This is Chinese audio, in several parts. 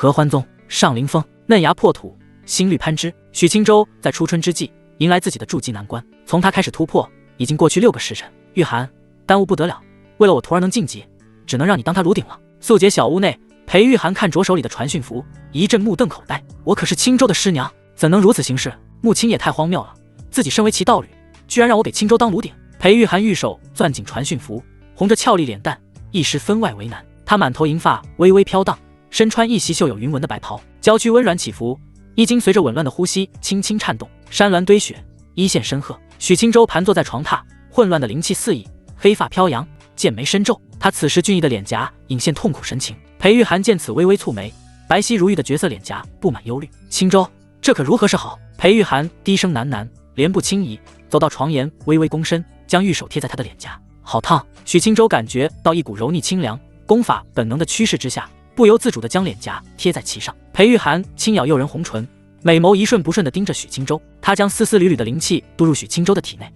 合欢宗，上凌峰，嫩芽破土，新绿攀枝。许青州在初春之际迎来自己的筑基难关，从他开始突破，已经过去6个时辰。玉涵，耽误不得了，为了我徒儿能晋级，只能让你当他炉鼎了。素洁小屋内，裴玉涵看着手里的传讯符，一阵目瞪口呆。我可是青州的师娘，怎能如此行事？穆青也太荒谬了，自己身为其道侣，居然让我给青州当炉鼎。裴玉涵玉手攥紧传讯符，红着俏丽脸蛋，一时分外为难。他满头银发微微飘荡，身穿一袭绣有云纹的白袍，娇躯温软起伏，衣襟随着紊乱的呼吸轻轻颤动。山峦堆雪，一线深壑。许青州盘坐在床榻，混乱的灵气四溢，黑发飘扬，剑眉深皱。他此时俊逸的脸颊隐现痛苦神情。裴玉涵见此微微蹙眉，白皙如玉的绝色脸颊布满忧虑。青州，这可如何是好？裴玉涵低声喃喃，莲步轻移，走到床沿，微微躬身，将玉手贴在他的脸颊。好烫！许青州感觉到一股柔腻清凉，功法本能的驱使之下，不由自主地将脸颊贴在其上。裴玉涵轻咬诱人红唇，美眸一瞬不瞬地盯着许青州。他将丝丝缕缕的灵气渡入许青州的体内。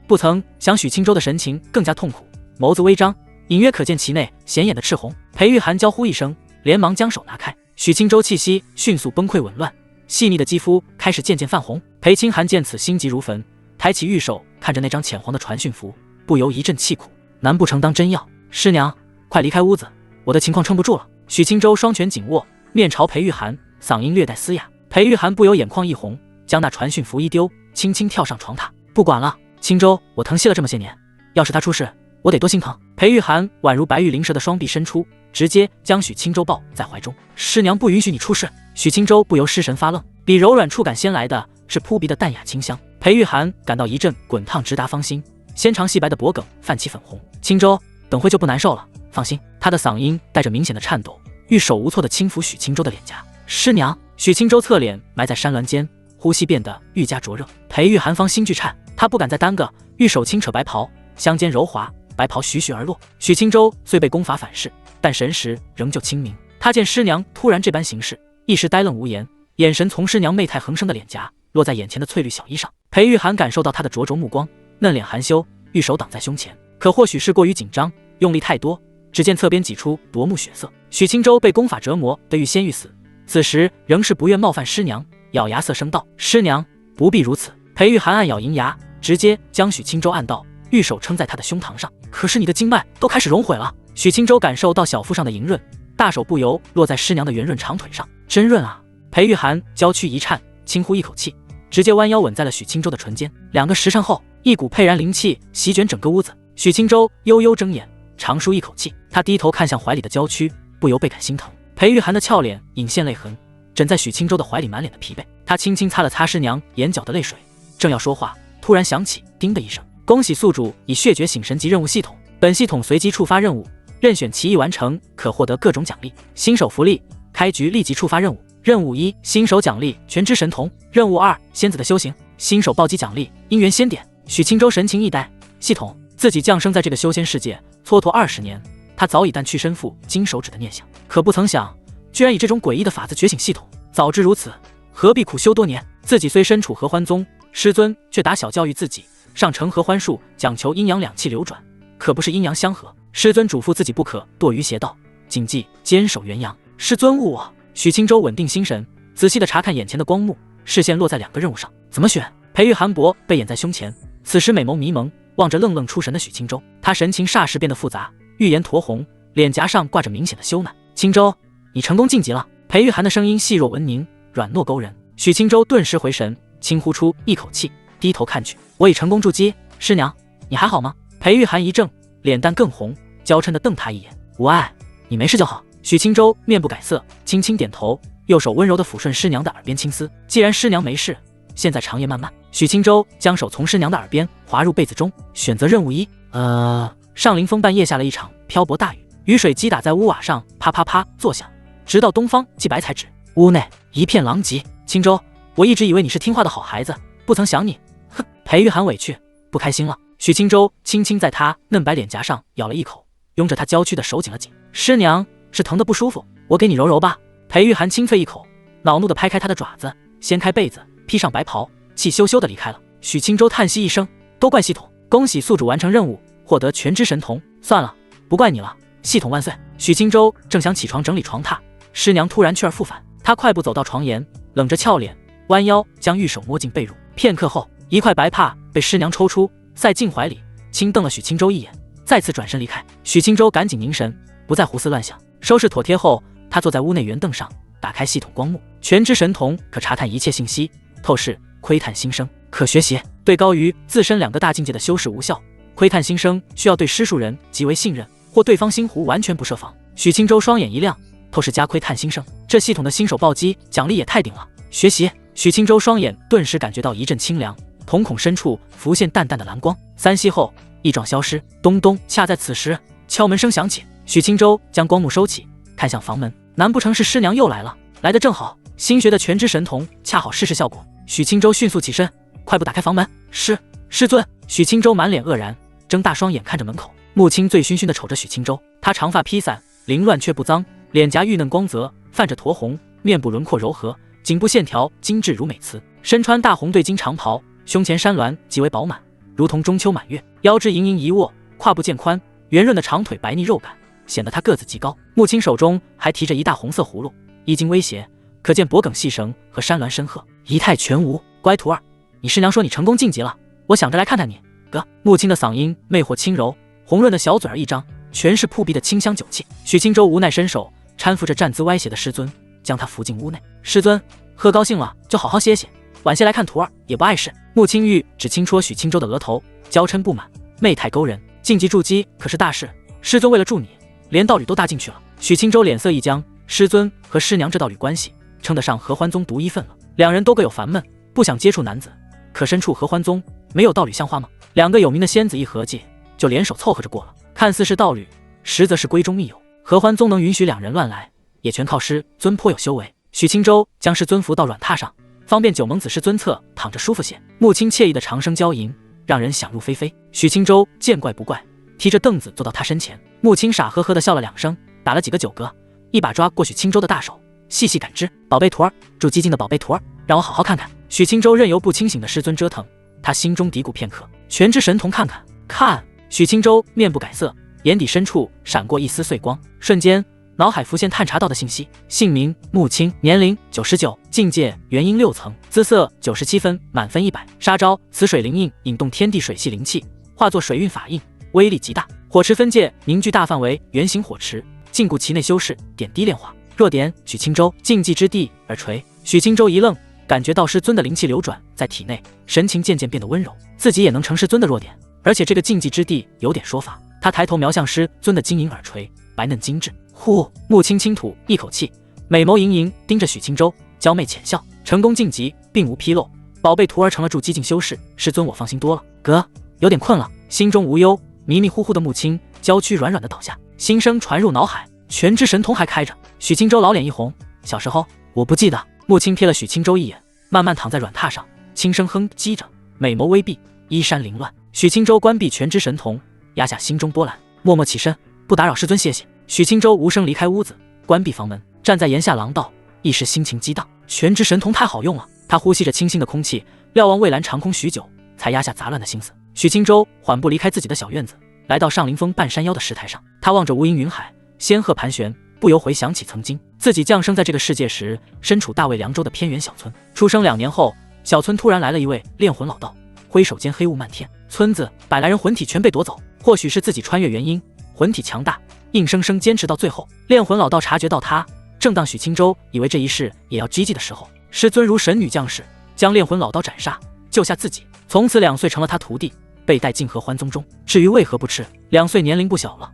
不曾想许青州的神情更加痛苦，眸子微张，隐约可见其内显眼的赤红。裴玉涵娇呼一声，连忙将手拿开。许青州气息迅速崩溃紊乱，细腻的肌肤开始渐渐泛红。裴清寒见此心急如焚，抬起玉手看着那张浅黄的传讯符，不由一阵气苦。难不成当真要？师娘，快离开屋子，我的情况撑不住了。许青州双拳紧握，面朝裴玉涵，嗓音略带嘶哑。裴玉涵不由眼眶一红，将那传讯符一丢，轻轻跳上床榻。不管了，青州，我疼惜了这么些年，要是他出事，我得多心疼。裴玉涵宛如白玉灵蛇的双臂伸出，直接将许青州抱在怀中。师娘不允许你出事。许青州不由失神发愣，比柔软触感先来的是扑鼻的淡雅清香。裴玉涵感到一阵滚烫直达芳心，纤长细白的脖颈泛起粉红。青州，等会就不难受了，放心。他的嗓音带着明显的颤抖，欲手无措地轻抚许青州的脸颊。师娘。许青州侧脸埋在山峦间，呼吸变得愈加灼热。裴玉涵方心俱颤，他不敢再耽搁，玉手轻扯白袍，香肩柔滑，白袍徐徐而落。许青州虽被功法反噬，但神识仍旧清明。他见师娘突然这般行事，一时呆愣无言，眼神从师娘媚态横生的脸颊落在眼前的翠绿小衣上。裴玉涵感受到她的灼灼目光，嫩脸含羞，玉手挡在胸前，可或许是过于紧张，用力太多，只见侧边挤出夺目血色。许青州被功法折磨得欲仙欲死，此时仍是不愿冒犯师娘，咬牙涩声道：师娘不必如此。裴玉涵暗咬银牙，直接将许青州按倒，玉手撑在他的胸膛上。可是你的经脉都开始熔毁了。许青州感受到小腹上的莹润，大手不由落在师娘的圆润长腿上。真润啊！裴玉涵娇躯一颤，轻呼一口气，直接弯腰吻在了许青州的唇间。2个时辰后，一股沛然灵气席卷整个屋子。许青州悠悠睁眼，长舒一口气，他低头看向怀里的娇躯，不由倍感心疼。裴玉涵的俏脸隐现泪痕，枕在许青州的怀里，满脸的疲惫。他轻轻擦了擦师娘眼角的泪水，正要说话，突然响起叮的一声。恭喜宿主已血觉醒神级任务系统，本系统随机触发任务，任选其一完成可获得各种奖励。新手福利，开局立即触发任务。任务1，新手奖励全知神童。任务2，仙子的修行。新手暴击奖励姻缘仙典。许青州神情一呆，系统，自己降生在这个修仙世界蹉跎20年，他早已淡去身负金手指的念想，可不曾想居然以这种诡异的法子觉醒系统。早知如此，何必苦修多年？自己虽身处合欢宗，师尊却打小教育自己，上承合欢术讲求阴阳两气流转，可不是阴阳相合。师尊嘱咐自己不可堕于邪道，谨记坚守元阳。师尊误我。许青州稳定心神，仔细地查看眼前的光幕，视线落在2个任务上。怎么选？裴玉涵脖被掩在胸前，此时美眸迷蒙，望着愣愣出神的许青州。他神情霎时变得复杂，玉颜酡红，脸颊上挂着明显的羞赧。青州，你成功晋级了。裴玉涵的声音细若蚊凝，软糯勾人。许青州顿时回神，轻呼出一口气，低头看去，我已成功筑基。师娘，你还好吗？裴玉涵一怔，脸蛋更红，娇嗔地瞪他一眼。无碍，你没事就好。许青州面不改色，轻轻点头，右手温柔地抚顺师娘的耳边青丝。既然师娘没事，现在长夜漫漫。许青州将手从师娘的耳边滑入被子中，选择任务1。上凌峰半夜下了一场瓢泼大雨，雨水击打在屋瓦上，啪啪啪作响，直到东方即白彩纸，屋内一片狼藉。青州，我一直以为你是听话的好孩子，不曾想你。哼！裴玉涵委屈不开心了。许青州轻轻在他嫩白脸颊上咬了一口，拥着他娇躯的手紧了紧。师娘是疼得不舒服，我给你揉揉吧。裴玉涵轻啐一口，恼怒地拍开他的爪子，掀开被子，披上白袍，气羞羞地离开了。许青州叹息一声，都怪系统，恭喜宿主完成任务，获得全知神童。算了，不怪你了，系统万岁。许青州正想起床整理床榻，师娘突然去而复返，她快步走到床沿，冷着俏脸，弯腰将玉手摸进被褥。片刻后，一块白帕被师娘抽出，塞进怀里，轻瞪了许青州一眼，再次转身离开。许青州赶紧凝神，不再胡思乱想。收拾妥帖后，他坐在屋内圆凳上，打开系统光幕，全知神童可查探一切信息，透视窥探心声，可学习。对高于自身2个大境界的修士无效，窥探心声需要对施术人极为信任，或对方心湖完全不设防。许青州双眼一亮，透视加窥探心声，这系统的新手暴击奖励也太顶了！学习。许青州双眼顿时感觉到一阵清凉，瞳孔深处浮现淡淡的蓝光。3息后，异状消失。咚咚！恰在此时，敲门声响起。许青州将光幕收起，看向房门，难不成是师娘又来了？来得正好，新学的全知神童恰好试试效果。许青州迅速起身，快步打开房门。师尊！许青州满脸愕然，睁大双眼看着门口。穆青醉醺醺地瞅着许青州，他长发披散，凌乱却不脏，脸颊玉嫩光泽，泛着酡红，面部轮廓柔和，颈部线条精致如美瓷，身穿大红对襟长袍，胸前山峦极为饱满，如同中秋满月，腰肢盈盈一握，胯部渐宽，圆润的长腿白腻肉感，显得他个子极高。穆青手中还提着一大红色葫芦，一经威胁，可见脖梗细绳和山峦深壑，仪态全无。乖徒儿，你师娘说你成功晋级了，我想着来看看你。哥。穆青的嗓音魅惑轻柔，红润的小嘴儿一张，全是扑鼻的清香酒气。许青州无奈伸手搀扶着站姿歪斜的师尊，将他扶进屋内。师尊，喝高兴了就好好歇歇，晚些来看徒儿也不碍事。穆青玉只轻戳许青州的额头，娇嗔不满，媚态勾人。晋级筑基可是大事，师尊为了助你，连道侣都搭进去了。许青州脸色一僵，师尊和师娘这道侣关系，称得上合欢宗独一份了。2人都各有烦闷，不想接触男子，可身处合欢宗，没有道侣像话吗？2个有名的仙子一合计，就联手凑合着过了。看似是道侣，实则是闺中密友。合欢宗能允许2人乱来，也全靠师尊颇有修为。许青州将师尊扶到软榻上，方便九蒙子师尊侧躺着舒服些。穆青惬意的长声娇吟，让人想入非非。许青州见怪不怪，提着凳子坐到他身前。穆青傻呵呵的笑了2声，打了几个9嗝，一把抓过许青州的大手，细细感知。宝贝徒儿，筑基境的宝贝徒儿，让我好好看看。许青州任由不清醒的师尊折腾，他心中嘀咕片刻，全知神童看看看。许青州面不改色，眼底深处闪过一丝碎光，瞬间脑海浮现探查到的信息：姓名穆青，年龄99，境界元婴6层，姿色97分，满分100。杀招此水灵印，引动天地水系灵气，化作水运法印，威力极大。火池分界凝聚大范围圆形火池，禁锢其内修士，点滴炼化。弱点：许青州禁忌之地耳垂。许青州一愣，感觉到师尊的灵气流转在体内，神情渐渐变得温柔，自己也能成师尊的弱点。而且这个禁忌之地有点说法。他抬头瞄向师尊的晶莹耳垂，白嫩精致。呼，穆青轻吐一口气，美眸盈盈盯着许青州，娇媚浅笑。成功晋级，并无纰漏，宝贝徒儿成了筑基境修士，师尊我放心多了。哥，有点困了。心中无忧，迷迷糊糊的穆青娇躯软软的倒下，心声传入脑海，全知神童还开着。许青州老脸一红，小时候我不记得。穆青瞥了许青州一眼，慢慢躺在软榻上，轻声哼唧着，美眸微闭，衣衫凌乱。许青州关闭全知神童，压下心中波澜，默默起身，不打扰师尊歇息。许青州无声离开屋子，关闭房门，站在檐下廊道，一时心情激荡。全知神童太好用了，他呼吸着清新的空气，瞭望蔚蓝长空许久，才压下杂乱的心思。许青州缓步离开自己的小院子，来到上林峰半山腰的石台上，他望着无垠云海，仙鹤盘旋，不由回想起曾经自己降生在这个世界时，身处大魏凉州的偏远小村。出生2年后，小村突然来了一位炼魂老道，挥手间黑雾漫天，村子100来人魂体全被夺走。或许是自己穿越原因，魂体强大，硬生生坚持到最后。炼魂老道察觉到他，正当许青州以为这一世也要 GG 的时候，师尊如神女降世，将炼魂老道斩杀，救下自己。从此2岁成了他徒弟，被带进合欢宗中。至于为何不吃，2岁年龄不小了，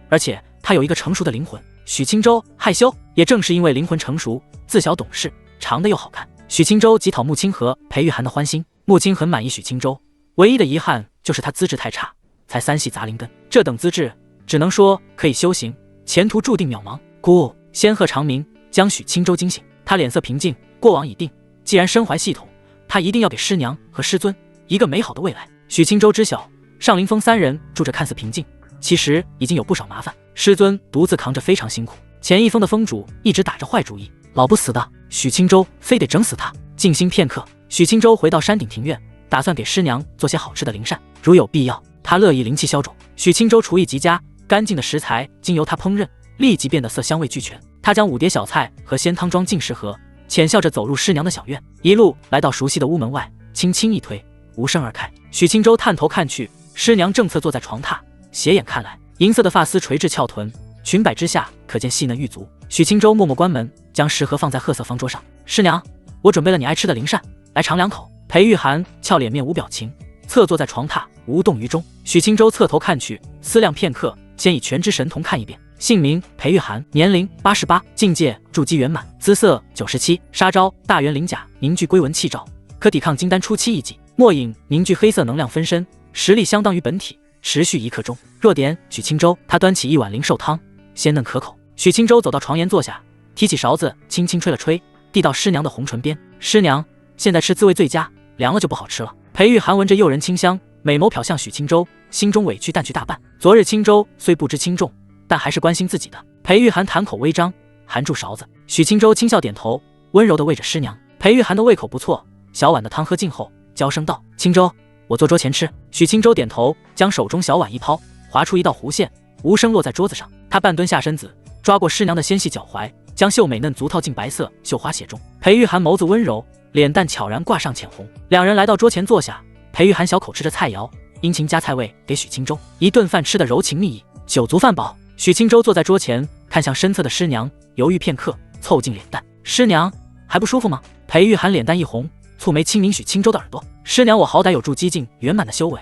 而且他有一个成熟的灵魂。许青州害羞，也正是因为灵魂成熟，自小懂事，长得又好看。许青州即讨穆青和裴玉涵的欢心，穆青很满意许青州，唯一的遗憾就是他资质太差，才3系杂灵根，这等资质只能说可以修行，前途注定渺茫。咕，仙鹤长鸣，将许青州惊醒。他脸色平静，过往已定，既然身怀系统，他一定要给师娘和师尊一个美好的未来。许青州知晓，上林峰3人住着看似平静，其实已经有不少麻烦。师尊独自扛着非常辛苦，前一峰的峰主一直打着坏主意，老不死的，许青州非得整死他。静心片刻，许青州回到山顶庭院，打算给师娘做些好吃的灵膳，如有必要，他乐意灵气消肿。许青州厨艺极佳，干净的食材经由他烹饪，立即变得色香味俱全。他将5碟小菜和鲜汤装进食盒，浅笑着走入师娘的小院，一路来到熟悉的屋门外，轻轻一推，无声而开。许青州探头看去，师娘正侧坐在床榻，斜眼看来，银色的发丝垂至翘臀，裙摆之下可见细嫩玉足。许青州默默关门，将食盒放在褐色方桌上。师娘，我准备了你爱吃的灵膳，来尝2口。裴玉涵俏脸面无表情，侧坐在床榻，无动于衷。许青州侧头看去，思量片刻，先以全知神童看一遍。姓名裴玉涵，年龄88，境界筑基圆满，姿色97，杀招大圆鳞甲，凝聚归文气罩，可抵抗金丹初期1级。末影凝聚黑色能量分身，实力相当于本体，持续1刻钟。弱点许青州，他端起一碗灵兽汤，鲜嫩可口。许青州走到床沿坐下，提起勺子轻轻吹了吹，递到师娘的红唇边。师娘，现在吃滋味最佳，凉了就不好吃了。裴玉涵闻着诱人清香，美眸瞟向许青州，心中委屈淡去大半。昨日青州虽不知轻重，但还是关心自己的。裴玉涵谈口微张，含住勺子。许青州轻笑点头，温柔地喂着师娘。裴玉涵的胃口不错，小碗的汤喝尽后，娇声道：“青州，我坐桌前吃。”许青州点头，将手中小碗一抛，划出一道弧线，无声落在桌子上。他半蹲下身子，抓过师娘的纤细脚踝，将秀美嫩足套进白色绣花鞋中。裴玉涵眸子温柔，脸蛋悄然挂上浅红。两人来到桌前坐下，裴玉涵小口吃着菜肴，殷勤夹菜味给许青州，一顿饭吃得柔情蜜意，酒足饭饱。许青州坐在桌前，看向身侧的师娘，犹豫片刻，凑近脸蛋：“师娘，还不舒服吗？”裴玉涵脸蛋一红，蹙眉轻抿许青州的耳朵：“师娘，我好歹有筑基境圆满的修为，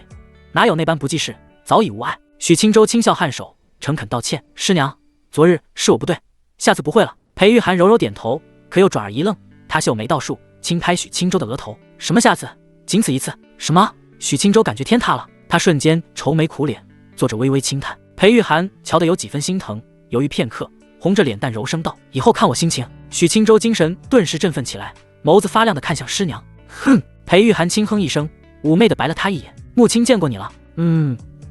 哪有那般不济事，早已无碍。”许青州轻笑颔首，诚恳道歉：“师娘，昨日是我不对，下次不会了。”裴玉涵柔柔点头，可又转而一愣，他秀眉倒竖，轻拍许青州的额头：“什么下次？仅此一次？什么？”许青州感觉天塌了，他瞬间愁眉苦脸，做着微微轻叹。裴玉涵瞧得有几分心疼，犹豫片刻，红着脸蛋柔声道：“以后看我心情。”许青州精神顿时振奋起来，眸子发亮的看向师娘。哼！裴玉涵轻哼一声，妩媚的白了他一眼：“穆青见过你了。”“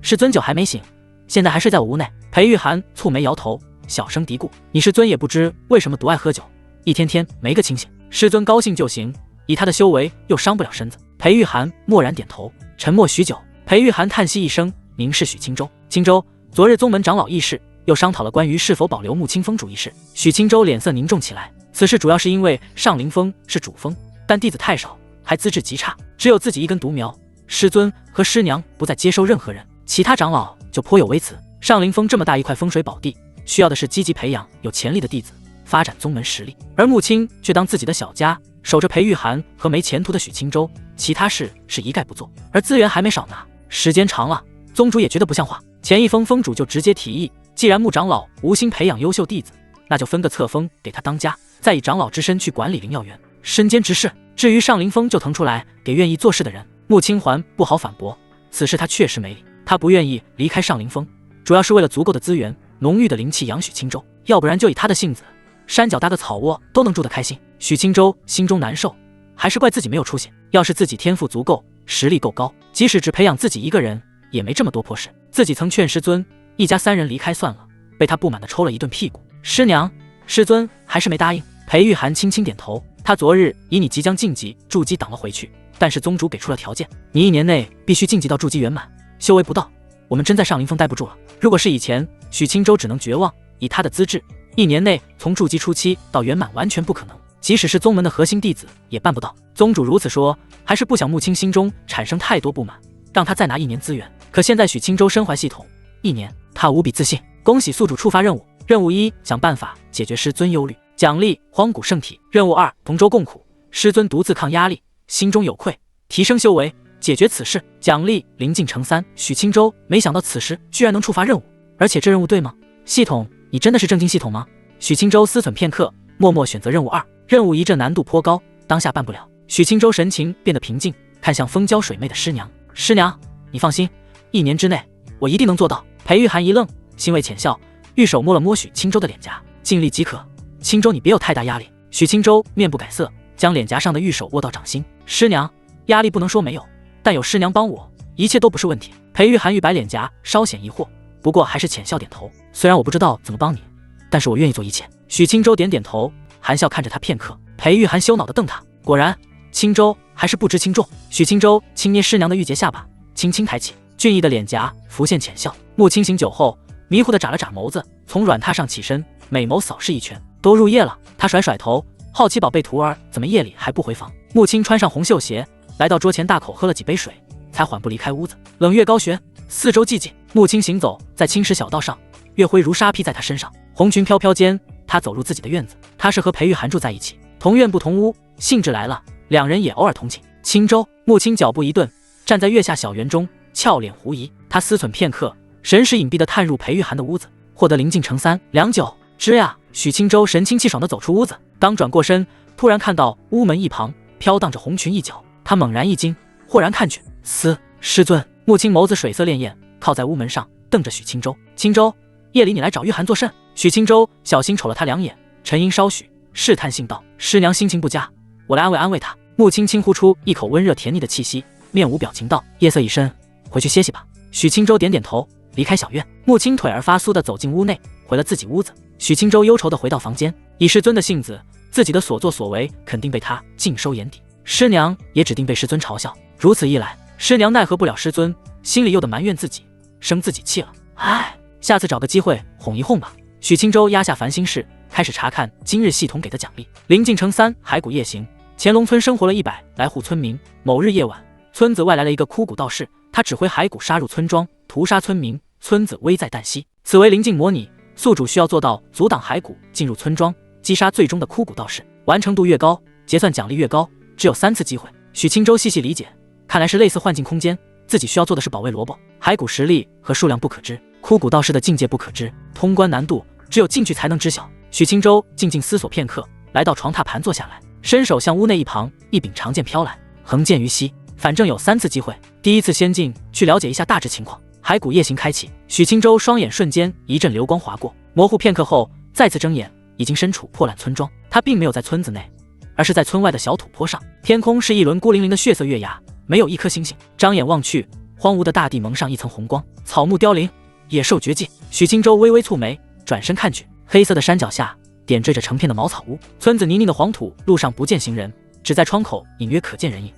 师尊酒还没醒，现在还睡在我屋内。”裴玉涵蹙眉摇头，小声嘀咕：“你师尊也不知为什么独爱喝酒，一天天没个清醒。师尊高兴就行，以他的修为又伤不了身子。”裴玉涵默然点头，沉默许久。裴玉涵叹息一声，凝视许青州：“青州，昨日宗门长老议事，又商讨了关于是否保留穆青风主一事。”许青州脸色凝重起来，此事主要是因为上灵峰是主峰，但弟子太少，还资质极差，只有自己一根独苗。师尊和师娘不再接收任何人，其他长老就颇有微词。上灵峰这么大一块风水宝地，需要的是积极培养有潜力的弟子，发展宗门实力。而穆青却当自己的小家，守着裴玉涵和没前途的许青州，其他事是一概不做。而资源还没少拿，时间长了，宗主也觉得不像话。前一峰峰主就直接提议，既然穆长老无心培养优秀弟子，那就分个册封给他当家，再以长老之身去管理灵药园，身兼之事。至于上灵峰就腾出来给愿意做事的人。穆青环不好反驳，此事他确实没理。他不愿意离开上灵峰，主要是为了足够的资源、浓郁的灵气养许青州，要不然就以他的性子，山脚搭个草窝都能住得开心。许青州心中难受，还是怪自己没有出息。要是自己天赋足够，实力够高，即使只培养自己一个人，也没这么多破事。自己曾劝师尊一家3人离开算了，被他不满地抽了一顿屁股。师娘，师尊还是没答应。裴玉涵轻轻点头，他昨日以你即将晋级筑基挡了回去，但是宗主给出了条件，你1年内必须晋级到筑基圆满，修为不到，我们真在上灵峰待不住了。如果是以前，许青州只能绝望，以他的资质，1年内从筑基初期到圆满完全不可能，即使是宗门的核心弟子也办不到。宗主如此说，还是不想穆青心中产生太多不满，让他再拿1年资源。可现在许青州身怀系统，1年，他无比自信。恭喜宿主触发任务，任务1，想办法解决师尊忧虑，奖励荒古圣体；任务2，同舟共苦，师尊独自抗压力，心中有愧，提升修为，解决此事，奖励灵境乘3。许青州没想到此时居然能触发任务，而且这任务对吗？系统，你真的是正经系统吗？许青州思忖片刻，默默选择任务2。任务1这难度颇高，当下办不了。许青州神情变得平静，看向风娇水媚的师娘：“师娘，你放心，1年之内我一定能做到。”裴玉涵一愣，欣慰浅笑，玉手摸了摸许青州的脸颊：“尽力即可，青州你别有太大压力。”许青州面不改色，将脸颊上的玉手握到掌心：“师娘，压力不能说没有，但有师娘帮我，一切都不是问题。”裴玉涵玉白脸颊稍显疑惑，不过还是浅笑点头：“虽然我不知道怎么帮你，但是我愿意做一切。”许青州点点头，含笑看着他片刻。裴玉涵羞恼地瞪他，果然青州还是不知轻重。许青州轻捏师娘的玉洁下巴，轻轻抬起，俊逸的脸颊浮现浅笑。穆青醒酒后，迷糊地眨了眨眸子，从软榻上起身，美眸扫视一圈，都入夜了。他甩甩头，好奇宝贝徒儿怎么夜里还不回房。穆青穿上红袖鞋，来到桌前，大口喝了几杯水，才缓步离开屋子。冷月高悬，四周寂静。穆青行走在青石小道上，月辉如纱披在他身上，红裙飘飘间，他走入自己的院子。他是和裴玉涵住在一起，同院不同屋，兴致来了，两人也偶尔同寝。青州，穆青脚步一顿，站在月下小园中，俏脸狐疑。他思忖片刻，神识隐蔽地探入裴玉涵的屋子，获得临近成三良久之呀。许青州神清气爽地走出屋子，刚转过身，突然看到屋门一旁飘荡着红裙一角，他猛然一惊，豁然看去，师尊。穆青眸子水色潋滟，靠在屋门上，瞪着许青州。青州，夜里你来找玉涵作甚？许青州小心瞅了他两眼，沉吟稍许，试探性道：师娘心情不佳，我来安慰她。穆青轻呼出一口温热甜腻的气息，面无表情道：夜色已深，回去歇息吧。许青州点点头，离开小院。穆青腿儿发酥地走进屋内，回了自己屋子。许青州忧愁地回到房间，以师尊的性子，自己的所作所为肯定被他尽收眼底，师娘也指定被师尊嘲笑。如此一来，师娘奈何不了师尊，心里又得埋怨自己，生自己气了。唉，下次找个机会哄一哄吧。许青州压下烦心事，开始查看今日系统给的奖励。临近成三骸骨夜行，乾隆村生活了100来户村民。某日夜晚，村子外来了一个枯骨道士，他指挥骸骨杀入村庄，屠杀村民，村子危在旦夕。此为临近模拟，宿主需要做到阻挡骸骨进入村庄，击杀最终的枯骨道士，完成度越高，结算奖励越高，只有3次机会。许青州细细理解，看来是类似幻境空间，自己需要做的是保卫萝卜。骸骨实力和数量不可知，枯骨道士的境界不可知，通关难度只有进去才能知晓。许青州静静思索片刻，来到床榻盘坐下来，伸手向屋内一旁一柄长剑飘来，横剑于膝。反正有3次机会，第一次先进去了解一下大致情况。骸骨夜行开启，许青州双眼瞬间一阵流光划过，模糊片刻后再次睁眼，已经身处破烂村庄。他并没有在村子内，而是在村外的小土坡上，天空是一轮孤零零的血色月牙，没有一颗星星。张眼望去，荒芜的大地蒙上一层红光，草木凋零，野兽绝迹。许青州微微蹙眉，转身看去，黑色的山脚下点缀着成片的茅草屋，村子泥泞的黄土路上不见行人，只在窗口隐约可见人影。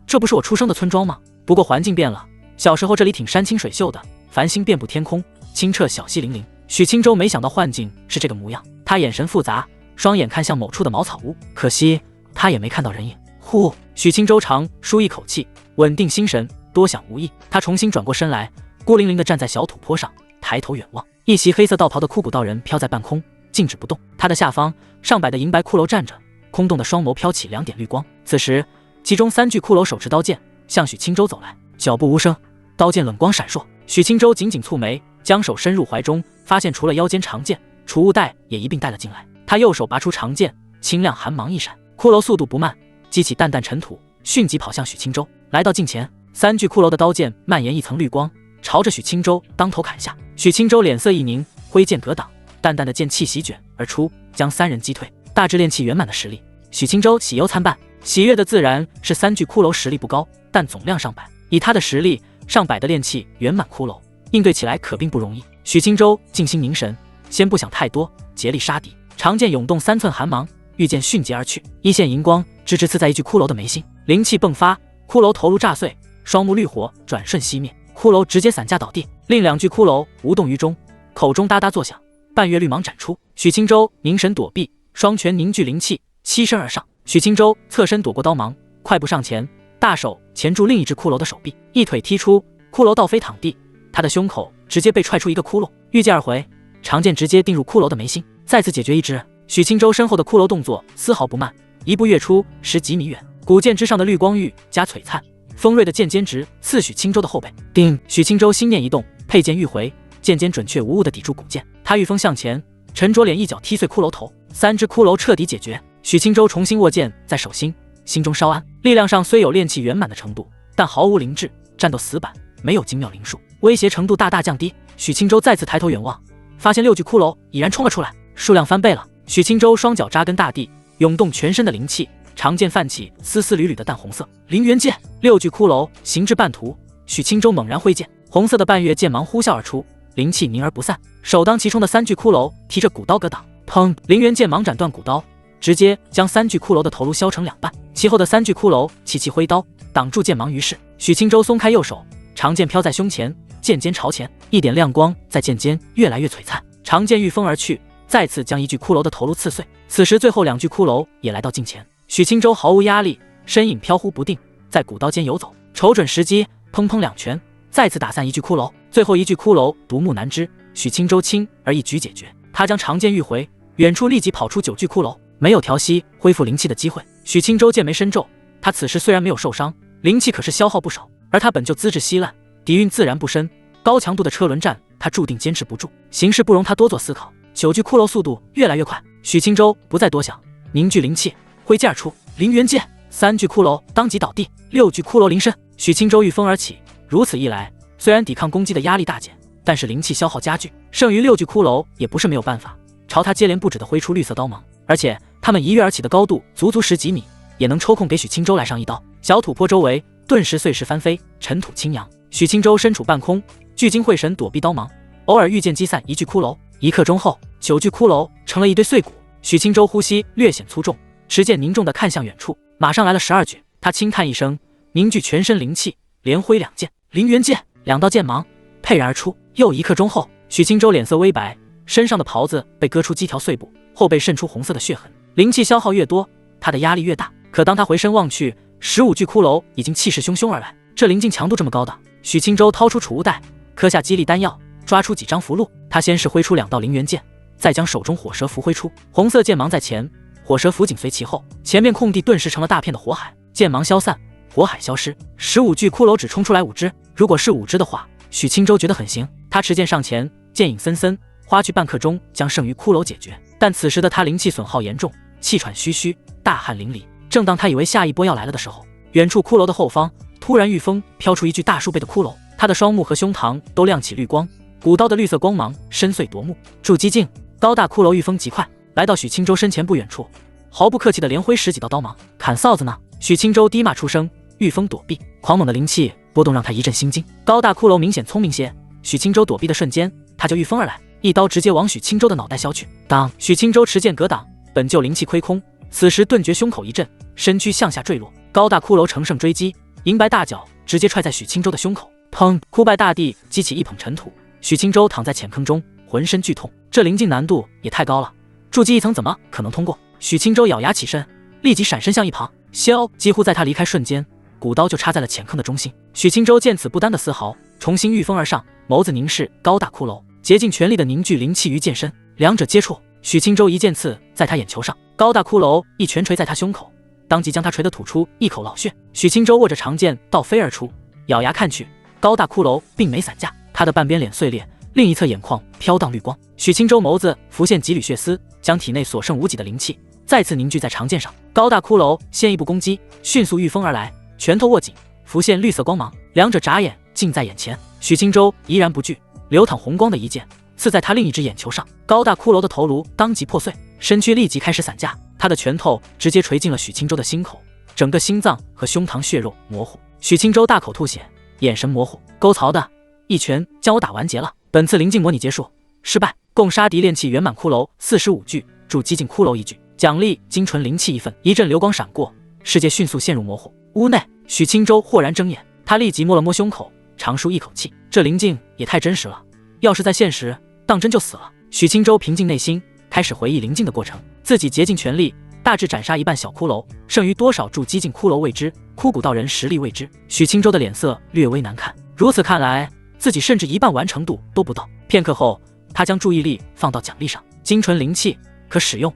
这不是我出生的村庄吗？不过环境变了，小时候这里挺山清水秀的，繁星遍布天空，清澈小溪粼粼。许青州没想到幻境是这个模样，他眼神复杂，双眼看向某处的茅草屋，可惜他也没看到人影。呼，许青州长舒一口气，稳定心神，多想无益。他重新转过身来，孤零零地站在小土坡上，抬头远望，一袭黑色道袍的枯骨道人飘在半空，静止不动。他的下方上百的银白骷髅站着，空洞的双眸飘起2点绿光。此时其中3具骷髅手持刀剑向许青州走来，脚步无声，刀剑冷光闪烁。许青州紧紧蹙眉，将手伸入怀中，发现除了腰间长剑，储物袋也一并带了进来。他右手拔出长剑，清亮寒芒一闪，骷髅速度不慢，激起淡淡尘土，迅即跑向许青州。来到近前，3具骷髅的刀剑蔓延一层绿光，朝着许青州当头砍下。许青州脸色一凝，挥剑格挡，淡淡的剑气席卷而出，将3人击退。大致炼气圆满的实力，许青州喜忧参半。喜悦的自然是3具骷髅实力不高，但总量上百，以他的实力，上百的炼气圆满骷髅应对起来可并不容易。许青州静心凝神，先不想太多，竭力杀敌。长剑涌动3寸寒芒，御剑迅捷而去，一线银光直直刺在一具骷髅的眉心，灵气迸发，骷髅头颅炸碎，双目绿火转瞬熄灭，骷髅直接散架倒地。另2具骷髅无动于衷，口中哒哒作响，半月绿芒展出。许青州凝神躲避，双拳凝聚灵气，欺身而上。许青州侧身躲过刀芒，快步上前，大手钳住另一只骷髅的手臂，一腿踢出，骷髅倒飞躺地，他的胸口直接被踹出一个窟窿。御剑而回，长剑直接钉入骷髅的眉心，再次解决一只。许青州身后的骷髅动作丝毫不慢，一步跃出10几米远，古剑之上的绿光愈加璀璨，锋锐的剑尖直刺许青州的后背。叮！许青州心念一动，佩剑欲回，剑尖准确无误地抵住古剑。他御风向前，沉着脸一脚踢碎骷髅头，3只骷髅彻底解决。许青州重新握剑在手心，心中稍安。力量上虽有炼气圆满的程度，但毫无灵智，战斗死板，没有精妙灵术，威胁程度大大降低。许青州再次抬头远望，发现6具骷髅已然冲了出来，数量翻倍了。许青州双脚扎根大地，涌动全身的灵气，长剑泛起丝丝缕缕的淡红色凌元剑。6具骷髅行至半途，许青州猛然挥剑，红色的半月剑芒呼啸而出，灵气凝而不散。首当其冲的3具骷髅提着古刀格挡，砰！凌元剑芒斩断古刀，直接将3具骷髅的头颅削成2半。其后的3具骷髅齐齐挥刀挡住剑芒于是，许青州松开右手，长剑飘在胸前，剑尖朝前，一点亮光在剑尖越来越璀璨。长剑御风而去，再次将一具骷髅的头颅刺碎。此时最后2具骷髅也来到近前，许青州毫无压力，身影飘忽不定，在古刀间游走，瞅准时机，砰砰2拳，再次打散一具骷髅。最后一具骷髅独木难支，许青州轻而易举解决。他将长剑欲回，远处立即跑出9具骷髅，没有调息恢复灵气的机会。许青州剑眉深皱，他此时虽然没有受伤，灵气可是消耗不少，而他本就资质稀烂，底蕴自然不深，高强度的车轮战他注定坚持不住。形势不容他多做思考，9具骷髅速度越来越快，许青州不再多想，凝聚灵气，挥剑而出，凌元剑，3具骷髅当即倒地，6具骷髅临身。许青州御风而起，如此一来，虽然抵抗攻击的压力大减，但是灵气消耗加剧，剩余6具骷髅也不是没有办法，朝他接连不止地挥出绿色刀芒，而且他们一跃而起的高度足足10几米，也能抽空给许青州来上一刀。小土坡周围顿时碎石翻飞，尘土轻扬。许青州身处半空，聚精会神躲避刀芒，偶尔遇见击散1具骷髅。1刻钟后，9具骷髅成了一堆碎骨。许青州呼吸略显粗重，持剑凝重地看向远处，马上来了12具。他轻叹一声，凝聚全身灵气，连挥2剑，凌元剑，2道剑芒沛然而出。又1刻钟后，许青州脸色微白，身上的袍子被割出几条碎布，后背渗出红色的血痕。灵气消耗越多，他的压力越大。可当他回身望去，15具骷髅已经气势汹汹而来。这灵境强度这么高的，许青州掏出储物袋，磕下激励丹药，抓出几张符箓。他先是挥出2道凌元剑，再将手中火蛇符挥出，红色剑芒在前，火蛇符紧随其后，前面空地顿时成了大片的火海。剑芒消散，火海消失，15具骷髅只冲出来5只。如果是5只的话，许青州觉得很行。他持剑上前，剑影森森，花去半刻钟将剩余骷髅解决。但此时的他灵气损耗严重，气喘吁吁，大汗淋漓。正当他以为下一波要来了的时候，远处骷髅的后方突然御风飘出一具大数倍的骷髅，他的双目和胸膛都亮起绿光，古刀的绿色光芒深邃夺目。筑基境高大骷髅御风极快，来到许青州身前不远处，毫不客气地连挥10几道刀芒。砍臊子呢？许青州低骂出声，御风躲避，狂猛的灵气波动让他一阵心惊。高大骷髅明显聪明些，许青州躲避的瞬间，他就御风而来，一刀直接往许青州的脑袋削去。当许青州持剑格挡，本就灵气亏空，此时顿觉胸口一震，身躯向下坠落。高大骷髅乘胜追击，银白大脚直接踹在许青州的胸口，砰！枯败大地激起一捧尘土，许青州躺在浅坑中，浑身剧痛。这灵境难度也太高了，筑基1层怎么可能通过？许青州咬牙起身，立即闪身向一旁。萧几乎在他离开瞬间，古刀就插在了浅坑的中心。许青州见此不担的丝毫，重新御风而上，眸子凝视高大骷髅，竭尽全力的凝聚灵气于剑身。两者接触，许青州一剑刺在他眼球上，高大骷髅一拳捶在他胸口，当即将他捶得吐出一口老血。许青州握着长剑倒飞而出，咬牙看去，高大骷髅并没散架，他的半边脸碎裂，另一侧眼眶飘荡绿光。许青州眸子浮现几缕血丝，将体内所剩无几的灵气再次凝聚在长剑上。高大骷髅先一步攻击，迅速御风而来，拳头握紧，浮现绿色光芒，两者眨眼近在眼前。许青州怡然不惧，流淌红光的一剑刺在他另一只眼球上，高大骷髅的头颅当即破碎，身躯立即开始散架，他的拳头直接锤进了许青州的心口，整个心脏和胸膛血肉模糊。许青州大口吐血，眼神模糊，沟槽的，一拳将我打完结了。本次灵境模拟结束，失败，共杀敌炼气圆满骷髅45具，筑基境骷髅1具，奖励精纯灵气1份。一阵流光闪过，世界迅速陷入模糊。屋内，许青州豁然睁眼，他立即摸了摸胸口，长舒一口气，这灵境也太真实了，要是在现实，当真就死了。许青州平静内心，开始回忆灵境的过程，自己竭尽全力，大致斩杀一半小骷髅，剩余多少筑基境骷髅未知，枯骨道人实力未知。许青州的脸色略微难看，如此看来，自己甚至一半完成度都不到。片刻后，他将注意力放到奖励上，精纯灵气可使用。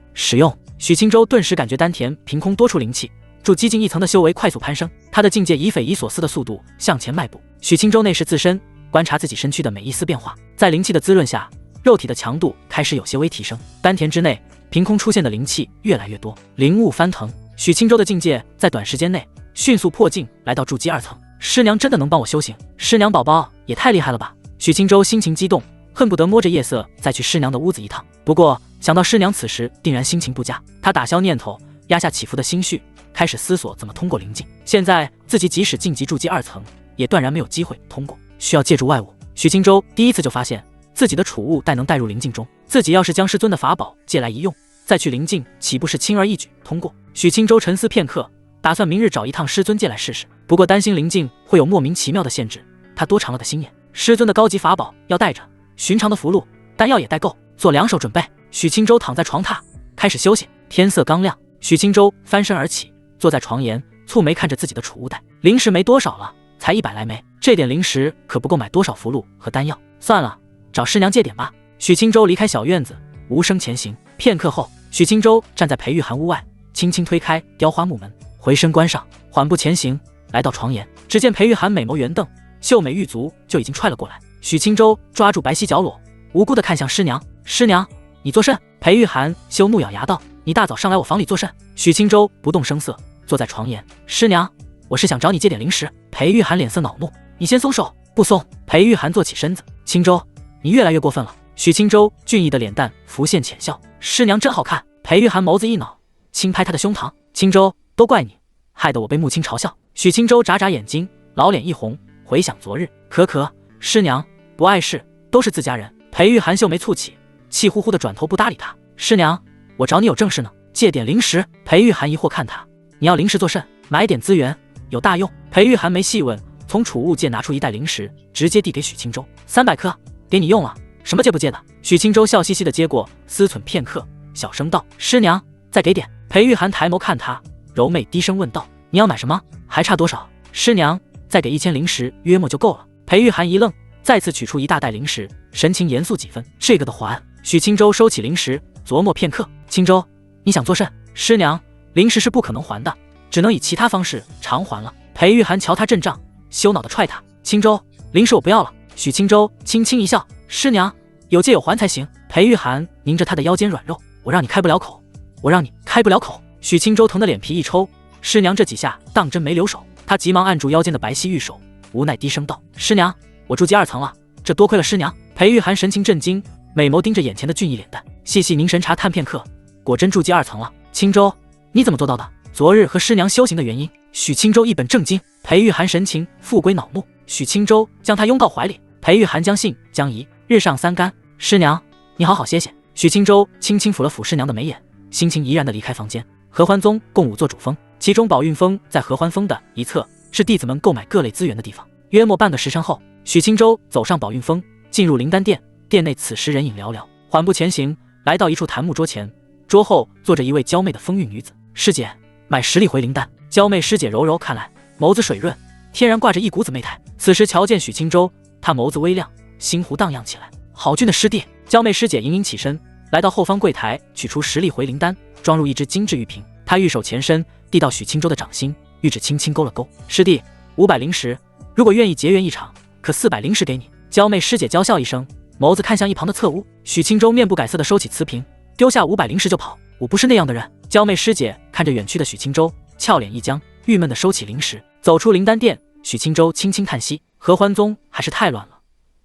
许青州顿时感觉丹田凭空多出灵气，筑基境1层的修为快速攀升，他的境界以匪夷所思的速度向前迈步。许青州内视自身，观察自己身躯的每一丝变化，在灵气的滋润下，肉体的强度开始有些微提升，丹田之内凭空出现的灵气越来越多，灵雾翻腾。许青州的境界在短时间内迅速破境，来到筑基2层。师娘真的能帮我修行？师娘宝宝也太厉害了吧！许青州心情激动，恨不得摸着夜色再去师娘的屋子一趟。不过想到师娘此时定然心情不佳，他打消念头，压下起伏的心绪，开始思索怎么通过灵境。现在自己即使晋级筑基2层，也断然没有机会通过，需要借助外物。许青州第一次就发现自己的储物袋能带入灵境中，自己要是将师尊的法宝借来一用，再去灵境，岂不是轻而易举通过？许青州沉思片刻，打算明日找一趟师尊借来试试。不过担心灵境会有莫名其妙的限制，他多长了个心眼。师尊的高级法宝要带着，寻常的符箓、丹药也带够，做2手准备。许清舟躺在床榻开始休息。天色刚亮，许清舟翻身而起，坐在床沿，蹙眉看着自己的储物袋，零食没多少了，才100来枚，这点零食可不够买多少符箓和丹药。算了，找师娘借点吧。许清舟离开小院子，无声前行。片刻后，许清舟站在裴玉涵屋外，轻轻推开雕花木门，回身关上，缓步前行，来到床沿。只见裴玉涵美眸圆瞪，秀美玉足就已经踹了过来。许清舟抓住白皙角裸，无辜地看向师娘：“师娘，你作甚？”裴玉涵羞怒咬牙道：“你大早上来我房里作甚？”许清舟不动声色，坐在床沿：“师娘，我是想找你借点零食。”裴玉涵脸色恼怒：“你先松手！”不松。裴玉涵坐起身子：“清舟，你越来越过分了。”许清舟俊逸的脸蛋浮现浅笑：“师娘真好看。”裴玉涵眸子一恼，轻拍他的胸膛：“清舟，都怪你，害得我被穆青嘲笑。”许清舟眨眨眼睛，老脸一红，回想昨日：“可，师娘不碍事，都是自家人。”裴玉涵秀眉蹙起，气呼呼的转头不搭理他：“师娘，我找你有正事呢，借点零食。”裴玉涵疑惑看他：“你要零食作甚？买点资源有大用。”裴玉涵没细问，从储物界拿出1袋零食，直接递给许清舟：“300颗，给你用了。什么借不借的？”许清舟笑嘻嘻的接过，思忖片刻，小声道：“师娘，再给点。”裴玉涵抬眸看他，柔媚低声问道：“你要买什么？还差多少？”“师娘，再给1000零食，约莫就够了。”裴玉涵一愣，再次取出1大袋零食，神情严肃几分：“这个的还。”许清舟收起零食，琢磨片刻：“清舟，你想作甚？”“师娘，零食是不可能还的，只能以其他方式偿还了。”裴玉涵瞧他阵仗，羞恼地踹他：“清舟，零食我不要了。”许清舟轻轻一笑：“师娘，有借有还才行。”裴玉涵拧着他的腰间软肉：“我让你开不了口，我让你开不了口。”许清舟疼得脸皮一抽，师娘这几下当真没留手，他急忙按住腰间的白皙玉手，无奈低声道：“师娘，我住2层了，这多亏了师娘。”裴玉涵神情震惊，美眸盯着眼前的俊逸脸蛋，细细凝神查探片刻，果真住2层了。“清舟，你怎么做到的？昨日和师娘修行的原因？”许清舟一本正经。裴玉涵神情复归恼怒，许清舟将他拥到怀里。裴玉涵将信将疑：“日上3竿，师娘，你好好歇歇。”许清舟轻轻抚了抚师娘的眉眼，心情怡然地离开房间。合欢宗共5座主峰，其中宝运峰在合欢峰的一侧，是弟子们购买各类资源的地方。约莫半个时辰后，许清舟走上宝运峰，进入灵丹殿。殿内此时人影寥寥，缓步前行，来到一处檀木桌前，桌后坐着一位娇媚的风韵女子。“师姐，买10粒回灵丹。”娇媚师姐柔柔看来，眸子水润，天然挂着一股子媚态。此时瞧见许清舟，她眸子微亮，心湖荡漾起来。“好俊的师弟！”娇媚师姐盈盈起身，来到后方柜台，取出10粒回灵丹，装入一只精致玉瓶。她玉手前伸，递到许清舟的掌心，玉指轻轻勾了勾：“师弟，500零食，如果愿意结缘一场，可400零食给你。”娇媚师姐娇笑一声，眸子看向一旁的侧屋。许清舟面不改色地收起瓷瓶，丢下500零食就跑：“我不是那样的人。”娇媚师姐看着远去的许清舟，俏脸一僵，郁闷地收起零食，走出灵丹殿。许清舟轻轻叹息：合欢宗还是太乱了，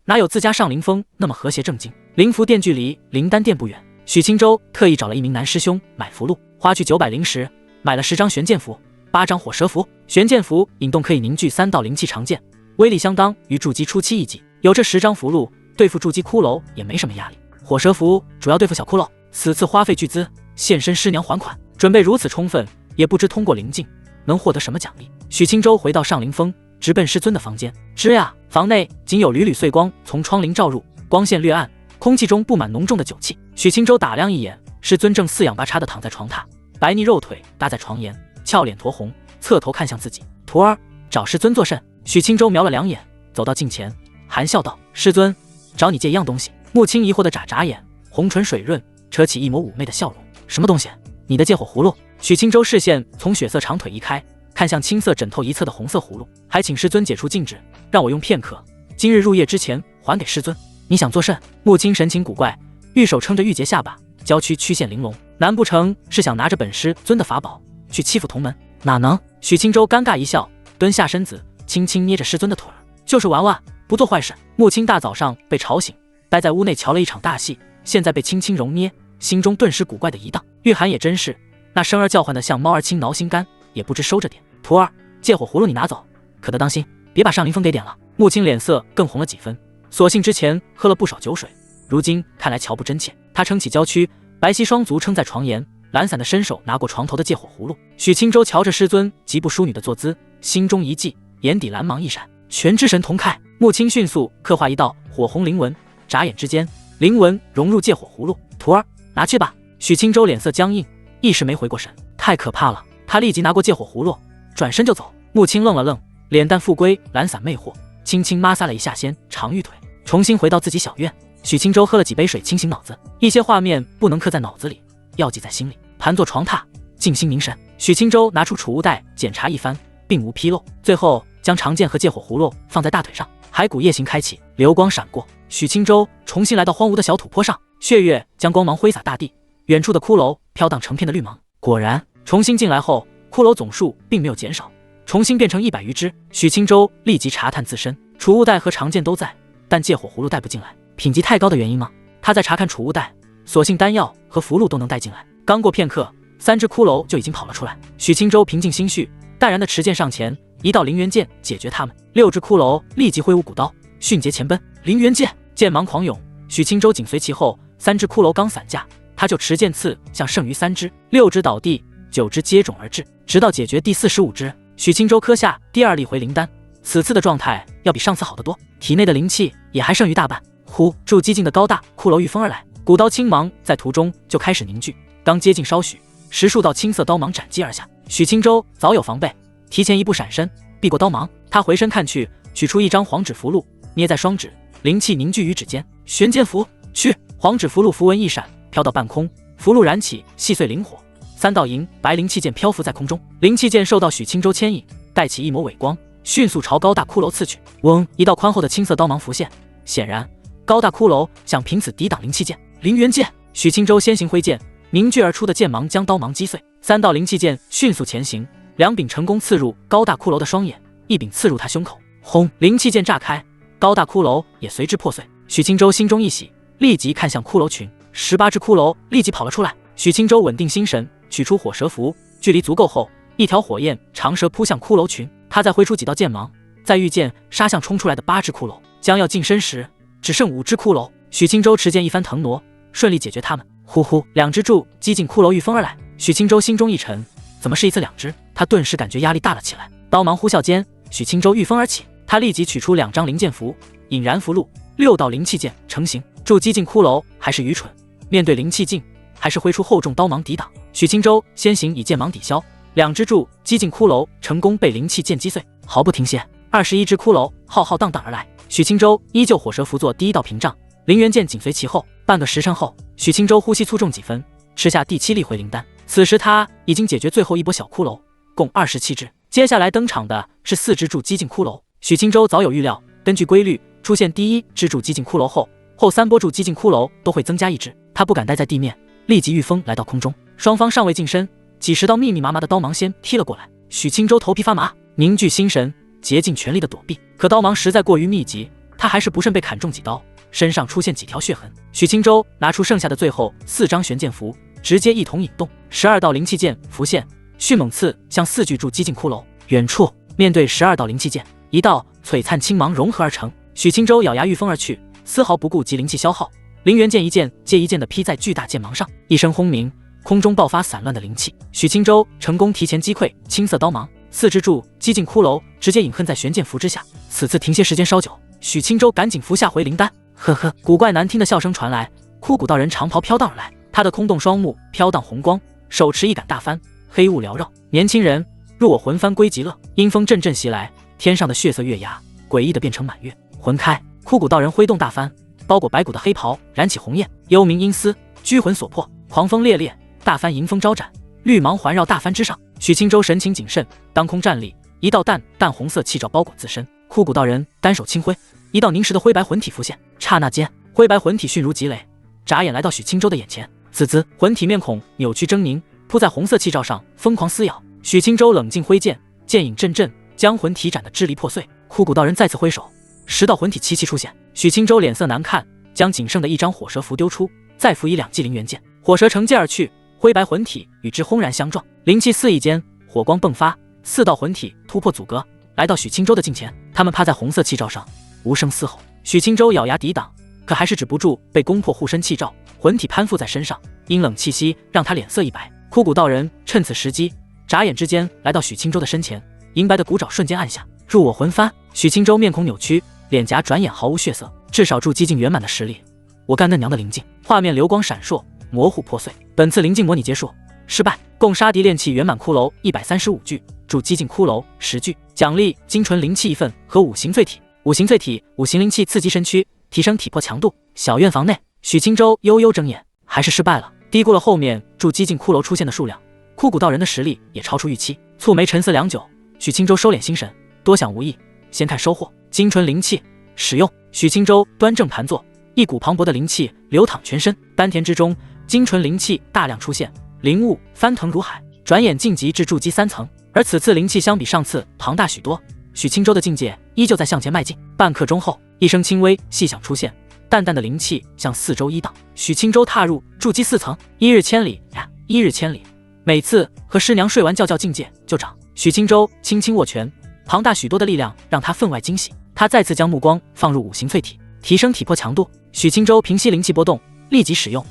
哪有自家上灵峰那么和谐正经？灵符殿距离灵丹殿不远，许清舟特意找了一名男师兄买符箓，花去900零食，买了10张玄剑符，8张火蛇符。玄剑符引动可以凝聚3道灵气长剑，威力相当于筑基初期一级。有这10张符箓，对付筑基骷髅也没什么压力。火蛇符主要对付小骷髅，此次花费巨资，现身师娘还款，准备如此充分，也不知通过灵境能获得什么奖励。许清舟回到上灵峰，直奔师尊的房间。吱呀，房内仅有缕缕碎光从窗棂照入，光线略暗，空气中布满浓重的酒气。许清舟打量一眼，师尊正4仰8叉地躺在床榻，白腻肉腿搭在床沿，俏脸酡红，侧头看向自己：“徒儿，找师尊作甚？”许清舟瞄了2眼，走到近前，含笑道：“师尊，找你借一样东西。”穆青疑惑地眨眨眼，红唇水润，扯起一抹妩媚的笑容：“什么东西？”“你的借火葫芦。”许清舟视线从血色长腿移开，看向青色枕头一侧的红色葫芦：“还请师尊解除禁制，让我用片刻，今日入夜之前还给师尊。”“你想作甚？”穆青神情古怪，玉手撑着玉洁下巴，娇躯曲线玲珑，难不成是想拿着本师尊的法宝去欺负同门？哪能？许清舟尴尬一笑，蹲下身子，轻轻捏着师尊的腿儿：“就是玩玩，不做坏事。”穆青大早上被吵醒，待在屋内瞧了一场大戏，现在被轻轻揉捏，心中顿时古怪的一荡。玉涵也真是，那声儿叫唤的像猫儿轻挠心肝，也不知收着点。“徒儿，借火葫芦你拿走，可得当心，别把上灵峰给点了。”穆青脸色更红了几分，所幸之前喝了不少酒水，如今看来瞧不真切。他撑起娇躯，白皙双足撑在床沿，懒散的伸手拿过床头的借火葫芦。许清舟瞧着师尊极不淑女的坐姿，心中一悸，眼底蓝芒一闪，全之神同开。穆青迅速刻画一道火红灵纹，眨眼之间，灵纹融入借火葫芦。“徒儿，拿去吧。许青州脸色僵硬，一时没回过神，太可怕了。他立即拿过借火葫芦，转身就走。穆青愣了愣，脸蛋复归懒散魅惑，轻轻摩挲了一下仙长玉腿，重新回到自己小院。许青州喝了几杯水，清醒脑子，一些画面不能刻在脑子里，要记在心里。盘坐床榻，静心凝神。许青州拿出储物袋检查一番，并无纰漏，最后将长剑和借火葫芦放在大腿上，骸骨夜行开启，流光闪过。许青州重新来到荒芜的小土坡上，血月将光芒挥洒大地，远处的骷髅飘荡成片的绿芒。果然，重新进来后，骷髅总数并没有减少，重新变成100余只。许青州立即查探自身，储物袋和长剑都在，但借火葫芦带不进来。品级太高的原因吗？他在查看储物袋，所幸丹药和符箓都能带进来。刚过片刻，3只骷髅就已经跑了出来。许青州平静心绪，淡然的持剑上前，一道凌元剑解决他们。6只骷髅立即挥舞古刀，迅捷前奔。凌元剑，剑芒狂涌，许青州紧随其后。3只骷髅刚散架，他就持剑刺向剩余3只，6只倒地，9只接踵而至，直到解决第45只。许青州磕下第2粒回灵丹，此次的状态要比上次好得多，体内的灵气也还剩余大半。呼，助激进的高大骷髅御风而来，古刀青芒在途中就开始凝聚，刚接近稍许，10数道青色刀芒斩击而下。许青州早有防备，提前一步闪身，避过刀芒。他回身看去，取出一张黄纸符箓，捏在双指，灵气凝聚于指尖。玄剑符，去！黄纸符箓符文一闪，飘到半空，符箓燃起细碎灵火，3道银白灵气剑漂浮在空中。灵气剑受到许青州牵引，带起一抹尾光，迅速朝高大骷髅刺去。嗡，一道宽厚的青色刀芒浮现，显然高大骷髅想凭此抵挡灵气剑。凌元剑，许青州先行挥剑，凝聚而出的剑芒将刀芒击碎。3道灵气剑迅速前行，2柄成功刺入高大骷髅的双眼，1柄刺入他胸口。轰，灵气剑炸开，高大骷髅也随之破碎。许青州心中一喜，立即看向骷髅群，18只骷髅立即跑了出来。许青州稳定心神，取出火蛇符，距离足够后，一条火焰长蛇扑向骷髅群。他再挥出几道剑芒，再御剑杀向冲出来的8只骷髅。将要近身时，只剩5只骷髅。许青州持剑一番腾挪，顺利解决他们。呼呼，2只柱击进骷髅御风而来。许青州心中一沉，怎么是一次2只？他顿时感觉压力大了起来。刀芒呼啸间，许青州御风而起，他立即取出2张灵剑符，引燃符箓，6道灵气剑成型。柱击进骷髅还是愚蠢，面对灵气劲，还是挥出厚重刀芒抵挡。许青州先行以剑芒抵消，2只柱击进骷髅，成功被灵气剑击碎，毫不停歇。21只骷髅浩浩荡荡而来，许青州依旧火蛇符做第1道屏障，凌元剑紧随其后。半个时辰后，许青州呼吸粗重几分，吃下第7粒回灵丹。此时他已经解决最后一波小骷髅，共27只。接下来登场的是4只柱击进骷髅。许青州早有预料，根据规律，出现第1只柱击进骷髅后3波柱击进骷髅都会增加1只。他不敢待在地面，立即御风来到空中。双方尚未近身，几十道密密麻麻的刀芒先踢了过来。许青州头皮发麻，凝聚心神，竭尽全力的躲避，可刀芒实在过于密集，他还是不慎被砍中几刀，身上出现几条血痕。许青州拿出剩下的最后4张玄剑符，直接一同引动，12道灵气剑浮现，迅猛刺向4巨柱击进骷髅。远处面对12道灵气剑，一道璀璨青芒融合而成。许青州咬牙御风而去，丝毫不顾及灵气消耗，凌元剑一剑接一剑的劈在巨大剑芒上，一声轰鸣，空中爆发散乱的灵气。许青州成功提前击溃青色刀芒，4只柱击进骷髅，直接隐恨在玄剑符之下。此次停歇时间稍久，许青州赶紧服下回灵丹。呵呵，古怪难听的笑声传来，枯骨道人长袍飘荡而来，他的空洞双目飘荡红光，手持一杆大帆，黑雾缭绕。年轻人，入我魂幡归极乐。阴风阵阵袭来，天上的血色月牙诡异的变成满月。魂开，枯骨道人挥动大帆，包裹白骨的黑袍燃起红焰，幽冥阴司，拘魂所破，狂风烈烈，大帆迎风招展，绿芒环绕大帆之上。许青州神情谨慎，当空站立，一道淡红色气罩包裹自身。枯骨道人单手轻挥，一道凝实的灰白魂体浮现，刹那间，灰白魂体迅如疾雷，眨眼来到许青州的眼前。滋滋，魂体面孔扭曲狰狞，扑在红色气罩上疯狂撕咬。许青州冷静挥剑，剑影阵阵，将魂体斩得支离破碎。枯骨道人再次挥手，10道魂体齐齐出现。许青州脸色难看，将仅剩的1张火蛇符丢出，再辅以2记凌元剑，火蛇乘剑而去，灰白魂体与之轰然相撞，灵气四溢间，火光迸发，4道魂体突破阻隔，来到许青州的近前。他们趴在红色气罩上，无声嘶吼。许青州咬牙抵挡，可还是止不住被攻破护身气罩，魂体攀附在身上，阴冷气息让他脸色一白。枯骨道人趁此时机，眨眼之间来到许青州的身前，银白的骨爪瞬间按下，入我魂幡。许青州面孔扭曲，脸颊转眼毫无血色，至少筑基境圆满的实力，我干嫩娘的灵境。画面流光闪烁，模糊破碎。本次灵境模拟结束，失败，共杀敌炼器圆满骷髅135具，筑激进骷髅10具，奖励精纯灵气1份和5行淬体。5行淬体5行灵气刺激身躯，提升体魄强度。小院房内，许清舟悠悠睁眼，还是失败了，低估了后面筑激进骷髅出现的数量。枯骨道人的实力也超出预期。蹙眉沉思良久，许清舟收敛心神，多想无益，先看收获。精纯灵气使用。许清舟端正盘坐，一股磅礴的灵气流淌全身，丹田之中精纯灵气大量出现，灵雾翻腾如海，转眼晋级至筑基3层。而此次灵气相比上次庞大许多，许清舟的境界依旧在向前迈进。半刻钟后，一声轻微细响出现，淡淡的灵气向四周移荡。许清舟踏入筑基4层。一日千里呀，一日千里。每次和师娘睡完觉境界就涨。许清舟轻轻握拳，庞大许多的力量让他分外惊喜。他再次将目光放入5行淬体，提升体魄强度。许清舟平息灵气波动，立即使用。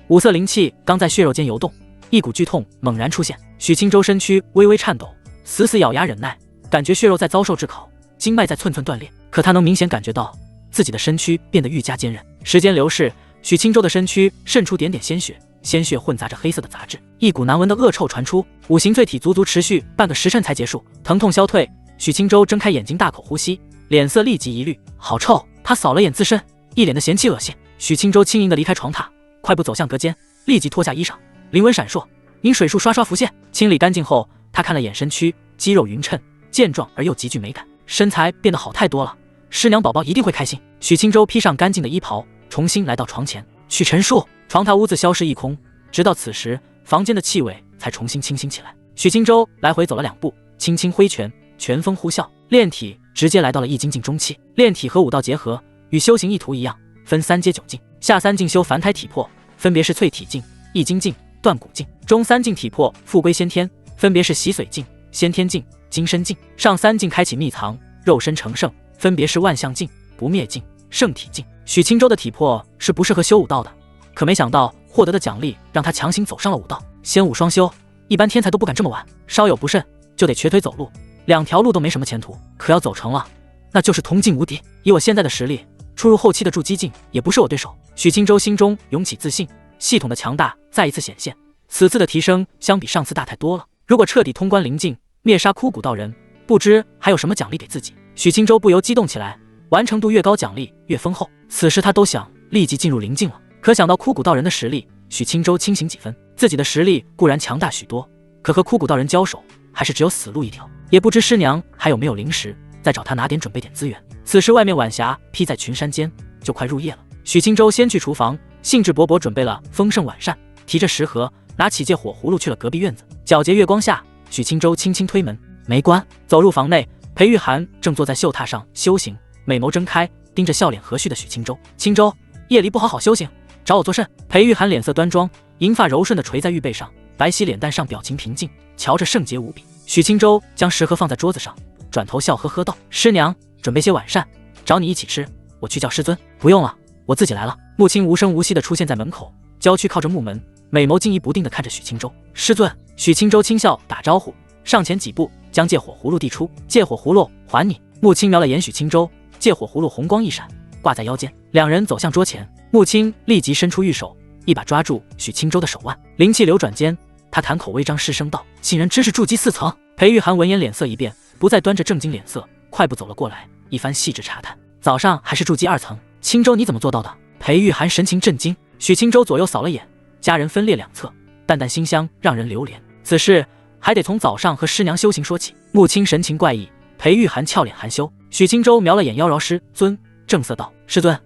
5色灵气刚在血肉间游动，一股剧痛猛然出现。许清舟身躯微微颤抖，死死咬牙忍耐，感觉血肉在遭受炙烤，经脉在寸寸断裂。可他能明显感觉到自己的身躯变得愈加坚韧。时间流逝，许清舟的身躯渗出点点鲜血，鲜血混杂着黑色的杂质，一股难闻的恶臭传出。5行淬体足足持续半个时辰才结束，疼痛消退。许清舟睁开眼睛，大口呼吸，脸色立即一绿，好臭！他扫了眼自身，一脸的嫌弃恶心。许清舟轻盈地离开床榻，快步走向隔间，立即脱下衣裳，灵纹闪烁，银水束刷刷浮现。清理干净后，他看了眼身躯，肌肉匀称，健壮而又极具美感，身材变得好太多了。师娘宝宝一定会开心。许清舟披上干净的衣袍，重新来到床前，去陈述。床榻屋子消失一空，直到此时，房间的气味才重新清新起来。许清舟来回走了2步，轻轻挥拳，拳风呼啸，炼体直接来到了易精进中期。炼体和武道结合，与修行意图一样，分3阶9境。下3境修凡胎体魄，分别是淬体境、易精境、断骨境；中3境体魄复归先天，分别是洗髓境、先天境、精深境；上3境开启秘藏，肉身成圣，分别是万象境、不灭境、圣体境。许清舟的体魄是不适合修武道的，可没想到获得的奖励让他强行走上了武道。仙武双修，一般天才都不敢这么玩，稍有不慎就得瘸腿走路，2条路都没什么前途。可要走成了，那就是同境无敌。以我现在的实力，出入后期的筑基境也不是我对手。许清舟心中涌起自信，系统的强大再一次显现。此次的提升相比上次大太多了。如果彻底通关灵境，灭杀枯骨道人，不知还有什么奖励给自己。许清舟不由激动起来，完成度越高，奖励越丰厚。此时他都想立即进入灵境了。可想到枯骨道人的实力，许清舟清醒几分。自己的实力固然强大许多，可和枯骨道人交手，还是只有死路一条。也不知师娘还有没有灵石，再找他拿点准备点资源。此时外面晚霞披在群山间，就快入夜了。许清舟先去厨房，兴致勃勃准备了丰盛晚膳，提着食盒，拿起借火葫芦去了隔壁院子。皎洁月光下，许清舟轻轻推门，没关。走入房内，裴玉涵正坐在绣榻上修行，美眸睁开，盯着笑脸和煦的许清舟。清舟，夜里不好好修行，找我作甚？裴玉涵脸色端庄，银发柔顺地垂在玉背上，白皙脸蛋上表情平静，瞧着圣洁无比。许清舟将食盒放在桌子上，转头笑呵呵道：“师娘，准备些晚膳，找你一起吃。我去叫师尊。”“不用了，我自己来了。”穆青无声无息地出现在门口，娇躯靠着木门，美眸静疑不定地看着许清舟。“师尊。”许清舟轻笑打招呼，上前几步将借火葫芦递出。“借火葫芦还你。”穆青瞄了眼许清舟，借火葫芦红光一闪，挂在腰间。两人走向桌前，穆青立即伸出玉手，一把抓住许清舟的手腕。灵气流转间，他谈口微张，失声道：“竟然真是筑基4层。”裴玉涵闻言脸色一变，不再端着正经脸色，快步走了过来，一番细致查探。“早上还是筑基2层，清舟你怎么做到的？”裴玉涵神情震惊。许清舟左右扫了眼，家人分列两侧，淡淡馨香让人流连。此事还得从早上和师娘修行说起。穆青神情怪异，裴玉涵俏脸含羞。许清舟瞄了眼妖娆师尊，正色道：“师尊，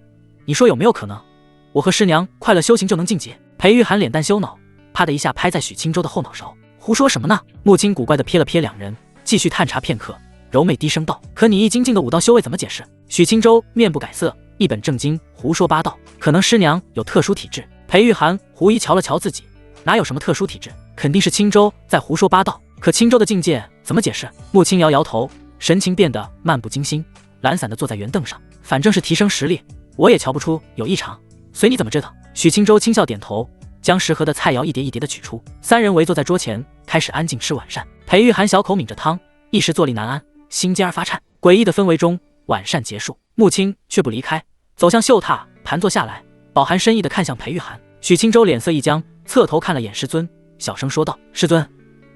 你说有没有可能，我和师娘快乐修行就能晋级？”裴玉涵脸蛋羞恼，啪的一下拍在许清舟的后脑勺：“胡说什么呢？”穆青古怪地瞥了瞥两人，继续探查片刻，柔媚低声道：“可你易精进的武道修为怎么解释？”许清舟面不改色，一本正经胡说八道：“可能师娘有特殊体质。”裴玉涵狐疑瞧了瞧自己，哪有什么特殊体质，肯定是清舟在胡说八道。可清舟的境界怎么解释？穆青摇摇头，神情变得漫不经心，懒散地坐在圆凳上。反正是提升实力，我也瞧不出有异常，随你怎么知道。许清舟轻笑点头，将食盒的菜肴一碟一碟的取出。三人围坐在桌前，开始安静吃晚膳。裴玉涵小口抿着汤，一时坐立难安，心尖儿发颤。诡异的氛围中，晚膳结束，穆青却不离开，走向绣榻，盘坐下来，饱含深意地看向裴玉涵。许清舟脸色一僵，侧头看了眼师尊，小声说道：“师尊，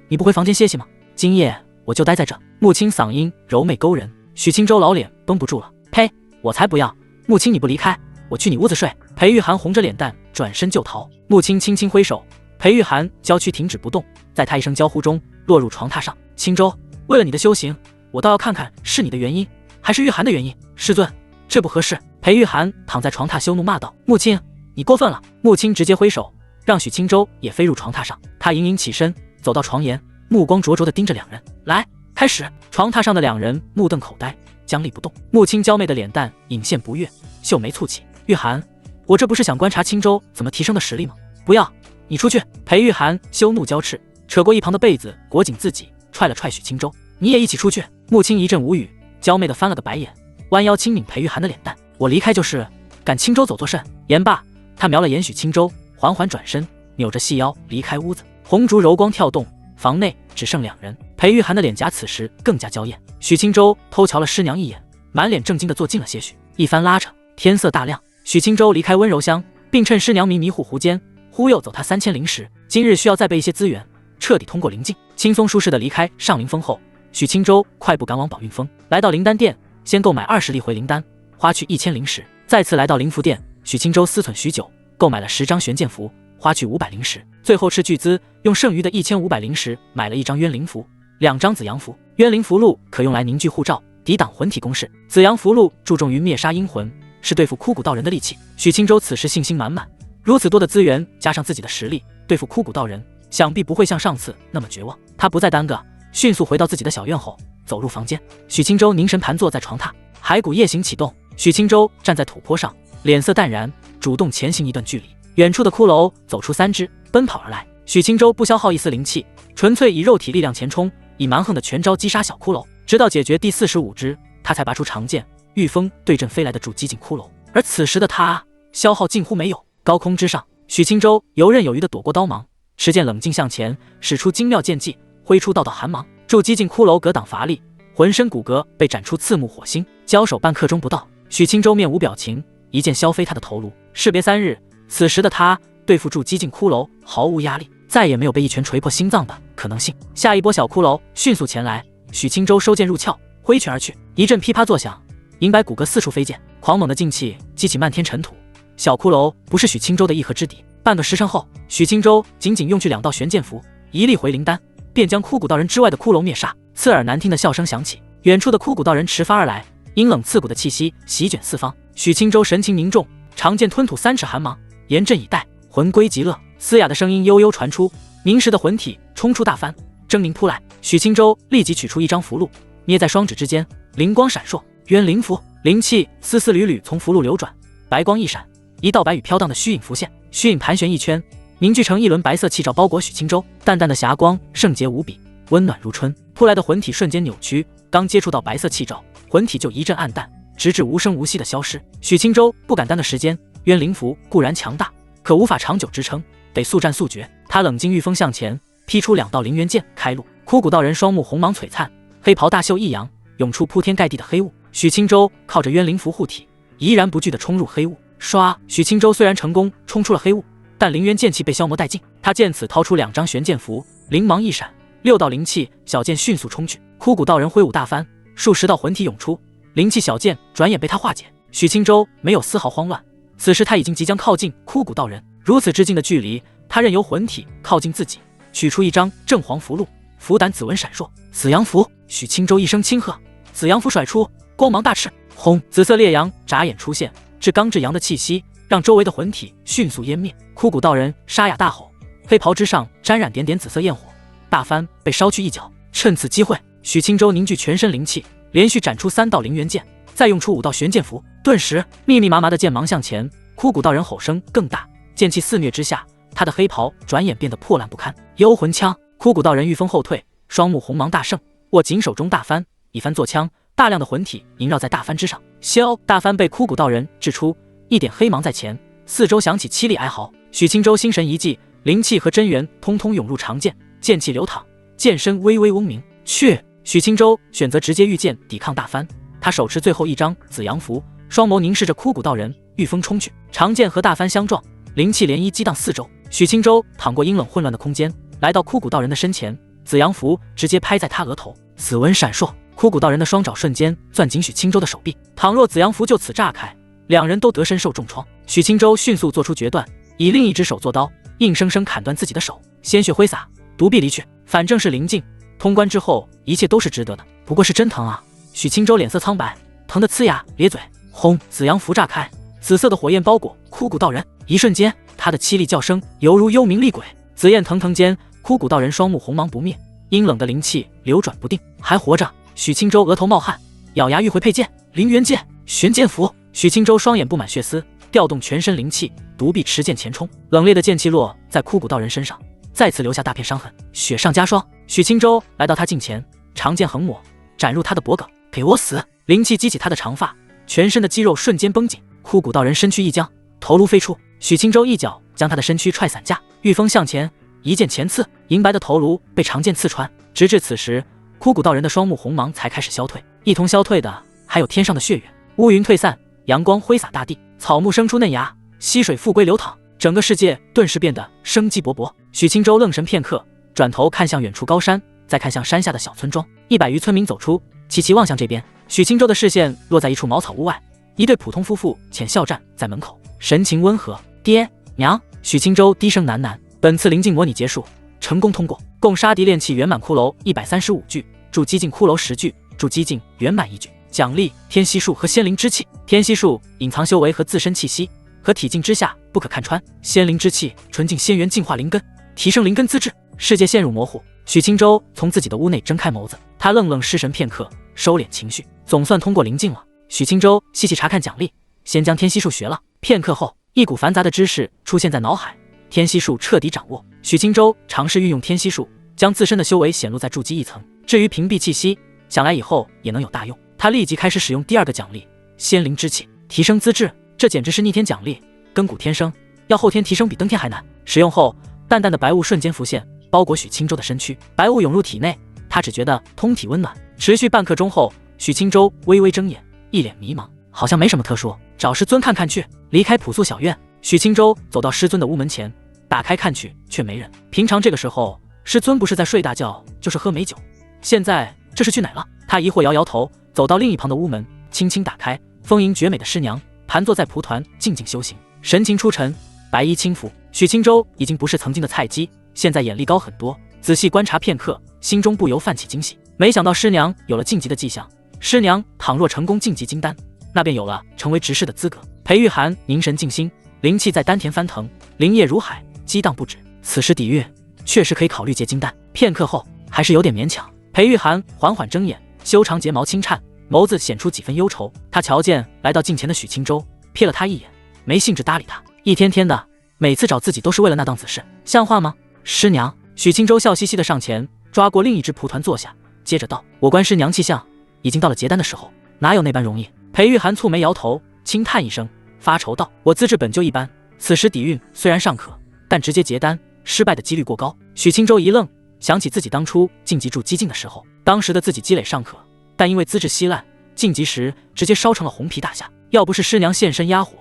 你不回房间歇息吗？今夜我就待在这。”穆青嗓音柔媚勾人，许清舟老脸绷不住了：“呸，我才不要！穆青你不离开，我去你屋子睡。”裴玉涵红着脸蛋转身就逃，穆青轻轻挥手，裴玉涵娇躯停止不动，在他一声娇呼中落入床榻上。青舟，为了你的修行，我倒要看看是你的原因还是玉涵的原因。师尊，这不合适。裴玉涵躺在床榻羞怒骂道：“穆青，你过分了！”穆青直接挥手，让许清舟也飞入床榻上。他盈盈起身，走到床沿，目光灼灼地盯着两人。来，开始！床榻上的两人目瞪口呆，僵立不动。穆青娇媚的脸蛋隐现不悦，秀眉蹙起。玉涵，我这不是想观察青舟怎么提升的实力吗？不要，你出去！裴玉涵羞怒交翅，扯过一旁的被子裹紧自己，踹了踹许清舟：“你也一起出去！”穆青一阵无语，娇媚的翻了个白眼，弯腰轻抿裴玉涵的脸蛋：“我离开就是，赶青舟走作甚？”言罢，他瞄了眼许清舟，缓缓转身，扭着细腰离开屋子。红烛柔光跳动，房内只剩两人。裴玉涵的脸颊此时更加娇艳。许清舟偷瞧了师娘一眼，满脸正经地坐近了些许，一番拉扯，天色大亮。许清舟离开温柔乡，并趁师娘迷糊糊间忽悠走他3000灵石。今日需要再备一些资源，彻底通过灵境。轻松舒适地离开上灵峰后，许清舟快步赶往宝运峰，来到灵丹殿，先购买20粒回灵丹，花去1000灵石。再次来到灵符殿，许清舟思忖许久，购买了10张玄剑符，花去500灵石。最后斥巨资，用剩余的1500灵石买了1张渊灵符，2张紫阳符。渊灵符箓可用来凝聚护罩，抵挡魂体攻势；紫阳符箓注重于灭杀阴魂，是对付枯骨道人的利器。许清舟此时信心满满，如此多的资源加上自己的实力，对付枯骨道人想必不会像上次那么绝望。他不再耽搁，迅速回到自己的小院后，走入房间。许清舟凝神盘坐在床榻，骸骨夜行启动。许清舟站在土坡上，脸色淡然，主动前行一段距离。远处的骷髅走出3只，奔跑而来。许清舟不消耗一丝灵气，纯粹以肉体力量前冲，以蛮横的拳招击杀小骷髅，直到解决第45只，他才拔出长剑，御风对阵飞来的筑基境骷髅。而此时的他消耗近乎没有。高空之上，许清舟游刃有余地躲过刀芒，持剑冷静向前，使出精妙剑技，挥出道道寒芒。筑基境骷髅格挡乏力，浑身骨骼被斩出刺目火星，交手半刻钟不到，许清舟面无表情，一剑削飞他的头颅。士别3日，此时的他对付筑基境骷髅毫无压力，再也没有被一拳锤破心脏的可能性。下一波小骷髅迅速前来，许清舟收剑入鞘，挥拳而去。一阵噼啪作响，银白骨骼四处飞溅，狂猛的劲气激起漫天尘土。小骷髅不是许清舟的一合之敌。半个时辰后，许清舟仅仅用去2道玄剑符，1粒回灵丹，便将枯骨道人之外的骷髅灭杀。刺耳难听的笑声响起，远处的枯骨道人迟发而来，阴冷刺骨的气息席卷四方。许清舟神情凝重，长剑吞吐3尺寒芒，严阵以待。魂归极乐，嘶哑的声音悠悠传出，凝实的魂体冲出大幡，狰狞扑来。许清舟立即取出1张符箓，捏在双指之间，灵光闪烁，渊灵符。灵气丝丝缕缕从符箓流转，白光一闪，一道白羽飘荡的虚影浮现，虚影盘旋一圈，凝聚成一轮白色气罩，包裹许清舟。淡淡的霞光，圣洁无比，温暖如春。扑来的魂体瞬间扭曲，刚接触到白色气罩，魂体就一阵暗淡，直至无声无息的消失。许清舟不敢耽的时间，渊灵符固然强大，可无法长久支撑，得速战速决。他冷静御风向前，劈出2道灵元剑开路。枯骨道人双目红芒璀璨，黑袍大袖一扬，涌出铺天盖地的黑雾。许清舟靠着渊灵符护体，怡然不惧地冲入黑雾。唰！许清舟虽然成功冲出了黑雾，但灵元剑气被消磨殆尽。他见此，掏出2张玄剑符，灵芒一闪，6道灵气小剑迅速冲去。枯骨道人挥舞大幡，数10道魂体涌出，灵气小剑转眼被他化解。许清舟没有丝毫慌乱，此时他已经即将靠近枯骨道人，如此之近的距离，他任由魂体靠近自己，取出1张正黄符箓，符胆紫纹闪烁。紫阳符！许清舟一声轻喝，紫阳符甩出，光芒大炽，轰！紫色烈阳眨眼出现，至刚至阳的气息让周围的魂体迅速湮灭。枯骨道人沙哑大吼，黑袍之上沾染点点紫色焰火，大幡被烧去一角。趁此机会，许清舟凝聚全身灵气，连续斩出3道灵元剑，再用出5道玄剑符，顿时密密麻麻的剑芒向前。枯骨道人吼声更大，剑气肆虐之下，他的黑袍转眼变得破烂不堪。幽魂枪！枯骨道人御风后退，双目红芒大盛，握紧手中大幡，以幡作枪，大量的魂体萦绕在大幡之上。萧！大幡被枯骨道人掷出，一点黑芒在前，四周响起凄厉哀嚎。许清舟心神一悸，灵气和真元通通涌入长剑，剑气流淌，剑身微微嗡鸣。去！许清舟选择直接御剑抵抗大幡，他手持最后1张紫阳符，双眸凝视着枯骨道人，御风冲去，长剑和大幡相撞，灵气涟漪激荡四周。许清舟淌过阴冷混乱的空间，来到枯骨道人的身前，紫阳符直接拍在他额头，紫纹闪烁。枯骨道人的双爪瞬间攥紧许清舟的手臂，倘若紫阳符就此炸开，两人都得身受重创。许清舟迅速做出决断，以另一只手做刀，硬生生砍断自己的手，鲜血挥洒，独臂离去。反正是灵境，通关之后一切都是值得的。不过是真疼啊！许清舟脸色苍白，疼得呲牙咧嘴。轰！紫阳符炸开，紫色的火焰包裹枯骨道人，一瞬间，他的凄厉叫声犹如幽冥厉鬼。紫焰腾腾间，枯骨道人双目红芒不灭，阴冷的灵气流转不定。还活着！许清舟额头冒汗，咬牙欲回佩剑，凌元剑、玄剑符。许清舟双眼布满血丝，调动全身灵气，独臂持剑前冲。冷冽的剑气落在枯骨道人身上，再次留下大片伤痕，雪上加霜。许清舟来到他近前，长剑横抹，斩入他的脖颈。给我死！灵气激起他的长发，全身的肌肉瞬间绷紧。枯骨道人身躯一僵，头颅飞出。许清舟一脚将他的身躯踹散架，御风向前，一剑前刺，银白的头颅被长剑刺穿。直至此时，枯骨道人的双目红芒才开始消退，一同消退的还有天上的血月。乌云退散，阳光挥洒大地，草木生出嫩芽，溪水复归流淌，整个世界顿时变得生机勃勃。许清舟愣神片刻，转头看向远处高山，再看向山下的小村庄，100余村民走出，齐齐望向这边。许清舟的视线落在一处茅草屋外，一对普通夫妇浅笑站在门口，神情温和。爹娘，许清舟低声喃喃。本次灵境模拟结束，成功通过，共杀敌炼气圆满骷髅135具，筑基境骷髅10具，筑基境圆满1具。奖励天息术和仙灵之气。天息术隐藏修为和自身气息，和体境之下不可看穿。仙灵之气纯净仙元净化灵根，提升灵根资质。世界陷入模糊，许清舟从自己的屋内睁开眸子，他愣愣失神片刻，收敛情绪，总算通过灵境了。许清舟细细查看奖励，先将天息术学了。片刻后，一股繁杂的知识出现在脑海，天息术彻底掌握。许清舟尝试运用天息术，将自身的修为显露在筑基一层。至于屏蔽气息，想来以后也能有大用。他立即开始使用第二个奖励仙灵之气，提升资质。这简直是逆天奖励，根骨天生，要后天提升比登天还难。使用后，淡淡的白雾瞬间浮现，包裹许清舟的身躯。白雾涌入体内，他只觉得通体温暖。持续半刻钟后，许清舟微微睁眼，一脸迷茫，好像没什么特殊，找师尊看看去。离开朴素小院，许清舟走到师尊的屋门前，打开看去，却没人。平常这个时候，师尊不是在睡大觉，就是喝美酒，现在这是去哪了？他疑惑摇摇头，走到另一旁的屋门，轻轻打开。丰盈绝美的师娘盘坐在蒲团，静静修行，神情出尘，白衣轻拂。许清舟已经不是曾经的菜鸡，现在眼力高很多。仔细观察片刻，心中不由泛起惊喜。没想到师娘有了晋级的迹象，师娘倘若成功晋级金丹，那便有了成为执事的资格。裴玉涵凝神静心，灵气在丹田翻腾，灵液如海，激荡不止。此时底蕴确实可以考虑结金丹。片刻后，还是有点勉强。裴玉涵缓缓睁眼，修长睫毛轻颤，眸子显出几分忧愁。他瞧见来到近前的许清舟，瞥了他一眼，没兴致搭理他。一天天的，每次找自己都是为了那档子事，像话吗？师娘，许清舟笑嘻嘻的上前，抓过另一只蒲团坐下，接着道：我观师娘气象，已经到了结丹的时候，哪有那般容易？裴玉涵蹙眉摇头，轻叹一声，发愁道：我资质本就一般，此时底蕴虽然尚可，但直接结丹失败的几率过高。许清舟一愣，想起自己当初晋级筑基境的时候，当时的自己积累尚可，但因为资质稀烂，晋级时直接烧成了红皮大虾。要不是师娘现身压火，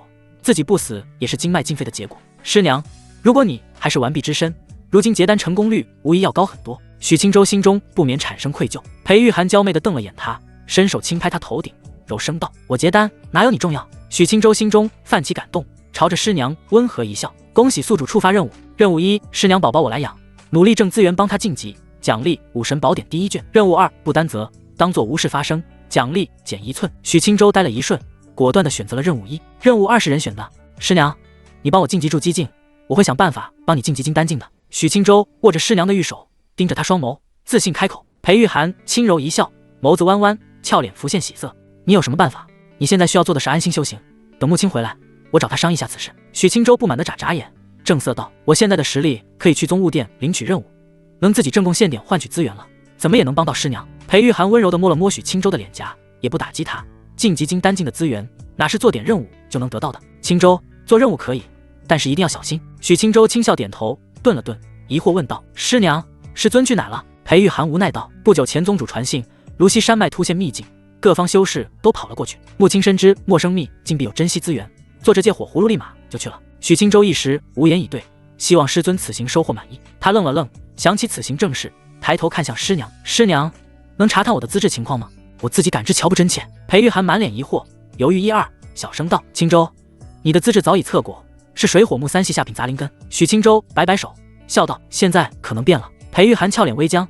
自己不死也是经脉尽废的结果。师娘，如果你还是完璧之身，如今结丹成功率无疑要高很多。许清舟心中不免产生愧疚。裴玉涵娇媚地瞪了眼他，伸手轻拍他头顶，柔声道：我结丹哪有你重要？许清舟心中泛起感动，朝着师娘温和一笑：恭喜宿主触发任务。任务1，师娘宝宝我来养，努力挣资源帮他晋级，奖励武神宝典第1卷。任务2，不担责，当做无事发生，奖励减1寸。许清舟呆了一瞬，果断地选择了任务1。任务2是人选的，师娘，你帮我晋级筑基境，我会想办法帮你晋级金丹境的。许清舟握着师娘的玉手，盯着她双眸，自信开口。裴玉涵轻柔一笑，眸子弯弯，俏脸浮现喜色。你有什么办法？你现在需要做的是安心修行，等木青回来，我找他商议下此事。许清舟不满地眨眨眼，正色道：我现在的实力可以去宗物店领取任务，能自己挣贡献点换取资源了，怎么也能帮到师娘。裴玉涵温柔地摸了摸许清舟的脸颊，也不打击他，晋级金丹境的资源哪是做点任务就能得到的？清舟，做任务可以，但是一定要小心。许清舟轻笑点头，顿了顿，疑惑问道：师娘，师尊去哪了？裴玉涵无奈道：不久前宗主传信，芦溪山脉突现秘境，各方修士都跑了过去。木青深知陌生秘境必有珍稀资源，坐着借火葫芦立马就去了。许清舟一时无言以对，希望师尊此行收获满意。他愣了愣，想起此行正事，抬头看向师娘：“师娘，能查探我的资质情况吗？我自己感知瞧不真切。”裴玉涵满脸疑惑，犹豫一二，小声道：“青舟，你的资质早已测过，是水火木三系下品杂灵根。”许青舟摆摆手，笑道：“现在可能变了。”裴玉涵俏脸微僵：“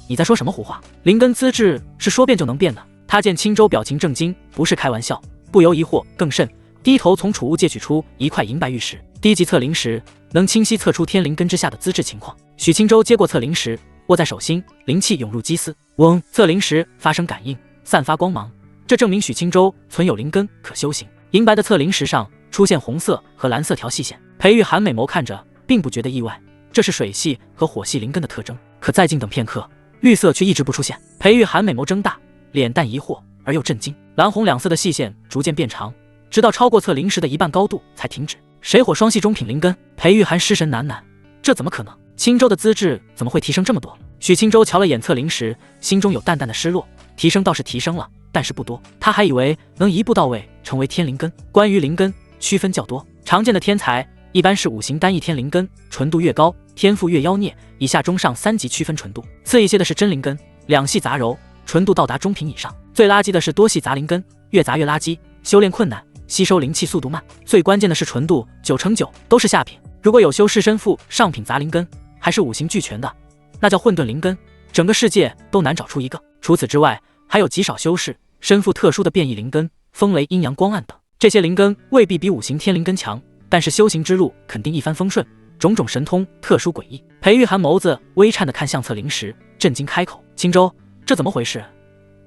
你在说什么胡话？灵根资质是说变就能变的？”他见青舟表情正经，不是开玩笑，不由疑惑更甚，低头从储物戒取出一块银白玉石，低级测灵石，能清晰测出天灵根之下的资质情况。许青舟接过测灵石，握在手心，灵气涌入机丝，嗡，测灵石发生感应，散发光芒，这证明许青舟存有灵根可修行。银白的测灵石上出现红色和蓝色条细线，裴玉涵美眸看着，并不觉得意外，这是水系和火系灵根的特征。可再静等片刻，绿色却一直不出现。裴玉涵美眸睁大，脸淡疑惑而又震惊，蓝红两色的细线逐渐变长，直到超过测灵石的一半高度才停止。水火双系中品灵根，裴玉涵失神喃喃：这怎么可能？青舟的资质怎么会提升这么多？许青舟瞧了眼测灵石，心中有淡淡的失落。提升倒是提升了，但是不多。他还以为能一步到位成为天灵根。关于灵根区分较多，常见的天才一般是五行单一天灵根，纯度越高，天赋越妖孽，以下中上三级区分纯度。次一些的是真灵根，两系杂糅，纯度到达中品以上。最垃圾的是多系杂灵根，越杂越垃圾，修炼困难，吸收灵气速度慢。最关键的是纯度9成9都是下品。如果有修士身负上品杂灵根，还是五行俱全的，那叫混沌灵根，整个世界都难找出一个。除此之外，还有极少修士身负特殊的变异灵根，风雷阴阳光暗等。这些灵根未必比五行天灵根强，但是修行之路肯定一帆风顺，种种神通特殊诡异。裴玉涵眸子微颤地看向测灵石，震惊开口：青舟，这怎么回事？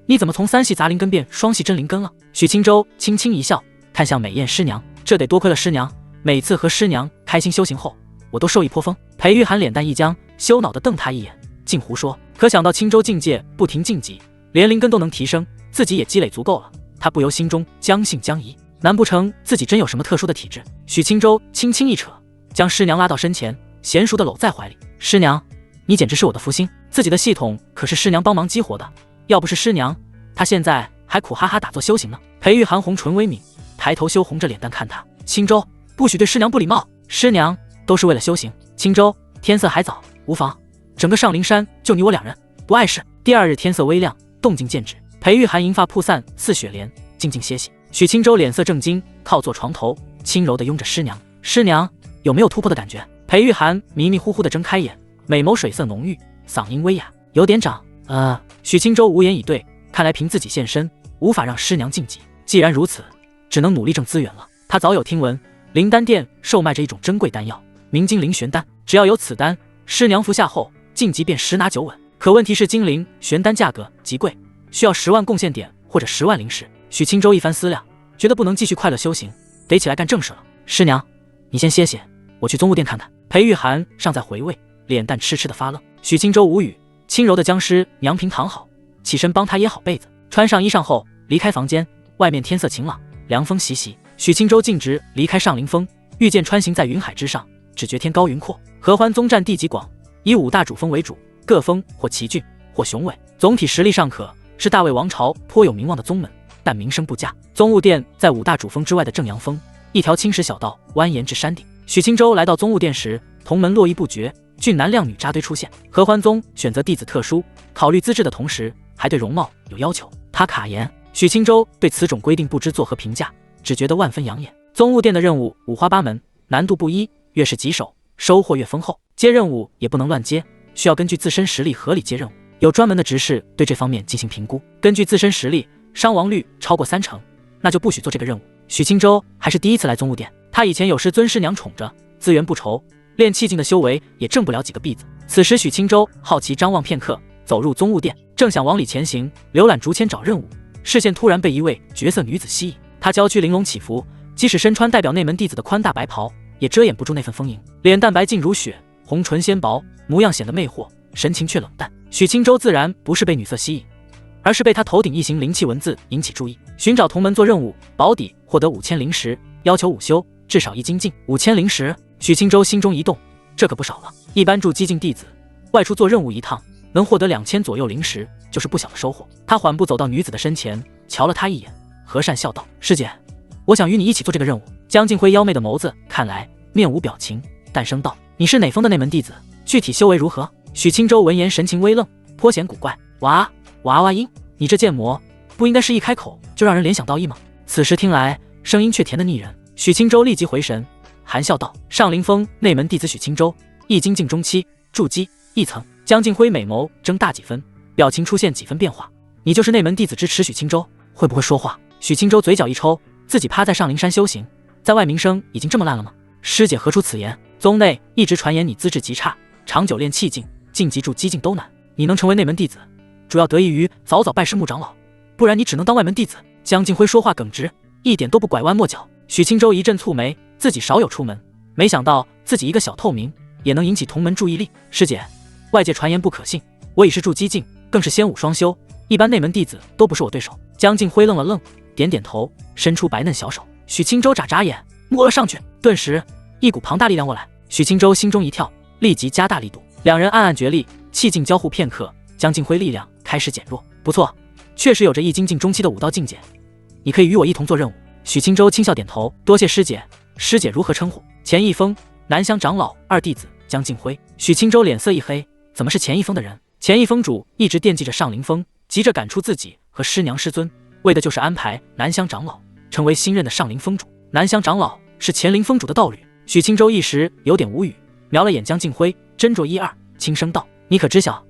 你怎么从三系杂灵根变双系真灵根了？许青舟轻轻一笑，看向美艳师娘：这得多亏了师娘，每次和师娘开心修行后，我都受益颇丰。裴玉涵脸蛋一僵，羞恼地瞪他一眼，净胡说。可想到青舟境界不停晋级，连灵根都能提升，自己也积累足够了，他不由心中将信将疑。难不成自己真有什么特殊的体质？许青舟轻轻一扯，将师娘拉到身前，娴熟地搂在怀里。师娘，你简直是我的福星，自己的系统可是师娘帮忙激活的，要不是师娘，他现在还苦哈哈打坐修行呢。裴玉涵红唇微抿，抬头羞红着脸蛋看他：青舟，不许对师娘不礼貌，师娘都是为了修行。青舟，天色还早，无妨，整个上灵山就你我两人，不碍事。第二日天色微亮，动静渐止，裴玉涵银发铺散似雪莲，静静歇息。许青舟脸色正惊，靠坐床头，轻柔地拥着师娘。师娘，有没有突破的感觉？裴玉涵迷迷糊糊地睁开眼，美眸水色浓郁，嗓音微哑：有点长。许青舟无言以对，看来凭自己现身，无法让师娘晋级。既然如此，只能努力挣资源了。他早有听闻，灵丹殿售卖着一种珍贵丹药，名金灵玄丹，只要有此丹，师娘服下后晋级便十拿九稳。可问题是金灵玄丹价格极贵，需要10万贡献点或者10万灵石。许青舟一番思量，觉得不能继续快乐修行，得起来干正事了。师娘，你先歇歇，我去宗务殿看看。裴玉涵尚在回味，脸蛋痴痴的发愣。许青舟无语，轻柔的将师娘平躺好，起身帮她掖好被子，穿上衣裳后离开房间。外面天色晴朗，凉风习习。许青舟径直离开上林峰，御剑穿行在云海之上，只觉天高云阔。合欢宗占地极广，以5大主峰为主，各峰或奇峻或雄伟，总体实力尚可，是大魏王朝颇有名望的宗门，但名声不佳。宗务殿在5大主峰之外的正阳峰，一条青石小道蜿蜒至山顶。许青舟来到宗务殿时，同门络绎不绝，俊男靓女扎堆出现。合欢宗选择弟子特殊，考虑资质的同时，还对容貌有要求。他卡言。许青舟对此种规定不知作何评价，只觉得万分养眼。宗务殿的任务五花八门，难度不一，越是棘手，收获越丰厚。接任务也不能乱接，需要根据自身实力合理接任务，有专门的执事对这方面进行评估。根据自身实力，伤亡率超过30%，那就不许做这个任务。许青舟还是第一次来宗务殿，他以前有师尊师娘宠着，资源不愁，练气境的修为也挣不了几个币子。此时许青舟好奇张望片刻，走入宗务殿，正想往里前行，浏览竹签找任务，视线突然被一位绝色女子吸引。她娇躯玲珑起伏，即使身穿代表内门弟子的宽大白袍，也遮掩不住那份丰盈。脸蛋白净如雪，红唇纤薄，模样显得魅惑，神情却冷淡。许青舟自然不是被女色吸引，而是被她头顶一行灵气文字引起注意。寻找同门做任务，保底获得5000灵石，要求午休至少1精进。5000灵石，许青舟心中一动，这可不少了。一般驻激进弟子外出做任务一趟，能获得2000左右灵石，就是不小的收获。他缓步走到女子的身前，瞧了她一眼，和善笑道：师姐，我想与你一起做这个任务。江静辉妖媚的眸子看来面无表情，淡声道：“你是哪峰的内门弟子？具体修为如何？”许青州闻言神情微愣，颇显古怪。娃娃音，你这剑魔不应该是一开口就让人联想到意吗？此时听来声音却甜得腻人。许青州立即回神，含笑道：“上林峰内门弟子许青州，易经境中期，筑基一层。”江敬辉美眸睁大几分，表情出现几分变化。你就是内门弟子支持许青州？会不会说话？许青州嘴角一抽，自己趴在上灵山修行，在外名声已经这么烂了吗？师姐何出此言？宗内一直传言你资质极差，长久练气境、晋级筑基境都难，你能成为内门弟子，主要得益于早拜师穆长老，不然你只能当外门弟子。江敬辉说话耿直，一点都不拐弯抹角。许青州一阵蹙眉，自己少有出门，没想到自己一个小透明也能引起同门注意力。师姐，外界传言不可信，我已是筑基境，更是仙武双修，一般内门弟子都不是我对手。江敬辉愣了愣，点点头，伸出白嫩小手。许青州眨眨眼，摸了上去，顿时一股庞大力量过来。许青州心中一跳，立即加大力度，两人暗暗决力，气劲交互片刻，江敬辉力量开始减弱。不错，确实有着易经境中期的武道境界，你可以与我一同做任务。许青州轻笑点头，多谢师姐。师姐如何称呼？钱一峰，南乡长老二弟子江敬辉。许青州脸色一黑，怎么是钱一峰的人？钱一峰主一直惦记着上林峰，急着赶出自己和师娘师尊，为的就是安排南乡长老成为新任的上林峰主。南乡长老是前林峰主的道侣。许青州一时有点无语，瞄了眼江敬辉，斟酌一二，轻声道：“你可知晓，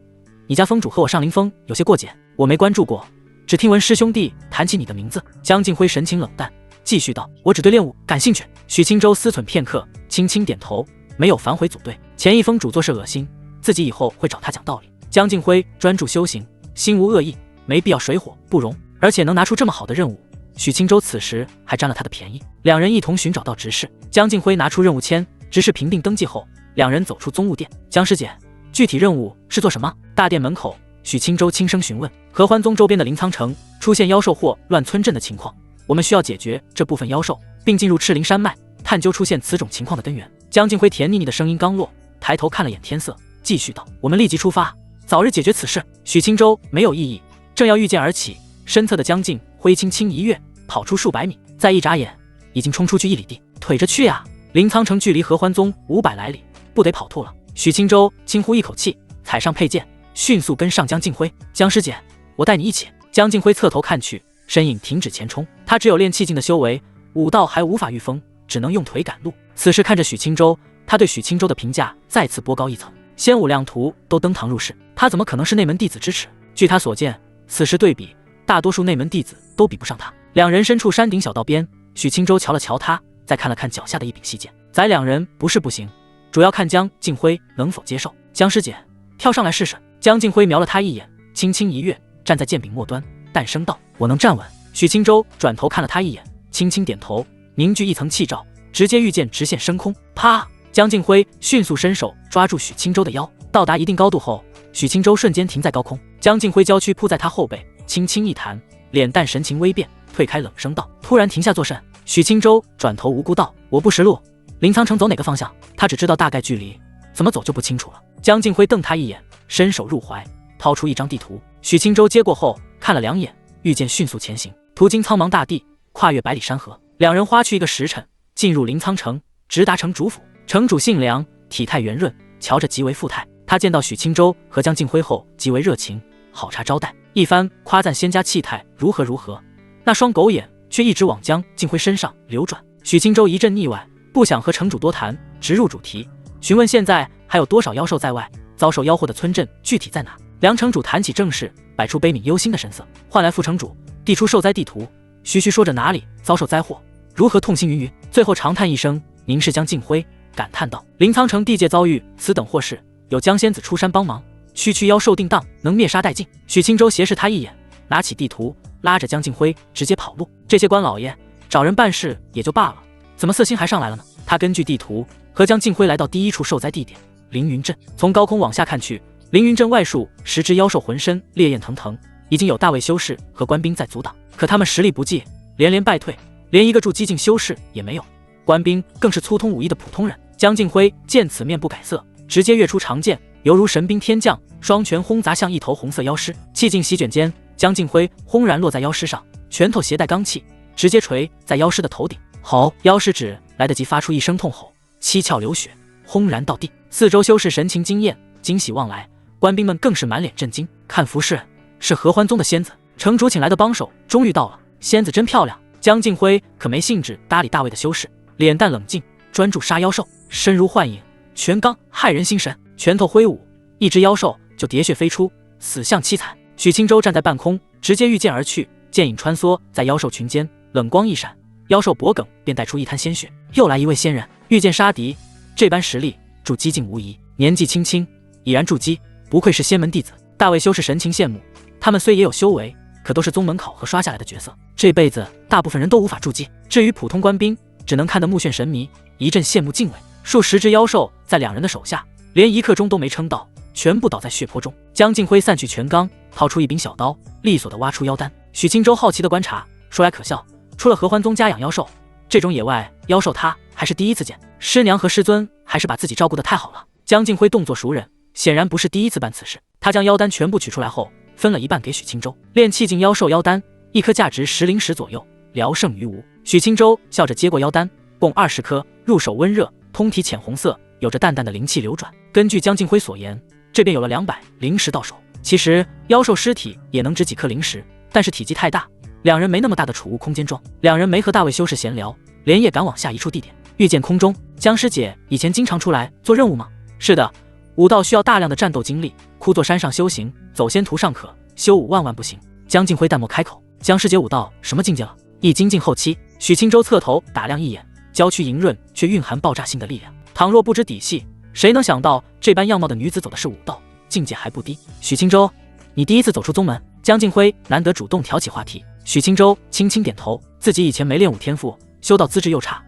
你家峰主和我上林峰有些过节？我没关注过，只听闻师兄弟谈起你的名字。”江敬辉神情冷淡，继续道：“我只对练武感兴趣。”许青州思忖片刻，轻轻点头，没有反悔组队。钱一峰主做事恶心，自己以后会找他讲道理。江敬辉专注修行，心无恶意，没必要水火不容，而且能拿出这么好的任务，许青州此时还占了他的便宜。两人一同寻找到执事，江敬辉拿出任务签，执事评定登记后，两人走出宗务殿。江师姐，具体任务是做什么？大殿门口，许青州轻声询问。合欢宗周边的临沧城出现妖兽或乱村镇的情况，我们需要解决这部分妖兽，并进入赤灵山脉，探究出现此种情况的根源。江敬辉甜腻腻的声音刚落，抬头看了眼天色，继续道：“我们立即出发，早日解决此事。”许青州没有异议，正要御剑而起，身侧的江敬辉轻轻一跃，跑出数百米，再一眨眼，已经冲出去1里地。腿着去啊！临沧城距离合欢宗500来里，不得跑吐了。许青州轻呼一口气，踩上佩剑，迅速跟上江敬辉。江师姐，我带你一起。江敬辉侧头看去，身影停止前冲。他只有练气境的修为，武道还无法御风，只能用腿赶路。此时看着许青州，他对许青州的评价再次拨高一层。仙武亮图都登堂入室，他怎么可能是内门弟子支持？据他所见，此时对比，大多数内门弟子都比不上他。两人身处山顶小道边，许青州瞧了瞧他，再看了看脚下的一柄细剑。宰两人不是不行，主要看江敬辉能否接受。江师姐，跳上来试试。江敬辉瞄了他一眼，轻轻一跃，站在剑柄末端，淡声道：“我能站稳。”许青州转头看了他一眼，轻轻点头，凝聚一层气罩，直接御剑直线升空。啪！江敬辉迅速伸手抓住许青州的腰，到达一定高度后，许青州瞬间停在高空。江敬辉娇躯扑在他后背，轻轻一弹，脸蛋神情微变，退开，冷声道：“突然停下作甚？”许青州转头无辜道：“我不识路，临沧城走哪个方向？”他只知道大概距离，怎么走就不清楚了。江敬辉瞪他一眼，伸手入怀，掏出一张地图。许青州接过后看了两眼，御剑迅速前行，途经苍茫大地，跨越百里山河。两人花去1个时辰，进入临沧城，直达城主府。城主姓梁，体态圆润，瞧着极为富态。他见到许青州和江敬辉后极为热情，好茶招待，一番夸赞仙家气态如何如何，那双狗眼却一直往江敬辉身上流转。许青州一阵腻歪，不想和城主多谈，直入主题，询问现在还有多少妖兽在外，遭受妖祸的村镇具体在哪。梁城主谈起正事，摆出悲悯忧心的神色，唤来副城主，递出受灾地图，徐徐说着哪里遭受灾祸，如何痛心云云，最后长叹一声，凝视江敬辉，感叹道：“临沧城地界遭遇此等祸事，有江仙子出山帮忙，区妖兽定当，能灭杀殆尽。”许青州斜视他一眼，拿起地图，拉着江敬辉直接跑路。这些官老爷找人办事也就罢了，怎么色心还上来了呢？他根据地图和江敬辉来到第一处受灾地点凌云镇。从高空往下看去，凌云镇外数10只妖兽浑身烈焰腾腾，已经有大卫修士和官兵在阻挡，可他们实力不济，连连败退，连一个筑基境修士也没有，官兵更是粗通武艺的普通人。江敬辉见此面不改色，直接跃出长剑，犹如神兵天降，双拳轰砸向一头红色妖狮。气劲席卷间，江敬辉轰然落在妖狮上，拳头携带罡气，直接锤在妖狮的头顶。吼！妖狮只来得及发出一声痛吼，七窍流血，轰然倒地。四周修士神情惊艳，惊喜望来，官兵们更是满脸震惊。看服饰，是合欢宗的仙子，城主请来的帮手终于到了。仙子真漂亮。江敬辉可没兴致搭理大卫的修士，脸蛋冷静，专注杀妖兽，身如幻影，拳罡骇人心神，拳头挥舞，一只妖兽就喋血飞出，死相凄惨。许青州站在半空，直接御剑而去，剑影穿梭在妖兽群间，冷光一闪，妖兽脖颈便带出一滩鲜血。又来一位仙人，御剑杀敌，这般实力，筑基境无疑。年纪轻轻已然筑基，不愧是仙门弟子。大卫修士神情羡慕，他们虽也有修为，可都是宗门考核刷下来的角色，这辈子大部分人都无法筑基。至于普通官兵，只能看得目眩神迷，一阵羡慕敬畏。数十只妖兽在两人的手下，连一刻钟都没撑到，全部倒在血泊中。江敬辉散去拳罡，掏出一柄小刀，利索地挖出妖丹。许青州好奇地观察，说来可笑，除了合欢宗家养妖兽，这种野外妖兽他还是第一次见。师娘和师尊还是把自己照顾得太好了。江敬辉动作熟稔，显然不是第一次办此事。他将妖丹全部取出来后，分了一半给许青州。炼气境妖兽妖丹，一颗价值10灵石左右，聊胜于无。许青州笑着接过妖丹，共20颗，入手温热，通体浅红色，有着淡淡的灵气流转。根据江敬辉所言，这便有了200灵石到手。其实妖兽尸体也能值几颗灵石，但是体积太大，两人没那么大的储物空间装。两人没和大卫修士闲聊，连夜赶往下一处地点。遇见空中，江师姐以前经常出来做任务吗？是的，武道需要大量的战斗精力，枯坐山上修行，走仙途尚可，修武万万不行。江敬辉淡漠开口。江师姐武道什么境界了？已精进后期。许青州侧头打量一眼，娇躯莹润，却蕴含爆炸性的力量。倘若不知底细，谁能想到这般样貌的女子走的是武道，境界还不低。许青州，你第一次走出宗门？江敬辉难得主动挑起话题。许青州轻轻点头，自己以前没练武天赋，修道资质又差，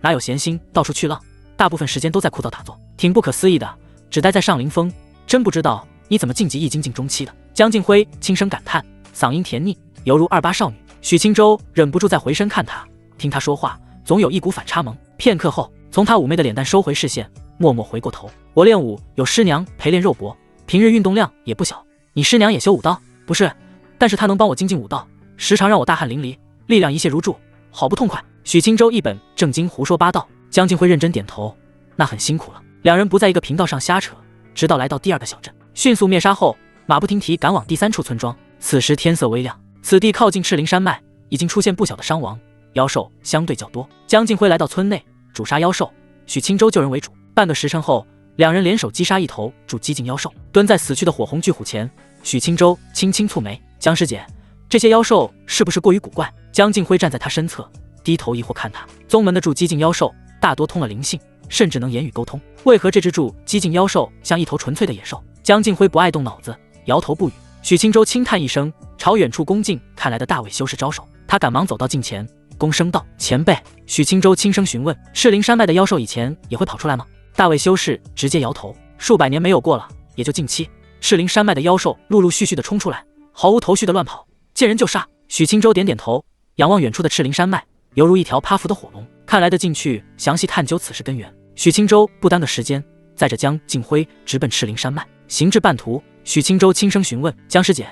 哪有闲心到处去浪，大部分时间都在枯燥打坐，挺不可思议的，只待在上林峰，真不知道你怎么晋级易精进中期的。江敬辉轻声感叹，嗓音甜腻，犹如28少女。许青州忍不住再回身看他，听他说话总有一股反差萌。片刻后，从他妩媚的脸蛋收回视线，默默回过头。我练武有师娘陪练肉搏，平日运动量也不小。你师娘也修武道？不是，但是她能帮我精进武道，时常让我大汗淋漓，力量一泻如注，好不痛快。许青州一本正经胡说八道。江敬辉认真点头，那很辛苦了。两人不在一个频道上瞎扯，直到来到第2个小镇，迅速灭杀后，马不停蹄赶往第3处村庄。此时天色微亮，此地靠近赤灵山脉，已经出现不小的伤亡，妖兽相对较多。江敬辉来到村内，主杀妖兽，许青州救人为主。半个时辰后，两人联手击杀一头筑基境妖兽。蹲在死去的火红巨虎前，许青州轻轻蹙眉：“江师姐，这些妖兽是不是过于古怪？”江敬辉站在他身侧，低头疑惑看他。宗门的筑基境妖兽大多通了灵性，甚至能言语沟通，为何这只筑基境妖兽像一头纯粹的野兽？江敬辉不爱动脑子，摇头不语。许青州轻叹一声，朝远处恭敬看来的大卫修士招手。他赶忙走到近前，躬声道：“前辈。”许青州轻声询问：“赤灵山脉的妖兽以前也会跑出来吗？”大卫修士直接摇头：“数百年没有过了，也就近期，赤灵山脉的妖兽陆陆续续的冲出来，毫无头绪的乱跑，见人就杀。”许青州点点头，仰望远处的赤灵山脉，犹如一条趴伏的火龙，看来得进去详细探究此事根源。许青州不耽搁时间，载着江敬辉直奔赤灵山脉。行至半途，许青州轻声询问：“江师姐，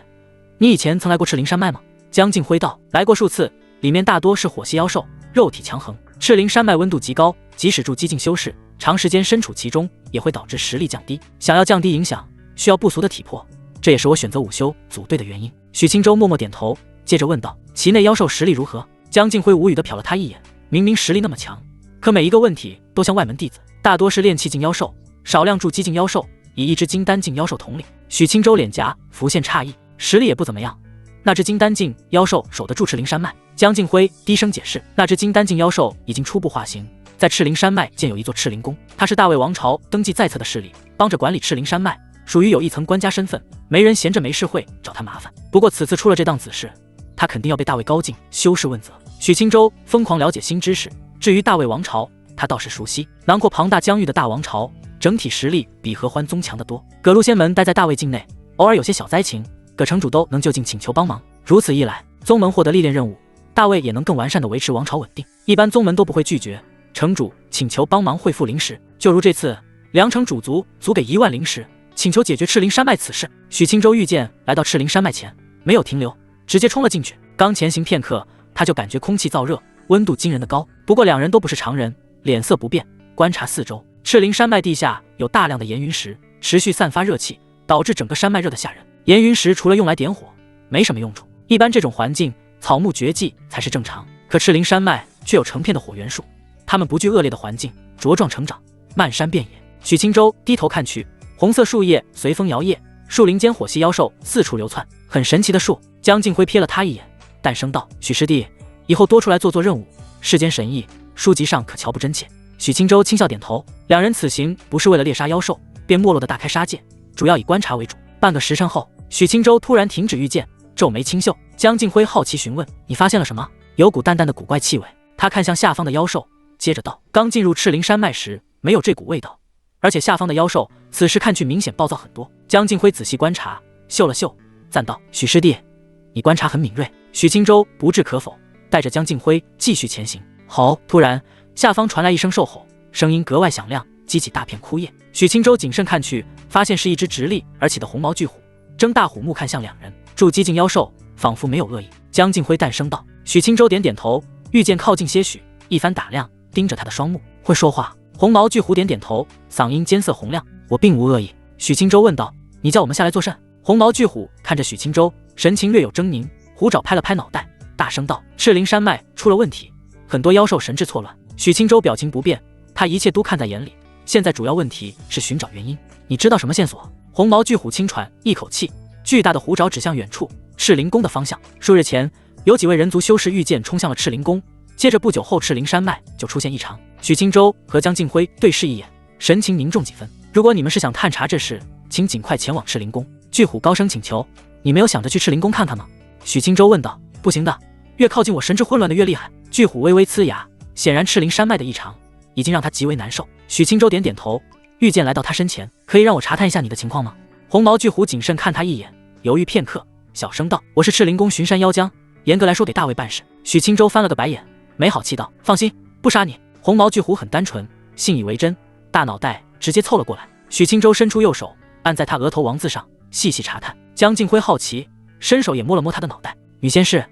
你以前曾来过赤灵山脉吗？”江敬辉道：“来过数次，里面大多是火系妖兽，肉体强横。赤灵山脉温度极高，即使筑基境修士长时间身处其中，也会导致实力降低。想要降低影响，需要不俗的体魄，这也是我选择午休组队的原因。”许青州默默点头，接着问道：“其内妖兽实力如何？”江敬辉无语地瞟了他一眼，明明实力那么强，可每一个问题都像外门弟子，大多是炼气境妖兽，少量筑基境妖兽，以一只金丹境妖兽统领。许青州脸颊浮现诧异，实力也不怎么样。那只金丹境妖兽守得住赤灵山脉？江敬辉低声解释，那只金丹境妖兽已经初步化形，在赤灵山脉建有一座赤灵宫，它是大魏王朝登记在册的势力，帮着管理赤灵山脉，属于有一层官家身份，没人闲着没事会找他麻烦。不过此次出了这档子事，他肯定要被大魏高进修士问责。许青州疯狂了解新知识，至于大魏王朝，他倒是熟悉，囊括庞大疆域的大王朝，整体实力比合欢宗强得多。葛路仙门待在大魏境内，偶尔有些小灾情，葛城主都能就近请求帮忙。如此一来，宗门获得历练任务，大魏也能更完善地维持王朝稳定。一般宗门都不会拒绝城主请求帮忙恢复灵石，就如这次梁城主族足给1万灵石，请求解决赤灵山脉此事。许青州御剑来到赤灵山脉前，没有停留，直接冲了进去。刚前行片刻，他就感觉空气燥热，温度惊人的高。不过两人都不是常人，脸色不变，观察四周。赤灵山脉地下有大量的岩云石，持续散发热气，导致整个山脉热得吓人。岩云石除了用来点火，没什么用处。一般这种环境，草木绝迹才是正常。可赤灵山脉却有成片的火元树，它们不惧恶劣的环境，茁壮成长，漫山遍野。许青州低头看去，红色树叶随风摇曳，树林间火系妖兽四处流窜，很神奇的树。江静辉瞥了他一眼，淡声道：“许师弟，以后多出来做做任务，世间神异，书籍上可瞧不真切。”许青州轻笑点头。两人此行不是为了猎杀妖兽，便没落的大开杀戒，主要以观察为主。半个时辰后，许青州突然停止御剑，皱眉清秀。江静辉好奇询问：“你发现了什么？”有股淡淡的古怪气味。他看向下方的妖兽，接着道：“刚进入赤灵山脉时没有这股味道，而且下方的妖兽此时看去明显暴躁很多。”江静辉仔细观察，嗅了嗅，赞道：“许师弟，你观察很敏锐。”许青州不置可否，带着江静辉继续前行。吼！突然，下方传来一声兽吼，声音格外响亮，激起大片枯叶。许青州谨慎看去，发现是一只直立而起的红毛巨虎，睁大虎目看向两人。筑基境妖兽仿佛没有恶意。江静辉淡声道。许青州点点头，御剑靠近些许，一番打量，盯着他的双目。会说话？红毛巨虎点点头，嗓音尖涩洪亮：“我并无恶意。”许青州问道：“你叫我们下来作甚？”红毛巨虎看着许青州，神情略有狰狞，虎爪拍了拍脑袋，大声道：“赤灵山脉出了问题，很多妖兽神智错乱。”许青州表情不变，他一切都看在眼里。现在主要问题是寻找原因。你知道什么线索？红毛巨虎轻喘一口气，巨大的虎爪指向远处赤灵宫的方向。数日前，有几位人族修士御剑冲向了赤灵宫，接着不久后赤灵山脉就出现异常。许青州和江静辉对视一眼，神情凝重几分。如果你们是想探查这事，请尽快前往赤灵宫。巨虎高声请求：“你没有想着去赤灵宫看看吗？”许青州问道。“不行的，越靠近我神智混乱的越厉害。”巨虎微微呲牙，显然赤灵山脉的异常已经让他极为难受。许青州点点头，御剑来到他身前：“可以让我查探一下你的情况吗？”红毛巨虎谨慎看他一眼，犹豫片刻，小声道：“我是赤灵宫巡山妖将，严格来说得大卫办事。”许青州翻了个白眼，没好气道：“放心，不杀你。”红毛巨虎很单纯，信以为真，大脑袋直接凑了过来。许青州伸出右手按在他额头王字上，细细查探。江静辉好奇，伸手也摸了摸他的脑袋：“女仙士，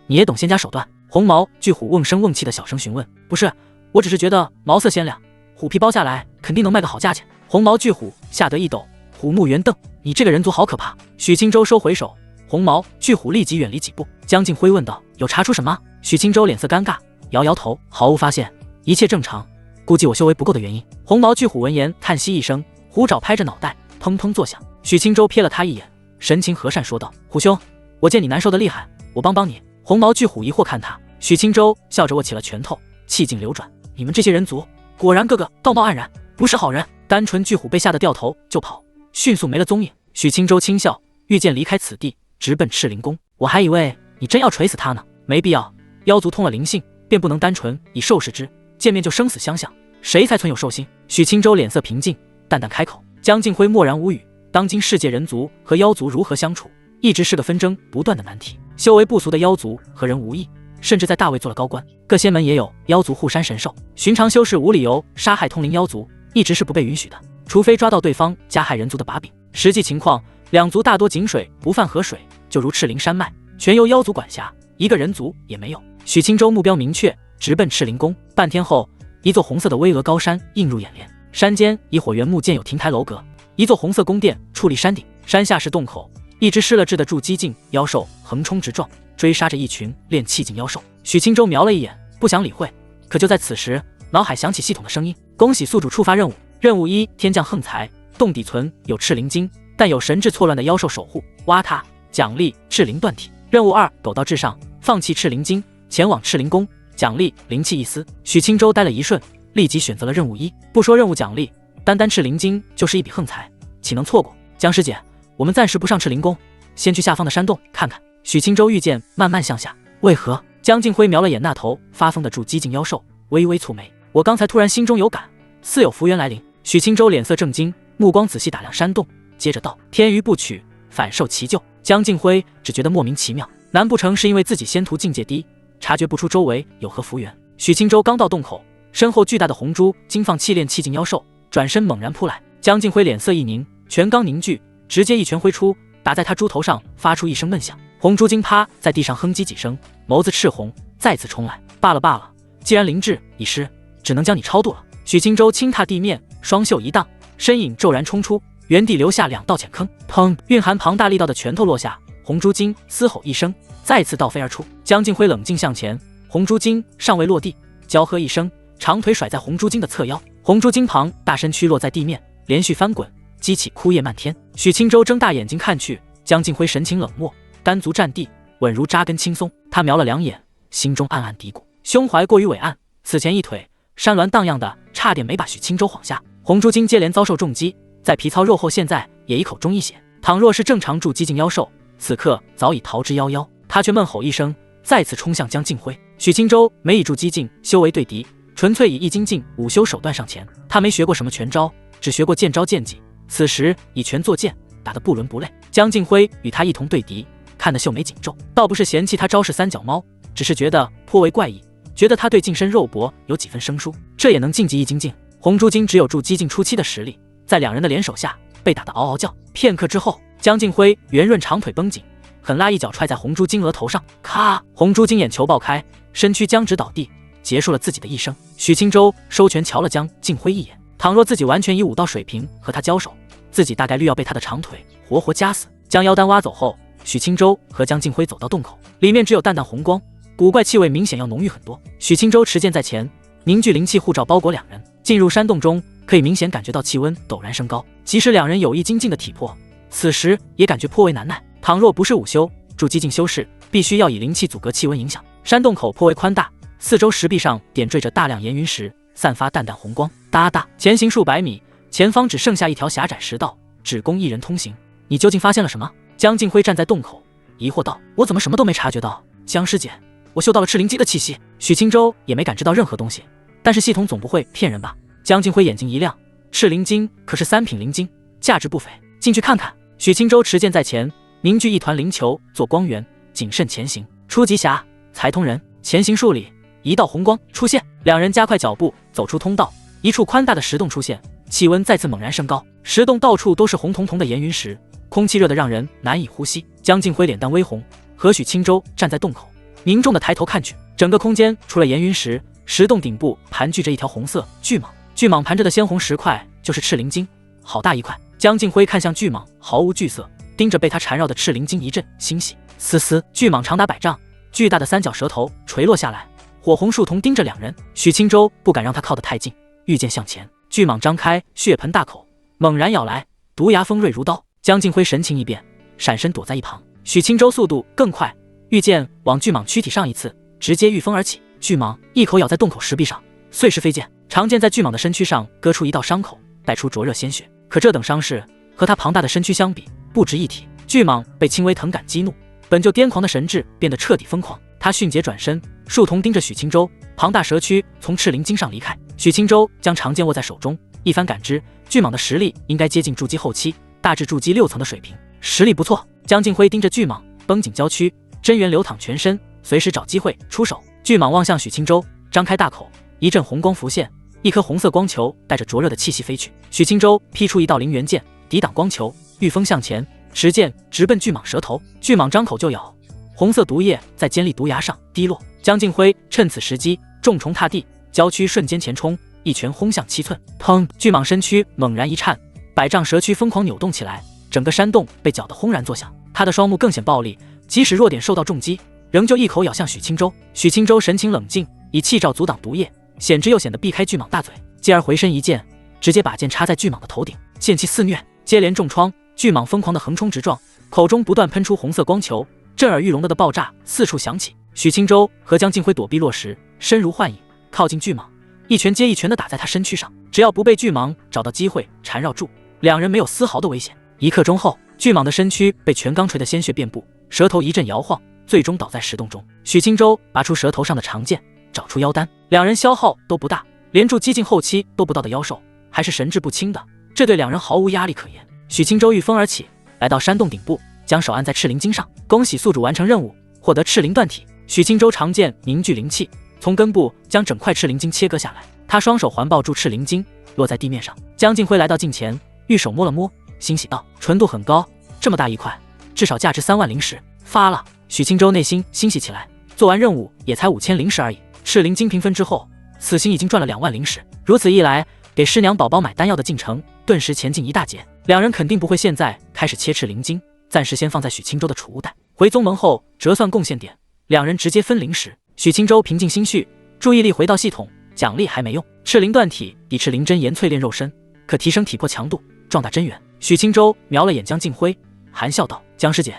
你也懂仙家手段？”红毛巨虎瓮声瓮气的小声询问：“不是，我只是觉得毛色鲜亮，虎皮包下来肯定能卖个好价钱。”红毛巨虎吓得一抖，虎目圆瞪：“你这个人族好可怕！”许青州收回手，红毛巨虎立即远离几步。江静辉问道：“有查出什么？”许青州脸色尴尬，摇摇头：“毫无发现，一切正常，估计我修为不够的原因。”红毛巨虎闻言叹息一声，虎爪拍着脑袋，砰砰作响。许青州瞥了他一眼，神情和善说道：“虎兄，我见你难受的厉害，我帮你。”红毛巨虎疑惑看他，许青州笑着握起了拳头，气劲流转：“你们这些人族，果然个个道貌岸然，不是好人。”单纯巨虎被吓得掉头就跑，迅速没了踪影。许青州轻笑，御剑离开此地，直奔赤灵宫。我还以为你真要锤死他呢。没必要，妖族通了灵性，便不能单纯以兽视之，见面就生死相向，谁才存有兽心？许青州脸色平静，淡淡开口。江静辉默然无语。当今世界人族和妖族如何相处，一直是个纷争不断的难题。修为不俗的妖族和人无异，甚至在大魏做了高官。各仙门也有妖族护山神兽，寻常修士无理由杀害通灵妖族，一直是不被允许的，除非抓到对方加害人族的把柄。实际情况，两族大多井水不犯河水，就如赤灵山脉，全由妖族管辖，一个人族也没有。许青州目标明确，直奔赤灵宫。半天后，一座红色的巍峨高山映入眼帘，山间以火原木建有亭台楼阁，一座红色宫殿矗立山顶，山下是洞口，一只失了智的筑基境妖兽横冲直撞，追杀着一群炼气境妖兽。许青州瞄了一眼，不想理会。可就在此时，脑海响起系统的声音：“恭喜宿主触发任务，任务1：天降横财，洞底存有赤灵晶，但有神智错乱的妖兽守护，挖它，奖励赤灵断体。任务2：狗道至上，放弃赤灵晶，前往赤灵宫，奖励灵气一丝。”许青州呆了一瞬，立即选择了任务1。不说任务奖励，单赤灵晶就是一笔横财，岂能错过？江师姐，我们暂时不上赤灵宫，先去下方的山洞看看。许青州御剑慢慢向下。为何？江静辉瞄了眼那头发疯的筑基境妖兽，微微蹙眉：“我刚才突然心中有感，似有福缘来临。”许青州脸色正惊，目光仔细打量山洞，接着道：“天余不取，反受其咎。”江静辉只觉得莫名其妙，难不成是因为自己仙途境界低，察觉不出周围有何福缘？许青州刚到洞口，身后巨大的红珠金放气炼气境妖兽转身猛然扑来。江静辉脸色一凝，拳刚凝聚，直接一拳挥出，打在他猪头上，发出一声闷响。红珠精趴在地上哼唧几声，眸子赤红，再次冲来。罢了，既然灵智已失，只能将你超度了。许青州轻踏地面，双袖一荡，身影骤然冲出，原地留下2道浅坑。砰！蕴含庞大力道的拳头落下，红珠晶嘶吼一声，再次倒飞而出。江靖辉冷静向前，红珠晶尚未落地，娇喝一声，长腿甩在红珠晶的侧腰，红珠晶旁大身躯落在地面，连续翻滚，激起枯叶漫天。许青州睁大眼睛看去，江靖辉神情冷漠，单足站地，稳如扎根青松。他瞄了2眼，心中暗暗嘀咕，胸怀过于伟岸，此前一腿山峦荡漾的，差点没把许青州晃下。红珠晶接连遭受重击，在皮糙肉厚，现在也一口中一血。倘若是正常筑基境妖兽，此刻早已逃之夭夭。他却闷吼一声，再次冲向江靖辉。许青州没以筑基境修为对敌，纯粹以易筋境午休手段上前。他没学过什么拳招，只学过剑招剑技，此时以拳作剑，打得不伦不类。江靖辉与他一同对敌，看得秀眉紧皱，倒不是嫌弃他招式三脚猫，只是觉得颇为怪异，觉得他对近身肉搏有几分生疏，这也能晋级易筋境。红珠晶只有筑基境初期的实力，在2人的联手下被打得嗷嗷叫。片刻之后，江靖辉圆润长腿绷紧，狠拉一脚踹在红珠晶额头上，咔！红珠晶眼球爆开，身躯僵直倒地，结束了自己的一生。许青州收拳瞧了江靖辉一眼，倘若自己完全以武道水平和他交手，自己大概率要被他的长腿活活夹死。将腰单挖走后，许青州和江靖辉走到洞口，里面只有淡淡红光，古怪气味明显要浓郁很多。许青州持剑在前，凝聚灵气护罩包裹2人。进入山洞中，可以明显感觉到气温陡然升高，即使2人有意精进的体魄，此时也感觉颇为难耐。倘若不是午休筑基境修士，必须要以灵气阻隔气温影响。山洞口颇为宽大，四周石壁上点缀着大量岩云石，散发淡淡红光。哒哒，前行数百米，前方只剩下一条狭窄石道，只供1人通行。你究竟发现了什么？江靖辉站在洞口，疑惑道：“我怎么什么都没察觉到？江师姐，我嗅到了赤灵机的气息。”许青州也没感知到任何东西，但是系统总不会骗人吧？江靖辉眼睛一亮，赤灵晶可是3品灵晶，价值不菲，进去看看。许青州持剑在前，凝聚一团灵球做光源，谨慎前行。初级侠才通人，前行数里，一道红光出现，2人加快脚步走出通道，一处宽大的石洞出现，气温再次猛然升高，石洞到处都是红彤彤的岩云石，空气热得让人难以呼吸。江靖辉脸蛋微红，和许青州站在洞口，凝重地抬头看去，整个空间除了岩云石，石洞顶部盘踞着一条红色巨蟒，巨蟒盘着的鲜红石块就是赤灵晶，好大一块。江靖辉看向巨蟒，毫无惧色，盯着被他缠绕的赤灵晶一阵欣喜。嘶嘶，巨蟒长达100丈，巨大的3角舌头垂落下来，火红树瞳盯着2人。许青州不敢让他靠得太近，御剑向前，巨蟒张开血盆大口，猛然咬来，毒牙锋锐如刀。江靖辉神情一变，闪身躲在一旁。许青州速度更快，御剑往巨蟒躯体上一刺，直接御风而起。巨蟒一口咬在洞口石壁上，碎尸飞溅。长剑在巨蟒的身躯上割出一道伤口，带出灼热鲜血。可这等伤势和他庞大的身躯相比，不值一提。巨蟒被轻微疼感激怒，本就癫狂的神智变得彻底疯狂。他迅捷转身，树瞳盯着许青州，庞大蛇躯从赤灵晶上离开。许青州将长剑握在手中，一番感知，巨蟒的实力应该接近筑基后期，大致筑基6层的水平，实力不错。江靖辉盯着巨蟒，绷紧娇躯，真元流淌全身，随时找机会出手。巨蟒望向许青州，张开大口，一阵红光浮现，一颗红色光球带着灼热的气息飞去。许青州劈出一道灵元剑，抵挡光球，御风向前，持剑直奔巨蟒舌头。巨蟒张口就咬，红色毒液在尖利毒牙上滴落。江靖辉趁此时机重重踏地，娇躯瞬间前冲，一拳轰向7寸。砰！巨蟒身躯猛然一颤，100丈蛇躯疯狂扭动起来，整个山洞被搅得轰然作响。他的双目更显暴力，即使弱点受到重击，仍旧一口咬向许青州。许青州神情冷静，以气罩阻挡毒液，显之又显得避开巨蟒大嘴，继而回身一剑，直接把剑插在巨蟒的头顶，剑气肆虐，接连重创。巨蟒疯狂的横冲直撞，口中不断喷出红色光球，震耳欲聋的爆炸四处响起。许青州和江靖辉躲避落时，身如幻影，靠近巨蟒，一拳接一拳地打在他身躯上，只要不被巨蟒找到机会缠绕住，2人没有丝毫的危险。1刻钟后，巨蟒的身躯被拳刚锤的鲜血遍布，舌头一阵摇晃，最终倒在石洞中。许青州拔出舌头上的长剑，找出妖丹，2人消耗都不大，连筑基境后期都不到的妖兽，还是神志不清的，这对2人毫无压力可言。许青州御风而起，来到山洞顶部，将手按在赤灵晶上。恭喜宿主完成任务，获得赤灵断体。许青州长剑凝聚灵气，从根部将整块赤灵晶切割下来。他双手环抱住赤灵晶，落在地面上。江靖辉来到近前，玉手摸了摸，欣喜道：“纯度很高，这么大一块，至少价值3万灵石。发了。”许青州内心欣喜起来，做完任务也才5000灵石而已。赤灵晶平分之后，此行已经赚了2万灵石，如此一来，给师娘宝宝买丹药的进程顿时前进一大截。两人肯定不会现在开始切斥灵晶，暂时先放在许青州的储物袋。回宗门后折算贡献点，两人直接分灵石。许青州平静心绪，注意力回到系统，奖励还没用。赤灵断体抵赤灵真言淬炼肉身，可提升体魄强度，壮大真元。许青州瞄了眼江静辉，含笑道：“江师姐，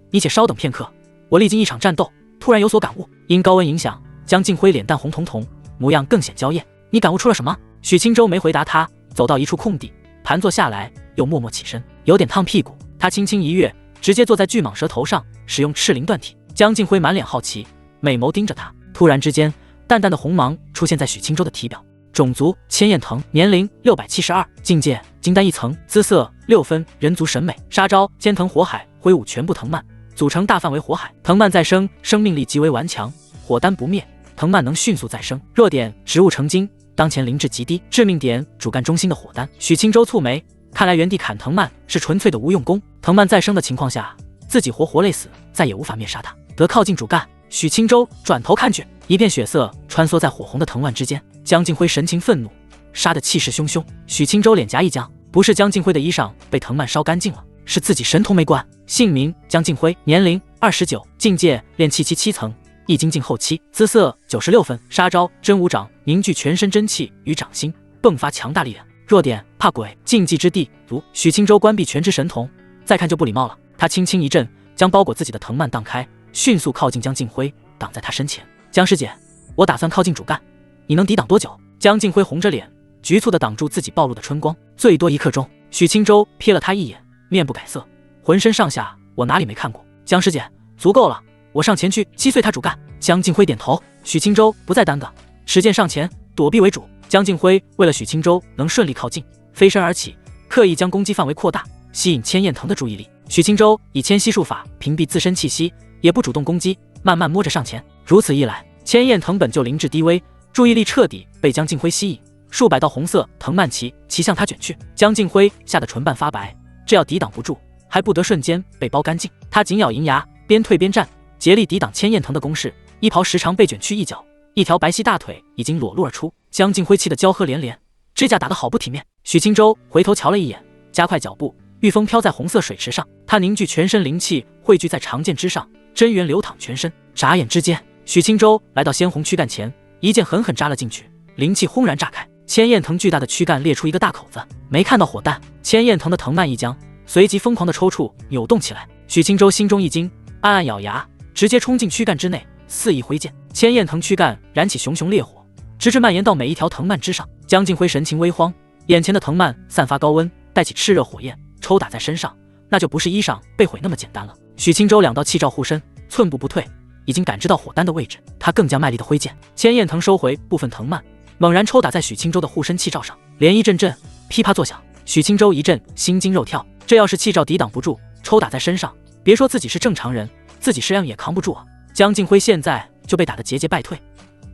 你且稍等片刻，我历经一场战斗，突然有所感悟。”因高温影响，江静辉脸蛋红彤彤，模样更显娇艳。你感悟出了什么？许青州没回答他，走到一处空地，盘坐下来，又默默起身，有点烫屁股。他轻轻一跃，直接坐在巨蟒蛇头上，使用赤灵断体。江静辉满脸好奇，美眸盯着他。突然之间，淡淡的红芒出现在许青州的体表。种族千叶藤，年龄672，境界金丹1层，姿色6分，人族审美。杀招尖藤火海，挥舞全部藤蔓，组成大范围火海。藤蔓再生，生命力极为顽强，火丹不灭，藤蔓能迅速再生。弱点植物成精，当前灵智极低。致命点主干中心的火丹。许青州蹙眉，看来原地砍藤蔓是纯粹的无用功。藤蔓再生的情况下，自己活活累死，再也无法灭杀他，得靠近主干。许青州转头看去，一片血色穿梭在火红的藤蔓之间。江静辉神情愤怒，杀得气势汹汹。许青州脸颊一僵，不是江静辉的衣裳被藤蔓烧干净了，是自己神通没关。姓名江静辉，年龄29，境界炼气期7层，易精进后期，姿色96分。杀招真武掌，凝聚全身真气与掌心，迸发强大力量。弱点怕鬼，禁忌之地。如许青州关闭全知神童，再看就不礼貌了。他轻轻一震，将包裹自己的藤蔓荡开，迅速靠近江静辉，挡在他身前。江师姐，我打算靠近主干，你能抵挡多久？江静辉红着脸，局促地挡住自己暴露的春光，最多1刻钟。许青州瞥了他一眼，面不改色，浑身上下我哪里没看过？江师姐，足够了，我上前去击碎他主干。江静辉点头。许青州不再耽搁，持剑上前，躲避为主。江静辉为了许青州能顺利靠近，飞身而起，刻意将攻击范围扩大，吸引千焰藤的注意力。许青州以千息术法屏蔽自身气息，也不主动攻击，慢慢摸着上前。如此一来，千焰藤本就灵智低微，注意力彻底被江静辉吸引，数百道红色藤蔓齐向他卷去。江静辉吓得唇瓣发白，这要抵挡不住，还不得瞬间被包干净。他紧咬银牙，边退边战，竭力抵挡千焰藤的攻势。衣袍时常被卷去一角，一条白皙大腿已经裸露而出。江静辉气得娇喝连连，指甲打得好不体面。许青州回头瞧了一眼，加快脚步，御风飘在红色水池上，他凝聚全身灵气汇聚在长剑之上，真元流淌全身。眨眼之间，许青州来到鲜红躯干前，一剑狠狠扎了进去，灵气轰然炸开。千焰藤巨大的躯干裂出一个大口子，没看到火弹。千焰藤的藤蔓一僵，随即疯狂的抽搐扭动起来。许青州心中一惊，暗暗咬牙，直接冲进躯干之内，肆意挥剑。千焰藤躯干燃起熊熊烈火，直至蔓延到每一条藤蔓之上。江静辉神情微慌，眼前的藤蔓散发高温，带起炽热火焰，抽打在身上，那就不是衣裳被毁那么简单了。许青州2道气罩护身，寸步不退，已经感知到火丹的位置，他更加卖力的挥剑。千焰藤收回部分藤蔓，猛然抽打在许青州的护身气罩上，涟漪阵阵，噼啪作响。许青州一阵心惊肉跳，这要是气罩抵挡不住，抽打在身上，别说自己是正常人，自己身上也扛不住啊。江静辉现在就被打得节节败退，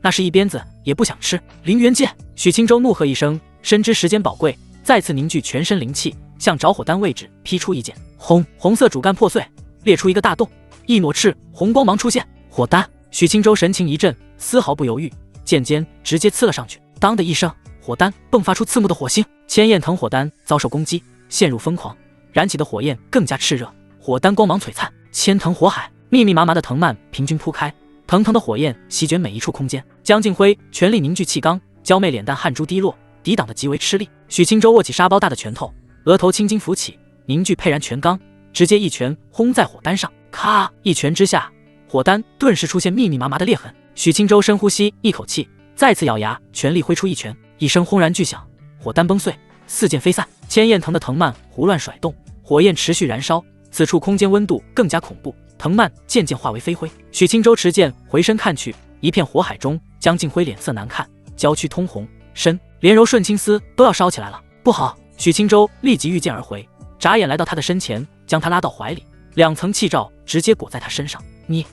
那是一鞭子也不想吃。凌元剑！许青州怒喝一声，深知时间宝贵，再次凝聚全身灵气，向着火丹位置劈出一剑。轰！红色主干破碎，裂出一个大洞，一抹赤红光芒出现。火丹！许青州神情一震，丝毫不犹豫，剑尖直接刺了上去。当的一声，火丹迸发出刺目的火星。千焰藤火丹遭受攻击，陷入疯狂，燃起的火焰更加炽热，火丹光芒璀璨。千藤火海，密密麻麻的藤蔓平均铺开，腾腾的火焰席卷每一处空间。江静辉全力凝聚气罡，娇媚脸蛋汗珠滴落，抵挡得极为吃力。许青州握起沙包大的拳头，额头青筋浮起，凝聚沛然全罡，直接一拳轰在火丹上。咔！一拳之下，火丹顿时出现密密麻麻的裂痕。许青州深呼吸一口气，再次咬牙，全力挥出一拳，一声轰然巨响，火丹崩碎，四溅飞散。千焰藤的藤蔓胡乱甩动，火焰持续燃烧，此处空间温度更加恐怖，藤蔓渐渐化为飞灰。许青州持剑回身看去，一片火海中，江静辉脸色难看，娇躯通红，身连柔顺青丝都要烧起来了。不好！许青州立即御剑而回，眨眼来到他的身前，将他拉到怀里，2层气罩直接裹在他身上。你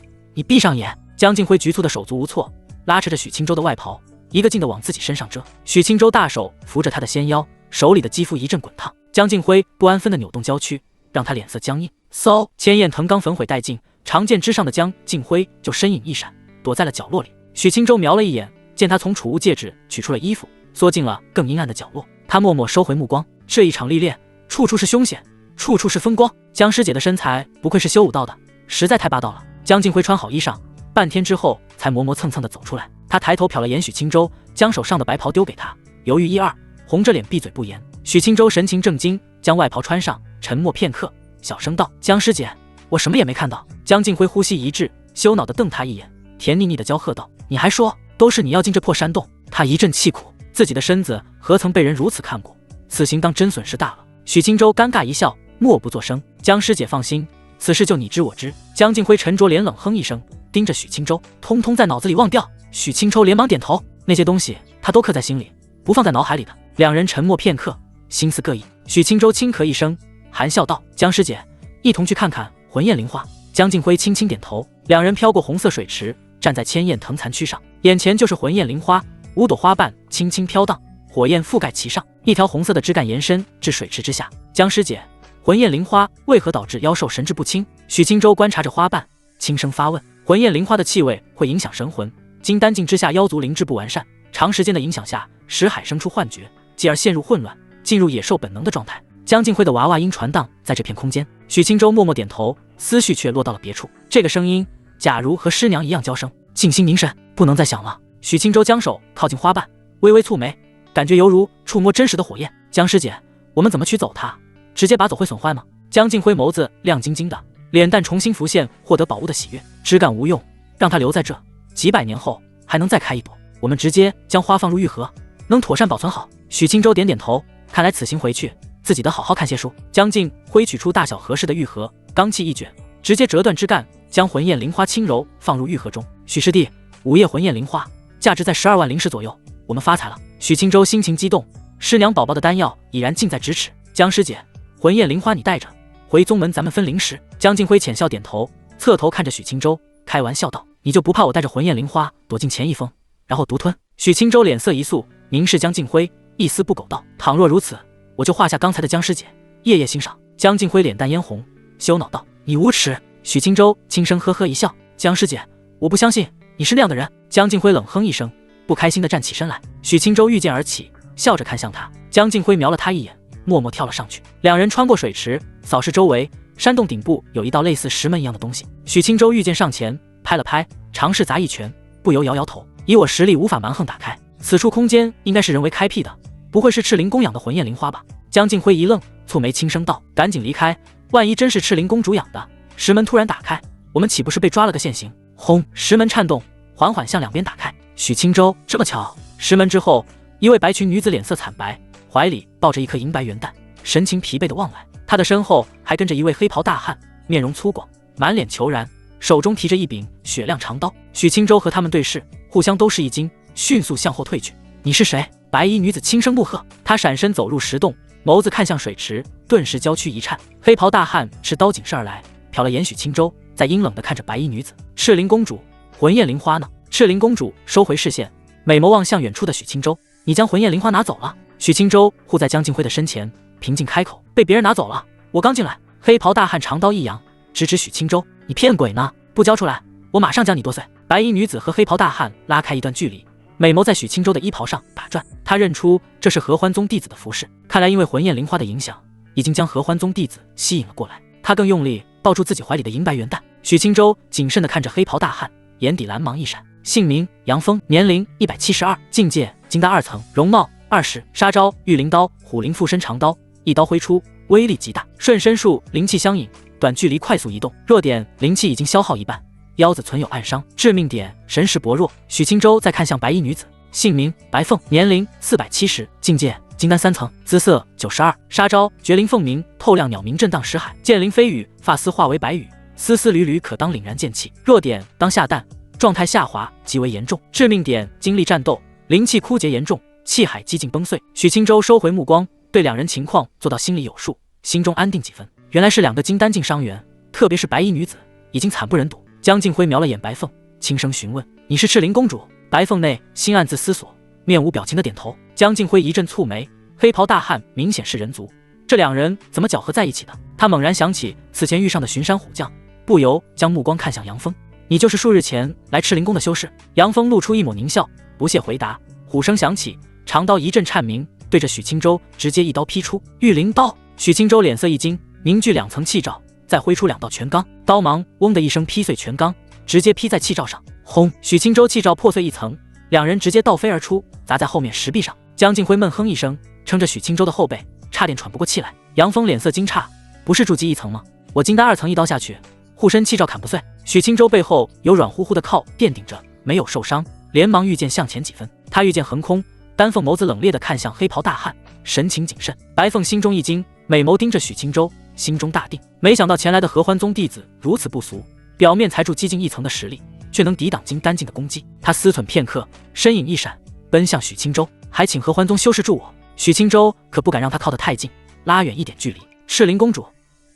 闭上眼！江静辉局促的手足无措，拉扯着许青州的外袍，一个劲的往自己身上遮。许青州大手扶着他的纤腰，手里的肌肤一阵滚烫。江静辉不安分的扭动娇躯，让他脸色僵硬。嗖！千焰藤刚焚毁殆尽，长剑之上的江静辉就身影一闪，躲在了角落里。许青州瞄了一眼，见他从储物戒指取出了衣服，缩进了更阴暗的角落，他默默收回目光。这一场历练，处处是凶险，处处是风光。江师姐的身材不愧是修武道的，实在太霸道了。江静辉穿好衣裳，半天之后才磨磨蹭蹭地走出来。他抬头瞟了眼许青州，将手上的白袍丢给他，犹豫一二，红着脸闭嘴不言。许青州神情正经，将外袍穿上，沉默片刻，小声道：“江师姐，我什么也没看到。”江静辉呼吸一滞，羞恼地瞪他一眼，甜腻腻地娇喝道：“你还说都是你要进这破山洞？”他一阵气苦，自己的身子何曾被人如此看过，此行当真损失大了。许青州尴尬一笑，默不作声。江师姐放心，此事就你知我知。江静辉沉着脸冷哼一声，盯着许青州，通通在脑子里忘掉。许青州连忙点头，那些东西他都刻在心里，不放在脑海里的。两人沉默片刻，心思各异。许青州轻咳一声，含笑道：“江师姐，一同去看看魂焰灵花。”江静辉轻轻点头。两人飘过红色水池，站在千叶藤残区上，眼前就是魂焰灵花，5朵花瓣轻轻飘荡，火焰覆盖其上，一条红色的枝干延伸至水池之下。江师姐，魂焰灵花为何导致妖兽神志不清？许青州观察着花瓣，轻声发问。魂焰灵花的气味会影响神魂，金丹境之下妖族灵智不完善，长时间的影响下，使海生出幻觉，继而陷入混乱，进入野兽本能的状态。江静辉的娃娃音传荡在这片空间。许青州默默点头，思绪却落到了别处。这个声音假如和师娘一样娇声，静心凝神，不能再想了。许青州将手靠近花瓣，微微蹙眉，感觉犹如触摸真实的火焰。江师姐，我们怎么取走它？直接拔走会损坏吗？江静辉眸子亮晶晶的，脸蛋重新浮现获得宝物的喜悦。枝干无用，让它留在这，几百年后还能再开一朵。我们直接将花放入玉盒，能妥善保存好。许青州点点头，看来此行回去自己得好好看些书。江静辉取出大小合适的玉盒，钢器一卷，直接折断枝干，将魂焰灵花轻柔放入玉盒中。许师弟，5叶魂焰灵花价值在12万灵石左右，我们发财了。许青州心情激动，师娘宝宝的丹药已然近在咫尺。江师姐，魂焰灵花你带着，回宗门咱们分灵石。江静辉浅笑点头，侧头看着许青州，开玩笑道：“你就不怕我带着魂焰灵花躲进钱一封，然后独吞？”许青州脸色一肃，凝视江静辉，一丝不苟道：“倘若如此，我就画下刚才的江师姐，夜夜欣赏。”江静辉脸蛋嫣红，羞恼道：“你无耻！”许青州轻声呵呵一笑：“江师姐，我不相信你是那样的人。”江静辉冷哼一声，不开心地站起身来。许青州御剑而起，笑着看向他。江静辉瞄了他一眼，默默跳了上去。两人穿过水池，扫视周围，山洞顶部有一道类似石门一样的东西。许青州御剑上前拍了拍，尝试砸一拳，不由摇摇头：“以我实力无法蛮横打开，此处空间应该是人为开辟的，不会是赤灵公养的魂焰灵花吧？”江静辉一愣，蹙眉轻声道：“赶紧离开，万一真是赤灵公主养的，石门突然打开，我们岂不是被抓了个现行？”轰！石门颤动，缓缓向两边打开。许青州，这么巧？石门之后，一位白裙女子脸色惨白，怀里抱着一颗银白元蛋，神情疲惫地望来。她的身后还跟着一位黑袍大汉，面容粗犷，满脸虬髯，手中提着一柄雪亮长刀。许青州和他们对视，互相都是一惊，迅速向后退去。“你是谁？”白衣女子轻声怒喝。她闪身走入石洞，眸子看向水池，顿时娇躯一颤。黑袍大汉持刀警视而来，瞟了眼许青州，再阴冷地看着白衣女子。“赤灵公主，魂焰灵花呢？”赤灵公主收回视线，美眸望向远处的许青州：“你将魂焰灵花拿走了？”许青州护在江静辉的身前，平静开口：“被别人拿走了，我刚进来。”黑袍大汉长刀一扬，直指许青州：“你骗鬼呢？不交出来，我马上将你剁碎！”白衣女子和黑袍大汉拉开一段距离，美眸在许青州的衣袍上打转。她认出这是合欢宗弟子的服饰，看来因为魂焰灵花的影响，已经将合欢宗弟子吸引了过来。她更用力抱住自己怀里的银白元蛋。许青州谨慎地看着黑袍大汉，眼底蓝芒一闪。姓名：杨峰，年龄172，境界金丹2层，容貌20，杀招御灵刀、虎灵附身长刀，一刀挥出，威力极大，瞬身术灵气相引，短距离快速移动。弱点：灵气已经消耗一半，腰子存有暗伤。致命点：神识薄弱。许青州再看向白衣女子，姓名：白凤，年龄470，境界金丹3层，姿色92，杀招绝灵凤鸣，透亮鸟鸣震荡石海，剑灵飞羽，发丝化为白羽，丝丝缕缕可当凛然剑气。弱点：当下弹，状态下滑极为严重。致命点：精力战斗，灵气枯竭严重，气海几近崩碎。许青州收回目光，对两人情况做到心里有数，心中安定几分。原来是2个金丹境伤员，特别是白衣女子，已经惨不忍睹。江静辉瞄了眼白凤，轻声询问：“你是赤灵公主？”白凤内心暗自思索，面无表情的点头。江静辉一阵蹙眉，黑袍大汉明显是人族，这2人怎么搅合在一起的？他猛然想起此前遇上的巡山虎将，不由将目光看向杨峰：“你就是数日前来赤灵宫的修士？”杨峰露出一抹狞笑，不屑回答。虎声响起，长刀一阵颤鸣，对着许青州直接一刀劈出。御灵刀！许青州脸色一惊，凝聚2层气罩，再挥出2道拳罡，刀芒嗡的一声劈碎拳罡，直接劈在气罩上。轰！许青州气罩破碎一层，两人直接倒飞而出，砸在后面石壁上。江靖辉闷哼一声，撑着许青州的后背，差点喘不过气来。杨峰脸色惊诧，不是筑基1层吗？我金丹2层一刀下去，护身气罩砍不碎。许青州背后有软乎乎的靠垫顶着，没有受伤，连忙御剑向前几分。他御剑横空，丹凤眸子冷冽地看向黑袍大汉，神情谨慎。白凤心中一惊，美眸盯着许青州，心中大定。没想到前来的合欢宗弟子如此不俗，表面才筑基境1层的实力，却能抵挡金丹境的攻击。他思忖片刻，身影一闪，奔向许青州，还请合欢宗修士助我。许青州可不敢让他靠得太近，拉远一点距离。赤灵公主，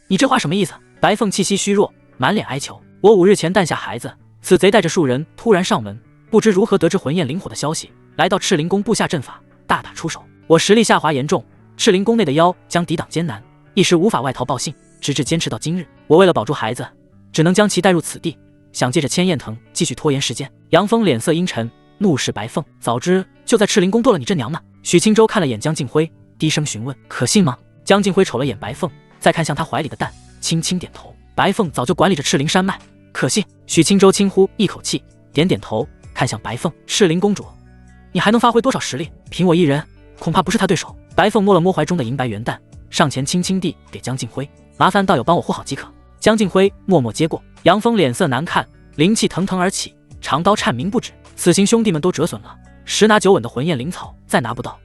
你这话什么意思？白凤气息虚弱，满脸哀求。我5日前诞下孩子，此贼带着数人突然上门，不知如何得知魂焰灵火的消息，来到赤灵宫布下阵法，大打出手。我实力下滑严重，赤灵宫内的妖将抵挡艰难，一时无法外逃报信，直至坚持到今日。我为了保住孩子，只能将其带入此地，想借着千焰藤继续拖延时间。杨峰脸色阴沉，怒视白凤，早知就在赤灵宫剁了你这娘呢。许青州看了眼江靖辉，低声询问：可信吗？江靖辉瞅了眼白凤，再看向他怀里的蛋，轻轻点头。白凤早就管理着赤灵山脉，可信。许青州轻呼一口气，点点头，看向白凤：赤灵公主，你还能发挥多少实力？凭我一人，恐怕不是他对手。白凤摸了摸怀中的银白元蛋，上前轻轻地给江靖辉：麻烦道友帮我护好即可。江靖辉默默接过。杨峰脸色难看，灵气腾腾而起，长刀颤鸣不止。此行兄弟们都折损了，10拿9稳的魂焰灵草再拿不到，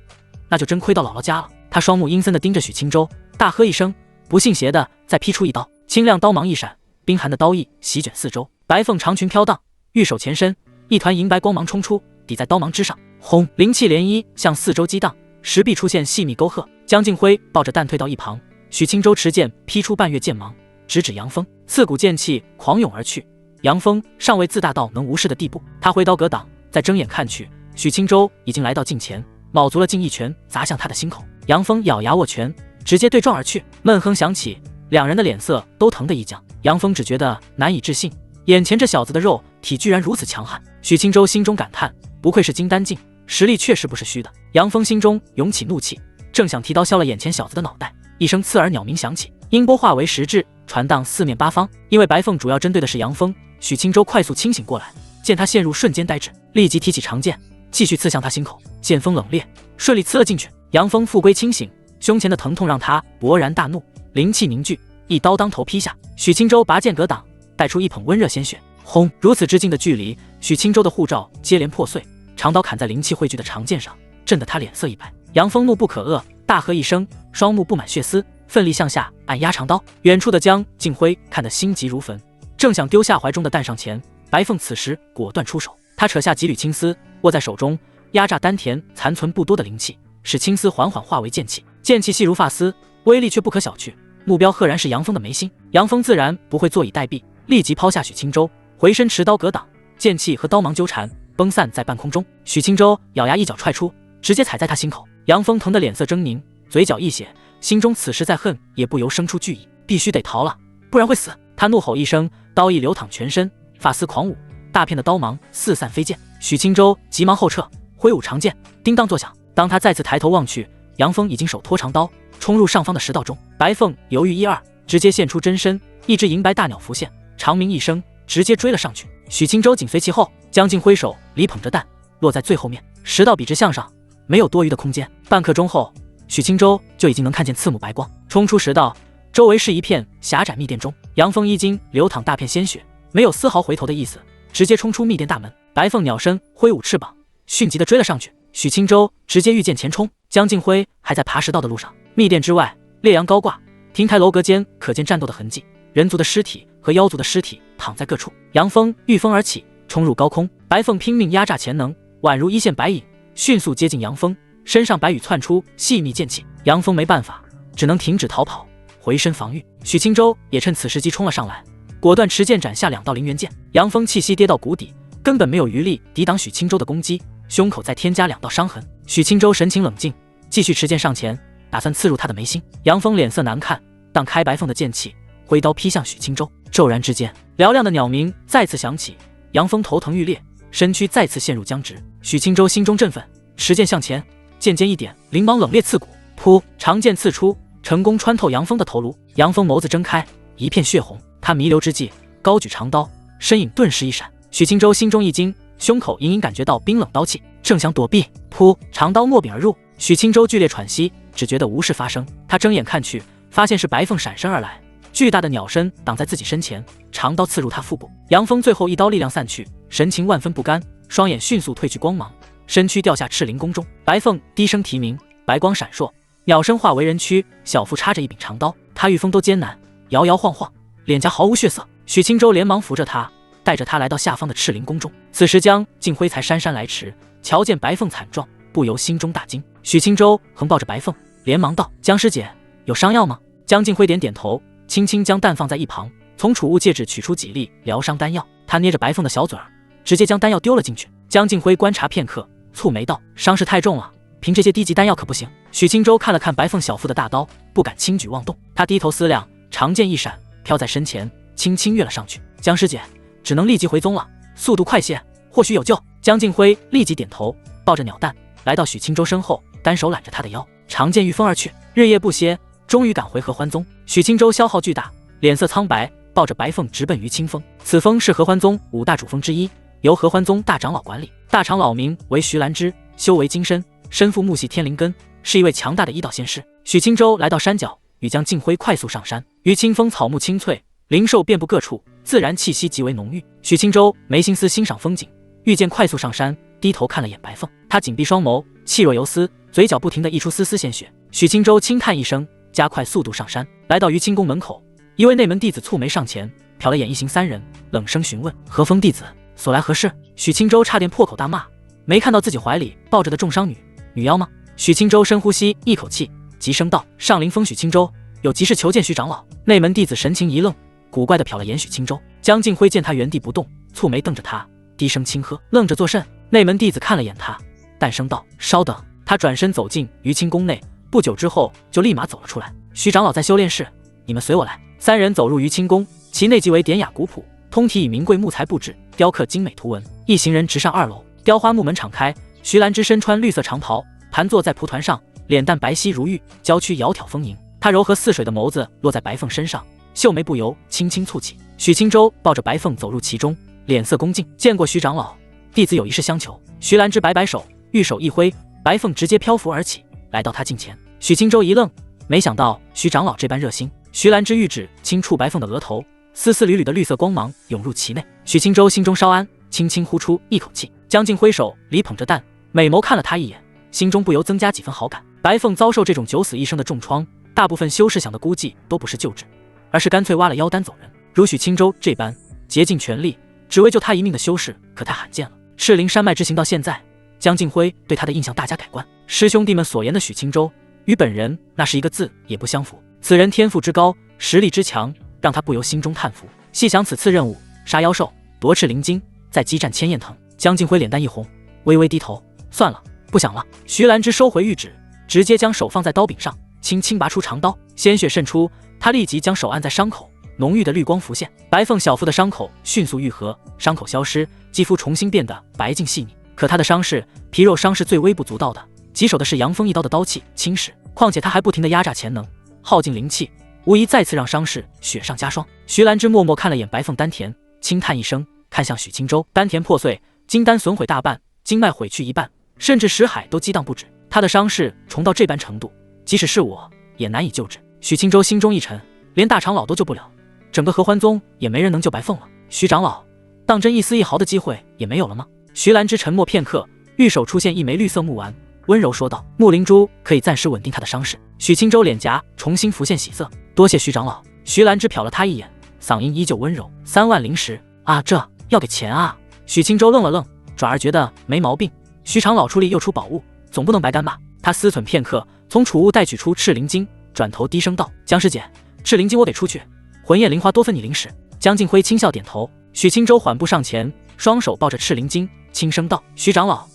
那就真亏到姥姥家了。他双目阴森地盯着许青州，大喝一声，不信邪的再劈出一刀。清亮刀芒一闪，冰寒的刀意席卷四周。白凤长裙飘荡，玉手前伸，一团银白光芒冲出，抵在刀芒之上。轰！灵气涟漪向四周激荡，石壁出现细密沟壑。江靖辉抱着蛋退到一旁，许青州持剑劈出半月剑芒，直指杨峰。刺骨剑气狂涌而去，杨峰尚未自大到能无视的地步。他挥刀格挡，再睁眼看去，许青州已经来到近前，卯足了劲一拳砸向他的心口。杨峰咬牙握拳，直接对撞而去。闷哼响起，两人的脸色都疼得一僵。杨峰只觉得难以置信，眼前这小子的肉体居然如此强悍。许青州心中感叹，不愧是金丹境，实力确实不是虚的。杨峰心中涌起怒气，正想提刀削了眼前小子的脑袋，一声刺耳鸟鸣响起，音波化为实质，传荡四面八方。因为白凤主要针对的是杨峰，许青州快速清醒过来，见他陷入瞬间呆滞，立即提起长剑，继续刺向他心口。剑锋冷冽，顺利刺了进去。杨峰复归清醒，胸前的疼痛让他勃然大怒，灵气凝聚，一刀当头劈下。许青州拔剑格挡，带出一捧温热鲜血。轰！如此之近的距离，许青州的护罩接连破碎，长刀砍在灵气汇聚的长剑上，震得他脸色一白。杨峰怒不可遏，大喝一声，双目布满血丝，奋力向下按压长刀。远处的江靖辉看得心急如焚，正想丢下怀中的蛋上前，白凤此时果断出手，他扯下几缕青丝握在手中，压榨丹田残存不多的灵气，使青丝缓缓化为剑气。剑气细如发丝，威力却不可小觑，目标赫然是杨峰的眉心。杨峰自然不会坐以待毙，立即抛下许青州，回身持刀格挡，剑气和刀芒纠缠，崩散在半空中。许青州咬牙一脚踹出，直接踩在他心口。杨峰疼得脸色狰狞，嘴角溢血，心中此时再恨也不由生出惧意，必须得逃了，不然会死。他怒吼一声，刀意流淌全身，发丝狂舞，大片的刀芒四散飞溅。许青州急忙后撤，挥舞长剑，叮当作响。当他再次抬头望去，杨峰已经手托长刀，冲入上方的食道中。白凤犹豫一二，直接现出真身，一只银白大鸟浮现，长鸣一声，直接追了上去。许青州紧随其后，江靖挥手里捧着蛋，落在最后面，食道笔直向上，没有多余的空间。半刻钟后，许青州就已经能看见刺目白光冲出食道，周围是一片狭窄密殿中。杨峰衣襟流淌大片鲜血，没有丝毫回头的意思，直接冲出密殿大门。白凤鸟身挥舞翅膀，迅疾地追了上去。许青州直接御剑前冲，江靖辉还在爬食道的路上。密殿之外，烈阳高挂，亭台楼阁间可见战斗的痕迹，人族的尸体和妖族的尸体躺在各处。杨峰御风而起，冲入高空。白凤拼命压榨潜能，宛如一线白影，迅速接近杨峰，身上白羽窜出细密剑气。杨峰没办法，只能停止逃跑，回身防御。许青州也趁此时机冲了上来，果断持剑斩下2道灵元剑。杨峰气息跌到谷底，根本没有余力抵挡许青州的攻击，胸口再添加2道伤痕。许青州神情冷静，继续持剑上前，打算刺入他的眉心。杨峰脸色难看，荡开白凤的剑气，挥刀劈向许青州。骤然之间，嘹亮的鸟鸣再次响起，杨峰头疼欲裂，身躯再次陷入僵直。许清舟心中振奋，持剑向前，剑尖一点，灵芒冷冽刺骨，噗！长剑刺出，成功穿透杨峰的头颅。杨峰眸子睁开，一片血红。他弥留之际，高举长刀，身影顿时一闪。许清舟心中一惊，胸口隐隐感觉到冰冷刀气，正想躲避，噗！长刀没柄而入。许清舟剧烈喘息，只觉得无事发生。他睁眼看去，发现是白凤闪身而来，巨大的鸟身挡在自己身前，长刀刺入他腹部。杨峰最后一刀力量散去，神情万分不甘，双眼迅速褪去光芒，身躯掉下赤灵宫中。白凤低声提名，白光闪烁，鸟身化为人躯，小腹插着一柄长刀。他御风都艰难，摇摇晃晃，脸颊毫无血色。许清舟连忙扶着他，带着他来到下方的赤灵宫中。此时江静辉才姗姗来迟，瞧见白凤惨状，不由心中大惊。许清舟横抱着白凤，连忙道：“江师姐，有伤药吗？”江静辉点点头，轻轻将蛋放在一旁，从储物戒指取出几粒疗伤丹药。他捏着白凤的小嘴儿，直接将丹药丢了进去。江静辉观察片刻，蹙眉道：“伤势太重了，凭这些低级丹药可不行。”许清舟看了看白凤小腹的大刀，不敢轻举妄动。他低头思量，长剑一闪，飘在身前，轻轻跃了上去。江师姐，只能立即回宗了，速度快些，或许有救。江静辉立即点头，抱着鸟蛋来到许清舟身后，单手揽着他的腰，长剑御风而去。日夜不歇，终于赶回合欢宗。许清舟消耗巨大，脸色苍白，抱着白凤直奔于清峰。此峰是合欢宗5大主峰之一，由合欢宗大长老管理。大长老名为徐兰芝，修为精深，身负木系天灵根，是一位强大的医道仙师。许清舟来到山脚，与江静辉快速上山。于清峰草木青翠，灵兽遍布各处，自然气息极为浓郁。许清舟没心思欣赏风景，遇见快速上山，低头看了眼白凤。他紧闭双眸，气若游丝，嘴角不停地溢出丝丝鲜血。许清舟轻叹一声，加快速度上山。来到于清宫门口，一位内门弟子蹙眉上前，瞟了眼一行3人，冷声询问：“何风弟子所来何事？”许清舟差点破口大骂，没看到自己怀里抱着的重伤女妖吗？许清舟深呼吸一口气，急声道：“上林峰许清舟，有急事求见徐长老。”内门弟子神情一愣，古怪地瞟了眼许清舟。江静辉见他原地不动，蹙眉瞪着他，低声轻喝：“愣着作甚？”内门弟子看了眼他，淡声道：“稍等。”他转身走进于清宫内，不久之后就立马走了出来。“徐长老在修炼室，你们随我来。”3人走入于清宫，其内极为典雅古朴，通体以名贵木材布置，雕刻精美图文。一行人直上2楼，雕花木门敞开，徐兰芝身穿绿色长袍，盘坐在蒲团上，脸蛋白皙如玉，娇躯窈窕丰盈。她柔和似水的眸子落在白凤身上，秀眉不由轻轻蹙起。许清舟抱着白凤走入其中，脸色恭敬：“见过徐长老，弟子有一事相求。”徐兰芝摆摆手，玉手一挥，白凤直接漂浮而起，来到他近前。许清舟一愣，没想到徐长老这般热心。徐兰芝玉指轻触白凤的额头，丝丝缕缕的绿色光芒涌入其内。许清舟心中稍安，轻轻呼出一口气。江静挥手里捧着蛋，美眸看了他一眼，心中不由增加几分好感。白凤遭受这种九死一生的重创，大部分修士想的估计都不是救治，而是干脆挖了妖丹走人。如许清舟这般竭尽全力只为救他一命的修士，可太罕见了。赤灵山脉之行到现在，江静辉对他的印象大加改观。师兄弟们所言的许清舟，与本人那是一个字也不相符。此人天赋之高，实力之强，让他不由心中叹服。细想此次任务，杀妖兽，夺赤灵晶，再激战千焰藤。江静辉脸蛋一红，微微低头：“算了，不想了。”徐兰芝收回玉指，直接将手放在刀柄上，轻轻拔出长刀，鲜血渗出，他立即将手按在伤口，浓郁的绿光浮现。白凤小腹的伤口迅速愈合，伤口消失，肌肤重新变得白净细腻。可他的伤势，皮肉伤是最微不足道的，棘手的是杨峰一刀的刀气侵蚀，况且他还不停地压榨潜能，耗尽灵气，无疑再次让伤势雪上加霜。徐兰芝默默看了眼白凤丹田，轻叹一声，看向许清舟：“丹田破碎，金丹损毁大半，经脉毁去一半，甚至识海都激荡不止。他的伤势重到这般程度，即使是我也难以救治。”许清舟心中一沉，连大长老都救不了，整个合欢宗也没人能救白凤了。徐长老，当真一丝一毫的机会也没有了吗？徐兰芝沉默片刻，玉手出现一枚绿色木丸，温柔说道：“木灵珠可以暂时稳定他的伤势。”许清舟脸颊重新浮现喜色：“多谢徐长老。”徐兰芝瞟了他一眼，嗓音依旧温柔：“3万灵石啊，这要给钱啊？”许清舟愣了愣，转而觉得没毛病，徐长老出力又出宝物，总不能白干吧？他思忖片刻，从储物袋取出赤灵晶，转头低声道：“江师姐，赤灵晶我给出去，魂焰灵花多分你灵石。”江静辉轻笑点头。许清舟缓步上前，双手抱着赤灵晶，轻声道：“徐长老，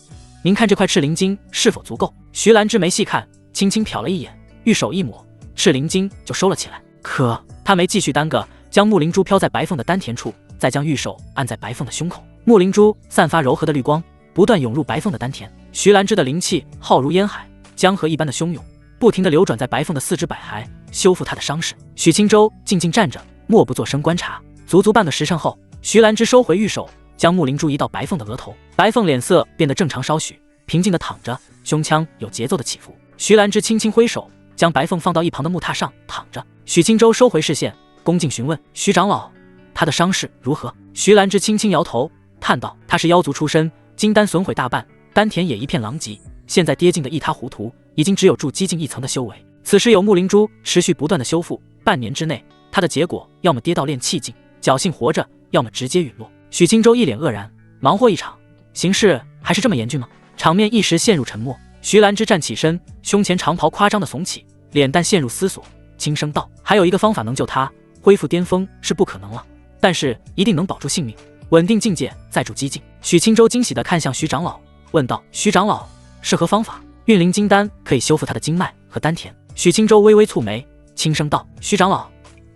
您看这块赤灵晶是否足够？”徐兰芝没细看，轻轻瞟了一眼，玉手一抹，赤灵晶就收了起来。可他没继续耽搁，将木灵珠飘在白凤的丹田处，再将玉手按在白凤的胸口。木灵珠散发柔和的绿光，不断涌入白凤的丹田。徐兰芝的灵气浩如烟海，江河一般的汹涌，不停地流转在白凤的四肢百骸，修复她的伤势。许青州静静站着，默不作声观察。足足半个时辰后，徐兰芝收回玉手，将木灵珠移到白凤的额头。白凤脸色变得正常稍许，平静地躺着，胸腔有节奏的起伏。徐兰芝轻轻挥手，将白凤放到一旁的木榻上躺着。许青州收回视线，恭敬询问徐长老，他的伤势如何？徐兰芝轻轻摇头，叹道：他是妖族出身，金丹损毁大半，丹田也一片狼藉，现在跌进的一塌糊涂，已经只有筑基境1层的修为。此时有木灵珠持续不断的修复，半年之内，他的结果要么跌到炼气境，侥幸活着，要么直接陨落。许青州一脸愕然，忙活一场，形势还是这么严峻吗？场面一时陷入沉默。徐兰芝站起身，胸前长袍夸张的耸起，脸蛋陷入思索，轻声道：还有一个方法能救他，恢复巅峰是不可能了，但是一定能保住性命，稳定境界，再筑基境。许青州惊喜地看向徐长老，问道：徐长老是何方法？运灵金丹可以修复他的经脉和丹田。许青州微微蹙眉，轻声道：徐长老，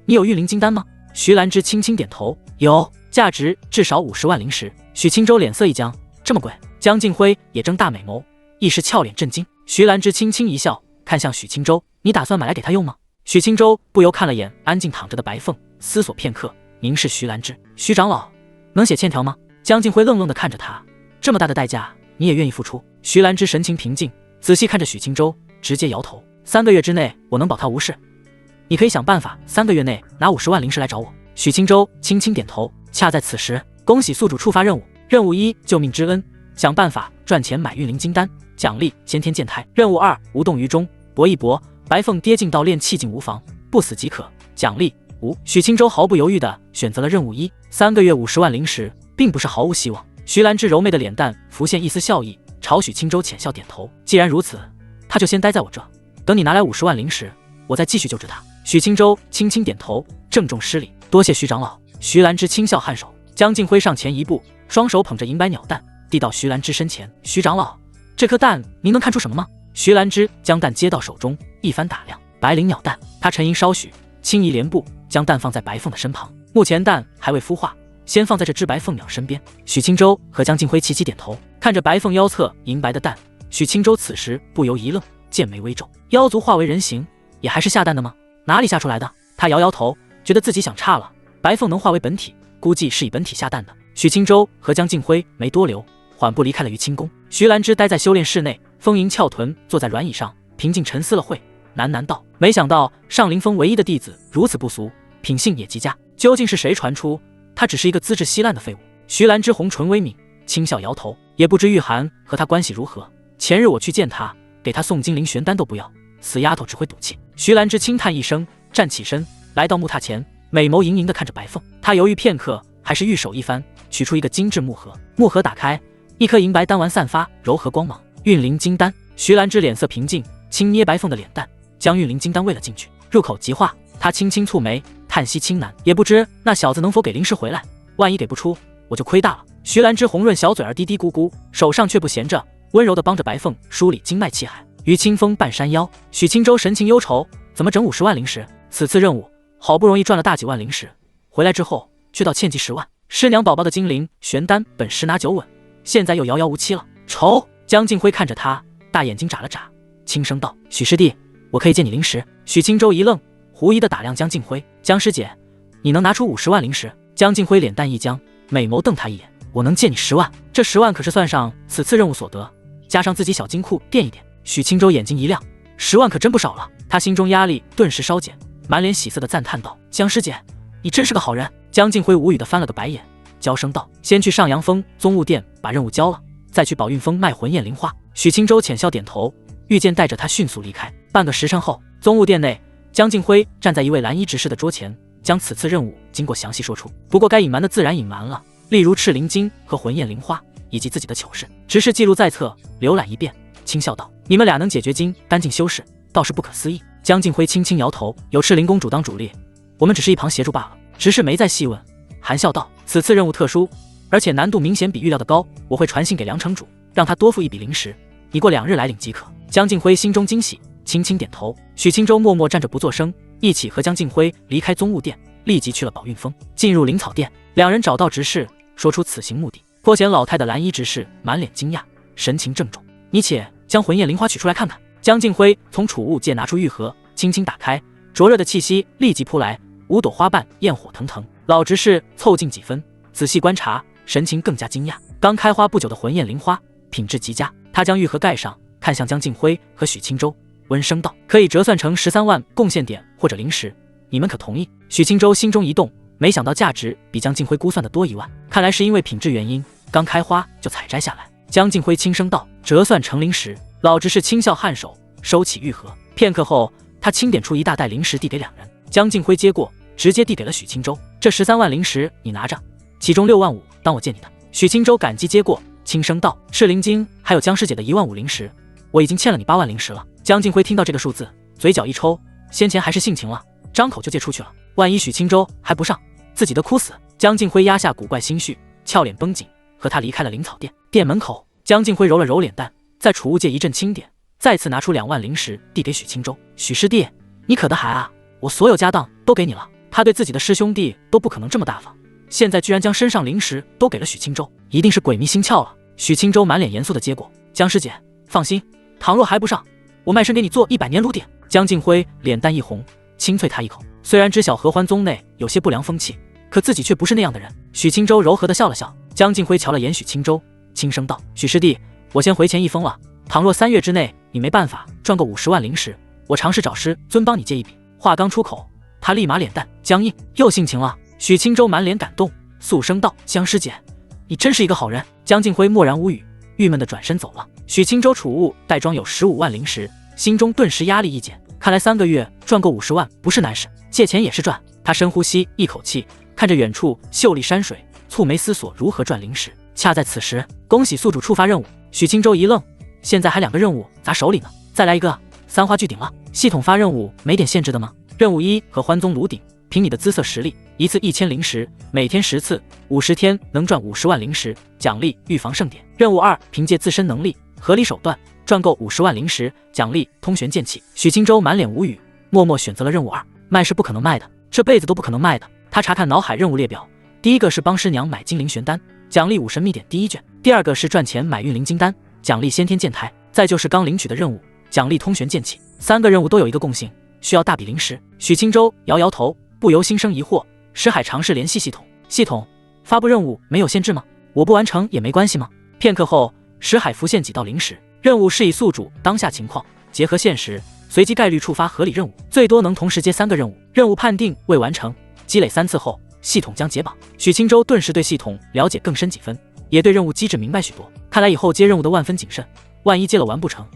你有运灵金丹吗？徐兰芝轻轻点头，有，价值至少50万灵石。许青州脸色一僵，这么贵？江静辉也睁大美眸，一时俏脸震惊。徐兰芝轻轻一笑，看向许青州：你打算买来给他用吗？许青州不由看了眼安静躺着的白凤，思索片刻，凝视徐兰芝：徐长老，能写欠条吗？江静辉愣愣地看着他，这么大的代价你也愿意付出？徐兰芝神情平静，仔细看着许青州，直接摇头：3个月之内我能保他无事，你可以想办法3个月内拿50万灵石来找我。许青州轻轻点头。恰在此时，恭喜宿主触发任务，任务1：救命之恩，想办法赚钱买运灵金丹，奖励先天剑胎。任务2：无动于衷，搏一搏，白凤跌进到炼气境无妨，不死即可，奖励5。许青州毫不犹豫地选择了任务1，3个月50万灵石，并不是毫无希望。徐兰芝柔媚的脸蛋浮现一丝笑意，朝许青州浅笑点头：既然如此，他就先待在我这，等你拿来50万灵石，我再继续救治他。许青州轻轻点头，郑重施礼：多谢徐长老。徐兰芝轻笑颔首。江静辉上前一步，双手捧着银白鸟蛋，递到徐兰芝身前：徐长老，这颗蛋您能看出什么吗？徐兰芝将蛋接到手中，一番打量，白灵鸟蛋。他沉吟稍许，轻移莲步，将蛋放在白凤的身旁。目前蛋还未孵化，先放在这只白凤鸟身边。许青州和江静辉齐齐点头，看着白凤腰侧银白的蛋，许青州此时不由一愣，剑眉微皱：妖族化为人形，也还是下蛋的吗？哪里下出来的？他摇摇头，觉得自己想差了。白凤能化为本体，估计是以本体下蛋的。许青州和江静辉没多留，缓步离开了玉清宫。徐兰芝待在修炼室内，丰盈翘臀坐在软椅上，平静沉思了会，喃喃道：没想到上林峰唯一的弟子如此不俗，品性也极佳，究竟是谁传出他只是一个资质稀烂的废物？徐兰芝红唇微抿，轻笑摇头：也不知玉涵和他关系如何，前日我去见他，给他送金灵玄丹都不要，死丫头只会赌气。徐兰芝轻叹一声，站起身，来到木榻前，美眸盈盈地看着白凤。他犹豫片刻，还是玉手一翻，取出一个精致木盒。木盒打开，一颗银白丹丸散发柔和光芒，运灵金丹。徐兰芝脸色平静，轻捏白凤的脸蛋，将运灵金丹喂了进去。入口即化，他轻轻蹙眉，叹息轻喃：也不知那小子能否给灵石回来，万一给不出，我就亏大了。徐兰芝红润小嘴儿嘀嘀咕咕，手上却不闲着，温柔地帮着白凤梳理经脉气海。于清风半山腰，许青州神情忧愁：怎么整50万灵石？此次任务好不容易赚了大几万灵石，回来之后却倒欠记10万。师娘宝宝的精灵玄丹本10拿9稳，现在又遥遥无期了。愁。江静辉看着他，大眼睛眨了眨，轻声道：许师弟，我可以借你灵石。许青州一愣，狐疑地打量江静辉：江师姐，你能拿出50万灵石？江静辉脸蛋一僵，美眸瞪他一眼：我能借你10万，这10万可是算上此次任务所得，加上自己小金库垫一点。许青州眼睛一亮，10万可真不少了。他心中压力顿时稍减，满脸喜色地赞叹道：江师姐，你真是个好人。江静辉无语地翻了个白眼，娇声道：先去上阳峰宗物殿把任务交了，再去宝运峰卖魂焰灵花。许青州浅笑点头，御剑带着他迅速离开。半个时辰后，宗物殿内，江静辉站在一位蓝衣执事的桌前，将此次任务经过详细说出。不过该隐瞒的自然隐瞒了，例如赤灵晶和魂焰灵花，以及自己的糗事，执事记录在册，浏览一遍，轻笑道：你们俩能解决金丹境修士，倒是不可思议。江静辉轻轻摇头：有赤灵公主当主力，我们只是一旁协助罢了。执事没再细问，含笑道：此次任务特殊，而且难度明显比预料的高，我会传信给梁城主，让他多付一笔灵石，你过2日来领即可。江静辉心中惊喜，轻轻点头。许青州默默站着不作声，一起和江静辉离开宗物殿，立即去了宝运峰，进入灵草殿。两人找到执事，说出此行目的。颇显老太的蓝衣执事满脸惊讶，神情郑重。你且将魂焰灵花取出来看看。江静辉从储物界拿出玉盒，轻轻打开，灼热的气息立即扑来，5朵花瓣焰火腾腾。老执事凑近几分，仔细观察，神情更加惊讶。刚开花不久的魂焰灵花，品质极佳。他将玉盒盖上，看向江静辉和许青州，温声道：“可以折算成13万贡献点或者灵石，你们可同意？”许青州心中一动，没想到价值比江静辉估算的多1万，看来是因为品质原因，刚开花就采摘下来。江静辉轻声道：“折算成灵石。”老执事轻笑颔首，收起玉盒。片刻后，他清点出一大袋灵石递给2人。江静辉接过，直接递给了许青州：“这13万灵石你拿着，其中6万5当我借你的。”许青州感激接过，轻声道：“赤灵晶还有江师姐的1万5灵石，我已经欠了你8万灵石了。”江静辉听到这个数字，嘴角一抽，先前还是性情了，张口就借出去了，万一许青州还不上，自己的哭死。江静辉压下古怪心绪，俏脸绷紧，和他离开了灵草店。店门口，江静辉揉了揉脸蛋，在储物界一阵清点，再次拿出2万灵石递给许青州：“许师弟，你可得还啊？我所有家当都给你了。”他对自己的师兄弟都不可能这么大方，现在居然将身上灵石都给了许青州，一定是鬼迷心窍了。许青州满脸严肃的接过：“江师姐，放心，倘若还不上，我卖身给你做100年炉鼎。”江静辉脸蛋一红，轻啐他一口。虽然知晓合欢宗内有些不良风气，可自己却不是那样的人。许青州柔和的笑了笑。江静辉瞧了眼许青州，轻声道：“许师弟，我先回钱一封了。倘若3月之内你没办法赚够50万灵石，我尝试找师尊帮你借一笔。”话刚出口，他立马脸蛋僵硬，又性情了。许青州满脸感动，肃声道：“江师姐，你真是一个好人。”江静辉默然无语，郁闷的转身走了。许青州储物袋装有15万灵石，心中顿时压力一减，看来3个月赚够50万不是难事，借钱也是赚。他深呼吸一口气，看着远处秀丽山水，蹙眉思索如何赚灵石。恰在此时，恭喜宿主触发任务。许青州一愣，现在还2个任务砸手里呢，再来一个3花聚顶了。系统发任务没点限制的吗？任务1：合欢宗炉鼎，凭你的姿色实力，一次1000灵石，每天10次，50天能赚50万灵石，奖励预防盛典。任务2：凭借自身能力、合理手段赚够50万灵石，奖励通玄剑气。许青州满脸无语，默默选择了任务2。卖是不可能卖的，这辈子都不可能卖的。他查看脑海任务列表，第一个是帮师娘买精灵玄丹，奖励武神秘典第1卷；第2个是赚钱买运灵金丹，奖励先天剑台；再就是刚领取的任务，奖励通玄剑气。3个任务都有一个共性，需要大笔灵石。许青州摇摇头，不由心生疑惑。石海尝试联系系统，系统发布任务没有限制吗？我不完成也没关系吗？片刻后，石海浮现几道灵石。任务是以宿主当下情况结合现实，随机概率触发合理任务，最多能同时接3个任务。任务判定未完成，积累3次后，系统将解绑。许青州顿时对系统了解更深几分，也对任务机制明白许多。看来以后接任务的万分谨慎，万一接了完不成，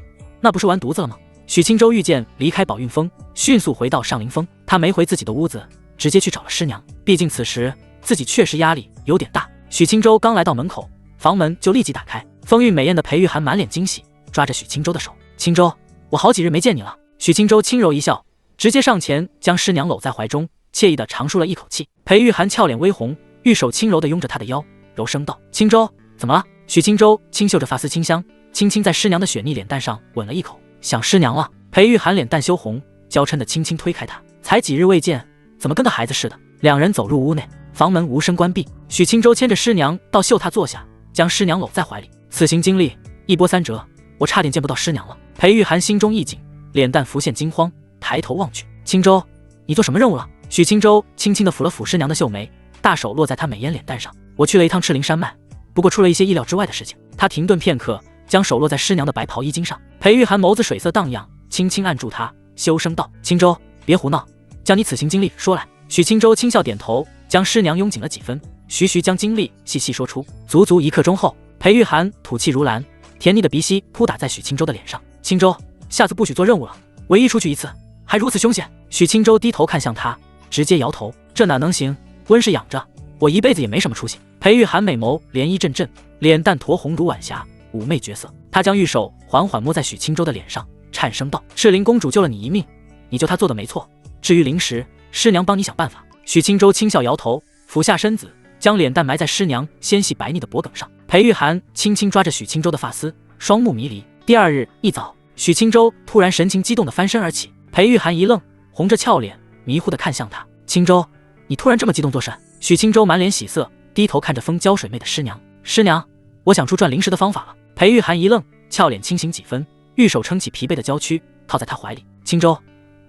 那不是完犊子了吗？许青州遇见离开宝运峰，迅速回到上林峰。他没回自己的屋子，直接去找了师娘。毕竟此时自己确实压力有点大。许青州刚来到门口，房门就立即打开。风韵美艳的裴玉涵满脸惊喜，抓着许青州的手：“青州，我好几日没见你了。”许青州轻柔一笑，直接上前将师娘搂在怀中，惬意地长舒了一口气。裴玉涵俏脸微红，玉手轻柔地拥着她的腰，柔声道：“青州，怎么了？”许青州轻嗅着发丝清香，轻轻在师娘的雪腻脸蛋上吻了一口。想师娘了。裴玉涵脸蛋羞红，娇嗔地轻轻推开他：“才几日未见，怎么跟个孩子似的？”2人走入屋内，房门无声关闭。许青州牵着师娘到绣榻坐下，将师娘搂在怀里。此行经历一波三折，我差点见不到师娘了。裴玉涵心中一紧，脸蛋浮现惊慌，抬头望去：“青州，你做什么任务了？”许青州轻轻地抚了抚师娘的秀眉，大手落在她美颜脸蛋上：“我去了一趟赤灵山脉，不过出了一些意料之外的事情。”他停顿片刻，将手落在师娘的白袍衣襟上。裴玉涵眸子水色荡漾，轻轻按住她，羞声道：“青州，别胡闹，将你此行经历说来。”许青州轻笑点头，将师娘拥紧了几分，徐徐将经历细细说出。足足1刻钟后，裴玉涵吐气如兰，甜腻的鼻息扑打在许青州的脸上：“青州，下次不许做任务了，唯一出去一次，还如此凶险。”许青州低头看向他，直接摇头：“这哪能行？温氏养着，我一辈子也没什么出息。”裴玉涵美眸涟漪阵阵，脸蛋酡红如晚霞，妩媚绝色。他将玉手缓缓摸在许青州的脸上，颤声道：“赤灵公主救了你一命，你就她做的没错。至于灵石，师娘帮你想办法。”许青州轻笑摇头，俯下身子，将脸蛋埋在师娘纤细白腻的脖颈上。裴玉涵轻轻抓着许青州的发丝，双目迷离。第2日一早，许青州突然神情激动地翻身而起。裴玉涵一愣，红着俏脸，迷糊地看向他：“青州，你突然这么激动做甚？”许青州满脸喜色，低头看着风娇水媚的师娘：“师娘，我想出赚灵石的方法了。裴玉涵一愣，俏脸清醒几分，玉手撑起疲惫的娇躯，靠在他怀里。青州，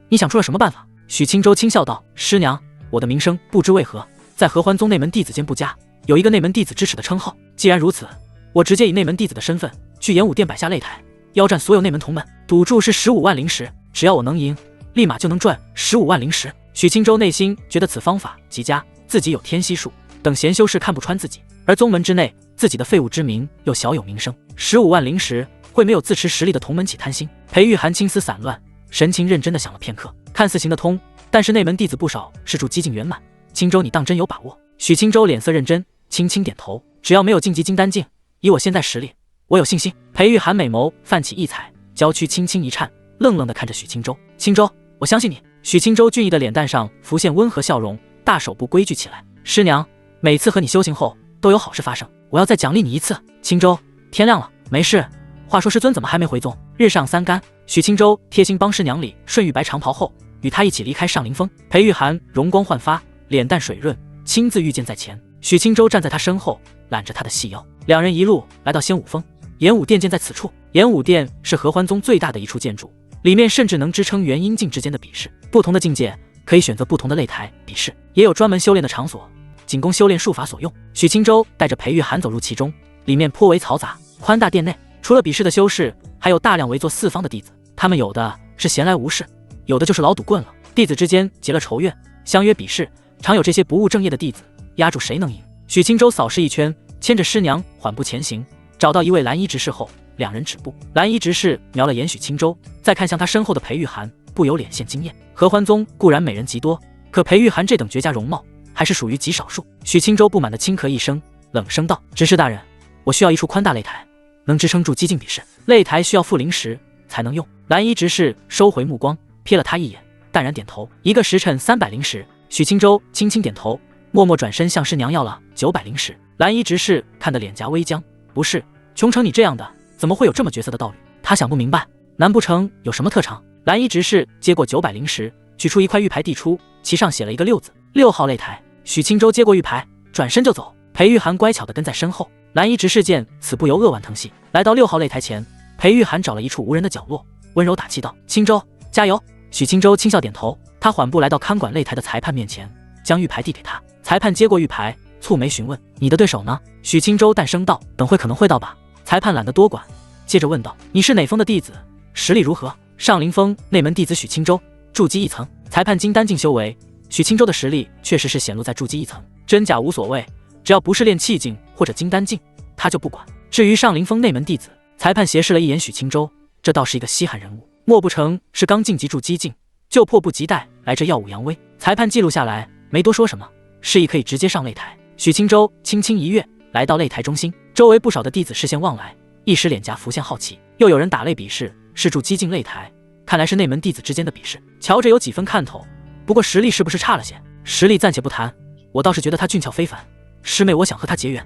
你想出了什么办法？许青州轻笑道：师娘，我的名声不知为何，在合欢宗内门弟子间不佳，有一个内门弟子支持的称号。既然如此，我直接以内门弟子的身份去演武殿摆下擂台，邀战所有内门同门，赌注是15万灵石，只要我能赢，立马就能赚15万灵石。许青州内心觉得此方法极佳，自己有天机术，等闲修士看不穿自己，而宗门之内自己的废物之名又小有名声，15万灵石会没有自持实力的同门起贪心？裴玉涵青丝散乱，神情认真地想了片刻，看似行得通，但是内门弟子不少是筑基境圆满，青州你当真有把握？许青州脸色认真，轻轻点头，只要没有晋级金丹境，以我现在实力，我有信心。裴玉涵美眸泛起异彩，娇躯轻轻一颤，愣愣地看着许青州。青州，我相信你。许青州俊逸的脸蛋上浮现温和笑容，大手部规矩起来。师娘，每次和你修行后都有好事发生，我要再奖励你一次。青州，天亮了，没事。话说师尊怎么还没回宗？日上三竿。许青州贴心帮师娘理顺玉白长袍后，与他一起离开上林峰。裴玉涵容光焕发，脸蛋水润，亲自御剑在前。许青州站在他身后，揽着他的细腰，两人一路来到仙武峰。演武殿建在此处，演武殿是合欢宗最大的一处建筑，里面甚至能支撑元阴境之间的比试。不同的境界可以选择不同的擂台比试，也有专门修炼的场所，仅供修炼术法所用。许青州带着裴玉涵走入其中，里面颇为嘈杂，宽大殿内除了比试的修士，还有大量围坐四方的弟子，他们有的是闲来无事，有的就是老赌棍了。弟子之间结了仇怨，相约比试，常有这些不务正业的弟子压住谁能赢。许青州扫视一圈，牵着师娘缓步前行，找到一位蓝衣执事后，两人止步。蓝衣执事瞄了眼许青州，再看向他身后的裴玉涵，不由脸现惊艳。合欢宗固然美人极多，可裴玉涵这等绝佳容貌还是属于极少数。许青州不满地轻咳一声，冷声道：执事大人，我需要一处宽大擂台，能支撑住激进比试。擂台需要附灵石才能用。蓝衣执事收回目光，瞥了他一眼，淡然点头。一个时辰300灵石。许青州轻轻点头，默默转身向师娘要了900灵石。蓝衣执事看得脸颊微僵，不是，穷成你这样的，怎么会有这么绝色的道侣？他想不明白，难不成有什么特长？蓝衣执事接过900灵石，取出一块玉牌递出，其上写了一个6字，6号擂台。许青州接过玉牌，转身就走。裴玉涵乖巧地跟在身后。蓝衣执事见此不由扼腕疼惜，来到6号擂台前，裴玉涵找了一处无人的角落，温柔打气道：青州，加油！许青州轻笑点头，他缓步来到看管擂台的裁判面前，将玉牌递给他。裁判接过玉牌，蹙眉询问：你的对手呢？许青州淡声道：等会可能会到吧。裁判懒得多管，接着问道：你是哪峰的弟子？实力如何？上林峰内门弟子许青州，筑基1层。裁判金丹境修为，许青州的实力确实是显露在筑基1层，真假无所谓，只要不是练气境或者金丹境，他就不管。至于上林峰内门弟子，裁判斜视了一眼许青州，这倒是一个稀罕人物，莫不成是刚晋级筑基境，就迫不及待来这耀武扬威？裁判记录下来，没多说什么，示意可以直接上擂台。许青州轻轻一跃，来到擂台中心，周围不少的弟子视线望来，一时脸颊浮现好奇。又有人打擂比试，是筑基境擂台，看来是内门弟子之间的比试，瞧着有几分看头。不过实力是不是差了些？实力暂且不谈，我倒是觉得他俊俏非凡。师妹，我想和他结缘。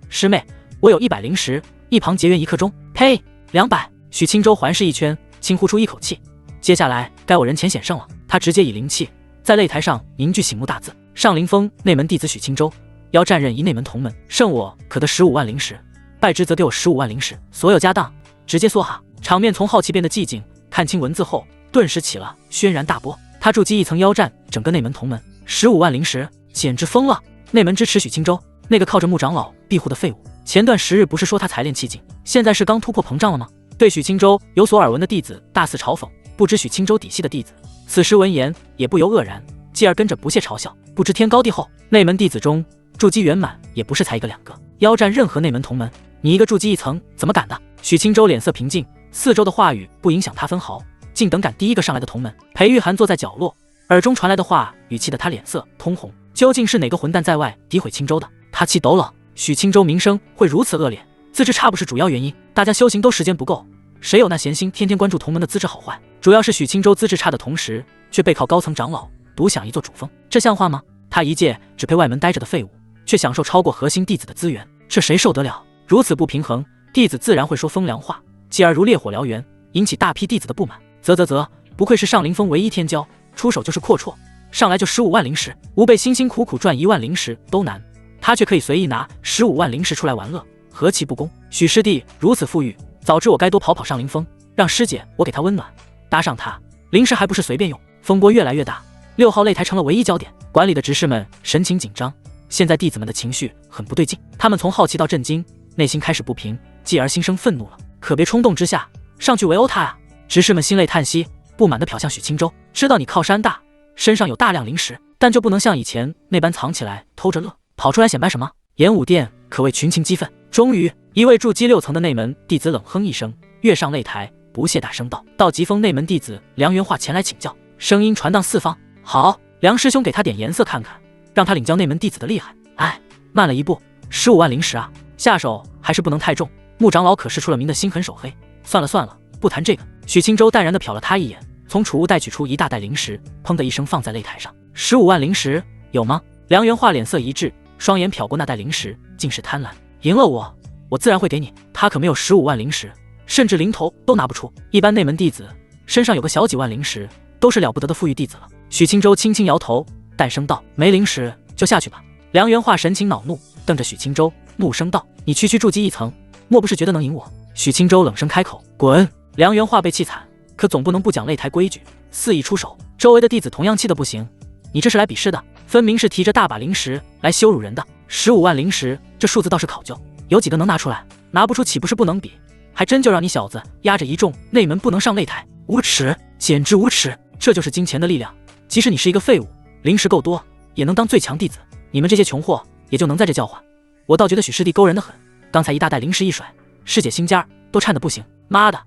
师妹，我有100灵石，一旁结缘1刻钟。呸，200。许青州环视一圈，轻呼出一口气。接下来该我人前显圣了。他直接以灵气在擂台上凝聚醒目大字：上林峰内门弟子许青州，邀战任一内门同门，胜我可得15万灵石，败之则给我15万灵石，所有家当直接梭哈。场面从好奇变得寂静，看清文字后，顿时起了轩然大波。他筑基1层邀战整个内门同门，15万灵石，简直疯了！内门支持许青州，那个靠着穆长老庇护的废物，前段时日不是说他才练气境，现在是刚突破膨胀了吗？对许青州有所耳闻的弟子大肆嘲讽，不知许青州底细的弟子此时闻言也不由愕然，继而跟着不屑嘲笑，不知天高地厚。内门弟子中筑基圆满也不是才1个2个，邀战任何内门同门，你一个筑基1层怎么敢的？许青州脸色平静，四周的话语不影响他分毫，竟等赶第一个上来的同门。裴玉涵坐在角落，耳中传来的话语气得他脸色通红，究竟是哪个混蛋在外诋毁青州的？他气抖了，许青州名声会如此恶劣，资质差不是主要原因，大家修行都时间不够，谁有那闲心天天关注同门的资质好坏？主要是许青州资质差的同时，却背靠高层长老，独享一座主峰，这像话吗？他一介只配外门待着的废物，却享受超过核心弟子的资源，这谁受得了？如此不平衡，弟子自然会说风凉话，继而如烈火燎原，引起大批弟子的不满。啧，不愧是上林峰唯一天骄，出手就是阔绰，上来就15万灵石，吾辈辛辛苦苦赚1万灵石都难，他却可以随意拿15万灵石出来玩乐，何其不公！许师弟如此富裕，早知我该多跑跑上灵峰，让师姐我给他温暖。搭上他，灵石还不是随便用。风波越来越大，6号擂台成了唯一焦点，管理的执事们神情紧张。现在弟子们的情绪很不对劲，他们从好奇到震惊，内心开始不平，继而心生愤怒了。可别冲动之下上去围殴他啊！执事们心泪叹息，不满地瞟向许青州，知道你靠山大，身上有大量灵石，但就不能像以前那般藏起来偷着乐，跑出来显摆什么？演武殿可谓群情激愤。终于，一位筑基6层的内门弟子冷哼一声，跃上擂台，不屑大声道：“道疾风内门弟子梁元化前来请教。”声音传荡四方。好，梁师兄给他点颜色看看，让他领教内门弟子的厉害。哎，慢了一步，15万灵石啊，下手还是不能太重。穆长老可是出了名的心狠手黑。算了算了，不谈这个。许青州淡然地瞟了他一眼，从储物袋取出一大袋灵石，砰的一声放在擂台上。15万灵石有吗？梁元化脸色一滞，双眼瞟过那袋灵石，尽是贪婪。赢了我自然会给你。他可没有15万灵石，甚至零头都拿不出。一般内门弟子身上有个小几万灵石，都是了不得的富裕弟子了。许青州轻轻摇头，淡声道：“没灵石就下去吧。”梁元化神情恼怒，瞪着许青州，怒声道：“你区筑基1层，莫不是觉得能赢我？”许青州冷声开口：“滚！”梁元化被气惨，可总不能不讲擂台规矩，肆意出手。周围的弟子同样气得不行。你这是来比试的，分明是提着大把灵石来羞辱人的。15万灵石，这数字倒是考究，有几个能拿出来？拿不出岂不是不能比？还真就让你小子压着一众内门不能上擂台，无耻，简直无耻！这就是金钱的力量，即使你是一个废物，灵石够多，也能当最强弟子。你们这些穷货，也就能在这叫唤。我倒觉得许师弟勾人的很，刚才一大袋灵石一甩，师姐心尖都颤得不行。妈的，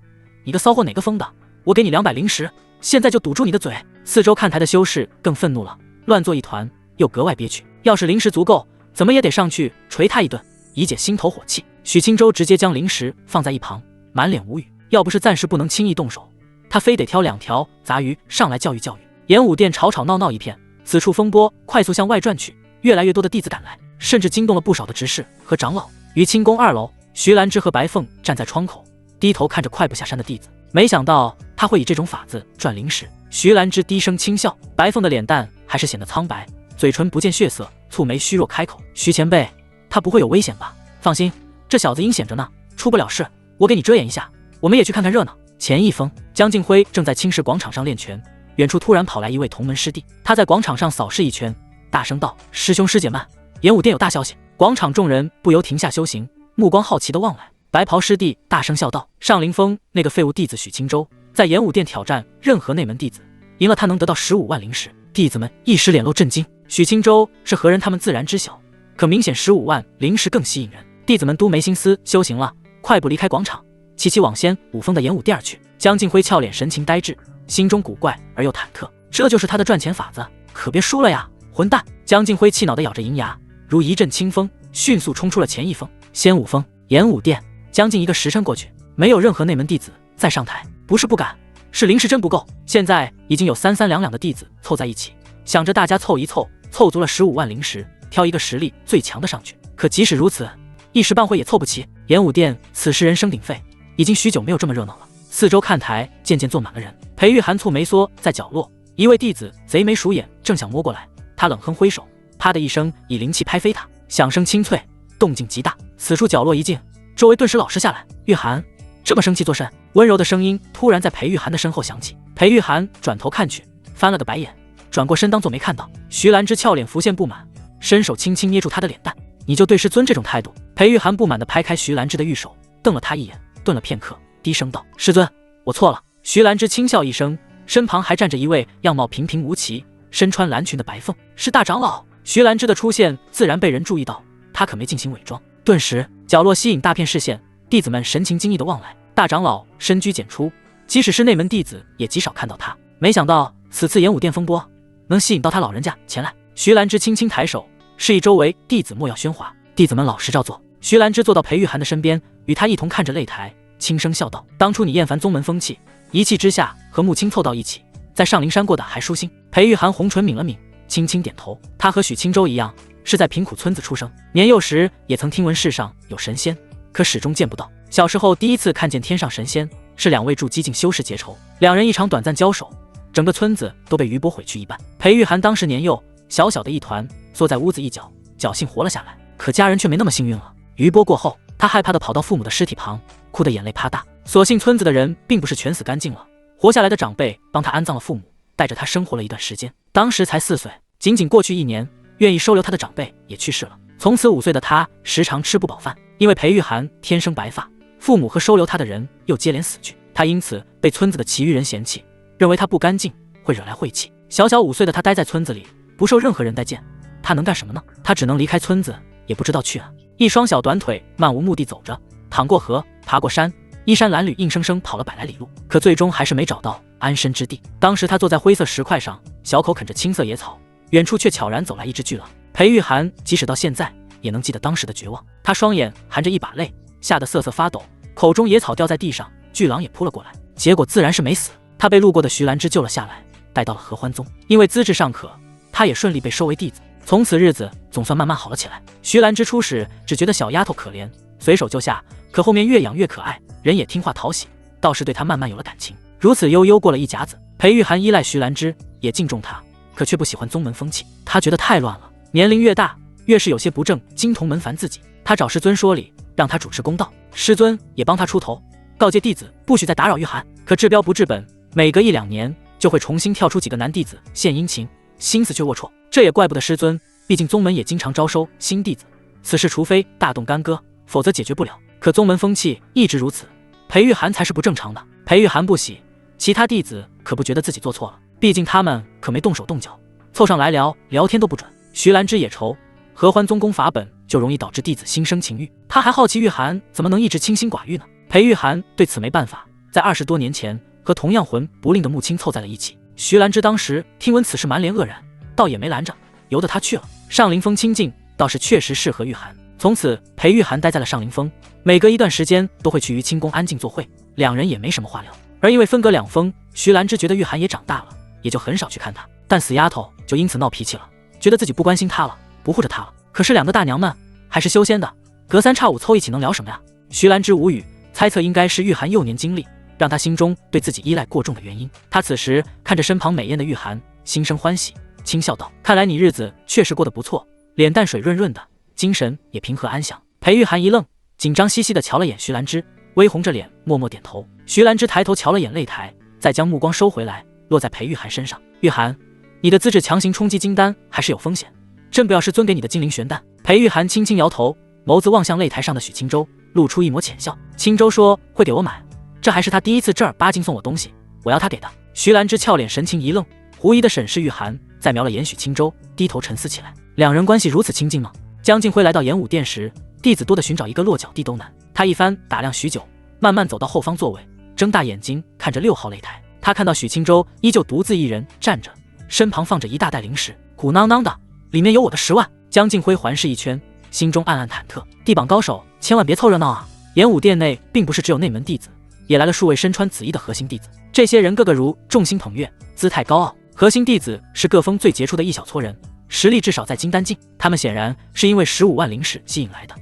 你个骚货哪个疯的？我给你200灵石，现在就堵住你的嘴！四周看台的修士更愤怒了，乱作一团，又格外憋屈。要是灵石足够，怎么也得上去捶他一顿，以解心头火气。许青州直接将灵石放在一旁，满脸无语。要不是暂时不能轻易动手，他非得挑2条杂鱼上来教育教育。演武殿吵吵闹闹一片，此处风波快速向外转去，越来越多的弟子赶来，甚至惊动了不少的执事和长老。于清宫2楼，徐兰芝和白凤站在窗口，低头看着快步下山的弟子。没想到他会以这种法子赚灵石。徐兰芝低声轻笑，白凤的脸蛋还是显得苍白，嘴唇不见血色，蹙眉虚弱开口：“徐前辈，他不会有危险吧？”“放心，这小子阴险着呢，出不了事。我给你遮掩一下，我们也去看看热闹。”前一峰，江敬辉正在青石广场上练拳，远处突然跑来一位同门师弟，他在广场上扫视一圈，大声道：“师兄师姐们，演武殿有大消息！”广场众人不由停下修行，目光好奇地望来。白袍师弟大声笑道：“上灵峰那个废物弟子许青州，在演武殿挑战任何内门弟子，赢了他能得到15万灵石。”弟子们一时脸露震惊。许青州是何人，他们自然知晓，可明显15万灵石更吸引人。弟子们都没心思修行了，快步离开广场，齐齐往先武峰的演武殿而去。江敬辉俏脸神情呆滞，心中古怪而又忐忑，这就是他的赚钱法子，可别输了呀！混蛋！江敬辉气恼地咬着银牙，如一阵清风，迅速冲出了前一峰。先武峰，演武殿。将近1个时辰过去，没有任何内门弟子再上台，不是不敢，是灵石真不够。现在已经有3、3、2、2的弟子凑在一起，想着大家凑一凑，凑足了15万灵石，挑一个实力最强的上去。可即使如此，一时半会也凑不齐。演武殿此时人声鼎沸，已经许久没有这么热闹了。四周看台渐渐坐满了人。裴玉涵蹙眉缩在角落，一位弟子贼眉鼠眼，正想摸过来，他冷哼挥手，啪的一声以灵气拍飞他，响声清脆，动静极大。此处角落一静，周围顿时老实下来。玉涵，这么生气作甚？温柔的声音突然在裴玉涵的身后响起。裴玉涵转头看去，翻了个白眼，转过身当作没看到。徐兰芝俏脸浮现不满，伸手轻轻捏住他的脸蛋：“你就对师尊这种态度？”裴玉涵不满地拍开徐兰芝的玉手，瞪了他一眼，顿了片刻，低声道：“师尊，我错了。”徐兰芝轻笑一声，身旁还站着一位样貌平平无奇、身穿蓝裙的白凤，是大长老。徐兰芝的出现自然被人注意到，他可没进行伪装。顿时角落吸引大片视线，弟子们神情惊异地望来。大长老深居简出，即使是内门弟子也极少看到他。没想到此次演武殿风波能吸引到他老人家前来。徐兰芝轻轻抬手，示意周围弟子莫要喧哗，弟子们老实照做。徐兰芝坐到裴玉涵的身边，与他一同看着擂台，轻声笑道：“当初你厌烦宗门风气，一气之下和穆青凑到一起，在上灵山过得还舒心。”裴玉涵红唇抿了抿，轻轻点头。他和许青州一样，是在贫苦村子出生，年幼时也曾听闻世上有神仙，可始终见不到。小时候第一次看见天上神仙，是2位筑基境修士结仇，2人一场短暂交手，整个村子都被余波毁去一半。裴玉涵当时年幼，小小的一团，缩在屋子一角，侥幸活了下来。可家人却没那么幸运了。余波过后，他害怕地跑到父母的尸体旁，哭得眼泪啪嗒。所幸村子的人并不是全死干净了，活下来的长辈帮他安葬了父母，带着他生活了一段时间。当时才4岁，仅仅过去1年，愿意收留他的长辈也去世了。从此5岁的他时常吃不饱饭，因为裴玉涵天生白发，父母和收留他的人又接连死去，他因此被村子的其余人嫌弃，认为他不干净，会惹来晦气。小小5岁的他待在村子里，不受任何人待见，他能干什么呢？他只能离开村子，也不知道去哪。一双小短腿漫无目的走着，淌过河，爬过山，衣衫褴褛，硬生生跑了100来里路，可最终还是没找到安身之地。当时他坐在灰色石块上，小口啃着青色野草，远处却悄然走来一只巨狼。裴玉涵即使到现在也能记得当时的绝望，他双眼含着一把泪，吓得瑟瑟发抖，口中野草掉在地上，巨狼也扑了过来，结果自然是没死。他被路过的徐兰芝救了下来，带到了合欢宗，因为资质尚可，他也顺利被收为弟子。从此日子总算慢慢好了起来。徐兰芝初始只觉得小丫头可怜，随手就下，可后面越养越可爱，人也听话讨喜，倒是对她慢慢有了感情。如此悠悠过了一甲子，裴玉涵依赖徐兰芝，也敬重她，可却不喜欢宗门风气，他觉得太乱了。年龄越大，越是有些不正经同门烦自己。他找师尊说理，让他主持公道，师尊也帮他出头，告诫弟子不许再打扰玉涵。可治标不治本，每隔1-2年就会重新跳出几个男弟子献殷勤，心思却龌龊。这也怪不得师尊，毕竟宗门也经常招收新弟子，此事除非大动干戈，否则解决不了。可宗门风气一直如此，裴玉涵才是不正常的。裴玉涵不喜，其他弟子可不觉得自己做错了，毕竟他们可没动手动脚，凑上来聊天都不准。徐兰芝也愁合欢宗功法本就容易导致弟子心生情欲，他还好奇玉涵怎么能一直清心寡欲呢？裴玉涵对此没办法，在20多年前和同样魂不吝的穆青凑在了一起。徐兰芝当时听闻此事满脸愕然，倒也没拦着，由得他去了。上林峰清静倒是确实适合玉涵，从此裴玉涵待在了上林峰，每隔一段时间都会去于清宫安静坐会，两人也没什么话聊。而因为分隔2峰，徐兰芝觉得玉涵也长大了，也就很少去看她。但死丫头就因此闹脾气了，觉得自己不关心她了，不护着她了。可是2个大娘们还是修仙的，隔3差5凑一起能聊什么呀？徐兰芝无语，猜测应该是玉涵幼年经历让她心中对自己依赖过重的原因。她此时看着身旁美艳的玉涵，心生欢喜，轻笑道：看来你日子确实过得不错，脸蛋水润润的，精神也平和安详。裴玉涵一愣，紧张兮兮地瞧了眼徐兰芝，微红着脸默默点头。徐兰芝抬头瞧了眼擂台，再将目光收回来，落在裴玉涵身上。玉涵，你的资质强行冲击金丹还是有风险，朕不要师尊给你的金灵玄丹。裴玉涵轻轻摇头，眸子望向擂台上的许青州，露出一抹浅笑。青州说会给我买，这还是他第一次正儿八经送我东西，我要他给的。徐兰芝俏脸神情一愣，狐疑地审视玉涵，再瞄了眼许青州，低头沉思起来。两人关系如此亲近吗？江静辉来到演武殿时，弟子多的寻找一个落脚地都难。他一番打量许久，慢慢走到后方座位，睁大眼睛看着6号擂台。他看到许青州依旧独自一人站着，身旁放着一大袋零食，鼓囊囊的，里面有我的10万。江静辉环视一圈，心中暗暗忐忑。地榜高手千万别凑热闹啊！演武殿内并不是只有内门弟子，也来了数位身穿紫衣的核心弟子，这些人个个如众星捧月，姿态高傲。核心弟子是各峰最杰出的一小撮人，实力至少在金丹境，他们显然是因为15万灵石吸引来的，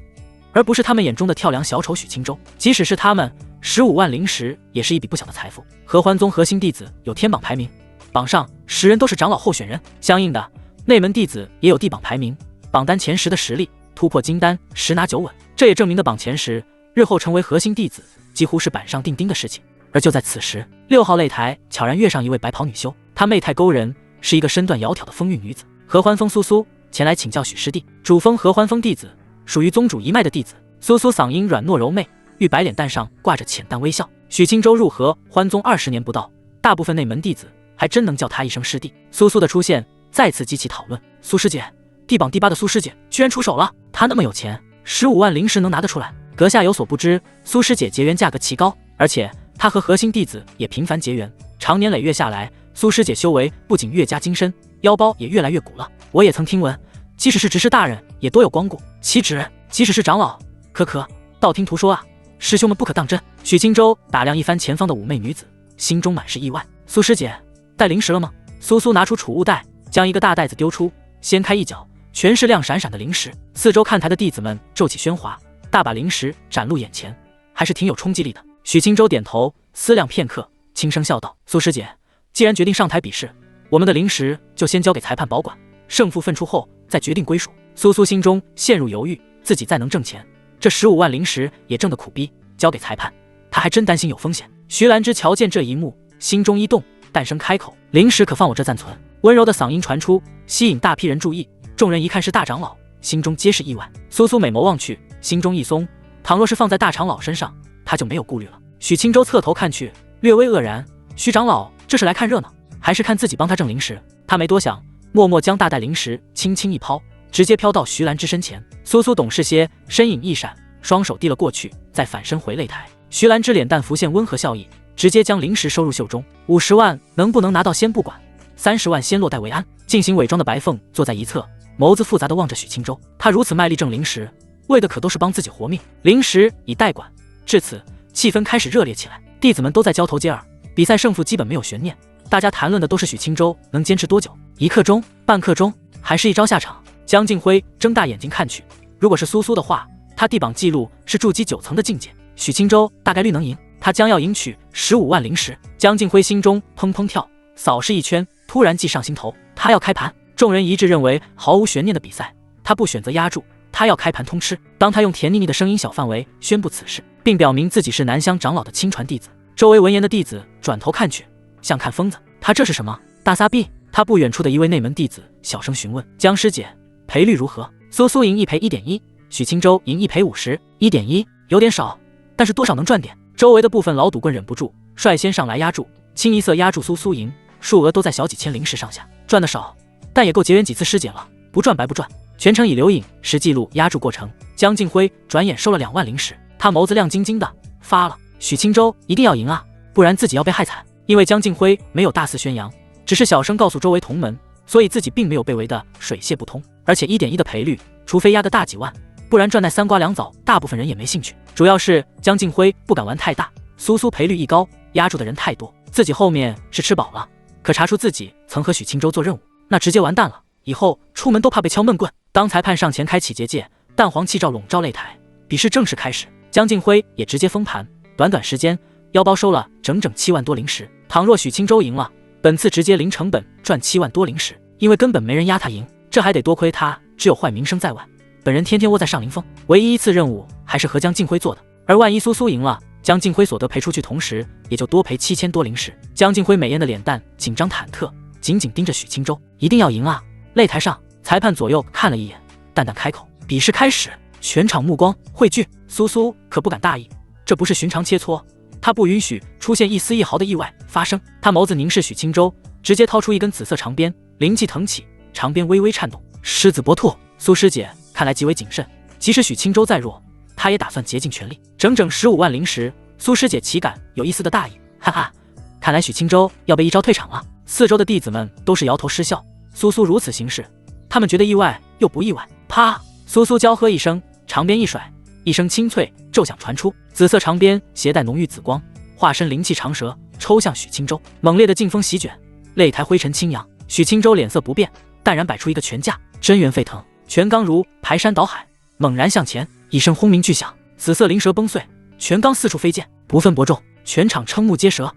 而不是他们眼中的跳梁小丑许青州。即使是他们，15万灵石也是一笔不小的财富。合欢宗核心弟子有天榜排名，榜上10人都是长老候选人，相应的内门弟子也有地榜排名，榜单前10的实力，突破金丹10拿9稳。这也证明的榜前10日后成为核心弟子几乎是板上钉钉的事情。而就在此时，6号擂台悄然跃上一位白袍女修，她媚态勾人，是一个身段窈窕的风韵女子。合欢峰苏苏前来请教许师弟，主峰合欢峰弟子，属于宗主一脉的弟子。苏苏嗓音软糯柔媚，玉白脸蛋上挂着浅淡微笑。许青州入合欢宗20年不到，大部分内门弟子还真能叫他一声师弟。苏苏的出现再次激起讨论。苏师姐，地榜第8的苏师姐居然出手了，她那么有钱，15万灵石能拿得出来？阁下有所不知，苏师姐结缘价格奇高，而且她和核心弟子也频繁结缘，长年累月下来，苏师姐修为不仅越加精深，腰包也越来越鼓了。我也曾听闻，即使是执事大人也多有光顾，岂止即使是长老，可道听途说啊，师兄们不可当真。许青州打量一番前方的妩媚女子，心中满是意外。苏师姐带灵石了吗？苏苏拿出储物袋，将一个大袋子丢出，掀开一角，全是亮闪闪的灵石。四周看台的弟子们骤起喧哗，大把灵石展露眼前，还是挺有冲击力的。许青州点头思量片刻，轻声笑道：苏师姐，既然决定上台比试，我们的灵石就先交给裁判保管，胜负分出后再决定归属。苏苏心中陷入犹豫，自己再能挣钱，这15万灵石也挣得苦逼，交给裁判，他还真担心有风险。徐兰芝瞧见这一幕，心中一动，淡声开口：“灵石可放我这暂存。”温柔的嗓音传出，吸引大批人注意。众人一看是大长老，心中皆是意外。苏苏美眸望去，心中一松，倘若是放在大长老身上，他就没有顾虑了。许青州侧头看去，略微愕然：徐长老这是来看热闹，还是看自己帮他挣灵石？他没多想，默默将大袋灵石轻轻一抛，直接飘到徐兰芝身前。苏苏懂事些，身影一闪，双手递了过去，再反身回擂台。徐兰芝脸蛋浮现温和笑意，直接将灵石收入袖中。50万能不能拿到先不管，30万先落袋为安。进行伪装的白凤坐在一侧，眸子复杂地望着许青州。他如此卖力挣灵石，为的可都是帮自己活命。灵石已代管，至此气氛开始热烈起来，弟子们都在交头接耳，比赛胜负基本没有悬念。大家谈论的都是许青州能坚持多久，1刻钟、半刻钟，还是一招下场。江敬辉睁大眼睛看去，如果是苏苏的话，他地榜记录是筑基9层的境界，许青州大概率能赢。他将要赢取15万灵石。江敬辉心中砰砰跳，扫视一圈，突然计上心头，他要开盘。众人一致认为毫无悬念的比赛，他不选择压住，他要开盘通吃。当他用甜腻腻的声音小范围宣布此事，并表明自己是南乡长老的亲传弟子，周围闻言的弟子转头看去，像看疯子。他这是什么？大撒币？他不远处的一位内门弟子小声询问：“江师姐，赔率如何？”苏苏赢1赔1.1，许青州赢1赔50，1.1有点少，但是多少能赚点。周围的部分老赌棍忍不住率先上来压住，清一色压住苏苏赢，数额都在小几千灵石上下，赚的少，但也够结缘几次师姐了，不赚白不赚。全程以留影实记录压住过程。江敬辉转眼收了2万灵石，他眸子亮晶晶的，发了：许青州一定要赢啊，不然自己要被害惨。因为江敬辉没有大肆宣扬，只是小声告诉周围同门，所以自己并没有被围得水泄不通。而且1.1的赔率，除非压个大几万，不然赚那3瓜2枣，大部分人也没兴趣。主要是江敬辉不敢玩太大，苏苏赔率一高，压住的人太多，自己后面是吃饱了，可查出自己曾和许青州做任务，那直接完蛋了，以后出门都怕被敲闷棍。当裁判上前开启结界，淡黄气罩笼罩擂台，比试正式开始。江敬辉也直接封盘，短短时间腰包收了整整7万多灵石。倘若许青州赢了，本次直接零成本赚7万多灵石，因为根本没人压他赢，这还得多亏他只有坏名声在外，本人天天窝在上林峰，唯一一次任务还是和江敬辉做的。而万一苏苏赢了，江敬辉所得赔出去，同时也就多赔7000多灵石。江敬辉美艳的脸蛋紧张忐忑，紧紧盯着许青州，一定要赢啊！擂台上，裁判左右看了一眼，淡淡开口：“比试开始。”全场目光汇聚，苏苏可不敢大意，这不是寻常切磋，他不允许出现一丝一毫的意外发生。他眸子凝视许青州，直接掏出一根紫色长鞭，灵气腾起，长鞭微微颤动。狮子搏兔，苏师姐看来极为谨慎，即使许青州再弱，他也打算竭尽全力。整整15万灵石，苏师姐岂敢有一丝的大意？哈哈，看来许青州要被一招退场了。四周的弟子们都是摇头失笑。苏苏如此行事，他们觉得意外又不意外。啪！苏苏娇喝一声，长鞭一甩，一声清脆骤响传出，紫色长鞭携带浓郁紫光，化身灵气长蛇，抽向许青州。猛烈的劲风席卷，擂台灰尘轻扬。许青州脸色不变，淡然摆出一个拳架，真元沸腾，拳罡如排山倒海，猛然向前。一声轰鸣巨响，紫色灵蛇崩碎，拳罡四处飞溅，不分伯仲，全场瞠目结舌。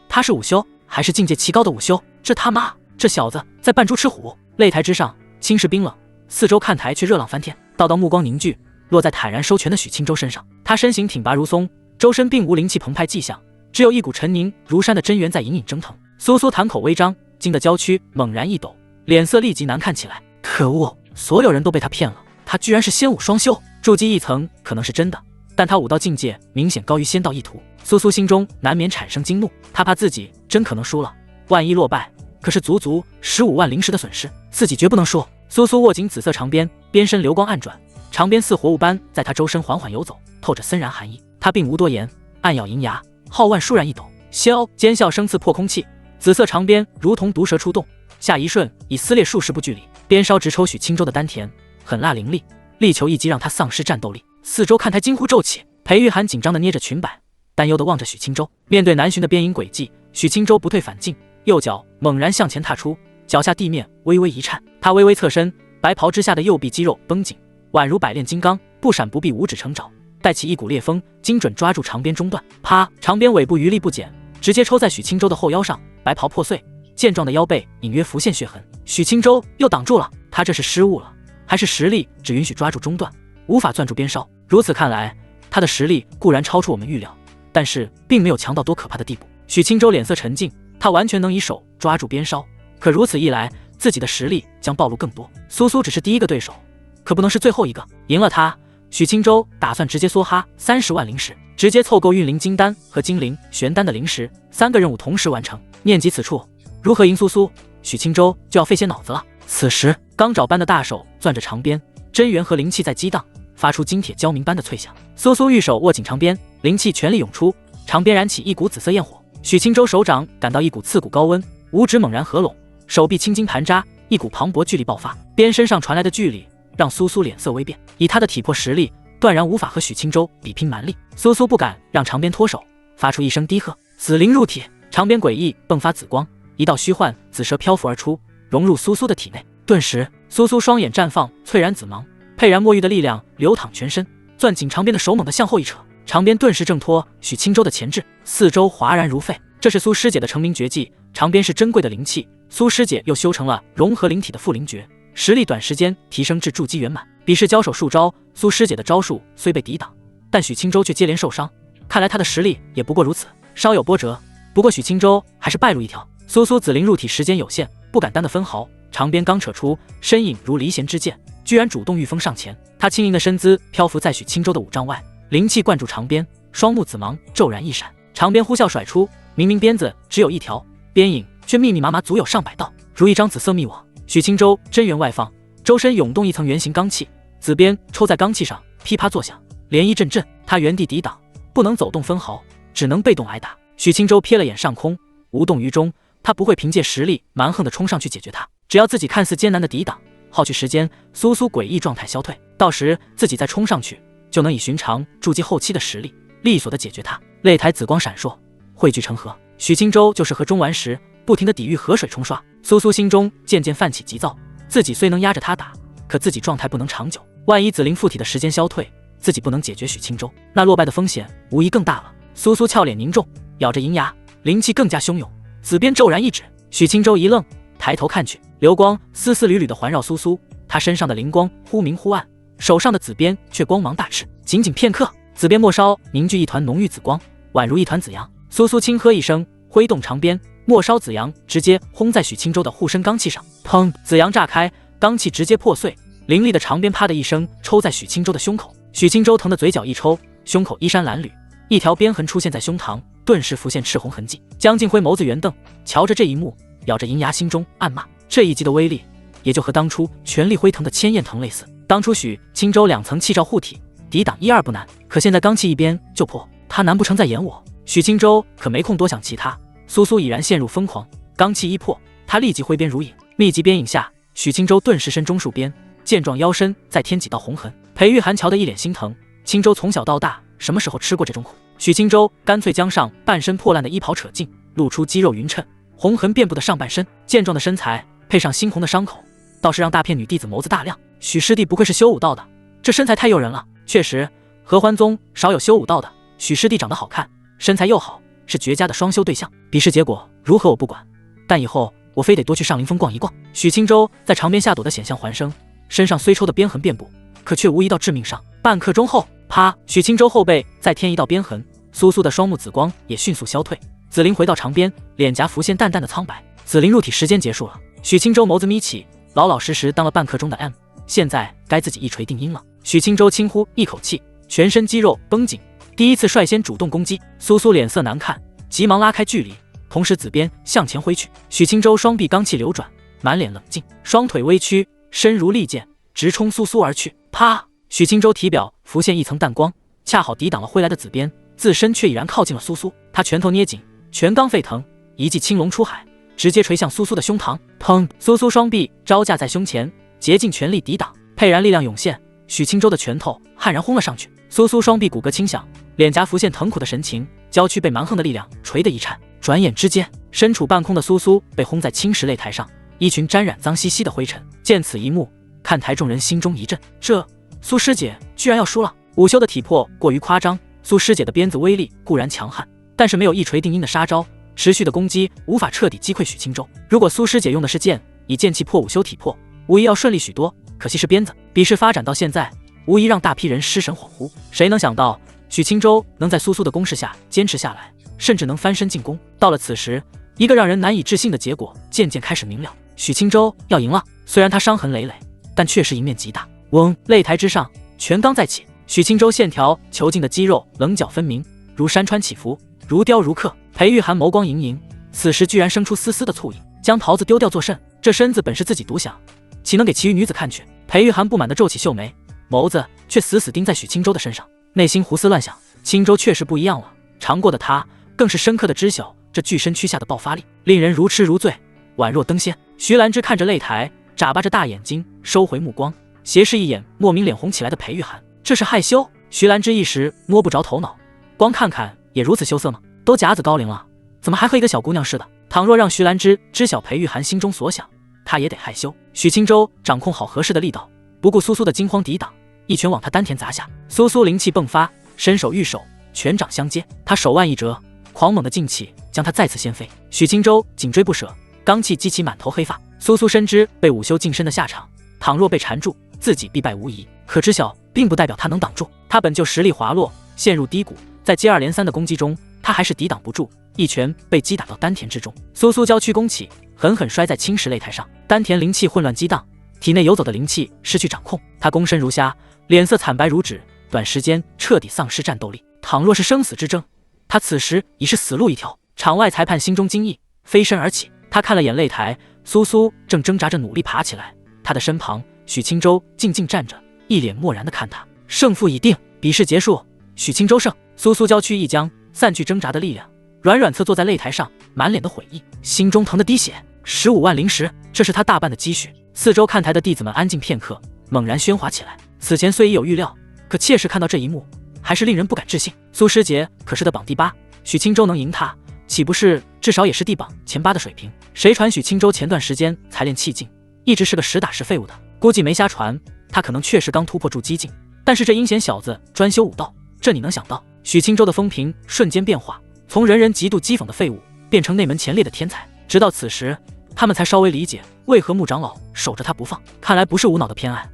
他是午休还是境界奇高的午休？这他妈，这小子在扮猪吃虎。擂台之上，青石冰冷，四周看台却热浪翻天。道道目光凝聚，落在坦然收拳的许青州身上。他身形挺拔如松，周身并无灵气澎湃迹象，只有一股沉凝如山的真元在隐隐蒸腾。苏苏潭口微张，惊得娇躯猛然一抖，脸色立即难看起来。可恶，所有人都被他骗了，他居然是仙武双修，筑基1层可能是真的，但他武道境界明显高于仙道一途。苏苏心中难免产生惊怒，他怕自己真可能输了，万一落败，可是足足15万灵石的损失，自己绝不能输。苏苏握紧紫色长鞭，鞭身流光暗转，长鞭似活物般在他周身缓缓游走，透着森然寒意。他并无多言，暗咬银牙，皓腕倏然一抖，萧尖笑声刺破空气，紫色长鞭如同毒蛇出动，下一瞬已撕裂数十步距离，鞭梢直抽许青州的丹田，狠辣凌厉，力求一击让他丧失战斗力。四周看台惊呼骤起，裴玉涵紧张地捏着裙摆，担忧地望着许青州。面对南巡的鞭影轨迹，许青州不退反进，右脚猛然向前踏出，脚下地面微微一颤，他微微侧身，白袍之下的右臂肌肉绷紧，宛如百炼金刚，不闪不避，五指成爪，带起一股烈风，精准抓住长鞭中段。啪！长鞭尾部余力不减，直接抽在许青州的后腰上，白袍破碎，健壮的腰背隐约浮现血痕。许青州又挡住了，他这是失误了，还是实力只允许抓住中段，无法攥住边梢？如此看来，他的实力固然超出我们预料，但是并没有强到多可怕的地步。许青州脸色沉静，他完全能以手抓住边梢，可如此一来，自己的实力将暴露更多。苏苏只是第一个对手，可不能是最后一个。赢了他，许青州打算直接梭哈30万灵石，直接凑够运灵金丹和精灵玄丹的灵石，3个任务同时完成。念及此处，如何赢苏苏，许青州就要费些脑子了。此时，钢爪般的大手攥着长鞭，真元和灵气在激荡，发出金铁交鸣般的脆响。苏苏玉手握紧长鞭，灵气全力涌出，长鞭燃起一股紫色焰火。许青州手掌感到一股刺骨高温，五指猛然合拢，手臂青筋盘扎，一股磅礴巨力爆发。鞭身上传来的巨力让苏苏脸色微变，以他的体魄实力，断然无法和许青州比拼蛮力。苏苏不敢让长鞭脱手，发出一声低喝：“紫灵入体！”长鞭诡异迸发紫光，一道虚幻紫蛇漂浮而出，融入苏苏的体内。顿时，苏苏双眼绽放翠然紫芒，沛然墨玉的力量流淌全身，攥紧长鞭的手猛地向后一扯，长鞭顿时挣脱许青州的钳制，四周哗然如沸。这是苏师姐的成名绝技，长鞭是珍贵的灵气，苏师姐又修成了融合灵体的复灵诀，实力短时间提升至筑基圆满。比试交手数招，苏师姐的招数虽被抵挡，但许青州却接连受伤，看来他的实力也不过如此，稍有波折。不过许青州还是败路一条。苏苏紫灵入体时间有限，不敢担的分毫，长鞭刚扯出，身影如离弦之箭，居然主动御风上前。他轻盈的身姿漂浮在许青州的5丈外，灵气灌注长鞭，双目紫芒骤然一闪，长鞭呼啸甩出。明明鞭子只有一条，鞭影却密密麻麻足有上百道，如一张紫色密网。许青州真元外放，周身涌动一层圆形罡气，紫鞭抽在罡气上，噼啪作响，涟漪阵阵。他原地抵挡，不能走动分毫，只能被动挨打。许青州瞥了眼上空，无动于衷。他不会凭借实力蛮横地冲上去解决他，只要自己看似艰难的抵挡，耗去时间，苏苏诡异状态消退，到时自己再冲上去，就能以寻常筑基后期的实力利索地解决他。擂台紫光闪烁，汇聚成河。许青州就是河中顽石，不停地抵御河水冲刷。苏苏心中渐渐泛起急躁，自己虽能压着他打，可自己状态不能长久，万一紫灵附体的时间消退，自己不能解决许青州，那落败的风险无疑更大了。苏苏俏脸凝重，咬着银牙，灵气更加汹涌。紫鞭骤然一指，许青州一愣，抬头看去，流光丝丝缕缕地环绕苏苏，他身上的灵光忽明忽暗，手上的紫鞭却光芒大炽。仅仅片刻，紫鞭末梢凝聚一团浓郁紫光，宛如一团紫阳。苏苏轻喝一声，挥动长鞭，末梢紫阳直接轰在许青州的护身罡气上，砰！紫阳炸开，罡气直接破碎，凌厉的长鞭啪的一声抽在许青州的胸口。许青州疼得嘴角一抽，胸口衣衫褴褛，一条鞭痕出现在胸膛，顿时浮现赤红痕迹。江静辉眸子圆瞪，瞧着这一幕，咬着银牙，心中暗骂：这一击的威力，也就和当初全力辉腾的千焰藤类似。当初许青州2层气罩护体，抵挡1、2不难，可现在罡气一鞭就破，他难不成在演我？许青州可没空多想其他，苏苏已然陷入疯狂，罡气一破，他立即挥鞭如影。密集鞭影下，许青州顿时身中数鞭，健壮腰身再添几道红痕。裴玉涵瞧得一脸心疼，青州从小到大什么时候吃过这种苦？许青州干脆将上半身破烂的衣袍扯尽，露出肌肉匀称、红痕遍布的上半身。健壮的身材配上猩红的伤口，倒是让大片女弟子眸子大亮。许师弟不愧是修武道的，这身材太诱人了。确实，合欢宗少有修武道的，许师弟长得好看，身材又好，是绝佳的双修对象。比试结果如何我不管，但以后我非得多去上林峰逛一逛。许青州在长鞭下躲得险象环生，身上虽抽的鞭痕遍布，可却无一道致命伤。半刻钟后，啪！许青州后背再添一道鞭痕，苏苏的双目紫光也迅速消退。紫灵回到长鞭，脸颊浮现淡淡的苍白。紫灵入体时间结束了。许青州眸子眯起，老老实实当了半刻钟的 M， 现在该自己一锤定音了。许青州轻呼一口气，全身肌肉绷紧，第一次率先主动攻击。苏苏脸色难看，急忙拉开距离，同时紫鞭向前挥去。许青州双臂罡气流转，满脸冷静，双腿微屈，身如利剑，直冲苏苏而去。啪！许青州体表浮现一层淡光，恰好抵挡了挥来的紫鞭，自身却已然靠近了苏苏。他拳头捏紧，拳罡沸腾，一记青龙出海，直接捶向苏苏的胸膛。砰！苏苏双臂招架在胸前，竭尽全力抵挡，沛然力量涌现，许青州的拳头悍然轰了上去。苏苏双臂骨骼轻响，脸颊浮现疼苦的神情，娇躯被蛮横的力量捶得一颤。转眼之间，身处半空的苏苏被轰在青石擂台上，衣裙沾染脏兮兮的灰尘。见此一幕，看台众人心中一震，这苏师姐居然要输了。午休的体魄过于夸张，苏师姐的鞭子威力固然强悍，但是没有一锤定音的杀招，持续的攻击无法彻底击溃许青州。如果苏师姐用的是剑，以剑气破午休体魄，无疑要顺利许多。可惜是鞭子。比试发展到现在，无疑让大批人失神恍惚。谁能想到许青州能在苏苏的攻势下坚持下来，甚至能翻身进攻？到了此时，一个让人难以置信的结果渐渐开始明了：许青州要赢了。虽然他伤痕累累，但确实赢面极大。嗡！擂台之上，拳罡再起，许青州线条遒劲的肌肉棱角分明，如山川起伏，如雕如刻。裴玉涵眸光盈盈，此时居然生出丝丝的醋意，将桃子丢掉作甚？这身子本是自己独享，岂能给其余女子看去？裴玉涵不满地皱起秀眉，眸子却死死盯在许青州的身上，内心胡思乱想。青州确实不一样了，尝过的他更是深刻的知晓这巨身躯下的爆发力，令人如痴如醉，宛若登仙。徐兰芝看着擂台，眨巴着大眼睛，收回目光，斜视一眼莫名脸红起来的裴玉涵。这是害羞？徐兰芝一时摸不着头脑，光看看也如此羞涩吗？都甲子高龄了，怎么还和一个小姑娘似的？倘若让徐兰芝知晓裴玉涵心中所想，她也得害羞。许青州掌控好合适的力道，不顾苏苏的惊慌抵挡，一拳往她丹田砸下。苏苏灵气迸发，伸手御手，拳掌相接，他手腕一折，狂猛的劲气将他再次掀飞。许青州紧追不舍，罡气激起满头黑发。苏苏深知被午休净身的下场，倘若被缠住，自己必败无疑。可知晓并不代表他能挡住，他本就实力滑落，陷入低谷，在接二连三的攻击中，他还是抵挡不住，一拳被击打到丹田之中。苏苏娇躯弓起，狠狠摔在青石擂台上，丹田灵气混乱激荡，体内游走的灵气失去掌控，他躬身如虾，脸色惨白如纸，短时间彻底丧失战斗力。倘若是生死之争，他此时已是死路一条。场外裁判心中惊异，飞身而起，他看了眼擂台，苏苏正挣扎着努力爬起来，他的身旁许青州静静站着，一脸漠然地看他。胜负已定，比试结束，许青州胜。苏苏娇躯一僵，散去挣扎的力量，软软侧坐在擂台上，满脸的悔意，心中疼得滴血。15万灵石，这是他大半的积蓄。四周看台的弟子们安静片刻，猛然喧哗起来。此前虽已有预料，可切实看到这一幕，还是令人不敢置信。苏诗杰可是的榜第8，许青州能赢他，岂不是至少也是地榜前8的水平？谁传许青州前段时间才练气劲，一直是个实打实废物的？估计没瞎传，他可能确实刚突破筑基境，但是这阴险小子专修武道，这你能想到？许青州的风评瞬间变化，从人人极度讥讽的废物，变成内门前列的天才。直到此时，他们才稍微理解为何穆长老守着他不放。看来不是无脑的偏爱，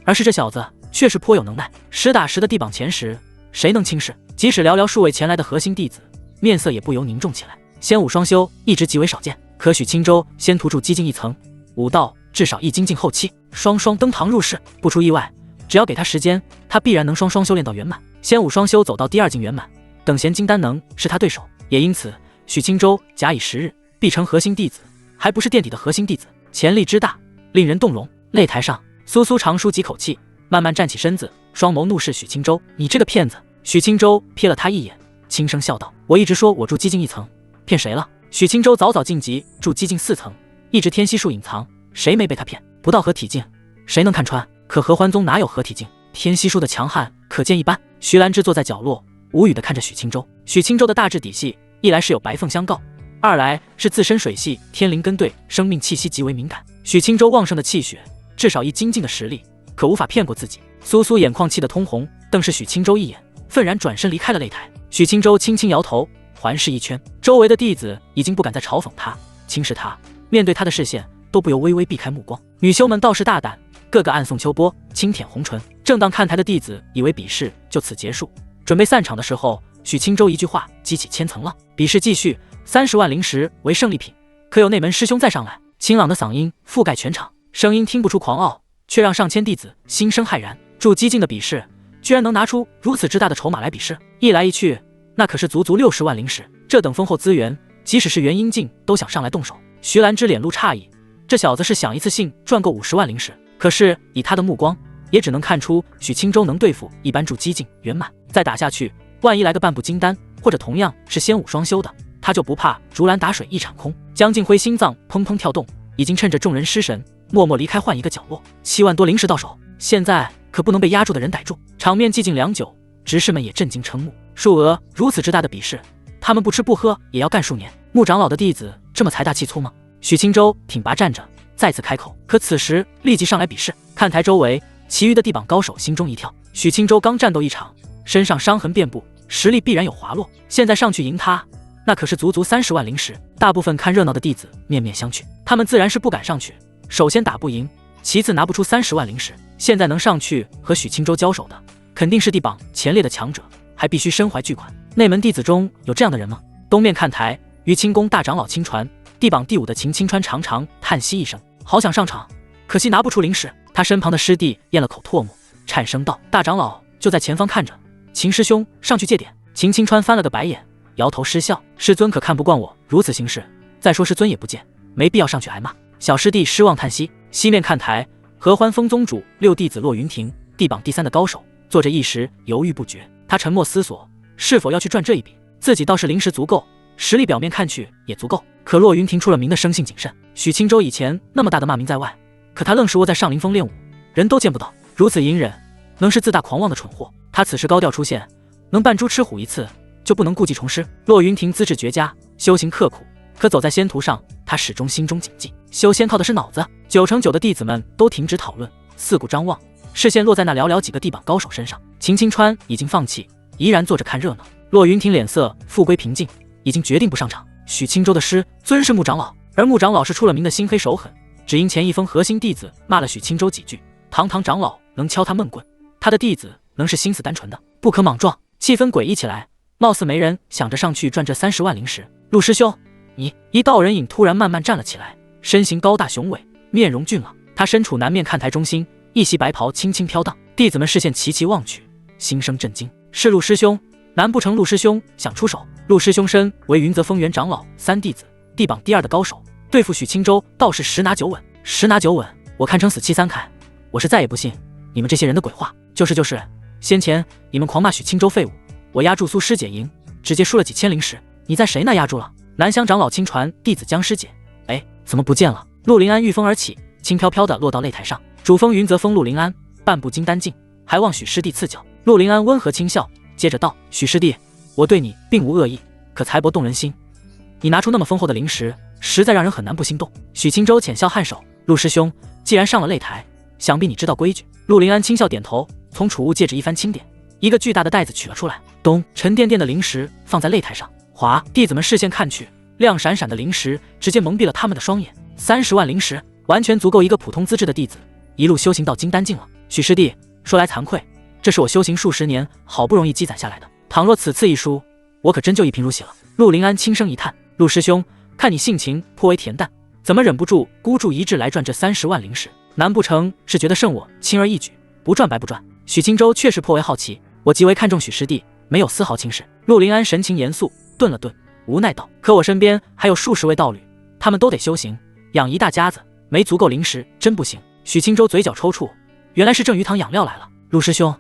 而是这小子确实颇有能耐。实打实的地榜前10，谁能轻视？即使寥寥数位前来的核心弟子，面色也不由凝重起来。仙武双修一直极为少见，可许青州先突出基境一层，武道至少一精进后期，双双登堂入室。不出意外，只要给他时间，他必然能双双修炼到圆满。仙武双修走到第2境圆满，等闲金丹能是他对手，也因此许青州假以时日必成核心弟子，还不是垫底的核心弟子，潜力之大令人动容。擂台上，苏苏长舒几口气，慢慢站起身子，双眸怒视许青州：“你这个骗子！”许青州瞥了他一眼，轻声笑道：“我一直说我筑基境1层，骗谁了？”许青州早早晋级筑基境4层，一直天息术隐藏，谁没被他骗？不到合体境，谁能看穿？可合欢宗哪有合体境？天息术的强悍可见一斑。徐兰芝坐在角落，无语地看着许青州。许青州的大致底细，一来是有白凤相告，二来是自身水系天灵根对生命气息极为敏感。许青州旺盛的气血，至少一精进的实力，可无法骗过自己。苏苏眼眶气得通红，瞪视许青州一眼，愤然转身离开了擂台。许青州轻轻摇头，环视一圈，周围的弟子已经不敢再嘲讽他、轻视他，面对他的视线都不由微微避开目光。女修们倒是大胆，个个暗送秋波，轻舔红唇。正当看台的弟子以为比试就此结束，准备散场的时候，许青州一句话激起千层浪。比试继续，30万灵石为胜利品，可有内门师兄再上来？清朗的嗓音覆盖全场，声音听不出狂傲，却让上千弟子心生骇然。筑基境的比试，居然能拿出如此之大的筹码来比试，一来一去，那可是足足60万灵石。这等丰厚资源，即使是元婴境都想上来动手。徐兰芝脸露诧异，这小子是想一次性赚够50万灵石，可是以他的目光，也只能看出许青州能对付一般筑基境圆满。再打下去，万一来个半步金丹，或者同样是仙武双修的，他就不怕竹篮打水一场空。江静辉心脏砰砰跳动，已经趁着众人失神，默默离开换一个角落。7万多灵石到手，现在可不能被压住的人逮住。场面寂静良久，执事们也震惊瞠目。数额如此之大的比试，他们不吃不喝也要干数年。穆长老的弟子这么财大气粗吗？许青州挺拔站着，再次开口，可此时立即上来比试。看台周围其余的地榜高手心中一跳，许青州刚战斗一场，身上伤痕遍布，实力必然有滑落，现在上去赢他，那可是足足30万灵石。大部分看热闹的弟子面面相觑，他们自然是不敢上去。首先打不赢，其次拿不出30万灵石，现在能上去和许青州交手的，肯定是地榜前列的强者，还必须身怀巨款。内门弟子中有这样的人吗？东面看台，于清宫大长老亲传，地榜第5的秦青川长长叹息一声，好想上场，可惜拿不出灵石。他身旁的师弟咽了口唾沫，颤声道：“大长老就在前方看着，秦师兄上去借点。”秦青川翻了个白眼，摇头失笑：“师尊可看不惯我如此行事？再说师尊也不见，没必要上去挨骂。”小师弟失望叹息。西面看台，合欢峰宗主6弟子骆云亭，地榜第3的高手，坐着一时犹豫不决。他沉默思索，是否要去赚这一笔。自己倒是灵石足够，实力表面看去也足够，可骆云亭出了名的生性谨慎。许青州以前那么大的骂名在外，可他愣是窝在上林峰练武，人都见不到，如此隐忍，能是自大狂妄的蠢货。他此时高调出现，能扮猪吃虎一次，就不能故技重施。骆云亭资质绝佳，修行刻苦，可走在仙途上，他始终心中谨记，修仙靠的是脑子。9成9的弟子们都停止讨论，四顾张望，视线落在那寥寥几个地榜高手身上。秦青川已经放弃，依然坐着看热闹。骆云亭脸色复归平静，已经决定不上场。许青州的师尊是穆长老，而穆长老是出了名的心黑手狠，只因前一封核心弟子骂了许青州几句，堂堂长老能敲他闷棍，他的弟子能是心思单纯的，不可莽撞。气氛诡异起来，貌似没人想着上去赚这30万灵石。陆师兄，你！一道人影突然慢慢站了起来，身形高大雄伟，面容俊朗。他身处南面看台中心，一袭白袍轻轻飘荡，弟子们视线齐齐望去，心生震惊。是陆师兄，难不成陆师兄想出手？陆师兄身为云泽峰元长老3弟子，地榜第2的高手，对付许青州倒是10拿9稳。10拿9稳，我看成死期3开。我是再也不信你们这些人的鬼话。就是，先前你们狂骂许青州废物，我压住苏师姐营，直接输了几千灵石。你在谁那压住了？南乡长老亲传弟子江师姐，哎，怎么不见了？陆林安御风而起，轻飘飘地落到擂台上。主峰云泽峰陆林安，半步金丹境，还望许师弟赐教。陆林安温和轻笑，接着道：“许师弟，我对你并无恶意，可财帛动人心。你拿出那么丰厚的灵石，实在让人很难不心动。”许青州浅笑颔首：“陆师兄，既然上了擂台，想必你知道规矩。”陆林安轻笑点头，从储物戒指一番清点，一个巨大的袋子取了出来，咚，沉甸甸的灵石放在擂台上。哗！弟子们视线看去，亮闪闪的灵石直接蒙蔽了他们的双眼。30万灵石，完全足够一个普通资质的弟子一路修行到金丹境了。许师弟，说来惭愧，这是我修行数十年好不容易积攒下来的，倘若此次一输，我可真就一贫如洗了。陆林安轻声一叹：“陆师兄，看你性情颇为恬淡，怎么忍不住孤注一掷来赚这30万灵石？难不成是觉得胜我轻而易举，不赚白不赚？”许青州确实颇为好奇，我极为看重许师弟，没有丝毫轻视。陆林安神情严肃，顿了顿，无奈道：“可我身边还有数十位道侣，他们都得修行，养一大家子，没足够灵石真不行。”许青州嘴角抽搐，原来是郑鱼堂养料来了。陆师兄，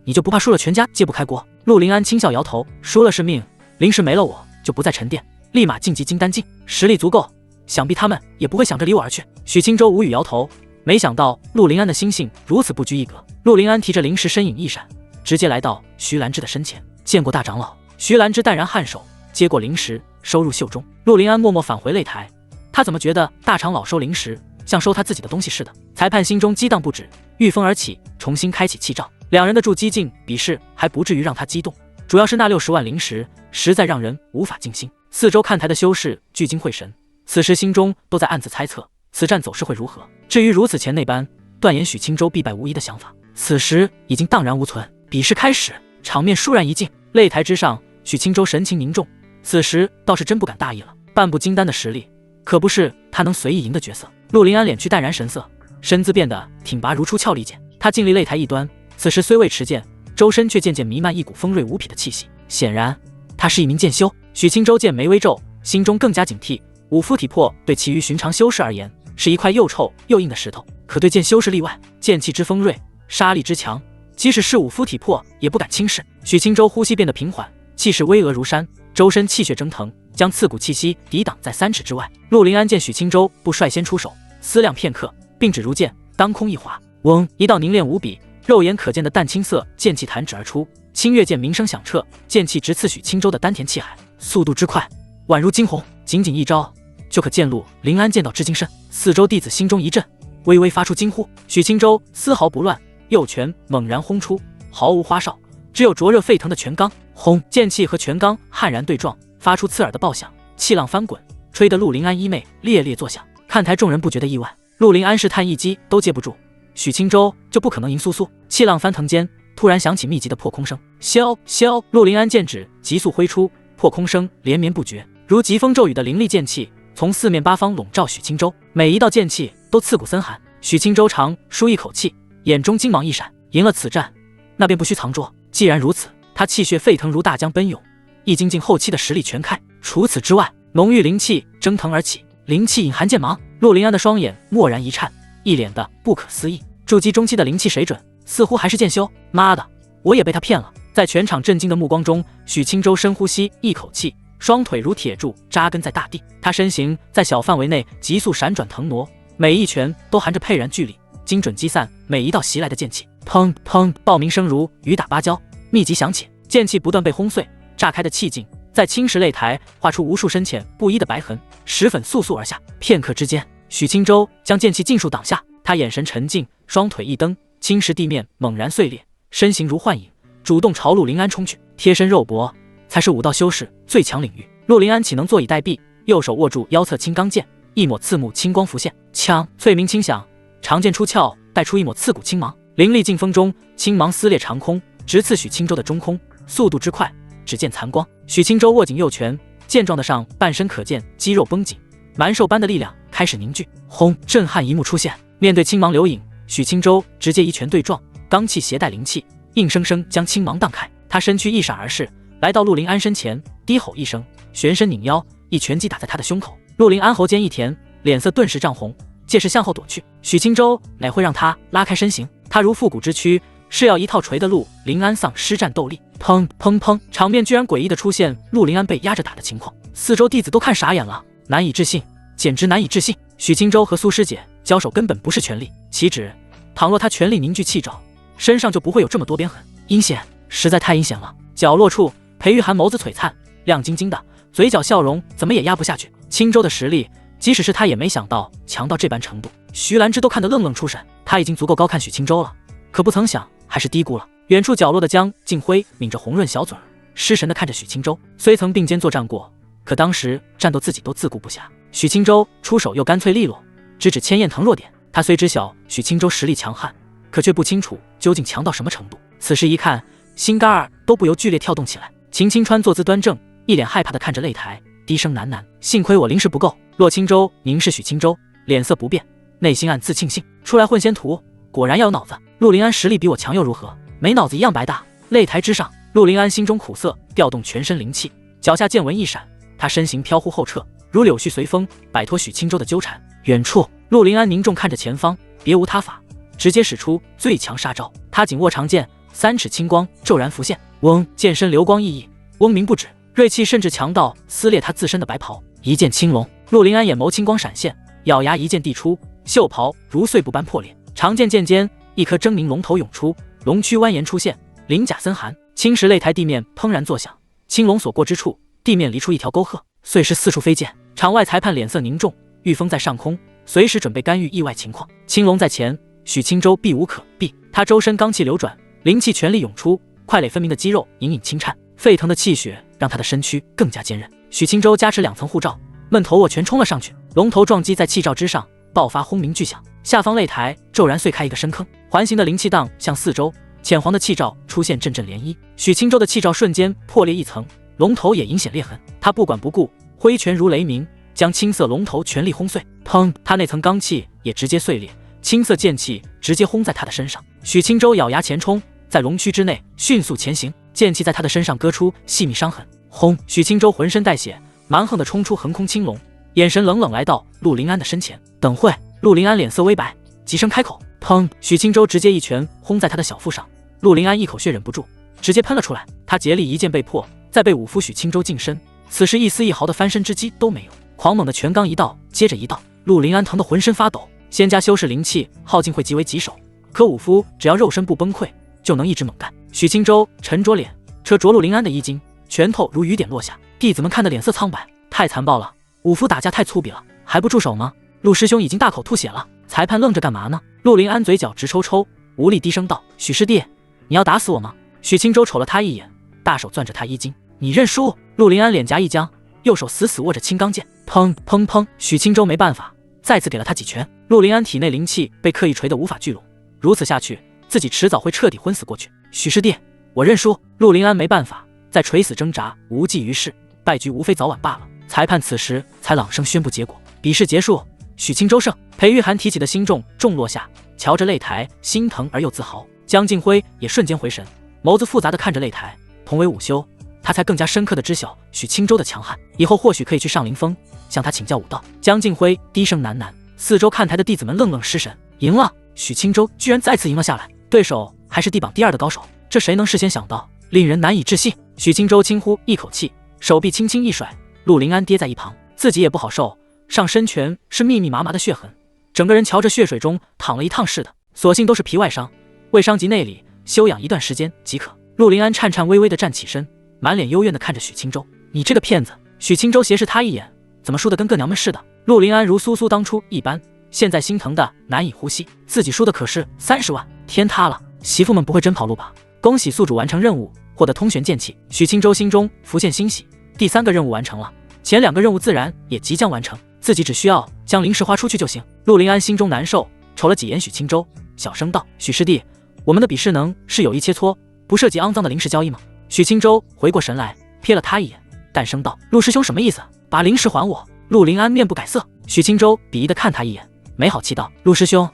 你就不怕输了全家揭不开锅？陆林安轻笑摇头：“输了是命，灵石没了我就不再沉淀，立马晋级金丹境，实力足够，想必他们也不会想着离我而去。”许青州无语摇头，没想到陆林安的心性如此不拘一格。陆林安提着灵石身影一闪，直接来到徐兰芝的身前：“见过大长老。”徐兰芝淡然颔首，接过灵石收入袖中。陆林安默默返回擂台，他怎么觉得大长老收灵石像收他自己的东西似的？裁判心中激荡不止，御风而起，重新开启气照。两人的筑基境比试还不至于让他激动，主要是那60万灵石实在让人无法静心。四周看台的修士聚精会神，此时心中都在暗自猜测此战走势会如何。至于如此前那般断言许青州必败无疑的想法，此时已经荡然无存。比试开始，场面倏然一静。擂台之上，许青州神情凝重，此时倒是真不敢大意了。半步金丹的实力，可不是他能随意赢的角色。陆林安敛去淡然神色，身姿变得挺拔如出鞘利剑。他静立擂台一端，此时虽未持剑，周身却渐渐弥漫一股锋锐无匹的气息。显然，他是一名剑修。许青州见眉微皱，心中更加警惕。五夫体魄对其余寻常修士而言，是一块又臭又硬的石头，可对剑修士例外。剑气之锋锐，杀力之强，即使是五夫体魄也不敢轻视。许青州呼吸变得平缓，气势巍峨如山，周身气血蒸腾，将刺骨气息抵挡在3尺之外。陆林安见许青州不率先出手，思量片刻，并指如剑，当空一划，嗡，一道凝练无比、肉眼可见的淡青色剑气弹指而出，清月剑鸣声响彻，剑气直刺许青州的丹田气海，速度之快，宛如惊鸿。仅仅一招，就可见陆林安剑道之精深。四周弟子心中一震，微微发出惊呼。许青州丝毫不乱，右拳猛然轰出，毫无花哨，只有灼热沸腾的拳罡。轰！剑气和拳罡悍然对撞，发出刺耳的爆响，气浪翻滚，吹得陆林安衣袂猎猎作响。看台众人不觉得意外，陆林安试探一击都接不住，许青州就不可能赢苏苏。气浪翻腾间，突然响起密集的破空声，萧萧！陆林安剑指急速挥出，破空声连绵不绝，如疾风骤雨的凌厉剑气从四面八方笼罩许青州，每一道剑气都刺骨森寒。许青州长舒一口气，眼中金芒一闪，赢了此战，那便不需藏拙。既然如此，他气血沸腾如大江奔涌，易筋境后期的实力全开。除此之外，浓郁灵气蒸腾而起，灵气隐含剑芒。陆林安的双眼蓦然一颤，一脸的不可思议。筑基中期的灵气水准似乎还是剑修，妈的，我也被他骗了。在全场震惊的目光中，许青州深呼吸一口气，双腿如铁柱扎根在大地，他身形在小范围内急速闪转腾挪，每一拳都含着沛然巨力，精准击散每一道袭来的剑气。砰砰，爆鸣声如雨打芭蕉，密集响起，剑气不断被轰碎，炸开的气劲在青石擂台画出无数深浅不一的白痕，石粉簌簌而下。片刻之间，许青州将剑气尽数挡下，他眼神沉静，双腿一蹬，青石地面猛然碎裂，身形如幻影，主动朝陆林安冲去。贴身肉搏才是武道修士最强领域，陆林安岂能坐以待毙？右手握住腰侧青钢剑，一抹刺目青光浮现，枪脆鸣轻响，长剑出鞘，带出一抹刺骨青芒。凌厉劲风中，青芒撕裂长空，直刺许青州的中空，速度之快，只见残光。许青州握紧右拳，健壮的上半身可见肌肉绷紧，蛮兽般的力量开始凝聚。轰！震撼一幕出现，面对青芒流影，许青州直接一拳对撞，罡气携带灵气，硬生生将青芒荡开。他身躯一闪而逝，来到陆林安身前，低吼一声，旋身拧腰，一拳击打在他的胸口。陆林安喉间一甜，脸色顿时涨红，借势向后躲去。许青州哪会让他拉开身形？他如复古之躯，是要一套锤的陆林安丧失战斗力。砰砰砰，场面居然诡异的出现陆林安被压着打的情况，四周弟子都看傻眼了，难以置信，简直难以置信。许青州和苏师姐交手根本不是全力，岂止倘若他全力凝聚气爪，身上就不会有这么多鞭痕，阴险，实在太阴险了。角落处，裴玉涵眸子璀璨，亮晶晶的，嘴角笑容怎么也压不下去。青州的实力，即使是他也没想到强到这般程度。徐兰芝都看得愣愣出神，他已经足够高看许青州了，可不曾想还是低估了。远处角落的江静辉抿着红润小嘴儿，失神地看着许青州。虽曾并肩作战过，可当时战斗自己都自顾不暇。许青州出手又干脆利落，直指千燕腾弱点。他虽知晓许青州实力强悍，可却不清楚究竟强到什么程度。此时一看，心肝儿都不由剧烈跳动起来。秦青川坐姿端正，一脸害怕地看着擂台，低声喃喃：“幸亏我灵识不够。”洛青州凝视许青州，脸色不变，内心暗自庆幸，出来混仙途，果然要有脑子。陆林安实力比我强又如何？没脑子一样白搭。擂台之上，陆林安心中苦涩，调动全身灵气，脚下剑纹一闪，他身形飘忽后撤，如柳絮随风，摆脱许青州的纠缠。远处，陆林安凝重看着前方，别无他法，直接使出最强杀招。他紧握长剑，3尺青光骤然浮现，嗡，剑身流光熠熠，嗡鸣不止，锐气甚至强到撕裂他自身的白袍。一剑青龙，陆林安眼眸青光闪现，咬牙一剑递出，袖袍如碎布般破裂，长剑剑尖一颗狰狞龙头涌出，龙躯蜿蜒出现，鳞甲森寒。青石擂台地面砰然作响，青龙所过之处，地面离出一条沟壑，碎石四处飞溅。场外裁判脸色凝重，御风在上空，随时准备干预意外情况。青龙在前，许青州避无可避，他周身罡气流转，灵气全力涌出，块垒分明的肌肉隐隐轻颤，沸腾的气血让他的身躯更加坚韧。许青州加持2层护罩，闷头握拳冲了上去，龙头撞击在气罩之上，爆发轰鸣巨响，下方擂台骤然碎开一个深坑，环形的灵气荡向四周，浅黄的气罩出现阵阵涟漪，许青州的气罩瞬间破裂一层，龙头也隐显裂痕。他不管不顾，挥拳如雷鸣，将青色龙头全力轰碎。砰！他那层罡气也直接碎裂，青色剑气直接轰在他的身上。许青州咬牙前冲，在龙躯之内迅速前行，剑气在他的身上割出细密伤痕。轰！许青州浑身带血，蛮横地冲出横空青龙，眼神冷冷来到陆林安的身前。等会！陆林安脸色微白，急声开口。砰！许青州直接一拳轰在他的小腹上，陆林安一口血忍不住，直接喷了出来。他竭力一剑被破，再被武夫许青州近身，此时一丝一毫的翻身之机都没有，狂猛的拳罡一道接着一道，陆林安疼得浑身发抖。仙家修士灵气耗尽会极为棘手，可武夫只要肉身不崩溃，就能一直猛干。许青州沉着脸，扯着陆林安的衣襟，拳头如雨点落下。弟子们看得脸色苍白，太残暴了，武夫打架太粗鄙了，还不住手吗？陆师兄已经大口吐血了，裁判愣着干嘛呢？陆林安嘴角直抽抽，无力低声道：“许师弟，你要打死我吗？”许青州瞅了他一眼，大手攥着他衣襟：“你认输？”陆林安脸颊一僵，右手死死握着青钢剑。砰砰砰！许青州没办法，再次给了他几拳。陆林安体内灵气被刻意锤得无法聚拢，如此下去，自己迟早会彻底昏死过去。许师弟，我认输。陆林安没办法，再垂死挣扎无济于事，败局无非早晚罢了。裁判此时才朗声宣布结果，比试结束，许青州胜。裴玉涵提起的心重落下，瞧着擂台，心疼而又自豪。江敬辉也瞬间回神，眸子复杂地看着擂台。同为午休，他才更加深刻地知晓许青州的强悍，以后或许可以去上林峰向他请教武道。江敬辉低声喃喃，四周看台的弟子们愣失神。赢了！许青州居然再次赢了下来，对手还是地榜第2的高手，这谁能事先想到？令人难以置信。许青州轻呼一口气，手臂轻轻一甩，陆林安跌在一旁，自己也不好受，上身全是密密麻麻的血痕，整个人瞧着血水中躺了一趟似的，所幸都是皮外伤，未伤及内里，休养一段时间即可。陆林安颤颤巍巍地站起身，满脸幽怨地看着许青州，你这个骗子！许青州斜视他一眼，怎么输得跟个娘们似的？陆林安如苏苏当初一般，现在心疼的难以呼吸，自己输的可是30万，天塌了！媳妇们不会真跑路吧？恭喜宿主完成任务，获得通玄剑气。许青州心中浮现欣喜，第3个任务完成了，前2个任务自然也即将完成，自己只需要将灵石花出去就行。陆林安心中难受，瞅了几眼许青州，小声道：许师弟，我们的比试能是有意切磋，不涉及肮脏的灵石交易吗？许青州回过神来，瞥了他一眼，淡声道：陆师兄什么意思？把灵石还我！陆林安面不改色，许青州鄙夷地看他一眼，没好气道：陆师兄，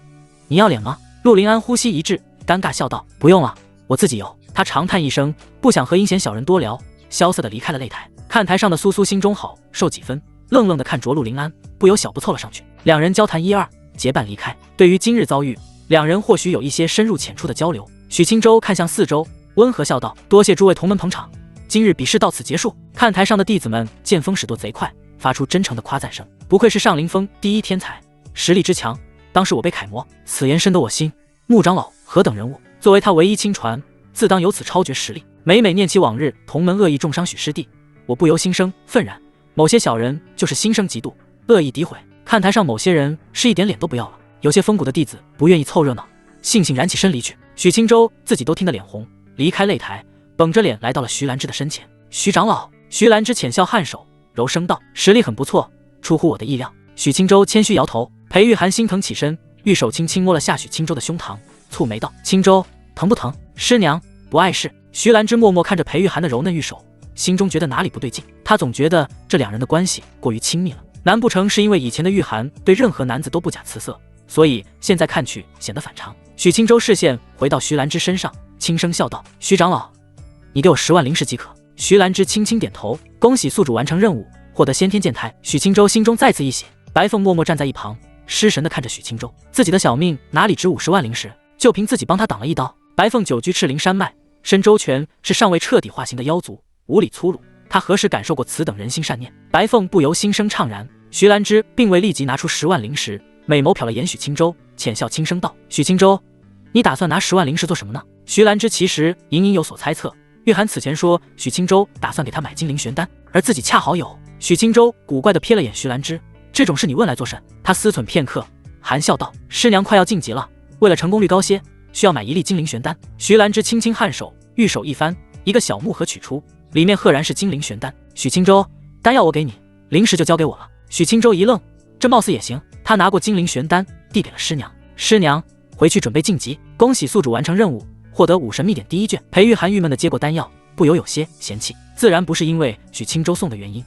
你要脸吗？陆林安呼吸一滞，尴尬笑道：不用了，我自己有。他长叹一声，不想和阴险小人多聊，萧瑟地离开了擂台。看台上的苏苏心中好受几分，愣愣地看着陆林安，不由小步凑了上去，两人交谈1、2，结伴离开。对于今日遭遇，两人或许有一些深入浅出的交流。许青州看向四周，温和笑道：多谢诸位同门捧场，今日比试到此结束。看台上的弟子们见风使舵贼快，发出真诚的夸赞声，不愧是上林峰第1天才，实力之强，当是我辈楷模。此言深得我心。穆长老何等人物，作为他唯一亲传，自当有此超绝实力。每念起往日同门恶意重伤许师弟，我不由心生愤然。某些小人就是心生嫉妒，恶意诋毁。看台上某些人是一点脸都不要了，有些风骨的弟子不愿意凑热闹，悻悻然起身离去。许青州自己都听得脸红，离开擂台，绷着脸来到了徐兰芝的身前。徐长老。徐兰芝浅笑颔首，柔声道：实力很不错，出乎我的意料。许青州谦虚摇头。裴玉涵心疼起身，玉手轻轻摸了下许青州的胸膛，蹙眉道：青州，疼不疼？师娘不碍事。徐兰芝默默看着裴玉涵的柔嫩玉手，心中觉得哪里不对劲。她总觉得这两人的关系过于亲密了，难不成是因为以前的玉涵对任何男子都不假辞色，所以现在看去显得反常？许青州视线回到徐兰芝身上，轻声笑道：徐长老，你给我10万灵石即可。徐兰芝轻轻点头，恭喜宿主完成任务，获得先天剑胎。许青州心中再次一喜。白凤默默站在一旁，失神地看着许青州，自己的小命哪里值50万灵石，就凭自己帮他挡了一刀。白凤久居赤灵山脉，身周全是尚未彻底化形的妖族，无理粗鲁，他何时感受过此等人心善念？白凤不由心生怅然。徐兰芝并未立即拿出10万灵石，美眸瞟了眼许青州，浅笑轻声道：许青州，你打算拿10万灵石做什么呢？徐兰芝其实隐隐有所猜测，玉涵此前说许青州打算给他买金灵玄丹，而自己恰好有。许青州古怪地瞥了眼徐兰芝，这种事你问来作甚？他思忖片刻，含笑道：师娘快要晋级了，为了成功率高些，需要买1粒金灵玄丹。徐兰芝轻轻颔首，玉手一翻，一个小木盒取出，里面赫然是金灵玄丹。许青州，丹药我给你，灵石就交给我了。许青州一愣，这貌似也行。他拿过金灵玄丹，递给了师娘。师娘，回去准备晋级。恭喜宿主完成任务，获得武神秘典第1卷。裴玉涵郁闷地接过丹药，不由有些嫌弃，自然不是因为许青州送的原因，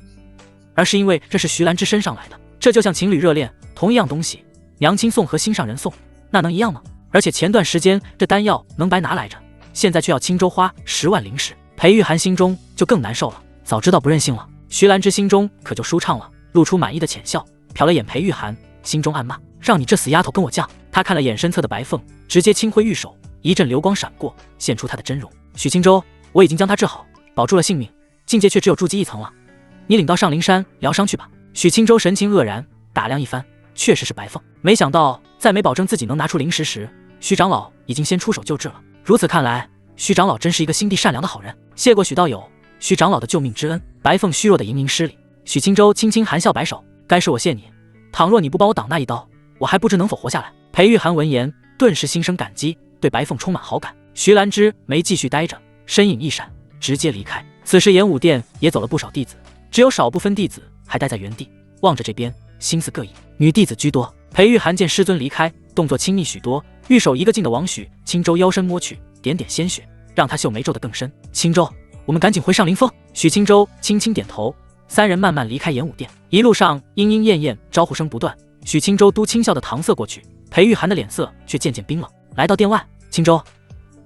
而是因为这是徐兰芝身上来的。这就像情侣热恋，同一样东西，娘亲送和心上人送，那能一样吗？而且前段时间这丹药能白拿来着，现在却要青州花10万灵石，裴玉涵心中就更难受了。早知道不任性了。徐兰芝心中可就舒畅了，露出满意的浅笑，瞟了眼裴玉涵，心中暗骂：让你这死丫头跟我犟！他看了眼身侧的白凤，直接轻挥玉手，一阵流光闪过，现出她的真容。许青州，我已经将她治好，保住了性命，境界却只有筑基1层了，你领到上灵山疗伤去吧。许青州神情愕然，打量一番，确实是白凤。没想到在没保证自己能拿出灵石时，徐长老已经先出手救治了。如此看来，徐长老真是一个心地善良的好人。谢过许道友，徐长老的救命之恩。白凤虚弱的盈盈施礼。许青州轻轻含笑摆手：该是我谢你，倘若你不帮我挡那一刀，我还不知能否活下来。裴玉涵闻言顿时心生感激，对白凤充满好感。徐兰芝没继续待着，身影一闪，直接离开。此时演武殿也走了不少弟子，只有少部分弟子还待在原地，望着这边，心思各异，女弟子居多。裴玉涵见师尊离开，动作轻密许多，玉手一个劲地往许青州腰身摸去，点点鲜血，让他秀眉皱得更深。青州，我们赶紧回上林峰。许青州轻轻点头，三人慢慢离开演武殿。一路上莺莺燕燕，招呼声不断。许青州都轻笑的搪塞过去，裴玉涵的脸色却渐渐冰冷。来到殿外，青州，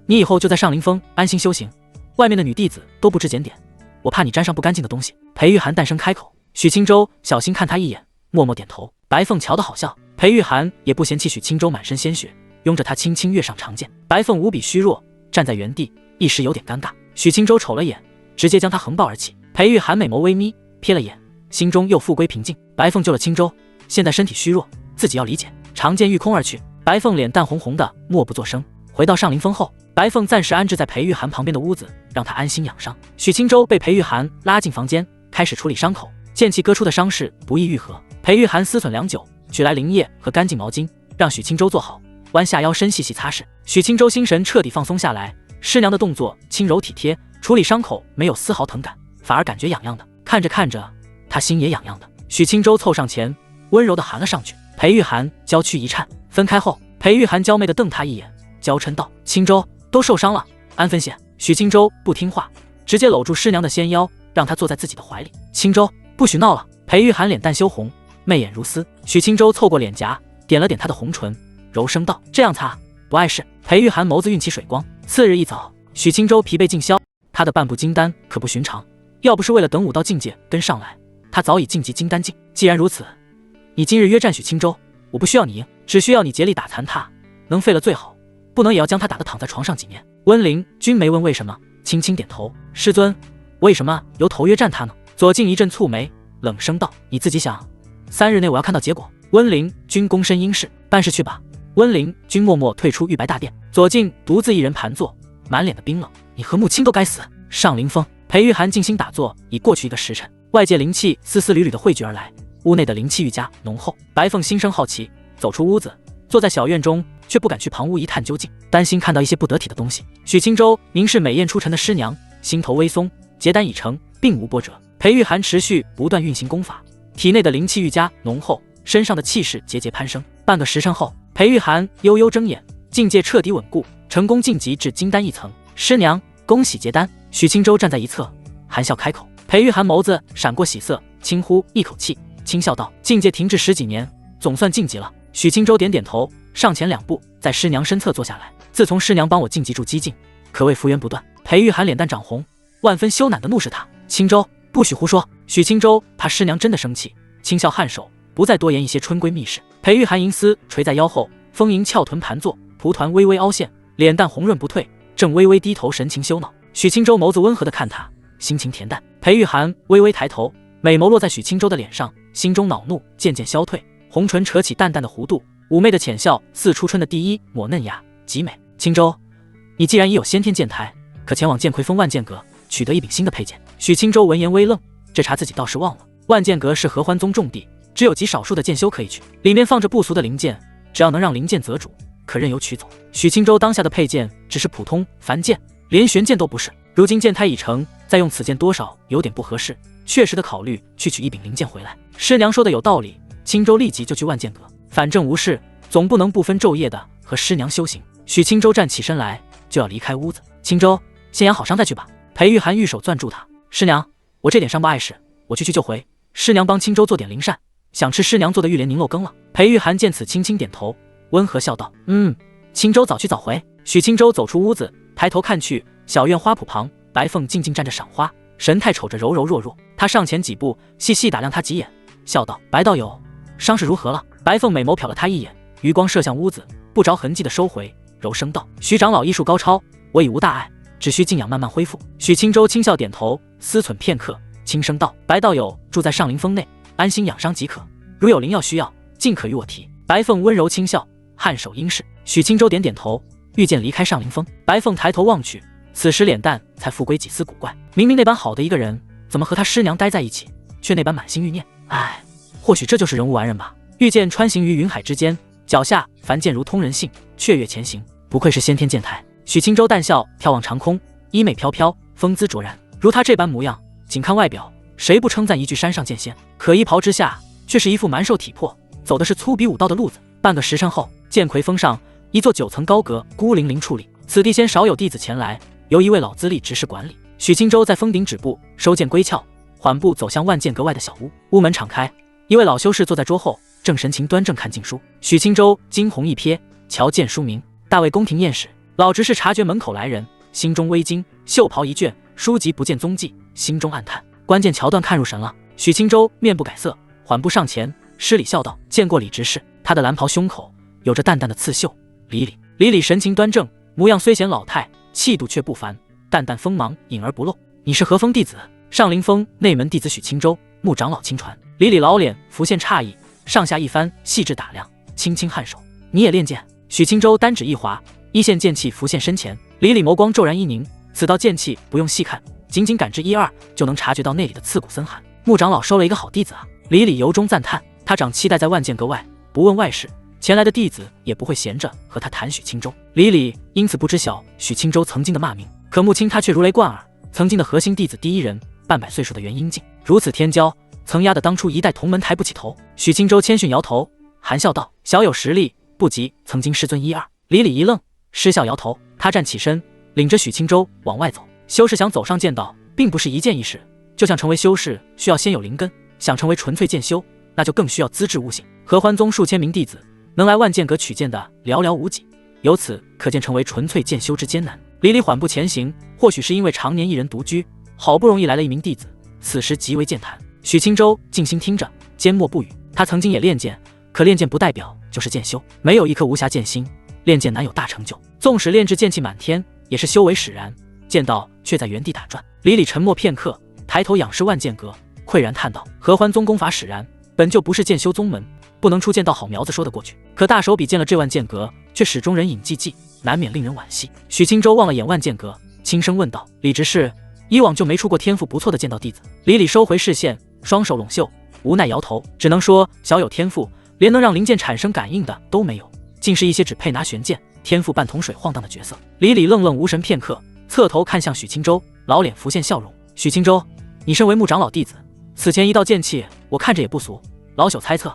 你以后就在上林峰安心修行，外面的女弟子都不知检点，我怕你沾上不干净的东西。裴玉涵淡声开口。许青州小心看他一眼，默默点头。白凤瞧得好笑，裴玉涵也不嫌弃许青州满身鲜血，拥着他轻轻跃上长剑。白凤无比虚弱，站在原地，一时有点尴尬。许青州瞅了眼，直接将他横抱而起。裴玉涵美眸微眯，瞥了眼，心中又复归平静。白凤救了青州，现在身体虚弱，自己要理解。长剑御空而去，白凤脸蛋红红的，默不作声。回到上林峰后，白凤暂时安置在裴玉涵旁边的屋子，让他安心养伤。许青州被裴玉涵拉进房间，开始处理伤口。见其割出的伤势不易愈合，裴玉涵思忖良久，取来灵液和干净毛巾，让许青州坐好，弯下腰身细细擦拭。许青州心神彻底放松下来，师娘的动作轻柔体贴，处理伤口没有丝毫疼感，反而感觉痒痒的。看着看着，他心也痒痒的。许青州凑上前，温柔地含了上去。裴玉涵娇躯一颤。分开后，裴玉涵娇媚地瞪他一眼，娇嗔道：“青州都受伤了，安分些。”许青州不听话，直接搂住师娘的纤腰，让她坐在自己的怀里。青州，不许闹了！裴玉涵脸蛋羞红，媚眼如丝。许青州凑过脸颊，点了点她的红唇，柔声道：“这样擦，不碍事。”裴玉涵眸子运起水光。次日一早，许青州疲惫尽消，他的半步金丹可不寻常，要不是为了等武道境界跟上来，他早已晋级金丹境。既然如此，你今日约战许青州，我不需要你赢，只需要你竭力打残他，能废了最好，不能也要将他打得躺在床上几年。温灵君没问为什么，轻轻点头。师尊，为什么由头约战他呢？左近一阵蹙眉，冷声道：“你自己想，3日内我要看到结果。”温灵君躬身应是，办事去吧。温灵君默默退出玉白大殿，左近独自一人盘坐，满脸的冰冷。你和穆青都该死。上林峰，裴玉涵静心打坐，已过去1个时辰，外界灵气丝丝缕缕的汇聚而来，屋内的灵气愈加浓厚。白凤心生好奇，走出屋子，坐在小院中，却不敢去旁屋一探究竟，担心看到一些不得体的东西。许青州凝视美艳出尘的师娘，心头微松，结丹已成，并无波折。裴玉涵持续不断运行功法，体内的灵气愈加浓厚，身上的气势节节攀升。半个时辰后，裴玉涵悠悠睁眼，境界彻底稳固，成功晋级至金丹1层。师娘，恭喜结丹！许青州站在一侧，含笑开口。裴玉涵眸子闪过喜色，轻呼一口气，轻笑道：“境界停滞10几年，总算晋级了。”许青州点点头，上前2步，在师娘身侧坐下来。自从师娘帮我晋级住激境，可谓福源不断。裴玉涵脸蛋涨红，万分羞赧地怒视他：“青州，不许胡说！”许青州怕师娘真的生气，轻笑颔首，不再多言一些春闺密事。裴玉涵银丝垂在腰后，丰盈翘臀盘坐，蒲团微微凹陷，脸蛋红润不退，正微微低头，神情羞恼。许青州眸子温和地看他，心情恬淡。裴玉涵微微抬头，美眸落在许青州的脸上，心中恼怒渐渐消退，红唇扯起淡淡的弧度，妩媚的浅笑似初春的第一抹嫩芽，极美。青州，你既然已有先天剑台，可前往剑魁峰万剑阁取得一柄新的佩剑。许青州闻言微愣，这茬自己倒是忘了，万剑阁是合欢宗重地，只有极少数的剑修可以去，里面放着不俗的灵剑，只要能让灵剑择主，可任由取走。许青州当下的佩剑只是普通凡剑，连玄剑都不是。如今剑胎已成，再用此剑多少有点不合适，确实的考虑去取一柄灵剑回来。师娘说的有道理，青州立即就去万剑阁，反正无事，总不能不分昼夜的和师娘修行。许青州站起身来，就要离开屋子。青州，先养好伤再去吧。裴玉涵玉手攥住他：“师娘，我这点伤不碍事，我去就回。师娘帮青州做点灵膳，想吃师娘做的玉莲凝肉羹了。”裴玉涵见此轻轻点头，温和笑道：“青州早去早回。”许青州走出屋子，抬头看去，小院花圃旁，白凤静静站着赏花，神态瞅着柔柔弱弱。他上前几步，细细打量他几眼，笑道：“白道友，伤势如何了？”白凤美眸瞟了他一眼，余光射向屋子，不着痕迹的收回，柔声道：“徐长老医术高超，我已无大碍，只需静养慢慢恢复。”许青州轻笑点头，思忖片刻，轻声道：“白道友住在上林峰内，安心养伤即可，如有灵药需要，尽可与我提。”白凤温柔轻笑，颔首应是。许青州点点头，欲见离开上林峰。白凤抬头望去，此时脸蛋才复归几丝古怪，明明那般好的一个人，怎么和他师娘待在一起，却那般满心欲念？唉，或许这就是人无完人吧。御剑穿行于云海之间，脚下凡剑如通人性，雀跃前行，不愧是先天剑台。许青州淡笑，眺望长空，衣袂飘飘，风姿卓然。如他这般模样，仅看外表，谁不称赞一句山上剑仙？可衣袍之下，却是一副蛮瘦体魄，走的是粗鄙武道的路子。半个时辰后，剑魁峰上一座9层高阁孤零零矗立，此地先少有弟子前来，由一位老资历执事管理。许青州在峰顶止步，收剑归鞘，缓步走向万剑阁外的小屋。屋门敞开，一位老修士坐在桌后，正神情端正看禁书。许青州惊鸿一瞥，瞧见书名大魏宫廷验史。老执事察觉门口来人，心中微惊，袖袍一卷，书籍不见踪迹，心中暗叹，关键桥段看入神了。许青州面不改色，缓步上前，施礼笑道：“见过李执事。”他的蓝袍胸口有着淡淡的刺绣。李李神情端正，模样虽显老态，气度却不凡，淡淡锋芒隐而不露。你是何峰弟子？上林峰内门弟子许青州，穆长老亲传。李老脸浮现诧异，上下一番细致打量，轻轻颔首：“你也练剑？”许青州单指一划，一线剑气浮现身前。李眸光骤然一凝，此道剑气不用细看，仅仅感知1、2就能察觉到内里的刺骨森寒。穆长老收了一个好弟子啊！李由衷赞叹。他长期待在万剑阁外，不问外事，前来的弟子也不会闲着和他谈许青州。李因此不知晓许青州曾经的骂名，可穆青他却如雷贯耳。曾经的核心弟子第一人，半百岁数的袁英静，如此天骄，曾压得当初一代同门抬不起头。许青州谦逊摇头，含笑道：“小有实力，不及曾经师尊1、2。”李一愣，失笑摇头。他站起身，领着许青州往外走。修士想走上剑道，并不是一件易事，就像成为修士需要先有灵根，想成为纯粹剑修，那就更需要资质悟性。合欢宗数千名弟子，能来万剑阁取剑的寥寥无几，由此可见成为纯粹剑修之艰难。李缓步前行，或许是因为常年一人独居，好不容易来了一名弟子，此时极为健谈。许青州静心听着，缄默不语。他曾经也练剑，可练剑不代表就是剑修，没有一颗无暇剑心，练剑难有大成就。纵使练至剑气满天，也是修为使然，剑道却在原地打转。李沉默片刻，抬头仰视万剑阁，喟然叹道：“合欢宗功法使然，本就不是剑修宗门，不能出剑道好苗子说得过去。可大手笔见了这万剑阁，却始终人影寂寂，难免令人惋惜。”许青州望了眼万剑阁，轻声问道：“李执事，以往就没出过天赋不错的剑道弟子？”李收回视线，双手拢袖，无奈摇头，只能说小有天赋，连能让灵剑产生感应的都没有，竟是一些只配拿玄剑，天赋半桶水晃荡的角色。李愣无神片刻，侧头看向许青州，老脸浮现笑容：“许青州，你身为穆长老弟子，此前一道剑气，我看着也不俗。老朽猜测，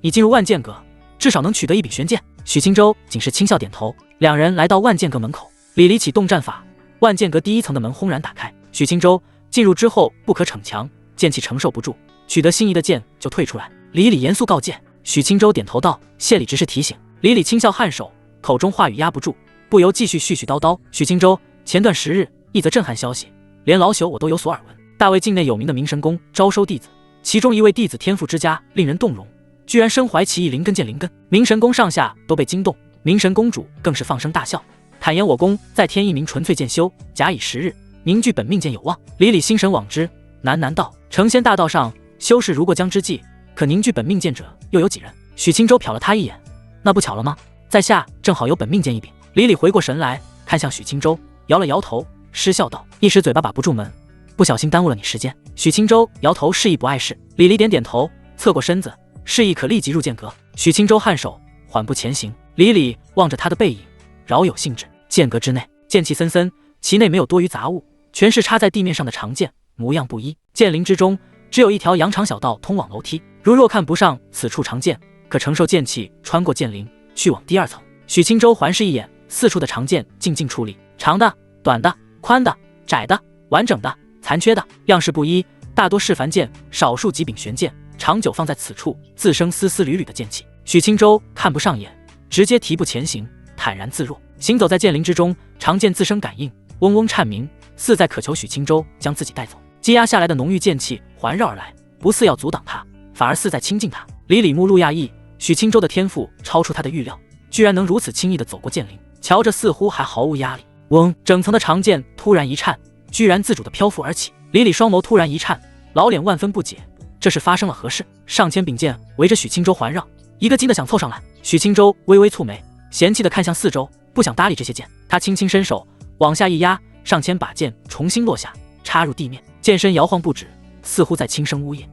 你进入万剑阁，至少能取得一柄玄剑。”许青州仅是轻笑点头。两人来到万剑阁门口，李启动战法，万剑阁第1层的门轰然打开。许青州进入之后不可逞强，剑气承受不住，取得心仪的剑就退出来。李严肃告诫。许青州点头道：“谢李执事提醒。”李轻笑颔首，口中话语压不住，不由继续絮絮叨叨：“许青州，前段时日一则震撼消息，连老朽我都有所耳闻。大魏境内有名的明神宫招收弟子，其中一位弟子天赋之佳，令人动容，居然身怀奇异灵根剑灵根。明神宫上下都被惊动，明神公主更是放声大笑，坦言我宫再添一名纯粹剑修，假以时日，凝聚本命剑有望。”李心神往之，喃道：“成仙大道上，修士如过江之际，可凝聚本命剑者又有几人？”许青州瞟了他一眼：“那不巧了吗？在下正好有本命剑一柄。”李回过神来，看向许青州，摇了摇头，失笑道：“一时嘴巴把不住门，不小心耽误了你时间。”许青州摇头示意不碍事。李点头，侧过身子，示意可立即入剑阁。许青州颔首，缓步前行。李望着他的背影，饶有兴致。剑阁之内，剑气森森，其内没有多余杂物，全是插在地面上的长剑，模样不一。剑林之中，只有一条羊肠小道通往楼梯。若看不上此处长剑，可承受剑气穿过剑林，去往第2层。许青州环视一眼，4处的长剑静静矗立，长的、短的、宽的、窄的、完整的、残缺的，样式不一，大多是凡剑，少数几柄玄剑，长久放在此处，自生丝丝缕缕的剑气。许青州看不上眼，直接提步前行，坦然自若。行走在剑林之中，长剑自生感应，嗡嗡颤鸣，似在渴求许青州将自己带走。积压下来的浓郁剑气环绕而来，不似要阻挡他，反而似在亲近他。李目露讶异，许青州的天赋超出他的预料，居然能如此轻易地走过剑林，瞧着似乎还毫无压力。嗡，整层的长剑突然一颤，居然自主地漂浮而起。李双眸突然一颤，老脸万分不解，这是发生了何事？上千柄剑围着许青州环绕，一个劲地想凑上来。许青州微微蹙眉，嫌弃地看向四周，不想搭理这些剑。他轻轻伸手往下一压，上千把剑重新落下，插入地面，剑身摇晃不止，似乎在轻声呜咽。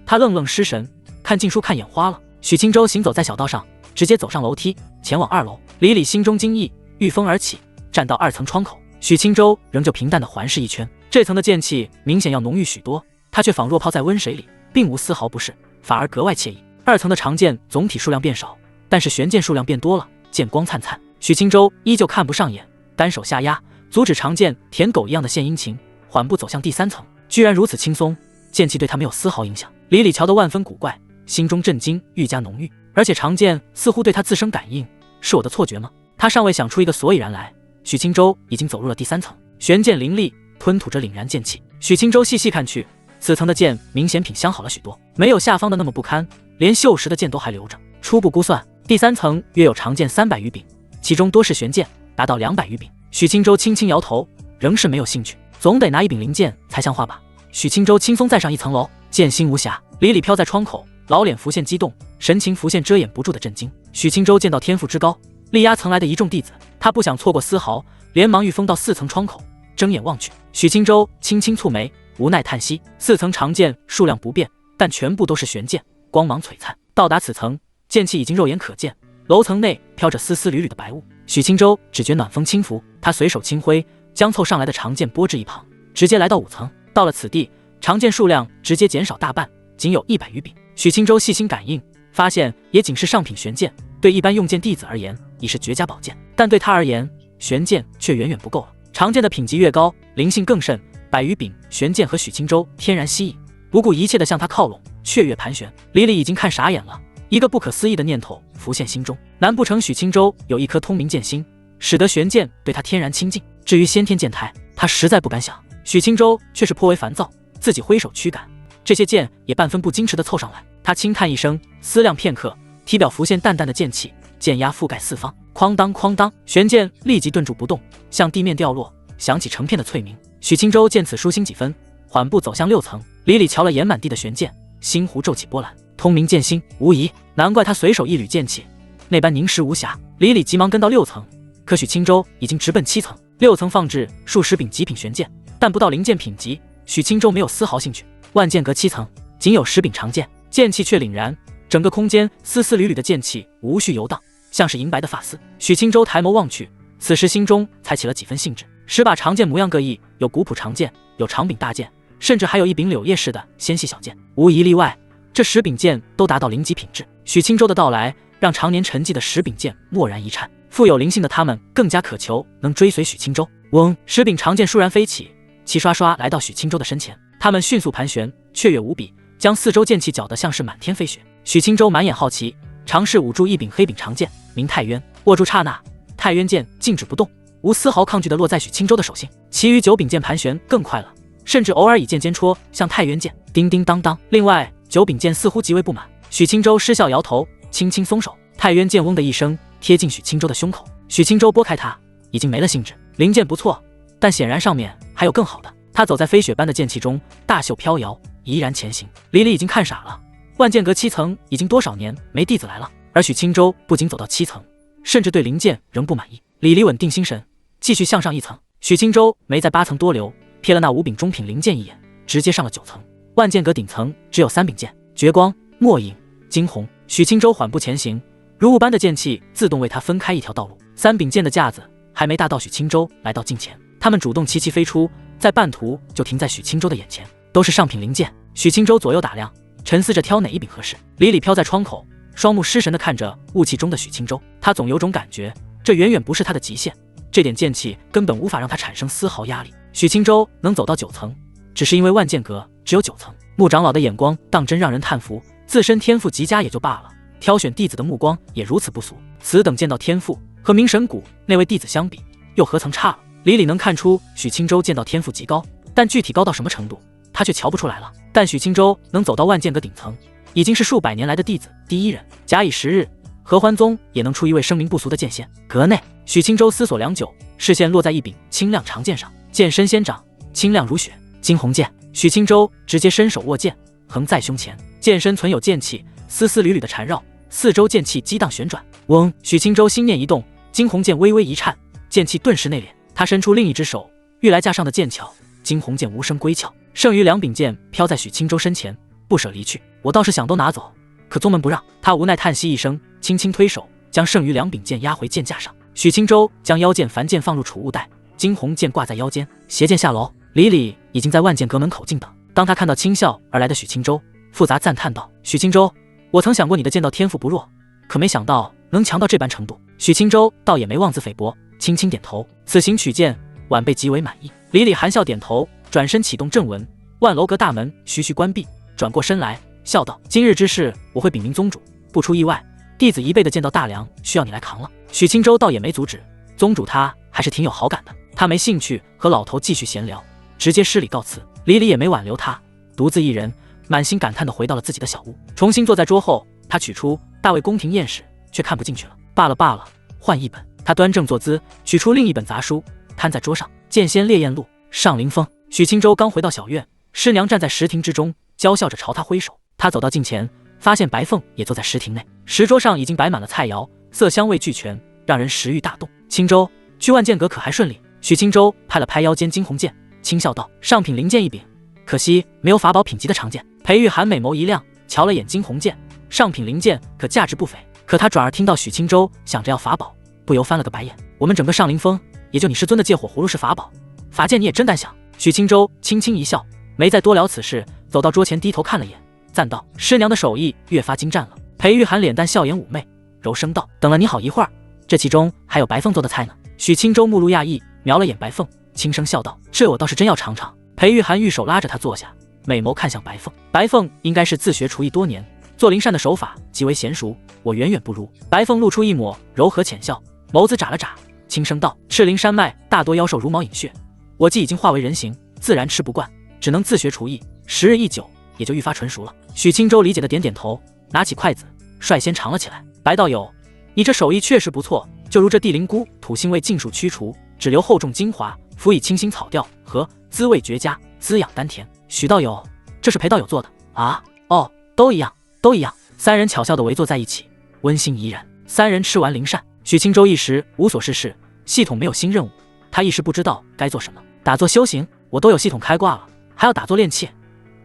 他愣失神，看禁书看眼花了。许青州行走在小道上，直接走上楼梯，前往2楼。李心中惊异，御风而起，站到2层窗口。许青州仍旧平淡地环视一圈，这层的剑气明显要浓郁许多，他却仿若泡在温水里，并无丝毫不适，反而格外惬意。2层的长剑总体数量变少，但是悬剑数量变多了，剑光灿灿。许青州依旧看不上眼，单手下压，阻止长剑舔狗一样的献殷勤，缓步走向第3层。居然如此轻松，剑气对他没有丝毫影响。李李瞧得万分古怪，心中震惊愈加浓郁，而且长剑似乎对他自身感应，是我的错觉吗？他尚未想出一个所以然来，许青州已经走入了第3层，悬剑凌厉，吞吐着凛然剑气。许青州细细看去，此层的剑明显品相好了许多，没有下方的那么不堪，连锈蚀的剑都还留着。初步估算，第3层约有长剑300余柄，其中多是悬剑，达到200余柄。许青州轻轻摇头，仍是没有兴趣，总得拿一柄灵剑才像话吧。许青州轻松再上1层楼，剑心无瑕。李李飘在窗口，老脸浮现激动，神情浮现遮掩不住的震惊。许青州见到天赋之高，力压层来的一众弟子，他不想错过丝毫，连忙御风到4层窗口，睁眼望去。许青州轻轻蹙眉，无奈叹息：4层长剑数量不变，但全部都是悬剑，光芒璀璨。到达此层，剑气已经肉眼可见，楼层内飘着丝丝缕缕的白雾。许青州只觉暖风轻拂，他随手轻挥，将凑上来的长剑拨至一旁，直接来到5层。到了此地，长剑数量直接减少大半，仅有100余柄。许青州细心感应，发现也仅是上品悬剑，对一般用剑弟子而言已是绝佳宝剑，但对他而言，悬剑却远远不够了。长剑的品级越高，灵性更甚，100余柄悬剑和许青州天然吸引，不顾一切地向他靠拢，雀跃盘旋。李李已经看傻眼了，一个不可思议的念头浮现心中：难不成许青州有一颗通明剑心，使得悬剑对他天然亲近？至于先天剑态，他实在不敢想。许青州却是颇为烦躁，自己挥手驱赶，这些剑也半分不矜持地凑上来。他轻叹一声，思量片刻，体表浮现淡淡的剑气，剑压覆盖四方，哐当哐当，悬剑立即顿住不动，向地面掉落，响起成片的脆鸣。许青州见此舒心几分，缓步走向6层。李李瞧了眼满地的悬剑，心湖骤起波澜。通明剑心，无疑，难怪他随手一缕剑气，那般凝实无瑕。李李急忙跟到6层，可许青州已经直奔7层。6层放置数十柄极品悬剑，但不到灵剑品级，许青州没有丝毫兴趣。万剑阁7层仅有10柄长剑，剑气却凛然，整个空间丝丝缕缕的剑气无序游荡，像是银白的发丝。许青州抬眸望去，此时心中才起了几分兴致。10把长剑模样各异，有古朴长剑，有长柄大剑，甚至还有一柄柳叶式的纤细小剑，无一例外，这10柄剑都达到灵级品质。许青州的到来让常年沉寂的10柄剑蓦然一颤，富有灵性的他们更加渴求能追随许青州。嗡，10柄长剑倏然飞起，齐刷刷来到许青州的身前，他们迅速盘旋，雀跃无比，将4周剑气搅得像是满天飞雪。许青州满眼好奇，尝试捂住一柄黑柄长剑，名太渊。握住刹那，太渊剑静止不动，无丝毫抗拒地落在许青州的手心。其余9柄剑盘旋更快了，甚至偶尔以剑尖戳向太渊剑，叮叮当当。另外9柄剑似乎极为不满，许青州失笑摇头，轻轻松手，太渊剑嗡的一声贴近许青州的胸口。许青州拨开它，已经没了兴致。灵剑不错，但显然上面还有更好的。他走在飞雪般的剑气中，大袖飘摇，怡然前行。李李已经看傻了，万剑阁7层已经多少年没弟子来了，而许青州不仅走到7层，甚至对灵剑仍不满意。李李稳定心神，继续向上1层。许青州没在8层多留，瞥了那5柄中品灵剑一眼，直接上了9层。万剑阁顶层只有3柄剑，绝光、墨影、惊鸿。许青州缓步前行，如雾般的剑气自动为他分开一条道路。3柄剑的架子还没大到许青州来到近前，他们主动齐齐飞出，在半途就停在许青州的眼前，都是上品灵剑。许青州左右打量，沉思着挑哪一柄合适。李李飘在窗口，双目失神地看着雾气中的许青州，他总有种感觉，这远远不是他的极限，这点剑气根本无法让他产生丝毫压力。许青州能走到9层，只是因为万剑阁只有9层。穆长老的眼光当真让人叹服，自身天赋极佳也就罢了，挑选弟子的目光也如此不俗。此等剑道天赋和明神谷那位弟子相比，又何曾差了？李李能看出许青州剑道天赋极高，但具体高到什么程度，他却瞧不出来了。但许青州能走到万剑阁顶层，已经是数百年来的弟子第一人。假以时日，合欢宗也能出一位声名不俗的剑仙。阁内，许青州思索良久，视线落在一柄清亮长剑上，剑身仙掌，清亮如雪，惊鸿剑。许青州直接伸手握剑，横在胸前，剑身存有剑气，丝丝缕缕的缠绕，四周剑气激荡旋转。嗡！许青州心念一动，惊鸿剑微微一颤，剑气顿时内敛。他伸出另一只手，欲来架上的剑鞘，惊鸿剑无声归鞘。剩余2柄剑飘在许青州身前，不舍离去。我倒是想都拿走，可宗门不让。他无奈叹息一声，轻轻推手，将剩余2柄剑压回剑架上。许青州将腰剑凡剑放入储物袋，惊鸿剑挂在腰间，携剑下楼。李李已经在万剑阁门口静等。当他看到轻笑而来的许青州，复杂赞叹道：“许青州，我曾想过你的剑道天赋不弱，可没想到能强到这般程度。”许青州倒也没妄自菲薄，轻轻点头：“此行取剑，晚辈极为满意。”李李含笑点头，转身启动阵纹，万楼阁大门徐徐关闭，转过身来笑道：“今日之事，我会禀明宗主，不出意外，弟子一辈的剑道大梁需要你来扛了。”许青州倒也没阻止，宗主他还是挺有好感的，他没兴趣和老头继续闲聊，直接施礼告辞。李李也没挽留他，独自一人满心感叹地回到了自己的小屋，重新坐在桌后，他取出大卫宫廷验史，却看不进去了。罢了，换一本。他端正坐姿，取出另一本杂书，摊在桌上。剑仙烈焰录，上林峰。许青州刚回到小院，师娘站在石亭之中，娇笑着朝他挥手。他走到近前，发现白凤也坐在石亭内，石桌上已经摆满了菜肴，色香味俱全，让人食欲大动。青州，去万剑阁可还顺利？许青州拍了拍腰间惊鸿剑，轻笑道：“上品灵剑一柄，可惜没有法宝品级的长剑。”裴玉涵美眸一亮，瞧了眼惊鸿剑，上品灵剑可价值不菲。可他转而听到许青州想着要法宝，不由翻了个白眼。我们整个上林峰，也就你师尊的借火葫芦是法宝，法剑你也真胆小。许青州轻轻一笑，没再多聊此事，走到桌前低头看了眼，赞道：“师娘的手艺越发精湛了。”裴玉涵脸蛋笑颜妩媚，柔声道：“等了你好一会儿，这其中还有白凤做的菜呢。”许青州目露讶异，瞄了眼白凤，轻声笑道：“这我倒是真要尝尝。”裴玉涵玉手拉着他坐下，美眸看向白凤。白凤应该是自学厨艺多年，做灵膳的手法极为娴熟，我远远不如。白凤露出一抹柔和浅笑，眸子眨了眨，轻声道：“赤灵山脉大多妖兽茹毛饮血，我既已经化为人形，自然吃不惯，只能自学厨艺，时日一久，也就愈发纯熟了。”许青州理解的点点头，拿起筷子率先尝了起来。白道友，你这手艺确实不错，就如这地灵菇土腥味尽数驱除，只留厚重精华，辅以清新草调和滋味绝佳，滋养丹田。许道友，这是裴道友做的啊？哦，都一样，都一样。三人巧笑地围坐在一起，温馨怡然。三人吃完灵膳，许青州一时无所事事，系统没有新任务，他一时不知道该做什么。打坐修行，我都有系统开挂了，还要打坐练气，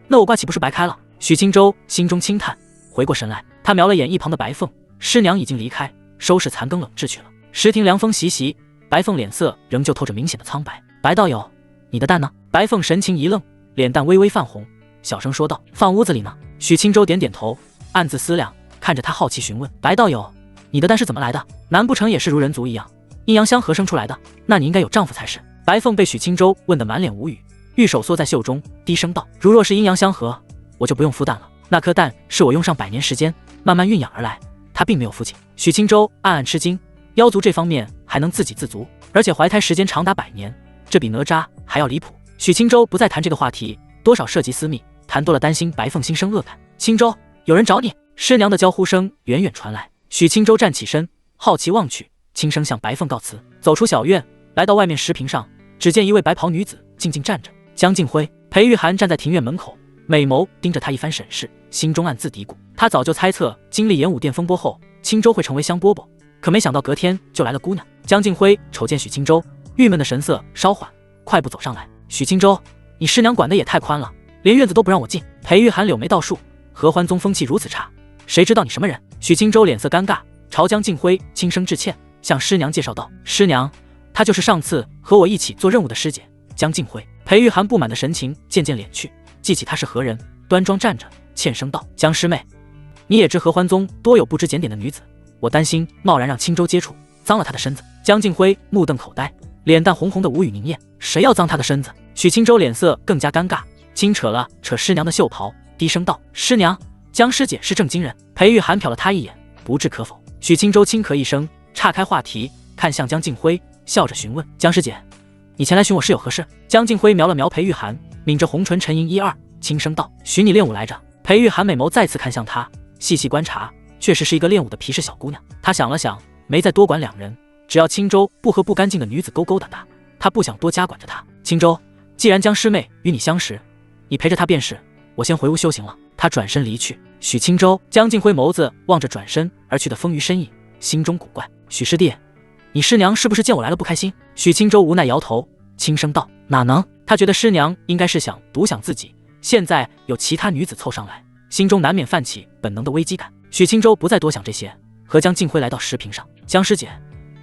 那我挂岂不是白开了？许青州心中轻叹，回过神来，他瞄了眼一旁的白凤，师娘已经离开，收拾残羹冷炙去了。石亭凉风习习，白凤脸色仍旧透着明显的苍白。白道友，你的蛋呢？白凤神情一愣，脸蛋微微泛红，小声说道：“放屋子里呢。”许青州点点头，暗自思量，看着他好奇询问：“白道友，你的蛋是怎么来的？难不成也是如人族一样，阴阳相合生出来的？那你应该有丈夫才是。”白凤被许青州问得满脸无语，玉手缩在袖中，低声道：“如若是阴阳相合，我就不用孵蛋了。那颗蛋是我用上100年时间慢慢孕养而来，它并没有父亲。”许青州暗暗吃惊，妖族这方面还能自给自足，而且怀胎时间长达100年，这比哪吒还要离谱。许青州不再谈这个话题，多少涉及私密，谈多了担心白凤心生恶感。青州，有人找你。师娘的娇呼声远远传来。许青州站起身，好奇望去，轻声向白凤告辞，走出小院，来到外面石坪上，只见一位白袍女子静静站着。江静辉。裴玉涵站在庭院门口，美眸盯着他一番审视，心中暗自嘀咕。他早就猜测经历演武殿风波后，青州会成为香饽饽，可没想到隔天就来了姑娘。江静辉瞅见许青州，郁闷的神色稍缓，快步走上来：“许青州，你师娘管得也太宽了，连院子都不让我进。”裴玉涵柳眉倒竖，合欢宗风气如此差，谁知道你什么人？许青州脸色尴尬，朝江静辉轻声致歉，向师娘介绍道：“师娘，她就是上次和我一起做任务的师姐江静辉。”裴玉涵不满的神情渐渐敛去，记起她是何人，端庄站着，欠声道：“江师妹，你也知合欢宗多有不知检点的女子，我担心贸然让青州接触，脏了她的身子。”江静辉目瞪口呆，脸蛋红红的无语凝噎。谁要脏她的身子？许青州脸色更加尴尬，轻扯了扯师娘的袖袍，低声道：“师娘，江师姐是正经人。”裴玉涵瞟了他一眼，不置可否。许青州轻咳一声，岔开话题，看向江静辉，笑着询问：“江师姐，你前来寻我是有何事？”江静辉瞄了瞄裴玉涵，抿着红唇沉吟1、2，轻声道：“寻你练武来着。”裴玉涵美眸再次看向他，细细观察，确实是一个练武的皮实小姑娘。他想了想，没再多管两人，只要青州不和不干净的女子勾勾搭搭，他不想多加管着她。青州，既然江师妹与你相识，你陪着她便是，我先回屋修行了。他转身离去。许青州，江静辉眸子望着转身而去的风余身影，心中古怪：“许师弟，你师娘是不是见我来了不开心？”许青州无奈摇头，轻声道：“哪能？”他觉得师娘应该是想独享自己，现在有其他女子凑上来，心中难免泛起本能的危机感。许青州不再多想这些，和江静辉来到石坪上：“江师姐，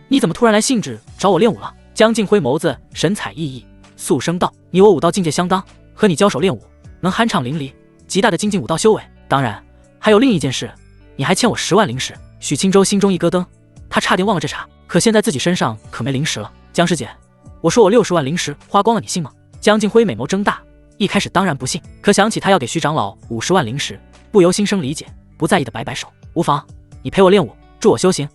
你怎么突然来兴致找我练武了？”江静辉眸子神采奕奕，肃声道：“你我武道境界相当，和你交手练武，能酣畅淋漓，极大的精进武道修为。”当然，还有另一件事，你还欠我10万灵石。许清舟心中一咯噔，他差点忘了这茬，可现在自己身上可没灵石了。江师姐，我说我60万灵石花光了，你信吗？江静辉美眸睁大，一开始当然不信，可想起他要给徐长老50万灵石，不由心生理解，不在意的摆摆手，无妨，你陪我练武，助我修行。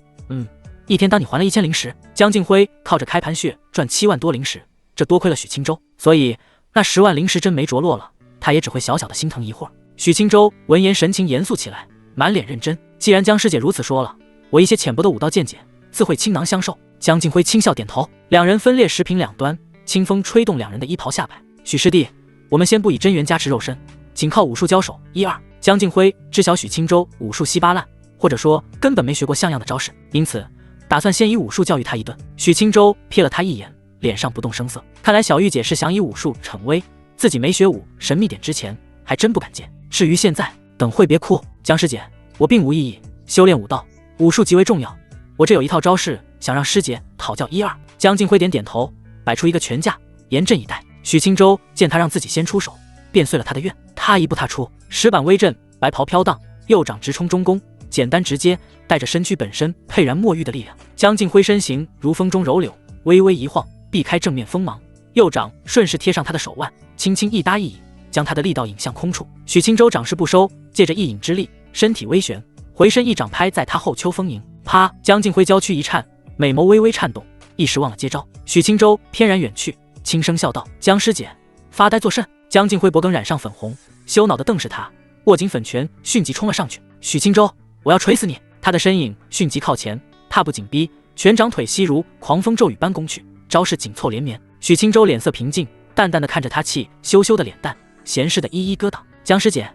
一天当你还了1000灵石。江静辉靠着开盘穴赚7万多灵石，这多亏了许清舟，所以那10万灵石真没着落了，他也只会小小的心疼一会儿。许清舟闻言神情严肃起来，满脸认真。既然江师姐如此说了，我一些浅薄的武道见解自会倾囊相授。江静辉轻笑点头，两人分列10平两端，清风吹动两人的衣袍下摆。许师弟，我们先不以真元加持肉身，仅靠武术交手，1、2。江静辉知晓许清舟武术稀巴烂，或者说根本没学过像样的招式，因此打算先以武术教育他一顿。许清舟瞥了他一眼，脸上不动声色。看来小玉姐是想以武术逞威，自己没学武神秘点之前还真不敢见。至于现在，等会别哭。江师姐，我并无异议，修炼武道，武术极为重要。我这有一套招式，想让师姐讨教1、2。江静辉点点头，摆出一个拳架，严阵以待。许清舟见他让自己先出手，便遂了他的愿。他一步踏出，石板微震，白袍飘荡，右掌直冲中宫，简单直接，带着身躯本身沛然墨玉的力量。江静辉身形如风中柔柳，微微一晃，避开正面锋芒，右掌顺势贴上他的手腕，轻轻一搭一引，将他的力道引向空处。许清舟掌势不收，借着一引之力，身体微旋，回身一掌拍在他后丘丰盈。啪！江静辉娇躯一颤，美眸微微颤动，一时忘了接招。许清舟翩然远去，轻声笑道：“江师姐，发呆作甚？”江静辉脖梗染上粉红，羞恼地瞪视他，握紧粉拳，迅即冲了上去。许清舟，我要锤死你！他的身影迅即靠前，踏步紧逼，拳掌腿膝如狂风骤雨般攻去，招式紧凑连绵。许清舟脸色平静，淡淡地看着他气羞羞的脸蛋，闲适的一一搁挡。江师姐，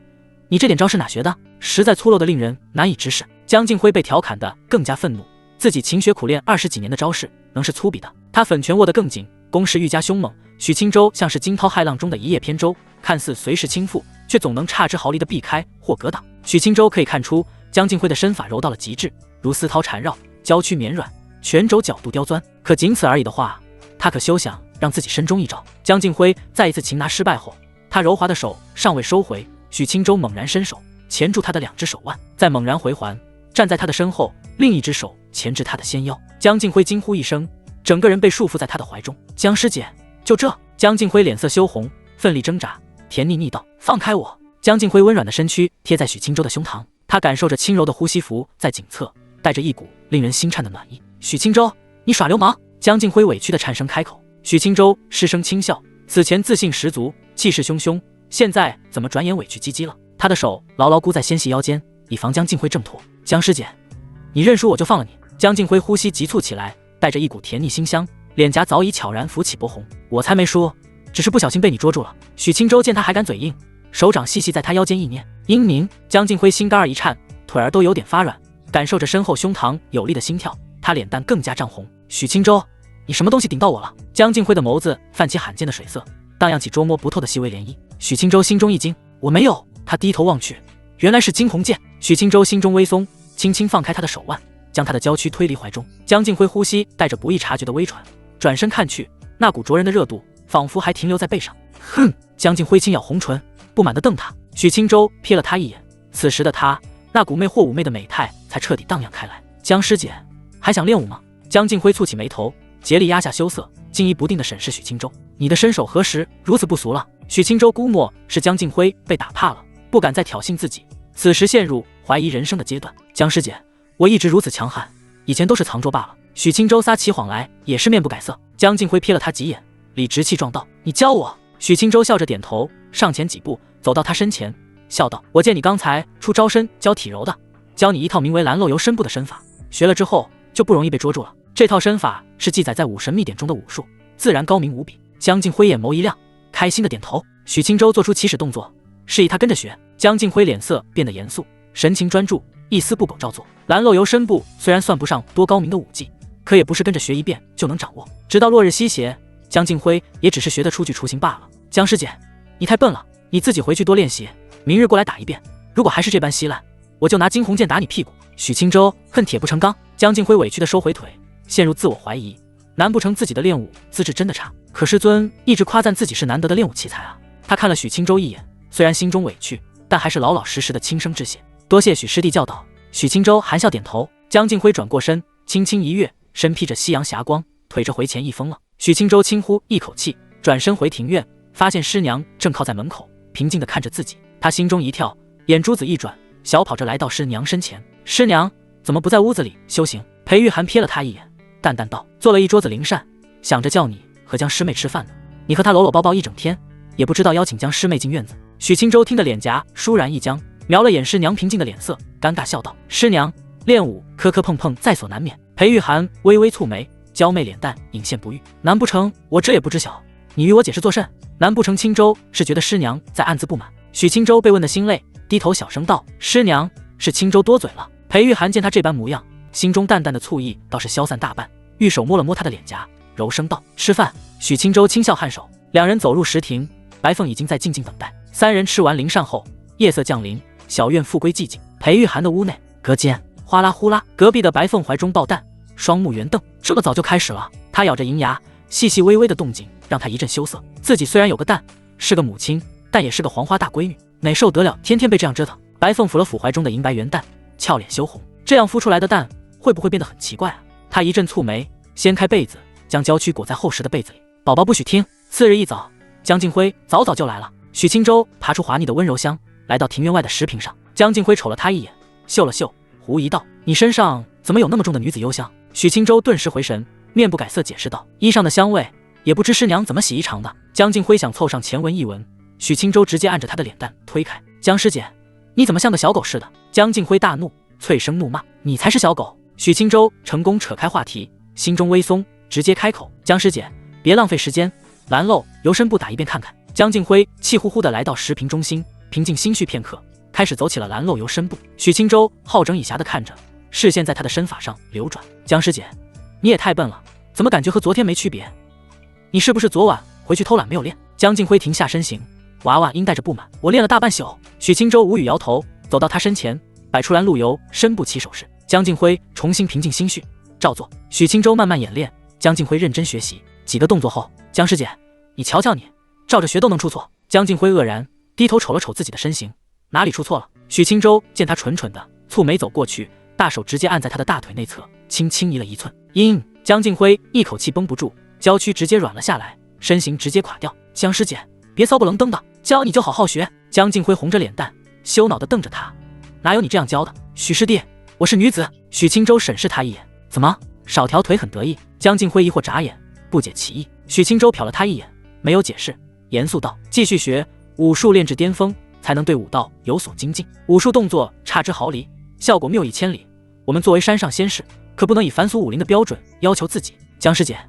你这点招式哪学的？实在粗陋的令人难以直视。江静辉被调侃得更加愤怒，自己勤学苦练20几年的招式，能是粗鄙的？他粉拳握得更紧，攻势愈加凶猛。许清舟像是惊涛骇浪中的一叶扁舟，看似随时倾覆，却总能差之毫厘地避开或格挡。许清舟可以看出江静辉的身法柔到了极致，如丝绦缠绕，娇躯绵软，拳肘角度刁钻，可仅此而已的话，他可休想让自己身中一招。江静辉再一次擒拿失败后，他柔滑的手尚未收回，许清舟猛然伸手钳住他的2只手腕，再猛然回环，站在他的身后，另一只手钳制他的纤腰。江静辉惊呼一声，整个人被束缚在他的怀中。江师姐，就这？江静辉脸色羞红，奋力挣扎，甜腻腻道：“放开我！”江静辉温软的身躯贴在许清舟的胸膛，他感受着轻柔的呼吸符在颈侧，带着一股令人心颤的暖意。许清舟，你耍流氓！江静辉委屈的颤声开口。许清舟失声轻笑，此前自信十足，气势汹汹，现在怎么转眼委屈唧唧了？他的手牢牢箍在纤细腰间，以防江静辉挣脱。江师姐，你认输我就放了你。江静辉呼吸急促起来，带着一股甜腻馨香，脸颊早已悄然浮起波红。我才没输，只是不小心被你捉住了。许清舟见他还敢嘴硬，手掌细细在他腰间一捏。英明！江静辉心肝儿一颤，腿儿都有点发软，感受着身后胸膛有力的心跳，他脸蛋更加涨红。许清舟，你什么东西顶到我了？江静辉的眸子泛起罕见的水色，荡漾起捉摸不透的细微涟漪。许清舟心中一惊，我没有。他低头望去，原来是惊鸿剑。许清舟心中微松，轻轻放开他的手腕，将他的娇躯推离怀中。江静辉呼吸带着不易察觉的微喘，转身看去，那股灼人的热度仿佛还停留在背上。哼！江静辉轻咬红唇，不满地瞪他。许清舟瞥了他一眼，此时的他那股魅惑妩媚的美态才彻底荡漾开来。江师姐，还想练武吗？江静辉蹙起眉头，竭力压下羞涩，惊疑不定地审视许清舟。你的身手何时如此不俗了？许清舟估摸是江静辉被打怕了，不敢再挑衅自己，此时陷入怀疑人生的阶段。江师姐，我一直如此强悍，以前都是藏拙罢了。许清舟撒起谎来也是面不改色。江静辉瞥了他几眼，理直气壮道：“你教我？”许清舟笑着点头，上前几步走到他身前，笑道：“我见你刚才出招身教体柔的，教你一套名为蓝漏游身步的身法，学了之后就不容易被捉住了。这套身法是记载在武神秘典中的武术，自然高明无比。”江静辉眼眸一亮，开心的点头。许清舟做出起始动作，示意他跟着学。江静辉脸色变得严肃，神情专注，一丝不苟照做。蓝漏游身步虽然算不上多高明的武技，可也不是跟着学一遍就能掌握。直到落日西斜，江静辉也只是学得出句雏形罢了。江师姐，你太笨了，你自己回去多练习，明日过来打一遍。如果还是这般稀烂，我就拿惊鸿剑打你屁股。许清舟恨铁不成钢。江静辉委屈地收回腿，陷入自我怀疑，难不成自己的练武资质真的差？可师尊一直夸赞自己是难得的练武奇才啊。他看了许清舟一眼，虽然心中委屈，但还是老老实实的轻声致谢。多谢许师弟教导。许青州含笑点头。江静辉转过身，轻轻一跃，身披着夕阳霞光，腿着回前一疯了。许青州轻呼一口气，转身回庭院，发现师娘正靠在门口，平静地看着自己。他心中一跳，眼珠子一转，小跑着来到师娘身前。师娘怎么不在屋子里修行？裴玉涵瞥了他一眼，淡淡道：做了一桌子灵膳，想着叫你和江师妹吃饭呢。你和他搂搂抱抱一整天，也不知道邀请江师妹进院子。许青州听得脸颊倏然一僵，瞄了眼师娘平静的脸色，尴尬笑道：师娘练武磕磕碰碰在所难免。裴玉涵微微蹙眉，娇媚脸蛋隐现不悦。难不成我这也不知晓？你与我解释作甚？难不成青州是觉得师娘在暗自不满？许青州被问得心累，低头小声道：师娘是青州多嘴了。裴玉涵见他这般模样，心中淡淡的醋意倒是消散大半，玉手摸了摸他的脸颊，柔声道：吃饭。许青州轻笑颔首，两人走入石亭，白凤已经在静静等待。三人吃完灵膳后，夜色降临，小院复归寂静。裴玉涵的屋内，隔间哗啦呼啦，隔壁的白凤怀中抱蛋，双目圆瞪。这么早就开始了？他咬着银牙，细细微微的动静让他一阵羞涩。自己虽然有个蛋，是个母亲，但也是个黄花大闺女，哪受得了天天被这样折腾？白凤抚了抚怀中的银白圆蛋，俏脸羞红。这样孵出来的蛋会不会变得很奇怪啊？他一阵蹙眉，掀开被子，将娇躯裹在厚实的被子里。宝宝不许听。次日一早，江静辉早就来了。许青州爬出华腻的温柔香，来到庭院外的石坪上。江静辉瞅了他一眼，嗅了嗅，狐疑道：你身上怎么有那么重的女子幽香？许青州顿时回神，面不改色解释道：衣上的香味，也不知师娘怎么洗衣裳的。江静辉想凑上前闻一闻，许青州直接按着他的脸蛋推开。江师姐，你怎么像个小狗似的？江静辉大怒，脆声怒骂：你才是小狗！许青州成功扯开话题，心中微松，直接开口：江师姐，别浪费时间，蓝漏由身部打一遍看看。江静辉气呼呼地来到石坪中心，平静心绪片刻，开始走起了蓝漏由身部。许青州好整以暇地看着，视线在他的身法上流转。江师姐，你也太笨了，怎么感觉和昨天没区别？你是不是昨晚回去偷懒没有练？江静辉停下身形，娃娃应带着不满：我练了大半宿。许青州无语摇头，走到他身前，摆出蓝露由身部起手势。江静辉重新平静心绪，照做。许青州慢慢演练，江静辉认真学习。几个动作后，江师姐，你瞧瞧你，照着学都能出错。江静辉愕然，低头瞅了瞅自己的身形，哪里出错了？许青州见他蠢蠢的，蹙眉走过去，大手直接按在他的大腿内侧，轻轻移了1寸。江静辉一口气绷不住，娇躯直接软了下来，身形直接垮掉。江师姐，别骚不愣登的，教你就好好学。江静辉红着脸蛋，羞恼地瞪着他：哪有你这样教的？许师弟，我是女子。许青州审视他一眼：怎么少条腿很得意？江静辉疑惑眨眼，不解其意。许青州瞟了他一眼，没有解释，严肃道：继续学武术，练至巅峰才能对武道有所精进。武术动作差之毫厘，效果谬以千里。我们作为山上仙士，可不能以凡俗武林的标准要求自己。江师姐，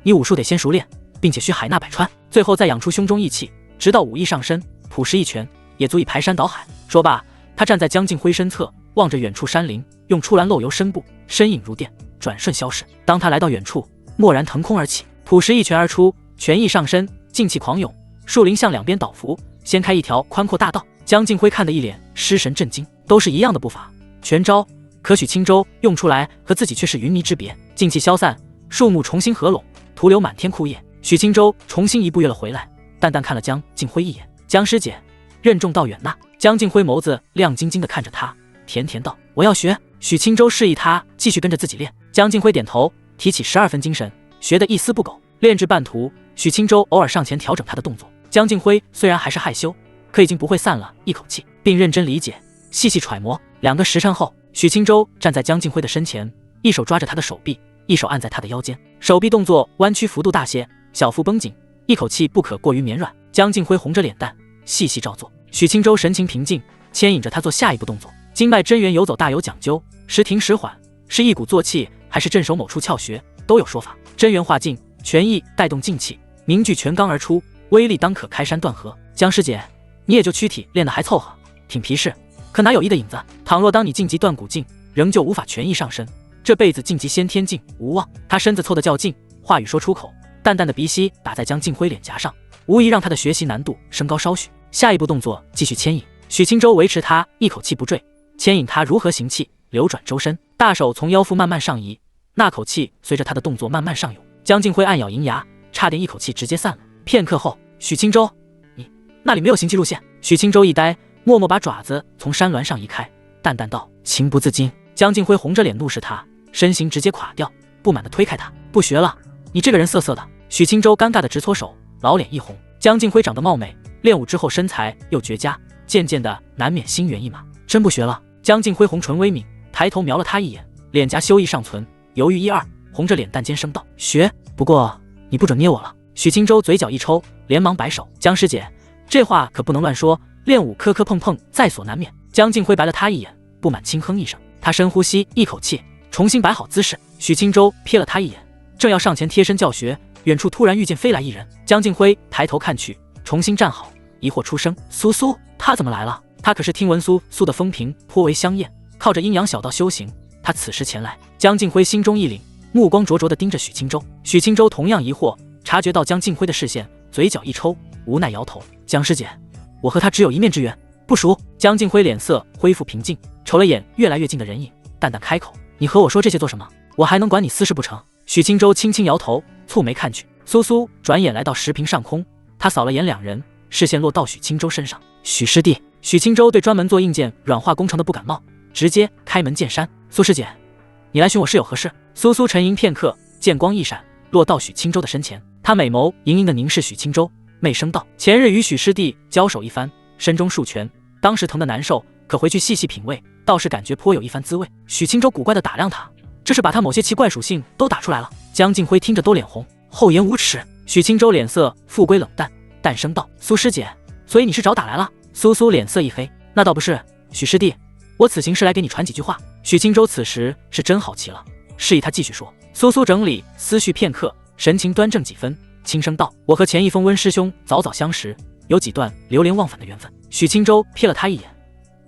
你武术得先熟练，并且需海纳百川，最后再养出胸中义气，直到武艺上身，朴实一拳也足以排山倒海。说罢，他站在江静辉身侧，望着远处山林，用出蓝漏由身部，身影如电，转瞬消逝。当他来到远处，蓦然腾空而起，朴实一拳而出，拳意上身，劲气狂涌，树林向两边倒伏，掀开一条宽阔大道。江静辉看得一脸失神震惊，都是一样的步伐，拳招，可许青州用出来和自己却是云泥之别。劲气消散，树木重新合拢，徒留满天枯叶。许青州重新一步跃了回来，淡淡看了江静辉一眼：江师姐，任重道远呐。江静辉眸子亮晶晶地看着他，甜甜道：我要学。许青州示意他继续跟着自己练。江静辉点头，提起12分精神，学得一丝不苟。练至半途，许青州偶尔上前调整他的动作。江静辉虽然还是害羞，可已经不会散了一口气，并认真理解，细细揣摩。2个时辰后，许青州站在江静辉的身前，一手抓着他的手臂，一手按在他的腰间，手臂动作弯曲幅度大些，小腹绷紧，一口气不可过于绵软。江静辉红着脸蛋，细细照做。许青州神情平静，牵引着他做下一步动作。经脉真元游走大有讲究，时停时缓，是一鼓作气，还是镇守某处窍穴，都有说法。真元化劲，拳意带动劲气，凝聚拳刚而出，威力当可开山断河。江师姐，你也就躯体练得还凑合，挺皮实，可哪有意的影子？倘若当你晋级断骨境，仍旧无法拳意上身，这辈子晋级先天境无望。他身子凑得较近，话语说出口，淡淡的鼻息打在江静辉脸颊上，无疑让他的学习难度升高稍许。下一步动作继续牵引，许青州维持他一口气不坠，牵引他如何行气，流转周身，大手从腰腹慢慢上移，那口气随着他的动作慢慢上涌。江静辉暗咬银牙，差点一口气直接散了。片刻后，许青州，你那里没有行气路线？许青州一呆，默默把爪子从山峦上移开，淡淡道：“情不自禁。”江靖辉红着脸怒视他，身形直接垮掉，不满地推开他：“不学了，你这个人色色的。”许青州尴尬地直搓手，老脸一红。江靖辉长得貌美，练武之后身材又绝佳，渐渐的难免心猿意马。真不学了？江靖辉红唇微抿，抬头瞄了他一眼，脸颊羞意尚存，犹豫一二，红着脸淡尖声道：“学，不过你不准捏我了。”许青州嘴角一抽，连忙摆手：“江师姐，这话可不能乱说，练武磕磕碰碰在所难免。”江靖辉白了他一眼，不满轻哼一声。他深呼吸一口气，重新摆好姿势。许青州瞥了他一眼，正要上前贴身教学，远处突然遇见飞来一人。江靖辉抬头看去，重新站好，疑惑出声：“苏苏，他怎么来了？”他可是听闻苏苏的风评颇为香艳，靠着阴阳小道修行，他此时前来。江靖辉心中一凛，目光灼灼地盯着许青州。许青州同样疑惑，察觉到江靖辉的视线，嘴角一抽，无奈摇头：“江师姐，我和他只有一面之缘，不熟。”江靖辉脸色恢复平静，瞅了眼越来越近的人影，淡淡开口：“你和我说这些做什么？我还能管你私事不成？”许青州轻轻摇头，蹙眉看去。苏苏转眼来到石屏上空，他扫了眼两人，视线落到许青州身上。“许师弟。”许青州对专门做硬件软化工程的不感冒，直接开门见山：“苏师姐，你来寻我是有何事？”苏苏沉吟片刻，剑光一闪，落到许青州的身前。他美眸盈盈地凝视许青州，媚声道：“前日与许师弟交手一番，身中数拳，当时疼得难受，可回去细细品味，倒是感觉颇有一番滋味。”许青州古怪地打量他，这是把他某些奇怪属性都打出来了。江靖辉听着都脸红，厚颜无耻。许青州脸色复归冷淡，淡声道：“苏师姐，所以你是找打来了？”苏苏脸色一黑：“那倒不是，许师弟，我此行是来给你传几句话。”许青州此时是真好奇了，示意他继续说。苏苏整理思绪片刻，神情端正几分，轻声道：“我和钱一峰温师兄早早相识，有几段流连忘返的缘分。”许青州瞥了他一眼：“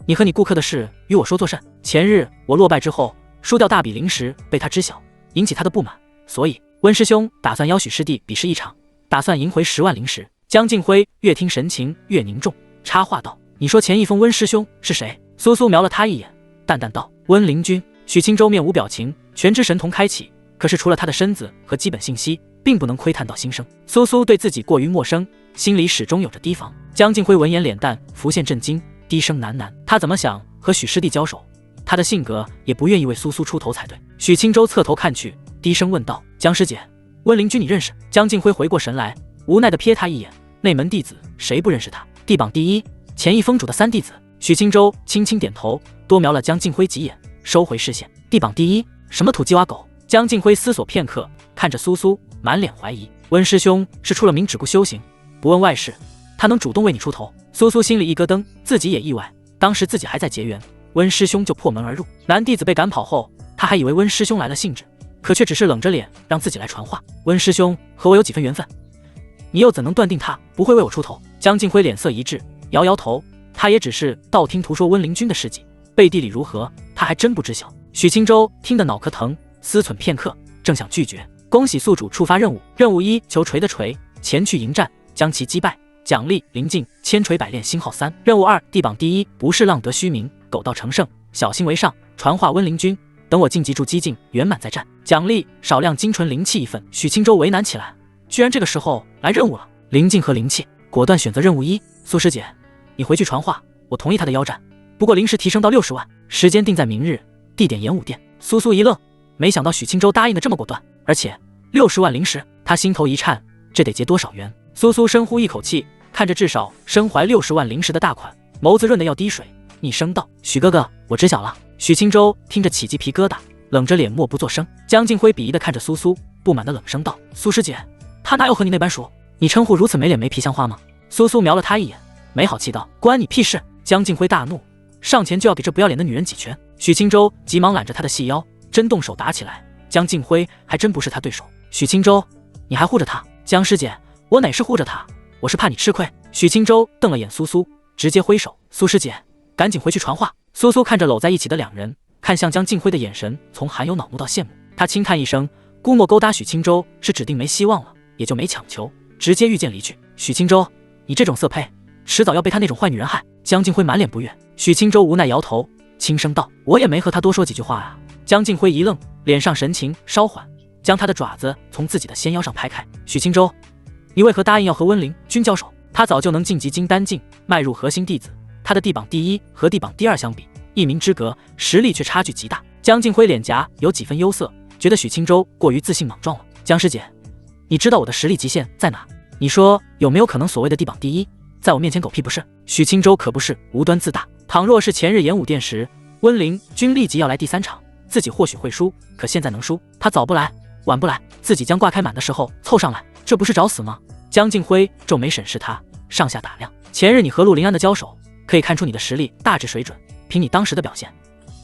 你和你顾客的事与我说作甚？”“前日我落败之后，输掉大笔灵石被他知晓，引起他的不满，所以温师兄打算邀许师弟比试一场，打算赢回10万灵石。”江靖辉越听神情越凝重，插话道：“你说钱一峰温师兄是谁？”苏苏瞄了他一眼，淡淡道：“温灵君。”许青州面无表情，全知神瞳开启，可是除了他的身子和基本信息，并不能窥探到心声。苏苏对自己过于陌生，心里始终有着提防。江靖辉闻言脸淡，浮现震惊，低声喃喃：“他怎么想和许师弟交手？他的性格也不愿意为苏苏出头才对。”许青州侧头看去，低声问道：“江师姐，温灵君你认识？”江靖辉回过神来，无奈地瞥他一眼：“内门弟子谁不认识他？地榜第一，钱一峰主的3弟子。”许青州轻轻点头，多瞄了江靖辉几眼，收回视线。“地榜第一？什么土鸡挖狗？”江靖辉思索片刻，看着苏苏，满脸怀疑：“温师兄是出了名只顾修行，不问外事，他能主动为你出头？”苏苏心里一咯噔，自己也意外，当时自己还在结缘，温师兄就破门而入。男弟子被赶跑后，他还以为温师兄来了兴致，可却只是冷着脸让自己来传话：“温师兄和我有几分缘分，你又怎能断定他不会为我出头？”江靖辉脸色一滞，摇摇头，他也只是道听途说温灵君的事迹，背地里如何，他还真不知晓。许青州听得脑壳疼，思忖片刻，正想拒绝，恭喜宿主触发任务。任务1：求锤的锤，前去迎战，将其击败，奖励临近千锤百炼星号3。任务2：地榜第一，不是浪得虚名，苟到成胜，小心为上，传话温灵君，等我晋级筑基境圆满再战，奖励少量精纯灵气1份。许青州为难起来，居然这个时候来任务了。灵境和灵气，果断选择任务1。苏师姐，你回去传话，我同意他的邀战，不过灵石提升到60万，时间定在明日，地点演武殿。苏苏一愣，没想到许青州答应的这么果断，而且60万灵石，他心头一颤，这得结多少元？苏苏深呼一口气，看着至少身怀60万灵石的大款，眸子润得要滴水，厉声道：“许哥哥，我知晓了。”许青州听着起鸡皮疙瘩，冷着脸默不作声。江靖辉鄙夷地看着苏苏，不满地冷声道：“苏师姐，他哪有和你那般熟？你称呼如此没脸没皮像话吗？”苏苏瞄了他一眼，没好气道：“关你屁事！”江靖辉大怒，上前就要给这不要脸的女人几拳。许青州急忙揽着他的细腰，真动手打起来。江靖辉还真不是他对手。许青州，你还护着他？江师姐，我哪是护着他，我是怕你吃亏。许青州瞪了眼苏苏，直接挥手：“苏师姐，赶紧回去传话。”苏苏看着搂在一起的两人，看向江靖辉的眼神从含有恼怒到羡慕。他轻叹一声，估摸勾搭许青州是指定没希望了，也就没强求，直接御剑离去。许青州，你这种色胚，迟早要被他那种坏女人害。江靖辉满脸不悦。许青州无奈摇头，轻声道：“我也没和他多说几句话啊。”江靖辉一愣，脸上神情稍缓，将他的爪子从自己的纤腰上拍开：“许青州，你为何答应要和温灵君交手？他早就能晋级金丹境，迈入核心弟子，他的地榜第一和地榜第二相比，一名之隔，实力却差距极大。江静辉脸颊有几分忧色，觉得许青州过于自信莽撞了。江师姐，你知道我的实力极限在哪？你说有没有可能所谓的地榜第一，在我面前狗屁不是？许青州可不是无端自大。倘若是前日演武殿时，温陵君立即要来第3场，自己或许会输，可现在能输？他早不来，晚不来，自己将挂开满的时候凑上来，这不是找死吗？江静辉皱眉审视他，上下打量。前日你和陆林安的交手，可以看出你的实力大致水准。凭你当时的表现，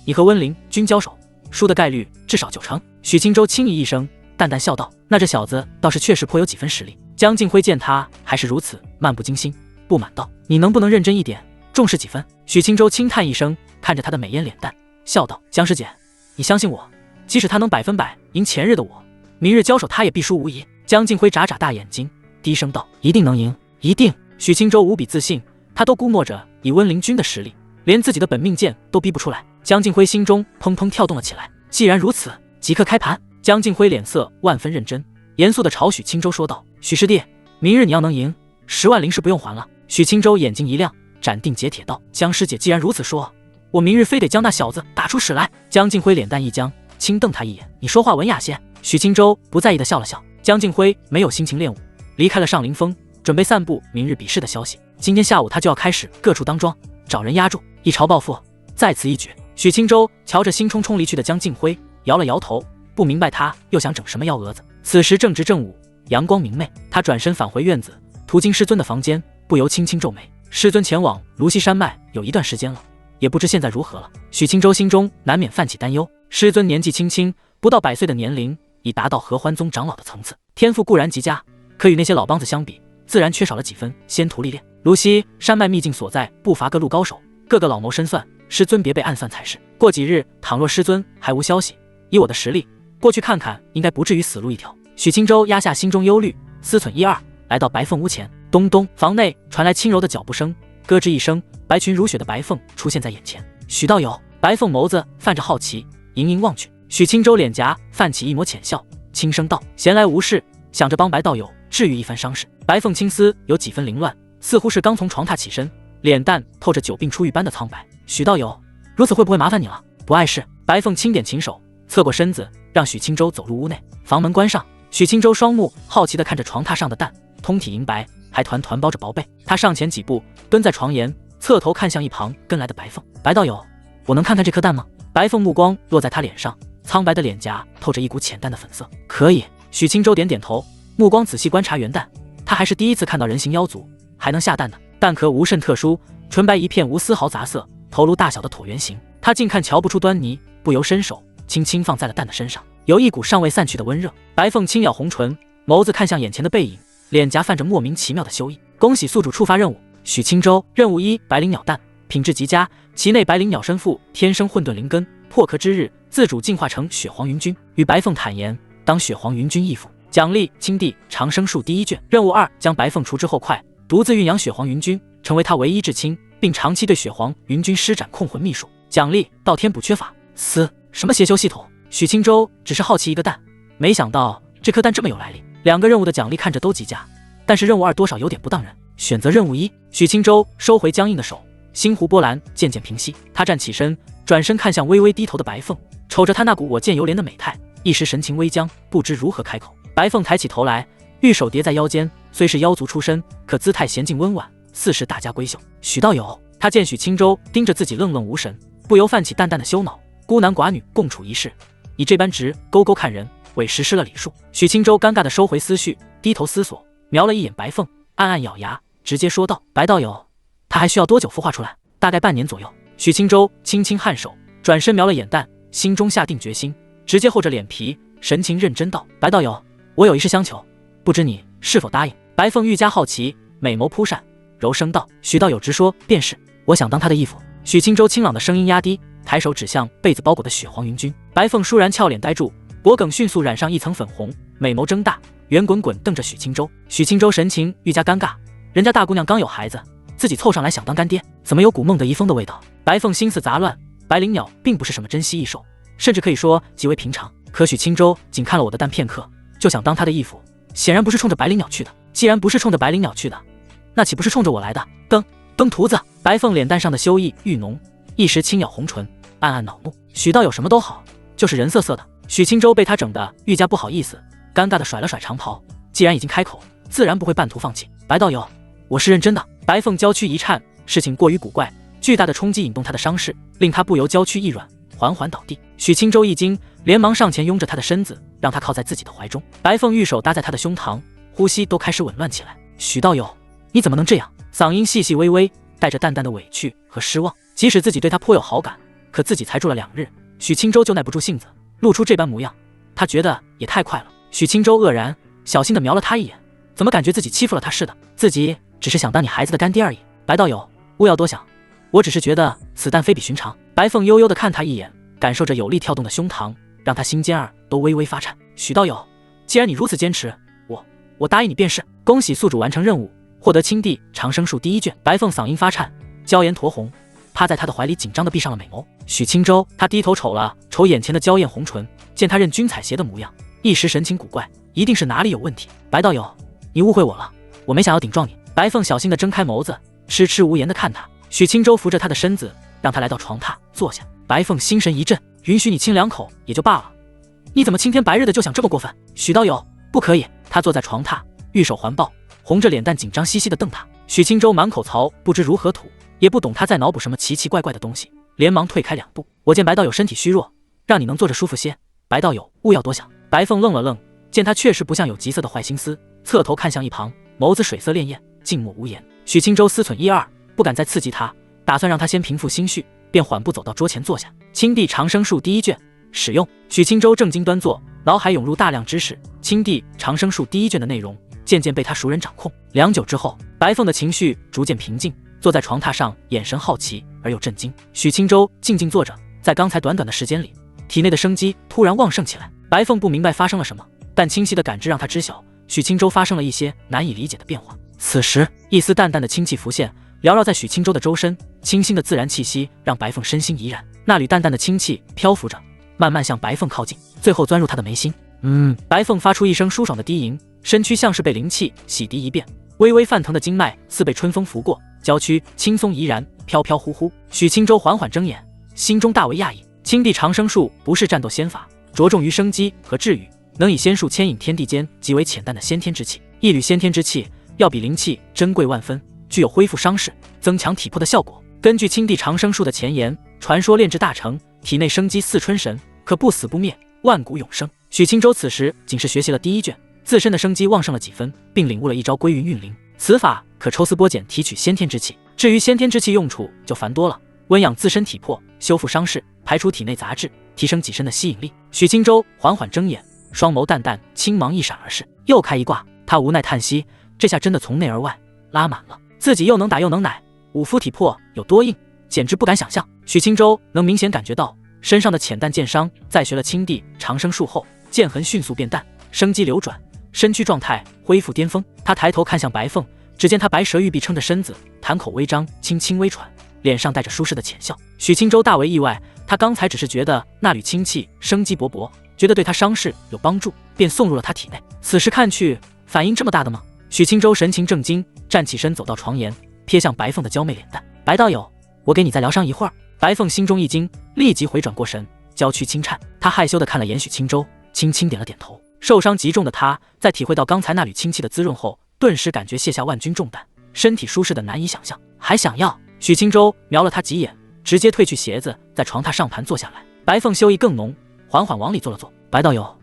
你和温陵君交手，输的概率至少90%。许青州轻咦一声，淡淡笑道：“那这小子倒是确实颇有几分实力。”江静辉见他还是如此漫不经心，不满道：“你能不能认真一点，重视几分？”许青州轻叹一声，看着他的美颜脸蛋，笑道：“江师姐，你相信我，即使他能100%赢前日的我，明日交手他也必输无疑。”江静辉眨眨大眼睛，低声道：“一定能赢，一定。”许青州无比自信，他都估摸着以温陵君的实力，连自己的本命剑都逼不出来。江静辉心中砰砰跳动了起来。既然如此，即刻开盘。江静辉脸色万分认真，严肃地朝许青州说道：“许师弟，明日你要能赢，10万零是不用还了。”许青州眼睛一亮，斩钉截铁道：“江师姐既然如此说，我明日非得将那小子打出屎来。”江静辉脸蛋一僵，轻瞪他一眼：“你说话文雅些。”许青州不在意地笑了笑。江静辉没有心情练武，离开了上林峰，准备散布明日比试的消息。今天下午他就要开始各处当庄，找人压住，一朝暴富，在此一举。许青州瞧着兴冲冲离去的江静辉，摇了摇头，不明白他又想整什么幺蛾子。此时正值正午，阳光明媚，他转身返回院子，途经师尊的房间，不由轻轻皱眉。师尊前往芦溪山脉有一段时间了，也不知现在如何了。许青州心中难免泛起担忧。师尊年纪轻轻，不到100岁的年龄，已达到合欢宗长老的层次，天赋固然极佳，可与那些老帮子相比，自然缺少了几分先徒历练。芦溪山脉秘境所在，不乏各路高手，个个老谋深算，师尊别被暗算才是。过几日，倘若师尊还无消息，以我的实力过去看看，应该不至于死路一条。许青州压下心中忧虑，思忖一二，来到白凤屋前。咚咚，房内传来轻柔的脚步声，咯吱一声，白裙如雪的白凤出现在眼前。许道友，白凤眸子泛着好奇，盈盈望去。许青州脸颊泛起一抹浅笑，轻声道：“闲来无事，想着帮白道友治愈一番伤势。”白凤青丝有几分凌乱，似乎是刚从床榻起身，脸蛋透着久病初愈般的苍白。许道友，如此会不会麻烦你了？不碍事。白凤轻点琴手，侧过身子，让许青州走入屋内。房门关上，许青州双目好奇地看着床榻上的蛋，通体银白，还团团包着薄被。他上前几步，蹲在床沿，侧头看向一旁跟来的白凤。白道友，我能看看这颗蛋吗？白凤目光落在他脸上，苍白的脸颊透着一股浅淡的粉色。可以。许青州点点头，目光仔细观察圆蛋。他还是第一次看到人形妖族还能下蛋的，蛋壳无甚特殊，纯白一片，无丝毫杂色，头颅大小的椭圆形。他近看瞧不出端倪，不由伸手轻轻放在了蛋的身上，有一股尚未散去的温热。白凤轻咬红唇，眸子看向眼前的背影，脸颊泛着莫名其妙的羞意。恭喜宿主触发任务，许青州。任务1：白灵鸟蛋，品质极佳，其内白灵鸟身负天生混沌灵根，破壳之日自主进化成血黄云君，与白凤坦言当血黄云君义父。奖励：青帝长生术第1卷。任务2：将白凤除之后快，独自蕴养血黄云君，成为他唯一至亲，并长期对血黄云君施展控魂秘术。奖励：道天补缺法。什么邪修系统？许青州只是好奇一个蛋，没想到这颗蛋这么有来历。2个任务的奖励看着都极佳，但是任务2多少有点不当人。选择任务1。许青州收回僵硬的手，心湖波澜渐渐平息。他站起身，转身看向微微低头的白凤，瞅着他那股我见犹怜的美态，一时神情微僵，不知如何开口。白凤抬起头来，玉手叠在腰间，虽是妖族出身，可姿态娴静温婉，似是大家闺秀。许道友，他见许青州盯着自己愣愣无神，不由泛起淡淡的羞恼。孤男寡女共处一室，你这般直勾勾看人，委实失了礼数。许青州尴尬地收回思绪，低头思索，瞄了一眼白凤，暗暗咬牙，直接说道：“白道友，他还需要多久孵化出来？”大概半年左右。许青州轻轻颔首，转身瞄了眼蛋，心中下定决心，直接厚着脸皮，神情认真道：“白道友，我有一事相求，不知你是否答应？”白凤愈加好奇，美眸扑闪，柔声道：“许道友直说便是，我想当他的义父。”许青州清朗的声音压低，抬手指向被子包裹的血黄云君。白凤倏然俏脸呆住，脖梗迅速染上一层粉红，美眸睁大，圆滚滚瞪着许青州。许青州神情愈加尴尬，人家大姑娘刚有孩子，自己凑上来想当干爹，怎么有股孟德遗风的味道？白凤心思杂乱，白灵鸟并不是什么珍稀异兽，甚至可以说极为平常。可许青州仅看了我的蛋片刻，就想当他的义父，显然不是冲着白灵鸟去的。既然不是冲着白灵鸟去的，那岂不是冲着我来的？疯犊子！白凤脸蛋上的羞意愈浓，一时轻咬红唇，暗暗恼怒。许道友什么都好，就是人色色的。许清舟被他整得愈加不好意思，尴尬的甩了甩长袍。既然已经开口，自然不会半途放弃。白道友，我是认真的。白凤娇躯一颤，事情过于古怪，巨大的冲击引动他的伤势，令他不由娇躯一软，缓缓倒地。许清舟一惊，连忙上前拥着他的身子，让他靠在自己的怀中。白凤玉手搭在他的胸膛，呼吸都开始紊乱起来。许道友，你怎么能这样？嗓音细细微微，带着淡淡的委屈和失望。即使自己对他颇有好感，可自己才住了2日，许清舟就耐不住性子，露出这般模样。他觉得也太快了。许清舟愕然，小心地瞄了他一眼，怎么感觉自己欺负了他似的？自己只是想当你孩子的干爹而已。白道友，勿要多想，我只是觉得此蛋非比寻常。白凤悠悠地看他一眼，感受着有力跳动的胸膛，让他心尖儿都微微发颤。许道友，既然你如此坚持，我答应你便是。恭喜宿主完成任务，获得青帝长生术第1卷。白凤嗓音发颤，娇颜酡红，趴在他的怀里紧张地闭上了美眸。许清舟，他低头瞅了瞅眼前的娇艳红唇，见他任君采撷的模样，一时神情古怪，一定是哪里有问题。白道友，你误会我了，我没想要顶撞你。白凤小心地睁开眸子，痴痴无言地看他。许清舟扶着他的身子，让他来到床榻坐下。白凤心神一震，允许你亲2口也就罢了，你怎么青天白日的就想这么过分？许道友，不可以。他坐在床榻，玉手环抱，红着脸蛋紧张兮兮地瞪他。许清舟满口槽不知如何吐，也不懂他在脑补什么奇奇怪怪的东西，连忙退开2步。我见白道友身体虚弱，让你能坐着舒服些，白道友勿要多想。白凤愣了愣，见他确实不像有急色的坏心思，侧头看向一旁，眸子水色潋滟，静默无言。许清舟思忖1、2，不敢再刺激他，打算让他先平复心绪，便缓步走到桌前坐下。青帝长生术第1卷使用。许清舟正襟端坐，脑海涌入大量知识。青帝长生术第1卷的内容渐渐被他熟人掌控。良久之后，白凤的情绪逐渐平静，坐在床榻上，眼神好奇而又震惊。许清舟静静坐着，在刚才短短的时间里，体内的生机突然旺盛起来。白凤不明白发生了什么，但清晰的感知让他知晓许清舟发生了一些难以理解的变化。此时，一丝淡淡的清气浮现，缭绕在许清舟的周身，清新的自然气息让白凤身心怡然。那缕淡淡的清气漂浮着，慢慢向白凤靠近，最后钻入她的眉心。白凤发出一声舒爽的低吟，身躯像是被灵气洗涤一遍，微微泛疼的经脉似被春风拂过，娇躯轻松怡然，飘飘忽忽。许清舟缓缓睁眼，心中大为讶异。青帝长生术不是战斗仙法，着重于生机和治愈，能以仙术牵引天地间极为浅淡的先天之气。一缕先天之气要比灵气珍贵万分，具有恢复伤势、增强体魄的效果。根据青帝长生术的前言，传说炼制大成，体内生机似春神，可不死不灭，万古永生。许清舟此时仅是学习了第1卷，自身的生机旺盛了几分，并领悟了一招归云运灵。此法可抽丝剥茧提取先天之气，至于先天之气用处就繁多了，温养自身体魄，修复伤势，排除体内杂质，提升己身的吸引力。许清舟缓缓睁眼，双眸淡淡，青芒一闪而逝。又开一卦，他无奈叹息，这下真的从内而外拉满了，自己又能打又能奶，五夫体魄有多硬，简直不敢想象。许清舟能明显感觉到身上的浅淡剑伤，在学了青帝长生术后，剑痕迅速变淡，生机流转，身躯状态恢复巅峰。他抬头看向白凤，只见他白蛇玉臂撑着身子，檀口微张，轻轻微喘，脸上带着舒适的浅笑。许清舟大为意外，他刚才只是觉得那缕清气生机勃勃，觉得对他伤势有帮助，便送入了他体内。此时看去，反应这么大的吗？许清舟神情正惊，站起身走到床沿，瞥向白凤的娇媚脸蛋。白道友，我给你再疗伤一会儿。白凤心中一惊，立即回转过神，娇躯轻颤。她害羞地看了眼许清舟，轻轻点了点头。受伤极重的她，在体会到刚才那缕清气的滋润后，顿时感觉卸下万钧重担，身体舒适的难以想象。还想要？许清舟瞄了他几眼，直接褪去鞋子，在床榻上盘坐下来。白凤羞意更浓，缓缓往里坐了坐。白道友，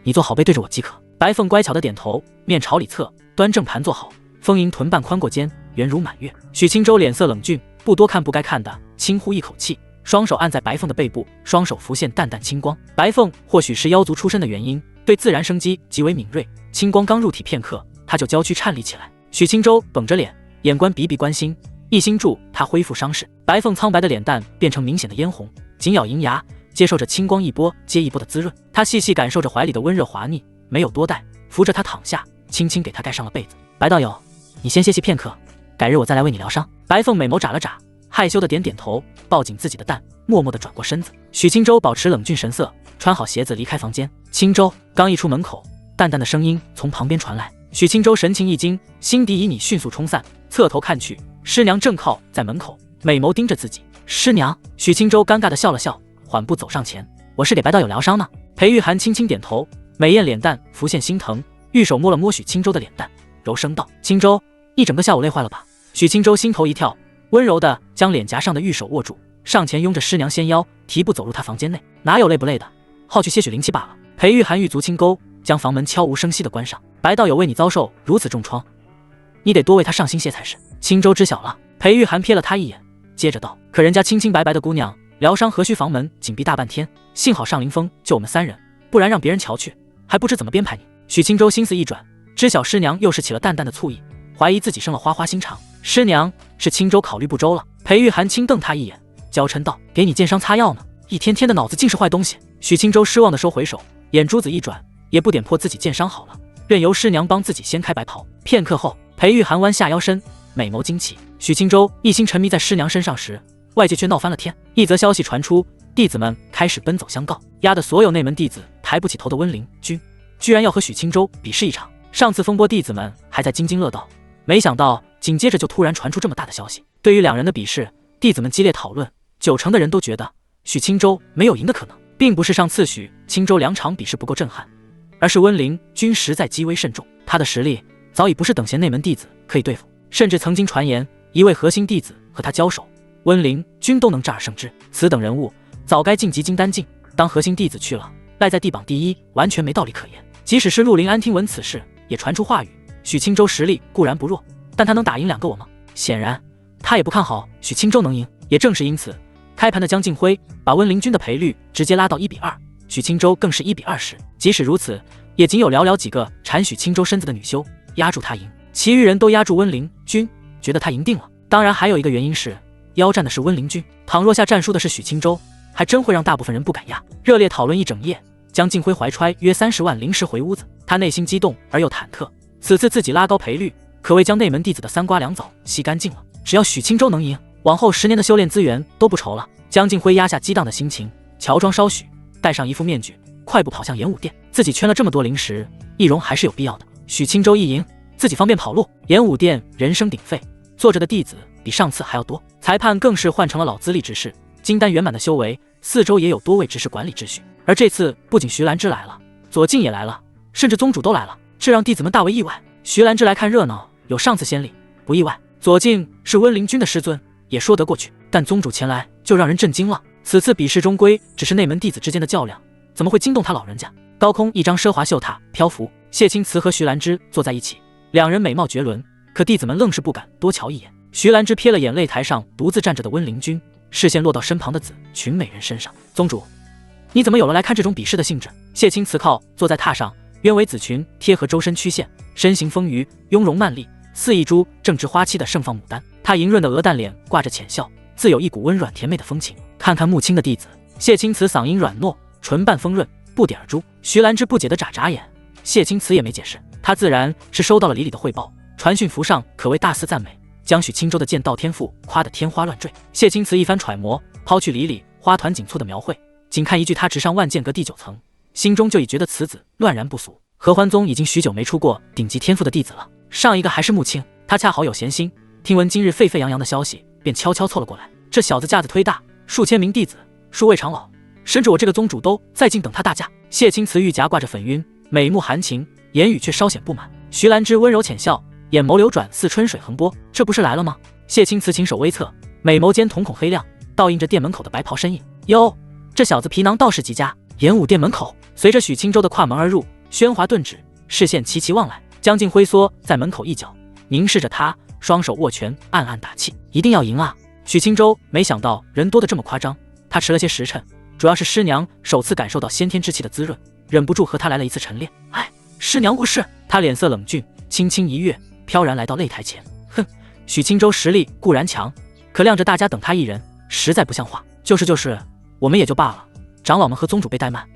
你坐好背对着我即可。白凤乖巧的点头，面朝里侧，端正盘坐好，丰盈臀瓣宽过肩，圆如满月。许清舟脸色冷峻，不多看不该看的，轻呼一口气，双手按在白凤的背部，双手浮现淡淡青光。白凤或许是妖族出身的原因，对自然生机极为敏锐，青光刚入体片刻，他就娇躯颤栗起来。许清舟绷着脸，眼观比比关心，一心助他恢复伤势。白凤苍白的脸蛋变成明显的嫣红，紧咬银牙，接受着青光一波接一波的滋润。他细细感受着怀里的温热滑腻，没有多待，扶着他躺下，轻轻给他盖上了被子。白道友，你先歇息片刻，改日我再来为你疗伤。白凤美眸眨了眨，害羞的点点头，抱紧自己的蛋，默默地转过身子。许清舟保持冷峻神色，穿好鞋子离开房间。清舟刚一出门口，淡淡的声音从旁边传来。许清舟神情一惊，心底旖旎迅速冲散，侧头看去，师娘正靠在门口，美眸盯着自己。师娘，许清舟尴尬地笑了笑，缓步走上前。我是给白道友疗伤呢。裴玉涵轻轻点头，美艳脸蛋浮现心疼，玉手摸了摸许清舟的脸蛋，柔声道：清舟，一整个下午累坏了吧？许清舟心头一跳，温柔地将脸颊上的玉手握住，上前拥着师娘纤腰，提步走入她房间内。哪有累不累的，好去些许灵气罢了。裴玉涵玉足轻勾，将房门悄无声息地关上。白道友为你遭受如此重创，你得多为他上心些才是。青州知晓了。裴玉涵瞥了他一眼，接着道：可人家清清白白的姑娘，疗伤何须房门紧闭大半天？幸好上林峰就我们3人，不然让别人瞧去，还不知怎么编排你。许青州心思一转，知晓师娘又是起了淡淡的醋意，怀疑自己生了花花心肠。师娘，是青州考虑不周了。裴玉涵轻瞪他一眼，娇嗔道：给你剑伤擦药呢，一天天的脑子尽是坏东西。许青州失望地收回手，眼珠子一转，也不点破自己剑伤好了，任由师娘帮自己掀开白袍。片刻后，裴玉涵弯下腰身，美眸惊奇。许青州一心沉迷在师娘身上时，外界却闹翻了天。一则消息传出，弟子们开始奔走相告，压得所有内门弟子抬不起头的温灵君，居然要和许青州比试一场。上次风波，弟子们还在津津乐道，没想到紧接着就突然传出这么大的消息。对于2人的比试，弟子们激烈讨论，9成的人都觉得许青州没有赢的可能，并不是上次许青州2场比试不够震撼，而是温灵君实在极为慎重，他的实力早已不是等闲内门弟子可以对付，甚至曾经传言一位核心弟子和他交手，温灵君都能战而胜之。此等人物早该晋级金丹境，当核心弟子去了，赖在地榜第1完全没道理可言。即使是陆林安听闻此事，也传出话语，许青州实力固然不弱，但他能打赢2个我吗？显然他也不看好许青州能赢。也正是因此，开盘的江敬辉把温灵君的赔率直接拉到1比2，许青州更是1比20。即使如此，也仅有寥寥几个缠许青州身子的女修压住他赢，其余人都压住温灵君，觉得他赢定了。当然还有一个原因是腰战的是温灵君，倘若下战书的是许青州，还真会让大部分人不敢压。热烈讨论一整夜，江敬辉怀揣约30万临时回屋子，他内心激动而又忐忑，此次自己拉高赔率，可谓将内门弟子的3瓜2枣吸干净了。只要许青州能赢，往后10年的修炼资源都不愁了。江敬辉压下激荡的心情，乔装稍许，戴上一副面具，快步跑向演武殿。自己圈了这么多灵石，易容还是有必要的。许青州一赢，自己方便跑路。演武殿人声鼎沸，坐着的弟子比上次还要多，裁判更是换成了老资历执事，金丹圆满的修为，4周也有多位执事管理秩序。而这次不仅徐兰芝来了，左近也来了，甚至宗主都来了，这让弟子们大为意外。徐兰芝来看热闹，有上次先例，不意外。左近是温灵君的师尊，也说得过去，但宗主前来就让人震惊了。此次比试终归只是内门弟子之间的较量，怎么会惊动他老人家？高空一张奢华绣榻漂浮，谢青瓷和徐兰芝坐在一起，2人美貌绝伦，可弟子们愣是不敢多瞧一眼。徐兰芝瞥了眼擂台上独自站着的温灵君，视线落到身旁的紫裙美人身上。宗主，你怎么有了来看这种比试的兴致？谢青瓷靠坐在榻上，鸢尾紫裙贴合周身曲线，身形丰腴，雍容曼丽，似一株正值花期的盛放牡丹。她莹润的鹅蛋脸挂着浅笑，自有一股温软甜美的风情。看看穆青的弟子，谢青瓷嗓音软糯，唇瓣丰润，不点而珠。徐兰芝不解地眨眨眼，谢青瓷也没解释，他自然是收到了李李的汇报，传讯符上可谓大肆赞美，将许青州的剑道天赋夸得天花乱坠。谢青瓷一番揣摩，抛去李李花团锦簇的描绘，仅看一句他直上万剑阁第9层，心中就已觉得此子乱然不俗。合欢宗已经许久没出过顶级天赋的弟子了，上一个还是穆青，他恰好有闲心，听闻今日沸沸扬扬的消息，便悄悄凑了过来。这小子架子忒大，数千名弟子，数位长老，甚至我这个宗主都在静等他大驾。谢青瓷玉颊挂着粉晕，美目含情，言语却稍显不满。徐兰芝温柔浅笑，眼眸流转似春水横波，这不是来了吗？谢青瓷轻手微侧，美眸间瞳孔黑亮，倒映着店门口的白袍身影。哟，这小子皮囊倒是极佳。演武殿门口，随着许青州的跨门而入，喧哗顿止，视线齐齐望来。江静辉缩在门口一角，凝视着他，双手握拳，暗暗打气，一定要赢啊！许青州没想到人多得这么夸张，他迟了些时辰，主要是师娘首次感受到先天之气的滋润，忍不住和他来了一次晨练。哎，师娘过世。他脸色冷峻，轻轻一跃，飘然来到擂台前。哼，许青州实力固然强，可晾着大家等他一人，实在不像话。就是，我们也就罢了，长老们和宗主被怠慢，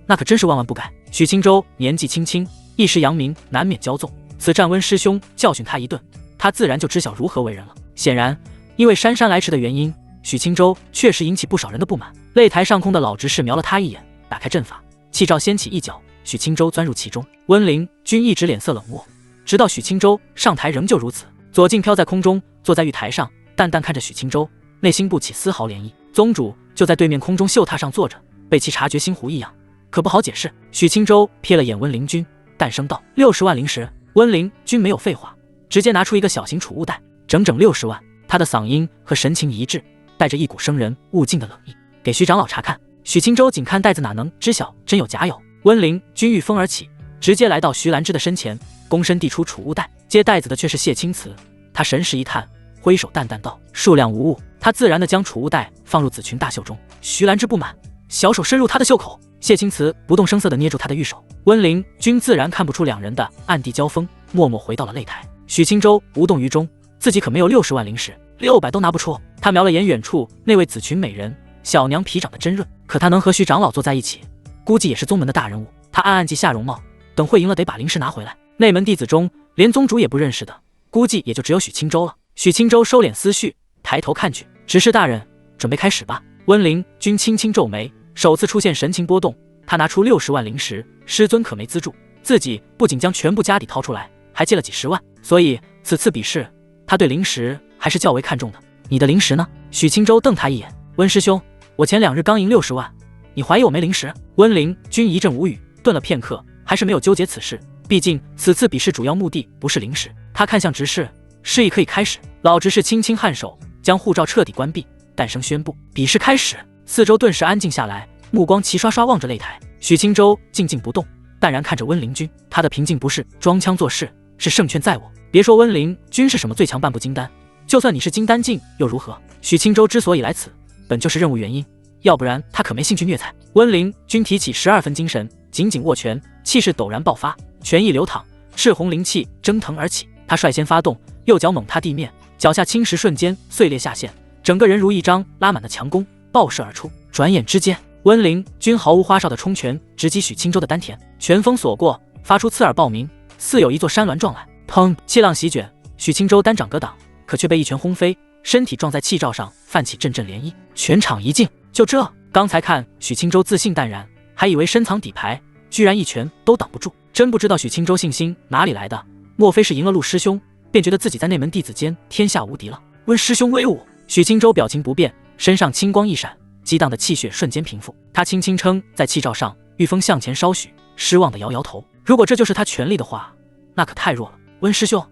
那可真是万万不该。许青州年纪轻轻，一时扬名，难免骄纵。此战温师兄教训他一顿，他自然就知晓如何为人了。显然，因为姗姗来迟的原因，许青州确实引起不少人的不满。擂台上空的老执事瞄了他一眼，打开阵法，气照掀起一角，许青州钻入其中。温灵君一直脸色冷漠，直到许青州上台仍旧如此。左近飘在空中，坐在玉台上，淡淡看着许清舟，内心不起丝毫涟漪。宗主就在对面空中秀榻上坐着，被其察觉心狐异样，可不好解释。许清舟瞥了眼温灵君，淡声道：“60万灵石。”温灵君没有废话，直接拿出一个小型储物袋，整整60万。他的嗓音和神情一致，带着一股生人勿近的冷意。给徐长老查看。许清舟仅看袋子哪能知晓真有假有。温灵君御风而起，直接来到徐兰芝的身前，躬身递出储物袋。接袋子的却是谢青瓷，他神识一探，挥手淡淡道：“数量无误。”他自然地将储物袋放入紫裙大袖中。徐兰芝不满，小手伸入他的袖口。谢青瓷不动声色地捏住他的玉手。温灵君自然看不出两人的暗地交锋，默默回到了擂台。许清舟无动于衷，自己可没有60万灵石，600都拿不出。他瞄了眼远处那位紫裙美人，小娘皮长得真润，可他能和徐长老坐在一起，估计也是宗门的大人物。他暗暗记下容貌，等会赢了得把灵石拿回来。内门弟子中，连宗主也不认识的，估计也就只有许清舟了。许清舟收敛思绪，抬头看去，执事大人，准备开始吧。温灵君轻轻皱眉，首次出现神情波动。他拿出60万灵石，师尊可没资助，自己不仅将全部家底掏出来，还借了几十万，所以此次比试，他对灵石还是较为看重的。你的灵石呢？许清舟瞪他一眼。温师兄，我前2日刚赢60万，你怀疑我没灵石？温灵君一阵无语，顿了片刻，还是没有纠结此事。毕竟此次比试主要目的不是灵石。他看向执事，示意可以开始。老执事轻轻颔首，将护照彻底关闭，淡声宣布：“比试开始。”四周顿时安静下来，目光齐刷刷望着擂台。许清舟静静不动，淡然看着温灵君。他的平静不是装腔作势，是胜券在握。别说温灵君是什么最强半步金丹，就算你是金丹境又如何？许清舟之所以来此，本就是任务原因，要不然他可没兴趣虐菜。温灵君提起12分精神，紧紧握拳，气势陡然爆发，拳意流淌，赤红灵气蒸腾而起。他率先发动，右脚猛踏地面，脚下青石瞬间碎裂下陷，整个人如一张拉满的强弓，爆射而出。转眼之间，温灵君毫无花哨的冲拳直击许清舟的丹田，拳风所过，发出刺耳爆鸣，似有一座山峦撞来。砰！气浪席卷，许清舟单掌格挡，可却被一拳轰飞，身体撞在气罩上，泛起阵阵涟漪。全场一静。就这，刚才看许清舟自信淡然，还以为深藏底牌，居然一拳都挡不住。真不知道许清舟信心哪里来的，莫非是赢了陆师兄，便觉得自己在内门弟子间天下无敌了？温师兄威武！许清舟表情不变，身上青光一闪，激荡的气血瞬间平复。他轻轻撑在气罩上，御风向前稍许，失望的摇摇头。如果这就是他全力的话，那可太弱了。温师兄，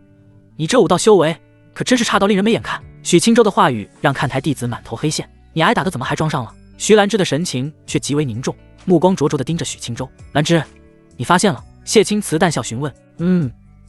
你这武道修为可真是差到令人没眼看。许清舟的话语让看台弟子满头黑线。你挨打的怎么还装上了？徐兰芝的神情却极为凝重，目光灼灼地盯着许清舟。兰芝，你发现了？谢青瓷淡笑询问。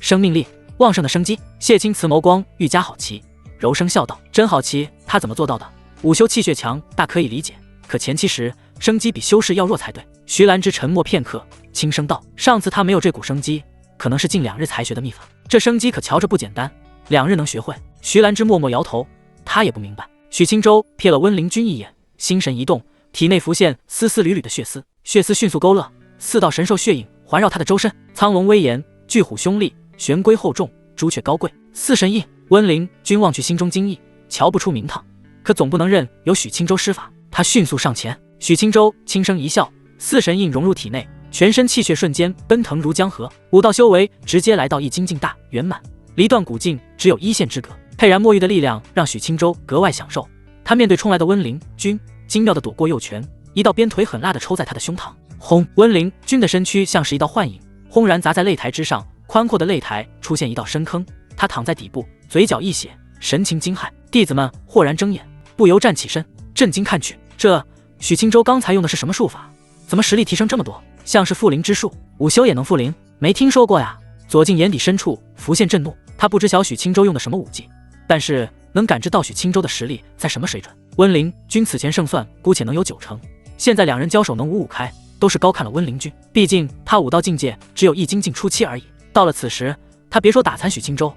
生命力旺盛的生机。谢青瓷眸光愈加好奇，柔声笑道：“真好奇，他怎么做到的？午休气血强，大可以理解，可前期时生机比修士要弱才对。”徐兰芝沉默片刻，轻声道：“上次他没有这股生机，可能是近2日才学的秘法。这生机可瞧着不简单，2日能学会？”徐兰芝默默摇头，他也不明白。许清舟瞥了温灵君一眼，心神一动，体内浮现丝丝缕缕的血丝，血丝迅速勾勒，4道神兽血影环绕他的周身。苍龙威严，巨虎凶厉，玄龟厚重，朱雀高贵，4神印。温灵君望去心中惊异，瞧不出名堂，可总不能任由许清舟施法。他迅速上前，许清舟轻声一笑，4神印融入体内，全身气血瞬间奔腾如江河，武道修为直接来到一精进大圆满，离断古境只有1线之隔。沛然墨玉的力量让许清舟格外享受。他面对冲来的温灵君，精妙地躲过右拳，一道鞭腿狠辣地抽在他的胸膛。轰！温灵君的身躯像是一道幻影，轰然砸在擂台之上，宽阔的擂台出现一道深坑，他躺在底部，嘴角溢血，神情惊骇。弟子们豁然睁眼，不由站起身，震惊看去。这许清舟刚才用的是什么术法？怎么实力提升这么多？像是复灵之术，午休也能复灵？没听说过呀。左近眼底深处浮现震怒，他不知晓许清舟用的什么武技，但是能感知到许清舟的实力在什么水准。温灵君此前胜算姑且能有90%，现在2人交手能5-5开，都是高看了温灵君。毕竟他武道境界只有1精进初期而已，到了此时，他别说打残许清舟，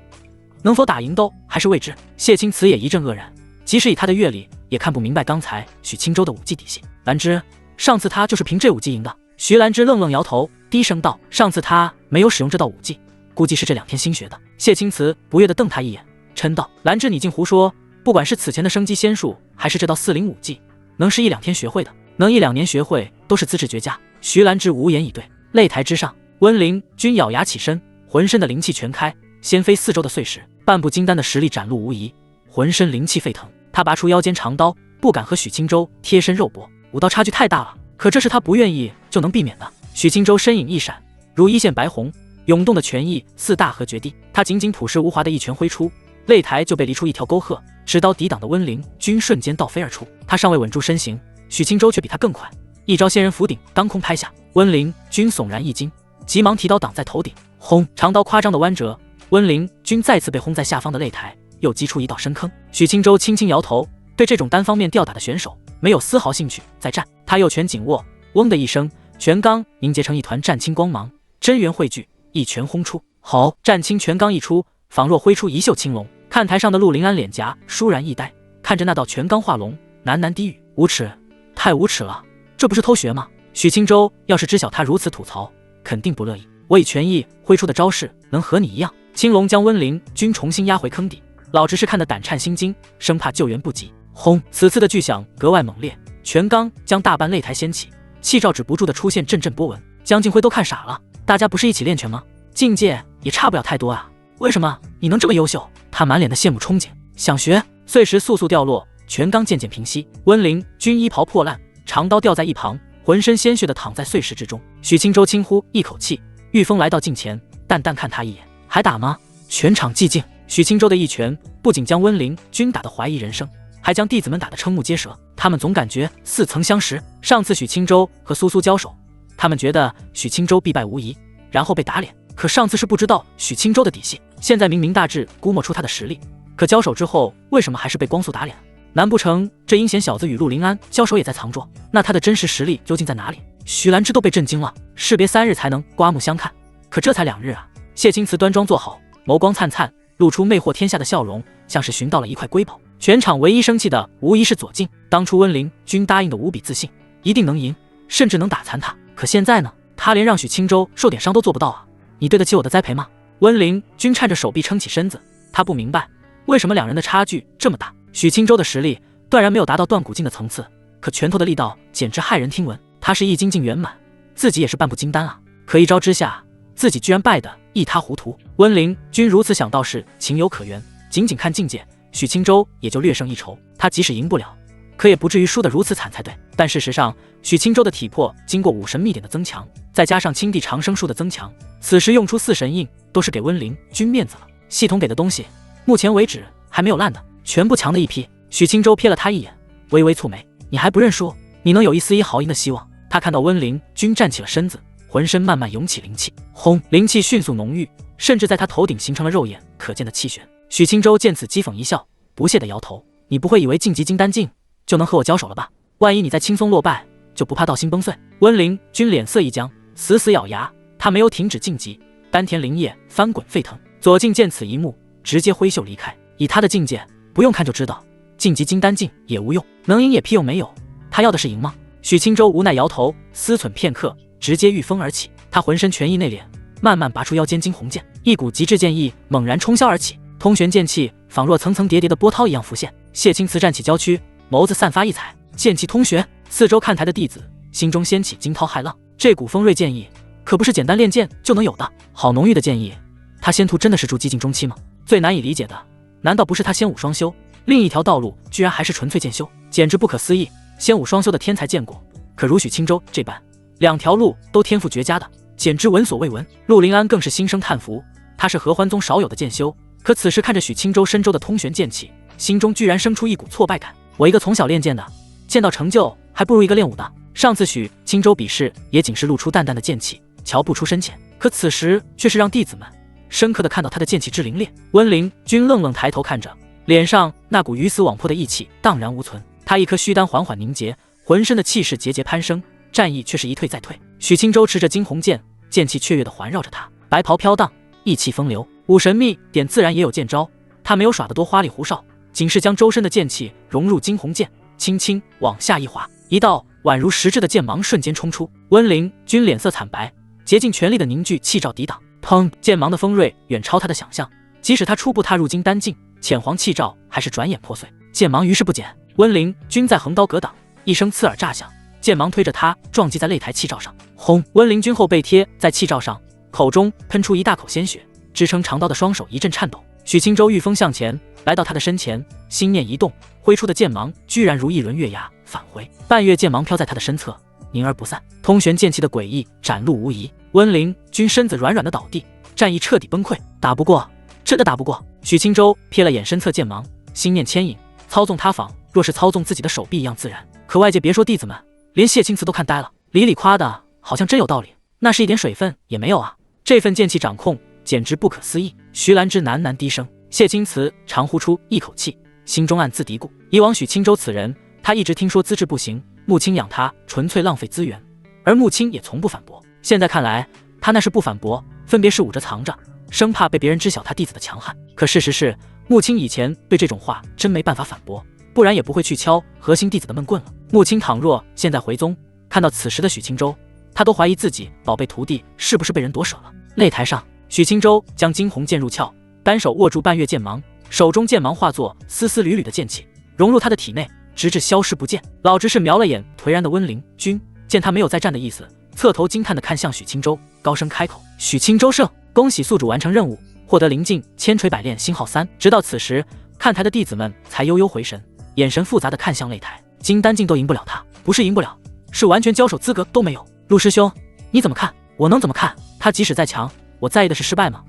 能否打赢都还是未知。谢青瓷也一阵愕然，即使以他的阅历，也看不明白刚才许清舟的武技底细。兰芝，上次他就是凭这武技赢的。徐兰芝愣愣摇头，低声道：“上次他没有使用这道武技，估计是这2天新学的。”谢青瓷不悦地瞪他一眼，嗔道：“兰芝，你竟胡说！不管是此前的生机仙术，还是这道4灵武技，能是1-2天学会的？能1-2年学会，都是资质绝佳。”徐兰芝无言以对。擂台之上，温灵君咬牙起身，浑身的灵气全开，掀飞4周的碎石，半步金丹的实力展露无遗，浑身灵气沸腾。他拔出腰间长刀，不敢和许青州贴身肉搏，武道差距太大了。可这是他不愿意就能避免的。许青州身影一闪，如一线白虹，涌动的拳意似大河决堤。他仅仅朴实无华的一拳挥出，擂台就被离出一条沟壑，持刀抵挡的温灵均瞬间倒飞而出。他尚未稳住身形，许青州却比他更快，一招仙人伏顶当空拍下。温灵均悚然一惊，急忙提刀挡在头顶。轰！长刀夸张的弯折，温灵均再次被轰在下方的擂台，又击出一道深坑。许青州轻轻摇头，对这种单方面吊打的选手没有丝毫兴趣再战。他右拳紧握，嗡的一声，拳罡凝结成一团湛青光芒，真元汇聚，一拳轰出。好！湛青拳罡一出，仿若挥出一袖青龙。看台上的陆林安脸颊倏然一呆，看着那道拳罡化龙，喃喃低语：无耻，太无耻了，这不是偷学吗？许青州要是知晓他如此吐槽，肯定不乐意。我以拳意挥出的招式能和你一样？青龙将温灵均重新压回坑底，老执事看得胆颤心惊，生怕救援不及。轰！此次的巨响格外猛烈，拳罡将大半擂台掀起，气罩止不住的出现阵阵波纹。江靖辉都看傻了，大家不是一起练拳吗？境界也差不了太多啊，为什么你能这么优秀？他满脸的羡慕憧憬，想学。碎石簌簌掉落，拳罡渐渐平息，温灵均衣袍破烂，长刀掉在一旁，浑身鲜血的躺在碎石之中。许青州轻呼一口气，玉峰来到近前，淡淡看他一眼：还打吗？全场寂静。许青州的一拳不仅将温灵均打得怀疑人生，还将弟子们打得瞠目结舌。他们总感觉似曾相识。上次许青州和苏苏交手，他们觉得许青州必败无疑，然后被打脸。可上次是不知道许青州的底细，现在明明大致估摸出他的实力，可交手之后为什么还是被光速打脸？难不成这阴险小子与陆林安交手也在藏拙？那他的真实实力究竟在哪里？许兰芝都被震惊了。士别3日才能刮目相看，可这才2日啊！谢青瓷端庄坐好，眸光灿灿，露出魅惑天下的笑容，像是寻到了一块瑰宝。全场唯一生气的无疑是左近。当初温灵均答应的无比自信，一定能赢，甚至能打残他。可现在呢？他连让许青州受点伤都做不到啊！你对得起我的栽培吗？温灵均颤着手臂撑起身子，他不明白为什么两人的差距这么大。许青州的实力断然没有达到断骨境的层次，可拳头的力道简直骇人听闻。他是易筋境圆满，自己也是半步金丹啊，可一招之下，自己居然败得一塌糊涂。温灵均如此想到是情有可原，仅仅看境界，许青州也就略胜一筹。他即使赢不了，可也不至于输得如此惨才对。但事实上，许青州的体魄经过武神秘典的增强，再加上青帝长生术的增强，此时用出4神印都是给温灵均面子了。系统给的东西，目前为止还没有烂的，全部强的一批。许青州瞥了他一眼，微微蹙眉：你还不认输？你能有一丝一毫赢的希望？他看到温灵均站起了身子，浑身慢慢涌起灵气。轰！灵气迅速浓郁，甚至在他头顶形成了肉眼可见的气旋。许青州见此讥讽一笑，不屑地摇头：你不会以为晋级金丹境就能和我交手了吧？万一你再轻松落败，就不怕道心崩碎？温灵均脸色一僵，死死咬牙，他没有停止晋级，丹田灵液翻滚沸腾。左近见此一幕，直接挥袖离开。以他的境界，不用看就知道，晋级金丹境也无用，能赢也屁用没有。他要的是赢吗？许青州无奈摇头，思忖片刻，直接御风而起。他浑身拳意内敛，慢慢拔出腰间惊鸿剑，一股极致剑意猛然冲霄而起，通玄剑气仿若层层叠叠的波涛一样浮现。谢青瓷站起娇躯，眸子散发异彩，剑气通玄。四周看台的弟子心中掀起惊涛骇浪，这股锋锐剑意可不是简单练剑就能有的，好浓郁的剑意。他仙途真的是住寂静中期吗？最难以理解的，难道不是他仙武双修，另一条道路居然还是纯粹剑修？简直不可思议。仙武双修的天才见过，可如许青州这般2条路都天赋绝佳的，简直闻所未闻。陆林安更是心生叹服，他是合欢宗少有的剑修，可此时看着许青州身周的通玄剑气，心中居然生出一股挫败感。我一个从小练剑的，见到成就还不如一个练武的。上次许青州比试也仅是露出淡淡的剑气，瞧不出深浅，可此时却是让弟子们深刻的看到他的剑气之凌冽。温灵均愣愣抬头看着，脸上那股鱼死网破的意气荡然无存。他一颗虚丹缓缓凝结，浑身的气势节节攀升，战意却是一退再退。许青州持着惊鸿剑，剑气雀跃地环绕着他，白袍飘荡，意气风流。武神秘典自然也有剑招，他没有耍得多花里胡哨，仅是将周身的剑气融入惊鸿剑，轻轻往下一划，一道宛如实质的剑芒瞬间冲出。温灵均脸色惨白，竭尽全力的凝聚气罩抵挡。砰！剑芒的锋锐远超他的想象，即使他初步踏入金丹境，浅黄气罩还是转眼破碎，剑芒于是不减。温灵均在横刀格挡，一声刺耳炸响，剑芒推着他撞击在擂台气罩上。轰！温灵均后背贴在气罩上，口中喷出一大口鲜血，支撑长刀的双手一阵颤抖。许清舟御风向前，来到他的身前，心念一动，挥出的剑芒居然如一轮月牙返回，半月剑芒飘在他的身侧，凝而不散。通玄剑气的诡异展露无遗。温灵君身子软软的倒地，战意彻底崩溃。打不过，真的打不过。许清舟瞥了眼身侧剑芒，心念牵引，操纵他仿若是操纵自己的手臂一样自然。可外界别说弟子们，连谢青瓷都看呆了。李夸的好像真有道理，那是一点水分也没有啊！这份剑气掌控简直不可思议。徐兰芝喃喃低声，谢青瓷长呼出一口气，心中暗自嘀咕：以往许清舟此人，他一直听说资质不行，穆青养他纯粹浪费资源，而穆青也从不反驳。现在看来，他那是不反驳，分别是捂着藏着，生怕被别人知晓他弟子的强悍。可事实是，穆青以前对这种话真没办法反驳，不然也不会去敲核心弟子的闷棍了。穆青倘若现在回宗，看到此时的许清舟，他都怀疑自己宝贝徒弟是不是被人夺舍了。擂台上，许清舟将惊鸿剑入鞘，单手握住半月剑芒，手中剑芒化作丝丝缕缕的剑气，融入他的体内，直至消失不见。老执事瞄了眼颓然的温灵君，见他没有再战的意思，侧头惊叹地看向许清舟，高声开口：许清舟胜，恭喜宿主完成任务，获得灵境千锤百炼星号3。直到此时，看台的弟子们才悠悠回神，眼神复杂地看向擂台。金丹境都赢不了他，不是赢不了，是完全交手资格都没有。陆师兄，你怎么看？我能怎么看？他即使再强，我在意的是失败吗？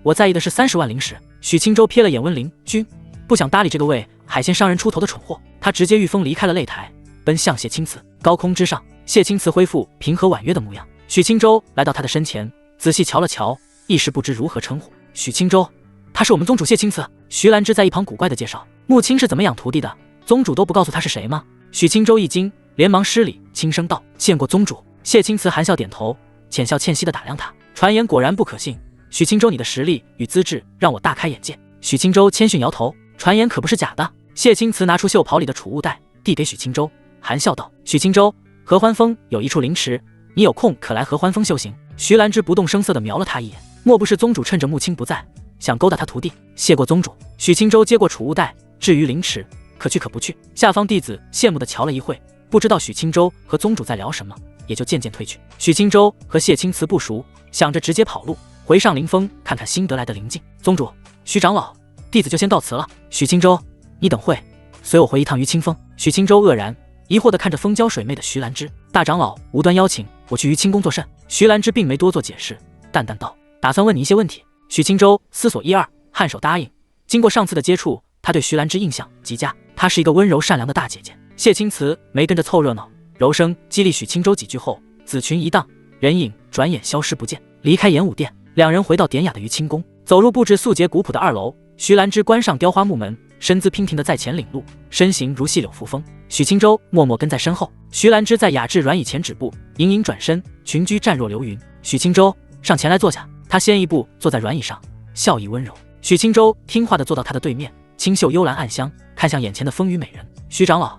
我在意的是30万灵石。许清舟瞥了眼温灵君，不想搭理这个为海鲜商人出头的蠢货，他直接御风离开了擂台，奔向谢青瓷。高空之上，谢青瓷恢复平和婉约的模样。许清舟来到他的身前，仔细瞧了瞧，一时不知如何称呼。许清舟，他是我们宗主谢青瓷。徐兰芝在一旁古怪的介绍，穆青是怎么养徒弟的？宗主都不告诉他是谁吗？许清舟一惊，连忙施礼，轻声道：见过宗主。谢青瓷含笑点头，浅笑倩兮地打量他。传言果然不可信，许清舟你的实力与资质让我大开眼界。许清舟谦逊摇头，传言可不是假的。谢青瓷拿出袖袍里的储物袋，递给许清舟，含笑道：许清舟，合欢峰有一处灵池，你有空可来合欢峰修行。徐兰芝不动声色地瞄了他一眼，莫不是宗主趁着穆青不在，想勾搭他徒弟？谢过宗主。许清舟接过储物袋，至于灵池，可去可不去。下方弟子羡慕地瞧了一会，不知道许清舟和宗主在聊什么，也就渐渐退去。许清舟和谢青瓷不熟，想着直接跑路回上灵峰看看新得来的灵境。宗主，许长老，弟子就先告辞了。许清舟，你等会随我回一趟于清风。许清舟愕然疑惑地看着风娇水媚的徐兰芝，大长老无端邀请我去于清宫作甚？徐兰芝并没多做解释，淡淡道：打算问你一些问题。许清舟思索一二，颔首答应。经过上次的接触，他对徐兰芝印象极佳，她是一个温柔善良的大姐姐。谢青瓷没跟着凑热闹，柔声激励许清舟几句后，紫裙一荡，人影转眼消失不见。离开演武殿，两人回到典雅的于清宫，走入布置素洁古朴的2楼。徐兰芝关上雕花木门，身姿娉婷地在前领路，身形如细柳扶风。许清舟默默跟在身后。徐兰芝在雅致软椅前止步，盈盈转身，裙裾绽若流云。许清舟，上前来坐下。他先一步坐在软椅上，笑意温柔。许清舟听话地坐到他的对面，清秀幽兰暗香，看向眼前的丰腴美人。徐长老，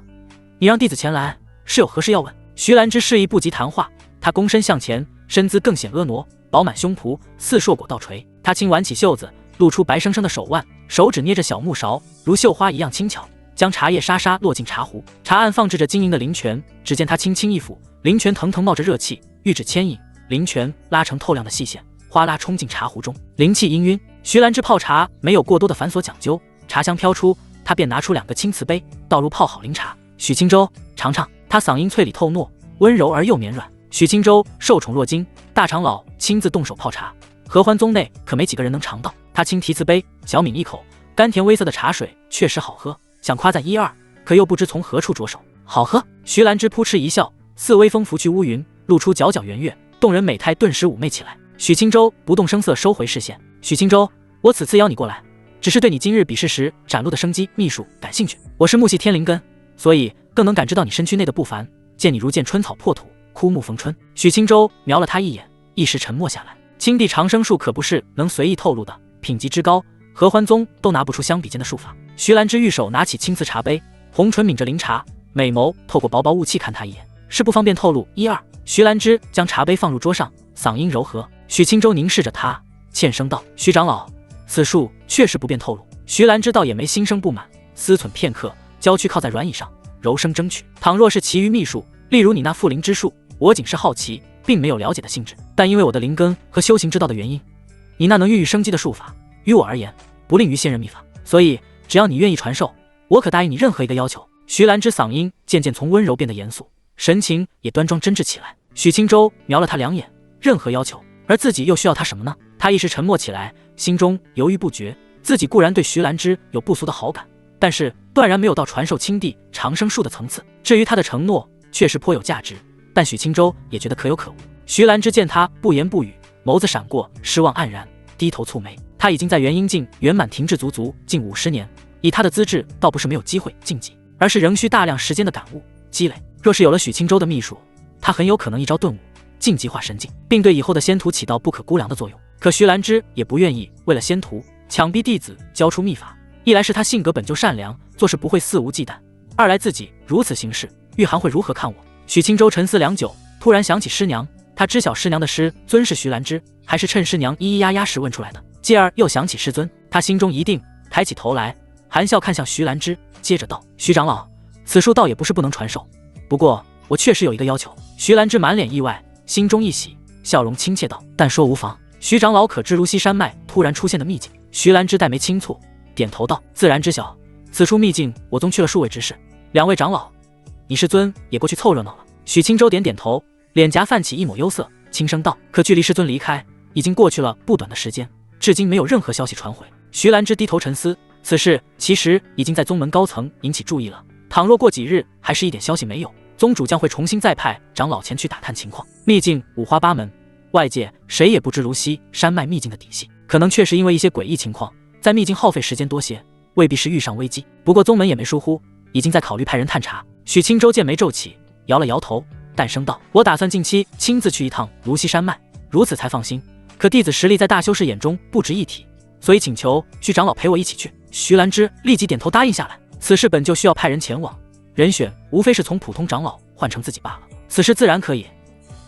你让弟子前来是有何事要问？徐兰芝示意不及谈话，她躬身向前，身姿更显婀娜，饱满胸脯似硕果倒垂。她轻挽起袖子，露出白生生的手腕，手指捏着小木勺，如绣花一样轻巧，将茶叶沙沙落进茶壶。茶案放置着晶莹的灵泉，只见她轻轻一抚，灵泉腾腾冒着热气，玉指牵引，灵泉拉成透亮的细线，哗啦冲进茶壶中，灵气氤氲。徐兰芝泡茶没有过多的繁琐讲究，茶香飘出，她便拿出2个青瓷杯，倒入泡好灵茶。许清舟，尝尝。她嗓音脆里透糯，温柔而又绵软。许清舟受宠若惊，大长老亲自动手泡茶，合欢宗内可没几个人能尝到。他轻提瓷杯，小抿一口，甘甜微涩的茶水确实好喝，想夸赞1、2，可又不知从何处着手。好喝。徐兰芝扑哧一笑，似微风拂去乌云，露出皎皎圆月，动人美态顿时妩媚起来。许清舟不动声色收回视线。许清舟，我此次邀你过来，只是对你今日比试时展露的生机秘术感兴趣。我是木系天灵根，所以更能感知到你身躯内的不凡。见你如见春草破土，枯木逢春。许清舟瞄了他一眼，一时沉默下来。青地长生术可不是能随意透露的，品级之高，合欢宗都拿不出相比肩的术法。徐兰芝玉手拿起青瓷茶杯，红唇抿着灵茶，美眸透过薄薄雾气看他一眼，是不方便透露1、2。徐兰芝将茶杯放入桌上，嗓音柔和。许清舟凝视着他，欠声道：徐长老，此术确实不便透露。徐兰芝倒也没心生不满，思忖片刻，娇躯靠在软椅上，柔声争取：倘若是其余秘术，例如你那复灵之术，我仅是好奇，并没有了解的性质，但因为我的灵根和修行之道的原因，你那能孕育生机的术法，于我而言不吝于仙人秘法，所以只要你愿意传授，我可答应你任何一个要求。徐兰芝嗓音渐渐从温柔变得严肃，神情也端庄真挚起来。许清舟瞄了他两眼，任何要求，而自己又需要他什么呢？他一时沉默起来，心中犹豫不决。自己固然对徐兰芝有不俗的好感，但是断然没有到传授青帝长生术的层次。至于他的承诺，确实颇有价值，但许清舟也觉得可有可无。徐兰芝见他不言不语，眸子闪过失望黯然，低头蹙眉。他已经在元婴境圆满停滞足足近50年，以他的资质，倒不是没有机会晋级，而是仍需大量时间的感悟积累。若是有了许清舟的秘术，他很有可能一朝顿悟，晋级化神境，并对以后的仙徒起到不可估量的作用。可徐兰芝也不愿意为了仙徒强逼弟子交出秘法，一来是他性格本就善良，做事不会肆无忌惮；二来自己如此行事，玉涵会如何看我？许清舟沉思良久，突然想起师娘，他知晓师娘的师尊是徐兰芝，还是趁师娘咿咿呀呀时问出来的。继而又想起师尊，他心中一定，抬起头来，含笑看向徐兰芝，接着道：“徐长老，此术倒也不是不能传授，不过我确实有一个要求。”徐兰芝满脸意外，心中一喜，笑容亲切道：“但说无妨。”徐长老可知如溪山脉突然出现的秘境？徐兰芝黛眉轻蹙，点头道：“自然知晓，此处秘境我宗去了数位执事，两位长老，你师尊也过去凑热闹了。”许清舟点点头，脸颊泛起一抹忧色，轻声道：“可距离师尊离开已经过去了不短的时间，至今没有任何消息传回。”徐兰芝低头沉思，此事其实已经在宗门高层引起注意了，倘若过几日还是一点消息没有，宗主将会重新再派长老前去打探情况。秘境五花八门，外界谁也不知如溪山脉秘境的底细，可能确实因为一些诡异情况，在秘境耗费时间多些，未必是遇上危机。不过宗门也没疏忽，已经在考虑派人探查。许清舟见眉皱起，摇了摇头，淡声道：“我打算近期亲自去一趟如溪山脉，如此才放心。可弟子实力在大修士眼中不值一提，所以请求徐长老陪我一起去。”徐兰芝立即点头答应下来。此事本就需要派人前往，人选无非是从普通长老换成自己罢了，此事自然可以。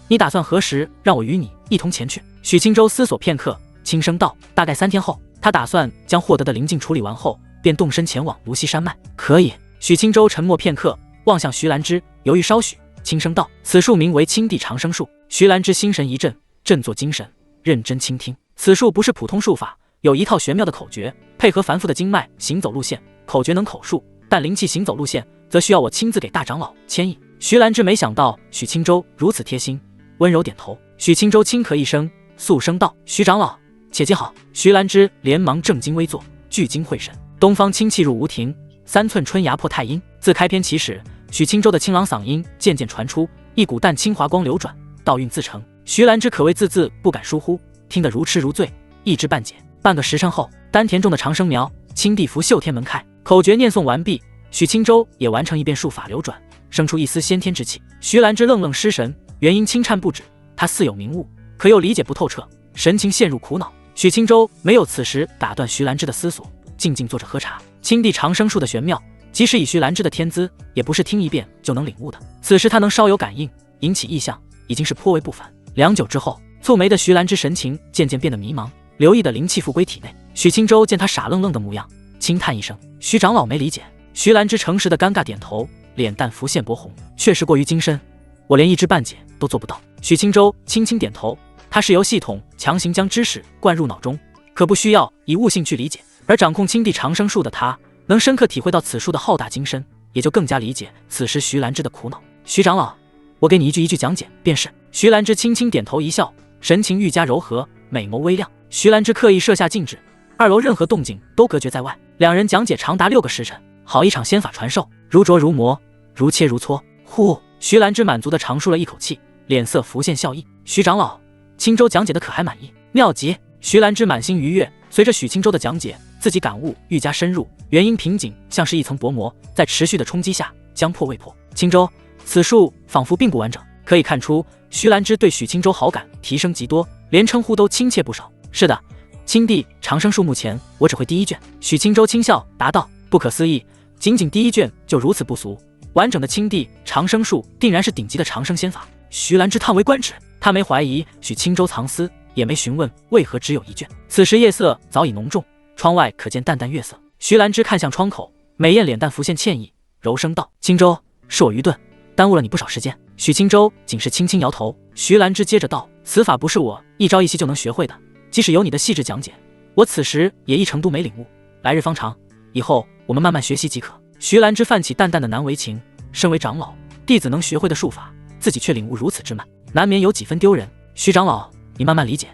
你打算何时让我与你一同前去？许清舟思索片刻，轻声道：“大概3天后。”他打算将获得的灵境处理完后，便动身前往如溪山脉。可以。许清舟沉默片刻，望向徐兰芝，犹豫稍许，轻声道：“此术名为青帝长生术。”徐兰芝心神一震，振作精神，认真倾听。此术不是普通术法，有一套玄妙的口诀，配合繁复的经脉行走路线。口诀能口述，但灵气行走路线则需要我亲自给大长老牵引。徐兰芝没想到许清舟如此贴心，温柔点头。许清舟轻咳一声，肃声道：“徐长老，且接好。”徐兰芝连忙正襟危坐，聚精会神。东方清气入无庭，3寸春芽破太阴。自开篇起始，许清舟的清朗嗓音渐渐传出，一股淡清华光流转，道韵自成。徐兰芝可谓字不敢疏忽，听得如痴如醉，一知半解。半个时辰后，丹田中的长生苗青帝符秀天门开，口诀念诵完毕，许清舟也完成一遍术法流转，生出一丝先天之气。徐兰芝愣愣失神，元婴轻颤不止。他似有明悟，可又理解不透彻，神情陷入苦恼。许清舟没有此时打断徐兰芝的思索，静静坐着喝茶。青帝长生术的玄妙，即使以徐兰芝的天资，也不是听一遍就能领悟的。此时他能稍有感应，引起异象，已经是颇为不凡。良久之后，蹙眉的徐兰芝神情渐渐变得迷茫，留意的灵气复归体内。许清舟见他傻愣愣的模样，轻叹一声：“徐长老没理解。”徐兰芝诚实的尴尬点头，脸蛋浮现薄红，确实过于精深，我连一知半解都做不到。许清舟轻轻点头，他是由系统强行将知识灌入脑中，可不需要以悟性去理解。而掌控青帝长生术的他，能深刻体会到此术的浩大精深，也就更加理解此时徐兰芝的苦恼。徐长老，我给你一句一句讲解便是。徐兰芝轻轻点头一笑，神情愈加柔和，美眸微亮。徐兰芝刻意设下禁止，2楼任何动静都隔绝在外。两人讲解长达6个时辰，好一场仙法传授，如琢如磨，如切如磋。呼，徐兰芝满足地长舒了一口气，脸色浮现笑意。徐长老，青舟讲解的可还满意？妙极！徐兰芝满心愉悦。随着许清舟的讲解，自己感悟愈加深入，元婴瓶颈像是一层薄膜，在持续的冲击下将破未破。青舟，此术仿佛并不完整。可以看出，徐兰芝对许清舟好感提升极多，连称呼都亲切不少。是的，青帝长生术目前我只会第1卷。许清舟轻笑答道：“不可思议，仅仅第1卷就如此不俗，完整的青帝长生术定然是顶级的长生仙法。”徐兰芝叹为观止，他没怀疑许清舟藏私，也没询问为何只有1卷。此时夜色早已浓重，窗外可见淡淡月色。徐兰芝看向窗口，美艳脸蛋浮现歉意，柔声道：“清舟，是我愚钝，耽误了你不少时间。”许清舟仅是轻轻摇头。徐兰芝接着道：“此法不是我一朝一夕就能学会的，即使有你的细致讲解，我此时也一程度没领悟，来日方长，以后我们慢慢学习即可。徐兰芝泛起淡淡的难为情，身为长老，弟子能学会的术法，自己却领悟如此之慢，难免有几分丢人。徐长老，你慢慢理解，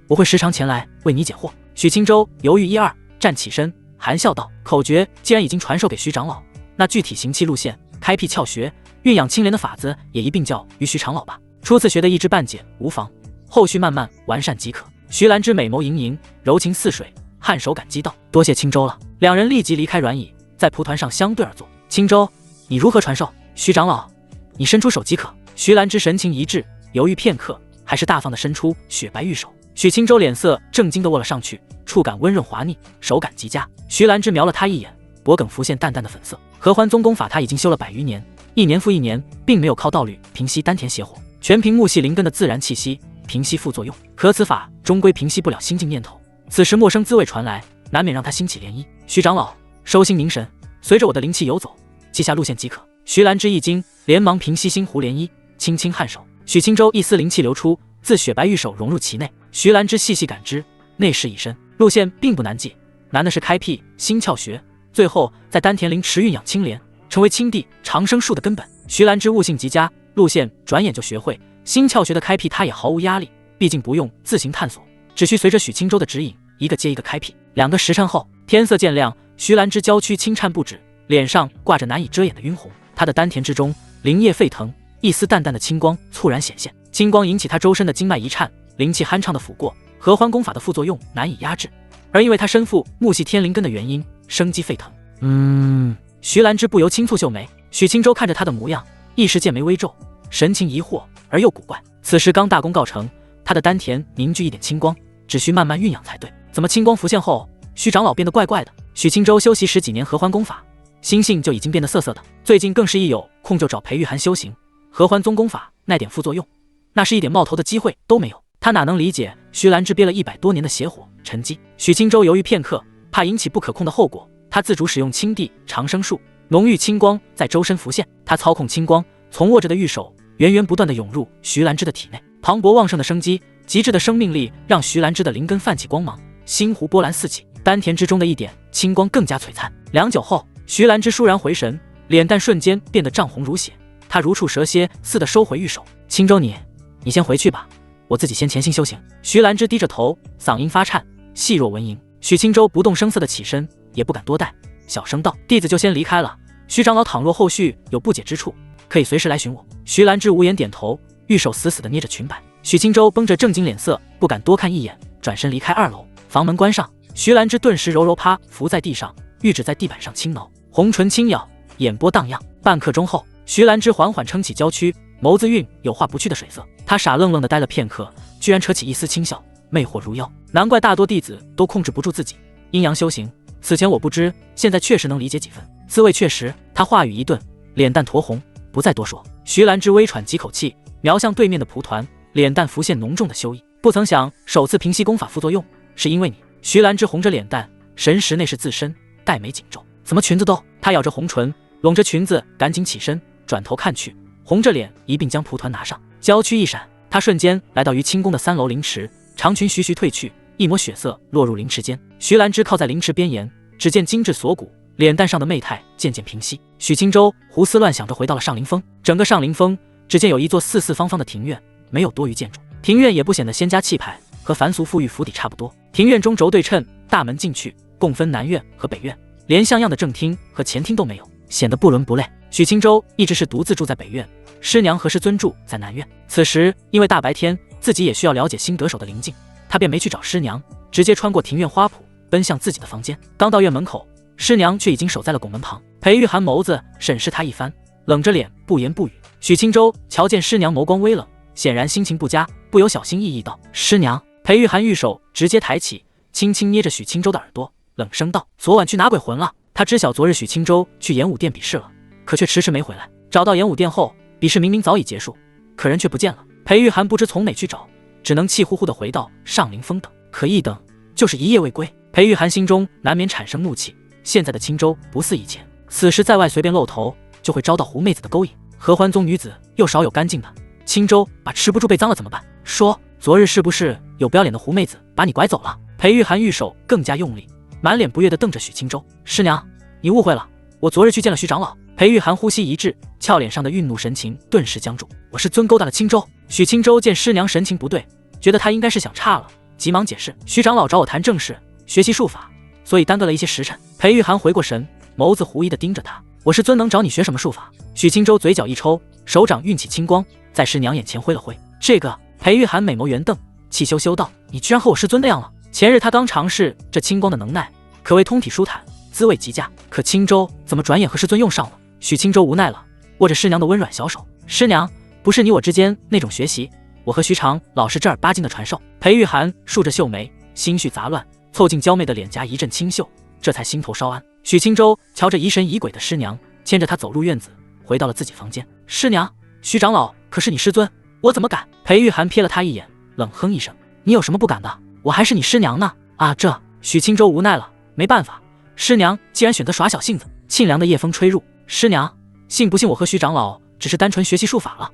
我会时常前来为你解惑。许青州犹豫一二，站起身，含笑道：口诀既然已经传授给徐长老，那具体行气路线、开辟窍穴、运养青莲的法子也一并教于徐长老吧。初次学的一知半解无妨，后续慢慢完善即可。徐兰芝美眸盈盈，柔情似水，颔首感激道：多谢青州了。两人立即离开软椅，在蒲团上相对而坐。青州，你如何传授？徐长老，你伸出手即可。徐兰芝神情一滞，犹豫片刻，还是大方地伸出雪白玉手。许青州脸色正经地握了上去，触感温润滑腻，手感极佳。徐兰芝瞄了他一眼，脖梗浮现淡淡的粉色。合欢宗功法他已经修了100余年，一年复一年，并没有靠道律平息丹田邪火，全凭木系灵根的自然气息平息副作用。可此法终归平息不了心境念头，此时陌生滋味传来，难免让他兴起涟漪。徐长老，收心凝神，随着我的灵气游走，记下路线即可。徐兰芝一惊，连忙平息心湖涟漪，轻轻颔首。许青州一丝灵气流出，自雪白玉手融入其内。徐兰芝细细感知，内视已深，路线并不难记，难的是开辟心窍穴，最后在丹田灵池运养青莲，成为青地长生树的根本。徐兰芝悟性极佳，路线转眼就学会，心窍穴的开辟他也毫无压力，毕竟不用自行探索，只需随着许青州的指引，一个接一个开辟。2个时辰后，天色渐亮，徐兰芝娇躯轻颤不止，脸上挂着难以遮掩的晕红。她的丹田之中灵液沸腾，一丝淡淡的青光猝然显现，青光引起她周身的经脉一颤，灵气酣畅的抚过。合欢功法的副作用难以压制，而因为她身负木系天灵根的原因，生机沸腾。徐兰芝不由轻蹙秀眉。许青州看着她的模样，一时剑眉微皱，神情疑惑而又古怪。此时刚大功告成，她的丹田凝聚一点青光，只需慢慢酝养才对。怎么青光浮现后，徐长老变得怪怪的？许青州修习10几年合欢功法，心性就已经变得涩涩的，最近更是一有空就找裴玉涵修行合欢宗功法，那点副作用，那是一点冒头的机会都没有。他哪能理解徐兰芝憋了100多年的邪火沉积？许青州犹豫片刻，怕引起不可控的后果，他自主使用青地长生术，浓郁青光在周身浮现。他操控青光，从握着的玉手源源不断地涌入徐兰芝的体内，磅礴旺盛的生机，极致的生命力让徐兰芝的灵根泛起光芒，心湖波澜四起，丹田之中的一点青光更加璀璨。良久后，徐兰芝倏然回神，脸蛋瞬间变得涨红如血，她如触蛇蝎似的收回玉手。青州，你先回去吧，我自己先潜心修行。徐兰芝低着头，嗓音发颤，细若蚊蝇。许青州不动声色地起身，也不敢多待，小声道：弟子就先离开了，徐长老倘若后续有不解之处，可以随时来寻我。徐兰芝无言点头，玉手死死地捏着裙摆。许青州绷着正经脸色，不敢多看一眼，转身离开2楼。房门关上，徐兰芝顿时柔柔趴伏在地上，玉指在地板上轻挠，红唇轻咬，眼波荡漾。半刻钟后，徐兰芝缓缓撑起娇躯，眸子蕴有化不去的水色。她傻愣愣地待了片刻，居然扯起一丝轻笑，魅惑如妖。难怪大多弟子都控制不住自己，阴阳修行，此前我不知，现在确实能理解几分，滋味确实。她话语一顿，脸蛋酡红，不再多说。徐兰芝微喘几口气，瞄向对面的蒲团，脸蛋浮现浓重的羞意。不曾想首次平息功法副作用，是因为你。徐兰芝红着脸蛋，神识内是自身，黛眉紧皱。怎么裙子都？她咬着红唇，拢着裙子，赶紧起身，转头看去，红着脸一并将蒲团拿上，娇躯一闪，她瞬间来到于清宫的3楼灵池，长裙徐徐褪去，一抹血色落入灵池间。徐兰芝靠在灵池边沿，只见精致锁骨，脸蛋上的媚态渐渐平息。许青州胡思乱想着回到了上林峰，整个上林峰只见有一座四四方方的庭院，没有多余建筑，庭院也不显得仙家气派，和凡俗富裕府邸差不多。庭院中轴对称，大门进去共分南院和北院，连像样的正厅和前厅都没有，显得不伦不类。许青州一直是独自住在北院，师娘和师尊住在南院。此时因为大白天，自己也需要了解新得手的灵境，他便没去找师娘，直接穿过庭院花圃，奔向自己的房间。刚到院门口，师娘却已经守在了拱门旁。裴玉涵眸子审视他一番，冷着脸不言不语。许青州瞧见师娘眸光微冷，显然心情不佳，不由小心翼翼道：师娘。裴玉涵玉手直接抬起，轻轻捏着许青州的耳朵，冷声道：昨晚去哪鬼魂了？他知晓昨日许青州去演武殿比试了，可却迟迟没回来。找到演武殿后，比试明明早已结束，可人却不见了。裴玉涵不知从哪去找，只能气呼呼地回到上林峰等。可一等就是一夜未归。裴玉涵心中难免产生怒气，现在的青州不似以前，此时在外随便露头就会遭到狐妹子的勾引，合欢宗女子又少有干净的，青州把持不住被脏了怎么办？说昨日是不是有不要脸的狐妹子把你拐走了？裴玉涵玉手更加用力，满脸不悦地瞪着许清舟。师娘，你误会了，我昨日去见了徐长老。裴玉涵呼吸一滞，俏脸上的愠怒神情顿时僵住。我是尊勾搭了青州。许清舟见师娘神情不对，觉得她应该是想岔了，急忙解释，徐长老找我谈正事，学习术法，所以耽搁了一些时辰。裴玉涵回过神，眸子狐疑地盯着他。我师尊能找你学什么术法？许清舟嘴角一抽，手掌运起青光，在师娘眼前挥了挥。这个。裴玉涵美眸圆瞪，气羞羞道：你居然和我师尊那样了。前日他刚尝试这青光的能耐，可谓通体舒坦，滋味极佳。可青州怎么转眼和师尊用上了？许清舟无奈了，握着师娘的温软小手。师娘，不是你我之间那种学习，我和徐长老是正儿八经的传授。裴玉涵竖着秀眉，心绪杂乱，凑近娇媚的脸颊一阵轻嗅，这才心头稍安。许清舟瞧着疑神疑鬼的师娘，牵着她走入院子，回到了自己房间。师娘，徐长老可是你师尊，我怎么敢？裴玉涵瞥了他一眼，冷哼一声：你有什么不敢的？我还是你师娘呢！啊，这……许清舟无奈了，没办法，师娘既然选择耍小性子。沁凉的夜风吹入，师娘，信不信我和徐长老只是单纯学习术法了？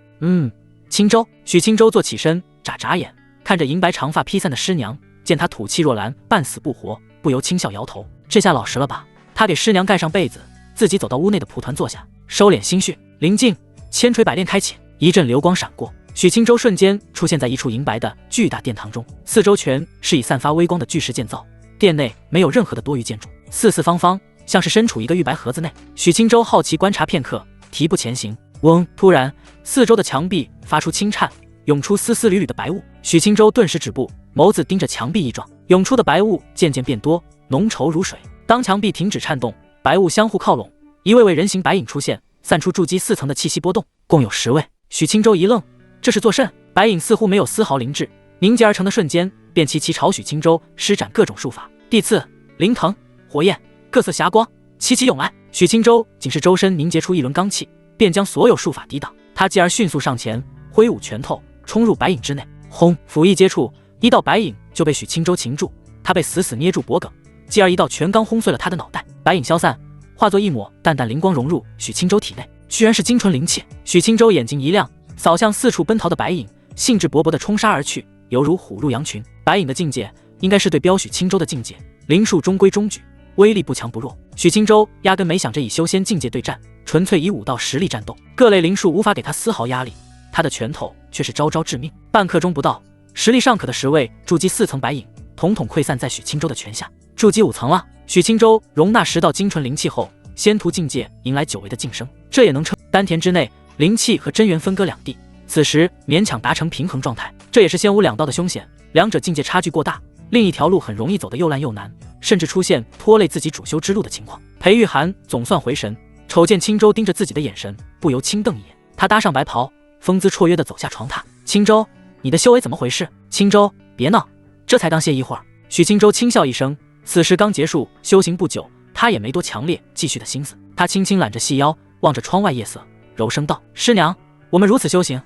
清舟。许清舟坐起身，眨眨眼，看着银白长发披散的师娘，见她吐气若兰，半死不活，不由轻笑摇头。这下老实了吧？他给师娘盖上被子，自己走到屋内的蒲团坐下，收敛心绪。临近，千锤百炼开启，一阵流光闪过，许清舟瞬间出现在一处银白的巨大殿堂中，四周全是以散发微光的巨石建造，殿内没有任何的多余建筑，四四方方，像是身处一个玉白盒子内。许清舟好奇观察片刻，提步前行。嗡！突然，四周的墙壁发出轻颤，涌出丝丝缕缕的白雾。许清舟顿时止步，眸子盯着墙壁一撞，涌出的白雾渐渐变多，浓稠如水。当墙壁停止颤动，白雾相互靠拢，一位位人形白影出现，散出筑基4层的气息波动，共有10位。许清舟一愣，这是作甚？白影似乎没有丝毫灵智，凝结而成的瞬间，便齐齐朝许清舟施展各种术法，地刺、灵藤、火焰，各色霞光齐齐涌来。许清舟仅是周身凝结出一轮罡气，便将所有术法抵挡。他继而迅速上前，挥舞拳头冲入白影之内。轰！斧一接触，一道白影就被许清舟擒住，他被死死捏住脖颈，继而一道拳罡轰碎了他的脑袋。白影消散，化作一抹淡淡灵光融入许清舟体内，居然是精纯灵气。许清舟眼睛一亮，扫向四处奔逃的白影，兴致勃勃地冲杀而去，犹如虎入羊群。白影的境界应该是对标许清舟的境界，灵术中规中矩，威力不强不弱。许清舟压根没想着以修仙境界对战，纯粹以武道实力战斗，各类灵术无法给他丝毫压力，他的拳头却是招招致命。半刻钟不到，实力尚可的10位筑基4层白影统统溃散在许清舟的拳下。筑基5层了，许清舟容纳10道精纯灵气后，仙途境界迎来久违的晋升，这也能称丹田之内灵气和真元分割两地，此时勉强达成平衡状态。这也是仙武两道的凶险，两者境界差距过大，另一条路很容易走得又烂又难，甚至出现拖累自己主修之路的情况。裴玉涵总算回神，瞅见青州盯着自己的眼神，不由轻瞪一眼。他搭上白袍，风姿绰约地走下床榻。青州，你的修为怎么回事？青州，别闹，这才刚歇一会儿。许青州轻笑一声，此时刚结束修行不久，他也没多强烈继续的心思。他轻轻揽着细腰，望着窗外夜色，柔声道：师娘，我们如此修行，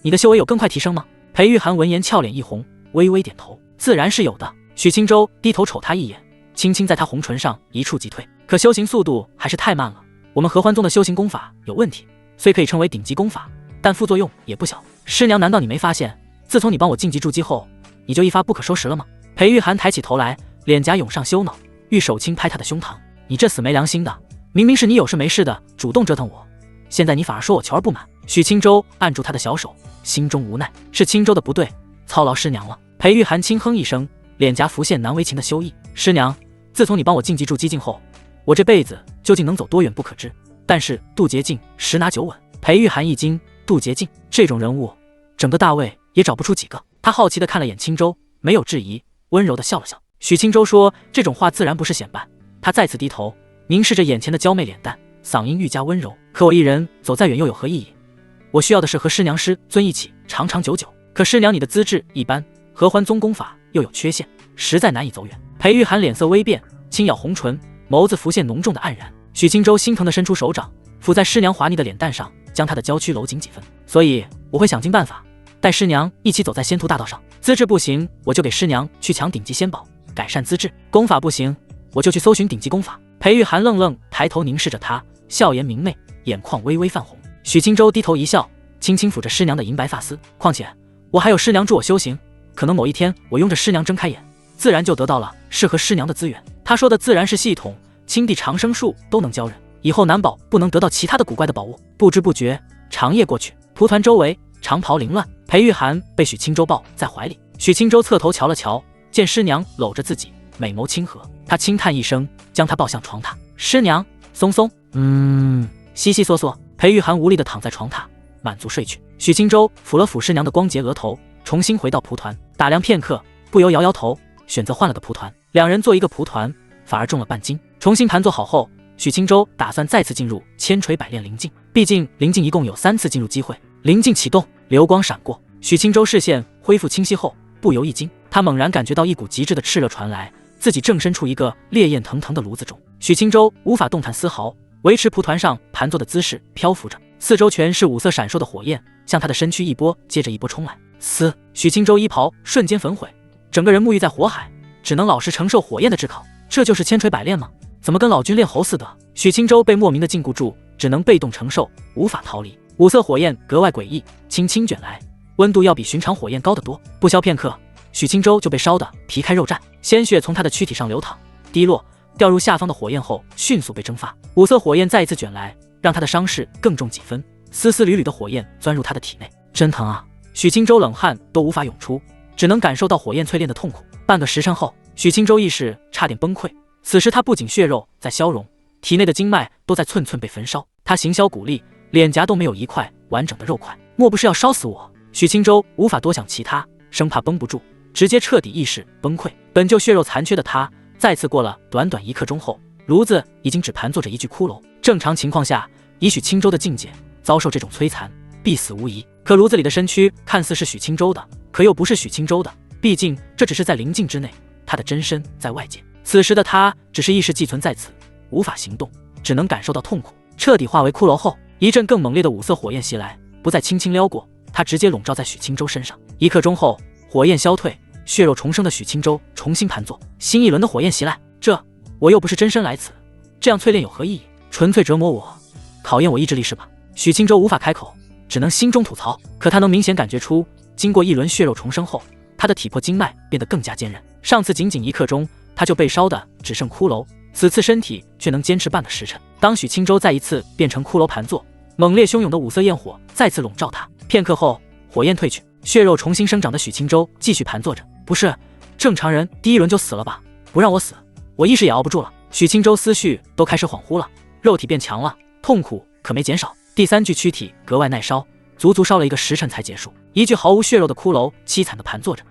你的修为有更快提升吗？裴玉涵闻言俏脸一红，微微点头，自然是有的。许青州低头瞅他一眼，轻轻在他红唇上一触即退。可修行速度还是太慢了，我们合欢宗的修行功法有问题，虽可以称为顶级功法，但副作用也不小。师娘，难道你没发现，自从你帮我晋级筑基后，你就一发不可收拾了吗？裴玉涵抬起头来，脸颊涌上羞恼，玉手轻拍他的胸膛。你这死没良心的，明明是你有事没事的主动折腾我，现在你反而说我求而不满。许青州按住他的小手，心中无奈，是青州的不对，操劳师娘了。裴玉涵轻哼一声，脸颊浮现难为情的羞意。师娘，自从你帮我晋级筑基境后，我这辈子究竟能走多远不可知，但是渡劫境十拿9稳。裴玉涵一惊，渡劫境这种人物，整个大魏也找不出几个。他好奇地看了眼青州，没有质疑，温柔地笑了笑。许青州说这种话自然不是显摆。他再次低头凝视着眼前的娇媚脸蛋，嗓音愈加温柔。可我一人走再远又有何意义？我需要的是和师娘师尊一起长长久久。可师娘你的资质一般，合欢宗功法又有缺陷，实在难以走远。裴玉涵脸色微变，轻咬红唇，眸子浮现浓重的黯然。许青州心疼地伸出手掌，抚在师娘滑腻的脸蛋上，将她的娇躯搂紧几分。所以我会想尽办法带师娘一起走在仙途大道上，资质不行我就给师娘去抢顶级仙宝改善资质，功法不行我就去搜寻顶级功法。裴玉涵愣愣抬头凝视着他，笑颜明媚，眼眶微微泛红。许青州低头一笑，轻轻抚着师娘的银白发丝。况且我还有师娘助我修行，可能某一天我拥着师娘睁开眼，自然就得到了适合师娘的资源。他说的自然是系统，青地长生术都能教人，以后难保不能得到其他的古怪的宝物。不知不觉，长夜过去，蒲团周围长袍凌乱，裴玉涵被许清舟抱在怀里。许清舟侧头瞧了瞧，见师娘搂着自己，美眸清和，他轻叹一声，将她抱向床榻。师娘，松松，悉悉嗦嗦。裴玉涵无力地躺在床榻，满足睡去。许清舟抚了抚师娘的光洁额头，重新回到蒲团，打量片刻，不由摇摇头，选择换了个蒲团。两人做一个蒲团，反而重了半斤。重新盘坐好后，许清舟打算再次进入千锤百炼灵境，毕竟灵境一共有3次进入机会。灵境启动，流光闪过，许清舟视线恢复清晰后，不由一惊，他猛然感觉到一股极致的炽热传来，自己正身处一个烈焰腾腾的炉子中。许清舟无法动弹丝毫，维持蒲团上盘坐的姿势，漂浮着，四周全是五色闪烁的火焰，向他的身躯一波接着一波冲来。许清舟衣袍瞬间焚毁，整个人沐浴在火海，只能老实承受火焰的炙烤。这就是千锤百炼吗？怎么跟老君练猴似的？许清舟被莫名的禁锢住，只能被动承受，无法逃离。五色火焰格外诡异，轻轻卷来，温度要比寻常火焰高得多。不消片刻，许清舟就被烧得皮开肉绽，鲜血从他的躯体上流淌，滴落掉入下方的火焰后，迅速被蒸发。五色火焰再一次卷来，让他的伤势更重几分，丝丝缕缕的火焰钻入他的体内，真疼啊！许清舟冷汗都无法涌出，只能感受到火焰淬炼的痛苦。半个时辰后，许清舟意识差点崩溃。此时他不仅血肉在消融，体内的经脉都在寸寸被焚烧，他形销骨立，脸颊都没有一块完整的肉块，莫不是要烧死我？许清舟无法多想其他，生怕绷不住，直接彻底意识崩溃。本就血肉残缺的他，再次过了短短1刻钟后，炉子已经只盘坐着一具骷髅。正常情况下，以许清舟的境界，遭受这种摧残，必死无疑。可炉子里的身躯看似是许清舟的，可又不是许清舟的，毕竟这只是在灵境之内，他的真身在外界。此时的他只是意识寄存在此，无法行动，只能感受到痛苦。彻底化为骷髅后，一阵更猛烈的五色火焰袭来，不再轻轻撩过，他直接笼罩在许清舟身上。1刻钟后，火焰消退，血肉重生的许清舟重新盘坐，新一轮的火焰袭来。我又不是真身来此，这样淬炼有何意义？纯粹折磨我，考验我意志力是吧？许清舟无法开口，只能心中吐槽。可他能明显感觉出，经过一轮血肉重生后，他的体魄经脉变得更加坚韧。上次仅仅1刻钟，他就被烧的只剩骷髅，此次身体却能坚持半个时辰。当许清舟再一次变成骷髅盘坐，猛烈汹涌的五色焰火再次笼罩他。片刻后，火焰退去，血肉重新生长的许清舟继续盘坐着。不是正常人第1轮就死了吧？不让我死，我意识也熬不住了。许清舟思绪都开始恍惚了，肉体变强了，痛苦可没减少。第3具躯体格外耐烧，足足烧了1个时辰才结束。一具毫无血肉的骷髅凄惨地盘坐着。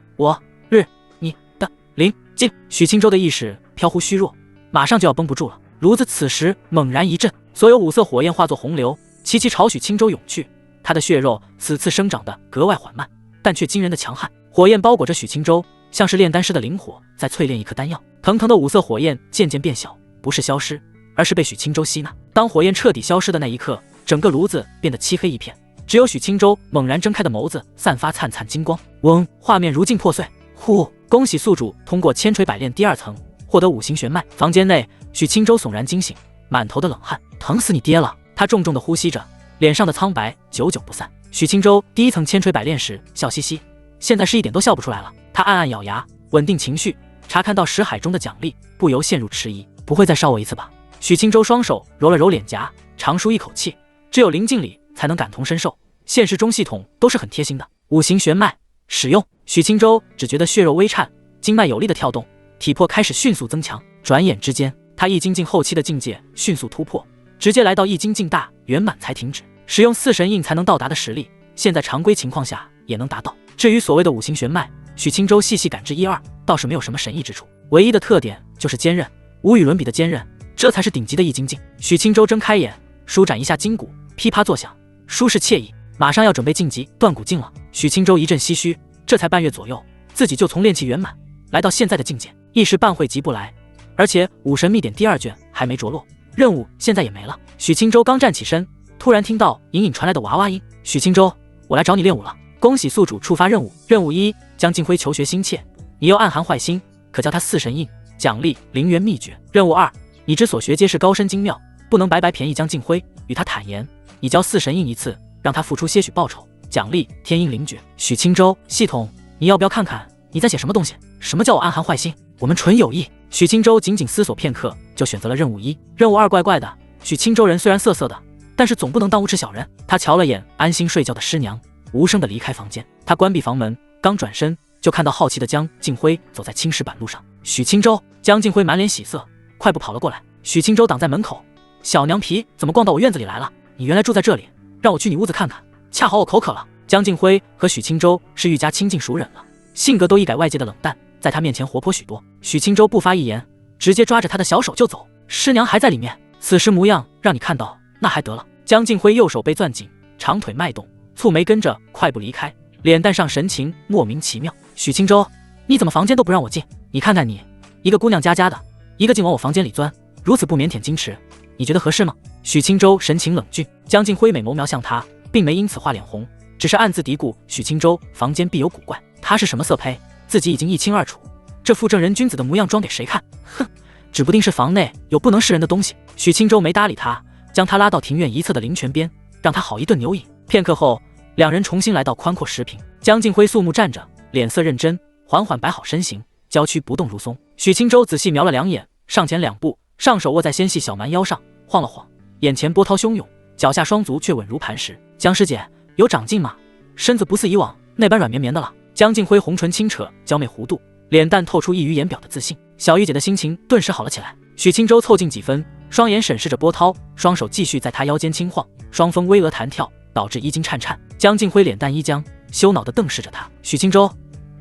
你的灵境。许清舟的意识飘忽虚弱，马上就要绷不住了。炉子此时猛然一震，所有五色火焰化作洪流，齐齐朝许清舟涌去。他的血肉此次生长得格外缓慢，但却惊人的强悍。火焰包裹着许清舟，像是炼丹师的灵火在淬炼一颗丹药。腾腾的五色火焰渐渐变小，不是消失，而是被许清舟吸纳。当火焰彻底消失的那一刻，整个炉子变得漆黑一片，只有许清舟猛然睁开的眸子散发灿灿金光。嗡，画面如镜破碎。呼，恭喜宿主通过千锤百炼第2层，获得5行玄脉。房间内，许清舟悚然惊醒，满头的冷汗，疼死你爹了！他重重地呼吸着，脸上的苍白久久不散。许清舟第1层千锤百炼时笑嘻嘻，现在是一点都笑不出来了。他暗暗咬牙，稳定情绪，查看到识海中的奖励，不由陷入迟疑。不会再烧我一次吧？许清舟双手揉了揉脸颊，长舒一口气。只有灵境里才能感同身受，现实中系统都是很贴心的。5行玄脉使用。许清舟只觉得血肉微颤，经脉有力的跳动，体魄开始迅速增强。转眼之间，他易经境后期的境界迅速突破，直接来到易经境大圆满才停止。使用4神印才能到达的实力，现在常规情况下也能达到。至于所谓的5行玄脉，许清舟细细感知1、2，倒是没有什么神异之处，唯一的特点就是坚韧，无与伦比的坚韧，这才是顶级的易经境。许清舟睁开眼，舒展一下筋骨，噼啪作响，舒适惬意。马上要准备晋级断骨境了。许清舟一阵唏嘘，这才半月左右，自己就从炼气圆满来到现在的境界，一时半会急不来。而且武神秘典第2卷还没着落，任务现在也没了。许清舟刚站起身，突然听到隐隐传来的娃娃音：“许清舟，我来找你练武了。恭喜宿主触发任务。任务1，江静辉求学心切，你又暗含坏心，可教他4神印，奖励灵元秘诀。任务2，你之所学皆是高深精妙，不能白白便宜江静辉，与他坦言，你教4神印一次，让他付出些许报酬，奖励天鹰灵诀。许清舟，系统，你要不要看看你在写什么东西？什么叫我暗含坏心？我们纯友谊。许青州仅仅思索片刻，就选择了任务1。任务2怪怪的，许青州人虽然色色的，但是总不能当无耻小人。他瞧了眼安心睡觉的师娘，无声地离开房间。他关闭房门，刚转身就看到好奇的江静辉走在青石板路上。许青州，江静辉满脸喜色，快步跑了过来。许青州挡在门口，小娘皮怎么逛到我院子里来了？你原来住在这里，让我去你屋子看看，恰好我口渴了。江静辉和许青州是愈加亲近熟人了，性格都一改外界的冷淡，在他面前活泼许多。许青州不发一言，直接抓着他的小手就走。师娘还在里面，此时模样让你看到，那还得了。江静辉右手被攥紧，长腿迈动，蹙眉跟着快步离开，脸蛋上神情莫名其妙。许青州，你怎么房间都不让我进？你看看你，一个姑娘家家的，一个劲往我房间里钻，如此不腼腆矜持，你觉得合适吗？许青州神情冷峻，江静辉美眸瞄向他，并没因此画脸红，只是暗自嘀咕许青州房间必有古怪，他是什么色胚，自己已经一清二楚，这副正人君子的模样装给谁看？哼，指不定是房内有不能示人的东西。许青州没搭理他，将他拉到庭院一侧的灵泉边，让他好一顿牛饮。片刻后，两人重新来到宽阔石坪。江静辉肃穆站着，脸色认真，缓缓摆好身形，娇躯不动如松。许青州仔细瞄了两眼，上前2步，上手握在纤细小蛮腰上，晃了晃，眼前波涛汹涌，脚下双足却稳如磐石。江师姐有长进吗？身子不似以往那般软绵绵的了。江静辉红唇轻扯，娇媚弧度，脸蛋透出溢于言表的自信。小玉姐的心情顿时好了起来。许青州凑近几分，双眼审视着波涛，双手继续在她腰间轻晃，双峰巍峨弹跳，导致衣襟颤颤。江静辉脸蛋一僵，羞恼地瞪视着他。许青州，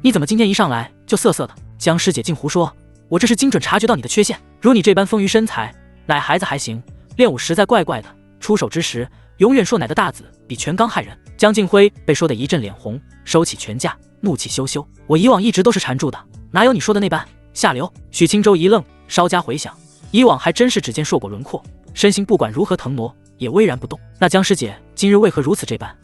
你怎么今天一上来就涩涩的？江师姐竟胡说，我这是精准察觉到你的缺陷。如你这般丰腴身材，奶孩子还行，练武实在怪怪的，出手之时永远硕奶的大子比全刚害人。江静辉被说得一阵脸红，收起拳架，怒气羞羞。我以往一直都是缠住的，哪有你说的那般下流？许青州一愣，稍加回想，以往还真是只见硕果轮廓，身形不管如何腾挪也巍然不动。那江师姐今日为何如此这般？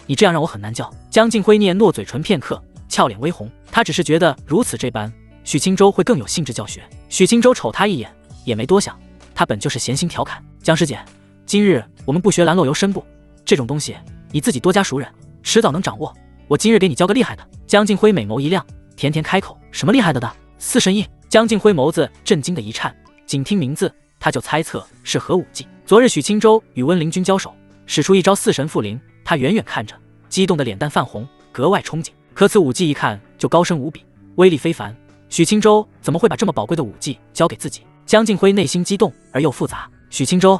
你这样让我很难教。江静辉念糯嘴唇片刻，俏脸微红，他只是觉得如此这般，许青州会更有兴致教学。许青州瞅他一眼，也没多想，他本就是闲心调侃。江师姐，今日我们不学兰洛游身步，这种东西你自己多加熟人，迟早能掌握。我今日给你教个厉害的。江静辉美眸一亮，甜甜开口，什么厉害的？四神印。江静辉眸子震惊的一颤，仅听名字他就猜测是何武技。昨日许青州与温灵君交手，使出一招四神附灵，他远远看着，激动的脸蛋泛红，格外憧憬。可此武技一看就高深无比，威力非凡。许青州怎么会把这么宝贵的武技交给自己？江静辉内心激动而又复杂。许青州，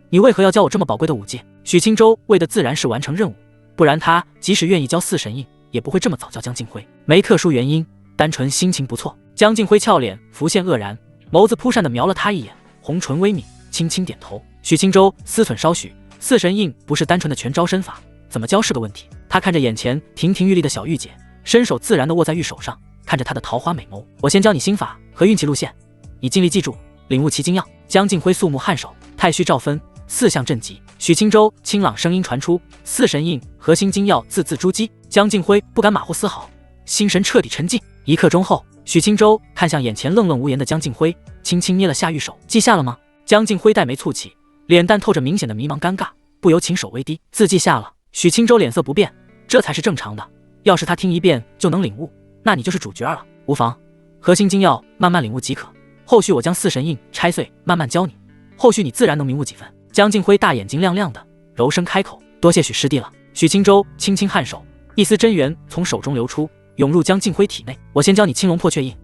你为何要教我这么宝贵的武技？许青州为的自然是完成任务，不然他即使愿意教四神印，也不会这么早教江静辉。没特殊原因，单纯心情不错。江静辉俏脸浮现愕然，眸子扑闪地瞄了他一眼，红唇微抿，轻轻点头。许青州思忖稍许，四神印不是单纯的全招身法，怎么教是个问题。他看着眼前亭亭玉立的小玉姐，伸手自然地握在玉手上，看着她的桃花美眸。我先教你心法和运气路线，你尽力记住，领悟其精要。江静辉肃穆颔首，太虚照分，4项阵级。许青州清朗声音传出，四神印核心精要字字珠玑。江静辉不敢马虎丝毫，心神彻底沉静。1刻钟后，许青州看向眼前愣愣无言的江静辉，轻轻捏了下玉手。记下了吗？江静辉黛眉蹙起，脸蛋透着明显的迷茫尴尬，不由轻手微低，字记下了。许青州脸色不变，这才是正常的，要是他听一遍就能领悟，那你就是主角了。无妨，核心精要慢慢领悟即可，后续我将四神印拆碎慢慢教你，后续你自然能明悟几分。江静辉大眼睛亮亮的，柔声开口，多谢许师弟了。许青州轻轻颔首，一丝真元从手中流出，涌入江静辉体内。我先教你青龙破雀印，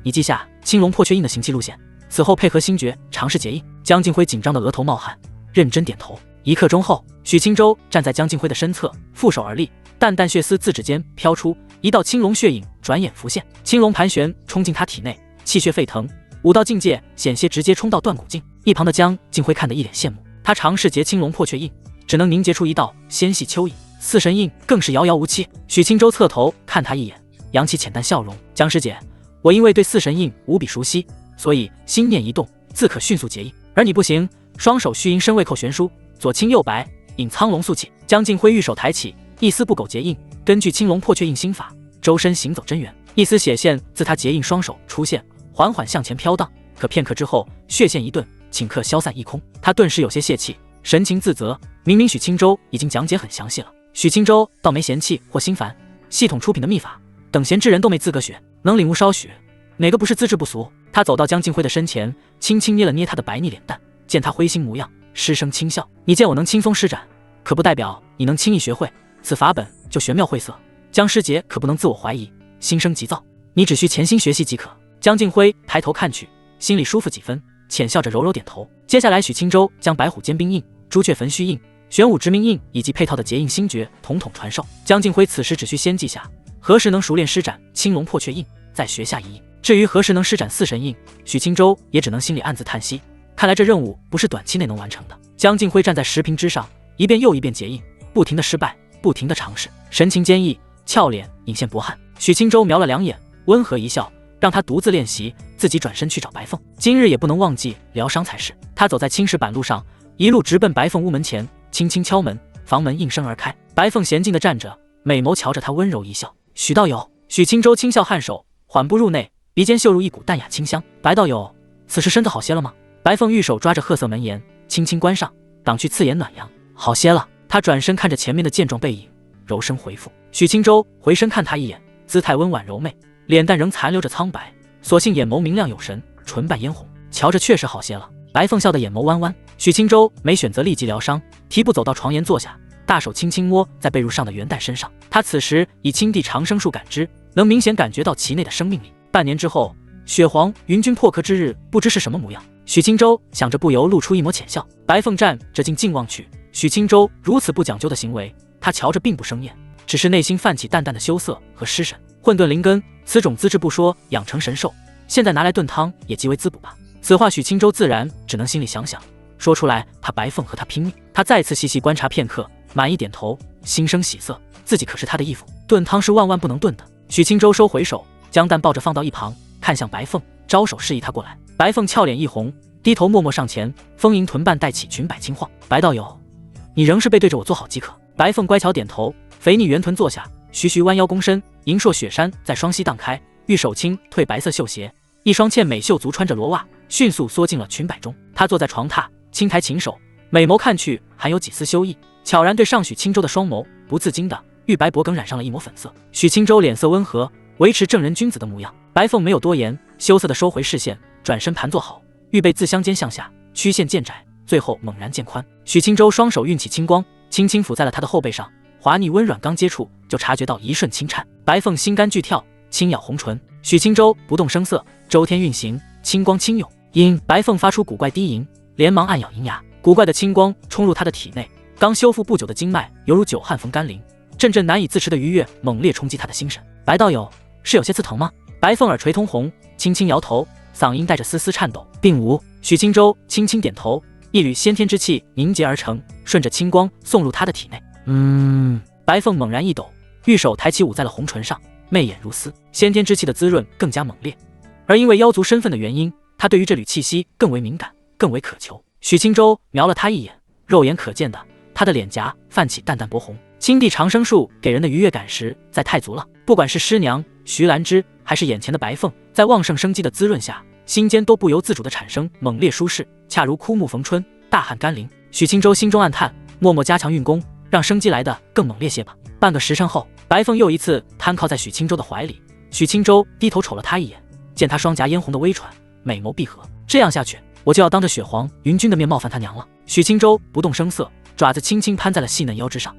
你记下青龙破雀印的行气路线，此后配合星诀尝试结印。江静辉紧张的额头冒汗，认真点头。1刻钟后，许青州站在江静辉的身侧，负手而立，淡淡血丝自指间飘出，一道青龙血影转眼浮现，青龙盘旋冲进他体内，气血沸腾，武道境界险些直接冲到断骨境。一旁的江静辉看得一脸羡慕，他尝试结青龙破雀印，只能凝结出一道纤细蚯蚓，四神印更是遥遥无期。许青州侧头看他一眼，扬起浅淡笑容，江师姐，我因为对四神印无比熟悉，所以心念一动自可迅速结印，而你不行，双手虚阴身位扣悬殊，左青右白，引苍龙素气。江静辉玉手抬起，一丝不苟结印，根据青龙破雀印心法，周身行走真元，一丝血线自他结印双手出现，缓缓向前飘荡。可片刻之后，血线一顿，顷刻消散一空。他顿时有些泄气，神情自责。明明许青州已经讲解很详细了，许青州倒没嫌弃或心烦，系统出品的秘法等闲之人都没资格学，能领悟稍许，哪个不是资质不俗？他走到江静辉的身前，轻轻捏了捏他的白腻脸蛋，见他灰心模样，失声轻笑：“你见我能轻松施展，可不代表你能轻易学会。此法本就玄妙晦涩，江师姐可不能自我怀疑，心生急躁。你只需潜心学习即可。”江静辉抬头看去，心里舒服几分，浅笑着柔柔点头。接下来，许青州将白虎坚冰印、朱雀焚须印、玄武直命印以及配套的结印星诀统统传授。江静辉此时只需先记下何时能熟练施展青龙破雀印，再学下一印。至于何时能施展四神印，许青州也只能心里暗自叹息，看来这任务不是短期内能完成的。江静辉站在石屏之上，一遍又一遍结印，不停的失败，不停的尝试，神情坚毅，俏脸隐现薄汗。许青州瞄了两眼，温和一笑，让他独自练习，自己转身去找白凤。今日也不能忘记疗伤才是。他走在青石板路上，一路直奔白凤屋门前，轻轻敲门，房门应声而开。白凤娴静地站着，美眸瞧着他温柔一笑：“许道友。”许青州轻笑颔首，缓步入内，鼻尖嗅入一股淡雅清香。白道友，此时身子好些了吗？白凤玉手抓着褐色门檐，轻轻关上，挡去刺眼暖阳。好些了。他转身看着前面的健壮背影，柔声回复。许青州回身看他一眼，姿态温婉柔媚，脸蛋仍残留着苍白，所幸眼眸明亮有神，唇瓣嫣红，瞧着确实好些了。白凤笑得眼眸弯弯。许青州没选择立即疗伤，提步走到床沿坐下，大手轻轻摸在被褥上的元旦身上。他此时以青地长生术感知，能明显感觉到其内的生命力。半年之后，血皇云君破壳之日，不知是什么模样。许青州想着，不由露出一抹浅笑。白凤站着静静望去，许青州如此不讲究的行为，他瞧着并不生厌，只是内心泛起淡淡的羞涩和失神。混沌灵根，此种资质不说养成神兽，现在拿来炖汤也极为滋补吧。此话许青州自然只能心里想想，说出来怕白凤和他拼命。他再次细细观察片刻，满意点头，心生喜色，自己可是他的义父，炖汤是万万不能炖的。许青州收回手，将蛋抱着放到一旁，看向白凤，招手示意他过来。白凤俏脸一红，低头默默上前，丰盈臀瓣带起裙摆轻晃。白道友，你仍是背对着我坐好即可。白凤乖巧点头，肥腻圆臀坐下，徐徐弯腰躬身，银硕雪衫在双膝荡开，玉手轻褪白色绣鞋，一双倩美秀足穿着罗袜，迅速缩进了裙摆中。他坐在床榻，轻抬琴手，美眸看去含有几丝羞意，悄然对上许青州的双眸不自禁的玉白脖梗染上了一抹粉色。许青州脸色温和，维持正人君子的模样。白凤没有多言，羞涩的收回视线，转身盘坐好，玉背自香肩向下，曲线渐窄，最后猛然渐宽。许青州双手运起青光，轻轻抚在了他的后背上，滑腻温软，刚接触就察觉到一瞬轻颤。白凤心肝剧跳，轻咬红唇。许青州不动声色，周天运行，青光轻涌。因白凤发出古怪低吟，连忙按咬银牙。古怪的青光冲入他的体内，刚修复不久的经脉犹如久旱逢甘霖，阵阵难以自持的愉悦猛烈冲击他的心神。白道友，是有些刺疼吗？白凤耳垂通红，轻轻摇头，嗓音带着丝丝颤抖，并无。许青州轻轻点头，一缕先天之气凝结而成，顺着青光送入他的体内。白凤猛然一抖，玉手抬起捂在了红唇上，媚眼如丝，先天之气的滋润更加猛烈。而因为妖族身份的原因，他对于这缕气息更为敏感，更为渴求。许青州瞄了他一眼，肉眼可见的，他的脸颊泛起淡淡薄红。青地长生术给人的愉悦感实在太足了，不管是师娘徐兰芝还是眼前的白凤，在旺盛生机的滋润下，心间都不由自主地产生猛烈舒适，恰如枯木逢春，大汗甘霖。许青州心中暗叹，默默加强运功，让生机来得更猛烈些吧。半个时辰后，白凤又一次瘫靠在许青州的怀里。许青州低头瞅了他一眼，见他双颊嫣红的微喘，美眸闭合。这样下去，我就要当着血皇云君的面冒犯他娘了。许青州不动声色，爪子轻轻攀在了细嫩腰之上。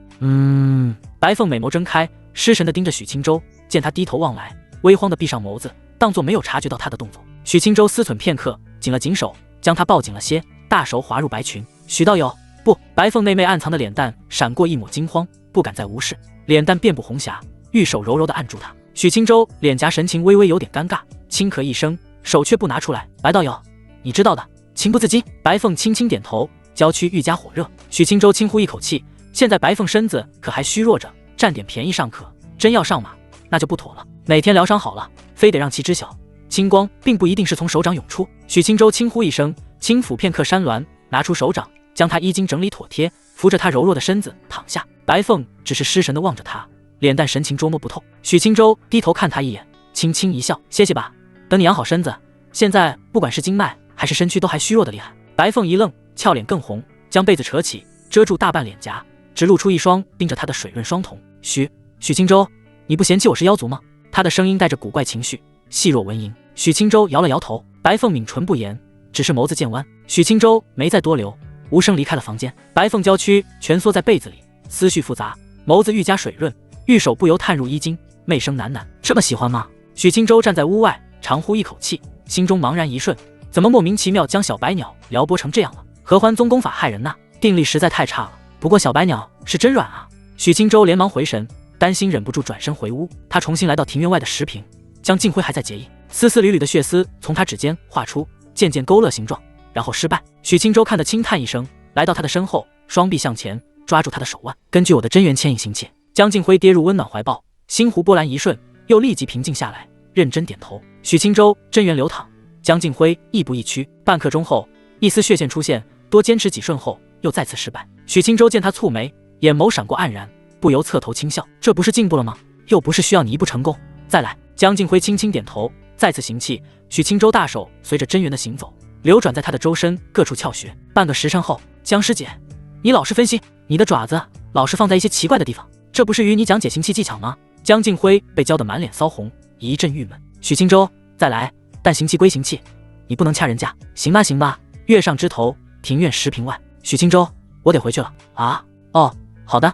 白凤美眸睁开，失神地盯着许青州，见他低头望来，微慌地闭上眸子，当作没有察觉到他的动作。许青州思忖片刻，紧了紧手，将他抱紧了些，大手滑入白裙。许道友，不！白凤内媚暗藏的脸蛋闪过一抹惊慌，不敢再无视，脸蛋遍布红霞，玉手柔柔地按住他。许青州脸颊神情微微有点尴尬，轻咳一声，手却不拿出来。白道友，你知道的，情不自禁。白凤轻轻点头，娇躯愈加火热。许青州轻呼一口气，现在白凤身子可还虚弱着，占点便宜尚可，真要上马那就不妥了。哪天疗伤好了，非得让其知晓，青光并不一定是从手掌涌出。许青州轻呼一声，轻抚片刻山峦，拿出手掌，将他衣襟整理妥帖，扶着他柔弱的身子躺下。白凤只是失神地望着他，脸蛋神情捉摸不透。许青州低头看他一眼，轻轻一笑，歇歇吧，等你养好身子，现在不管是经脉还是身躯都还虚弱的厉害。白凤一愣，俏脸更红，将被子扯起，遮住大半脸颊，只露出一双盯着他的水润双瞳。许青州，你不嫌弃我是妖族吗？他的声音带着古怪情绪，细若蚊蝇。许清舟摇了摇头，白凤抿唇不言，只是眸子渐弯。许清舟没再多留，无声离开了房间。白凤娇躯蜷缩在被子里，思绪复杂，眸子愈加水润，玉手不由探入衣襟，媚声喃喃：“这么喜欢吗？”许清舟站在屋外，长呼一口气，心中茫然一瞬，怎么莫名其妙将小白鸟撩拨成这样了？合欢宗功法害人呐，定力实在太差了。不过小白鸟是真软啊！许清舟连忙回神，担心忍不住转身回屋。他重新来到庭院外的石坪，江静辉还在结印，丝丝缕缕的血丝从他指尖画出，渐渐勾勒形状，然后失败。许清舟看得轻叹一声，来到他的身后，双臂向前抓住他的手腕，根据我的真元牵引行窃。江静辉跌入温暖怀抱，心湖波澜一瞬，又立即平静下来，认真点头。许清舟真元流淌，江静辉亦步亦趋。半刻钟后，一丝血线出现，多坚持几瞬后又再次失败。许清舟见他蹙眉，眼眸闪过黯然，不由侧头轻笑，这不是进步了吗？又不是需要你一步成功，再来。江静辉轻轻点头，再次行气。许清舟大手随着真元的行走，流转在他的周身各处窍穴。半个时辰后，江师姐，你老实分析，你的爪子老是放在一些奇怪的地方，这不是与你讲解行气技巧吗？江静辉被浇得满脸骚红，一阵郁闷。许清舟，再来，但行气归行气，你不能掐人家。行吧行吧。月上枝头，庭院石坪外。许清舟，我得回去了啊。哦，好的，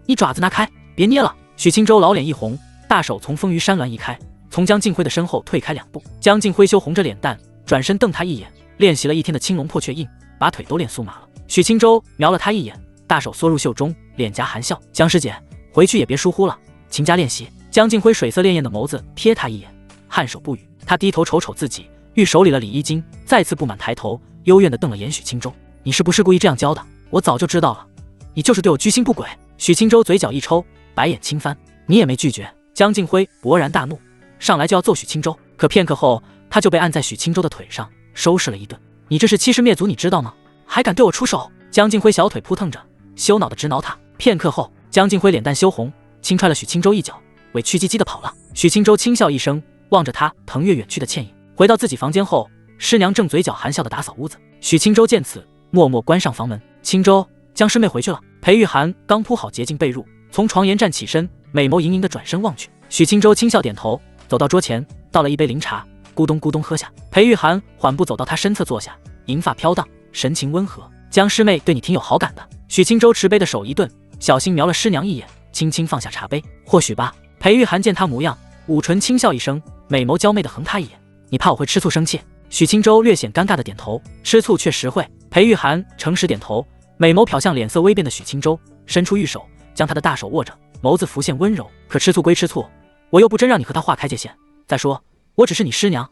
你爪子拿开，别捏了。许清舟老脸一红，大手从丰腴山峦移开，从江静辉的身后退开2步。江静辉羞红着脸蛋，转身瞪他一眼，练习了一天的青龙破雀印，把腿都练酥麻了。许清舟瞄了他一眼，大手缩入袖中，脸颊含笑：“江师姐，回去也别疏忽了，勤加练习。”江静辉水色潋滟的眸子瞥他一眼，颔首不语。他低头瞅瞅自己，玉手里了理衣襟，再次不满抬头，幽怨地瞪了眼许清舟：“你是不是故意这样教的？我早就知道了，你就是对我居心不轨。”许清舟嘴角一抽，白眼轻翻：“你也没拒绝。”江静辉勃然大怒，上来就要揍许清舟，可片刻后，他就被按在许清舟的腿上收拾了一顿。“你这是欺师灭祖，你知道吗？还敢对我出手！”江静辉小腿扑腾着，羞恼地直挠他。片刻后，江静辉脸蛋羞红，轻踹了许清舟一脚，委屈唧唧地跑了。许清舟轻笑一声，望着他腾跃远去的倩影。回到自己房间后，师娘正嘴角含笑地打扫屋子。许清舟见此，默默关上房门。清舟，江师妹回去了。裴玉涵刚铺好洁净被褥，从床沿站起身，美眸盈盈地转身望去。许清舟轻笑点头，走到桌前，倒了一杯灵茶，咕咚咕咚喝下。裴玉涵缓步走到他身侧坐下，银发飘荡，神情温和。“江师妹对你挺有好感的。”许清舟持杯的手一顿，小心瞄了师娘一眼，轻轻放下茶杯。“或许吧。”裴玉涵见他模样，捂唇轻笑一声，美眸娇媚地横他一眼：“你怕我会吃醋生气？”许清舟略显尴尬的点头，吃醋确实会。裴玉涵诚实点头，美眸瞟向脸色微变的许清舟，伸出玉手，将他的大手握着，眸子浮现温柔。“可吃醋归吃醋，我又不真让你和他划开界限。再说，我只是你师娘，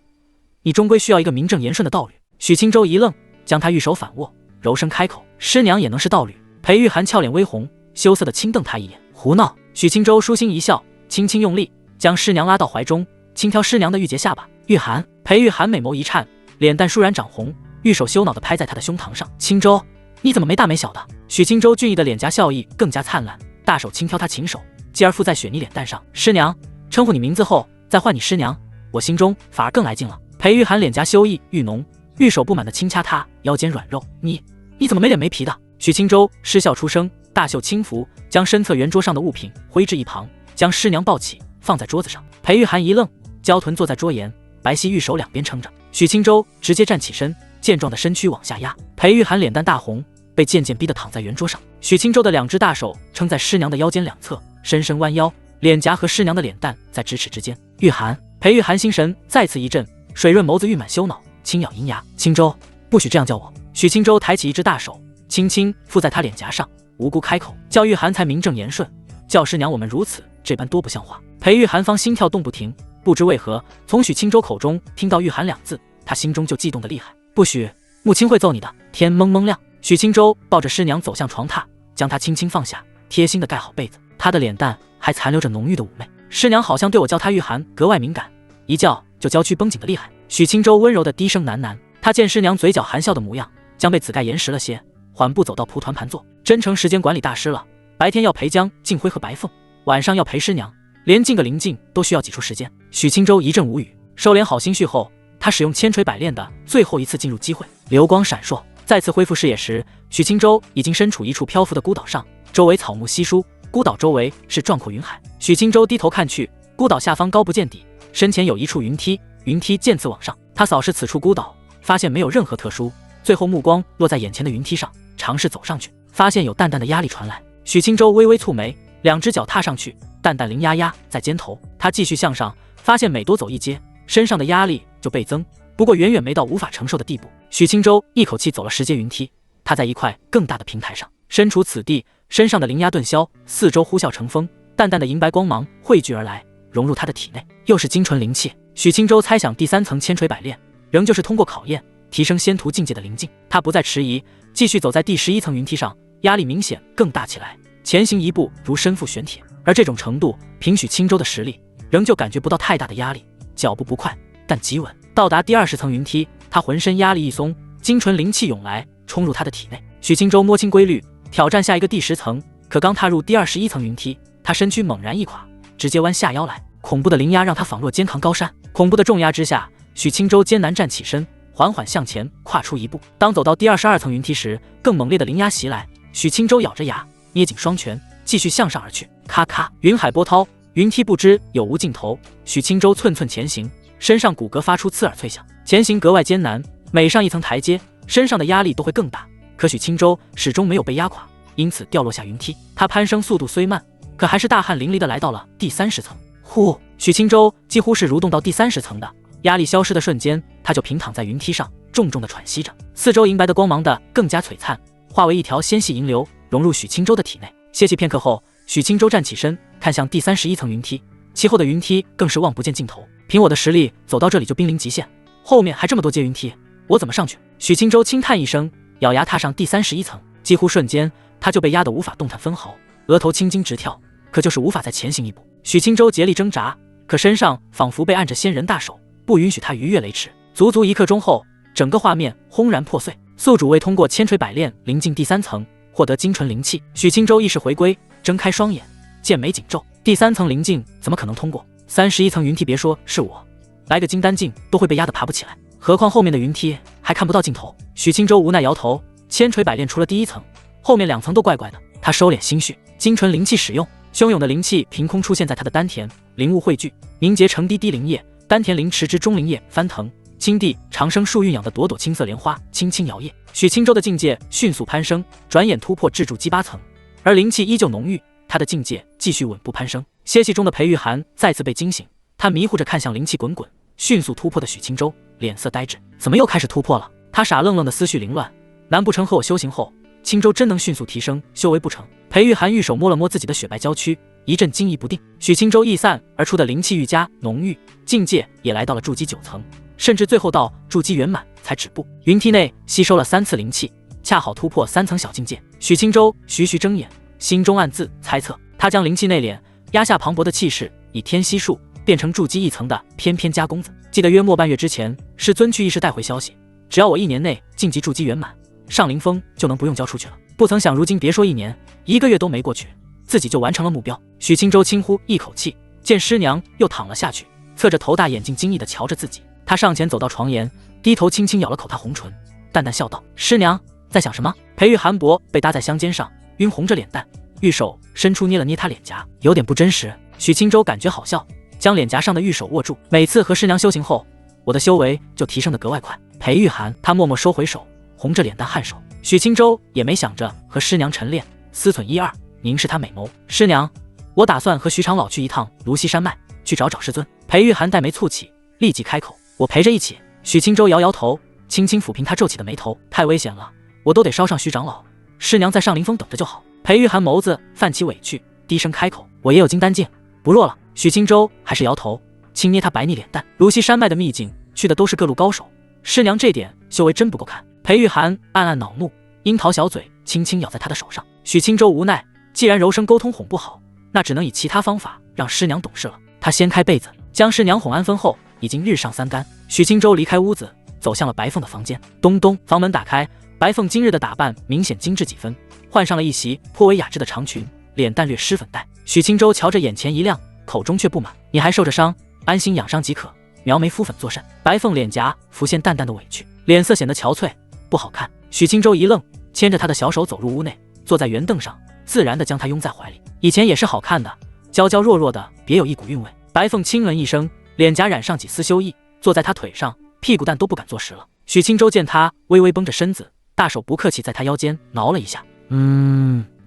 你终归需要一个名正言顺的道侣。”许清舟一愣，将他玉手反握，柔声开口：“师娘也能是道侣？”裴玉涵俏脸微红，羞涩地轻瞪他一眼：“胡闹！”许清舟舒心一笑，轻轻用力将师娘拉到怀中，轻挑师娘的玉洁下巴。“玉涵！”裴玉涵美眸一颤，脸蛋倏然涨红，玉手羞恼地拍在他的胸膛上。“清舟，你怎么没大没小的？”许清舟俊逸的脸颊笑意更加灿烂，大手轻挑他琴手，继而附在雪妮脸蛋上。“师娘，称呼你名字后再唤你师娘，我心中反而更来劲了。”裴玉涵脸颊羞意愈浓，玉手不满地轻掐他腰间软肉。“你怎么没脸没皮的？”许清舟失笑出声，大袖轻拂，将身侧圆桌上的物品挥至一旁，将师娘抱起放在桌子上。裴玉涵一愣，娇臀坐在桌沿，白皙玉手两边撑着。许清舟直接站起身，健壮的身躯往下压。裴玉涵脸蛋大红，被渐渐逼得躺在圆桌上。许清舟的两只大手撑在师娘的腰间两侧，深深弯腰，脸颊和师娘的脸蛋在咫尺之间。“玉涵！”裴玉涵心神再次一震，水润眸子溢满羞恼，轻咬银牙：“清舟，不许这样叫我。”许清舟抬起一只大手，轻轻附在他脸颊上，无辜开口：“叫玉涵才名正言顺，叫师娘我们如此这般多不像话。”裴玉涵方心跳动不停，不知为何从许清舟口中听到玉涵两字，他心中就悸动得厉害。“不许，母亲会揍你的。”天蒙蒙亮，许清舟抱着师娘走向床榻，将她轻轻放下，贴心地盖好被子。她的脸蛋还残留着浓郁的妩媚。师娘好像对我叫她玉涵格外敏感，一叫就娇躯绷紧的厉害。许清舟温柔地低声喃喃。他见师娘嘴角含笑的模样，将被子盖严实了些，缓步走到蒲团盘坐，真成时间管理大师了。白天要陪江静辉和白凤，晚上要陪师娘，连进个灵境都需要挤出时间。许清舟一阵无语，收敛好心绪后，他使用千锤百炼的最后一次进入机会。流光闪烁，再次恢复视野时，许清舟已经身处一处漂浮的孤岛上，周围草木稀疏，孤岛周围是壮阔云海。许清舟低头看去，孤岛下方高不见底，身前有一处云梯，云梯渐次往上。他扫视此处孤岛，发现没有任何特殊，最后目光落在眼前的云梯上，尝试走上去，发现有淡淡的压力传来。许清舟微微蹙眉，两只脚踏上去，淡淡灵压压在肩头。他继续向上，发现每多走一阶，身上的压力就倍增，不过远远没到无法承受的地步。许清舟一口气走了10阶云梯，他在一块更大的平台上，身处此地，身上的灵压顿消，四周呼啸成风，淡淡的银白光芒汇聚而来，融入他的体内，又是精纯灵气。许清舟猜想第3层千锤百炼，仍旧是通过考验提升仙徒境界的灵境。他不再迟疑，继续走在第11层云梯上，压力明显更大起来，前行一步如身负玄铁，而这种程度，凭许清舟的实力，仍旧感觉不到太大的压力，脚步不快，但极稳。到达第20层云梯，他浑身压力一松，精纯灵气涌来，冲入他的体内。许清舟摸清规律，挑战下一个第10层，可刚踏入第21层云梯，他身躯猛然一垮，直接弯下腰来，恐怖的灵压让他仿若肩扛高山。恐怖的重压之下，许清舟艰难站起身，缓缓向前跨出一步。当走到第22层云梯时，更猛烈的灵压袭来，许清舟咬着牙，捏紧双拳，继续向上而去。咔咔，云海波涛，云梯不知有无尽头。许清舟寸寸前行，身上骨骼发出刺耳脆响，前行格外艰难，每上一层台阶，身上的压力都会更大。可许清舟始终没有被压垮，因此掉落下云梯。他攀升速度虽慢，可还是大汗淋漓的来到了第30层。呼，许清舟几乎是蠕动到第30层的，压力消失的瞬间，他就平躺在云梯上，重重的喘息着，四周银白的光芒的更加璀璨，化为一条纤细银流，融入许清舟的体内。歇息片刻后，许清舟站起身，看向第31层云梯，其后的云梯更是望不见尽头。凭我的实力，走到这里就濒临极限，后面还这么多阶云梯，我怎么上去？许清舟轻叹一声，咬牙踏上第31层，几乎瞬间，他就被压得无法动弹分毫，额头青筋直跳，可就是无法再前行一步。许清舟竭力挣扎，可身上仿佛被按着仙人大手，不允许他逾越雷池。足足1刻钟后，整个画面轰然破碎。宿主为通过千锤百炼灵境第3层，获得精纯灵气。许清舟意识回归，睁开双眼，剑眉紧皱，第3层灵境怎么可能通过？31层云梯别说是我，来个金丹境都会被压得爬不起来，何况后面的云梯还看不到尽头。许清舟无奈摇头，千锤百炼除了第1层，后面2层都怪怪的。他收敛心绪，精纯灵气使用，汹涌的灵气凭空出现在他的丹田，灵雾汇聚，凝结成滴滴灵液，丹田灵池之中灵液翻腾，青地长生树蕴养的朵朵青色莲花轻轻摇曳。许清舟的境界迅速攀升，转眼突破制住击8层，而灵气依旧浓郁，他的境界继续稳步攀升。歇息中的裴玉涵再次被惊醒，他迷糊着看向灵气滚滚迅速突破的许清舟，脸色呆滞，怎么又开始突破了？他傻愣愣的思绪凌乱，难不成和我修行后，清舟真能迅速提升修为不成？裴玉涵玉手摸了摸自己的雪白娇躯，一阵惊疑不定。许清舟溢散而出的灵气愈加浓郁，境界也来到了筑基9层，甚至最后到筑基圆满才止步。云梯内吸收了3次灵气，恰好突破3层小境界。许清舟徐徐睁眼，心中暗自猜测，他将灵气内敛，压下磅礴的气势，以天息术变成筑基1层的翩翩家公子。记得约莫半月之前，师尊去议事带回消息，只要我1年内晋级筑基圆满，上灵峰就能不用交出去了。不曾想如今别说1年，1个月都没过去，自己就完成了目标。许清舟轻呼一口气，见师娘又躺了下去，侧着头大眼睛惊异地瞧着自己。他上前走到床沿，低头轻轻咬了口她红唇，淡淡笑道：“师娘在想什么？”裴玉寒薄被搭在香肩上，晕红着脸蛋，玉手伸出捏了捏她脸颊，有点不真实。许清舟感觉好笑，将脸颊上的玉手握住。每次和师娘修行后，我的修为就提升得格外快。裴玉涵他默默收回手，红着脸蛋颔首。许清舟也没想着和师娘晨练，思忖1、2，凝视她美眸。师娘，我打算和徐长老去一趟芦溪山脉，去找找师尊。裴玉涵黛眉蹙起，立即开口：“我陪着一起。”许清舟摇摇头，轻轻抚平他皱起的眉头：“太危险了，我都得捎上徐长老，师娘在上灵峰等着就好。”裴玉涵眸子泛起委屈，低声开口：“我也有金丹境，不弱了。”许清舟还是摇头，轻捏他白腻脸蛋。芦溪山脉的秘境去的都是各路高手，师娘这点修为真不够看。裴玉涵暗暗恼怒，樱桃小嘴轻轻咬在他的手上。许清舟无奈，既然柔声沟通哄不好，那只能以其他方法让师娘懂事了。他掀开被子，将师娘哄安分后，已经日上3竿。许清舟离开屋子，走向了白凤的房间。咚咚，房门打开，白凤今日的打扮明显精致几分，换上了一袭颇为雅致的长裙，脸蛋略施粉黛。许清舟瞧着眼前一亮，口中却不满：“你还受着伤，安心养伤即可，描眉敷粉作甚？”白凤脸颊浮现淡淡的委屈，脸色显得憔悴，不好看。许清舟一愣，牵着他的小手走入屋内，坐在圆凳上，自然地将他拥在怀里。以前也是好看的，娇娇弱弱的，别有一股韵味。白凤轻嗯一声，脸颊染上几丝羞意，坐在他腿上，屁股蛋都不敢坐实了。许清舟见他微微绷着身子，大手不客气在他腰间挠了一下。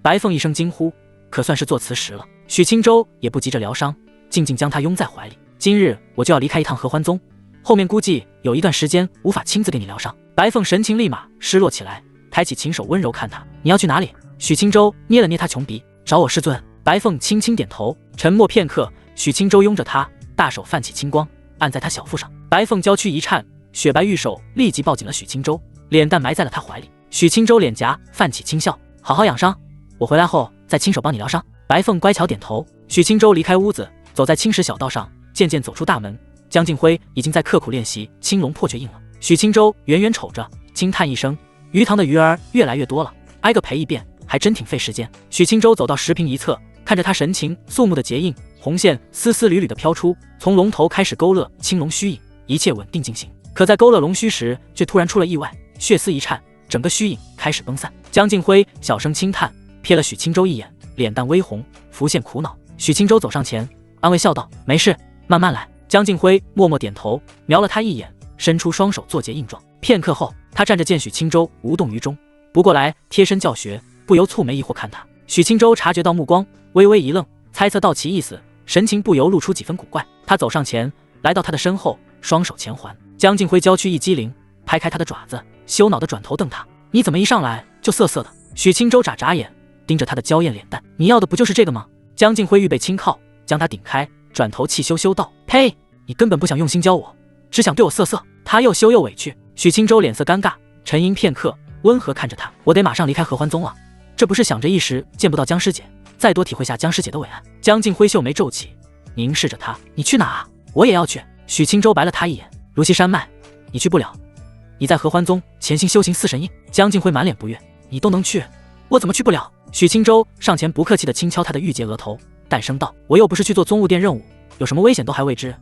白凤一声惊呼，可算是做瓷实了。许清舟也不急着疗伤，静静将他拥在怀里。今日我就要离开一趟合欢宗，后面估计有一段时间无法亲自给你疗伤。白凤神情立马失落起来，抬起琴手温柔看他，你要去哪里？许清舟捏了捏他穷鼻，找我师尊。白凤轻轻点头，沉默片刻，许清舟拥着他，大手泛起青光，按在他小腹上。白凤娇躯一颤，雪白玉手立即抱紧了许清舟，脸蛋埋在了他怀里。许清舟脸颊泛起轻笑，好好养伤，我回来后再亲手帮你疗伤。白凤乖巧点头。许清舟离开屋子，走在青石小道上，渐渐走出大门。江静辉已经在刻苦练习青龙破雀印了。许清舟远远瞅着，轻叹一声，鱼塘的鱼儿越来越多了，挨个陪一遍还真挺费时间。许清舟走到石屏一侧，看着他神情肃穆的结印，红线丝丝缕缕的飘出，从龙头开始勾勒青龙虚影，一切稳定进行。可在勾勒龙须时，却突然出了意外，血丝一颤，整个虚影开始崩散。江静辉小声轻叹，瞥了许清舟一眼，脸蛋微红，浮现苦恼。许清舟走上前，安慰笑道：“没事，慢慢来。”江静辉默默点头，瞄了他一眼，伸出双手做结印状。片刻后，他站着见许清舟无动于衷，不过来贴身教学，不由蹙眉疑惑看他。许清舟察觉到目光，微微一愣，猜测到其意思，神情不由露出几分古怪。他走上前，来到他的身后，双手前环。江静辉娇躯一激灵，拍开他的爪子，羞恼地转头瞪他：“你怎么一上来就涩涩的？”许清舟眨眨眼，盯着他的娇艳脸蛋：“你要的不就是这个吗？”江静辉预备轻靠，将他顶开，转头气羞羞道：“呸！你根本不想用心教我，只想对我色色。”他又羞又委屈。许清舟脸色尴尬，沉吟片刻，温和看着他：“我得马上离开合欢宗了，这不是想着一时见不到江师姐，再多体会下江师姐的伟岸。”江静辉秀眉皱起，凝视着他：“你去哪啊？我也要去。”许清舟白了他一眼：“如溪山脉，你去不了，你在合欢宗潜心修行四神印。”江静辉满脸不悦：“你都能去，我怎么去不了？”许清舟上前不客气地轻敲他的玉洁额头，淡声道：“我又不是去做宗务殿任务，有什么危险都还未知，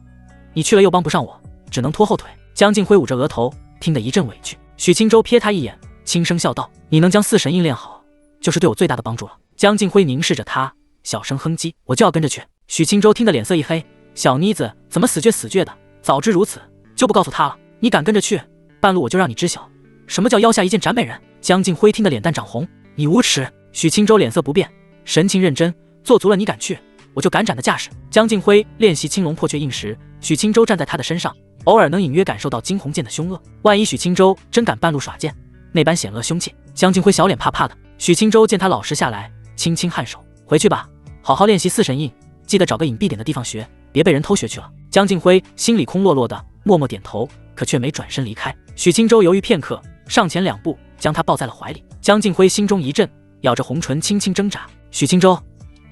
你去了又帮不上我，只能拖后腿。”江静辉捂着额头，听得一阵委屈。许清舟瞥他一眼，轻声笑道：“你能将四神印练好，就是对我最大的帮助了。”江静辉凝视着他，小声哼唧：“我就要跟着去。”许清舟听得脸色一黑：“小妮子怎么死倔的？早知如此，就不告诉他了。你敢跟着去，半路我就让你知晓什么叫腰下一剑斩美人。”江静辉听得脸蛋涨红：“你无耻！”许清舟脸色不变，神情认真：“做足了你敢去，我就敢斩的架势。”江静辉练习青龙破雀印时，许清舟站在他的身上，偶尔能隐约感受到惊鸿剑的凶恶。万一许清舟真敢半路耍剑，那般险恶凶器，江静辉小脸怕怕的。许清舟见他老实下来，轻轻颔首：“回去吧，好好练习四神印，记得找个隐蔽点的地方学，别被人偷学去了。”江静辉心里空落落的，默默点头，可却没转身离开。许清舟犹豫片刻，上前2步，将他抱在了怀里。江静辉心中一震，咬着红唇轻轻挣扎：“许清舟，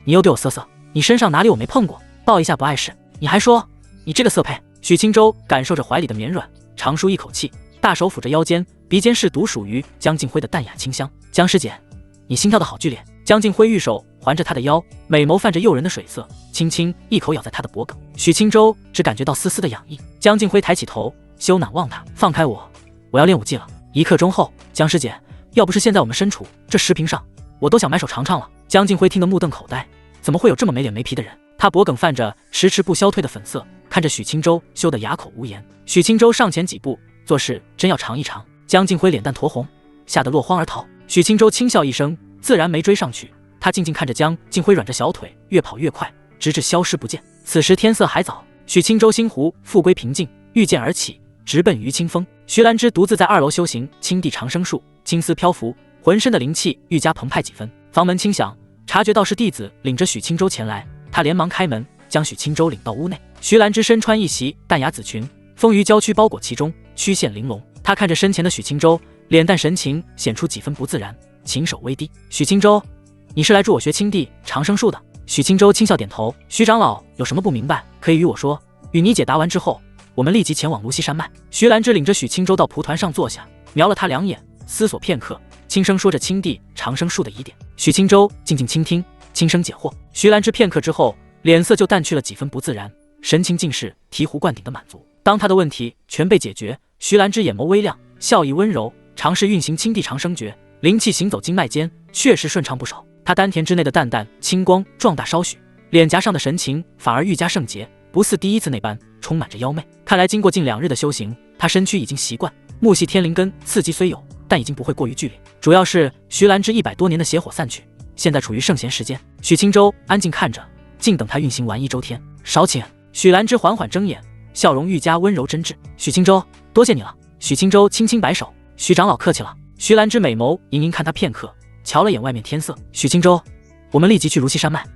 你又对我色色，你身上哪里我没碰过？抱一下不碍事，你还说你这个色胚。”许清舟感受着怀里的绵软，长舒一口气，大手抚着腰间，鼻尖是独属于江静辉的淡雅清香。“江师姐，你心跳的好剧烈。”江静辉玉手环着他的腰，美眸泛着诱人的水色，轻轻一口咬在他的脖颈。许清舟只感觉到丝丝的痒意。江静辉抬起头，羞赧望他：“放开我，我要练武技了。”1刻钟后：“江师姐，要不是现在我们身处这石屏上，我都想埋手尝尝了。”江静辉听得目瞪口呆，怎么会有这么没脸没皮的人？他脖颈泛着迟迟不消退的粉色，看着许清舟羞得哑口无言。许清舟上前几步，做事真要尝一尝。江静辉脸蛋酡红，吓得落荒而逃。许清舟轻笑一声，自然没追上去。他静静看着江静辉软着小腿越跑越快，直至消失不见。此时天色还早，许清舟心湖复归平静，御剑而起，直奔于清风。徐兰芝独自在2楼修行青地长生术，青丝漂浮，浑身的灵气愈加澎湃几分。房门轻响，察觉到是弟子领着许清舟前来，他连忙开门，将许清舟领到屋内。徐兰芝身穿一袭淡雅紫裙，丰腴娇躯包裹其中，曲线玲珑。他看着身前的许清舟，脸蛋神情显出几分不自然，琴手微低：“许清舟，你是来助我学青地长生术的？”许清舟轻笑点头：“徐长老有什么不明白，可以与我说。与你解答完之后，我们立即前往芦溪山脉。”徐兰芝领着许清舟到蒲团上坐下，瞄了他2眼，思索片刻，轻声说着青地长生术的疑点。许清舟静静倾听，轻声解惑。徐兰芝片刻之后，脸色就淡去了几分不自然，神情尽是醍醐灌顶的满足。当他的问题全被解决，徐兰芝眼眸微亮，笑意温柔，尝试运行青地长生诀，灵气行走经脉间，确实顺畅不少。他丹田之内的淡淡青光壮大稍许，脸颊上的神情反而愈加圣洁，不似第一次那般充满着妖媚。看来经过近2日的修行，他身躯已经习惯木系天灵根刺激虽有，但已经不会过于剧烈。主要是徐兰芝100多年的邪火散去，现在处于圣贤时间。许青州安静看着，静等他运行完1周天。少请。许兰芝缓缓睁眼，笑容愈加温柔真挚。许青州，多谢你了。许青州轻轻摆手，徐长老客气了。徐兰芝美眸盈盈看他片刻，瞧了眼外面天色。许青州，我们立即去芦溪山脉。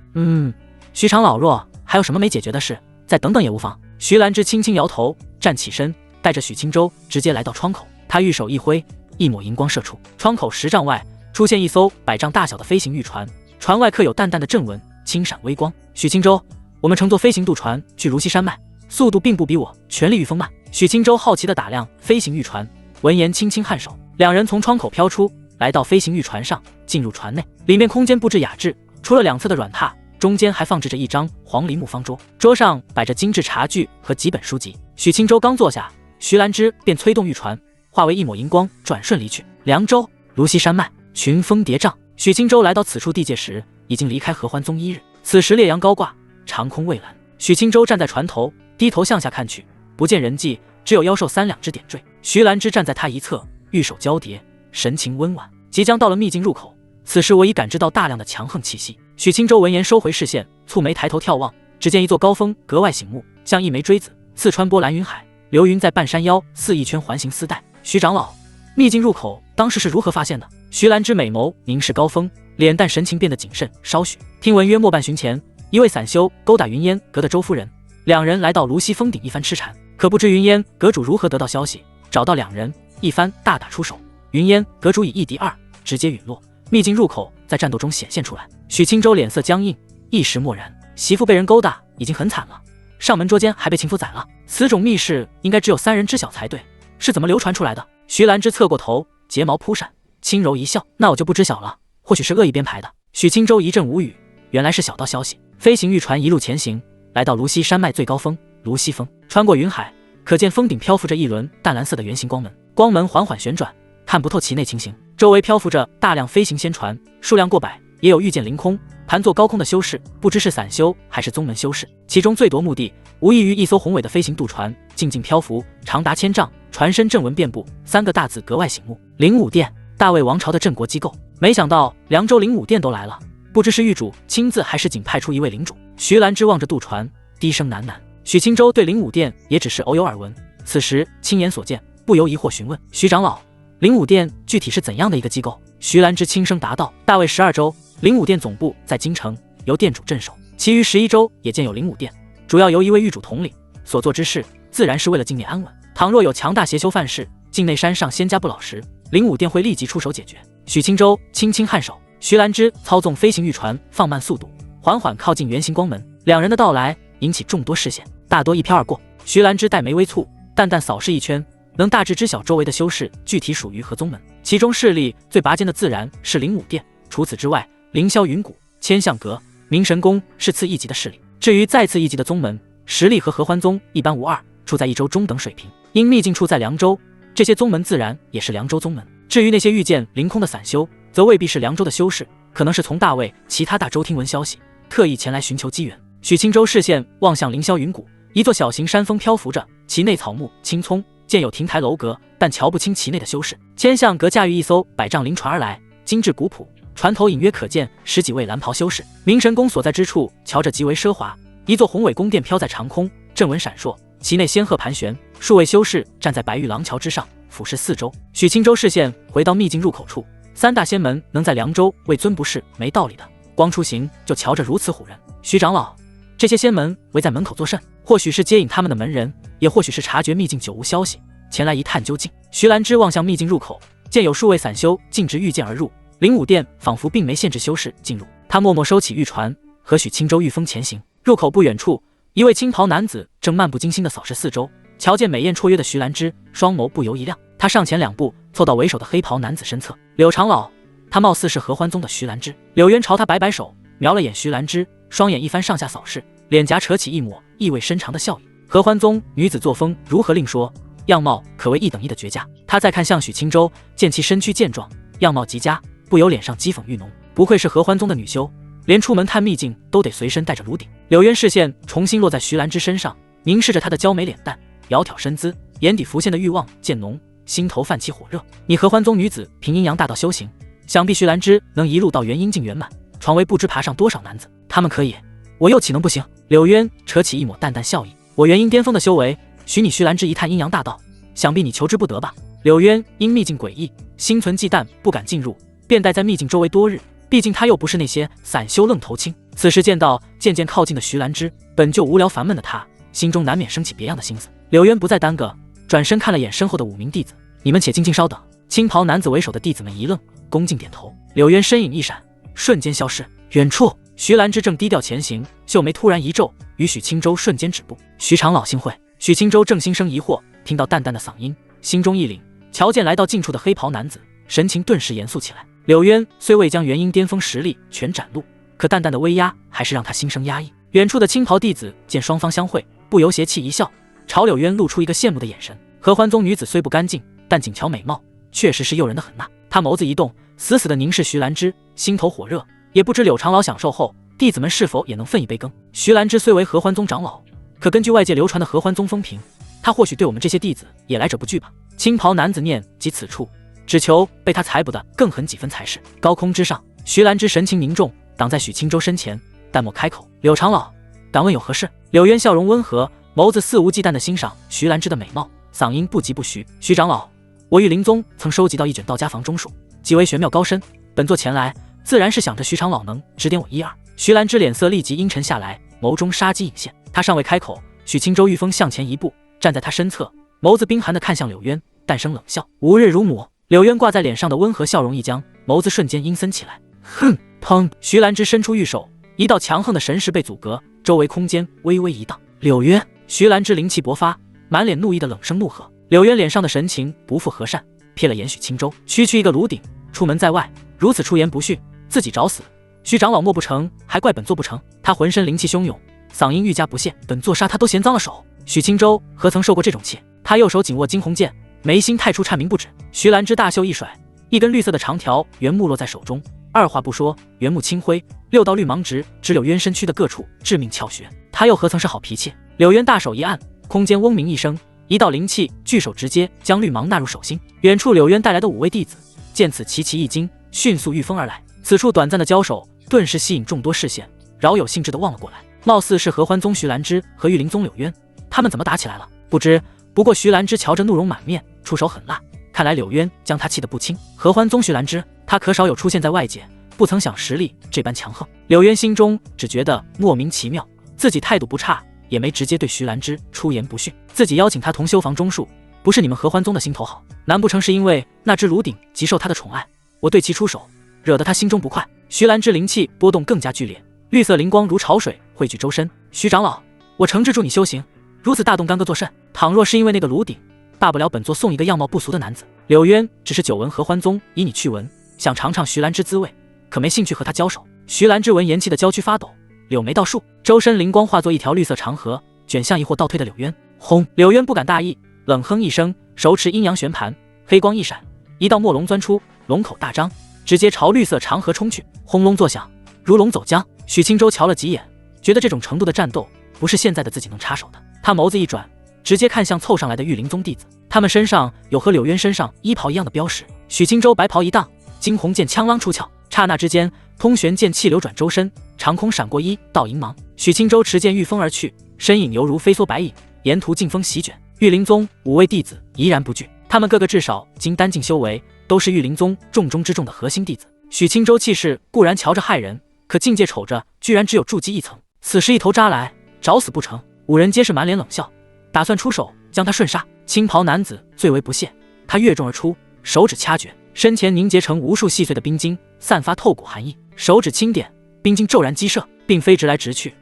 徐长老若还有什么没解决的事，再等等也无妨。徐兰芝轻轻摇头，站起身，带着许青州直接来到窗口。他玉手一挥，一抹银光射出，窗口10丈外出现一艘100丈大小的飞行玉船，船外刻有淡淡的阵纹，轻闪微光。许青州，我们乘坐飞行渡船去芦溪山脉，速度并不比我全力御风慢。许青州好奇地打量飞行玉船，闻言轻轻颔首。两人从窗口飘出，来到飞行玉船上，进入船内。里面空间布置雅致，除了2侧的软榻，中间还放置着一张黄梨木方桌，桌上摆着精致茶具和几本书籍。许青州刚坐下，徐兰芝便催动玉船，化为一抹银光，转瞬离去。凉州芦溪山脉，群峰叠嶂。许青州来到此处地界时，已经离开合欢宗1日。此时烈阳高挂，长空蔚蓝。许青州站在船头，低头向下看去，不见人迹，只有妖兽3两只点缀。徐兰芝站在他一侧，玉手交叠，神情温婉。即将到了秘境入口，此时我已感知到大量的强横气息。许青州闻言收回视线，蹙眉抬头眺望，只见一座高峰格外醒目，像一枚锥子，刺穿波澜云海。流云在半山腰似一圈环形丝带。徐长老，秘境入口当时是如何发现的？徐兰芝美眸凝视高峰，脸蛋神情变得谨慎。稍许，听闻约莫半旬前，一位散修勾打云烟阁的周夫人，两人来到芦溪峰顶一番痴缠，可不知云烟阁主如何得到消息，找到两人，一番大打出手，云烟阁主以1敌2，直接陨落。秘境入口在战斗中显现出来。许青州脸色僵硬，一时默然。媳妇被人勾搭已经很惨了，上门捉奸还被情妇宰了，此种密事应该只有3人知晓才对，是怎么流传出来的？徐兰芝侧过头，睫毛扑闪，轻柔一笑，那我就不知晓了，或许是恶意编排的。许青州一阵无语，原来是小道消息。飞行玉船一路前行，来到芦溪山脉最高峰芦溪峰，穿过云海，可见峰顶漂浮着一轮淡蓝色的圆形光门，光门缓缓旋转，看不透其内情形。周围漂浮着大量飞行仙船，数量过百，也有御剑凌空盘坐高空的修士，不知是散修还是宗门修士。其中最夺目的无异于一艘宏伟的飞行渡船，静静漂浮，长达1000丈，船身阵纹遍布，3个大字格外醒目：灵武殿，大魏王朝的镇国机构。没想到凉州灵武殿都来了，不知是狱主亲自还是仅派出一位领主。徐兰芝望着渡船，低声喃喃。许青州对灵武殿也只是偶有耳闻，此时亲眼所见，不由疑惑询问：徐长老，灵武殿具体是怎样的一个机构？徐兰芝轻声答道：大魏12州，灵武殿总部在京城，由殿主镇守，其余11州也建有灵武殿，主要由一位狱主统领，所做之事自然是为了境内安稳。倘若有强大邪修犯事，境内山上仙家不老实，灵武殿会立即出手解决。许青州轻轻颔首。徐兰芝操纵飞行玉船放慢速度，缓缓靠近圆形光门，两人的到来引起众多视线，大多一飘而过。徐兰芝黛眉微蹙，淡淡扫视一圈，能大致知晓周围的修士具体属于何宗门，其中势力最拔尖的自然是灵武殿，除此之外，凌霄云谷、千象阁、明神宫是次一级的势力。至于再次一级的宗门，实力和合欢宗一般无二，处在一州中等水平。因秘境处在凉州，这些宗门自然也是凉州宗门。至于那些御剑凌空的散修，则未必是凉州的修士，可能是从大魏其他大州听闻消息，特意前来寻求机缘。许青州视线望向凌霄云谷，一座小型山峰漂浮着，其内草木青葱，建有亭台楼阁，但瞧不清其内的修士。千象阁驾驭一艘100丈灵船而来，精致古朴，船头隐约可见10几位蓝袍修士。明神宫所在之处瞧着极为奢华，一座宏伟宫殿飘在长空，阵纹闪烁，其内仙鹤盘旋，数位修士站在白玉廊桥之上，俯视四周。许青州视线回到秘境入口处，3大仙门能在凉州为尊不是没道理的，光出行就瞧着如此唬人。徐长老，这些仙门围在门口作甚？或许是接引他们的门人，也或许是察觉秘境久无消息，前来一探究竟。徐兰芝望向秘境入口，见有数位散修径直御剑而入，灵武殿仿佛并没限制修士进入。他默默收起玉船，和许青州御风前行。入口不远处，一位青袍男子正漫不经心地扫视四周，瞧见美艳绰约的徐兰芝，双眸不由一亮。他上前2步，凑到为首的黑袍男子身侧。柳长老，他貌似是合欢宗的徐兰芝。柳渊朝他摆摆手，瞄了眼徐兰芝，双眼一番上下扫视，脸颊扯起一抹意味深长的笑意。合欢宗女子作风如何另说，样貌可谓1等1的绝佳。他再看向许青州，见其身躯健壮，样貌极佳，不由脸上讥讽愈浓。不愧是合欢宗的女修，连出门探秘境都得随身带着炉鼎。柳渊视线重新落在徐兰芝身上，凝视着她的娇美脸蛋、窈窕身姿，眼底浮现的欲望渐浓，心头泛起火热。你合欢宗女子凭阴阳大道修行，想必徐兰芝能一路到元阴境圆满，床位不知爬上多少男子。他们可以，我又岂能不行？柳渊扯起一抹淡淡笑意。我元阴巅峰的修为，许你徐兰芝一探阴阳大道，想必你求之不得吧？柳渊因秘境诡异，心存忌惮，不敢进入，便待在秘境周围多日。毕竟他又不是那些散修愣头青。此时见到渐渐靠近的徐兰芝，本就无聊烦闷的他，心中难免升起别样的心思。柳渊不再耽搁，转身看了眼身后的5名弟子，你们且静静稍等。青袍男子为首的弟子们一愣，恭敬点头。柳渊身影一闪，瞬间消失。远处，徐兰芝正低调前行，秀眉突然一皱，与许青州瞬间止步。徐长老幸会。许青州正心生疑惑，听到淡淡的嗓音，心中一凛，瞧见来到近处的黑袍男子，神情顿时严肃起来。柳渊虽未将元阴巅峰实力全展露，可淡淡的威压还是让他心生压抑。远处的青袍弟子见双方相会，不由邪气一笑，朝柳渊露出一个羡慕的眼神。合欢宗女子虽不干净，但景乔美貌确实是诱人的很呐。他眸子一动，死死地凝视徐兰芝，心头火热，也不知柳长老享受后，弟子们是否也能分一杯羹。徐兰芝虽为合欢宗长老，可根据外界流传的合欢宗风评，他或许对我们这些弟子也来者不拒吧。青袍男子念及此处，只求被他采捕的更狠几分才是。高空之上，徐兰芝神情凝重，挡在许青州身前，淡漠开口：柳长老，敢问有何事？柳渊笑容温和，眸子肆无忌惮地欣赏徐兰芝的美貌，嗓音不疾不徐：徐长老，我玉灵宗曾收集到一卷道家房中术，极为玄妙高深，本座前来自然是想着徐长老能指点我一二。徐兰芝脸色立即阴沉下来，眸中杀机隐现。他尚未开口，许青州御风向前一步，站在他身侧，眸子冰寒地看向柳渊，淡声冷笑：吾日如母。柳渊挂在脸上的温和笑容一僵，眸子瞬间阴森起来。哼！砰！徐兰芝伸出玉手，一道强横的神识被阻隔，周围空间微微一荡。柳渊！徐兰芝灵气勃发，满脸怒意的冷声怒喝。柳渊脸上的神情不复和善，瞥了眼许青州，区区一个炉鼎，出门在外如此出言不逊，自己找死。徐长老莫不成，还怪本座不成？他浑身灵气汹涌，嗓音愈加不屑：本座杀他都嫌脏了手。许青州何曾受过这种气？他右手紧握惊鸿剑，眉心太出颤鸣不止。徐兰芝大袖一甩，一根绿色的长条圆木落在手中，二话不说，圆木轻挥，6道绿芒直指柳渊身躯的各处，致命窍穴。他又何曾是好脾气？柳渊大手一按，空间嗡鸣一声，一道灵气巨手直接将绿芒纳入手心。远处柳渊带来的5位弟子见此齐齐一惊，迅速御风而来。此处短暂的交手顿时吸引众多视线，饶有兴致地望了过来。貌似是合欢宗徐兰芝和玉灵宗柳渊，他们怎么打起来了？不知。不过徐兰芝瞧着怒容满面，出手狠辣，看来柳渊将他气得不轻。合欢宗徐兰芝，他可少有出现在外界，不曾想实力这般强横。柳渊心中只觉得莫名其妙，自己态度不差，也没直接对徐兰芝出言不逊。自己邀请他同修房中术，不是你们合欢宗的心头好，难不成是因为那只炉鼎极受他的宠爱，我对其出手，惹得他心中不快？徐兰芝灵气波动更加剧烈，绿色灵光如潮水汇聚周身。徐长老，我诚挚助你修行，如此大动干戈作甚？倘若是因为那个炉鼎，大不了本座送一个样貌不俗的男子。柳渊只是久闻合欢宗以你去闻，想尝尝徐兰芝滋味，可没兴趣和他交手。徐兰芝闻言气得娇躯发抖，柳眉倒竖，周身灵光化作一条绿色长河，卷向疑惑倒退的柳渊。轰！柳渊不敢大意，冷哼一声，手持阴阳旋盘，黑光一闪，一道墨龙钻出，龙口大张，直接朝绿色长河冲去。轰隆作响，如龙走江。许青州瞧了几眼，觉得这种程度的战斗不是现在的自己能插手的。他眸子一转，直接看向凑上来的玉灵宗弟子，他们身上有和柳渊身上衣袍一样的标识。许青州白袍一荡，惊鸿剑枪啷出鞘，刹那之间，通玄剑气流转周身，长空闪过1道银芒。许青州持剑御风而去，身影犹如飞梭白影，沿途劲风席卷。玉灵宗5位弟子怡然不惧，他们个个至少经丹境修为，都是玉灵宗重中之重的核心弟子。许青州气势固然瞧着骇人，可境界瞅着居然只有筑基1层，此时一头扎来，找死不成？5人皆是满脸冷笑，打算出手将他瞬杀。青袍男子最为不屑，他跃重而出，手指掐诀，身前凝结成无数细碎的冰晶，散发透骨寒意。手指轻点，冰晶骤然激射，并非直来直去，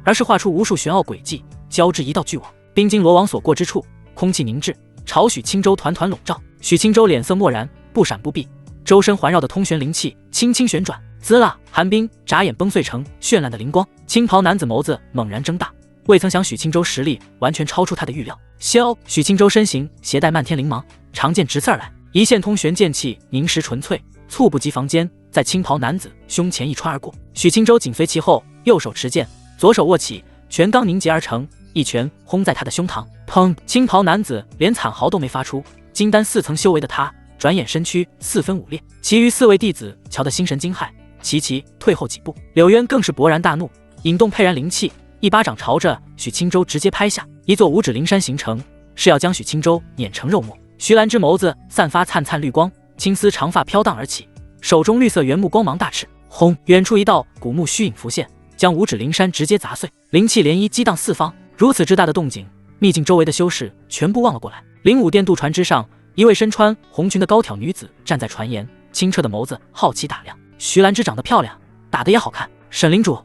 而是画出无数玄奥轨迹，交织一道巨网。冰晶罗网所过之处，空气凝滞，朝许青州团团笼罩。许青州脸色漠然，不闪不避，周身环绕的通玄灵气轻轻旋转，滋啦，寒冰眨眼崩碎成绚烂的灵光。青袍男子眸子猛然睁大，未曾想许青州实力完全超出他的预料。萧许青州身形携带漫天灵芒，长剑直刺而来，一线通玄剑气凝实纯粹，猝不及防间，在青袍男子胸前一穿而过。许青州紧随其后，右手持剑，左手握起，拳刚凝结而成，一拳轰在他的胸膛。砰！青袍男子连惨嚎都没发出，金丹4层修为的他转眼身躯4分5裂。其余4位弟子瞧得心神惊骇，齐齐退后几步。柳渊更是勃然大怒，引动沛然灵气，一巴掌朝着许青州直接拍下，一座五指灵山形成，是要将许青州碾成肉末。徐兰之眸子散发灿灿绿光，青丝长发飘荡而起，手中绿色圆木光芒大炽。轰！远处一道古木虚影浮现，将五指灵山直接砸碎，灵气涟漪激荡四方。如此之大的动静，秘境周围的修士全部望了过来。灵武殿渡船之上，一位身穿红裙的高挑女子站在船沿，清澈的眸子好奇打量。徐兰之长得漂亮，打得也好看，沈领主，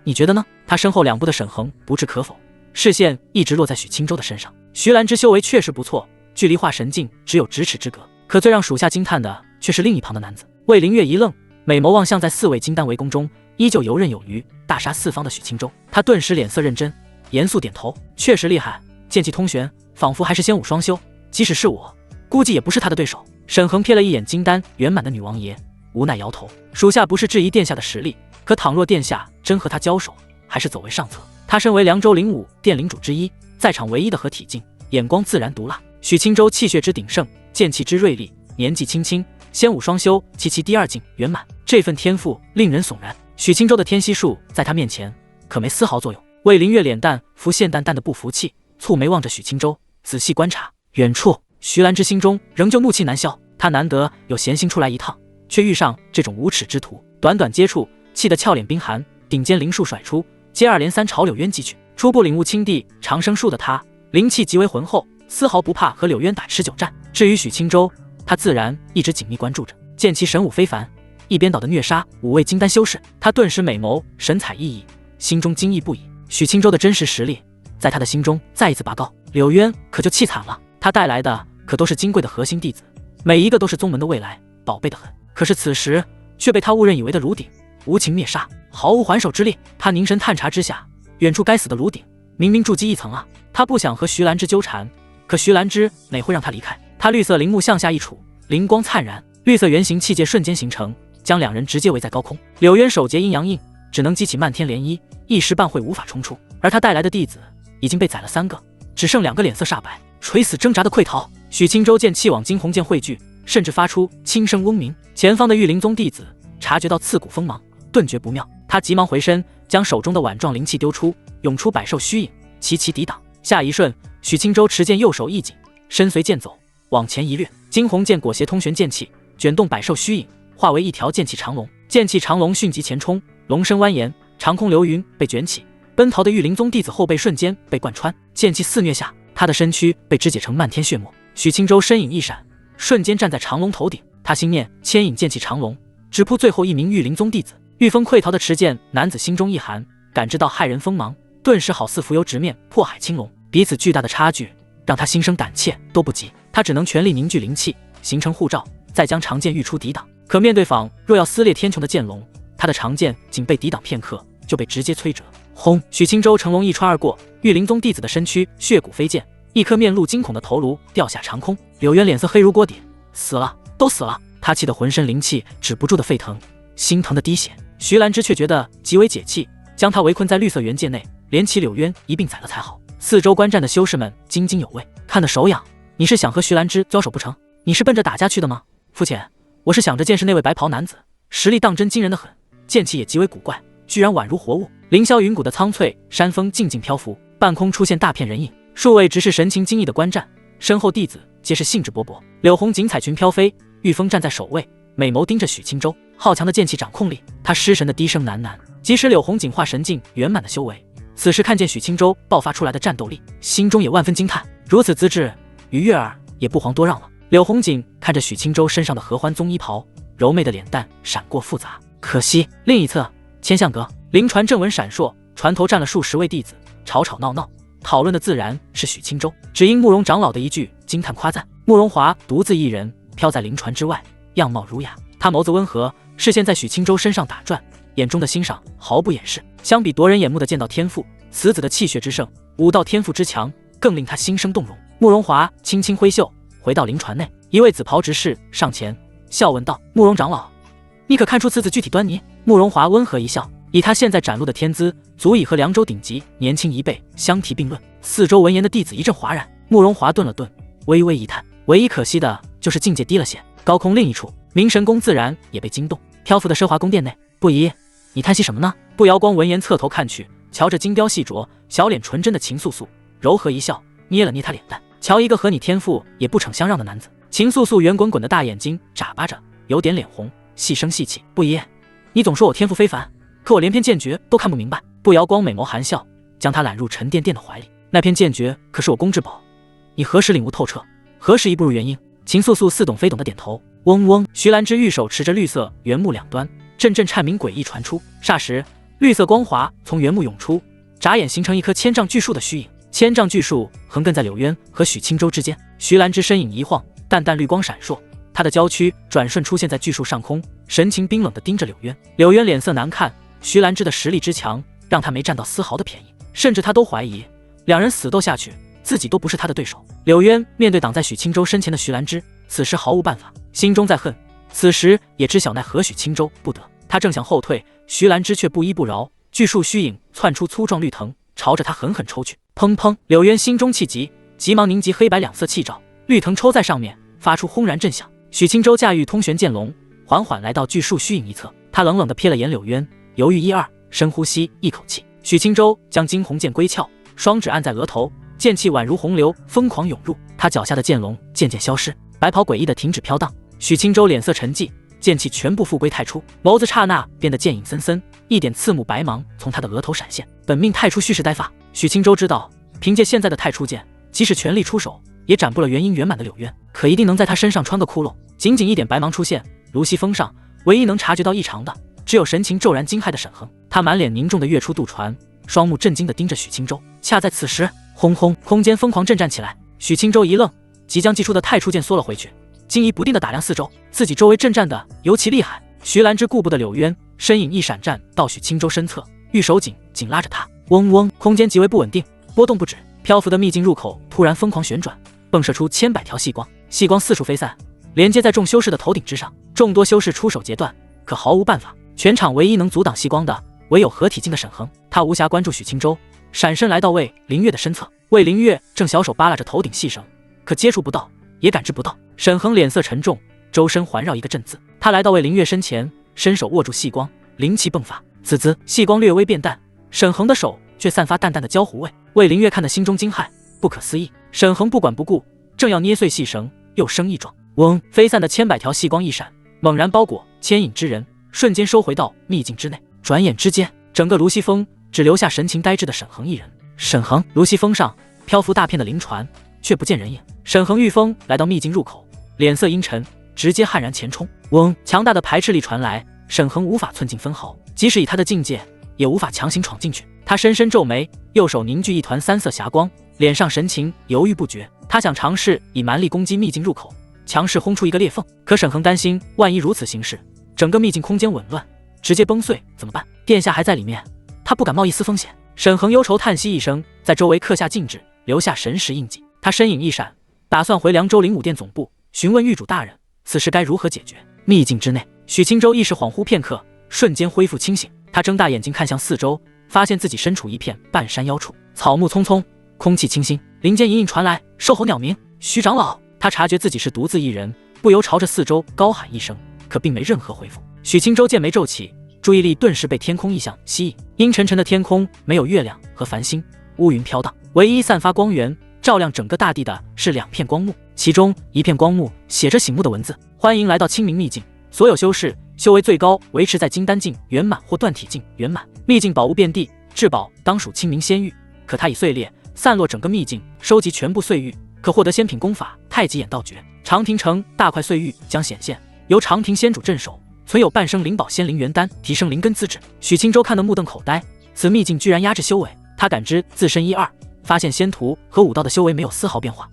你觉得呢？他身后2步的沈恒不置可否，视线一直落在许青州的身上。徐兰之修为确实不错，距离化神境只有咫尺之隔，可最让属下惊叹的却是另一旁的男子。魏凌月一愣，美眸望向在4位金丹围攻中依旧游刃有余、大杀四方的许青州，他顿时脸色认真，严肃点头，确实厉害，剑气通玄，仿佛还是仙武双修，即使是我，估计也不是他的对手。沈恒瞥了一眼金丹圆满的女王爷，无奈摇头，属下不是质疑殿下的实力，可倘若殿下真和他交手，还是走为上策。他身为凉州灵武殿领主之一，在场唯一的合体境，眼光自然毒辣。许青州气血之鼎盛，剑气之锐利，年纪轻轻，仙武双修，其第2境圆满，这份天赋令人悚然。许青州的天息术在他面前可没丝毫作用。魏凌月脸蛋浮现淡淡的不服气，蹙眉望着许青州，仔细观察。远处，徐兰之心中仍旧怒气难消，他难得有闲心出来一趟，却遇上这种无耻之徒。短短接触，气得俏脸冰寒，顶尖灵术甩出，接二连三朝柳渊击去。初步领悟青帝长生术的他，灵气极为浑厚，丝毫不怕和柳渊打持久战。至于许青州，他自然一直紧密关注着，见其神武非凡，一边倒的虐杀5位金丹修士，他顿时美眸神采奕奕，心中惊异不已。许青州的真实实力在他的心中再一次拔高，柳渊可就气惨了。他带来的可都是金贵的核心弟子，每一个都是宗门的未来，宝贝的很。可是此时却被他误认以为的卢鼎无情灭杀，毫无还手之力。他凝神探查之下，远处该死的卢鼎明明筑基1层啊！他不想和徐兰之纠缠，可徐兰之哪会让他离开？他绿色灵目向下一杵，灵光灿然，绿色圆形气界瞬间形成，将2人直接围在高空。柳渊手结阴阳印，只能激起漫天涟漪，一时半会无法冲出。而他带来的弟子已经被宰了3个，只剩2个脸色煞白，垂死挣扎的溃逃。许青州见气往惊鸿剑汇聚，甚至发出轻声嗡鸣。前方的玉灵宗弟子察觉到刺骨锋芒，顿觉不妙，他急忙回身，将手中的碗状灵气丢出，涌出百兽虚影，齐齐抵挡。下一瞬，许青州持剑右手一紧，身随剑走，往前一掠，惊鸿剑裹挟通玄剑气，卷动百兽虚影，化为一条剑气长龙。剑气长龙迅疾前冲，龙身蜿蜒，长空流云被卷起，奔逃的玉灵宗弟子后背瞬间被贯穿，剑气肆虐下，他的身躯被肢解成漫天血沫。许青州身影一闪，瞬间站在长龙头顶，他心念牵引剑气长龙，直扑最后一名玉灵宗弟子。御风溃逃的持剑男子心中一寒，感知到骇人锋芒，顿时好似浮游直面破海青龙，彼此巨大的差距让他心生胆怯都不及，他只能全力凝聚灵气，形成护罩，再将长剑御出抵挡。可面对仿若要撕裂天穹的剑龙，他的长剑仅被抵挡片刻，就被直接摧折。轰！许青州乘龙一穿而过，玉灵宗弟子的身躯血骨飞溅，一颗面露惊恐的头颅掉下长空。柳渊脸色黑如锅底，死了，都死了！他气得浑身灵气止不住的沸腾，心疼的滴血。徐兰之却觉得极为解气，将他围困在绿色元界内，连其柳渊一并宰了才好。四周观战的修士们津津有味，看得手痒。你是想和徐兰之交手不成？你是奔着打架去的吗？父亲，我是想着见识那位白袍男子，实力当真惊人的很，剑气也极为古怪，居然宛如活物。凌霄云谷的苍翠山峰静静漂浮，半空出现大片人影，数位执事神情惊异的观战，身后弟子皆是兴致勃勃。柳红锦彩裙飘飞，玉峰站在首位，美眸盯着许青州，好强的剑气掌控力，他失神的低声喃喃。即使柳红锦化神境圆满的修为，此时看见许青州爆发出来的战斗力，心中也万分惊叹。如此资质，于月儿也不遑多让了。柳红锦看着许青州身上的合欢棕衣袍，柔媚的脸蛋闪过复杂。可惜另一侧千象阁，灵船正文闪烁，船头站了数十位弟子，吵吵闹闹，讨论的自然是许青州。只因慕容长老的一句惊叹夸赞，慕容华独自一人飘在灵船之外，样貌儒雅。他眸子温和，视线在许青州身上打转，眼中的欣赏毫不掩饰。相比夺人眼目的剑道天赋，此子的气血之盛，武道天赋之强，更令他心生动容。慕容华轻轻挥袖，回到灵船内，一位紫袍执事上前笑问道：慕容长老，你可看出此子具体端倪？慕容华温和一笑，以他现在展露的天资，足以和凉州顶级年轻一辈相提并论。四周闻言的弟子一阵哗然。慕容华顿了顿，微微一叹，唯一可惜的就是境界低了些。高空另一处，明神宫自然也被惊动。漂浮的奢华宫殿内，不疑，你叹息什么呢？不瑶光闻言侧头看去，瞧着精雕细琢、小脸纯真的秦素素，柔和一笑，捏了捏她脸蛋。瞧一个和你天赋也不逞相让的男子。秦素素圆滚滚的大眼睛眨巴着，有点脸红，细声细气，不疑，你总说我天赋非凡，可我连篇剑诀都看不明白。不瑶光美眸含笑，将他揽入沉甸甸的怀里。那篇剑诀可是我宫至宝，你何时领悟透彻？何时已步入元婴？秦素素似懂非懂的点头。嗡嗡，徐兰芝玉手持着绿色原木两端，阵阵颤鸣诡异传出。霎时，绿色光华从原木涌出，眨眼形成一棵千丈巨树的虚影。千丈巨树横亘在柳渊和许青州之间。徐兰芝身影一晃，淡淡绿光闪烁，她的娇躯转瞬出现在巨树上空，神情冰冷地盯着柳渊。柳渊脸色难看，徐兰芝的实力之强，让他没占到丝毫的便宜，甚至他都怀疑两人死斗下去，自己都不是他的对手。柳渊面对挡在许青州身前的徐兰芝，此时毫无办法，心中在恨，此时也知晓奈何许青州不得。他正想后退，徐兰芝却不依不饶，巨树虚影窜出粗壮绿藤，朝着他狠狠抽去。砰砰！柳渊心中气急，急忙凝集黑白两色气罩，绿藤抽在上面，发出轰然震响。许青州驾驭通玄剑龙，缓缓来到巨树虚影一侧，他冷冷地瞥了眼柳渊，犹豫一二，深呼吸一口气。许青州将惊鸿剑归鞘，双指按在额头，剑气宛如洪流，疯狂涌入。他脚下的剑龙渐渐消失，白袍诡异的停止飘荡。许青州脸色沉寂，剑气全部复归太初，眸子刹那变得剑影森森，一点刺目白芒从他的额头闪现。本命太初蓄势待发。许青州知道，凭借现在的太初剑，即使全力出手，也斩不了元婴圆满的柳渊，可一定能在他身上穿个窟窿。仅仅一点白芒出现，芦溪峰上唯一能察觉到异常的，只有神情骤然惊骇的沈恒。他满脸凝重的跃出渡船，双目震惊地盯着许青州。恰在此时，轰轰，空间疯狂震颤起来。许青州一愣，即将祭出的太初剑缩了回去，惊疑不定地打量四周，自己周围震颤的尤其厉害。徐兰芝顾不得柳渊，身影一闪站到许青州身侧，玉手紧拉着他。嗡嗡，空间极为不稳定，波动不止。漂浮的秘境入口突然疯狂旋转，迸射出千百条细光，细光四处飞散，连接在众修士的头顶之上。众多修士出手截断，可毫无办法。全场唯一能阻挡细光的，唯有合体境的沈恒。他无暇关注许青州，闪身来到魏灵月的身侧。魏灵月正小手扒拉着头顶细绳，可接触不到，也感知不到。沈恒脸色沉重，周身环绕一个震字。他来到魏灵月身前，伸手握住细光，灵气迸发，滋滋，细光略微变淡，沈恒的手却散发淡淡的焦糊味。魏灵月看得心中惊骇，不可思议。沈恒不管不顾，正要捏碎细绳，又生一状，嗡，飞散的千百条细光一闪，猛然包裹牵引之人，瞬间收回到秘境之内。转眼之间，整个芦溪峰只留下神情呆滞的沈恒一人。沈恒，芦溪峰上漂浮大片的灵船，却不见人影。沈恒御风来到秘境入口，脸色阴沉，直接悍然前冲。嗡，强大的排斥力传来，沈恒无法寸进分毫，即使以他的境界，也无法强行闯进去。他深深皱眉，右手凝聚一团三色霞光，脸上神情犹豫不决。他想尝试以蛮力攻击秘境入口，强势轰出一个裂缝，可沈恒担心，万一如此行事，整个秘境空间紊乱，直接崩碎怎么办？殿下还在里面，他不敢冒一丝风险。沈恒忧愁叹息一声，在周围刻下禁制，留下神识印记。他身影一闪，打算回凉州灵武殿总部询问狱主大人，此事该如何解决。秘境之内，许青州意识恍惚片刻，瞬间恢复清醒。他睁大眼睛看向四周，发现自己身处一片半山腰处，草木葱葱，空气清新。林间隐隐传来兽吼鸟鸣。徐长老，他察觉自己是独自一人，不由朝着四周高喊一声，可并没任何回复。许青州剑眉皱起，注意力顿时被天空异象吸引。阴沉沉的天空没有月亮和繁星，乌云飘荡，唯一散发光源照亮整个大地的是两片光幕，其中一片光幕写着醒目的文字：欢迎来到清明秘境，所有修士修为最高维持在金丹境圆满或断体境圆满。秘境宝物遍地，至宝当属清明仙玉，可它已碎裂散落整个秘境，收集全部碎玉可获得仙品功法太极眼道诀。长亭城大块碎玉将显现，由长亭仙主镇守，存有半生灵宝仙灵元丹，提升灵根资质。许青州看得目瞪口呆，此秘境居然压制修为。他感知自身一二，发现仙徒和武道的修为没有丝毫变化。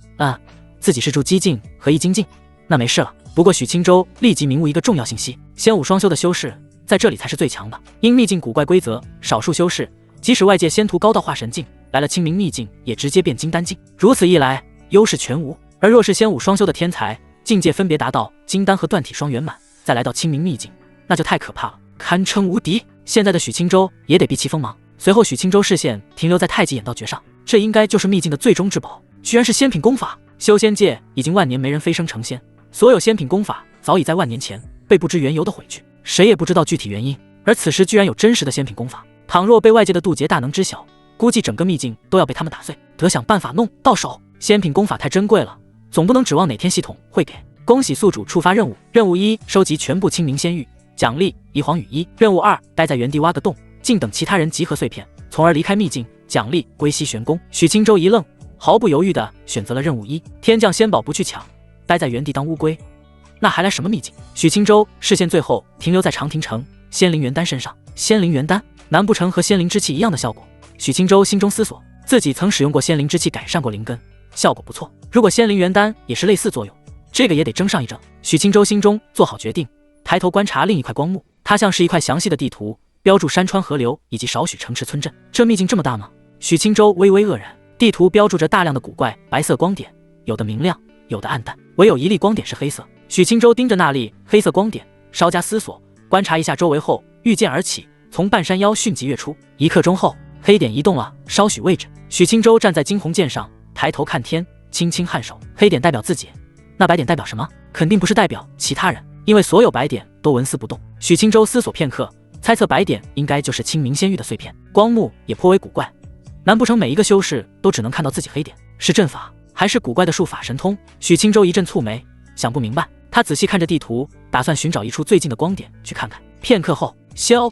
自己是住激境和易精境，那没事了。不过许青州立即明悟一个重要信息：仙武双修的修士在这里才是最强的。因秘境古怪规则，少数修士即使外界仙徒高到化神境，来了清明秘境也直接变金丹境，如此一来优势全无。而若是仙武双修的天才，境界分别达到金丹和断体双圆满，再来到清明秘境，那就太可怕了，堪称无敌。现在的许青州也得避其锋芒。随后许青州视线停留在太极眼道诀上，这应该就是秘境的最终至宝，居然是仙品功法。修仙界已经万年没人飞升成仙，所有仙品功法早已在万年前被不知缘由的毁去，谁也不知道具体原因。而此时居然有真实的仙品功法，倘若被外界的渡劫大能知晓，估计整个秘境都要被他们打碎，得想办法弄到手。仙品功法太珍贵了，总不能指望哪天系统会给。恭喜宿主触发任务，任务1：收集全部清明仙玉，奖励1黄羽1。任务2：待在原地挖个洞，静等其他人集合碎片，从而离开秘境，奖励归西玄宫。许青州一愣，毫不犹豫地选择了任务1。天降仙宝不去抢，待在原地当乌龟，那还来什么秘境？许青州视线最后停留在长亭城仙灵元丹身上。仙灵元丹，难不成和仙灵之气一样的效果？许青州心中思索，自己曾使用过仙灵之气改善过灵根，效果不错。如果仙灵元丹也是类似作用，这个也得争上一争。许青州心中做好决定，抬头观察另一块光幕，它像是一块详细的地图，标注山川河流以及少许城池村镇。这秘境这么大吗？许青州微微愕然。地图标注着大量的古怪白色光点，有的明亮，有的暗淡，唯有一粒光点是黑色。许青州盯着那粒黑色光点，稍加思索，观察一下周围后，御剑而起，从半山腰迅疾跃出。1刻钟后，黑点移动了稍许位置。许青州站在惊鸿剑上，抬头看天，轻轻颔首。黑点代表自己，那白点代表什么？肯定不是代表其他人，因为所有白点都纹丝不动。许青州思索片刻，猜测白点应该就是清明仙玉的碎片。光幕也颇为古怪，难不成每一个修士都只能看到自己黑点？是阵法还是古怪的术法神通？许青州一阵蹙眉，想不明白。他仔细看着地图，打算寻找一处最近的光点去看看。片刻后，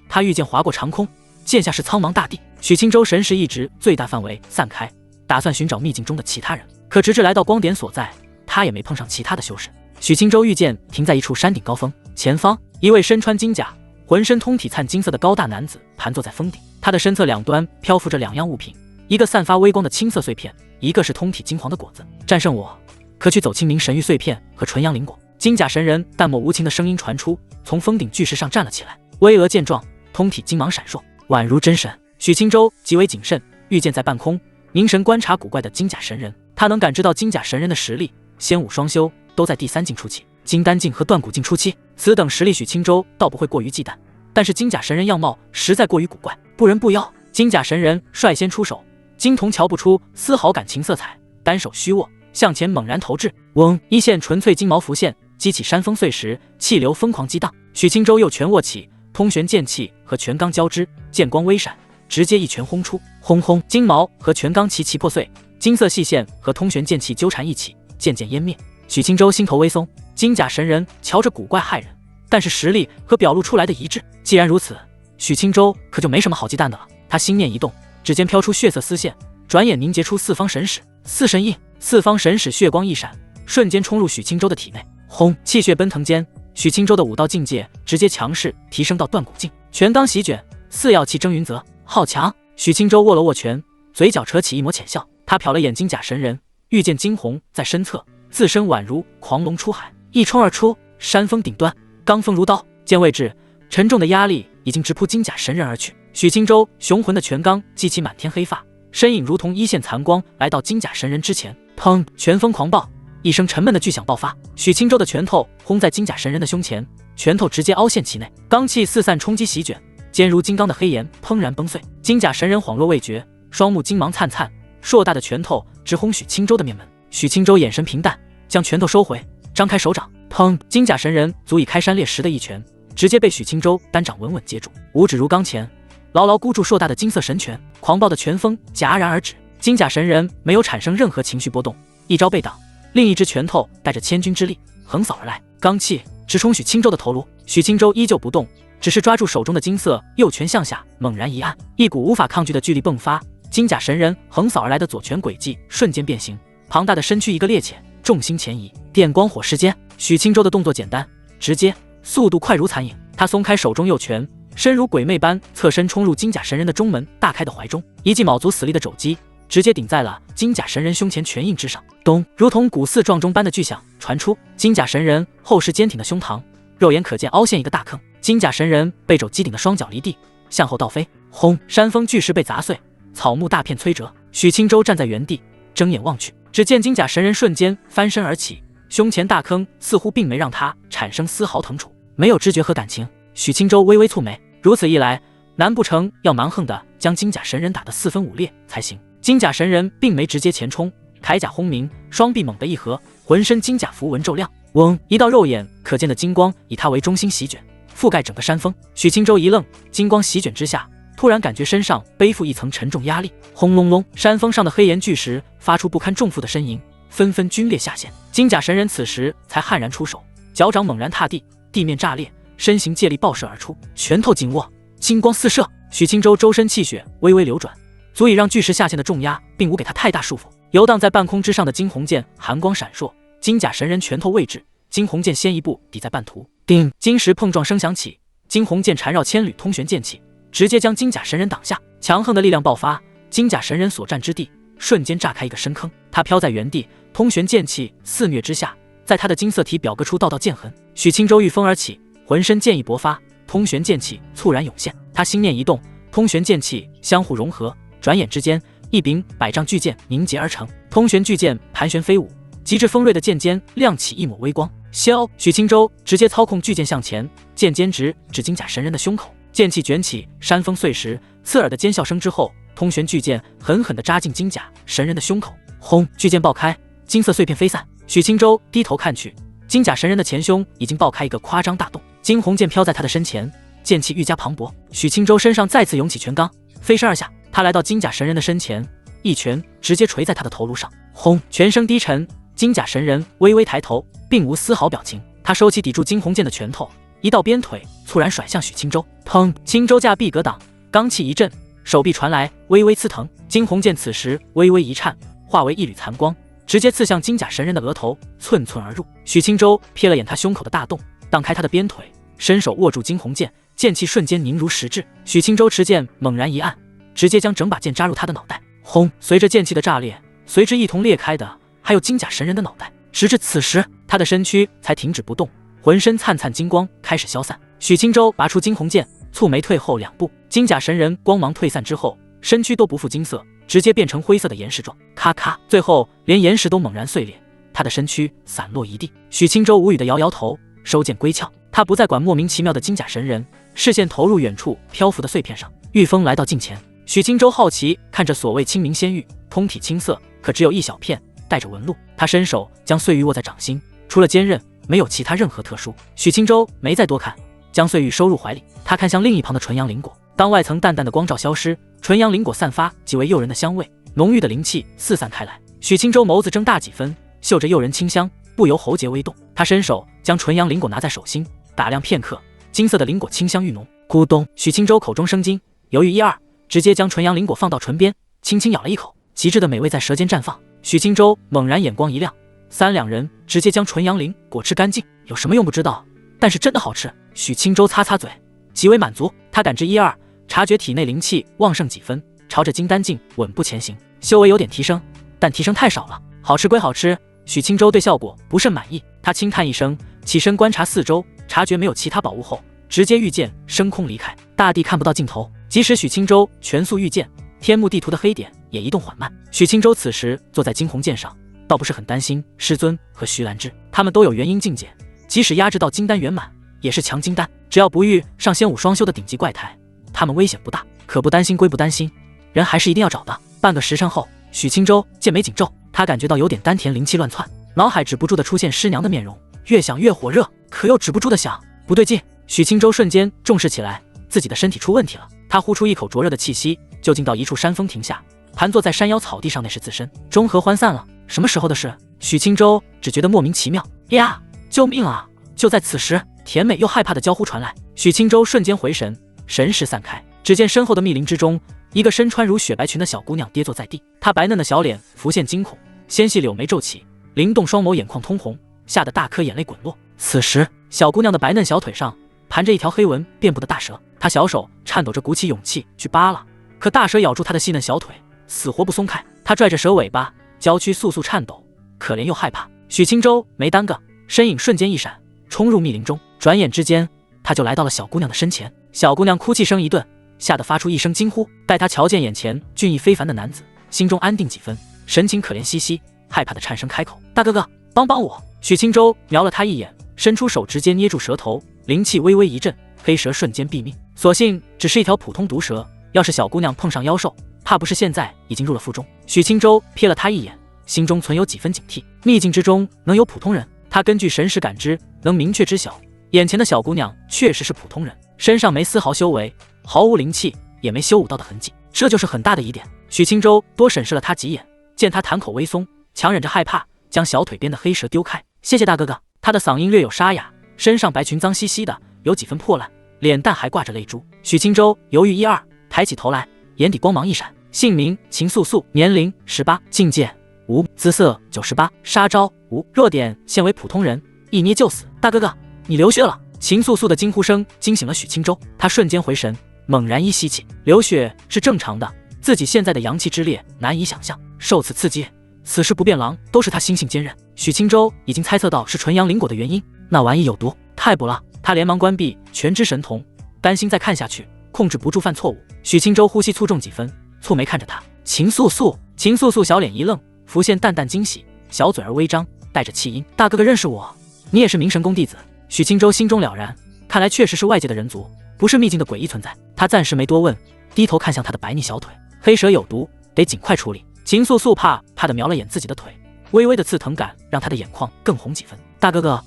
他御剑划过长空，剑下是苍茫大地。许青州神识一直最大范围散开，打算寻找秘境中的其他人，可直至来到光点所在，他也没碰上其他的修士。许青州御剑停在一处山顶高峰，前方一位身穿金甲、浑身通体灿金色的高大男子盘坐在峰顶，他的身侧两端漂浮着2样物品，一个散发微光的青色碎片，一个是通体金黄的果子。战胜我，可取走清明神玉碎片和纯阳灵果。金甲神人淡漠无情的声音传出，从峰顶巨石上站了起来，巍峨健壮，通体金芒闪烁，宛如真神。许青州极为谨慎，御剑在半空凝神观察古怪的金甲神人，他能感知到金甲神人的实力，仙武双修都在第3境初期，金丹境和断骨境初期，此等实力许青州倒不会过于忌惮，但是金甲神人样貌实在过于古怪，不人不妖。金甲神人率先出手，金童瞧不出丝毫感情色彩，单手虚握，向前猛然投掷，嗡，一线纯粹金毛浮现，激起山峰碎石，气流疯狂激荡。许青州右拳握起，通玄剑气和拳罡交织，剑光微闪，直接一拳轰出，轰轰，金毛和拳罡齐齐破碎，金色细线和通玄剑气纠缠一起，渐渐湮灭。许青州心头微松，金甲神人瞧着古怪骇人，但是实力和表露出来的一致。既然如此，许青州可就没什么好忌惮的了。他心念一动，指尖飘出血色丝线，转眼凝结出4方神使、4神印。4方神使血光一闪，瞬间冲入许青州的体内。轰！气血奔腾间，许青州的武道境界直接强势提升到断骨境，拳罡席卷，4曜气蒸云泽，好强！许青州握了握拳，嘴角扯起一抹浅笑。他瞟了眼金甲神人，御剑惊鸿在身侧，自身宛如狂龙出海，一冲而出。山峰顶端，罡风如刀，剑位置，沉重的压力已经直扑金甲神人而去。许青州雄浑的拳罡激起满天黑发，身影如同一线残光，来到金甲神人之前。砰！拳风狂暴，一声沉闷的巨响爆发，许青州的拳头轰在金甲神人的胸前，拳头直接凹陷其内，罡气四散冲击席卷，坚如金刚的黑岩砰然崩碎。金甲神人恍若未觉，双目金芒灿灿，硕大的拳头直轰许青州的面门。许青州眼神平淡，将拳头收回，张开手掌，砰！金甲神人足以开山裂石的一拳，直接被许青州单掌稳稳接住，五指如钢钳，牢牢箍住硕大的金色神拳。狂暴的拳风戛然而止，金甲神人没有产生任何情绪波动，一招被挡，另一只拳头带着千钧之力横扫而来，罡气直冲许青州的头颅。许青州依旧不动，只是抓住手中的金色右拳向下猛然一按，一股无法抗拒的巨力迸发，金甲神人横扫而来的左拳轨迹瞬间变形，庞大的身躯一个趔趄，重心前移，电光火石间，许青州的动作简单直接，速度快如残影。他松开手中右拳，身如鬼魅般侧身冲入金甲神人的中门大开的怀中，一记卯足死力的肘击直接顶在了金甲神人胸前拳印之上，咚！如同鼓似撞钟般的巨响传出，金甲神人厚实坚挺的胸膛肉眼可见凹陷一个大坑，金甲神人被肘击顶的双脚离地，向后倒飞，轰！山峰巨石被砸碎，草木大片摧折。许青州站在原地，睁眼望去，只见金甲神人瞬间翻身而起，胸前大坑似乎并没让他产生丝毫疼楚，没有知觉和感情。许青州微微蹙眉，如此一来，难不成要蛮横的将金甲神人打得四分五裂才行？金甲神人并没直接前冲，铠甲轰鸣，双臂猛地一合，浑身金甲符文骤亮，嗡，一道肉眼可见的金光以他为中心席卷，覆盖整个山峰。许青州一愣，金光席卷之下，突然感觉身上背负一层沉重压力，轰隆隆，山峰上的黑岩巨石发出不堪重负的呻吟，纷纷皲裂下陷。金甲神人此时才悍然出手，脚掌猛然踏地，地面炸裂，身形借力爆射而出，拳头紧握，金光四射。许青州周身气血微微流转，足以让巨石下陷的重压并无给他太大束缚。游荡在半空之上的惊鸿剑寒光闪烁，金甲神人拳头位置，惊鸿剑先一步抵在半途，叮，金石碰撞声响起，惊鸿剑缠绕千缕通玄剑气，直接将金甲神人挡下。强横的力量爆发，金甲神人所站之地瞬间炸开一个深坑，他飘在原地，通玄剑气肆虐之下，在他的金色体表割出道道剑痕。许青州御风而起，浑身剑意勃发，通玄剑气猝然涌现，他心念一动，通玄剑气相互融合，转眼之间，一柄百丈巨剑凝结而成。通玄巨剑盘旋飞舞，极致锋锐的剑尖亮起一抹微光。萧许青州直接操控巨剑向前，剑尖直指金甲神人的胸口，剑气卷起，山峰碎石，刺耳的尖笑声之后，通玄巨剑狠狠地扎进金甲神人的胸口，轰！巨剑爆开，金色碎片飞散。许青州低头看去，金甲神人的前胸已经爆开一个夸张大洞，惊鸿剑飘在他的身前，剑气愈加磅礴。许青州身上再次涌起拳罡，飞身而下，他来到金甲神人的身前，一拳直接锤在他的头颅上，轰！拳声低沉，金甲神人微微抬头，并无丝毫表情。他收起抵住惊鸿剑的拳头，一道鞭腿猝然甩向许青州，砰！青州架壁格挡，罡气一震，手臂传来微微刺疼。惊鸿剑此时微微一颤，化为一缕残光，直接刺向金甲神人的额头，寸寸而入。许青州瞥了眼他胸口的大洞，荡开他的鞭腿，伸手握住惊鸿剑，剑气瞬间凝如实质。许青州持剑猛然一按，直接将整把剑扎入他的脑袋，轰！随着剑气的炸裂，随之一同裂开的还有金甲神人的脑袋。直至此时，他的身躯才停止不动，浑身灿灿金光开始消散。许青州拔出惊鸿剑，蹙眉退后2步，金甲神人光芒退散之后，身躯都不复金色，直接变成灰色的岩石状，咔咔，最后连岩石都猛然碎裂，他的身躯散落一地。许青州无语的摇摇头，收剑归鞘。他不再管莫名其妙的金甲神人，视线投入远处漂浮的碎片上。玉风来到近前，许青州好奇看着所谓清明仙玉，通体青色，可只有一小片，带着纹路。他伸手将碎玉握在掌心，除了坚韧，没有其他任何特殊。许青州没再多看，将碎玉收入怀里。他看向另一旁的纯阳灵果，当外层淡淡的光照消失，纯阳灵果散发极为诱人的香味，浓郁的灵气四散开来。许青州眸子睁大几分，嗅着诱人清香，不由喉结微动。他伸手将纯阳灵果拿在手心，打量片刻，金色的灵果清香愈浓。咕咚！许青州口中生津，犹豫一二，直接将纯阳灵果放到唇边，轻轻咬了一口，极致的美味在舌尖绽放。许青州猛然眼光一亮，三两人直接将纯阳灵果吃干净。有什么用不知道，但是真的好吃。许青州擦擦嘴，极为满足。他感知一二，察觉体内灵气旺盛几分，朝着金丹境稳步前行。修为有点提升，但提升太少了。好吃归好吃，许青州对效果不甚满意。他轻叹一声，起身观察四周，察觉没有其他宝物后，直接御剑升空离开。大地看不到尽头，即使许青州全速御剑，天幕地图的黑点也移动缓慢。许青州此时坐在惊鸿剑上，倒不是很担心师尊和徐兰芝，他们都有元婴境界，即使压制到金丹圆满，也是强金丹，只要不遇上仙武双修的顶级怪胎，他们危险不大。可不担心归不担心，人还是一定要找的。半个时辰后，许青州剑眉紧皱，他感觉到有点丹田灵气乱窜，脑海止不住的出现师娘的面容，越想越火热，可又止不住的想不对劲。许青州瞬间重视起来，自己的身体出问题了。他呼出一口灼热的气息，就近到一处山峰停下，盘坐在山腰草地上，那是自身中和涣散了。什么时候的事？许青州只觉得莫名其妙呀！救命啊！就在此时，甜美又害怕的娇呼传来。许青州瞬间回神，神识散开，只见身后的密林之中，一个身穿如雪白裙的小姑娘跌坐在地，她白嫩的小脸浮现惊恐，纤细柳眉皱起，灵动双眸眼眶通红，吓得大颗眼泪滚落。此时，小姑娘的白嫩小腿上盘着一条黑纹遍布的大蛇，她小手颤抖着鼓起勇气去扒拉，可大蛇咬住她的细嫩小腿，死活不松开。她拽着蛇尾巴，娇躯簌簌颤抖，可怜又害怕。许青州没耽搁，身影瞬间一闪，冲入密林中，转眼之间，他就来到了小姑娘的身前。小姑娘哭泣声一顿，吓得发出一声惊呼。待她瞧见眼前俊逸非凡的男子，心中安定几分，神情可怜兮兮，害怕的颤声开口：“大哥哥，帮帮我！”许青州瞄了他一眼，伸出手直接捏住蛇头，灵气微微一震，黑蛇瞬间毙命。所幸只是一条普通毒蛇，要是小姑娘碰上妖兽，怕不是现在已经入了腹中。许青州瞥了她一眼，心中存有几分警惕。秘境之中能有普通人？他根据神识感知，能明确知晓，眼前的小姑娘确实是普通人，身上没丝毫修为，毫无灵气，也没修武道的痕迹，这就是很大的疑点。许青州多审视了她几眼，见她谈口微松，强忍着害怕，将小腿边的黑蛇丢开。谢谢大哥哥。他的嗓音略有沙哑，身上白裙脏兮兮的，有几分破烂，脸蛋还挂着泪珠。许青州犹豫一二，抬起头来，眼底光芒一闪。姓名秦素素，年龄18，境界无，姿色98，杀招无，弱点现为普通人，一捏就死。大哥哥，你流血了！秦素素的惊呼声惊醒了许青州，他瞬间回神，猛然一吸气，流血是正常的，自己现在的阳气之烈难以想象，受此刺激，此时不变狼都是他心性坚韧。许青州已经猜测到是纯阳灵果的原因，那玩意有毒，太补了。他连忙关闭全知神瞳，担心再看下去控制不住犯错误。许青州呼吸粗重几分，蹙眉看着他。秦素素，秦素素小脸一愣，浮现淡淡惊喜，小嘴儿微张，带着气音。大哥哥认识我？你也是明神宫弟子？许青州心中了然，看来确实是外界的人族，不是秘境的诡异存在。他暂时没多问，低头看向他的白腻小腿。黑蛇有毒，得尽快处理。秦素素怕地瞄了眼自己的腿，微微的刺疼感让他的眼眶更红几分。大哥哥，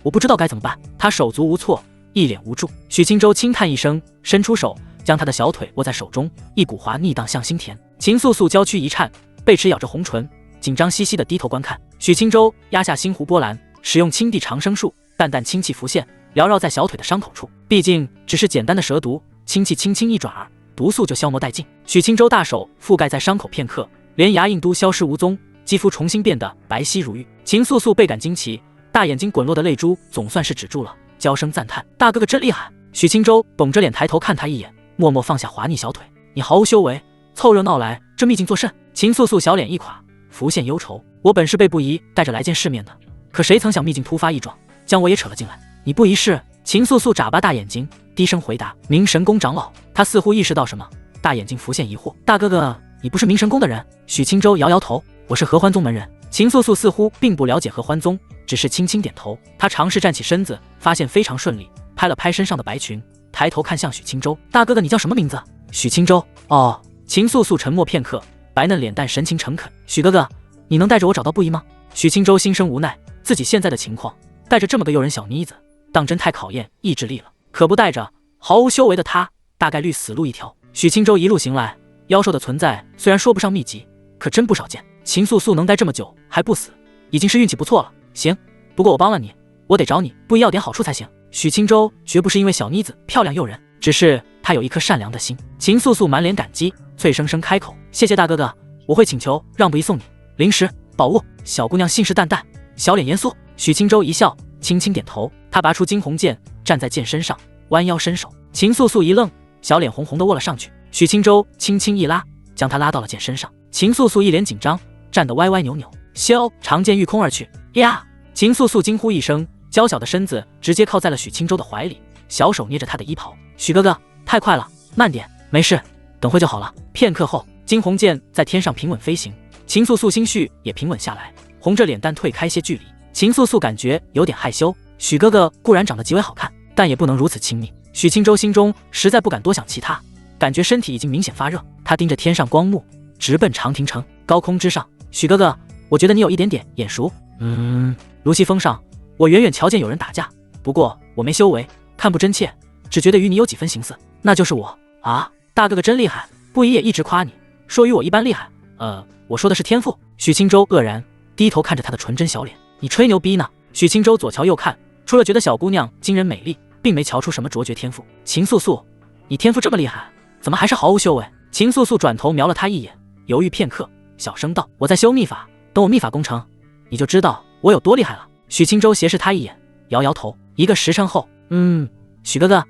我不知道该怎么办。他手足无措，一脸无助。许青州轻叹一声，伸出手将他的小腿握在手中，一股滑腻荡向心田。秦素素娇躯一颤，贝齿咬着红唇，紧张兮兮地低头观看。许青州压下心湖波澜，使用青地长生术，淡淡清气浮现，缭绕在小腿的伤口处。毕竟只是简单的蛇毒，清气轻轻一转儿，毒素就消磨殆尽。许青州大手覆盖在伤口片刻，连牙印都消失无踪，肌肤重新变得白皙如玉。秦素素倍感惊奇，大眼睛滚落的泪珠总算是止住了，娇声赞叹：大哥哥真厉害。许青州绷着脸抬头看他一眼，默默放下滑腻小腿。你毫无修为，凑热闹来这秘境作甚？秦素素小脸一垮，浮现忧愁。我本是被不疑带着来见世面的，可谁曾想秘境突发异状，将我也扯了进来。你不疑是？秦素素眨巴大眼睛，低声回答：明神宫长老。他似乎意识到什么，大眼睛浮现疑惑：大哥哥，你不是明神宫的人？许青州摇摇头：我是合欢宗门人。秦素素似乎并不了解合欢宗，只是轻轻点头。他尝试站起身子，发现非常顺利，拍了拍身上的白裙，抬头看向许青州：大哥哥，你叫什么名字？许青州。哦。秦素素沉默片刻，白嫩脸蛋神情诚恳：许哥哥，你能带着我找到不疑吗？许青州心生无奈，自己现在的情况，带着这么个诱人小妮子，当真太考验意志力了。可不带着，毫无修为的他，大概率死路一条。许青州一路行来，妖兽的存在虽然说不上密集，可真不少见。秦素素能待这么久还不死，已经是运气不错了。行，不过我帮了你，我得找你不疑要点好处才行。许青州绝不是因为小妮子漂亮诱人，只是她有一颗善良的心。秦素素满脸感激，脆生生开口：谢谢大哥哥，我会请求让步一送你零食宝物。小姑娘信誓旦旦，小脸严肃。许青州一笑，轻轻点头。他拔出惊鸿剑，站在剑身上，弯腰伸手。秦素素一愣，小脸红红的握了上去。许青州轻轻一拉，将她拉到了剑身上。秦素素一脸紧张，站得歪歪扭扭。萧长剑御空而去。呀！秦素素惊呼一声，娇小的身子直接靠在了许青州的怀里，小手捏着他的衣袍。许哥哥，太快了，慢点。没事，等会就好了。片刻后，惊鸿剑在天上平稳飞行，秦素素心绪也平稳下来，红着脸蛋退开些距离。秦素素感觉有点害羞，许哥哥固然长得极为好看，但也不能如此亲密。许青州心中实在不敢多想其他，感觉身体已经明显发热。他盯着天上光幕，直奔长亭城。高空之上，许哥哥，我觉得你有一点点眼熟。芦溪峰上，我远远瞧见有人打架，不过我没修为，看不真切，只觉得与你有几分形似。那就是我啊！大哥哥真厉害，不疑也一直夸你，说与我一般厉害。我说的是天赋。许青州愕然，低头看着他的纯真小脸。你吹牛逼呢？许青州左瞧右看，除了觉得小姑娘惊人美丽，并没瞧出什么卓绝天赋。秦素素，你天赋这么厉害，怎么还是毫无修为？秦素素转头瞄了他一眼，犹豫片刻，小声道：我在修秘法，等我秘法攻成，你就知道我有多厉害了。许青州斜视他一眼，摇摇头。一个时辰后，许哥哥，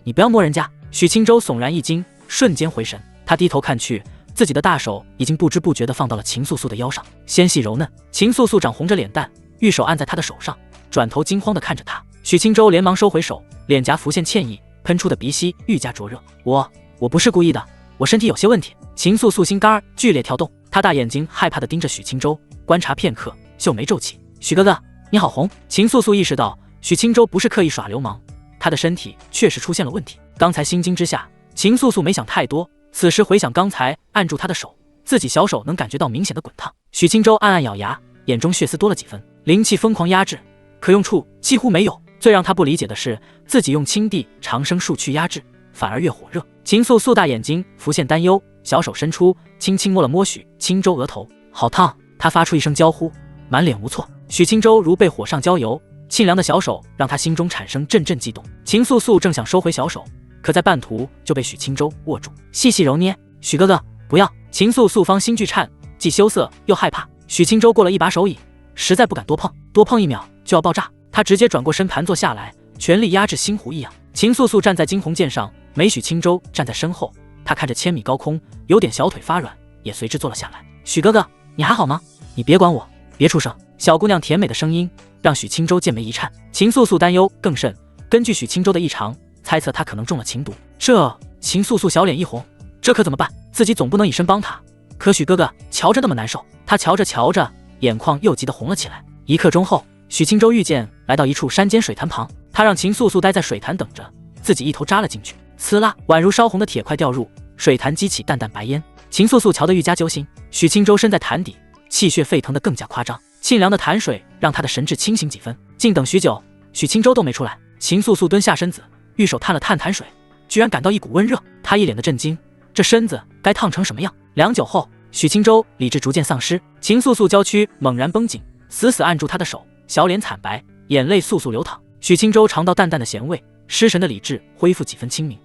你不要摸人家。许青州悚然一惊，瞬间回神，他低头看去，自己的大手已经不知不觉地放到了秦素素的腰上，纤细柔嫩。秦素素长红着脸蛋，玉手按在他的手上，转头惊慌地看着他。许青州连忙收回手，脸颊浮现歉意，喷出的鼻息愈加灼热。我不是故意的，我身体有些问题。秦素素心肝剧烈跳动，她大眼睛害怕地盯着许青州，观察片刻，秀眉皱起。许哥哥，你好红。秦素素意识到许青州不是刻意耍流氓，她的身体确实出现了问题。刚才心惊之下，秦素素没想太多，此时回想刚才按住她的手，自己小手能感觉到明显的滚烫。许清舟暗暗咬牙，眼中血丝多了几分，灵气疯狂压制，可用处几乎没有。最让他不理解的是，自己用青地长生术去压制，反而越火热。秦素素大眼睛浮现担忧，小手伸出，轻轻摸了摸许清舟额头，好烫！他发出一声娇呼，满脸无措。许清舟如被火上浇油，沁凉的小手让他心中产生阵阵悸动。秦素素正想收回小手，可在半途就被许清舟握住，细细揉捏。许哥哥，不要！秦素素方心俱颤，既羞涩又害怕。许清舟过了一把手椅，实在不敢多碰，多碰1秒就要爆炸。他直接转过身盘坐下来，全力压制心湖一样。秦素素站在惊鸿剑上，没许清舟站在身后。他看着千米高空，有点小腿发软，也随之坐了下来。许哥哥，你还好吗？你别管我，别出声。小姑娘甜美的声音让许清舟剑眉一颤。秦素素担忧更甚，根据许清舟的异常，猜测他可能中了情毒。秦素素小脸一红，这可怎么办？自己总不能以身帮他。可许哥哥瞧着那么难受。他瞧着瞧着，眼眶又急得红了起来。1刻钟后，许清舟御剑来到一处山间水潭旁，他让秦素素待在水潭等着，自己一头扎了进去。呲啦，宛如烧红的铁块掉入水潭，激起淡淡白烟。秦素素瞧得愈加揪心。许清舟身在潭底，气血沸腾得更加夸张，沁凉的潭水让他的神志清醒几分。静等许久，许清舟都没出来。秦素素蹲下身子，玉手探了探潭水，居然感到一股温热。他一脸的震惊，这身子该烫成什么样？良久后，许清舟理智逐渐丧失，秦素素娇躯猛然绷紧，死死按住他的手，小脸惨白，眼泪簌簌流淌。许清舟尝到淡淡的咸味，失神的理智恢复几分清明。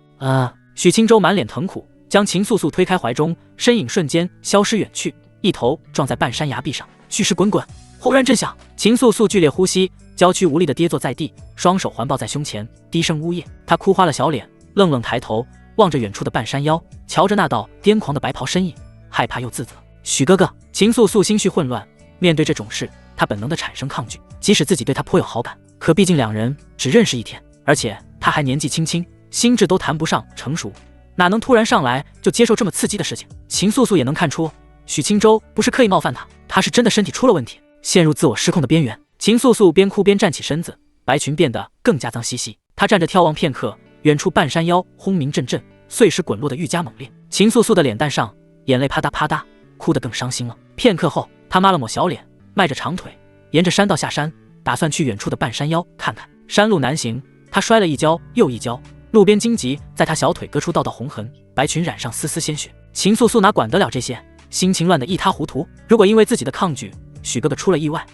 许清舟满脸疼苦，将秦素素推开怀中，身影瞬间消失远去，一头撞在半山崖壁上，巨石滚滚，轰然震响。秦素素剧烈呼吸，娇躯无力地跌坐在地，双手环抱在胸前，低声呜咽。她哭花了小脸，愣愣抬头望着远处的半山腰，瞧着那道癫狂的白袍身影，害怕又自责。许哥哥，秦素素心绪混乱，面对这种事，她本能地产生抗拒。即使自己对他颇有好感，可毕竟两人只认识1天，而且他还年纪轻轻，心智都谈不上成熟，哪能突然上来就接受这么刺激的事情？秦素素也能看出，许清舟不是刻意冒犯他，他是真的身体出了问题，陷入自我失控的边缘。秦素素边哭边站起身子，白裙变得更加脏兮兮。她站着眺望片刻，远处半山腰轰鸣阵阵，碎石滚落得愈加猛烈。秦素素的脸蛋上眼泪啪嗒啪嗒，哭得更伤心了。片刻后，她抹了抹小脸，迈着长腿，沿着山道下山，打算去远处的半山腰看看。山路难行，她摔了一跤又一跤，路边荆棘在她小腿割出道道红痕，白裙染上丝丝鲜血。秦素素哪管得了这些，心情乱得一塌糊涂。如果因为自己的抗拒，许哥哥出了意外，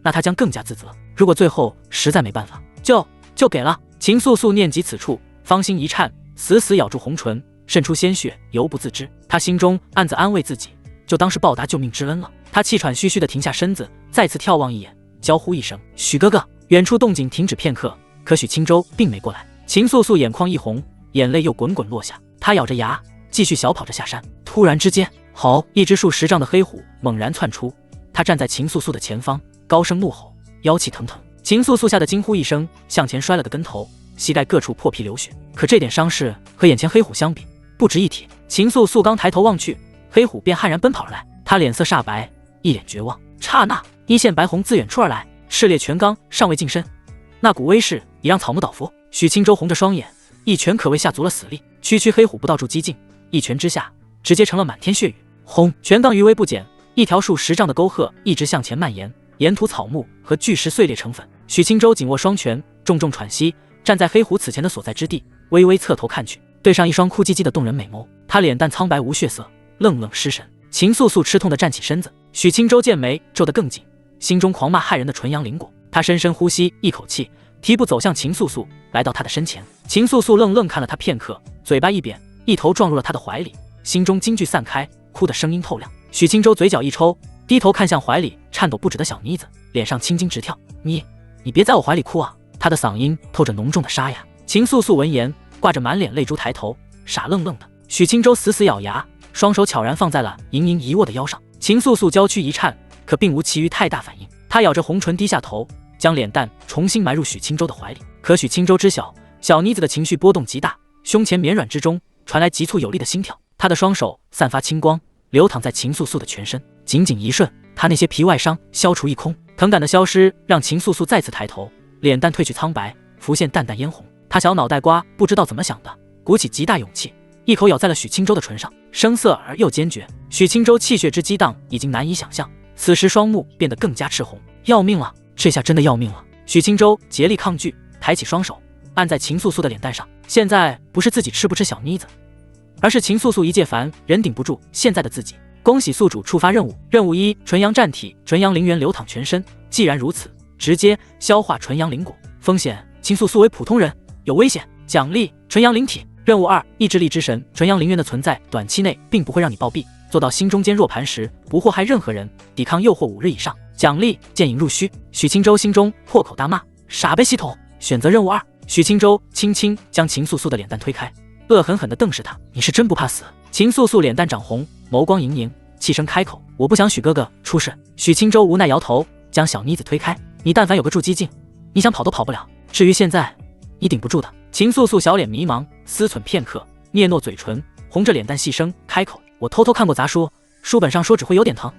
那她将更加自责。如果最后实在没办法，就给了。秦素素念及此处，芳心一颤，死死咬住红唇，渗出鲜血，犹不自知。她心中暗自安慰自己，就当是报答救命之恩了。她气喘吁吁地停下身子，再次眺望一眼，娇呼一声：“许哥哥！”远处动静停止片刻，可许清舟并没过来。秦素素眼眶一红，眼泪又滚滚落下。她咬着牙，继续小跑着下山。突然之间，一只数10丈的黑虎猛然窜出，他站在秦素素的前方，高声怒吼，妖气腾腾。秦素素吓得惊呼一声，向前摔了个跟头，膝盖各处破皮流血。可这点伤势和眼前黑虎相比，不值一提。秦素素刚抬头望去，黑虎便悍然奔跑而来，他脸色煞白，一脸绝望。刹那，一线白虹自远处而来，炽烈拳罡尚未近身，那股威势已让草木倒伏。许清舟红着双眼，一拳可谓下足了死力。区黑虎不到处激进，一拳之下，直接成了满天血雨。轰！拳罡余威不减，一条数10丈的沟壑一直向前蔓延，沿途草木和巨石碎裂成粉。许清舟紧握双拳，重重喘息，站在黑虎此前的所在之地，微微侧头看去，对上一双哭唧唧的动人美眸。他脸蛋苍白无血色，愣愣失神。秦素素吃痛地站起身子，许清舟剑眉皱得更紧，心中狂骂害人的纯阳灵果。他深深呼吸一口气，提步走向秦素素，来到她的身前。秦素素愣愣看了他片刻，嘴巴一扁，一头撞入了他的怀里，心中惊惧散开，哭得声音透亮。许清舟嘴角一抽，低头看向怀里颤抖不止的小妮子，脸上青筋直跳。你别在我怀里哭啊！他的嗓音透着浓重的沙哑。秦素素闻言，挂着满脸泪珠抬头，傻愣愣的。许清舟死死咬牙，双手悄然放在了盈盈一握的腰上。秦素素娇躯一颤，可并无其余太大反应。她咬着红唇低下头，将脸蛋重新埋入许清舟的怀里。可许清舟知晓，小妮子的情绪波动极大，胸前绵软之中传来急促有力的心跳。她的双手散发青光，流淌在秦素素的全身。仅仅一瞬，她那些皮外伤消除一空，疼感的消失让秦素素再次抬头，脸蛋褪去苍白，浮现淡淡嫣红。他小脑袋瓜不知道怎么想的，鼓起极大勇气，一口咬在了许青州的唇上，声色而又坚决。许青州气血之激荡已经难以想象，此时双目变得更加赤红。要命了，这下真的要命了！许青州竭力抗拒，抬起双手按在秦素素的脸蛋上。现在不是自己吃不吃小妮子，而是秦素素一介凡人顶不住现在的自己。恭喜宿主触发任务，任务1：纯阳战体，纯阳灵源流淌全身。既然如此，直接消化纯阳灵果。风险：秦素素为普通人，有危险。奖励：纯阳灵体。任务2：意志力之神，纯阳灵源的存在短期内并不会让你暴毙，做到心中坚若磐石，不祸害任何人，抵抗诱惑5日以上。奖励：剑影入虚。许青州心中破口大骂：傻呗系统！选择任务2。许青州轻轻将秦素素的脸蛋推开，恶狠狠地瞪视他：你是真不怕死？秦素素脸蛋涨红，眸光盈盈，气声开口：我不想许哥哥出事。许青州无奈摇头，将小妮子推开：你但凡有个筑基境，你想跑都跑不了，至于现在，你顶不住的。秦素素小脸迷茫，思忖片刻，嗫嚅嘴唇，红着脸蛋细声开口：我偷偷看过杂书，书本上说只会有点疼，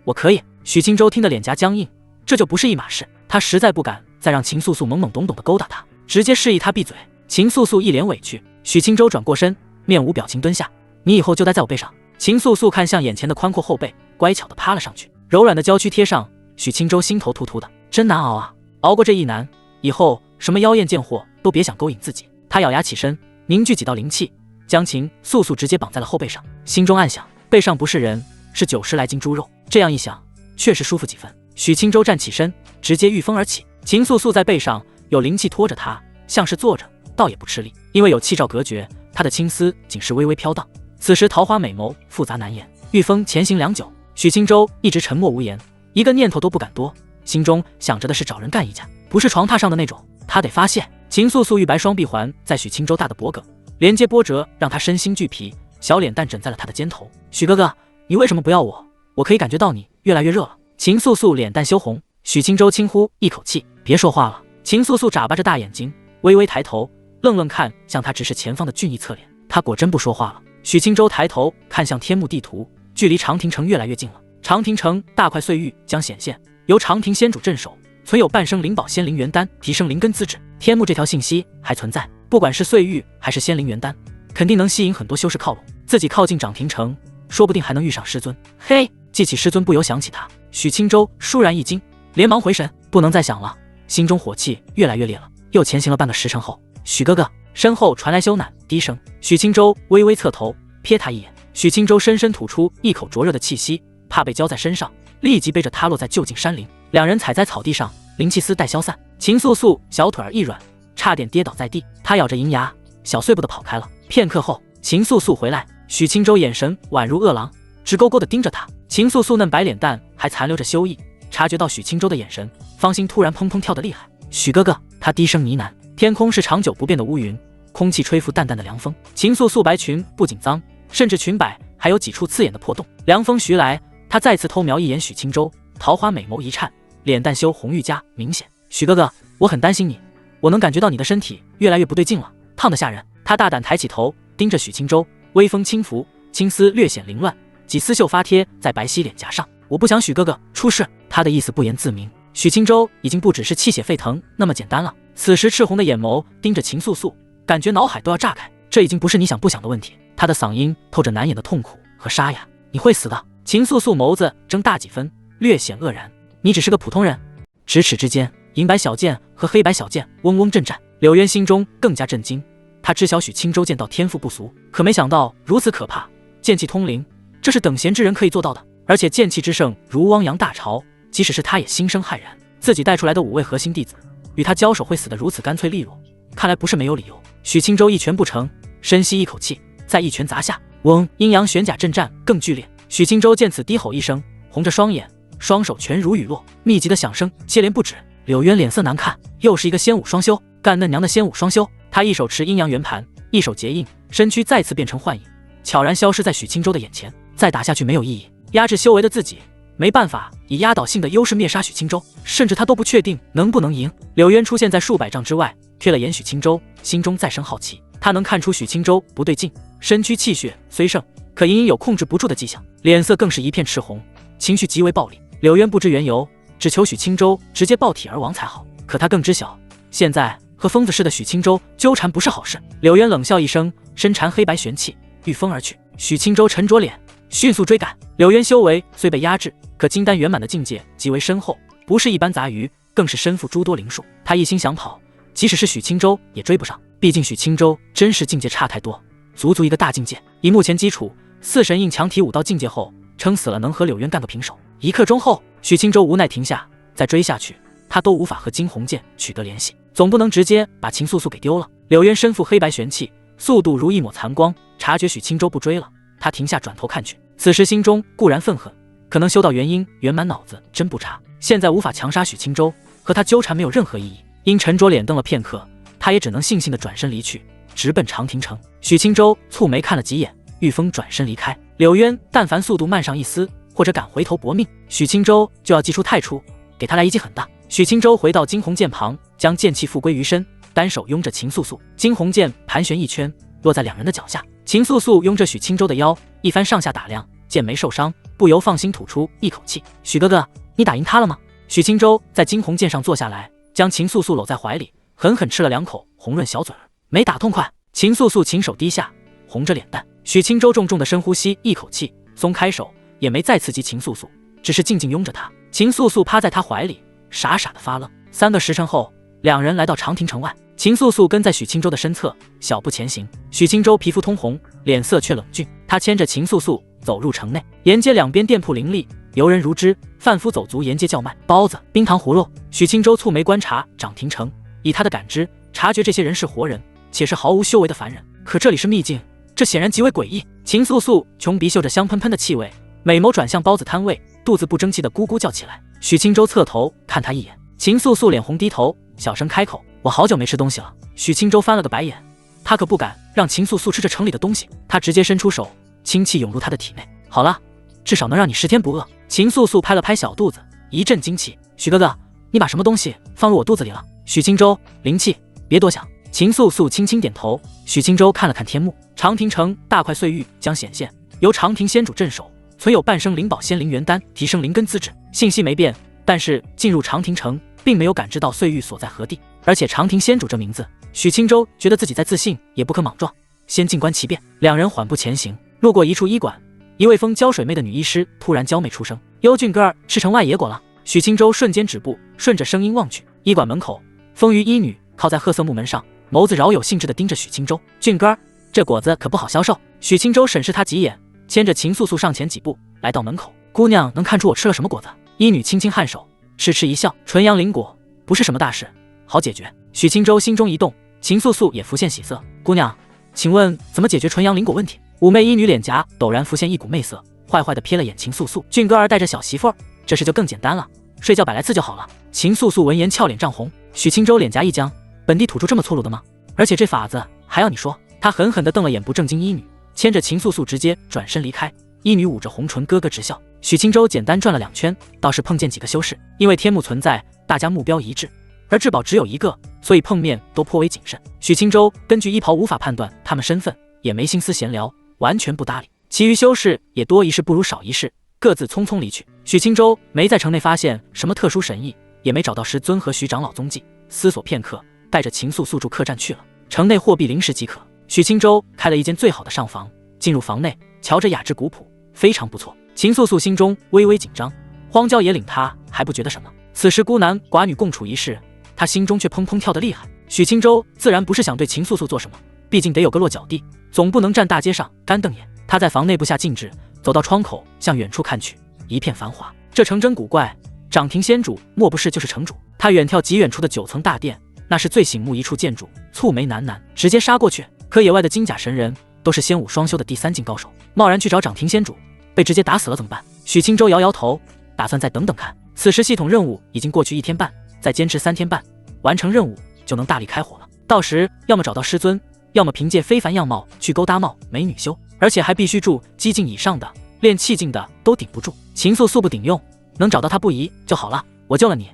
我可以。许青州听得脸颊僵硬，这就不是一码事，他实在不敢再让秦素素懵懵懂懂地勾搭他，直接示意他闭嘴。秦素素一脸委屈，许青州转过身，面无表情蹲下：你以后就待在我背上。秦素素看向眼前的宽阔后背，乖巧地趴了上去，柔软的娇躯贴上。许青州心头突突的，真难熬啊！熬过这一难，以后什么妖艳贱货都别想勾引自己。他咬牙起身，凝聚几道灵气，将秦素素直接绑在了后背上，心中暗想：背上不是人，是90来斤猪肉。这样一想，确实舒服几分。许青州站起身，直接御风而起。秦素素在背上有灵气拖着他，像是坐着，倒也不吃力，因为有气罩隔绝，他的青丝仅是微微飘荡。此时桃花美眸复杂难言，御风前行良久，许青州一直沉默无言，一个念头都不敢多，心中想着的是找人干一架，不是床榻上的那种，他得发泄。秦素素玉白双臂环在许青州大的脖颈，连接波折让他身心俱疲，小脸蛋枕在了他的肩头。许哥哥，你为什么不要我？我可以感觉到你越来越热了。秦素素脸蛋羞红，许青州轻呼一口气：别说话了。秦素素眨巴着大眼睛，微微抬头，愣愣看向他直视前方的俊逸侧脸。他果真不说话了。许青州抬头看向天幕地图，距离长亭城越来越近了。长亭城大块碎玉将显现，由长亭仙主镇守，存有半生灵宝仙灵元丹，提升灵根资质。天幕这条信息还存在，不管是碎玉还是仙灵元丹，肯定能吸引很多修士靠拢。自己靠近长亭城，说不定还能遇上师尊。嘿，记起师尊，不由想起他。许青州倏然一惊，连忙回神，不能再想了，心中火气越来越烈了。又前行了半个时辰后，许哥哥，身后传来羞赧低声。许青州微微侧头瞥他一眼，许青州深深吐出一口灼热的气息，怕被浇在身上，立即背着他落在就近山林。两人踩在草地上，灵气丝带消散。秦素素小腿儿一软，差点跌倒在地，她咬着银牙，小碎步地跑开了。片刻后，秦素素回来，许青州眼神宛如饿狼，直勾勾地盯着他。秦素素嫩白脸蛋还残留着羞意，察觉到许青州的眼神，芳心突然砰砰跳得厉害。许哥哥，他低声呢喃。天空是长久不变的乌云，空气吹拂淡淡的凉风。秦素素白裙不仅脏，甚至裙摆还有几处刺眼的破洞。凉风徐来，他再次偷瞄一眼许青州，桃花美眸一颤，脸蛋羞红愈加明显。许哥哥，我很担心你，我能感觉到你的身体越来越不对劲了，烫得吓人。他大胆抬起头，盯着许青州，微风轻拂，青丝略显凌乱，几丝绣发贴在白皙脸颊上。我不想许哥哥出事。他的意思不言自明。许青州已经不只是气血沸腾那么简单了，此时赤红的眼眸盯着秦素素，感觉脑海都要炸开。这已经不是你想不想的问题。他的嗓音透着难掩的痛苦和沙哑：你会死的。秦素素眸子睁大几分，略显愕然：你只是个普通人。咫尺之间，银白小剑和黑白小剑嗡嗡震颤。柳渊心中更加震惊，他知晓许青州剑道天赋不俗，可没想到如此可怕，剑气通灵，这是等闲之人可以做到的。而且剑气之盛如汪洋大潮，即使是他也心生骇然。自己带出来的5位核心弟子，与他交手会死得如此干脆利落，看来不是没有理由。许青州一拳不成，深吸一口气，再一拳砸下，嗡！阴阳玄甲震战更剧烈。许青州见此低吼一声，红着双眼，双手拳如雨落，密集的响声接连不止。柳渊脸色难看，又是一个仙武双修，干嫩娘的仙武双修。他一手持阴阳圆盘，一手结印，身躯再次变成幻影，悄然消失在许青州的眼前。再打下去没有意义，压制修为的自己没办法以压倒性的优势灭杀许青州，甚至他都不确定能不能赢。柳渊出现在数百丈之外，瞥了眼许青州，心中再生好奇。他能看出许青州不对劲，身躯气血虽盛，可隐隐有控制不住的迹象，脸色更是一片赤红，情绪极为暴戾。柳渊不知缘由，只求许青州直接爆体而亡才好。可他更知晓，现在和疯子似的许青州纠缠不是好事。柳渊冷笑一声，身缠黑白玄器，御风而去。许青州沉着脸，迅速追赶。柳渊修为虽被压制，可金丹圆满的境界极为深厚，不是一般杂鱼，更是身负诸多灵术。他一心想跑，即使是许青州也追不上，毕竟许青州真实境界差太多，足一个大境界。以目前基础，四神印强体武道境界后，撑死了能和柳渊干个平手。1刻钟后，许青州无奈停下，再追下去，他都无法和金鸿剑取得联系，总不能直接把秦素素给丢了。柳渊身负黑白玄器，速度如一抹残光，察觉许青州不追了，他停下转头看去，此时心中固然愤恨，可能修道元婴圆满脑子真不差，现在无法强杀许青州，和他纠缠没有任何意义。因沉着脸瞪了片刻，他也只能悻悻地转身离去，直奔长亭城。许青州蹙眉看了几眼，御风转身离开。柳渊但凡速度慢上一丝，或者敢回头搏命，许青州就要祭出太初，给他来一击狠的。许青州回到金鸿剑旁，将剑气复归于身，单手拥着秦素素，金鸿剑盘旋一圈，落在两人的脚下。秦素素拥着许青州的腰，一番上下打量，见没受伤，不由放心吐出一口气：“许哥哥，你打赢他了吗？”许青州在金鸿剑上坐下来，将秦素素搂在怀里，狠狠吃了2口红润小嘴儿。没打痛快。秦素素琴手低下，红着脸蛋。许青州重重的深呼吸一口气，松开手，也没再刺激秦素素，只是静静拥着她。秦素素趴在他怀里，傻傻的发愣。3个时辰后，两人来到长亭城外，秦素素跟在许青州的身侧，小步前行。许青州皮肤通红，脸色却冷峻，他牵着秦素素走入城内，沿街两边店铺林立，游人如织，贩夫走卒沿街叫卖包子、冰糖葫芦。许青州蹙眉观察长亭城，以他的感知，察觉这些人是活人，且是毫无修为的凡人。可这里是秘境，这显然极为诡异。秦素素穷鼻嗅着香喷喷的气味，美眸转向包子摊位，肚子不争气的咕咕叫起来。许青州侧头看他一眼，秦素素脸红低头，小声开口：“我好久没吃东西了。”许青州翻了个白眼，他可不敢让秦素素吃这城里的东西，他直接伸出手，氢气涌入他的体内。好了，至少能让你10天不饿。秦素素拍了拍小肚子，一阵惊奇：“许哥哥，你把什么东西放入我肚子里了？”许青州：“灵气，别多想。”秦素素轻轻点头。许青州看了看天幕，长亭城大块碎玉将显现，由长亭仙主镇守，存有半生灵宝仙灵元丹，提升灵根资质。信息没变，但是进入长亭城并没有感知到碎玉所在何地，而且长亭仙主这名字，许青州觉得自己再自信也不可莽撞，先静观其变。两人缓步前行，路过一处医馆，一位风娇水媚的女医师突然娇媚出声：“优俊哥儿吃成外野果了。”许青州瞬间止步，顺着声音望去，医馆门口，丰腴医女靠在褐色木门上，眸子饶有兴致地盯着许青州：“俊哥儿，这果子可不好销售。”许青州审视他几眼，牵着秦素素上前几步，来到门口：“姑娘能看出我吃了什么果子？”医女轻轻颔首，痴痴一笑：“纯阳灵果，不是什么大事，好解决。”许青州心中一动，秦素素也浮现喜色：“姑娘，请问怎么解决纯阳灵果问题？”妩媚医女脸颊陡然浮现一股媚色，坏坏地瞥了眼秦素素：“俊哥儿带着小媳妇儿，这事就更简单了，睡觉100来次就好了。”秦素素闻言俏脸涨红，许青州脸颊一僵：“本地土著这么粗鲁的吗？而且这法子还要你说？”他狠狠地瞪了眼不正经医女，牵着秦素素直接转身离开。医女捂着红唇咯咯直笑。许青州简单转了2圈，倒是碰见几个修士，因为天幕存在，大家目标一致，而至宝只有1个，所以碰面都颇为谨慎。许青州根据衣袍无法判断他们身份，也没心思闲聊，完全不搭理。其余修士也多一事不如少一事，各自匆匆离去。许青州没在城内发现什么特殊神异，也没找到师尊和徐长老踪迹，思索片刻，带着秦素素住客栈去了。城内货币零食即可。许青州开了一间最好的上房，进入房内，瞧着雅致古朴，非常不错。秦素素心中微微紧张，荒郊野岭她还不觉得什么，此时孤男寡女共处一室，她心中却砰砰跳得厉害。许青州自然不是想对秦素素做什么，毕竟得有个落脚地，总不能站大街上干瞪眼。他在房内布下静止，走到窗口向远处看去，一片繁华。这城真古怪，长亭仙主莫不是就是城主？他远眺极远处的9层大殿，那是最醒目一处建筑，蹙眉喃喃，直接杀过去。可野外的金甲神人都是仙武双修的第3境高手，贸然去找长亭仙主，被直接打死了怎么办？许青州摇摇头，打算再等等看。此时系统任务已经过去1天半，再坚持3天半，完成任务就能大力开火了。到时要么找到师尊，要么凭借非凡样貌去勾搭貌美女修，而且还必须住机境以上的，练气境的都顶不住。秦素素不顶用，能找到他不疑就好了。我救了你，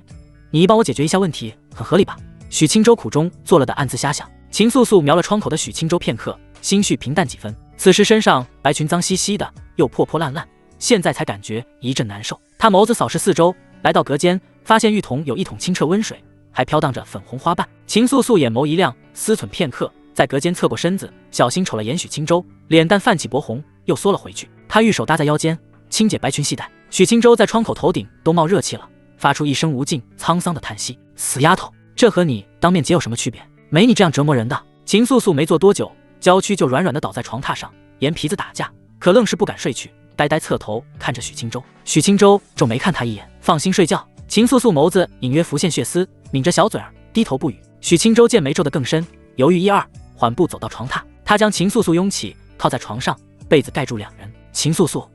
你帮我解决一下问题，很合理吧？许青州苦中作乐的暗自瞎想。秦素素瞄了窗口的许青州片刻，心绪平淡几分。此时身上白裙脏兮兮的，又破破烂烂，现在才感觉一阵难受。他眸子扫视四周，来到隔间，发现浴桶有一桶清澈温水，还飘荡着粉红花瓣。秦素素眼眸一亮，思忖片刻，在隔间侧过身子，小心瞅了眼许青州，脸蛋泛起薄红，又缩了回去。她玉手搭在腰间，轻解白裙系带。许青州在窗口头顶都冒热气了，发出一声无尽沧桑的叹息：“死丫头，这和你当面姐有什么区别？没你这样折磨人的。”秦素素没坐多久，娇躯就软软的倒在床榻上，眼皮子打架，可愣是不敢睡去，呆呆侧头看着许青州。许青州皱眉看他一眼，放心睡觉。秦素素眸子隐约浮现血丝，抿着小嘴儿，低头不语。许青州见眉皱得更深，犹豫一二，缓步走到床榻，他将秦素素拥起，靠在床上，被子盖住两人。秦素素，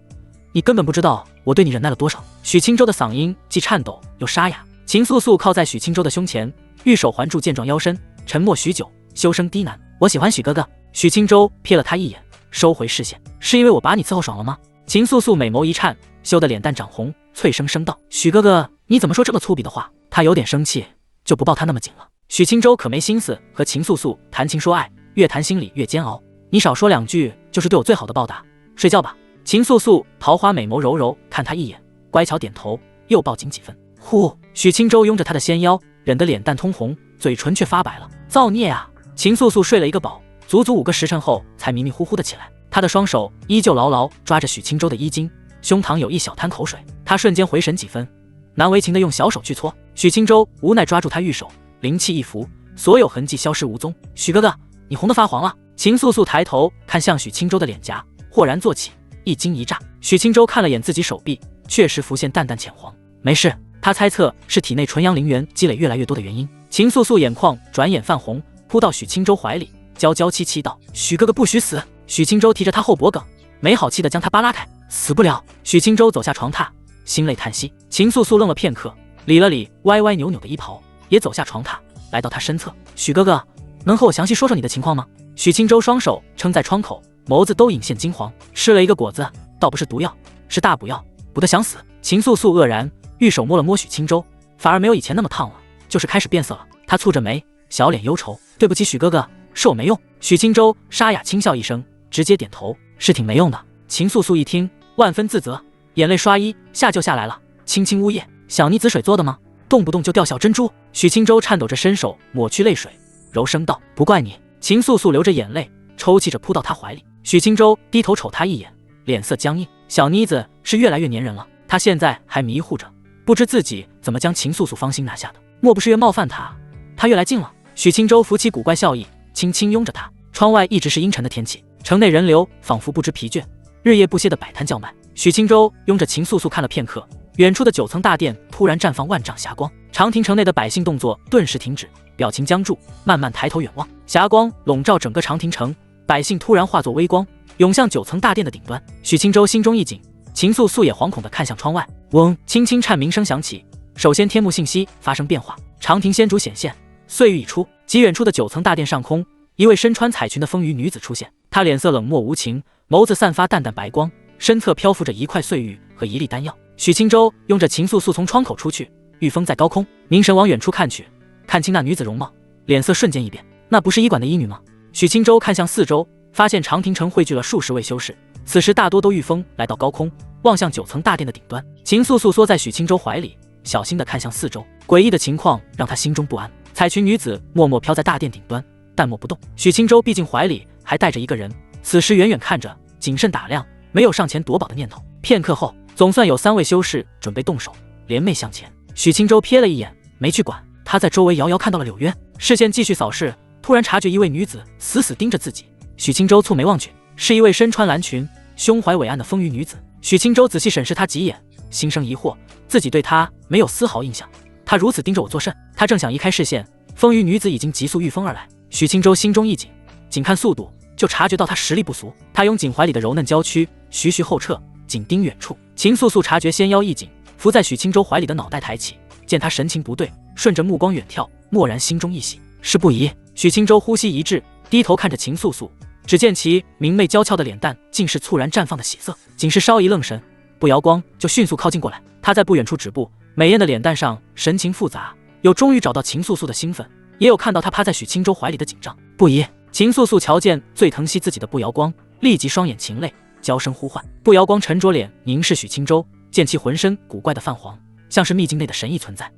你根本不知道我对你忍耐了多少。许青州的嗓音既颤抖又沙哑。秦素素靠在许青州的胸前，玉手环住健壮腰身，沉默许久，羞声低喃：“我喜欢许哥哥。”许青州瞥了他一眼，收回视线：“是因为我把你伺候爽了吗？”秦素素美眸一颤，羞得脸蛋涨红，脆声声道：“许哥哥，你怎么说这么粗鄙的话？”他有点生气，就不抱他那么紧了。许青州可没心思和秦素素谈情说爱，越谈心里越煎熬。你少说两句，就是对我最好的报答。睡觉吧。秦素素桃花美眸柔柔看他一眼，乖巧点头，又抱紧几分。呼，许青州拥着他的纤腰，忍得脸蛋通红，嘴唇却发白了。造孽啊！秦素素睡了一个饱，足足5个时辰后才迷迷糊糊的起来。他的双手依旧牢牢抓着许青州的衣襟，胸膛有一小滩口水。他瞬间回神几分，难为情的用小手去搓。许青州无奈抓住他玉手，灵气一拂，所有痕迹消失无踪。许哥哥，你红得发黄了。秦素素抬头看向许青州的脸颊，豁然坐起，一惊一乍。许青州看了眼自己手臂，确实浮现淡淡浅黄。没事，他猜测是体内纯阳灵元积累越来越多的原因。秦素素眼眶转眼泛红，扑到许青州怀里，娇娇气气道：“许哥哥不许死！”许青州提着他后脖颈，没好气的将他扒拉开：“死不了！”许青州走下床榻，心泪叹息。秦素素愣了片刻，理了理歪歪扭扭的衣袍，也走下床榻，来到他身侧：“许哥哥，能和我详细说说你的情况吗？”许青州双手撑在窗口，眸子都隐现金黄。吃了一个果子，倒不是毒药，是大补药，补得想死。秦素素愕然，玉手摸了摸许青州，反而没有以前那么烫了，就是开始变色了。他蹙着眉，小脸忧愁：“对不起，许哥哥，是我没用。”许青州沙哑轻笑一声，直接点头：“是挺没用的。”秦素素一听，万分自责，眼泪刷衣下就下来了。轻轻呜咽：“小妮子水做的吗？动不动就掉小珍珠。”许青州颤抖着伸手抹去泪水，柔声道：“不怪你。”秦素素流着眼泪，抽泣着扑到他怀里。许青州低头瞅他一眼，脸色僵硬。小妮子是越来越粘人了，他现在还迷糊着，不知自己怎么将秦素素芳心拿下的，莫不是越冒犯他，他越来劲了。许青州浮起古怪笑意，轻轻拥着他。窗外一直是阴沉的天气，城内人流仿佛不知疲倦，日夜不歇的摆摊叫卖。许青州拥着秦素素看了片刻，远处的9层大殿突然绽放万丈霞光，长亭城内的百姓动作顿时停止，表情僵住，慢慢抬头远望。霞光笼罩整个长亭城，百姓突然化作微光，涌向9层大殿的顶端。许青州心中一紧，秦素素也惶恐地看向窗外。嗡，轻轻颤鸣声响起。首先天幕信息发生变化，长亭仙主显现，岁玉已出。极远处的9层大殿上空，一位身穿彩裙的丰腴女子出现，她脸色冷漠无情，眸子散发淡淡白光，身侧漂浮着一块碎玉和一粒丹药。许青州拥着秦素素从窗口出去，玉峰在高空，凝神往远处看去，看清那女子容貌，脸色瞬间一变，那不是医馆的医女吗？许青州看向四周，发现长亭城汇聚了数十位修士，此时大多都御风来到高空，望向9层大殿的顶端。秦素素缩在许青州怀里，小心地看向四周，诡异的情况让他心中不安。彩裙女子默默飘在大殿顶端，淡漠不动。许青州毕竟怀里还带着一个人，此时远远看着，谨慎打量，没有上前夺宝的念头。片刻后，总算有3位修士准备动手，联袂向前。许青州瞥了一眼，没去管。他在周围遥遥看到了柳渊，视线继续扫视，突然察觉一位女子死死盯着自己。许青州蹙眉望去，是一位身穿蓝裙、胸怀伟岸的丰腴女子。许青州仔细审视她几眼，心生疑惑，自己对她没有丝毫印象，她如此盯着我作甚？他正想移开视线，丰腴女子已经急速御风而来。许青州心中一紧，仅看速度就察觉到她实力不俗。他拥紧怀里的柔嫩娇躯，徐徐后撤，紧盯远处。秦素素察觉纤腰一紧，伏在许青州怀里的脑袋抬起，见他神情不对，顺着目光远眺，蓦然心中一喜，事不宜。许青州呼吸一滞，低头看着秦素素，只见其明媚娇俏的脸蛋竟是猝然绽放的喜色，仅是稍一愣神，不摇光就迅速靠近过来。他在不远处止步，美艳的脸蛋上神情复杂，有终于找到秦素素的兴奋，也有看到他趴在许青州怀里的紧张。不宜。秦素素瞧见最疼惜自己的不摇光，立即双眼噙泪，娇声呼唤。不摇光沉着脸凝视许青州，见其浑身古怪的泛黄，像是秘境内的神异存在。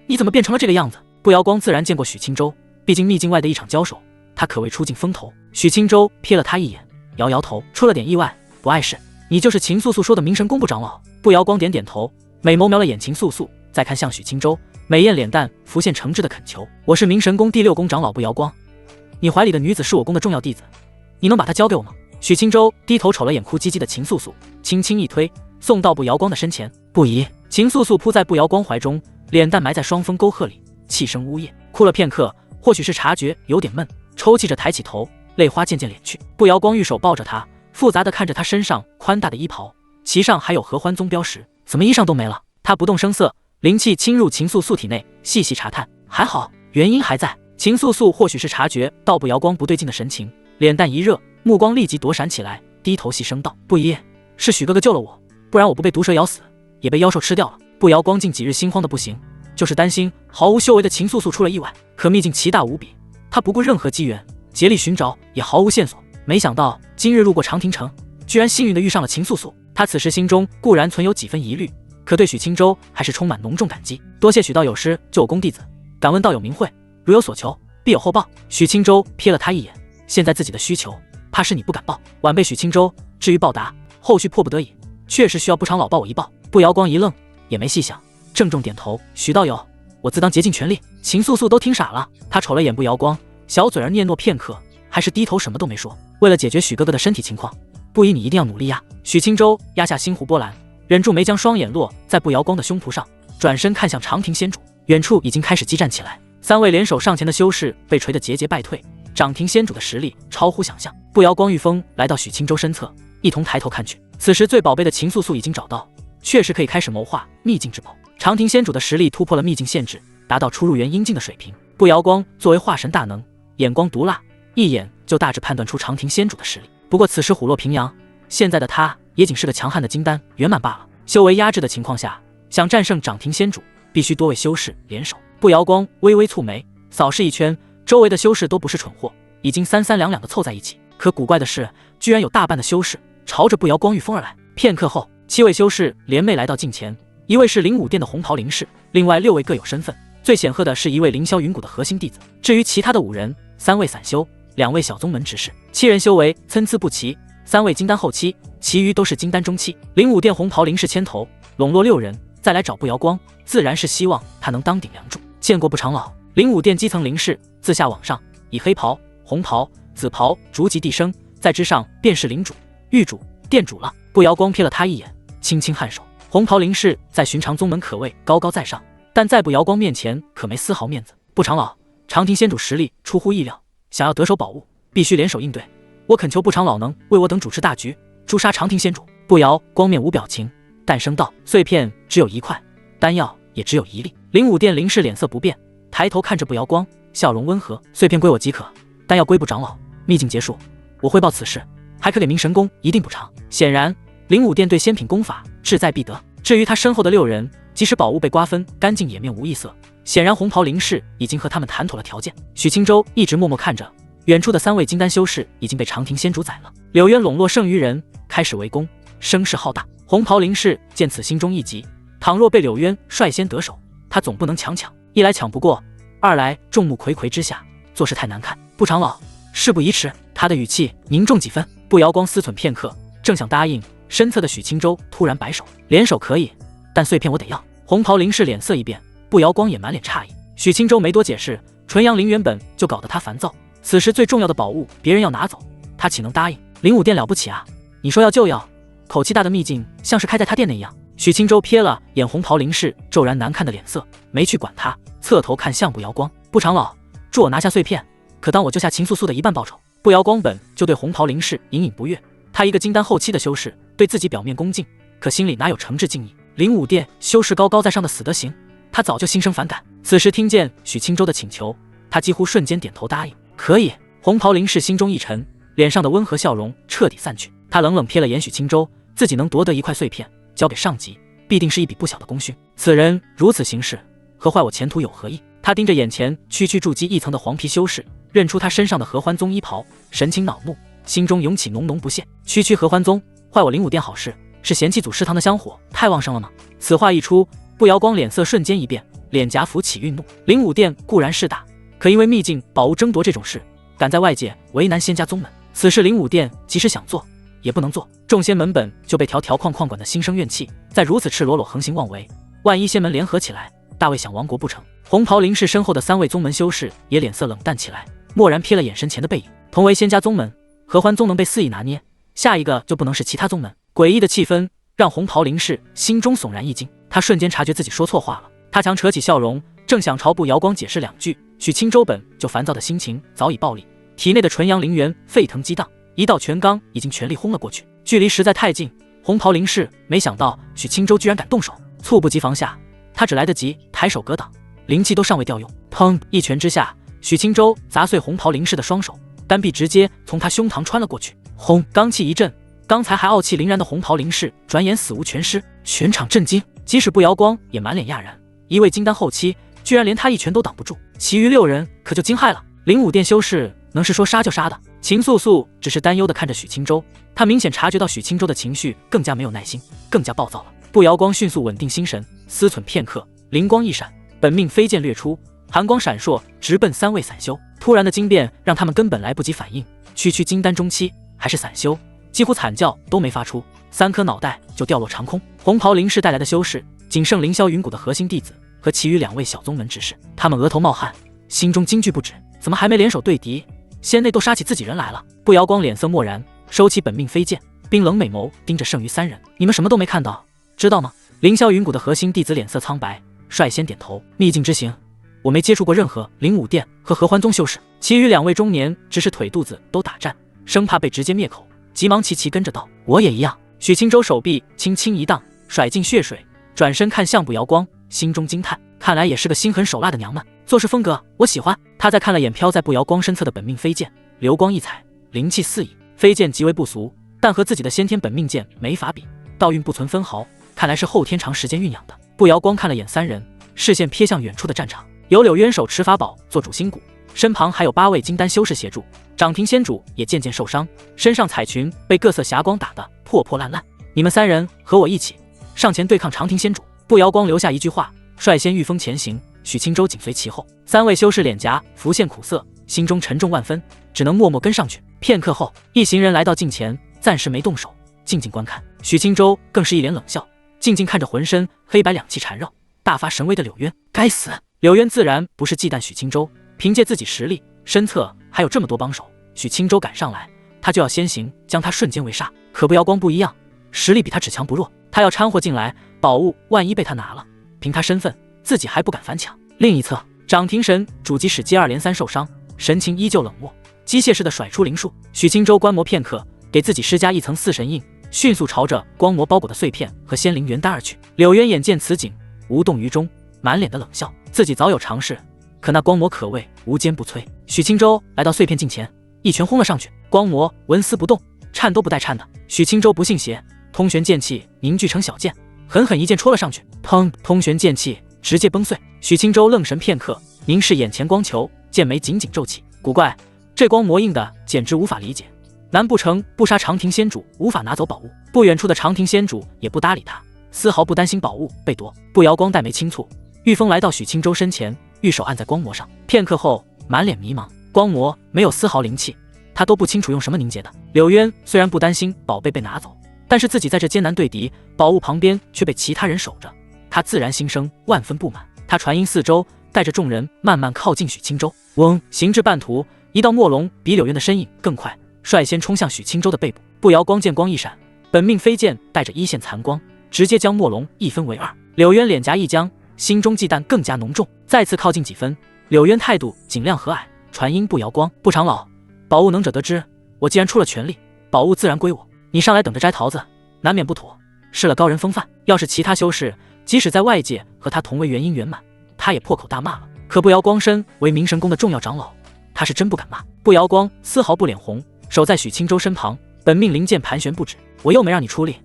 你怎么变成了这个样子？步摇光自然见过许青州，毕竟秘境外的一场交手，他可谓出尽风头。许青州瞥了他一眼，摇摇头，出了点意外，不碍事。你就是秦素素说的明神宫部长老？步摇光点点头，美眸瞄了眼秦素素，再看向许青州，美艳脸蛋浮现诚挚的恳求。我是明神宫第6宫长老步摇光，你怀里的女子是我宫的重要弟子，你能把她交给我吗？许青州低头瞅了眼哭唧唧的秦素素，轻轻一推，送到步摇光的身前。不宜。秦素素扑在步摇光怀中，脸蛋埋在双峰沟壑里，气声呜咽，哭了片刻，或许是察觉有点闷，抽泣着抬起头，泪花渐渐敛去。步摇光玉手抱着她，复杂的看着她身上宽大的衣袍，其上还有合欢宗标识，怎么衣裳都没了？他不动声色，灵气侵入秦素素体内，细细查探，还好，原因还在。秦素素或许是察觉到步摇光不对劲的神情，脸蛋一热，目光立即躲闪起来，低头细声道：“不宜，是许哥哥救了我，不然我不被毒蛇咬死，也被妖兽吃掉了。”步摇光近几日心慌的不行，就是担心毫无修为的秦素素出了意外。可秘境奇大无比，他不顾任何机缘，竭力寻找，也毫无线索。没想到今日路过长亭城，居然幸运的遇上了秦素素。他此时心中固然存有几分疑虑，可对许青州还是充满浓重感激。多谢许道友师救我宫弟子，敢问道友名讳？如有所求，必有厚报。许青州瞥了他一眼，现在自己的需求，怕是你不敢报。晚辈许青州，至于报答，后续迫不得已，确实需要步长老报我一报。步摇光一愣，也没细想，郑重点头：“许道友，我自当竭尽全力。”秦素素都听傻了，他瞅了眼步摇光，小嘴儿念诺片刻，还是低头什么都没说。为了解决许哥哥的身体情况，不宜你一定要努力呀。许青州压下心湖波澜，忍住没将双眼落在步摇光的胸脯上，转身看向长亭仙主。远处已经开始激战起来，3位联手上前的修士被锤得节节败退，长亭仙主的实力超乎想象。步摇光御风来到许青州身侧，一同抬头看去。此时最宝贝的秦素素已经找到，确实可以开始谋划秘境之宝。长亭仙主的实力突破了秘境限制，达到出入元阴境的水平。步摇光作为化神大能，眼光毒辣，一眼就大致判断出长亭仙主的实力。不过此时虎落平阳，现在的他也仅是个强悍的金丹圆满罢了。修为压制的情况下，想战胜长亭仙主，必须多位修士联手。步摇光微微蹙眉，扫视一圈，周围的修士都不是蠢货，已经三三两两的凑在一起。可古怪的是，居然有大半的修士朝着步摇光御风而来。片刻后，7位修士联袂来到近前，一位是灵武殿的红袍灵士，另外6位各有身份。最显赫的是一位凌霄云谷的核心弟子，至于其他的5人，3位散修，2位小宗门执事，7人修为参差不齐，3位金丹后期，其余都是金丹中期。灵武殿红袍灵士牵头，笼络6人，再来找步摇光，自然是希望他能当顶梁柱。见过步长老。灵武殿基层灵士自下往上，以黑袍、红袍、紫袍逐级递升，在之上便是灵主、狱主、殿主了。步摇光瞥了他一眼，轻轻颔首。红袍灵士在寻常宗门可谓高高在上，但在步摇光面前可没丝毫面子。步长老，长亭仙主实力出乎意料，想要得手宝物，必须联手应对。我恳求步长老能为我等主持大局，诛杀长亭仙主。步摇光面无表情，淡声道：“碎片只有1块，丹药也只有1粒。”灵武殿灵士脸色不变，抬头看着步摇光，笑容温和：“碎片归我即可，丹药归步长老。秘境结束，我汇报此事，还可给明神宫一定补偿。”显然，灵武殿对仙品功法志在必得。至于他身后的6人，即使宝物被瓜分干净，也面无异色。显然，红袍灵士已经和他们谈妥了条件。许青州一直默默看着，远处的3位金丹修士已经被长亭仙主宰了。柳渊笼络剩余人，开始围攻，声势浩大。红袍灵士见此，心中一急，倘若被柳渊率先得手，他总不能强，一来抢不过，二来众目睽睽之下，做事太难看。步长老，事不宜迟。他的语气凝重几分。步摇光思忖片刻，正想答应，身侧的许青州突然摆手：“联手可以，但碎片我得要。”红袍灵士脸色一变，步摇光也满脸诧异。许青州没多解释，纯阳灵原本就搞得他烦躁，此时最重要的宝物别人要拿走，他岂能答应？灵武殿了不起啊，你说要就要，口气大的秘境像是开在他店内一样。许青州瞥了眼红袍灵士骤然难看的脸色，没去管他，侧头看向步摇光：“步长老，助我拿下碎片，可当我救下秦素素的一半报酬。”步摇光本就对红袍灵士隐隐不悦，他一个金丹后期的修士，对自己表面恭敬，可心里哪有诚挚敬意？灵武殿修士高高在上的死德行，他早就心生反感。此时听见许青州的请求，他几乎瞬间点头答应：“可以。”红袍灵士心中一沉，脸上的温和笑容彻底散去。他冷冷瞥了眼许青州，自己能夺得1块碎片交给上级，必定是一笔不小的功勋。此人如此行事，和坏我前途有何异？他盯着眼前区区筑基1层的黄皮修士，认出他身上的合欢宗衣袍，神情恼怒，心中涌起浓浓不屑。区区合欢宗，坏我灵武殿好事，是嫌弃祖师堂的香火太旺盛了吗？此话一出，步摇光脸色瞬间一变，脸颊浮起愠怒。灵武殿固然势大，可因为秘境宝物争夺这种事，敢在外界为难仙家宗门。此事灵武殿即使想做，也不能做。众仙门本就被条条框框管得心生怨气，再如此赤裸裸横行妄为，万一仙门联合起来，大卫想亡国不成？红袍林氏身后的3位宗门修士也脸色冷淡起来，蓦然瞥了眼身前的背影。同为仙家宗门，合欢宗能被肆意拿捏，下一个就不能是其他宗门。诡异的气氛让红袍林氏心中悚然一惊，他瞬间察觉自己说错话了。他强扯起笑容，正想朝步瑶光解释2句，许青州本就烦躁的心情早已暴戾，体内的纯阳灵元沸腾激荡，一道拳罡已经全力轰了过去，距离实在太近。红袍林氏没想到许青州居然敢动手，猝不及防下，他只来得及抬手格挡，灵气都尚未调用，砰！一拳之下，许青州砸碎红袍林氏的双手，单臂直接从他胸膛穿了过去。轰！罡气一震，刚才还傲气凌然的红袍林氏转眼死无全尸，全场震惊，即使步瑶光也满脸讶然，一位金丹后期居然连他一拳都挡不住，其余6人可就惊骇了。灵武殿修士能是说杀就杀的？秦素素只是担忧地看着许青州，他明显察觉到许青州的情绪更加没有耐心，更加暴躁了。步瑶光迅速稳定心神，思忖片刻，灵光一闪，本命飞剑掠出，寒光闪烁，直奔3位散修。突然的惊变让他们根本来不及反应，区区金丹中期还是散修，几乎惨叫都没发出，3颗脑袋就掉落长空。红袍林氏带来的修士仅剩凌霄云谷的核心弟子和其余2位小宗门执事，他们额头冒汗，心中惊惧不止，怎么还没联手对敌，仙内都杀起自己人来了？步瑶光脸色漠然，收起本命飞剑，冰冷美眸盯着剩余3人，你们什么都没看到，知道吗？凌霄云谷的核心弟子脸色苍白，率先点头，秘境之行，我没接触过任何灵武殿和合欢宗修士。其余2位中年只是腿肚子都打颤，生怕被直接灭口，急忙齐齐跟着道：我也一样。许青州手臂轻轻一荡，甩尽血水，转身看向步瑶光，心中惊叹，看来也是个心狠手辣的娘们，做事风格我喜欢。他再看了眼飘在步瑶光身侧的本命飞剑，流光溢彩，灵气四溢，飞剑极为不俗，但和自己的先天本命剑没法比，道运不存分毫，看来是后天长时间酝养的。步瑶光看了眼3人，视线瞥向远处的战场，有柳渊手持法宝做主心骨，身旁还有8位金丹修士协助，掌庭仙主也渐渐受伤，身上彩裙被各色霞光打得破破烂烂。你们3人和我一起上前对抗长庭仙主。步瑶光留下一句话，率先御风前行，许青州紧随其后。3位修士脸颊浮现苦涩，心中沉重万分，只能默默跟上去。片刻后，一行人来到近前，暂时没动手，静静观看。许青州更是一脸冷笑，静静看着浑身黑白两气缠绕、大发神威的柳渊。该死！柳渊自然不是忌惮许青州，凭借自己实力，身侧还有这么多帮手，许青州赶上来，他就要先行将他瞬间围杀。可步瑶光不一样，实力比他只强不弱，他要掺和进来，宝物万一被他拿了，凭他身份，自己还不敢反抢。另一侧，掌庭神主即使接2连3受伤，神情依旧冷漠，机械式的甩出灵术。许青州观摩片刻，给自己施加一层4神印，迅速朝着光魔包裹的碎片和仙灵元丹而去。柳渊眼见此景，无动于衷，满脸的冷笑。自己早有尝试，可那光魔可谓无坚不摧。许青州来到碎片近前，一拳轰了上去，光魔纹丝不动，颤都不带颤的。许青州不信邪，通玄剑气凝聚成小剑，狠狠一剑戳了上去，砰！通玄剑气直接崩碎。许青州愣神片刻，凝视眼前光球，剑眉紧紧皱起。古怪，这光魔印的简直无法理解。难不成不杀长庭仙主无法拿走宝物？不远处的长庭仙主也不搭理他，丝毫不担心宝物被夺。步瑶光黛眉轻蹙，御风来到许青州身前，玉手按在光魔上。片刻后，满脸迷茫。光魔没有丝毫灵气，他都不清楚用什么凝结的。柳渊虽然不担心宝贝被拿走，但是自己在这艰难对敌，宝物旁边却被其他人守着，他自然心生万分不满。他传音四周，带着众人慢慢靠近许青州。嗡！行至半途，一道墨龙比柳渊的身影更快，率先冲向许青州的背部。步瑶光剑光一闪，本命飞剑带着一线残光，直接将墨龙一分为2。柳渊脸颊一僵，心中忌惮更加浓重。再次靠近几分，柳渊态度尽量和蔼，传音步瑶光：步长老，宝物能者得知，我既然出了全力，宝物自然归我，你上来等着摘桃子，难免不妥，失了高人风范。要是其他修士，即使在外界和他同为元婴圆满，他也破口大骂了。可步瑶光身为明神宫的重要长老，他是真不敢骂。步瑶光丝毫不脸红，守在许青州身旁，本命灵剑盘旋不止。我又没让你出力，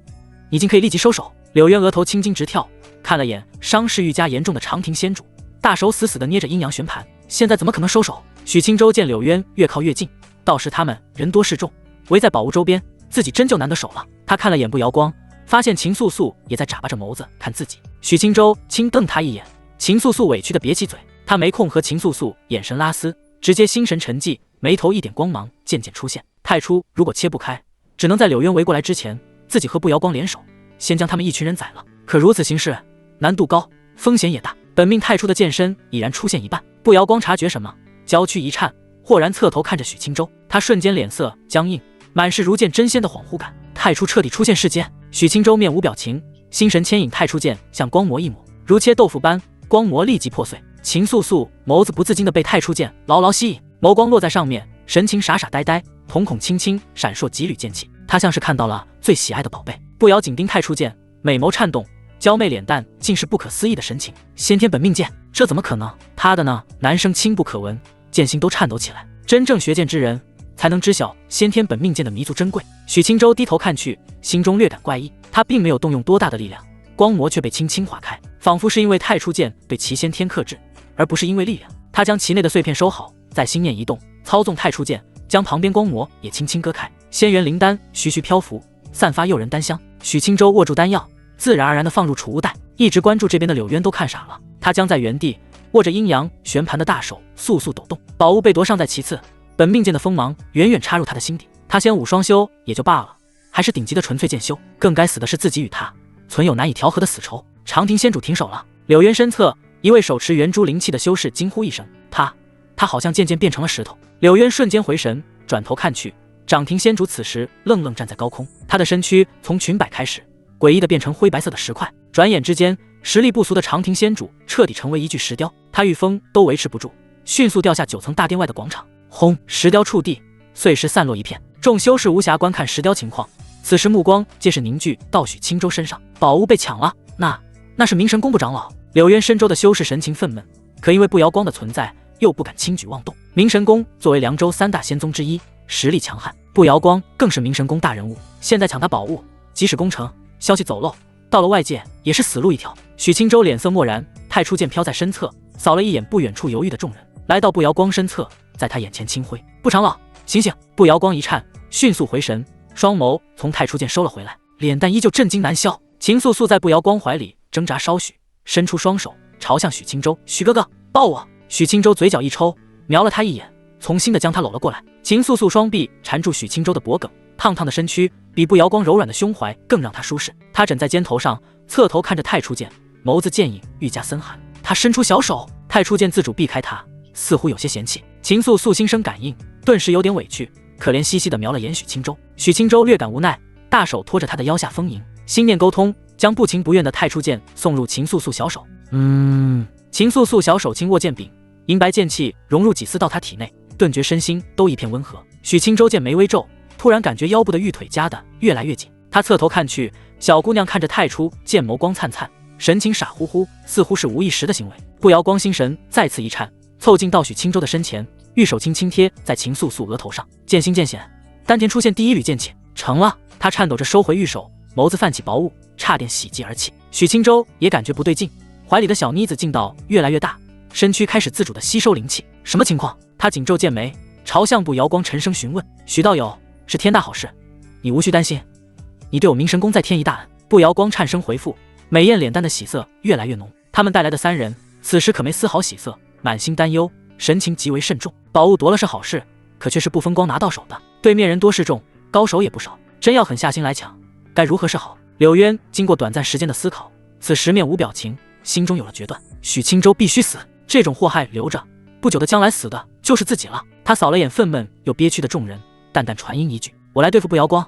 已经可以立即收手。柳渊额头青筋直跳，看了眼伤势愈加严重的长庭仙主，大手死死地捏着阴阳旋盘，现在怎么可能收手？许青州见柳渊越靠越近，到时他们人多势众，围在宝物周边，自己真就难得手了。他看了眼步瑶光，发现秦素素也在眨巴着眸子看自己。许青州轻瞪他一眼，秦素素委屈的瘪起嘴，他没空和秦素素眼神拉丝，直接心神沉寂，眉头一点光芒渐渐出现。太初如果切不开，只能在柳渊围过来之前，自己和步瑶光联手，先将他们一群人宰了。可如此行事难度高，风险也大。本命太初的剑身已然出现一半，步瑶光察觉什么，娇躯一颤，豁然侧头看着许青州，他瞬间脸色僵硬，满是如见真仙的恍惚感。太初彻底出现世间，许青州面无表情，心神牵引太初剑向光魔一抹，如切豆腐般，光魔立即破碎。秦素素眸子不自禁地被太初剑牢牢吸引，眸光落在上面，神情傻傻呆呆，瞳孔轻轻闪烁几缕剑气。他像是看到了最喜爱的宝贝。步瑶紧盯太初剑，美眸颤动，娇媚脸蛋尽是不可思议的神情。先天本命剑，这怎么可能？他的呢？男生轻不可闻，剑心都颤抖起来。真正学剑之人才能知晓先天本命剑的弥足珍贵。许青州低头看去，心中略感怪异。他并没有动用多大的力量，光魔却被轻轻划开，仿佛是因为太初剑对其先天克制，而不是因为力量。他将其内的碎片收好，再心念一动，操纵太初剑，将旁边光魔也轻轻割开。仙元灵丹徐徐漂浮，散发诱人丹香。许青州握住丹药，自然而然地放入储物袋。一直关注这边的柳渊都看傻了，他僵在原地，握着阴阳旋盘的大手簌簌抖动。宝物被夺尚在其次，本命剑的锋芒远远插入他的心底。他仙武双修也就罢了，还是顶级的纯粹剑修，更该死的是自己与他存有难以调和的死仇。长亭仙主停手了，柳渊身侧一位手持圆珠灵气的修士惊呼一声，他好像渐渐变成了石头。柳渊瞬间回神，转头看去，长亭仙主此时愣愣站在高空，他的身躯从裙摆开始诡异的变成灰白色的石块，转眼之间，实力不俗的长亭仙主彻底成为一具石雕，他御风都维持不住，迅速掉下9层大殿外的广场。轰！石雕触地，碎石散落一片。众修士无暇观看石雕情况，此时目光皆是凝聚到许青州身上。宝物被抢了，那是明神宫部长老。柳渊深州的修士神情愤懑，可因为步瑶光的存在，又不敢轻举妄动。明神宫作为凉州3大仙宗之一，实力强悍，步瑶光更是明神宫大人物，现在抢他宝物，即使攻城，消息走漏，到了外界也是死路一条。许青州脸色漠然，太初剑飘在身侧，扫了一眼不远处犹豫的众人，来到步瑶光身侧，在他眼前轻挥：“步长老，醒醒！”步瑶光一颤，迅速回神，双眸从太初剑收了回来，脸蛋依旧震惊难消。秦素素在步瑶光怀里挣扎稍许，伸出双手朝向许青州：“许哥哥，抱我！”许青州嘴角一抽，瞄了他一眼，从心的将他搂了过来。秦素素双臂缠住许青州的脖颈，烫烫的身躯比步瑶光柔软的胸怀更让他舒适。他枕在肩头上，侧头看着太初剑，眸子剑影愈加森寒。他伸出小手，太初剑自主避开他，似乎有些嫌弃。秦素素心生感应，顿时有点委屈，可怜兮兮地瞄了眼许青州。许青州略感无奈，大手托着他的腰下丰盈，心念沟通，将不情不愿的太初剑送入秦素素小手。秦素素小手轻握剑柄，银白剑气融入几丝到他体内，顿觉身心都一片温和。许青州见眉微皱，突然感觉腰部的玉腿夹得越来越紧。他侧头看去，小姑娘看着太初剑眸光灿灿，神情傻乎乎，似乎是无意识的行为。步瑶光心神再次一颤，凑近到许青州的身前，玉手轻轻贴在秦素素额头上，剑心渐显，丹田出现第一缕剑气，成了。他颤抖着收回玉手，眸子泛起薄雾，差点喜极而泣。许青州也感觉不对劲，怀里的小妮子劲道越来越大，身躯开始自主的吸收灵气。什么情况？他紧皱剑眉，朝向步瑶光沉声询问：“许道友，是天大好事，你无需担心，你对我明神宫再添一大恩。”步瑶光颤声回复，美艳脸蛋的喜色越来越浓。他们带来的3人此时可没丝毫喜色，满心担忧，神情极为慎重。宝物夺了是好事，可却是不风光拿到手的，对面人多势众，高手也不少，真要狠下心来抢，该如何是好？柳渊经过短暂时间的思考，此时面无表情，心中有了决断。许青州必须死，这种祸害留着，不久的将来死的就是自己了。他扫了眼愤懑又憋屈的众人，淡淡传音一句：“我来对付步瑶光，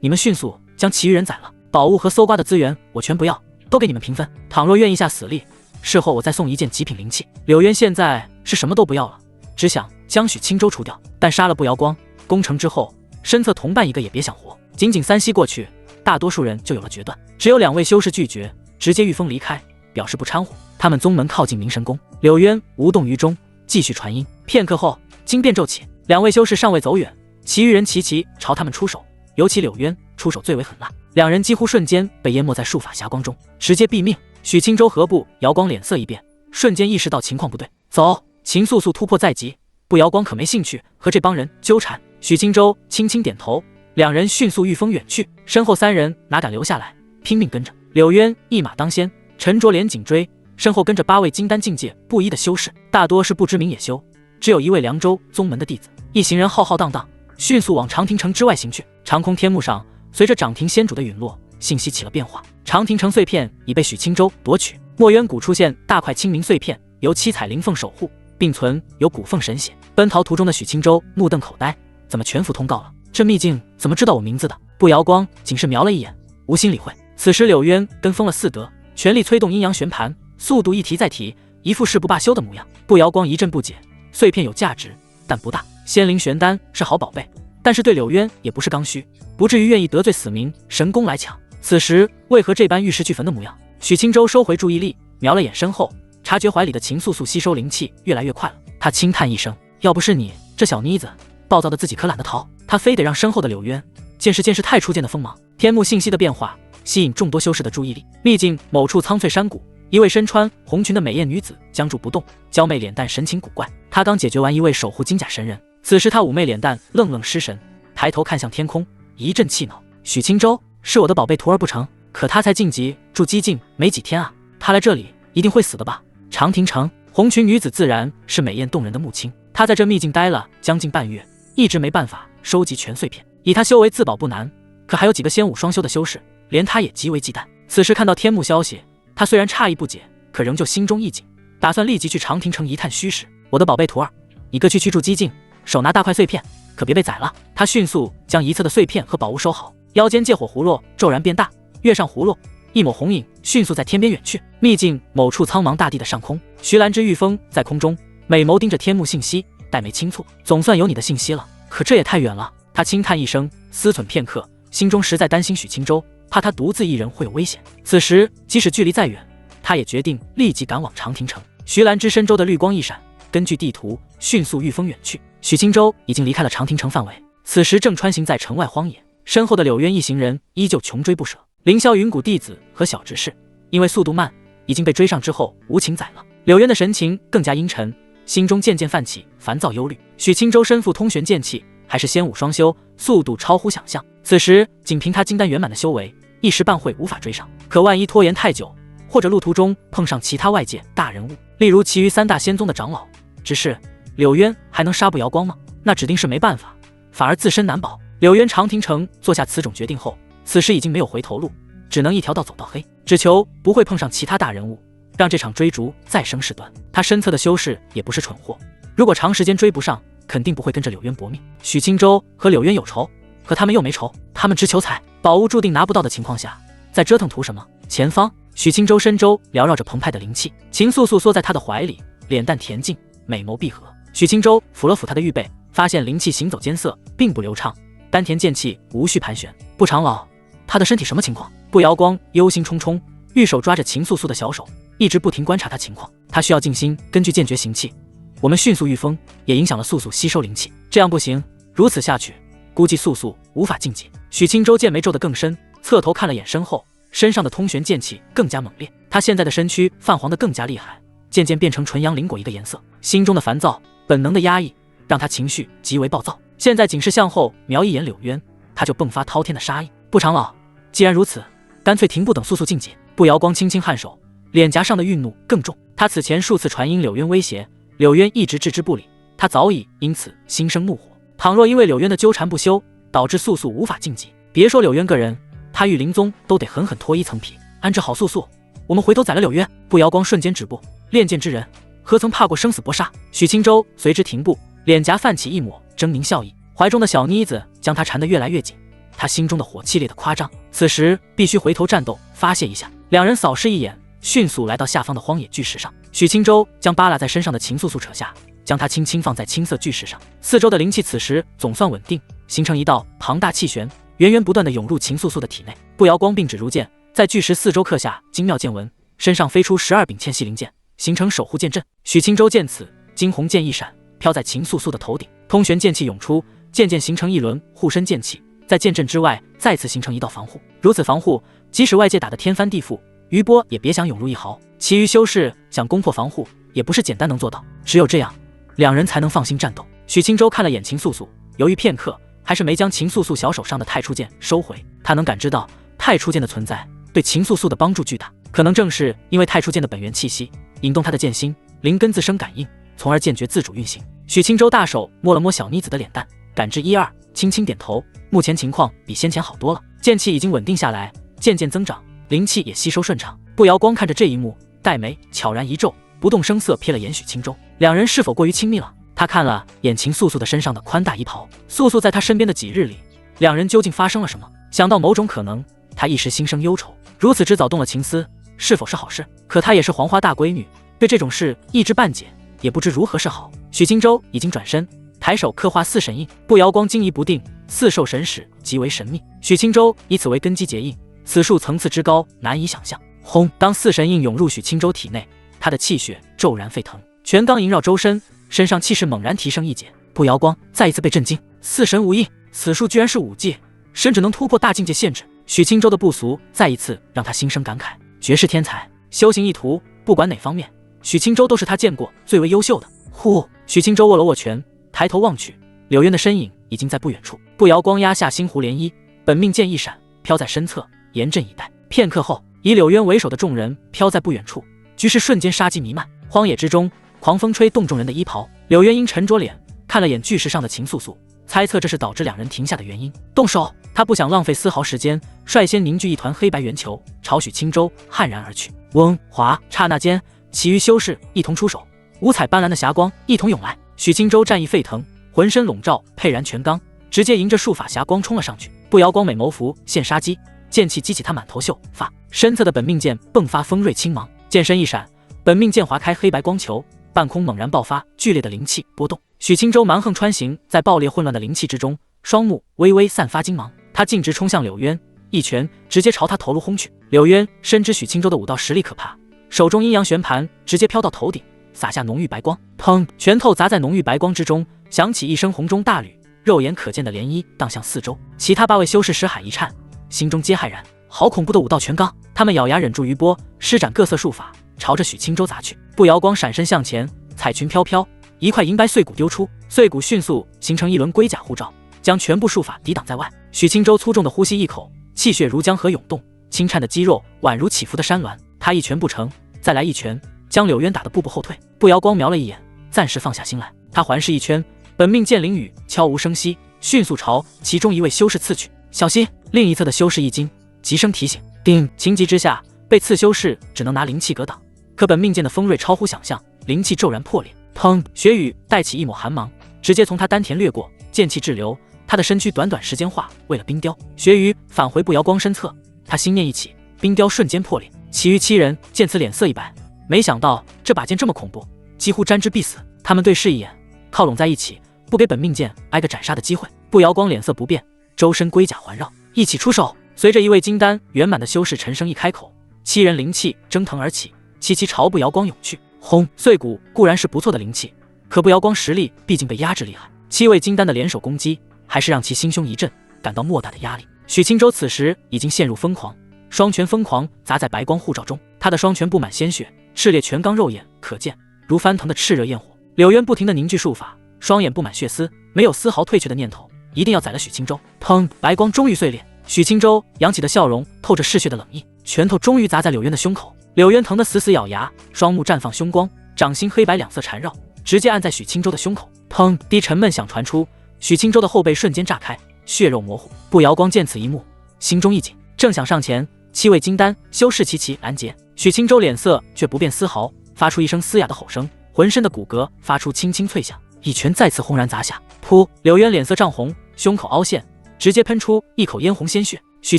你们迅速将其余人宰了，宝物和搜刮的资源我全不要，都给你们平分。倘若愿意下死力，事后我再送一件极品灵器。”柳渊现在是什么都不要了，只想将许青州除掉，但杀了步瑶光，攻城之后身侧同伴一个也别想活。仅仅3息过去，大多数人就有了决断，只有2位修士拒绝，直接御风离开，表示不掺和。他们宗门靠近明神宫，柳渊无动于衷，继续传音。片刻后，惊变骤起，2位修士尚未走远，其余人齐齐朝他们出手，尤其柳渊出手最为狠辣，2人几乎瞬间被淹没在术法霞光中，直接毙命。许青州和步瑶光脸色一变，瞬间意识到情况不对，走！秦素素突破在即，步瑶光可没兴趣和这帮人纠缠。许青州轻轻点头，2人迅速御风远去，身后3人哪敢留下来，拼命跟着。柳渊一马当先，沉着脸紧追，身后跟着8位金丹境界不一的修士，大多是不知名野修，只有1位凉州宗门的弟子。一行人浩浩荡荡，迅速往长亭城之外行去。长空天幕上，随着掌庭仙主的陨落，信息起了变化。长亭城碎片已被许青州夺取，墨渊谷出现大块清明碎片，由七彩灵凤守护，并存有古凤神血。奔逃途中的许青州目瞪口呆，怎么全服通告了？这秘境怎么知道我名字的？不瑶光仅是瞄了一眼，无心理会。此时柳渊跟风了4德，全力催动阴阳旋盘，速度一提再提，一副誓不罢休的模样。不瑶光一阵不解，碎片有价值，但不大。仙灵玄丹是好宝贝，但是对柳渊也不是刚需，不至于愿意得罪死民神功来抢。此时为何这般玉石俱焚的模样？许青州收回注意力，瞄了眼身后，察觉怀里的秦素素吸收灵气越来越快了。他轻叹一声，要不是你这小妮子，暴躁的自己可懒得逃，他非得让身后的柳渊见识太初见的锋芒。天幕信息的变化吸引众多修士的注意力。秘境某处苍翠山谷，一位身穿红裙的美艳女子僵住不动，娇媚脸蛋神情古怪。她刚解决完一位守护金甲神人，此时她妩媚脸蛋愣失神，抬头看向天空，一阵气恼。许青州是我的宝贝徒儿不成？可他才晋级筑基境没几天啊，他来这里一定会死的吧？长亭城，红裙女子自然是美艳动人的木青，她在这秘境待了将近半月，一直没办法收集全碎片。以她修为自保不难，可还有几个仙武双修的修士，连她也极为忌惮。此时看到天幕消息，她虽然诧异不解，可仍旧心中一紧，打算立即去长亭城一探虚实。我的宝贝徒儿，你各去筑基境，手拿大块碎片，可别被宰了。他迅速将一侧的碎片和宝物收好，腰间借火葫芦骤然变大，跃上葫芦，一抹红影迅速在天边远去。秘境某处苍茫大地的上空，徐兰之御风在空中，美眸盯着天幕信息，黛眉轻蹙，总算有你的信息了，可这也太远了。他轻叹一声，思忖片刻，心中实在担心许青州，怕他独自一人会有危险。此时即使距离再远，他也决定立即赶往长亭城。徐兰之身周的绿光一闪，根据地图迅速御风远去。许青州已经离开了长亭城范围，此时正穿行在城外荒野，身后的柳渊一行人依旧穷追不舍。凌霄云谷弟子和小执事因为速度慢，已经被追上之后无情宰了。柳渊的神情更加阴沉，心中渐渐泛起烦躁忧虑。许青州身负通玄剑气，还是仙武双修，速度超乎想象。此时仅凭他金丹圆满的修为，一时半会无法追上。可万一拖延太久，或者路途中碰上其他外界大人物，例如其余3大仙宗的长老，只是柳渊还能杀不瑶光吗？那指定是没办法，反而自身难保。柳渊长亭城做下此种决定后，此时已经没有回头路，只能一条道走到黑，只求不会碰上其他大人物，让这场追逐再生事端。他身侧的修士也不是蠢货，如果长时间追不上，肯定不会跟着柳渊搏命。许青州和柳渊有仇，可他们又没仇，他们只求财，宝物注定拿不到的情况下，再折腾图什么？前方，许青州身周缭绕着澎湃的灵气，秦素素缩在他的怀里，脸蛋恬静，美眸闭合。许青州抚了抚他的玉背，发现灵气行走艰涩，并不流畅，丹田剑气无序盘旋。不长老，他的身体什么情况？不瑶光忧心忡忡，玉手抓着秦素素的小手，一直不停观察他情况。他需要静心，根据剑诀行气。我们迅速御风，也影响了素素吸收灵气，这样不行，如此下去，估计素素无法晋级。许青州剑眉皱得更深，侧头看了眼身后，身上的通玄剑气更加猛烈。他现在的身躯泛黄得更加厉害，渐渐变成纯阳灵果一个颜色。心中的烦躁，本能的压抑，让他情绪极为暴躁。现在仅是向后瞄一眼柳渊，他就迸发滔天的杀意。不长老，既然如此，干脆停步等素素晋级。不瑶光轻轻颔首，脸颊上的愠怒更重。他此前数次传音柳渊威胁，柳渊一直置之不理，他早已因此心生怒火。倘若因为柳渊的纠缠不休，导致素素无法晋级，别说柳渊个人，他玉灵宗都得狠狠脱一层皮。安置好素素，我们回头宰了柳渊。不瑶光瞬间止步，练剑之人何曾怕过生死搏杀？许青州随之停步，脸颊泛起一抹狰狞笑意，怀中的小妮子将他缠得越来越紧，他心中的火气烈得夸张，此时必须回头战斗发泄一下。两人扫视一眼，迅速来到下方的荒野巨石上。许青州将扒拉在身上的秦素素扯下，将它轻轻放在青色巨石上，四周的灵气此时总算稳定，形成一道庞大气旋，源源不断地涌入秦素素的体内。不瑶光并指如剑，在巨石四周刻下精妙剑纹，身上飞出12柄嵌细灵剑，形成守护剑阵。许青州见此，惊鸿剑一闪，飘在秦素素的头顶，通玄剑气涌出，渐渐形成一轮护身剑气，在剑阵之外再次形成一道防护。如此防护，即使外界打得天翻地覆，余波也别想涌入一毫。其余修士想攻破防护，也不是简单能做到，只有这样，两人才能放心战斗。许青州看了眼秦素素，犹豫片刻，还是没将秦素素小手上的太初剑收回。他能感知到太初剑的存在对秦素素的帮助巨大，可能正是因为太初剑的本源气息引动他的剑心，灵根自生感应，从而剑诀自主运行。许清舟大手摸了摸小妮子的脸蛋，感知1、2，轻轻点头。目前情况比先前好多了，剑气已经稳定下来，渐渐增长，灵气也吸收顺畅。步摇光看着这一幕，黛眉悄然一皱，不动声色瞥了眼许清舟，两人是否过于亲密了？他看了眼秦素素的身上的宽大衣袍，素素在他身边的几日里，两人究竟发生了什么？想到某种可能，他一时心生忧愁。如此之早动了情思，是否是好事？可她也是黄花大闺女，对这种事一知半解，也不知如何是好。许清舟已经转身，抬手刻画4神印，步摇光惊疑不定，4兽神使极为神秘。许清舟以此为根基结印，此术层次之高，难以想象。轰！当4神印涌入许清舟体内，他的气血骤然沸腾，全罡萦绕周身，身上气势猛然提升一截。步摇光再一次被震惊，4神无印，此术居然是5阶，甚至能突破大境界限制。许清舟的不俗再一次让他心生感慨，绝世天才，修行一途，不管哪方面，许清舟都是他见过最为优秀的。呼！许清舟握了握拳，抬头望去，柳渊的身影已经在不远处。步摇光压下星湖涟漪，本命剑一闪，飘在身侧，严阵以待。片刻后，以柳渊为首的众人飘在不远处，局势瞬间杀机弥漫。荒野之中，狂风吹动众人的衣袍，柳渊因沉着脸看了眼巨石上的秦素素，猜测这是导致两人停下的原因。动手！他不想浪费丝毫时间，率先凝聚一团黑白圆球，朝许清舟悍然而去。嗡华！刹那间，其余修士一同出手，五彩斑斓的霞光一同涌来。许清舟战意沸腾，浑身笼罩沛然全罡，直接迎着术法霞光冲了上去。步摇光美眸伏现杀机，剑气激起他满头秀发，身侧的本命剑迸发锋锐青芒，剑身一闪，本命剑划开黑白光球，半空猛然爆发剧烈的灵气波动。许清舟蛮横穿行在爆裂混乱的灵气之中，双目微微散发金芒，他径直冲向柳渊，一拳直接朝他头颅轰去。柳渊深知许清舟的武道实力可怕，手中阴阳旋盘直接飘到头顶，洒下浓郁白光。砰！拳头砸在浓郁白光之中，响起一声洪钟大吕，肉眼可见的涟漪荡向四周。其他8位修士识海一颤，心中皆骇然，好恐怖的武道全罡！他们咬牙忍住余波，施展各色术法，朝着许清舟砸去。步摇光闪身向前，彩裙飘飘，一块银白碎骨丢出，碎骨迅速形成一轮龟甲护罩，将全部术法抵挡在外。许清舟粗重的呼吸一口，气血如江河涌动，轻颤的肌肉宛如起伏的山峦。他一拳不成，再来一拳，将柳渊打得步步后退。步摇光瞄了一眼，暂时放下心来。他环视一圈，本命剑灵雨悄无声息，迅速朝其中一位修士刺去。小心！另一侧的修士一惊，急声提醒。叮！情急之下，被刺修士只能拿灵气格挡。可本命剑的锋锐超乎想象，灵气骤然破裂。砰！血雨带起一抹寒芒，直接从他丹田掠过，剑气滞留，他的身躯短时间化为了冰雕。血雨返回步摇光身侧，他心念一起，冰雕瞬间破裂。其余7人见此脸色一白，没想到这把剑这么恐怖，几乎沾之必死。他们对视一眼，靠拢在一起，不给本命剑挨个斩杀的机会。步摇光脸色不变，周身龟甲环绕，一起出手。随着一位金丹圆满的修士沉声一开口，7人灵气蒸腾而起，齐齐朝步摇光涌去。轰！碎骨固然是不错的灵气，可步摇光实力毕竟被压制厉害，7位金丹的联手攻击还是让其心胸一震，感到莫大的压力。许清舟此时已经陷入疯狂，双拳疯狂砸在白光护罩中，他的双拳布满鲜血，炽烈全罡肉眼可见，如翻腾的炽热焰火。柳渊不停地凝聚术法，双眼布满血丝，没有丝毫退却的念头，一定要宰了许清舟。砰！白光终于碎裂，许清舟扬起的笑容透着嗜血的冷意，拳头终于砸在柳渊的胸口。柳渊疼得死死咬牙，双目绽放凶光，掌心黑白两色缠绕，直接按在许清舟的胸口。砰！低沉闷响传出，许清舟的后背瞬间炸开，血肉模糊。步摇光见此一幕，心中一紧，正想上前，7位金丹修士齐齐拦截。许清舟脸色却不变丝毫，发出一声嘶哑的吼声，浑身的骨骼发出轻轻脆响，一拳再次轰然砸下。噗！柳渊脸色涨红，胸口凹陷，直接喷出一口嫣红鲜血。许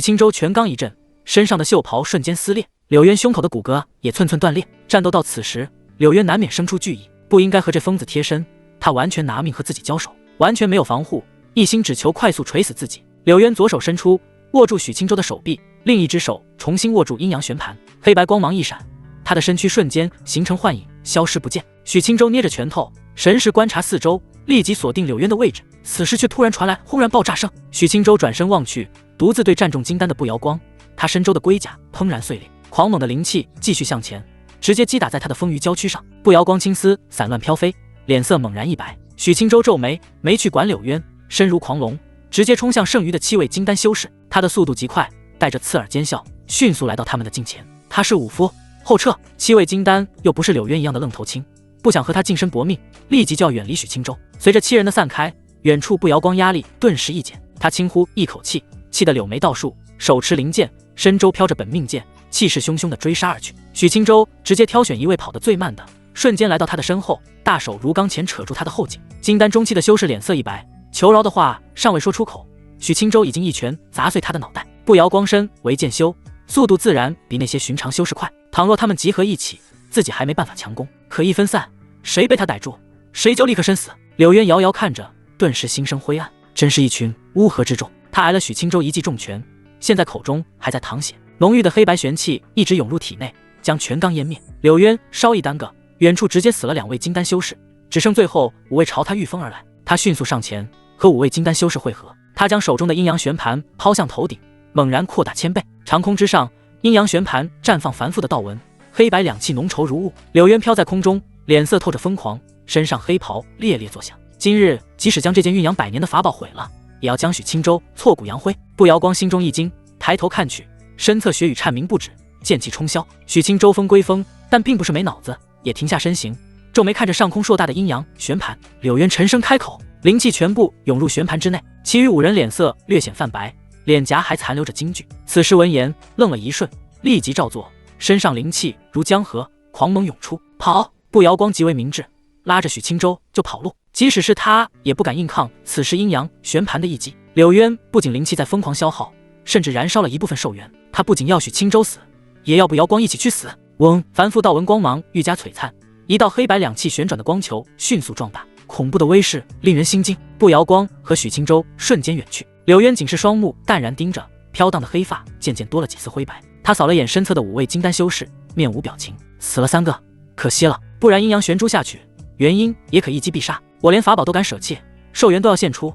清舟全罡一震，身上的袖袍瞬间撕裂，柳渊胸口的骨骼也寸寸断裂。战斗到此时，柳渊难免生出惧意，不应该和这疯子贴身，他完全拿命和自己交手，完全没有防护，一心只求快速锤死自己。柳渊左手伸出，握住许清舟的手臂，另一只手重新握住阴阳旋盘，黑白光芒一闪，他的身躯瞬间形成幻影，消失不见。许清舟捏着拳头，神识观察四周，立即锁定柳渊的位置。此时却突然传来轰然爆炸声，许清舟转身望去，独自对战中金丹的步摇光，他身周的龟甲砰然碎裂，狂猛的灵气继续向前，直接击打在他的丰腴娇躯上。步摇光青丝散乱飘飞，脸色猛然一白。许清舟皱眉，没去管柳渊，身如狂龙，直接冲向剩余的7位金丹修士。他的速度极快，带着刺耳尖笑，迅速来到他们的近前。他是武夫，后撤。七位金丹又不是柳渊一样的愣头青，不想和他近身搏命，立即就要远离许青州。随着七人的散开，远处不摇光压力顿时一减，他轻呼一口气，气得柳眉倒竖，手持灵剑，身周飘着本命剑，气势汹汹地追杀而去。许青州直接挑选一位跑得最慢的，瞬间来到他的身后，大手如钢钳扯住他的后颈。金丹中期的修士脸色一白，求饶的话尚未说出口，许青州已经一拳砸碎他的脑袋。不摇光身为剑修，速度自然比那些寻常修士快，倘若他们集合一起，自己还没办法强攻，可一分散，谁被他逮住，谁就立刻身死。柳渊遥遥看着，顿时心生灰暗，真是一群乌合之众。他挨了许青州一记重拳，现在口中还在淌血，浓郁的黑白玄气一直涌入体内，将全罡湮灭。柳渊稍一耽搁，远处直接死了2位金丹修士，只剩最后5位朝他御风而来。他迅速上前和5位金丹修士会合，他将手中的阴阳旋盘抛向头顶，猛然扩大1000倍，长空之上，阴阳旋盘绽放繁复的道纹，黑白两气浓稠如雾。柳渊飘在空中，脸色透着疯狂，身上黑袍猎猎作响。今日即使将这件蕴养100年的法宝毁了，也要将许青州挫骨扬灰。不摇光心中一惊，抬头看去，身侧血雨颤鸣不止，剑气冲霄。许青州风归风，但并不是没脑子，也停下身形，皱眉看着上空硕大的阴阳旋盘。柳渊沉声开口，灵气全部涌入旋盘之内。其余5人脸色略显泛白，脸颊还残留着惊惧。此时闻言愣了一瞬，立即照做，身上灵气如江河狂猛涌出。跑！不摇光极为明智，拉着许青州就跑路。即使是他也不敢硬抗此时阴阳旋盘的一击。柳渊不仅灵气在疯狂消耗，甚至燃烧了一部分寿元，他不仅要许青州死，也要不摇光一起去死。嗡！繁复道纹光芒愈加璀璨，一道黑白两气旋转的光球迅速壮大，恐怖的威势令人心惊。不摇光和许青州瞬间远去，柳渊仅是双目淡然盯着，飘荡的黑发渐渐多了几丝灰白。他扫了眼身侧的5位金丹修士，面无表情。死了3个，可惜了，不然阴阳玄珠下去，元婴也可一击必杀。我连法宝都敢舍弃，寿元都要献出，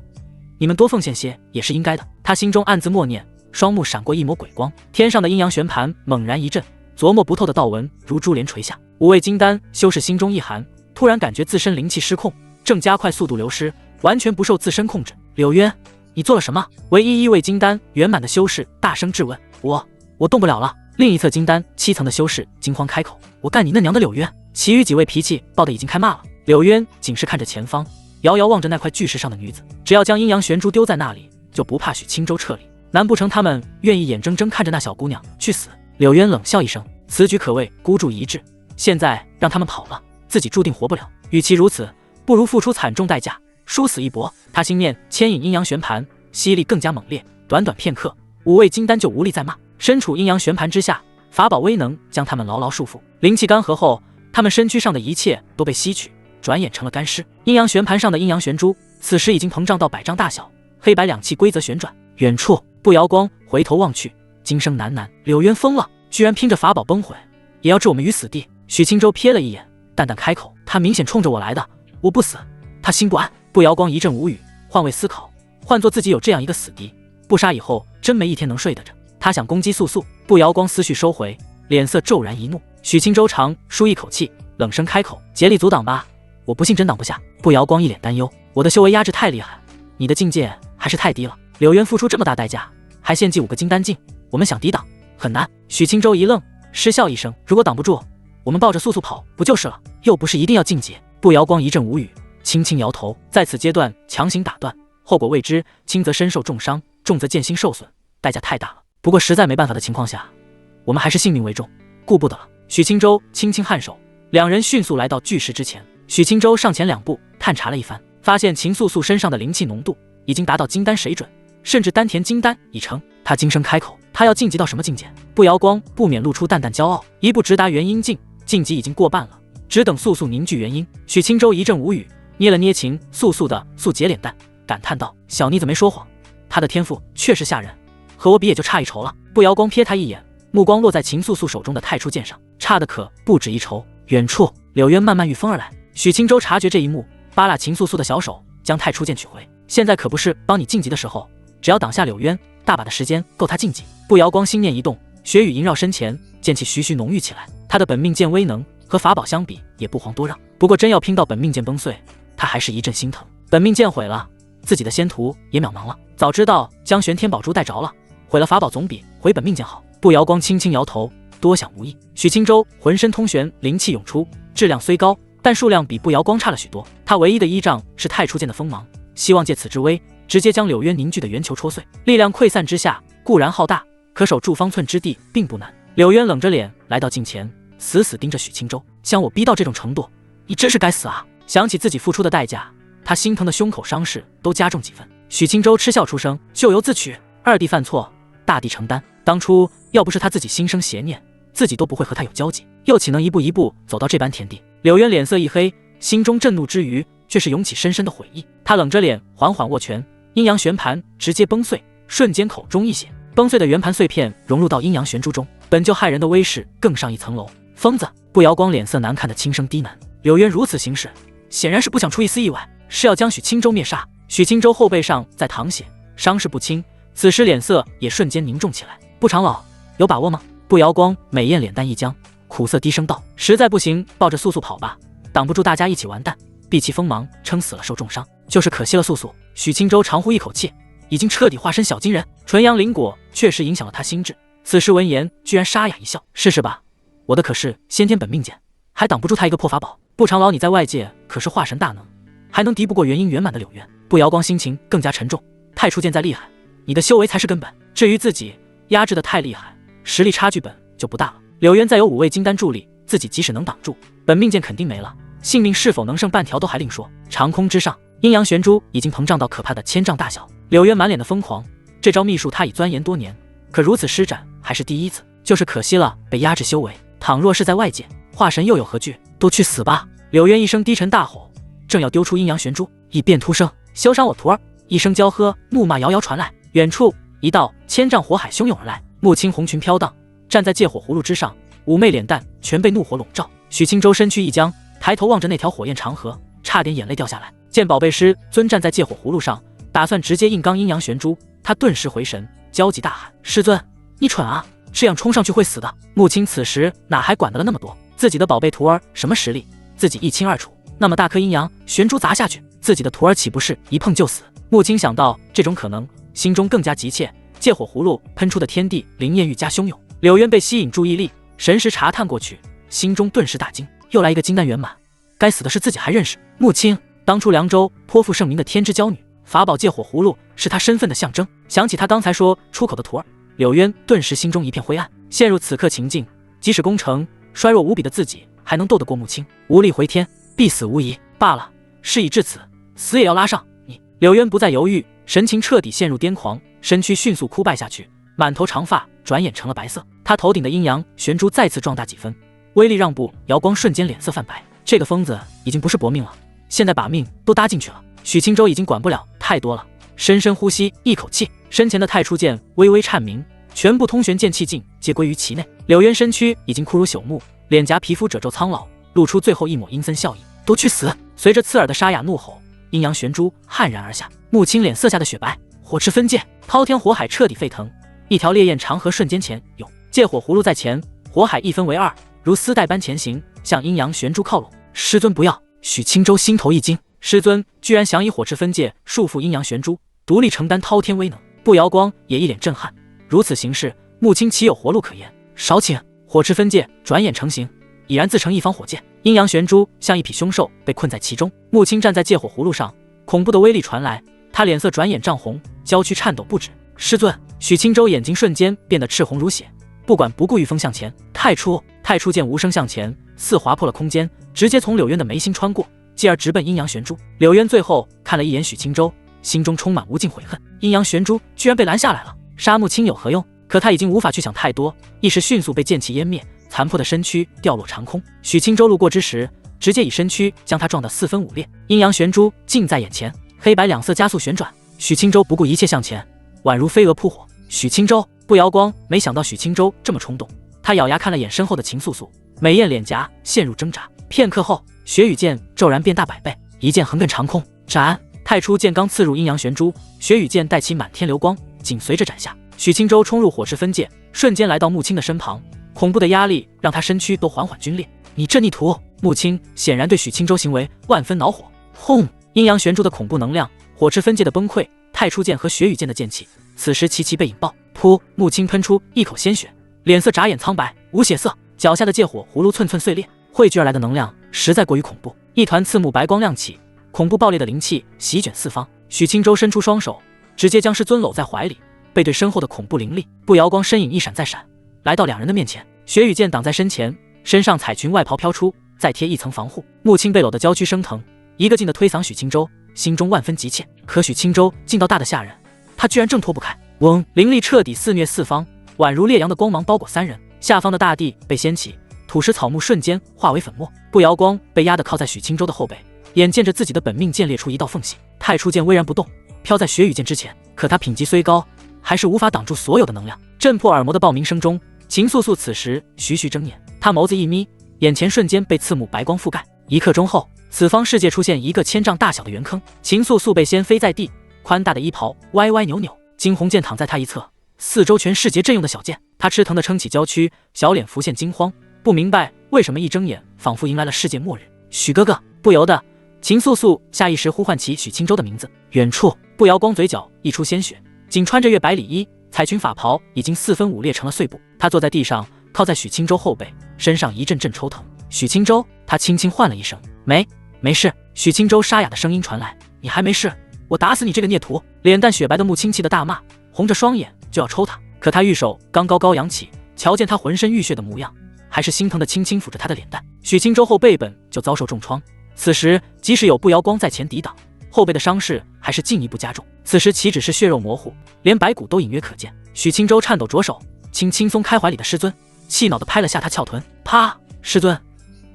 你们多奉献些也是应该的。他心中暗自默念，双目闪过一抹鬼光，天上的阴阳旋盘猛然一震，琢磨不透的道纹如珠帘垂下。5位金丹修士心中一寒，突然感觉自身灵气失控，正加快速度流失，完全不受自身控制。柳渊，你做了什么？唯一1位金丹圆满的修士大声质问。我动不了了。另一侧金丹7层的修士惊慌开口，我干你那娘的柳渊！其余几位脾气爆得已经开骂了。柳渊仅是看着前方，遥遥望着那块巨石上的女子，只要将阴阳玄珠丢在那里，就不怕许青州撤离。难不成他们愿意眼睁睁看着那小姑娘去死？柳渊冷笑一声，此举可谓孤注一掷，现在让他们跑了，自己注定活不了。与其如此，不如付出惨重代价，殊死一搏。他心念牵引阴阳旋盘，吸力更加猛烈，短短片刻，5位金丹就无力再骂。身处阴阳旋盘之下，法宝威能将他们牢牢束缚。灵气干涸后，他们身躯上的一切都被吸取，转眼成了干尸。阴阳旋盘上的阴阳玄珠此时已经膨胀到100丈大小，黑白两气规则旋转。远处不摇光回头望去，惊声喃喃，柳渊疯了，居然拼着法宝崩毁，也要置我们于死地。许青州瞥了一眼，淡淡开口，他明显冲着我来的，我不死，他心不安。不摇光一阵无语，换位思考，换做自己有这样一个死敌，不杀以后真没一天能睡得着。他想攻击素素，不摇光思绪收回，脸色骤然一怒。许青州长舒一口气，冷声开口，竭力阻挡吧，我不信真挡不下。不摇光一脸担忧，我的修为压制太厉害，你的境界还是太低了。柳渊付出这么大代价，还献祭5个金丹境，我们想抵挡很难。许青州一愣，失笑一声，如果挡不住，我们抱着素素跑不就是了，又不是一定要晋级。不摇光一阵无语，轻轻摇头，在此阶段强行打断，后果未知，轻则身受重伤，重则剑心受损，代价太大了。不过实在没办法的情况下，我们还是性命为重，顾不得了。许青州轻轻颔首，两人迅速来到巨石之前。许青州上前2步，探查了一番，发现秦素素身上的灵气浓度已经达到金丹水准，甚至丹田金丹已成。他惊声开口，他要晋级到什么境界？不摇光不免露出淡淡骄傲，一步直达元婴境，晋级已经过半了，只等素素凝聚元婴。许青州一阵无语，捏了捏秦素素的素洁脸蛋，感叹道：小妮子没说谎，她的天赋确实吓人，和我比也就差一筹了。不摇光瞥他一眼，目光落在秦素素手中的太初剑上，差的可不止一筹。远处柳渊慢慢御风而来，许青州察觉这一幕，扒拉秦素素的小手，将太初剑取回。现在可不是帮你晋级的时候，只要挡下柳渊，大把的时间够他晋级。不摇光心念一动，血雨萦绕身前，剑气徐徐浓郁起来。他的本命剑威能和法宝相比也不遑多让，不过真要拼到本命剑崩碎，他还是一阵心疼。本命剑毁了，自己的仙途也渺茫了。早知道将玄天宝珠带着了，毁了法宝总比毁本命剑好。不摇光轻轻摇头，多想无益。许清舟浑身通玄，灵气涌出，质量虽高，但数量比不瑶光差了许多。他唯一的依仗是太初剑的锋芒，希望借此之威，直接将柳渊凝聚的圆球戳碎。力量溃散之下，固然浩大，可守住方寸之地并不难。柳渊冷着脸来到近前，死死盯着许清舟，将我逼到这种程度，你真是该死啊！想起自己付出的代价，他心疼的胸口伤势都加重几分。许清舟嗤笑出声，咎由自取，二弟犯错，大弟承担。当初要不是他自己心生邪念，自己都不会和他有交集，又岂能一步一步走到这般田地？柳渊脸色一黑，心中震怒之余，却是涌起深深的悔意。他冷着脸，缓缓握拳，阴阳玄盘直接崩碎，瞬间口中一血，崩碎的圆盘碎片融入到阴阳玄珠中，本就骇人的威势更上一层楼。疯子！不瑶光脸色难看的轻声低喃。柳渊如此行事，显然是不想出一丝意外，是要将许清舟灭杀。许清舟后背上在淌血，伤势不轻，此时脸色也瞬间凝重起来。不长老，有把握吗？不瑶光美艳脸蛋一僵，苦涩低声道：实在不行，抱着素素跑吧，挡不住大家一起完蛋。避其锋芒，撑死了受重伤，就是可惜了素素。许清舟长呼一口气，已经彻底化身小金人。纯阳灵果确实影响了他心智，此时闻言居然沙哑一笑：试试吧，我的可是先天本命剑，还挡不住他一个破法宝。不长老，你在外界可是化神大能，还能敌不过元婴圆满的柳渊。不瑶光心情更加沉重，太初剑再厉害，你的修为才是根本，至于自己压制的太厉害，实力差距本就不大了。柳渊再有5味金丹助力，自己即使能挡住，本命剑肯定没了，性命是否能剩半条都还另说。长空之上，阴阳玄珠已经膨胀到可怕的1000丈大小。柳渊满脸的疯狂，这招秘术他已钻研多年，可如此施展还是第一次，就是可惜了被压制修为。倘若是在外界，化神又有何惧？都去死吧！柳渊一声低沉大吼，正要丢出阴阳玄珠，一变突生，休伤我徒儿！一声娇喝，怒骂遥遥传来。远处一道1000丈火海汹涌而来，木青红裙飘荡，站在界火葫芦之上，妩媚脸蛋全被怒火笼罩。许清舟身躯一僵，抬头望着那条火焰长河，差点眼泪掉下来。见宝贝师尊站在界火葫芦上，打算直接硬刚阴阳玄珠，他顿时回神，焦急大喊：师尊，你蠢啊，这样冲上去会死的。木青此时哪还管得了那么多，自己的宝贝徒儿什么实力自己一清二楚，那么大颗阴阳玄珠砸下去，自己的徒儿岂不是一碰就死？木青想到这种可能，心中更加急切，界火葫芦喷出的天地灵焰愈加汹涌。柳渊被吸引注意力，神识查探过去，心中顿时大惊，又来一个金丹圆满，该死的是自己还认识。木青，当初凉州颇负盛名的天之娇女，法宝界火葫芦是她身份的象征。想起他刚才说出口的徒儿，柳渊顿时心中一片灰暗。陷入此刻情境，即使攻城衰弱无比的自己，还能斗得过木青？无力回天，必死无疑。罢了，事已至此，死也要拉上你。柳渊不再犹豫，神情彻底陷入癫狂，身躯迅速枯败下去，满头长发转眼成了白色。他头顶的阴阳玄珠再次壮大几分，威力让步，瑶光瞬间脸色泛白。这个疯子已经不是搏命了，现在把命都搭进去了。许清舟已经管不了太多了，深深呼吸一口气，身前的太初剑微微颤鸣，全部通玄剑气劲皆归于其内。柳渊身躯已经枯如朽木，脸颊皮肤褶皱苍老，露出最后一抹阴森笑意。都去死！随着刺耳的沙哑怒吼，阴阳玄珠悍然而下，木青脸色下的雪白，火赤分界，滔天火海彻底沸腾，一条烈焰长河瞬间前涌，界火葫芦在前，火海一分为二，如丝带般前行，向阴阳玄珠靠拢。师尊不要！许清舟心头一惊，师尊居然想以火赤分界束缚阴阳玄珠，独立承担滔天威能。不瑶光也一脸震撼，如此行事，木青岂有活路可言？少顷，火赤分界转眼成型，已然自成一方火箭。阴阳玄珠像一匹凶兽被困在其中，木青站在界火葫芦上，恐怖的威力传来，他脸色转眼涨红，娇躯颤抖不止。师尊！许清舟眼睛瞬间变得赤红如血，不管不顾御风向前。太初剑无声向前，似划破了空间，直接从柳渊的眉心穿过，继而直奔阴阳玄珠。柳渊最后看了一眼许清舟，心中充满无尽悔恨，阴阳玄珠居然被拦下来了，杀木青有何用？可他已经无法去想太多，意识迅速被剑气湮灭，残破的身躯掉落长空。许清舟路过之时，直接以身躯将他撞得四分五裂。阴阳玄珠近在眼前，黑白两色加速旋转，许清舟不顾一切向前，宛如飞蛾扑火。许清舟！不瑶光没想到许清舟这么冲动，他咬牙看了眼身后的秦素素，美艳脸颊陷入挣扎。片刻后，雪羽剑骤然变大100倍，一剑横亘长空，斩！太初剑刚刺入阴阳玄珠，雪羽剑带起满天流光，紧随着斩下。许清舟冲入火赤分界，瞬间来到木青的身旁，恐怖的压力让他身躯都缓缓皲裂。你这逆徒！木青显然对许清舟行为万分恼火。轰！阴阳玄珠的恐怖能量，火赤分界的崩溃，太初剑和雪羽剑的剑气，此时齐齐被引爆。噗！木青喷出一口鲜血，脸色眨眼苍白，无血色，脚下的借火葫芦寸寸碎裂，汇聚而来的能量实在过于恐怖。一团刺目白光亮起，恐怖爆裂的灵气席卷四方。许青州伸出双手，直接将师尊搂在怀里，背对身后的恐怖灵力。步摇光身影一闪再闪，来到两人的面前，雪羽剑挡在身前，身上彩裙外袍飘出，再贴一层防护。木青被搂得娇躯升腾，一个劲地推搡许青州，心中万分急切。可许青州劲道大得吓人，他居然挣脱不开。嗡，灵力彻底肆虐四方，宛如烈阳的光芒包裹三人。下方的大地被掀起，土石草木瞬间化为粉末。步摇光被压得靠在许青州的后背，眼见着自己的本命剑裂出一道缝隙，太初剑巍然不动，飘在雪羽剑之前。可他品级虽高，还是无法挡住所有的能量。震破耳膜的爆鸣声中，秦素素此时徐徐睁眼，她眸子一眯，眼前瞬间被刺目白光覆盖。一刻钟后，此方世界出现一个1000丈大小的圆坑。秦素素被掀飞在地，宽大的衣袍歪歪扭扭，惊鸿剑躺在她一侧，四周全世界阵用的小剑。她吃疼地撑起娇躯，小脸浮现惊慌，不明白为什么一睁眼仿佛迎来了世界末日。许哥哥，不由得秦素素下意识呼唤起许青州的名字。远处，步摇光嘴角溢出鲜血，仅穿着月白里衣，彩裙法袍已经4分5裂成了碎布。他坐在地上，靠在许青州后背，身上一阵阵抽疼。许青州，他轻轻唤了一声，没事。许青州沙哑的声音传来，你还没事？我打死你这个孽徒！脸蛋雪白的穆青气的大骂，红着双眼就要抽他。可他玉手刚高扬起，瞧见他浑身浴血的模样，还是心疼的轻轻抚着他的脸蛋。许青州后背本就遭受重创，此时即使有步摇光在前抵挡，后背的伤势还是进一步加重。此时岂止是血肉模糊，连白骨都隐约可见。许青州颤抖着手，轻松开怀里的师尊，气恼地拍了下他翘臀。啪！师尊，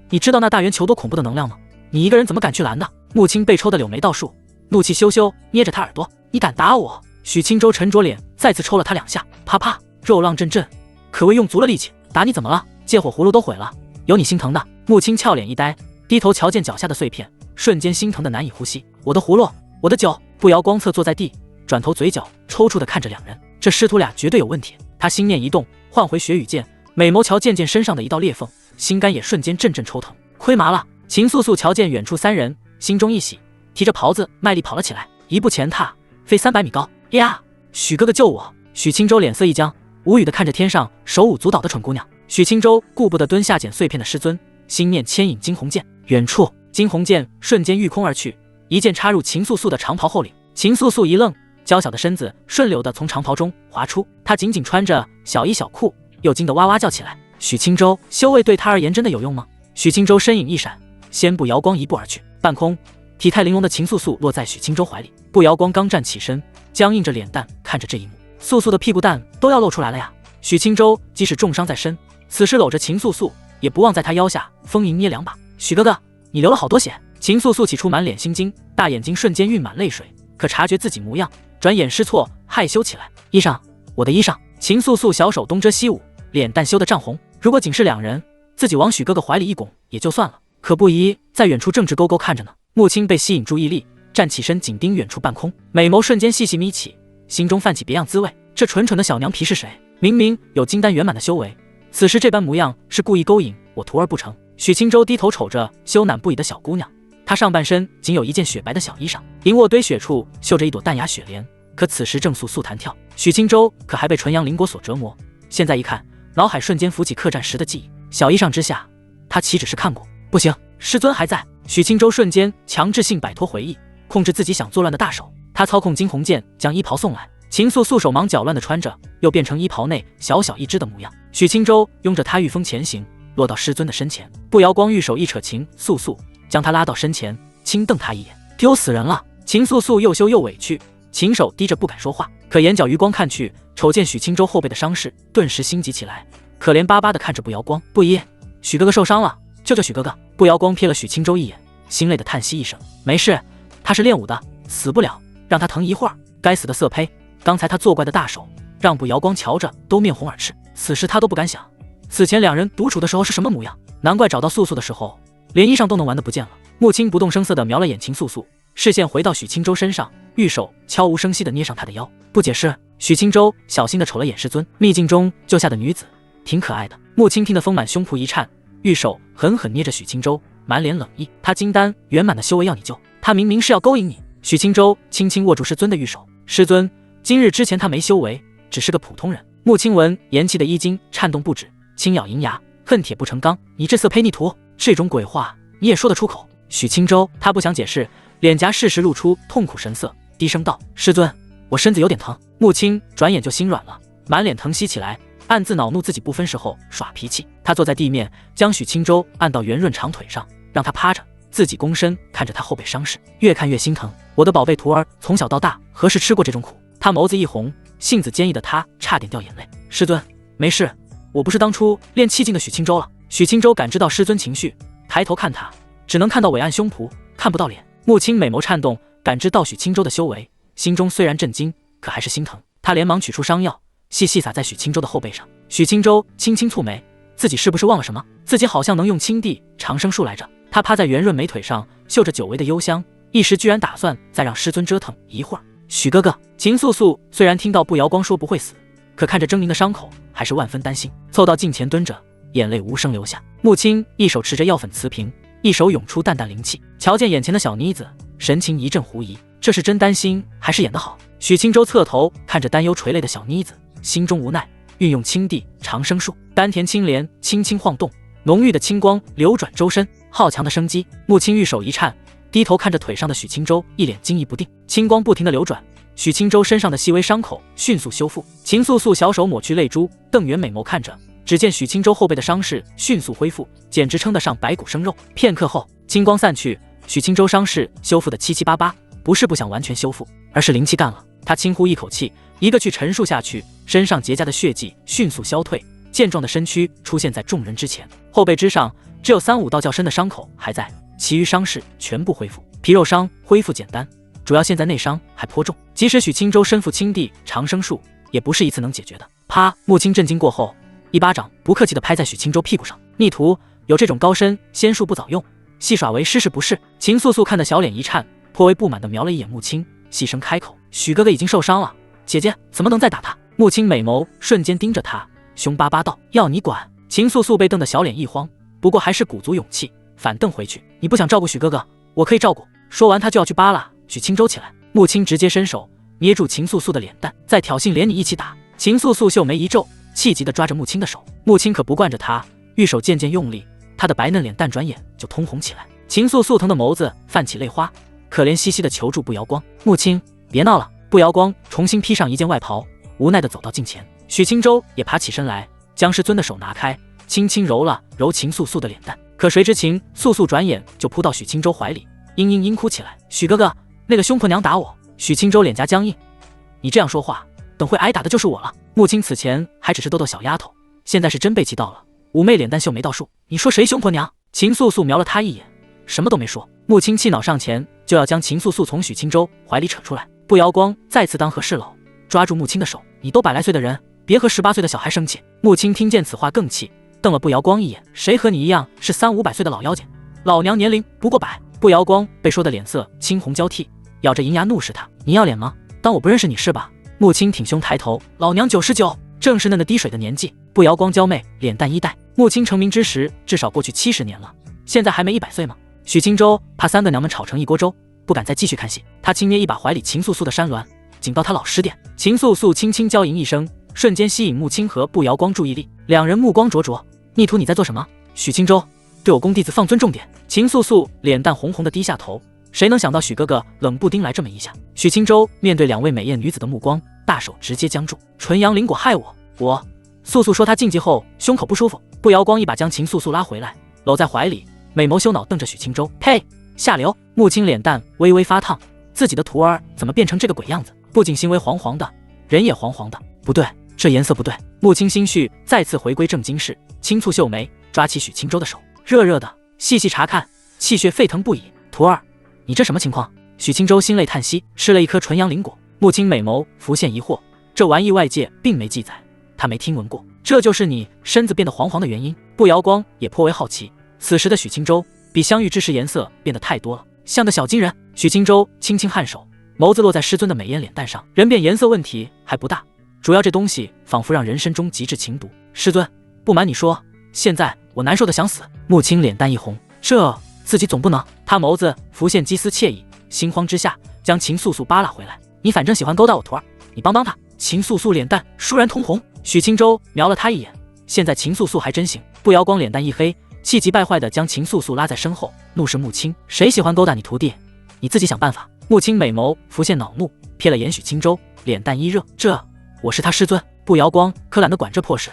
你知道那大圆球多恐怖的能量吗？你一个人怎么敢去拦的？穆青被抽得柳眉倒竖，怒气羞羞捏着他耳朵，你敢打我？许青州沉着脸再次抽了他2下，啪啪，肉浪阵阵，可谓用足了力气。打你怎么了？借火葫芦都毁了，有你心疼的？穆青俏脸一呆，低头瞧见脚下的碎片，瞬间心疼的难以呼吸。我的葫芦，我的酒！步摇光侧坐在地，转头嘴角抽搐的看着两人，这师徒俩绝对有问题。他心念一动，换回雪羽剑，美眸瞧见身上的一道裂缝，心肝也瞬间阵阵抽疼，亏麻了。秦素素瞧见远处3人，心中一喜，提着袍子卖力跑了起来，一步前踏，飞300米高。呀！许哥哥救我！许青州脸色一僵，无语的看着天上手舞足蹈的蠢姑娘。许青州顾不得蹲下捡碎片的师尊，心念牵引惊鸿剑。远处，惊鸿剑瞬间御空而去，一剑插入秦素素的长袍后领。秦素素一愣，娇小的身子顺流的从长袍中滑出，她仅仅穿着小衣小裤，又惊得哇哇叫起来。许青州修为对她而言真的有用吗？许青州身影一闪，先步摇光一步而去，半空体态玲珑的秦素素落在许青州怀里。步摇光刚站起身，僵硬着脸蛋看着这一幕，素素的屁股蛋都要露出来了呀！许青州即使重伤在身，此时搂着秦素素，也不忘在她腰下丰盈捏2把。许哥哥，你流了好多血！秦素素起初满脸心惊，大眼睛瞬间蕴满泪水，可察觉自己模样，转眼失措，害羞起来。衣裳，我的衣裳！秦素素小手东遮西捂，脸蛋羞得涨红。如果仅是2人，自己往许哥哥怀里一拱也就算了，可不宜在远处正直勾勾看着呢。穆青被吸引注意力，站起身紧盯远处半空，美眸瞬间细细眯起，心中泛起别样滋味。这蠢蠢的小娘皮是谁？明明有金丹圆满的修为，此时这般模样是故意勾引我徒儿不成？许青州低头瞅着羞赧不已的小姑娘，她上半身仅有一件雪白的小衣裳，银卧堆雪处绣着一朵淡雅雪莲，可此时正簌簌弹跳。许青州可还被纯阳灵果所折磨，现在一看，脑海瞬间浮起客栈时的记忆。小衣裳之下，他岂止是看过？不行，师尊还在！许青州瞬间强制性摆脱回忆，控制自己想作乱的大手。他操控惊鸿剑将衣袍送来，秦素素手忙脚乱地穿着，又变成衣袍内小小一只的模样。许青州拥着他御风前行，落到师尊的身前。步摇光玉手一扯秦素素，将他拉到身前，轻瞪他一眼：丢死人了！秦素素又羞又委屈，秦手低着不敢说话，可眼角余光看去，瞅见许青州后背的伤势，顿时心急起来，可怜巴巴地看着步摇光。不依，许哥哥受伤了，救救许哥哥！步摇光瞥了许青州一眼，心累的叹息一声：没事，他是练武的，死不了，让他疼一会儿。该死的色胚，刚才他作怪的大手让步摇光瞧着都面红耳赤。此时他都不敢想，此前2人独处的时候是什么模样，难怪找到素素的时候，连衣裳都能玩得不见了。穆青不动声色地瞄了眼秦素素，视线回到许青州身上，玉手悄无声息地捏上他的腰。不解释。许青州小心地瞅了眼师尊，秘境中救下的女子，挺可爱的。穆青听得丰满胸脯一颤，玉手狠狠捏着许青州，满脸冷意。他金丹圆满的修为要你救，他明明是要勾引你。许青州轻轻握住师尊的玉手，师尊，今日之前他没修为，只是个普通人。穆青闻言气的衣襟颤动不止，轻咬银牙，恨铁不成钢，你这色胚逆徒，这种鬼话你也说得出口？许青州他不想解释，脸颊适时露出痛苦神色，低声道：“师尊，我身子有点疼。”穆青转眼就心软了，满脸疼惜起来，暗自恼怒自己不分时候耍脾气。他坐在地面，将许青州按到圆润长腿上，让他趴着，自己躬身看着他后背伤势，越看越心疼。我的宝贝徒儿从小到大何时吃过这种苦？他眸子一红，性子坚毅的他差点掉眼泪。师尊，没事，我不是当初练气劲的许青州了。许青州感知到师尊情绪，抬头看他，只能看到伟岸胸脯，看不到脸。穆青美眸颤动，感知到许青州的修为，心中虽然震惊，可还是心疼。他连忙取出伤药，细细撒在许青州的后背上。许青州轻轻蹙眉，自己是不是忘了什么？自己好像能用青地长生术来着。他趴在圆润美腿上，嗅着久违的幽香，一时居然打算再让师尊折腾一会儿。许哥哥，秦素素虽然听到不瑶光说不会死，可看着狰狞的伤口，还是万分担心，凑到近前蹲着，眼泪无声流下。穆青一手持着药粉瓷瓶，一手涌出淡淡灵气，瞧见眼前的小妮子，神情一阵狐疑，这是真担心还是演得好？许青州侧头看着担忧垂泪的小妮子，心中无奈，运用青地长生术，丹田青莲轻轻晃动，浓郁的青光流转周身，好强的生机。穆青玉手一颤，低头看着腿上的许青州，一脸惊异不定。青光不停地流转，许青州身上的细微伤口迅速修复。秦素素小手抹去泪珠，瞪圆美眸看着，只见许青州后背的伤势迅速恢复，简直称得上白骨生肉。片刻后，青光散去，许青州伤势修复的七七八八，不是不想完全修复，而是灵气干了。他轻呼一口气，一个去沉树下去，身上结痂的血迹迅速消退，健壮的身躯出现在众人之前。后背之上只有3-5道较深的伤口还在，其余伤势全部恢复。皮肉伤恢复简单，主要现在内伤还颇重，即使许青州身负青地长生术，也不是一次能解决的。啪！穆青震惊过后，一巴掌不客气地拍在许青州屁股上。逆徒，有这种高深仙术不早用，戏耍为师是不是？秦素素看得小脸一颤，颇为不满地瞄了一眼穆青，细声开口：“许哥哥已经受伤了，姐姐怎么能再打他？”穆青美眸瞬间盯着他，凶巴巴道：“要你管！”秦素素被瞪得小脸一慌，不过还是鼓足勇气反瞪回去：“你不想照顾许哥哥，我可以照顾。”说完他就要去扒拉许青州起来。穆青直接伸手捏住秦素素的脸蛋，再挑衅连你一起打。秦素素秀眉一皱，气急地抓着穆青的手。穆青可不惯着他，玉手渐渐用力，他的白嫩脸蛋转眼就通红起来。秦素素疼的眸子泛起泪花，可怜兮兮地求助不瑶光：“穆青，别闹了。”不瑶光重新披上一件外袍，无奈地走到近前。许青州也爬起身来，将师尊的手拿开，轻轻揉了揉秦素素的脸蛋。可谁知秦素素转眼就扑到许青州怀里，嘤嘤嘤哭起来：“许哥哥，那个凶婆娘打我！”许青州脸颊僵硬：“你这样说话，等会挨打的就是我了。”穆青此前还只是逗逗小丫头，现在是真被气到了，妩媚脸蛋秀眉倒竖：“你说谁凶婆娘？”秦素素瞄了他一眼，什么都没说。穆青气恼上前，就要将秦素素从许青州怀里扯出来。不瑶光再次当和事佬，抓住穆青的手：“你都100来岁的人，别和18岁的小孩生气。”穆青听见此话更气，瞪了不瑶光一眼：“谁和你一样是300-500岁的老妖精？老娘年龄不过100。”不瑶光被说的脸色青红交替，咬着银牙怒视他：“你要脸吗？当我不认识你是吧？”穆青挺胸抬头：“老娘99，正是嫩的滴水的年纪。”不瑶光娇媚，脸蛋一带。穆青成名之时至少过去70年了，现在还没100岁吗？许青州怕3个娘们吵成一锅粥，不敢再继续看戏，他轻捏一把怀里秦素素的山峦，警告他老实点。秦素素轻轻娇吟一声，瞬间吸引穆青和不瑶光注意力，两人目光灼灼。“逆徒，你在做什么？”许青州：“对我宫弟子放尊重点。”秦素素脸蛋红红的低下头，谁能想到许哥哥冷不丁来这么一下？许青州面对2位美艳女子的目光，大手直接僵住。“纯阳灵果害我！”素素说她禁忌后胸口不舒服。不瑶光一把将秦素素拉回来，搂在怀里，美眸羞恼瞪着许青州：“呸，下流！”穆青脸蛋微微发烫，自己的徒儿怎么变成这个鬼样子？不仅行为黄黄的，人也黄黄的。不对，这颜色不对。穆青心绪再次回归正经事，轻蹙秀眉，抓起许青州的手，热热的，细细查看，气血沸腾不已。“徒儿，你这什么情况？”许青州心泪叹息，吃了一颗纯阳灵果。穆青美眸浮现疑惑，这玩意外界并没记载，他没听闻过，这就是你身子变得黄黄的原因？不瑶光也颇为好奇，此时的许青州比相遇之时颜色变得太多了，像个小金人。许青州轻轻颔首，眸子落在师尊的美艳脸蛋上，人变颜色问题还不大，主要这东西仿佛让人身中极致情毒。师尊，不瞒你说，现在我难受的想死。穆青脸蛋一红，这自己总不能。他眸子浮现几丝惬意，心慌之下将秦素素扒拉回来：“你反正喜欢勾搭我徒儿，你帮帮他。”秦素素脸蛋倏然通红。许青州瞄了他一眼，现在秦素素还真行。步摇光脸蛋一黑，气急败坏地将秦素素拉在身后，怒视穆青：谁喜欢勾搭你徒弟？你自己想办法。穆青美眸浮现恼怒，瞥了眼许青州，脸蛋一热：我是他师尊。步摇光可懒得管这破事，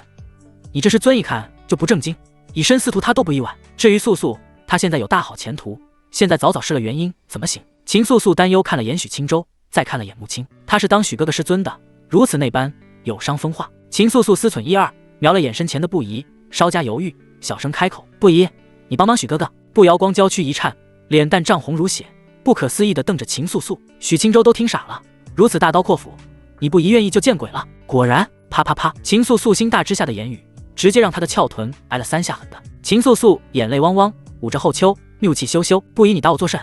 你这师尊一看就不正经，以身饲徒他都不意外。至于素素，她现在有大好前途，现在早失了原因，怎么行？秦素素担忧看了眼许青州，再看了眼穆青，他是当许哥哥师尊的，如此那般有伤风化。秦素素思忖一二，瞄了眼身前的不疑，稍加犹豫，小声开口：不疑，你帮许哥哥。步摇光娇躯一颤，脸蛋涨红如血，不可思议地瞪着秦素素。许青州都听傻了，如此大刀阔斧，你不疑愿意就见鬼了。果然，啪啪啪，秦素素心大之下的言语直接让他的翘臀挨了3下狠的。秦素素眼泪汪汪，捂着后丘，怒气羞羞：不疑你打我作甚？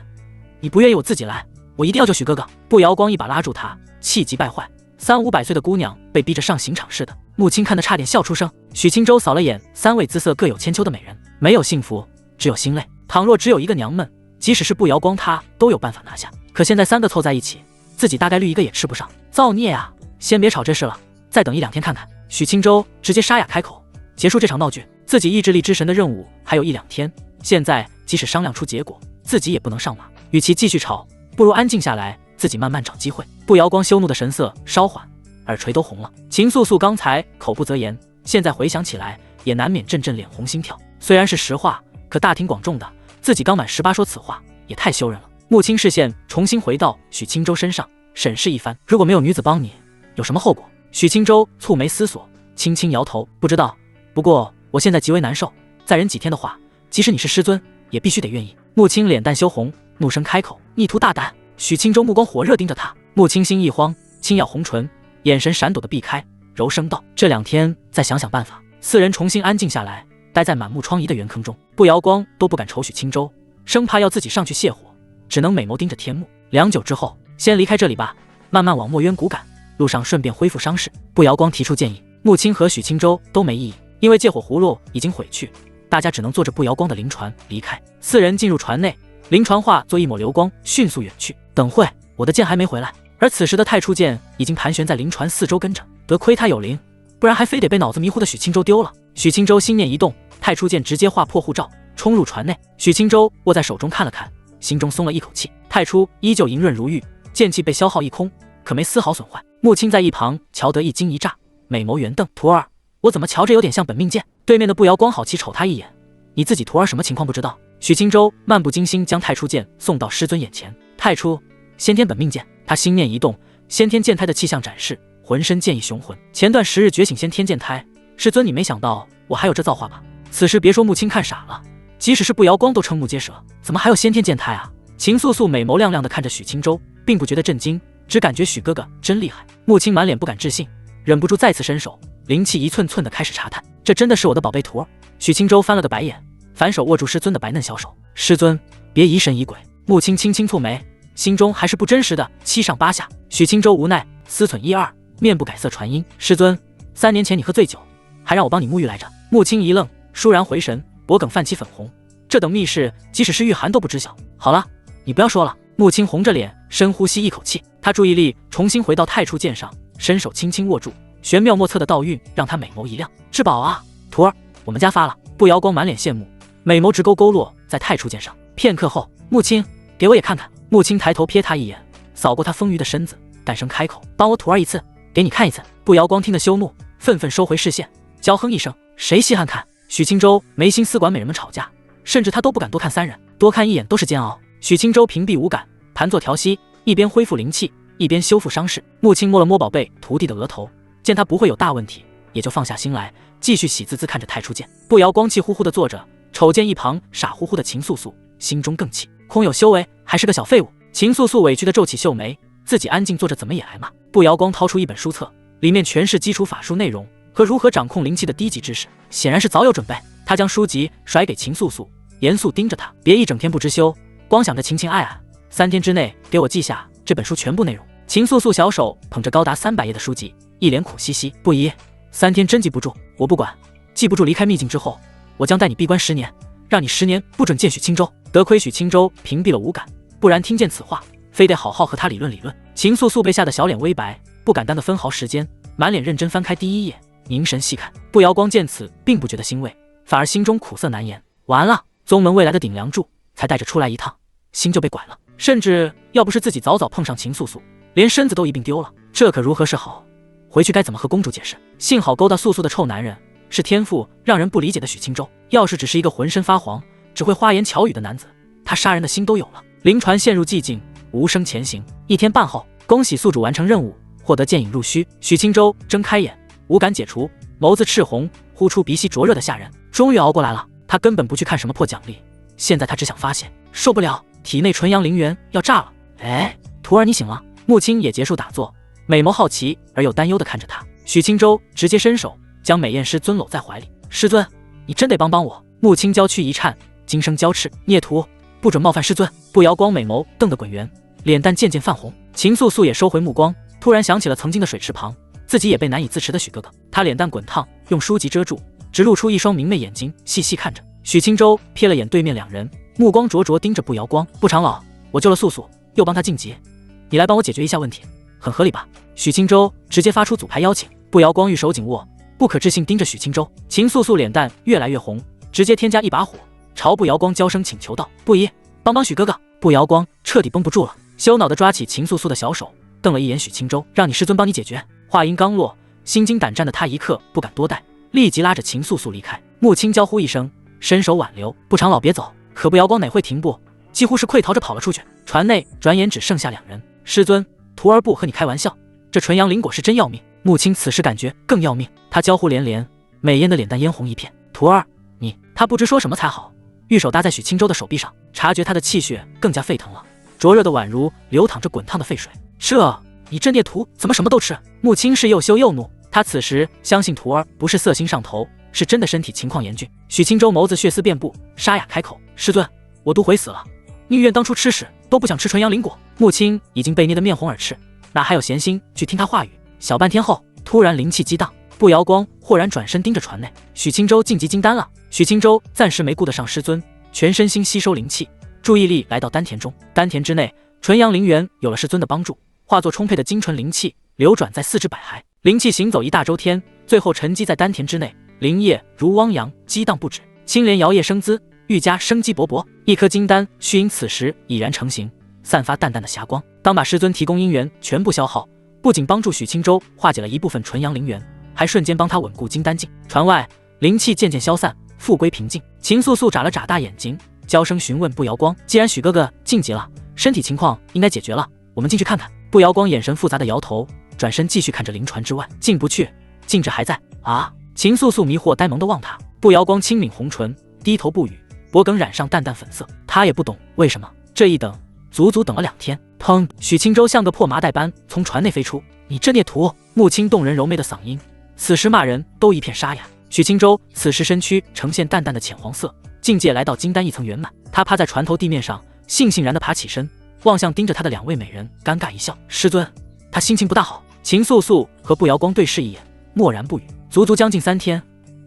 你不愿意我自己来，我一定要救许哥哥。步摇光一把拉住他，气急败坏，3、500岁的姑娘被逼着上刑场似的。穆青看得差点笑出声。许青州扫了眼3位姿色各有千秋的美人，没有幸福，只有心累。倘若只有一个娘们，即使是步摇光他都有办法拿下，可现在3个凑在一起，自己大概率一个也吃不上。造孽啊！先别吵这事了，再等1、2天看看。许青州直接沙哑开口，结束这场闹剧。自己意志力之神的任务还有1、2天，现在即使商量出结果，自己也不能上马。与其继续吵，不如安静下来，自己慢慢找机会。步摇光羞怒的神色稍缓，耳垂都红了。秦素素刚才口不择言，现在回想起来也难免阵阵脸红心跳。虽然是实话，可大庭广众的，自己刚满18说此话也太羞人了。穆青视线重新回到许青州身上，审视一番。如果没有女子帮你，有什么后果？许青州蹙眉思索，轻轻摇头：不知道。不过我现在极为难受，再忍几天的话，即使你是师尊，也必须得愿意。穆青脸蛋羞红，怒声开口：逆徒大胆！许青州目光火热盯着他。穆青心一慌，轻咬红唇，眼神闪躲的避开，柔声道：这2天再想想办法。4人重新安静下来，待在满目疮痍的圆坑中。步摇光都不敢瞅许青州，生怕要自己上去泄火，只能美眸盯着天幕。良久之后，先离开这里吧，慢慢往墨渊谷赶，路上顺便恢复伤势。步摇光提出建议。穆青和许青州都没异议，因为借火葫芦已经毁去，大家只能坐着步摇光的灵船离开。4人进入船内，灵船化作一抹流光，迅速远去。等会，我的剑还没回来。而此时的太初剑已经盘旋在灵船4周跟着，得亏他有灵，不然还非得被脑子迷糊的许青州丢了。许青州心念一动，太初剑直接划破护罩，冲入船内。许青州握在手中看了看，心中松了一口气。太初依旧莹润如玉，剑气被消耗一空，可没丝毫损坏。穆青在一旁瞧得一惊一乍，美眸圆瞪：徒儿，我怎么瞧着有点像本命剑？对面的步摇光好奇瞅他一眼：你自己徒儿什么情况不知道？许青州漫不经心将太初剑送到师尊眼前。太初先天本命剑。他心念一动，先天剑胎的气象展示，浑身剑意雄浑。前段10日觉醒先天剑胎，师尊你没想到我还有这造化吧？此时别说穆青看傻了，即使是步摇光都瞠目结舌，怎么还有先天剑胎啊？秦素素美眸亮亮的看着许青州，并不觉得震惊，只感觉许哥哥真厉害。穆青满脸不敢置信，忍不住再次伸手，灵气一寸寸的开始查探。这真的是我的宝贝徒儿？许青州翻了个白眼，反手握住师尊的白嫩小手：师尊别疑神疑鬼。穆青轻轻蹙眉，心中还是不真实的7上8下。许青州无奈思忖1、2，面不改色传音：师尊，3年前你喝醉酒，还让我帮你沐浴来着。穆青一愣，倏然回神，脖梗泛起粉红。这等密事，即使是玉涵都不知晓。好了，你不要说了。穆青红着脸，深呼吸一口气，他注意力重新回到太初剑上，伸手轻轻握住，玄妙莫测的道韵让他美眸一亮：至宝啊，徒儿，我们家发了。步摇光满脸羡慕，美眸直勾落在太初剑上。片刻后，穆青，给我也看看。穆青抬头瞥他一眼，扫过他丰腴的身子，淡声开口：帮我徒儿一次，给你看一次。步摇光听得羞怒，愤愤收回视线，娇哼一声：谁稀罕看？许青州没心思管美人们吵架，甚至他都不敢多看3人，多看一眼都是煎熬。许青州屏蔽无感，盘坐调息，一边恢复灵气，一边修复伤势。穆青摸了摸宝贝徒弟的额头，见他不会有大问题，也就放下心来，继续喜滋滋看着太初剑。步摇光气呼呼地坐着，瞅见一旁傻乎乎的秦素素，心中更气，空有修为还是个小废物。秦素素委屈地皱起秀眉，自己安静坐着怎么也挨骂。步摇光掏出一本书册，里面全是基础法术内容和如何掌控灵气的低级知识，显然是早有准备。他将书籍甩给秦素素，严肃盯着他：别一整天不知休，光想着情情爱爱，3天之内给我记下这本书全部内容。秦素素小手捧着高达300页的书籍，一脸苦兮兮：不宜，3天真记不住，我不管，记不住离开秘境之后，我将带你闭关10年，让你10年不准见许青州。得亏许青州屏蔽了五感，不然听见此话，非得好好和他理论理论。秦素素被吓得小脸微白，不敢耽的分毫时间，满脸认真翻开第1页，凝神细看。步瑶光见此，并不觉得欣慰，反而心中苦涩难言。完了，宗门未来的顶梁柱，才带着出来一趟，心就被拐了。甚至要不是自己早早碰上秦素素，连身子都一并丢了，这可如何是好？回去该怎么和公主解释？幸好勾搭素素的臭男人是天赋让人不理解的许清舟，要是只是一个浑身发黄、只会花言巧语的男子，他杀人的心都有了。灵船陷入寂静，无声前行。1天半后，恭喜宿主完成任务，获得剑影入虚。许清舟睁开眼，五感解除，眸子赤红，呼出鼻息灼热的吓人。终于熬过来了，他根本不去看什么破奖励，现在他只想发泄。受不了，体内纯阳灵元要炸了。哎，徒儿你醒了。穆青也结束打坐，美眸好奇而又担忧地看着他。许清舟直接伸手将美艳师尊搂在怀里。师尊，你真得帮帮我。穆青娇躯一颤，惊声娇斥：孽徒，不准冒犯师尊。步瑶光美眸瞪得滚圆，脸蛋渐渐泛红。秦素素也收回目光，突然想起了曾经的水池旁，自己也被难以自持的许哥哥。他脸蛋滚烫，用书籍遮住，只露出一双明媚眼睛，细细看着。许清舟瞥了眼对面两人，目光灼灼盯着步瑶光。步长老，我救了素素，又帮他晋级，你来帮我解决一下问题，很合理吧？许清舟直接发出组牌邀请。步瑶光玉手紧握，不可置信盯着许清舟。秦素素脸蛋越来越红，直接添加一把火，朝步瑶光娇声请求道：不依，帮帮许哥哥。步瑶光彻底绷不住了，羞恼地抓起秦素素的小手，瞪了一眼许清舟，让你师尊帮你解决。话音刚落，心惊胆战的他一刻不敢多待，立即拉着秦素素离开。穆青娇呼一声，伸手挽留，步长老别走。可步瑶光哪会停步，几乎是溃逃着跑了出去。船内转眼只剩下两人。师尊，徒儿不和你开玩笑，这纯阳灵果是真要命。穆青此时感觉更要命，他娇呼连连，美艳的脸蛋嫣红一片。徒儿，你……他不知说什么才好，玉手搭在许清舟的手臂上，察觉他的气血更加沸腾了，灼热的宛如流淌着滚烫的沸水。你这孽徒怎么什么都吃？穆青是又羞又怒，他此时相信徒儿不是色心上头，是真的身体情况严峻。许清舟眸子血丝遍布，沙哑开口：师尊，我毒悔死了，宁愿当初吃屎都不想吃纯阳灵果。穆青已经被捏得面红耳赤，哪还有闲心去听他话语？小半天后，突然灵气激荡，步瑶光豁然转身盯着船内。许清舟晋级金丹了。许清舟暂时没顾得上师尊，全身心吸收灵气，注意力来到丹田中。丹田之内，纯阳灵元有了师尊的帮助，化作充沛的精纯灵气，流转在四肢百骸。灵气行走一大周天，最后沉积在丹田之内，灵液如汪洋激荡不止，青莲摇曳生姿，愈加生机勃勃。一颗金丹须因此时已然成型，散发淡淡的霞光。当把师尊提供阴元全部消耗，不仅帮助许清舟化解了一部分纯阳灵元，还瞬间帮他稳固金丹境。船外灵气渐渐消散，复归平静。秦素素眨了眨大眼睛，娇声询问步瑶光：既然许哥哥晋级了，身体情况应该解决了，我们进去看看。步瑶光眼神复杂的摇头，转身继续看着灵船之外。进不去，禁制还在啊！秦素素迷惑呆萌地望他。步瑶光轻抿红唇，低头不语，脖梗染上淡淡粉色。他也不懂为什么这一等足足等了2天。砰！许清舟像个破麻袋般从船内飞出。你这孽徒！穆青动人柔媚的嗓音，此时骂人都一片沙哑。许清舟此时身躯呈现淡淡的浅黄色，境界来到金丹一层圆满。他趴在船头地面上，悻然地爬起身，望向盯着他的2位美人，尴尬一笑：师尊。他心情不大好。秦素素和步瑶光对视一眼，默然不语。足足将近3天，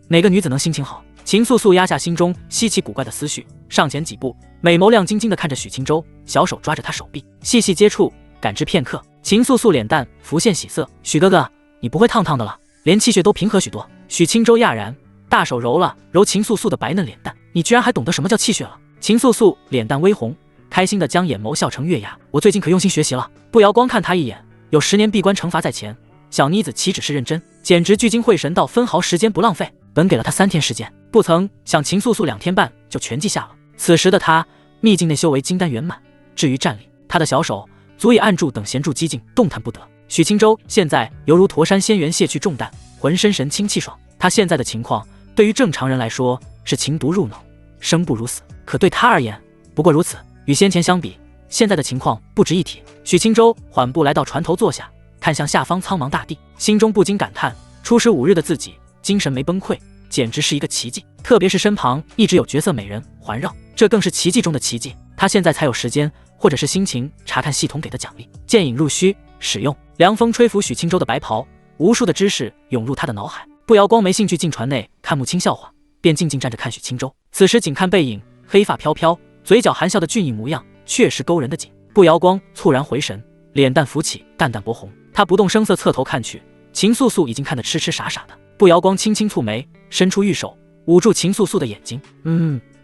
哪个女子能心情好？秦素素压下心中稀奇古怪的思绪，上前几步，美眸亮晶晶地看着许清舟，小手抓着他手臂，细细接触，感知片刻。秦素素脸蛋浮现喜色：许哥哥，你不会烫烫的了，连气血都平和许多。许清舟讶然，大手揉了揉秦素素的白嫩脸蛋：你居然还懂得什么叫气血了？秦素素脸蛋微红，开心地将眼眸笑成月牙：我最近可用心学习了。步瑶光看他一眼，有10年闭关惩罚在前，小妮子岂止是认真，简直聚精会神到分毫时间不浪费。本给了他3天时间，不曾想秦素素2天半就全记下了。此时的他秘境内修为金丹圆满，至于战力，他的小手足以按住等闲住激静，动弹不得。许清舟现在犹如驼山仙猿卸去重担，浑身神清气爽。他现在的情况对于正常人来说是情毒入脑，生不如死，可对他而言不过如此。与先前相比，现在的情况不值一提。许清舟缓步来到船头坐下，看向下方苍茫大地，心中不禁感叹：初识5日的自己精神没崩溃，简直是一个奇迹。特别是身旁一直有绝色美人环绕，这更是奇迹中的奇迹。他现在才有时间或者是心情查看系统给的奖励。剑影入虚，使用。凉风吹拂许清舟的白袍，无数的知识涌入他的脑海。步瑶光没兴趣进船内看穆青笑话，便静静站着看许清舟。此时仅看背影，黑发飘飘，嘴角含笑的俊逸模样，确实勾人的紧。步瑶光猝然回神，脸蛋浮起淡淡薄红，他不动声色侧头看去，秦素素已经看得痴痴傻傻的。步摇光轻轻蹙眉，伸出玉手捂住秦素素的眼睛。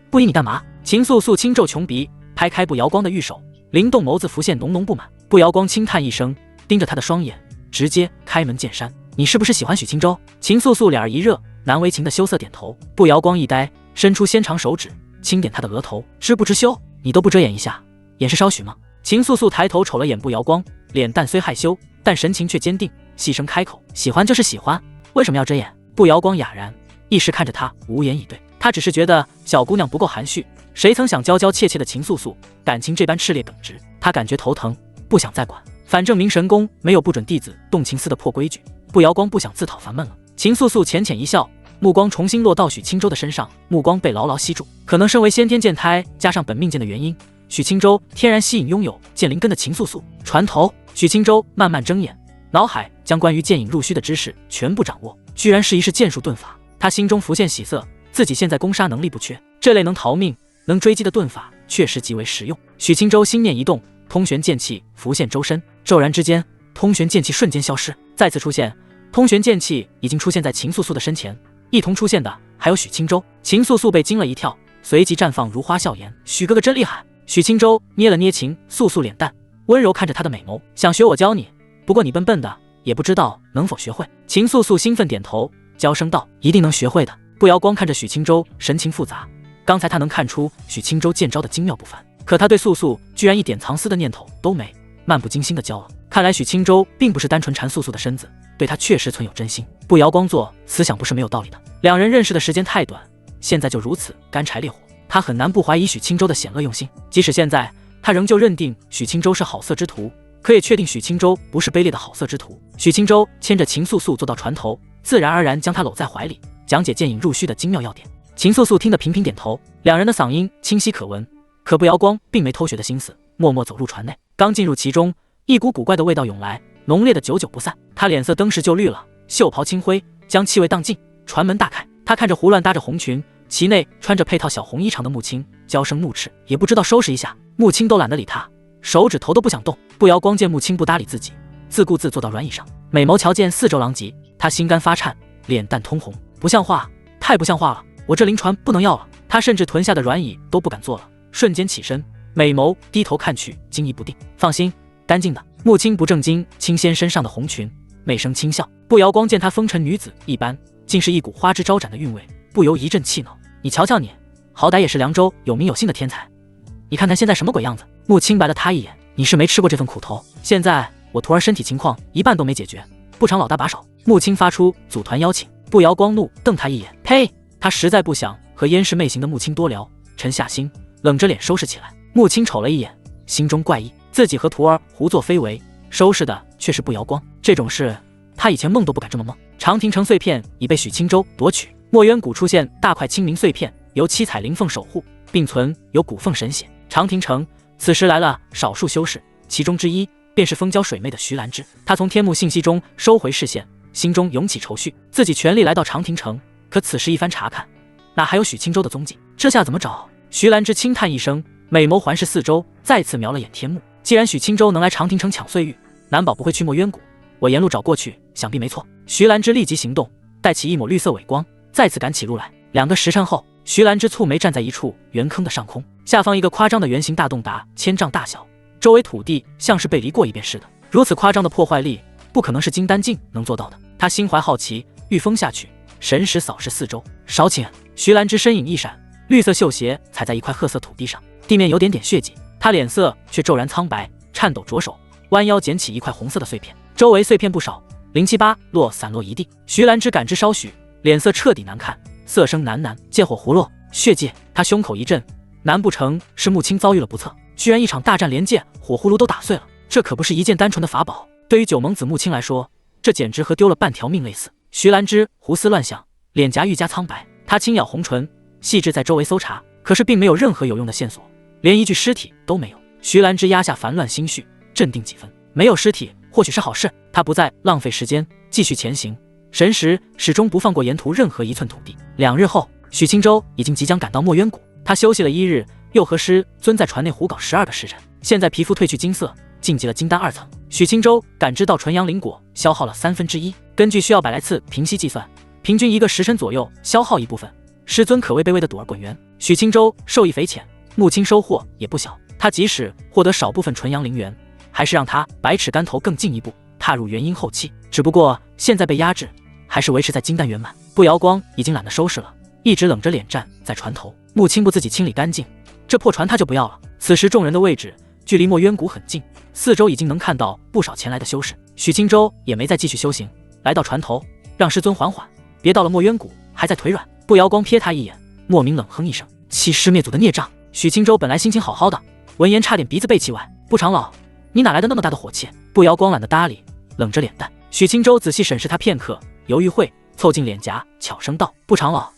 不依你干嘛？秦素素轻皱琼鼻，拍开步摇光的玉手，灵动眸子浮现浓浓不满。步摇光轻叹一声，盯着他的双眼，直接开门见山：你是不是喜欢许清舟？秦素素脸儿一热，难为情的羞涩点头。步摇光一呆，伸出纤长手指轻点他的额头：知不知羞？你都不遮掩一下，掩饰少许吗？秦素素抬头瞅了眼步摇光，脸蛋虽害羞，但神情却坚定，细声开口：喜欢就是喜欢，为什么要遮掩？步摇光哑然，一时看着他无言以对。他只是觉得小姑娘不够含蓄，谁曾想娇娇怯怯的秦素素感情这般炽烈耿直。他感觉头疼，不想再管，反正明神宫没有不准弟子动情丝的破规矩。步摇光不想自讨烦闷了。秦素素浅浅一笑，目光重新落到许清舟的身上，目光被牢牢吸住。可能身为先天剑胎加上本命剑的原因，许清舟天然吸引拥有剑灵根的秦素素。船头，许清舟慢慢睁眼，脑海将关于剑引入虚的知识全部掌握，居然是一式剑术遁法。他心中浮现喜色，自己现在攻杀能力不缺，这类能逃命能追击的遁法确实极为实用。许清舟心念一动，通玄剑气浮现周身，骤然之间，通玄剑气瞬间消失，再次出现。通玄剑气已经出现在秦素素的身前，一同出现的还有许清舟。秦素素被惊了一跳，随即绽放如花笑颜：许哥哥真厉害。许清舟捏了捏秦素素脸蛋，温柔看着她的美眸：想学我教你，不过你笨笨的，也不知道能否学会。秦素素兴奋点头，娇声道：一定能学会的。步摇光看着许清舟，神情复杂。刚才他能看出许清舟剑招的精妙不凡，可他对素素居然一点藏私的念头都没，漫不经心的教了。看来许清舟并不是单纯馋素素的身子，对他确实存有真心。步摇光做思想不是没有道理的，两人认识的时间太短，现在就如此干柴烈火，他很难不怀疑许清舟的险恶用心。即使现在他仍旧认定许清舟是好色之徒，可也确定许清舟不是卑劣的好色之徒。许清舟牵着秦素素坐到船头，自然而然将她搂在怀里，讲解剑引入虚的精妙要点。秦素素听得频频点头，两人的嗓音清晰可闻。可步摇光并没偷学的心思，默默走入船内。刚进入其中，一股古怪的味道涌来，浓烈的久久不散。他脸色登时就绿了，袖袍轻挥，将气味荡尽。船门大开，他看着胡乱搭着红裙，其内穿着配套小红衣裳的木青，娇声怒斥，也不知道收拾一下。木青都懒得理他，手指头都不想动。步摇光见木青不搭理自己，自顾自坐到软椅上，美眸瞧见四周狼藉，他心肝发颤，脸蛋通红。不像话，太不像话了，我这灵船不能要了。他甚至臀下的软椅都不敢坐了，瞬间起身，美眸低头看去，惊疑不定。放心，干净的。木青不正经轻掀身上的红裙，媚声轻笑。步摇光见她风尘女子一般，竟是一股花枝招展的韵味，不由一阵气恼。你瞧瞧你，好歹也是凉州有名有姓的天才，你看看现在什么鬼样子。木青白了他一眼，你是没吃过这份苦头。现在我徒儿身体情况一半都没解决，不常老大把手。木青发出组团邀请。步摇光怒瞪他一眼，呸！他实在不想和燕氏媚行的木青多聊，沉下心，冷着脸收拾起来。木青瞅了一眼，心中怪异，自己和徒儿胡作非为，收拾的却是步摇光，这种事他以前梦都不敢这么梦。长亭城碎片已被许清舟夺取，墨渊谷出现大块清明碎片，由七彩灵凤守护，并存有古凤神血。长亭城此时来了少数修士，其中之一便是风娇水媚的徐兰芝。他从天幕信息中收回视线，心中涌起愁绪，自己全力来到长亭城，可此时一番查看，哪还有许清舟的踪迹？这下怎么找？徐兰芝轻叹一声，美眸环视四周，再次瞄了眼天幕。既然许清舟能来长亭城抢碎玉，难保不会去墨渊谷，我沿路找过去，想必没错。徐兰芝立即行动，带起一抹绿色尾光，再次赶起路来。2个时辰后，徐兰芝蹙眉站在一处圆坑的上空，下方一个夸张的圆形大洞达1000丈大小，周围土地像是被犁过一遍似的。如此夸张的破坏力，不可能是金丹境能做到的。他心怀好奇，御风下去，神识扫视四周。少顷，徐兰芝身影一闪，绿色绣鞋踩在一块褐色土地上，地面有点血迹。他脸色却骤然苍白，颤抖着手，弯腰捡起一块红色的碎片，周围碎片不少，078落散落一地。徐兰芝感知稍许，脸色彻底难看，色声喃喃：借火葫芦，血迹。他胸口一震，难不成是木青遭遇了不测？居然一场大战连借火葫芦都打碎了，这可不是一件单纯的法宝。对于九蒙子木青来说，这简直和丢了半条命类似。徐兰芝胡思乱想，脸颊愈加苍白，她轻咬红唇，细致在周围搜查，可是并没有任何有用的线索，连一具尸体都没有。徐兰芝压下烦乱心绪，镇定几分，没有尸体或许是好事。她不再浪费时间，继续前行，神识始终不放过沿途任何一寸土地。2日后，许清舟已经即将赶到墨渊谷，他休息了1日，又和师尊在船内胡搞12个时辰，现在皮肤褪去金色，晋级了金丹2层。许清舟感知到纯阳灵果消耗了1/3，根据需要100来次平息计算，平均1个时辰左右消耗一部分。师尊可谓被喂得赌儿滚圆。许青州受益匪浅，穆青收获也不小。他即使获得少部分纯阳灵元，还是让他百尺竿头更进一步，踏入元婴后期。只不过现在被压制，还是维持在金丹圆满。不瑶光已经懒得收拾了，一直冷着脸站在船头。穆青不自己清理干净，这破船他就不要了。此时众人的位置距离墨渊谷很近，四周已经能看到不少前来的修士。许青州也没再继续修行，来到船头，让师尊缓缓，别到了墨渊谷还在腿软。不瑶光瞥他一眼，莫名冷哼一声，欺师灭祖的孽障。许青州本来心情好好的，闻言差点鼻子背气歪。不长老，你哪来的那么大的火气？不瑶光懒得搭理，冷着脸蛋。许青州仔细审视他片刻，犹豫会凑近脸颊，悄声道：不长老，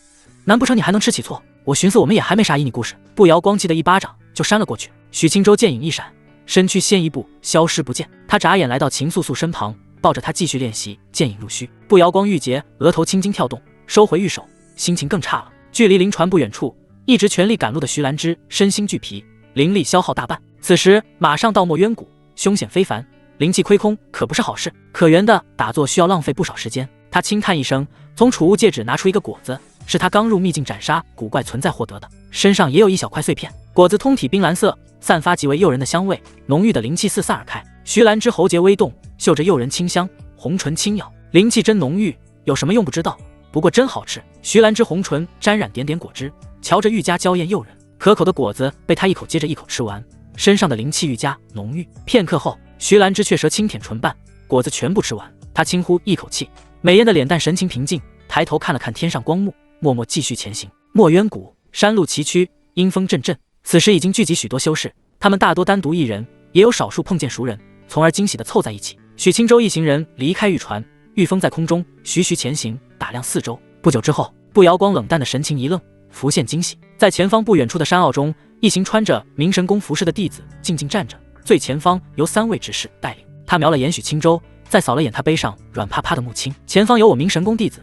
难不成你还能吃起错？我寻思我们也还没啥依你故事。不瑶光气得一巴掌就扇了过去。许青州剑影一闪，身躯先一步消失不见。他眨眼来到秦素素身旁，抱着她继续练习剑影入虚。不瑶光玉洁额头青筋跳动，收回玉手，心情更差了。距离灵船不远处，一直全力赶路的徐兰芝身心俱疲，灵力消耗大半。此时马上到墨渊谷，凶险非凡，灵气亏空可不是好事。可原的打坐需要浪费不少时间。他轻叹一声，从储物戒指拿出一个果子，是他刚入秘境斩杀古怪存在获得的，身上也有一小块碎片。果子通体冰蓝色，散发极为诱人的香味，浓郁的灵气四散而开。徐兰芝喉结微动，嗅着诱人清香，红唇轻咬，灵气真浓郁，有什么用不知道，不过真好吃。徐兰芝红唇沾染点点果汁，瞧着愈加娇艳诱人。可口的果子被他一口接着一口吃完，身上的灵气愈加浓郁。片刻后，徐兰芝却舌轻舔唇瓣，果子全部吃完。她轻呼一口气，美艳的脸蛋神情平静，抬头看了看天上光幕，默默继续前行。墨渊谷山路崎岖，阴风阵阵，此时已经聚集许多修士，他们大多单独一人，也有少数碰见熟人，从而惊喜地凑在一起。许青州一行人离开玉船，御风在空中徐徐前行，打量四周。不久之后，不瑶光冷淡的神情一愣，浮现惊喜。在前方不远处的山坳中，一行穿着明神宫服饰的弟子静静站着，最前方由3位执事带领。他瞄了眼许青州，再扫了眼他背上软趴趴的木青，前方有我明神宫弟子，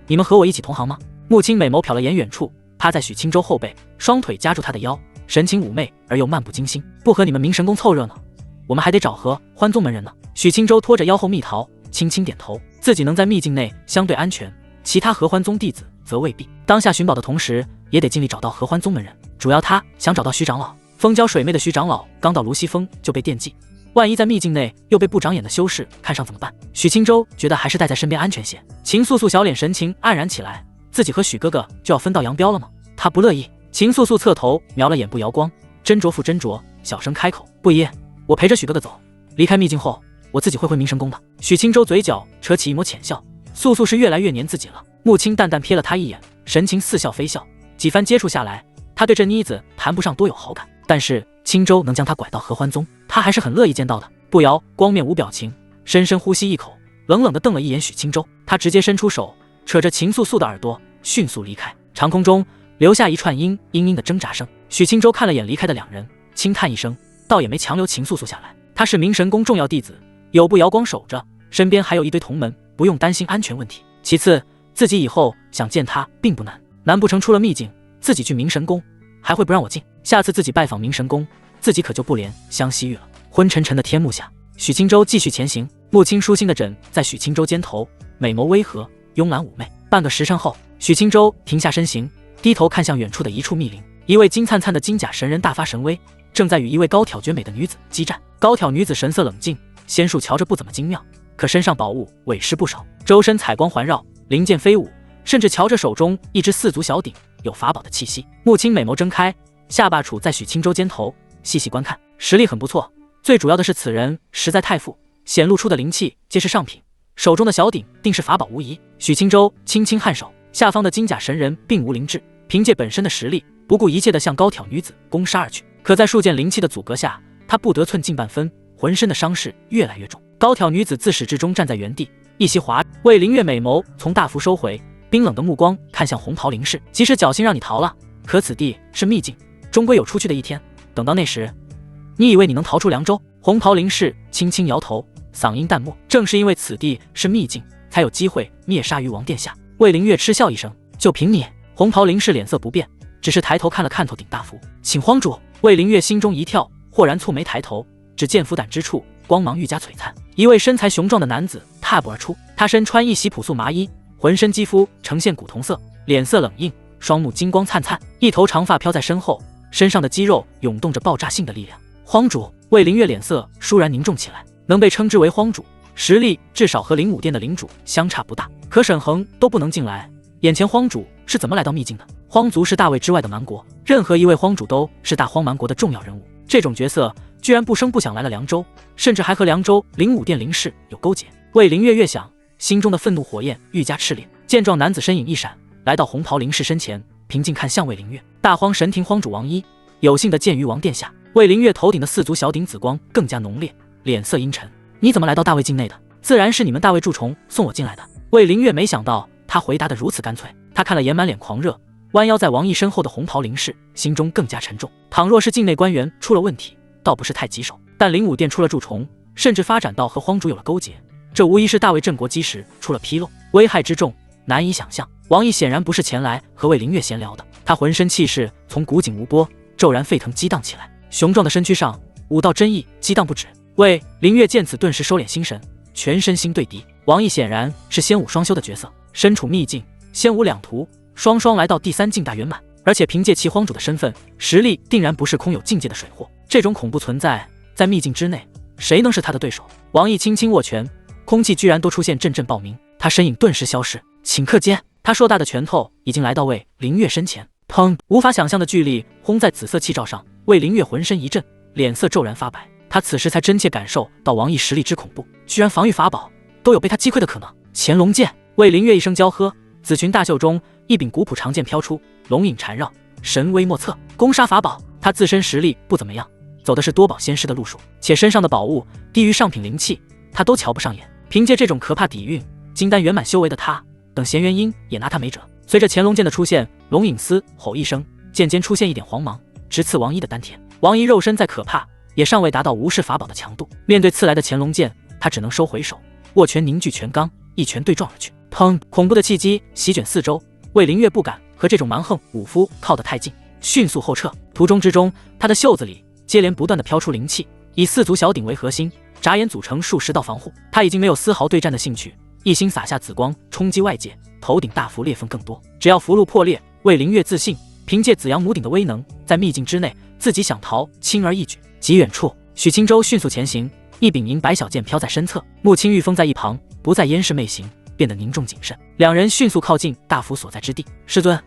你们和我一起同行吗？木青美眸瞟了眼远处，趴在许青州后背，双腿夹住他的腰，神情妩媚而又漫不经心。不和你们明神宫凑热闹，我们还得找合欢宗门人呢。许青州拖着腰后蜜桃，轻轻点头，自己能在秘境内相对安全，其他合欢宗弟子则未必。当下寻宝的同时，也得尽力找到合欢宗门人，主要他想找到徐长老。风娇水媚的徐长老刚到芦溪峰就被惦记，万一在秘境内又被不长眼的修士看上怎么办？许青州觉得还是带在身边安全些。秦素素小脸神情黯然起来，自己和许哥哥就要分道扬镳了吗？他不乐意。秦素素侧头瞄了眼不瑶光，斟酌复斟酌，小声开口：不一，我陪着许哥哥走，离开秘境后我自己会回明神宫的。许青州嘴角扯起一抹浅笑，素素是越来越黏自己了。穆青淡淡瞥了他一眼，神情似笑非笑。几番接触下来，他对这妮子谈不上多有好感，但是青州能将他拐到合欢宗，他还是很乐意见到的。不瑶光面无表情，深深呼吸一口，冷冷地瞪了一眼许青州，他直接伸出手扯着秦素素的耳朵，迅速离开。长空中留下一串嘤嘤嘤的挣扎声。许青州看了眼离开的两人，轻叹一声，倒也没强留秦素素下来。他是明神宫重要弟子，有不瑶光守着，身边还有一堆同门，不用担心安全问题。其次，自己以后想见他并不难，难不成出了秘境，自己去明神宫还会不让我进？下次自己拜访明神宫，自己可就不怜香惜玉了。昏沉沉的天幕下，许青州继续前行，穆青舒心的枕在许青州肩头，美眸微合，慵懒妩媚。半个时辰后，许青州停下身形，低头看向远处的一处密林，一位金灿灿的金甲神人大发神威，正在与一位高挑绝美的女子激战。高挑女子神色冷静，仙术瞧着不怎么精妙，可身上宝物委实不少，周身彩光环绕，灵剑飞舞，甚至瞧着手中一只4足小鼎，有法宝的气息。穆青美眸睁开，下巴杵在许青州肩头，细细观看，实力很不错。最主要的是此人实在太富，显露出的灵气皆是上品，手中的小鼎定是法宝无疑。许青州轻轻颔首，下方的金甲神人并无灵智，凭借本身的实力，不顾一切地向高挑女子攻杀而去。可在数件灵气的阻隔下，他不得寸进半分，浑身的伤势越来越重。高挑女子自始至终站在原地，一袭华魏灵月美眸从大幅收回，冰冷的目光看向红袍灵士，即使侥幸让你逃了，可此地是秘境，终归有出去的一天。等到那时，你以为你能逃出凉州？红袍灵士轻轻摇头，嗓音淡漠。正是因为此地是秘境，才有机会灭杀于王殿下。魏灵月嗤笑一声，就凭你？红袍灵士脸色不变，只是抬头看了看头顶大符，请荒主。魏灵月心中一跳，豁然蹙眉抬头，只见符胆之处光芒愈加璀璨，一位身材雄壮的男子踏步而出。他身穿一袭朴素麻衣，浑身肌肤呈现古铜色，脸色冷硬，双目金光灿灿，一头长发飘在身后，身上的肌肉涌动着爆炸性的力量。荒主，魏灵月脸色倏然凝重起来，能被称之为荒主，实力至少和灵武殿的领主相差不大，可沈恒都不能进来，眼前荒主是怎么来到秘境的？荒族是大魏之外的蛮国，任何一位荒主都是大荒蛮国的重要人物，这种角色居然不声不响来了凉州，甚至还和凉州灵武殿灵氏有勾结。魏灵月越想，心中的愤怒火焰愈加炽烈。健壮男子身影一闪，来到红袍灵氏身前，平静看向魏灵月。大荒神庭荒主王一，有幸的见于王殿下。魏灵月头顶的四足小顶紫光更加浓烈，脸色阴沉。你怎么来到大魏境内的？自然是你们大魏蛀虫送我进来的。魏灵月没想到他回答得如此干脆，他看了眼满脸狂热，弯腰在王毅身后的红袍灵氏，心中更加沉重。倘若是境内官员出了问题，倒不是太棘手，但灵武殿出了蛀虫，甚至发展到和荒主有了勾结，这无疑是大魏镇国基石出了纰漏，危害之重难以想象。王毅显然不是前来和魏灵月闲聊的，他浑身气势从古井无波骤然沸腾激荡起来，雄壮的身躯上武道真意激荡不止。魏灵月见此顿时收敛心神，全身心对敌。王毅显然是仙武双修的角色，身处秘境，仙武两途，双双来到第三境大圆满，而且凭借其荒主的身份，实力定然不是空有境界的水货。这种恐怖存在在秘境之内，谁能是他的对手？王毅轻轻握拳，空气居然都出现阵阵爆鸣，他身影顿时消失。顷刻间，他硕大的拳头已经来到魏灵月身前，砰！无法想象的巨力轰在紫色气罩上，魏灵月浑身一震，脸色骤然发白。他此时才真切感受到王毅实力之恐怖，居然防御法宝都有被他击溃的可能。乾隆剑！魏灵月一声娇喝，紫裙大袖中一柄古朴长剑飘出，龙影缠绕，神威莫测。攻杀法宝，他自身实力不怎么样，走的是多宝仙师的路数，且身上的宝物低于上品灵气，他都瞧不上眼。凭借这种可怕底蕴，金丹圆满修为的他，等弦元婴也拿他没辙。随着乾隆剑的出现，龙影嘶吼一声，剑尖出现一点黄芒，直刺王一的丹田。王一肉身再可怕，也尚未达到无视法宝的强度。面对刺来的乾隆剑，他只能收回手，握拳凝聚拳罡，一拳对撞而去。砰！恐怖的气机席卷四周，魏灵月不敢和这种蛮横武夫靠得太近，迅速后撤。途中之中，他的袖子里接连不断的飘出灵气，以四足小鼎为核心，眨眼组成数十道防护。他已经没有丝毫对战的兴趣，一心撒下紫光冲击外界，头顶大幅裂缝更多。只要符箓破裂，魏灵月自信凭借紫阳母鼎的威能，在秘境之内，自己想逃轻而易举。极远处，许青州迅速前行，一柄银白小剑飘在身侧，穆青玉封在一旁，不再烟视媚行，变得凝重谨慎。两人迅速靠近大府所在之地。师尊，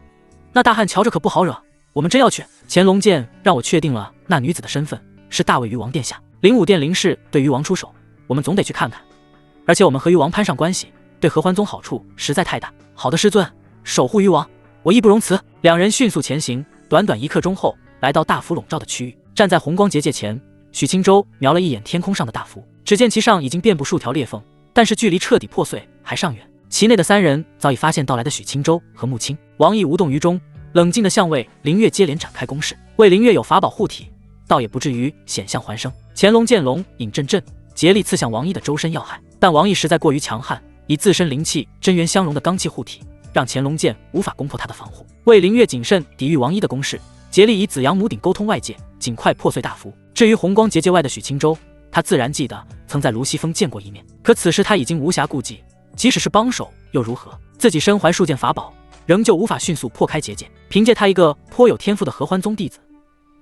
那大汉瞧着可不好惹，我们真要去？乾隆剑让我确定了那女子的身份是大魏鱼王殿下，灵武殿灵氏对鱼王出手，我们总得去看看。而且我们和鱼王攀上关系，对合欢宗好处实在太大。好的，师尊，守护鱼王，我义不容辞。两人迅速前行，短短1刻钟后，来到大府笼罩的区域。站在红光结界前，许青州瞄了一眼天空上的大符，只见其上已经遍布数条裂缝，但是距离彻底破碎还尚远。其内的3人早已发现到来的许青州和穆青。王毅无动于衷，冷静地向魏灵月接连展开攻势。魏灵月有法宝护体，倒也不至于险象环生。乾隆剑龙影阵阵，竭力刺向王毅的周身要害，但王毅实在过于强悍，以自身灵气真元相融的罡气护体，让乾隆剑无法攻破他的防护。魏灵月谨慎抵御王毅的攻势，竭力以紫阳母鼎沟通外界，尽快破碎大符。至于红光结界外的许青州，他自然记得曾在卢西峰见过一面，可此时他已经无暇顾忌，即使是帮手又如何？自己身怀数件法宝，仍旧无法迅速破开结界。凭借他一个颇有天赋的合欢宗弟子，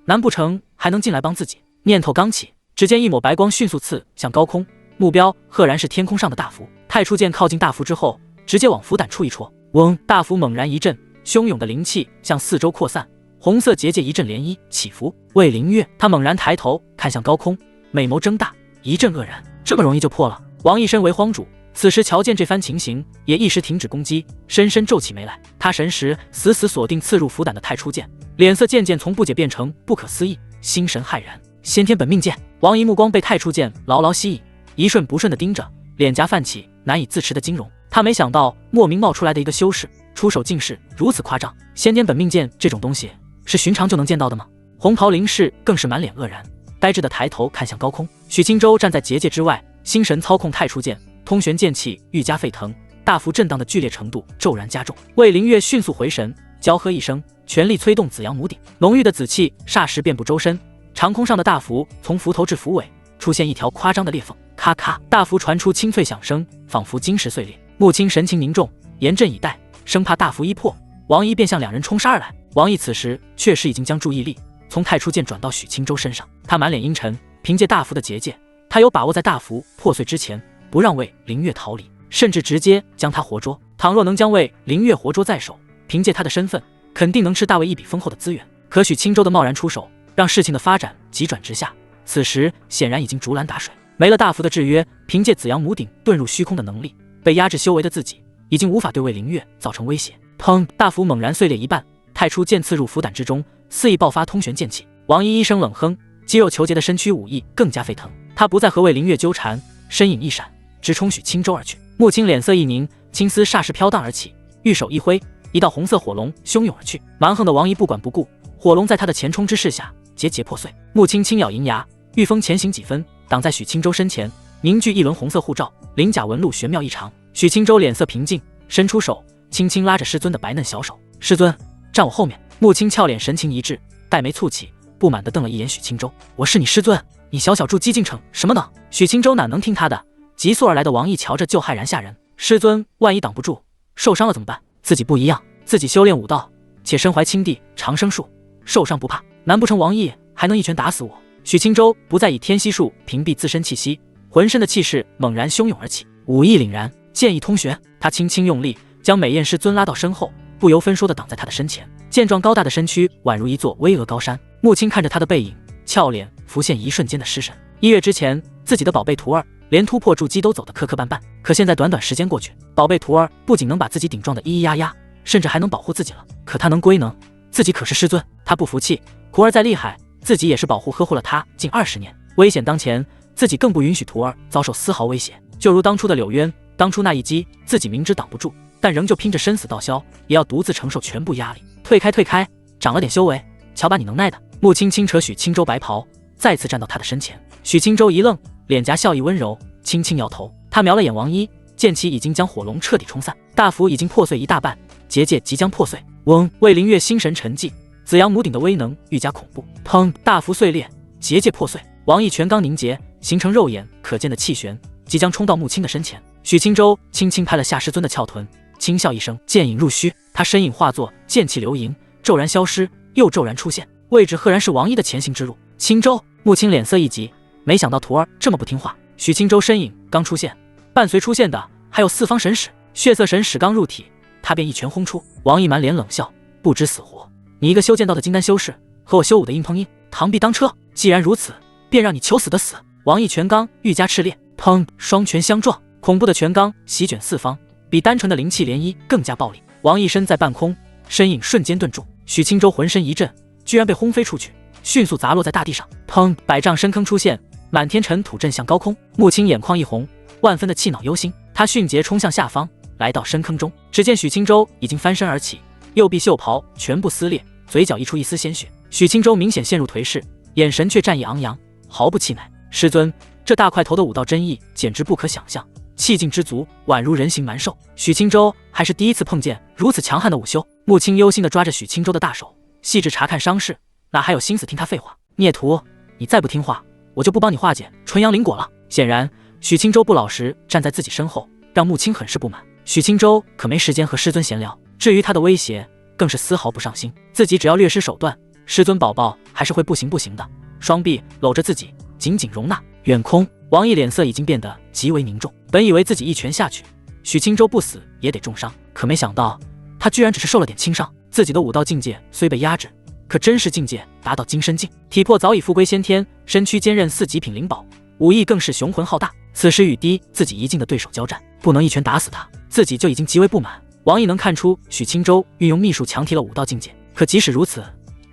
难不成还能进来帮自己？念头刚起，只见一抹白光迅速刺向高空，目标赫然是天空上的大符。太初剑靠近大符之后，直接往符胆处一戳，嗡！大符猛然一震，汹涌的灵气向四周扩散，红色结界一阵涟漪起伏。魏灵月，他猛然抬头看向高空，美眸睁大，一阵愕然，这么容易就破了？王毅身为荒主，此时瞧见这番情形，也一时停止攻击，深深皱起眉来。他神识死死锁定刺入符胆的太初剑，脸色渐渐从不解变成不可思议，心神骇然。先天本命剑！王毅目光被太初剑牢牢吸引，一瞬不瞬地盯着，脸颊泛起难以自持的惊容。他没想到莫名冒出来的一个修士，出手竟是如此夸张。先天本命剑这种东西是寻常就能见到的吗？红袍灵士更是满脸愕然，呆滞地抬头看向高空。许青州站在结界之外，心神操控太初剑，通玄剑气愈加沸腾，大幅震荡的剧烈程度骤然加重。魏灵月迅速回神，娇喝一声，全力催动紫阳母鼎，浓郁的紫气霎时遍布周身。长空上的大符从符头至符尾出现一条夸张的裂缝，咔咔，大符传出清脆响声，仿佛晶石碎裂。穆青神情凝重，严阵以待，生怕大幅一破，王毅便向两人冲杀而来。王毅此时确实已经将注意力从太初剑转到许青州身上，他满脸阴沉，凭借大幅的结界，他有把握在大幅破碎之前不让魏灵月逃离，甚至直接将他活捉。倘若能将魏灵月活捉在手，凭借他的身份，肯定能吃大魏一笔丰厚的资源。可许青州的贸然出手，让事情的发展急转直下，此时显然已经竹篮打水，没了大幅的制约，凭借紫阳母鼎遁入虚空的能力，被压制修为的自己已经无法对魏灵月造成威胁。砰！大符猛然碎裂一半，太初剑刺入符胆之中，肆意爆发通玄剑气。王一声冷哼，肌肉虬结的身躯武艺更加沸腾，他不再和魏灵月纠缠，身影一闪，直冲许青州而去。穆青脸色一凝，青丝霎时飘荡而起，玉手一挥，一道红色火龙汹涌而去。蛮横的王一不管不顾，火龙在他的前冲之势下节节破碎。穆青轻咬银牙，御风前行几分，挡在许青州身前，凝聚一轮红色护罩，鳞甲纹路玄妙异常。许青州脸色平静，伸出手轻轻拉着师尊的白嫩小手。师尊，站我后面。穆青俏脸神情一滞，黛眉蹙起，不满地瞪了一眼许青州。我是你师尊，你小小筑基境成什么呢？许青州哪能听他的？急速而来的王毅瞧着就骇然吓人。师尊，万一挡不住受伤了怎么办？自己不一样，自己修炼武道，且身怀青帝长生术，受伤不怕，难不成王毅还能一拳打死我？许青州不再以天息术屏蔽自身气息，浑身的气势猛然汹涌而起，武艺凛然，剑意通玄。他轻轻用力，将美艳师尊拉到身后，不由分说地挡在他的身前。健壮高大的身躯宛如一座巍峨高山。穆青看着他的背影，俏脸浮现一瞬间的失神。1月之前，自己的宝贝徒儿连突破筑基都走得磕磕绊绊，可现在短短时间过去，宝贝徒儿不仅能把自己顶撞得咿咿呀呀，甚至还能保护自己了。可他能归能，自己可是师尊。他不服气，徒儿再厉害，自己也是保护呵护了他近20年，危险当前，自己更不允许徒儿遭受丝毫威胁。就如当初的柳渊，当初那一击，自己明知挡不住，但仍旧拼着生死道消，也要独自承受全部压力。退开退开，长了点修为，瞧把你能耐的。穆青轻扯许青州白袍，再次站到他的身前。许青州一愣，脸颊笑意温柔，轻轻摇头。他瞄了眼王一，剑气已经将火龙彻底冲散，大符已经破碎一大半，结界即将破碎。嗡！魏灵月心神沉寂，紫阳母鼎的威能愈加恐怖。砰！大符碎裂，结界破碎，王一拳罡凝结，形成肉眼可见的气旋，即将冲到穆青的身前。许青州轻轻拍了下师尊的翘臀，轻笑一声，剑影入虚，他身影化作剑气流萤，骤然消失，又骤然出现，位置赫然是王一的前行之路。青州，穆青脸色一急，没想到徒儿这么不听话。许青州身影刚出现，伴随出现的还有四方神使。血色神使刚入体，他便一拳轰出。王一满脸冷笑，不知死活，你一个修剑道的金丹修士，和我修武的硬碰硬，螳臂当车。既然如此，便让你求死的死。王一拳罡愈加炽烈，砰！双拳相撞，恐怖的拳罡席卷四方，比单纯的灵气涟漪更加暴力。王一身在半空，身影瞬间顿住。许青州浑身一震，居然被轰飞出去，迅速砸落在大地上。砰！百丈深坑出现，满天尘土震向高空。穆青眼眶一红，万分的气恼忧心。他迅捷冲向下方，来到深坑中，只见许青州已经翻身而起，右臂袖袍全部撕裂，嘴角溢出一丝鲜血。许青州明显陷入颓势，眼神却战意昂扬，毫不气馁。师尊，这大块头的武道真意简直不可想象，气劲之足，宛如人形蛮兽。许青州还是第一次碰见如此强悍的武修。穆青忧心地抓着许青州的大手，细致查看伤势，哪还有心思听他废话？孽徒，你再不听话，我就不帮你化解纯阳灵果了。显然，许青州不老实站在自己身后，让穆青很是不满。许青州可没时间和师尊闲聊，至于他的威胁，更是丝毫不上心。自己只要略施手段，师尊宝宝还是会不行的。双臂搂着自己，紧紧容纳。远空，王毅脸色已经变得极为凝重。本以为自己一拳下去，许青州不死也得重伤，可没想到他居然只是受了点轻伤。自己的武道境界虽被压制，可真实境界达到金身境，体魄早已复归先天，身躯坚韧似极品灵宝，武艺更是雄浑浩大。此时与低自己一境的对手交战，不能一拳打死他，自己就已经极为不满。王毅能看出许青州运用秘术强提了武道境界，可即使如此，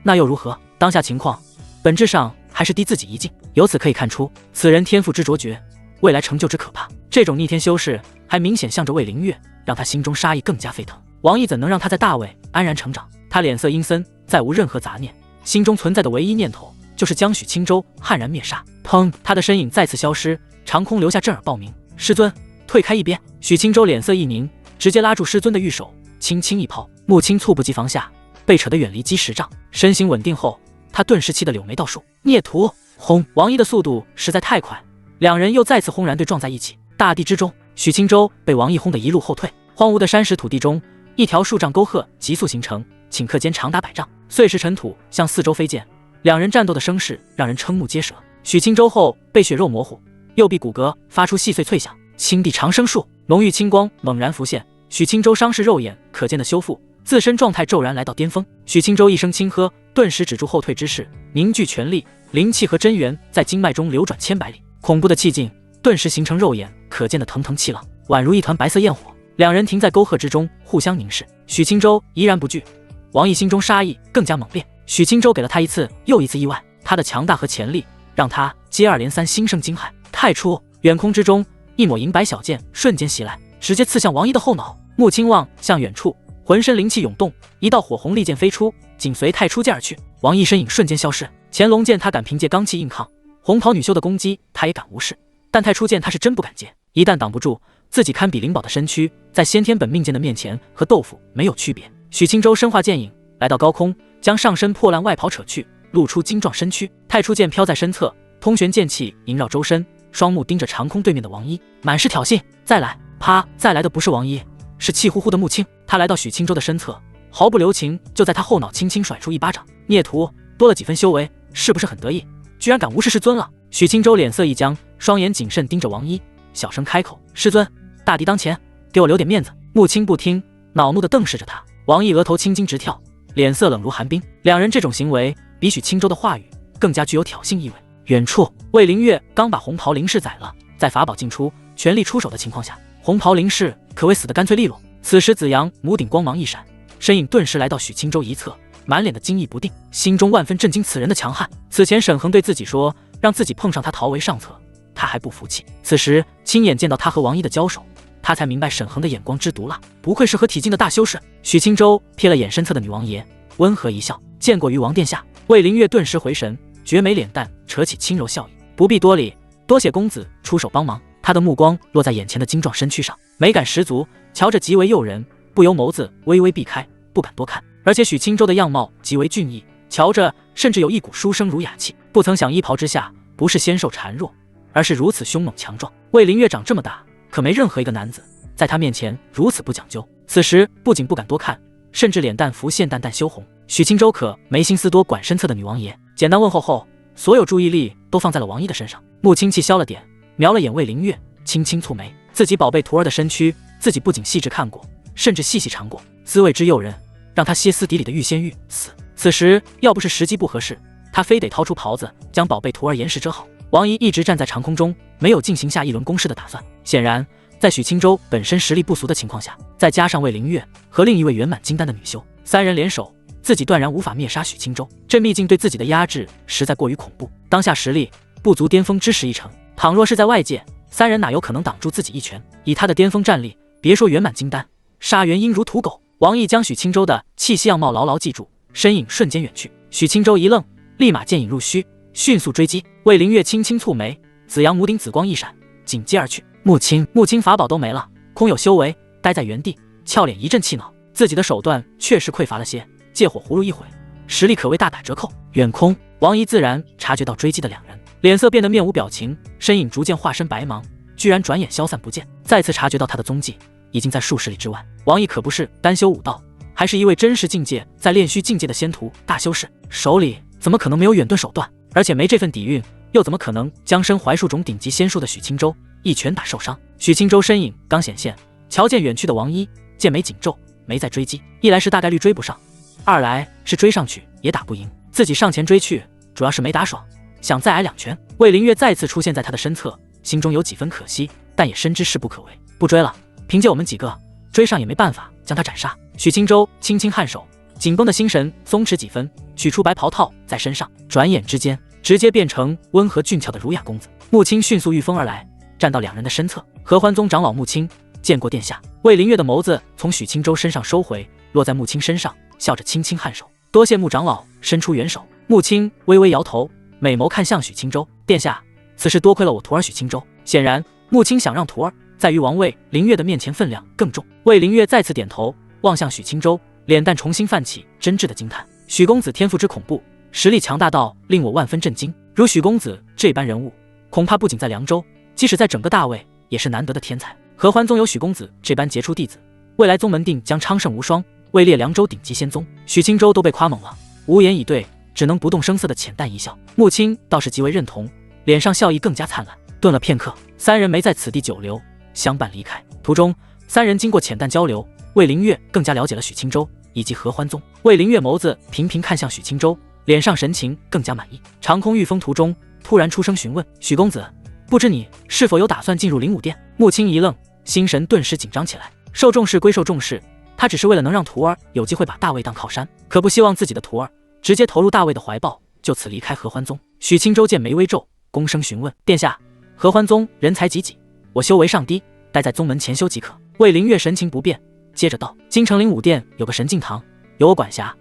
那又如何？当下情况本质上还是低自己一境，由此可以看出此人天赋之卓绝，未来成就之可怕。这种逆天修士还明显向着魏灵月，让他心中杀意更加沸腾。王毅怎能让他在大魏安然成长？他脸色阴森，再无任何杂念，心中存在的唯一念头就是将许青州悍然灭杀。砰！他的身影再次消失，长空留下震耳爆鸣。师尊，退开一边！许青州脸色一凝，直接拉住师尊的玉手，轻轻一抛。穆青猝不及防下，被扯得远离几10丈。身形稳定后，他顿时气得柳眉倒竖。孽徒！轰！王一的速度实在太快，两人又再次轰然对撞在一起。大地之中，许青州被王毅轰得一路后退。荒芜的山石土地中，一条数丈沟壑急速形成，顷刻间长达100丈，碎石尘土向四周飞溅。两人战斗的声势让人瞠目结舌。许青州后背血肉模糊，右臂骨骼发出细碎脆响。青帝长生术，浓郁青光猛然浮现。许青州伤势肉眼可见的修复，自身状态骤然来到巅峰。许青州一声轻喝，顿时止住后退之势，凝聚全力，灵气和真元在经脉中流转千百里，恐怖的气劲顿时形成肉眼可见的腾腾气浪，宛如一团白色焰火。两人停在沟壑之中，互相凝视。许青州怡然不惧，王毅心中杀意更加猛烈。许青州给了他一次又一次意外，他的强大和潜力让他接二连三心生惊骇。太初，远空之中，一抹银白小剑瞬间袭来，直接刺向王毅的后脑。穆青望向远处，浑身灵气涌动，一道火红利剑飞出，紧随太初剑而去。王毅身影瞬间消失。乾隆剑他敢凭借罡气硬抗，红袍女修的攻击他也敢无视，但太初剑他是真不敢接，一旦挡不住，自己堪比灵宝的身躯，在先天本命剑的面前和豆腐没有区别。许青州身化剑影，来到高空，将上身破烂外袍扯去，露出精壮身躯。太初剑飘在身侧，通玄剑气萦绕周身，双目盯着长空对面的王一，满是挑衅。再来！啪！再来的不是王一，是气呼呼的穆青。他来到许青州的身侧，毫不留情就在他后脑轻轻甩出一巴掌。孽徒，多了几分修为，是不是很得意？居然敢无视师尊了！许青州脸色一僵，双眼谨慎盯着王一，小声开口：“师尊，大敌当前，给我留点面子。”穆青不听，恼怒地瞪视着他。王一额头青筋直跳，脸色冷如寒冰。两人这种行为比许青州的话语更加具有挑衅意味。远处，魏灵月刚把红袍灵士宰了，在法宝进出、全力出手的情况下，红袍灵士可谓死得干脆利落。此时子阳眸顶光芒一闪，身影顿时来到许青州一侧，满脸的惊异不定，心中万分震惊此人的强悍。此前沈恒对自己说，让自己碰上他逃为上策，他还不服气。此时亲眼见到他和王一的交手，他才明白沈恒的眼光之毒辣，不愧是合体境的大修士。许青州瞥了眼身侧的女王爷，温和一笑：“见过于王殿下。”魏灵月顿时回神，绝美脸蛋扯起轻柔笑意：“不必多礼，多谢公子出手帮忙。”他的目光落在眼前的精壮身躯上，美感十足，瞧着极为诱人，不由眸子微微避开，不敢多看。而且许青州的样貌极为俊逸，瞧着甚至有一股书生儒雅气。不曾想衣袍之下不是纤瘦孱弱，而是如此凶猛强壮。魏灵月长这么大，可没任何一个男子在他面前如此不讲究。此时不仅不敢多看，甚至脸蛋浮现淡淡羞红。许青州可没心思多管身侧的女王爷，简单问候后，所有注意力都放在了王一的身上。穆青气消了点，瞄了眼魏灵月，轻轻蹙眉。自己宝贝徒儿的身躯，自己不仅细致看过，甚至细细尝过，滋味之诱人，让他歇斯底里的欲仙欲死。此时要不是时机不合适，他非得掏出袍子将宝贝徒儿严实遮好。王一一直站在长空中，没有进行下一轮攻势的打算。显然在许青州本身实力不俗的情况下，再加上魏灵月和另一位圆满金丹的女修，三人联手，自己断然无法灭杀许青州。这秘境对自己的压制实在过于恐怖，当下实力不足巅峰之时一成，倘若是在外界，三人哪有可能挡住自己一拳？以他的巅峰战力，别说圆满金丹，杀元婴如土狗。王毅将许青州的气息样貌牢牢记住，身影瞬间远去。许青州一愣，立马剑影入虚，迅速追击。魏灵月轻轻蹙眉，紫阳眸顶紫光一闪，紧接而去。穆青法宝都没了，空有修为，待在原地，俏脸一阵气恼。自己的手段确实匮乏了些，借火葫芦一回，实力可谓大打折扣。远空，王毅自然察觉到追击的两人，脸色变得面无表情，身影逐渐化身白茫，居然转眼消散不见。再次察觉到他的踪迹已经在数十里之外。王毅可不是单修武道，还是一位真实境界在炼虚境界的仙徒大修士，手里怎么可能没有远遁手段？而且没这份底蕴，又怎么可能将身怀数种顶级仙术的许青州一拳打受伤？许青州身影刚显现，瞧见远去的王一，剑眉紧皱，没再追击。一来是大概率追不上，二来是追上去也打不赢，自己上前追去，主要是没打爽，想再挨两拳。魏灵月再次出现在他的身侧，心中有几分可惜，但也深知势不可为，不追了，凭借我们几个追上也没办法将他斩杀。许青州轻轻颔首，紧绷的心神松弛几分，取出白袍套在身上，转眼之间直接变成温和俊俏的儒雅公子。穆青迅速御风而来，站到两人的身侧。合欢宗长老穆青，见过殿下。魏灵月的眸子从许青州身上收回，落在穆青身上，笑着轻轻颔首，多谢穆长老伸出援手。穆青微微摇头，美眸看向许青州，殿下，此事多亏了我徒儿许青州。显然穆青想让徒儿在于王魏灵月的面前分量更重。魏灵月再次点头，望向许青州，脸蛋重新泛起真挚的惊叹。许公子天赋之恐怖，实力强大到令我万分震惊。如许公子这般人物，恐怕不仅在凉州，即使在整个大魏也是难得的天才。合欢宗有许公子这般杰出弟子，未来宗门定将昌盛无双，位列凉州顶级仙宗。许青州都被夸懵了，无言以对，只能不动声色的浅淡一笑。穆青倒是极为认同，脸上笑意更加灿烂。顿了片刻，三人没在此地久留，相伴离开。途中，三人经过浅淡交流，魏灵月更加了解了许青州以及合欢宗。魏灵月眸子频频看向许青州，脸上神情更加满意。长空御风途中突然出声询问：“许公子，不知你是否有打算进入灵武殿？”穆青一愣，心神顿时紧张起来。受重视归受重视，他只是为了能让徒儿有机会把大卫当靠山，可不希望自己的徒儿直接投入大卫的怀抱，就此离开合欢宗。许青州见眉微皱，躬声询问：“殿下，合欢宗人才济济，我修为尚低，待在宗门前修即可。”魏灵月神情不变，接着道：“京城灵武殿有个神境堂，由我管辖，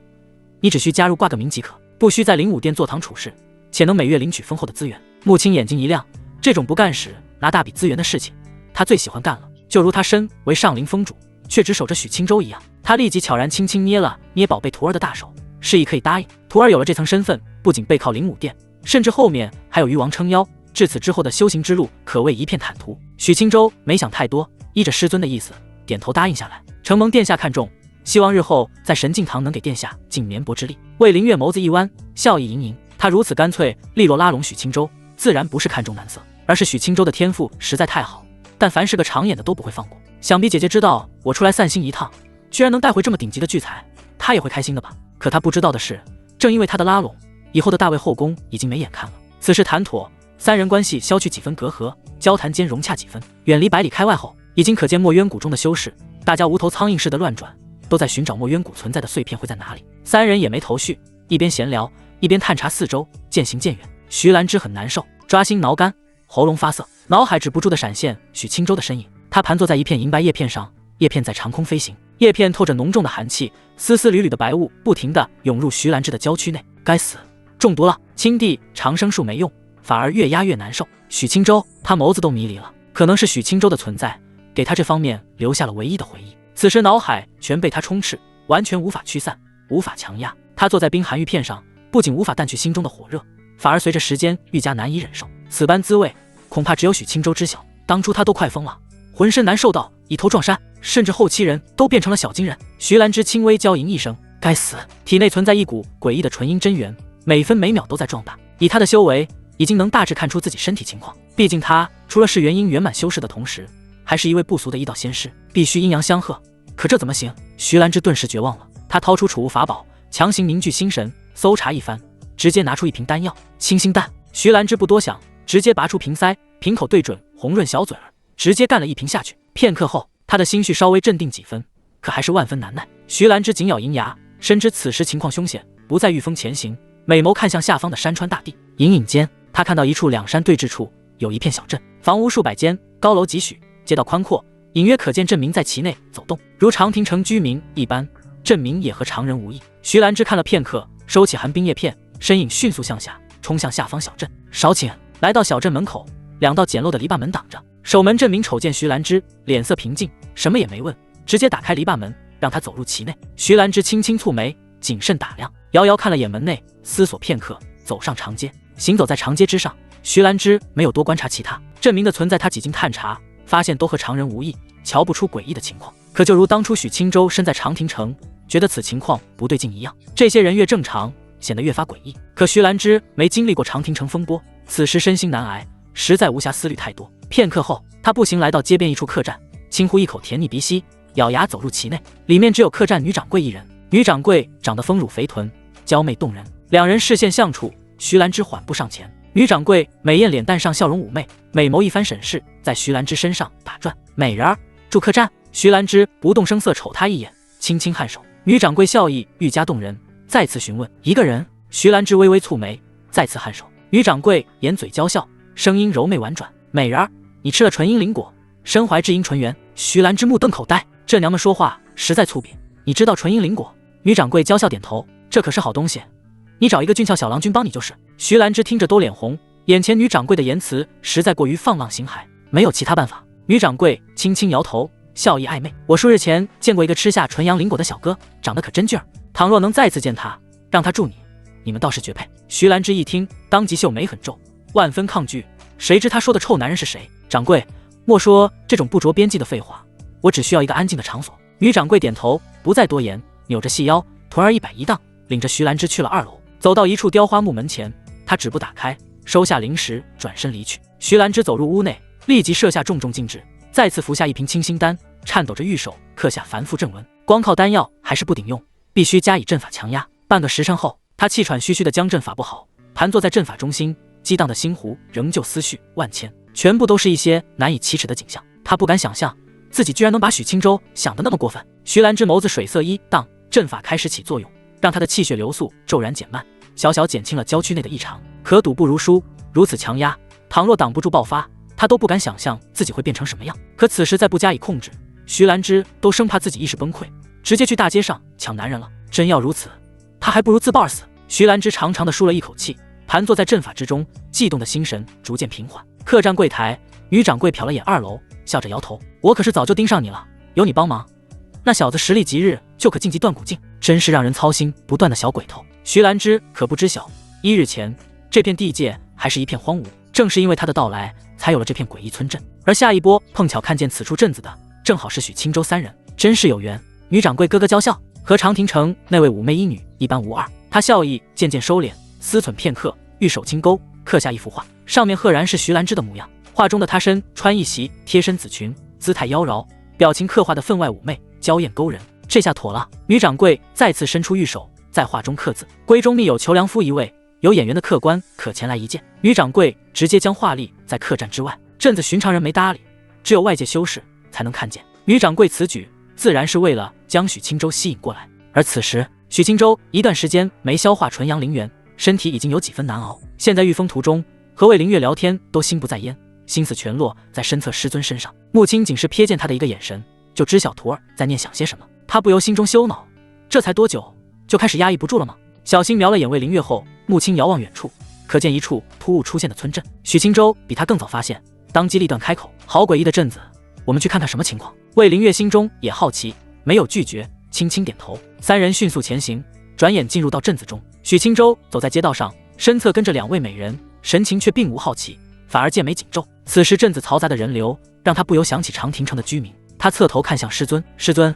你只需加入挂个名即可，不需在灵武殿坐堂处事，且能每月领取丰厚的资源。”穆青眼睛一亮，这种不干时拿大笔资源的事情，他最喜欢干了。就如他身为上林峰主，却只守着许青州一样，他立即悄然轻轻捏了捏宝贝徒儿的大手，示意可以答应。徒儿有了这层身份，不仅背靠灵武殿，甚至后面还有鱼王撑腰，至此之后的修行之路可谓一片坦途。许青州没想太多，依着师尊的意思，点头答应下来。承蒙殿下看重，希望日后在神境堂能给殿下尽绵薄之力。魏灵月眸子一弯，笑意盈盈。他如此干脆利落拉拢许青州，自然不是看重男色，而是许青州的天赋实在太好，但凡是个长眼的都不会放过。想必姐姐知道我出来散心一趟，居然能带回这么顶级的聚财，她也会开心的吧？可她不知道的是，正因为她的拉拢，以后的大卫后宫已经没眼看了。此事谈妥，三人关系消去几分隔阂，交谈间融洽几分。远离百里开外后，已经可见墨渊谷中的修士，大家无头苍蝇似的乱转，都在寻找墨渊谷存在的碎片会在哪里。三人也没头绪，一边闲聊，一边探查四周，渐行渐远。徐兰芝很难受，抓心挠肝，喉咙发涩，脑海止不住的闪现许青州的身影。他盘坐在一片银白叶片上，叶片在长空飞行，叶片透着浓重的寒气，丝丝缕缕的白雾不停地涌入徐兰芝的娇躯内。该死，中毒了！青帝长生术没用，反而越压越难受。许青州，他眸子都迷离了，可能是许青州的存在，给他这方面留下了唯一的回忆。此时脑海全被他充斥，完全无法驱散，无法强压。他坐在冰寒玉片上，不仅无法淡去心中的火热，反而随着时间愈加难以忍受。此般滋味，恐怕只有许青州知晓。当初他都快疯了，浑身难受到一头撞山，甚至后期人都变成了小金人。徐兰芝轻微娇吟一声，该死！体内存在一股诡异的纯阴真元，每分每秒都在壮大。以他的修为，已经能大致看出自己身体情况。毕竟他除了是元婴圆满修士的同时，还是一位不俗的一道仙师，必须阴阳相合。可这怎么行？徐兰芝顿时绝望了。他掏出储物法宝，强行凝聚心神，搜查一番，直接拿出一瓶丹药，清心丹。徐兰芝不多想，直接拔出瓶塞，瓶口对准红润小嘴儿，直接干了一瓶下去。片刻后，他的心绪稍微镇定几分，可还是万分难耐。徐兰芝紧咬银牙，深知此时情况凶险，不再御风前行，美眸看向下方的山川大地。隐隐间，他看到一处两山对峙处有一片小镇，房屋数百间，高楼几许，街道宽阔，隐约可见镇民在其内走动，如长亭城居民一般。镇民也和常人无异。徐兰芝看了片刻，收起寒冰叶片，身影迅速向下，冲向下方小镇。少请！来到小镇门口，两道简陋的篱笆门挡着。守门镇民瞅见徐兰芝，脸色平静，什么也没问，直接打开篱笆门，让他走入其内。徐兰芝轻轻蹙眉，谨慎打量，遥遥看了眼门内，思索片刻，走上长街。行走在长街之上，徐兰芝没有多观察其他镇民的存在，他几经探查，发现都和常人无异，瞧不出诡异的情况。可就如当初许青州身在长亭城，觉得此情况不对劲一样，这些人越正常，显得越发诡异。可徐兰芝没经历过长亭城风波，此时身心难挨，实在无暇思虑太多。片刻后，他步行来到街边一处客栈，轻呼一口甜腻鼻息，咬牙走入其内。里面只有客栈女掌柜一人，女掌柜长得丰乳肥臀，娇媚动人，两人视线相处，徐兰芝缓步上前。女掌柜美艳脸蛋上笑容妩媚，美眸一番审视，在徐兰芝身上打转。美人儿住客栈。徐兰芝不动声色瞅她一眼，轻轻颔首。女掌柜笑意愈加动人，再次询问一个人。徐兰芝微微蹙眉，再次颔首。女掌柜掩嘴娇笑，声音柔媚婉转，美人儿，你吃了纯阴灵果，身怀至阴纯元。徐兰芝目瞪口呆，这娘们说话实在粗鄙。你知道纯阴灵果？女掌柜娇笑点头，这可是好东西，你找一个俊俏小郎君帮你就是。徐兰芝听着都脸红，眼前女掌柜的言辞实在过于放浪形骸，没有其他办法。女掌柜轻轻摇头，笑意暧昧。我数日前见过一个吃下纯阳灵果的小哥，长得可真俊儿，倘若能再次见他，让他助你，你们倒是绝配。徐兰芝一听，当即秀眉狠皱，万分抗拒。谁知他说的臭男人是谁？掌柜，莫说这种不着边际的废话，我只需要一个安静的场所，女掌柜点头，不再多言，扭着细腰，臀儿一摆一荡，领着徐兰芝去了2楼。走到一处雕花木门前，他止步打开，收下灵石，转身离去。徐兰芝走入屋内，立即设下重重禁制，再次服下一瓶清心丹，颤抖着玉手刻下繁复阵纹。光靠丹药还是不顶用，必须加以阵法强压。半个时辰后，他气喘吁吁地将阵法布好，盘坐在阵法中心，激荡的心湖仍旧思绪万千，全部都是一些难以启齿的景象。他不敢想象自己居然能把许清舟想得那么过分。徐兰芝眸子水色一荡，阵法开始起作用，让他的气血流速骤然减慢，小小减轻了郊区内的异常。可赌不如输，如此强压，倘若挡不住爆发，他都不敢想象自己会变成什么样。可此时再不加以控制，徐兰芝都生怕自己意识崩溃，直接去大街上抢男人了。真要如此，他还不如自爆而死。徐兰芝长长的舒了一口气，盘坐在阵法之中，悸动的心神逐渐平缓。客栈柜台，女掌柜瞟了眼2楼，笑着摇头：“我可是早就盯上你了，有你帮忙，那小子实力即日就可晋级断骨境，真是让人操心不断的小鬼头。”徐兰芝可不知晓，1日前这片地界还是一片荒芜，正是因为他的到来，才有了这片诡异村镇。而下一波碰巧看见此处镇子的，正好是许清舟3人，真是有缘。女掌柜咯咯娇笑，和长亭城那位妩媚医女一般无二。她笑意渐渐收敛，思忖片刻，玉手轻勾，刻下一幅画，上面赫然是徐兰芝的模样。画中的她身穿一袭贴身紫裙，姿态妖娆，表情刻画的分外妩媚，娇艳勾人。这下妥了。女掌柜再次伸出玉手，在画中刻字：“闺中密友裘良夫一位，有眼缘的客官可前来一见。”女掌柜直接将画立在客栈之外，镇子寻常人没搭理，只有外界修士才能看见。女掌柜此举自然是为了将许清舟吸引过来。而此时许清舟一段时间没消化纯阳灵元，身体已经有几分难熬。现在御风途中和魏灵月聊天都心不在焉，心思全落在身侧师尊身上。穆青仅是瞥见他的一个眼神，就知小徒儿在念想些什么。他不由心中羞恼，这才多久就开始压抑不住了吗？小心瞄了眼魏灵月后，穆青遥望远处，可见一处突兀出现的村镇。许清舟比他更早发现，当机立断开口：“好诡异的镇子，我们去看看什么情况。”魏灵月心中也好奇，没有拒绝，轻轻点头。3人迅速前行，转眼进入到镇子中。许清舟走在街道上，身侧跟着2位美人，神情却并无好奇，反而剑眉紧皱。此时镇子嘈杂的人流让他不由想起长亭城的居民。他侧头看向师尊：“师尊，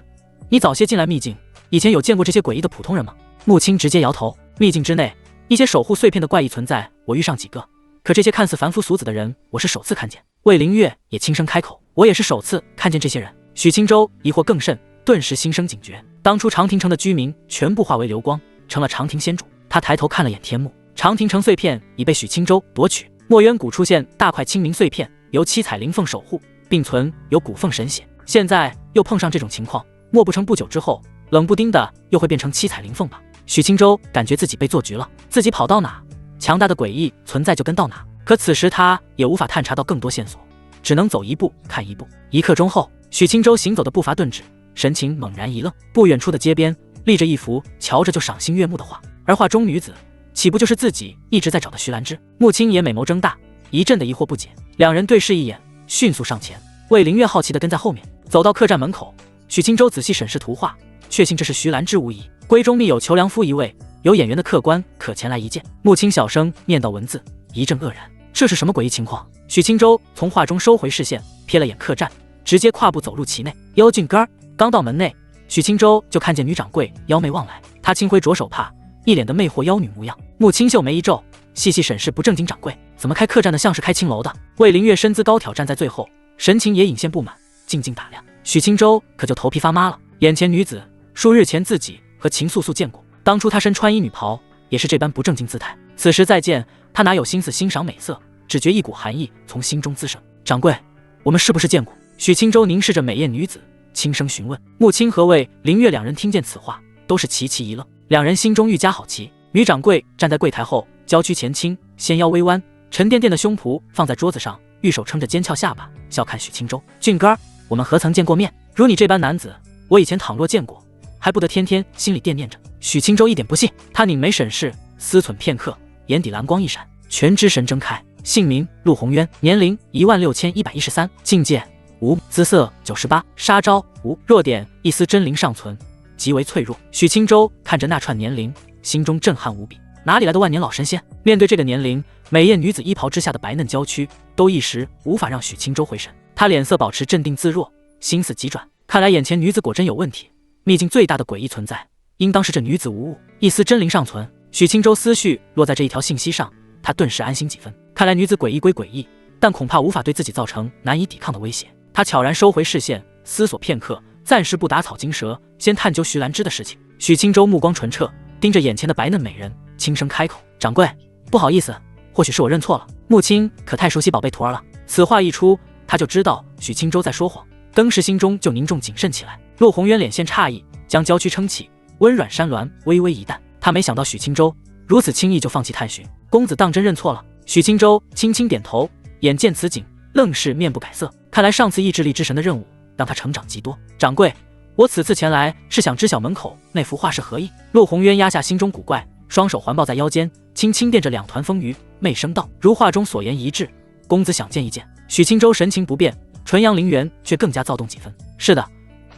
你早些进来秘境，以前有见过这些诡异的普通人吗？”穆青直接摇头：“秘境之内，一些守护碎片的怪异存在，我遇上几个，可这些看似凡夫俗子的人，我是首次看见。”魏灵月也轻声开口：“我也是首次看见这些人。”许清舟疑惑更甚，顿时心生警觉。当初长亭城的居民全部化为流光，成了长亭仙主。他抬头看了眼天幕，长亭城碎片已被许清舟夺取。墨渊谷出现大块清明碎片，由7彩灵凤守护，并存有古凤神血。现在又碰上这种情况，莫不成不久之后，冷不丁的又会变成7彩灵凤吧？许清舟感觉自己被做局了，自己跑到哪，强大的诡异存在就跟到哪。可此时他也无法探查到更多线索，只能走一步看一步。1刻钟后，许清舟行走的步伐顿止，神情猛然一愣。不远处的街边立着一幅瞧着就赏心悦目的画，而画中女子岂不就是自己一直在找的徐兰芝？穆青也美眸睁大，一阵的疑惑不解。2人对视一眼，迅速上前。魏灵月好奇的跟在后面，走到客栈门口，许清舟仔细审视图画，确信这是徐兰芝无疑。闺中密友裘良夫一位，有眼缘的客官可前来一见。穆青小声念道文字，一阵愕然，这是什么诡异情况？许清舟从画中收回视线，瞥了眼客栈，直接跨步走入其内。幽俊哥儿刚到门内，许清舟就看见女掌柜妖媚望来，她轻挥着手帕，一脸的魅惑妖女模样。穆青秀眉一皱，细细审视不正经掌柜，怎么开客栈的像是开青楼的？魏灵月身姿高挑站在最后，神情也隐现不满，静静打量。许清舟可就头皮发麻了，眼前女子数日前自己和秦素素见过，当初她身穿衣女袍，也是这般不正经姿态。此时再见，她哪有心思欣赏美色，只觉一股寒意从心中滋生。掌柜，我们是不是见过？许清舟凝视着美艳女子，轻声询问。穆青和魏灵月2人听见此话，都是齐齐一愣，2人心中愈加好奇。女掌柜站在柜台后，娇躯前倾，纤腰微弯，沉甸甸的胸脯放在桌子上，玉手撑着尖翘下巴，笑看许清舟：“俊哥儿，我们何曾见过面？如你这般男子，我以前倘若见过，还不得天天心里惦念着。”许清舟一点不信，他拧眉审视，思忖片刻，眼底蓝光一闪，全知神睁开。姓名陆宏渊，年龄16113，境界无，姿色98，杀招无，弱点一丝真灵尚存，极为脆弱。许清舟看着那串年龄，心中震撼无比，哪里来的万年老神仙？面对这个年龄，美艳女子衣袍之下的白嫩娇躯，都一时无法让许清舟回神。他脸色保持镇定自若，心思急转，看来眼前女子果真有问题，秘境最大的诡异存在，应当是这女子无误，一丝真灵尚存。许青州思绪落在这一条信息上，他顿时安心几分。看来女子诡异归诡异，但恐怕无法对自己造成难以抵抗的威胁。他悄然收回视线，思索片刻，暂时不打草惊蛇，先探究徐兰芝的事情。许青州目光纯澈，盯着眼前的白嫩美人，轻声开口：“掌柜，不好意思，或许是我认错了，木青可太熟悉宝贝徒儿了。”此话一出，他就知道许青州在说谎，登时心中就凝重谨慎起来。陆红渊脸现诧异，将娇躯撑起，温软山峦微微一淡。他没想到许青州如此轻易就放弃探寻，公子当真认错了？许青州轻轻点头，眼见此景，愣是面不改色。看来上次意志力之神的任务让他成长极多。掌柜，我此次前来是想知晓门口那幅画是何意。陆红渊压下心中古怪，双手环抱在腰间，轻轻垫着两团风雨，媚声道：“如画中所言一致，公子想见一见。”许青州神情不变，纯阳灵元却更加躁动几分。是的，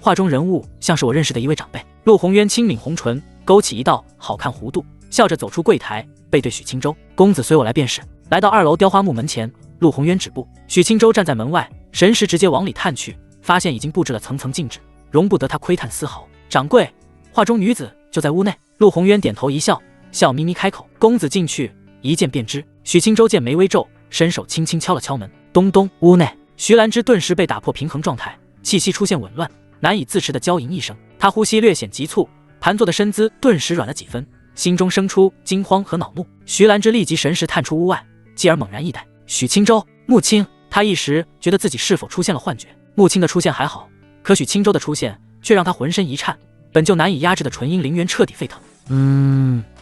画中人物像是我认识的一位长辈。陆红渊轻抿红唇，勾起一道好看弧度，笑着走出柜台，背对许青州：“公子随我来便是。”来到2楼雕花木门前，陆红渊止步，许青州站在门外，神识直接往里探去，发现已经布置了层层禁制，容不得他窥探丝毫。掌柜，画中女子就在屋内。陆红渊点头一笑，笑眯眯开口：“公子进去，一见便知。”许青州见眉微皱，伸手轻轻敲了敲门，咚咚，屋内徐兰芝顿时被打破平衡状态，气息出现紊乱，难以自持的娇吟一声。她呼吸略显急促，盘坐的身姿顿时软了几分，心中生出惊慌和恼怒。徐兰芝立即神识探出屋外，继而猛然一呆：“许青州，木青！”他一时觉得自己是否出现了幻觉。木青的出现还好，可许青州的出现却让他浑身一颤，本就难以压制的纯阴灵元彻底沸腾。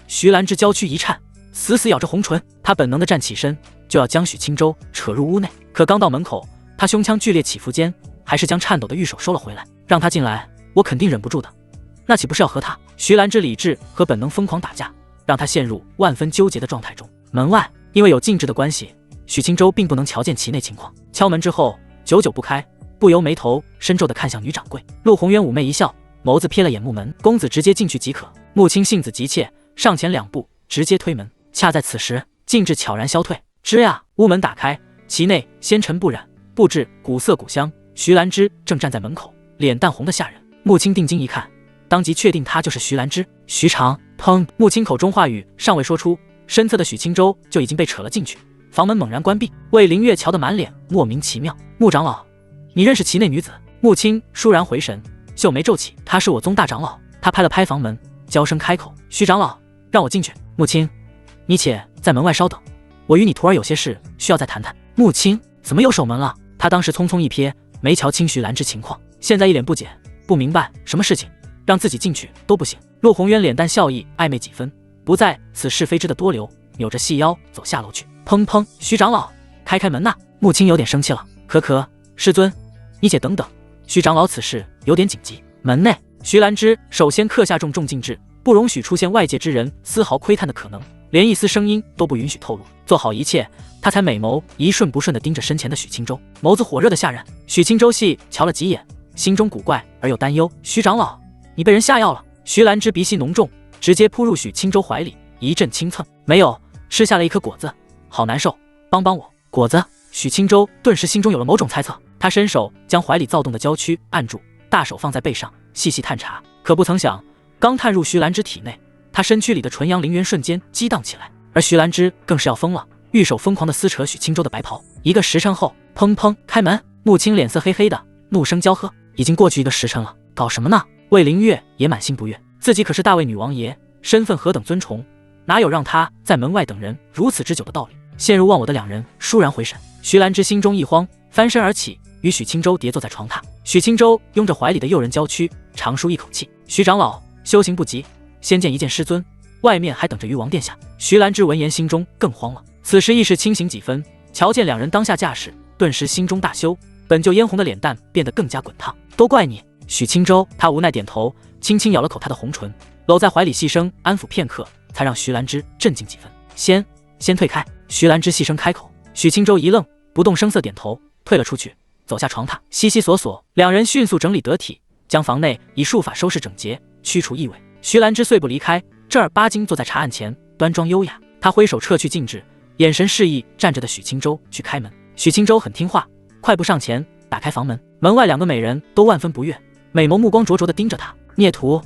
徐兰芝娇躯一颤，死死咬着红唇，他本能的站起身，就要将许青州扯入屋内。可刚到门口，他胸腔剧烈起伏间，还是将颤抖的玉手收了回来。让他进来，我肯定忍不住的。那岂不是要和他？徐兰芝理智和本能疯狂打架，让他陷入万分纠结的状态中。门外因为有禁制的关系，许青州并不能瞧见其内情况。敲门之后，久久不开，不由眉头深皱地看向女掌柜。陆红渊妩媚一笑，眸子瞥了眼木门：“公子直接进去即可。”木青性子急切，上前2步，直接推门。恰在此时，禁制悄然消退，吱呀，屋门打开，其内纤尘不染，布置古色古香。徐兰芝正站在门口，脸蛋红得吓人。木青定睛一看，当即确定她就是徐兰芝。徐长，砰！木青口中话语尚未说出，身侧的许青州就已经被扯了进去。房门猛然关闭，魏凌月瞧得满脸莫名其妙。穆长老，你认识其内女子？木青倏然回神，秀眉皱起，她是我宗大长老。他拍了拍房门，娇声开口：“徐长老，让我进去。”木青，你且在门外稍等，我与你徒儿有些事需要再谈谈。木青怎么又守门了？他当时匆匆一瞥，没瞧清徐兰芝情况，现在一脸不解，不明白什么事情让自己进去都不行。陆红渊脸蛋笑意暧昧几分，不在此是非之的多留，扭着细腰走下楼去。砰砰！徐长老，开门呐！木青有点生气了。可，师尊，你且等等，徐长老此事有点紧急。门内，徐兰芝首先刻下重禁制，不容许出现外界之人丝毫窥探的可能，连一丝声音都不允许透露。做好一切，他才美眸一瞬不瞬地盯着身前的许青州，眸子火热的吓人。许青州细瞧了几眼，心中古怪而又担忧：“徐长老，你被人下药了？”徐兰芝鼻息浓重，直接扑入许青州怀里，一阵轻蹭：“没有，吃下了一颗果子，好难受，帮我。”果子？许青州顿时心中有了某种猜测，他伸手将怀里躁动的娇躯按住，大手放在背上，细细探查。可不曾想，刚探入徐兰芝体内，他身躯里的纯阳灵元瞬间激荡起来，而徐兰芝更是要疯了，玉手疯狂地撕扯许青州的白袍。1个时辰后，砰砰开门，木青脸色黑黑的，怒声娇喝：“已经过去1个时辰了，搞什么呢？”魏凌月也满心不悦，自己可是大魏女王爷，身份何等尊崇，哪有让他在门外等人如此之久的道理？陷入忘我的两人倏然回神，徐兰芝心中一慌，翻身而起，与许青州叠坐在床榻。许青州拥着怀里的诱人娇躯，长舒一口气：“徐长老，修行不急，先见一见师尊，外面还等着鱼王殿下。”徐兰芝闻言心中更慌了，此时意识清醒几分，瞧见两人当下架势，顿时心中大羞，本就嫣红的脸蛋变得更加滚烫。都怪你，许青州。他无奈点头，轻轻咬了口他的红唇，搂在怀里细声安抚片刻，才让徐兰芝镇静几分。先退开。徐兰芝细声开口。许青州一愣，不动声色点头，退了出去，走下床榻，悉悉索索，两人迅速整理得体，将房内以术法收拾整洁，驱除异味。徐兰芝遂不离开，正儿八经坐在茶案前，端庄优雅。他挥手撤去禁制，眼神示意站着的许青州去开门。许青州很听话，快步上前打开房门。门外两个美人都万分不悦，美眸目光灼灼地盯着他。聂屠，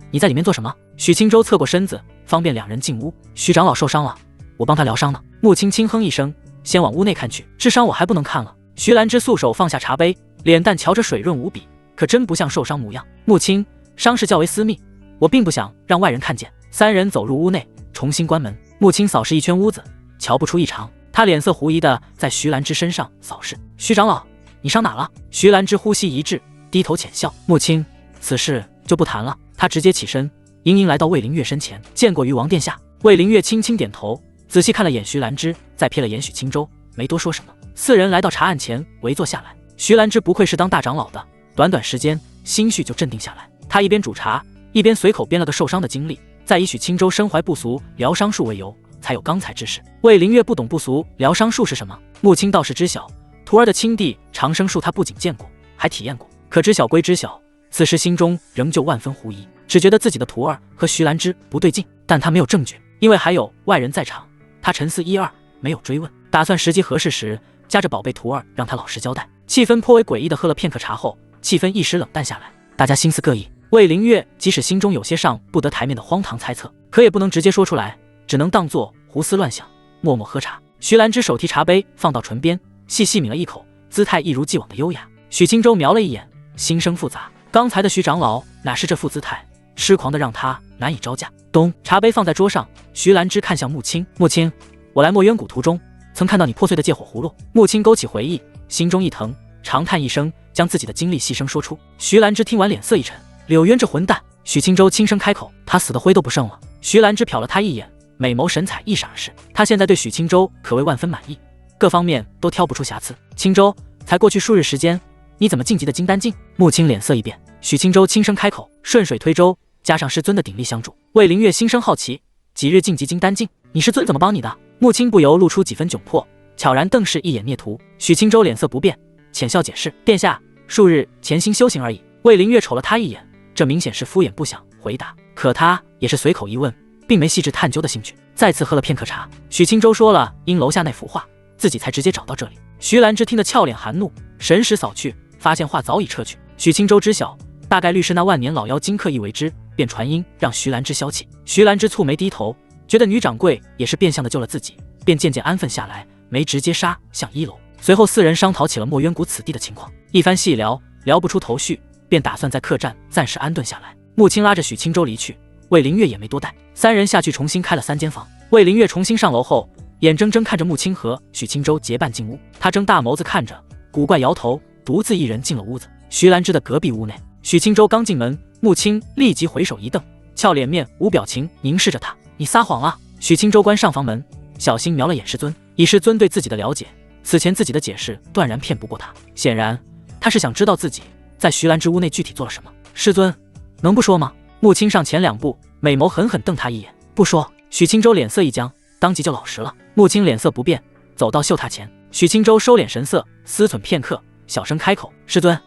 你在里面做什么？许清舟侧过身子，方便两人进屋。徐长老受伤了，我帮他疗伤呢。穆青轻哼一声，先往屋内看去。治伤我还不能看了。徐兰芝素手放下茶杯，脸蛋瞧着水润无比，可真不像受伤模样。穆青，伤势较为私密，我并不想让外人看见。三人走入屋内，重新关门。穆青扫视一圈屋子，瞧不出异常。他脸色狐疑的在徐兰芝身上扫视。徐长老，你伤哪了？徐兰芝呼吸一滞，低头浅笑。穆青，此事就不谈了。他直接起身，盈盈来到魏灵月身前，见过于王殿下。魏灵月轻轻点头，仔细看了眼徐兰芝，再瞥了眼许清舟，没多说什么。四人来到茶案前，围坐下来。徐兰芝不愧是当大长老的，短短时间心绪就镇定下来。他一边煮茶，一边随口编了个受伤的经历，再以许清舟身怀不俗疗伤术为由，才有刚才之事。魏灵月不懂不俗疗伤术是什么，穆青倒是知晓。徒儿的亲弟长生术他不仅见过，还体验过。可知晓归知晓，此时心中仍旧万分狐疑，只觉得自己的徒儿和徐兰芝不对劲，但他没有证据，因为还有外人在场。他沉思一二，没有追问，打算时机合适时夹着宝贝徒儿让他老实交代。气氛颇为诡异的喝了片刻茶后，气氛一时冷淡下来，大家心思各异。魏灵月即使心中有些上不得台面的荒唐猜测，可也不能直接说出来，只能当作胡思乱想，默默喝茶。徐兰芝手提茶杯放到唇边，细细抿了一口，姿态一如既往的优雅。许清舟瞄了一眼，心生复杂。刚才的徐长老哪是这副姿态，痴狂的让他难以招架。咚，茶杯放在桌上，徐兰芝看向穆青。穆青，我来墨渊谷途中曾看到你破碎的借火葫芦。穆青勾起回忆，心中一疼，长叹一声，将自己的经历细声说出。徐兰芝听完脸色一沉，柳渊这混蛋。许清舟轻声开口，他死的灰都不剩了。徐兰芝瞟了他一眼，美眸神采一闪而逝。他现在对许清舟可谓万分满意，各方面都挑不出瑕疵。清舟，才过去数日时间，你怎么晋级的金丹境？穆青脸色一变。许清舟轻声开口，顺水推舟，加上师尊的鼎力相助。魏灵月心生好奇，几日晋级金丹境，你师尊怎么帮你的？穆青不由露出几分窘迫，悄然瞪视一眼聂屠。许清舟脸色不变，浅笑解释，殿下数日潜心修行而已。魏灵月瞅了他一眼，这明显是敷衍不想回答，可他也是随口一问，并没细致探究的兴趣。再次喝了片刻茶，许清舟说了因楼下那幅画，自己才直接找到这里。徐兰芝听得俏脸含怒，神识扫去，发现画早已撤去。许清舟知晓，大概率是那万年老妖精刻意为之，便传音让徐兰芝消气。徐兰芝蹙眉低头，觉得女掌柜也是变相的救了自己，便渐渐安分下来，没直接杀向一楼。随后四人商讨起了墨渊谷此地的情况，一番细聊，聊不出头绪，便打算在客栈暂时安顿下来。穆青拉着许清舟离去，魏灵月也没多待，三人下去重新开了3间房。魏灵月重新上楼后，眼睁睁看着穆青和许清舟结伴进屋，他睁大眸子看着，古怪摇头，独自一人进了屋子。徐兰芝的隔壁屋内，许清舟刚进门，穆青立即回首一瞪，俏脸面无表情凝视着他，你撒谎了。许清舟关上房门，小心瞄了眼师尊，以师尊对自己的了解，此前自己的解释断然骗不过他，显然他是想知道自己在徐兰芝屋内具体做了什么。师尊，能不说吗？穆青上前2步，美眸狠狠瞪他一眼，不说。许清舟脸色一僵，当即就老实了。穆青脸色不变，走到绣榻前。许清舟收敛神色，思忖片刻，小声开口，师尊，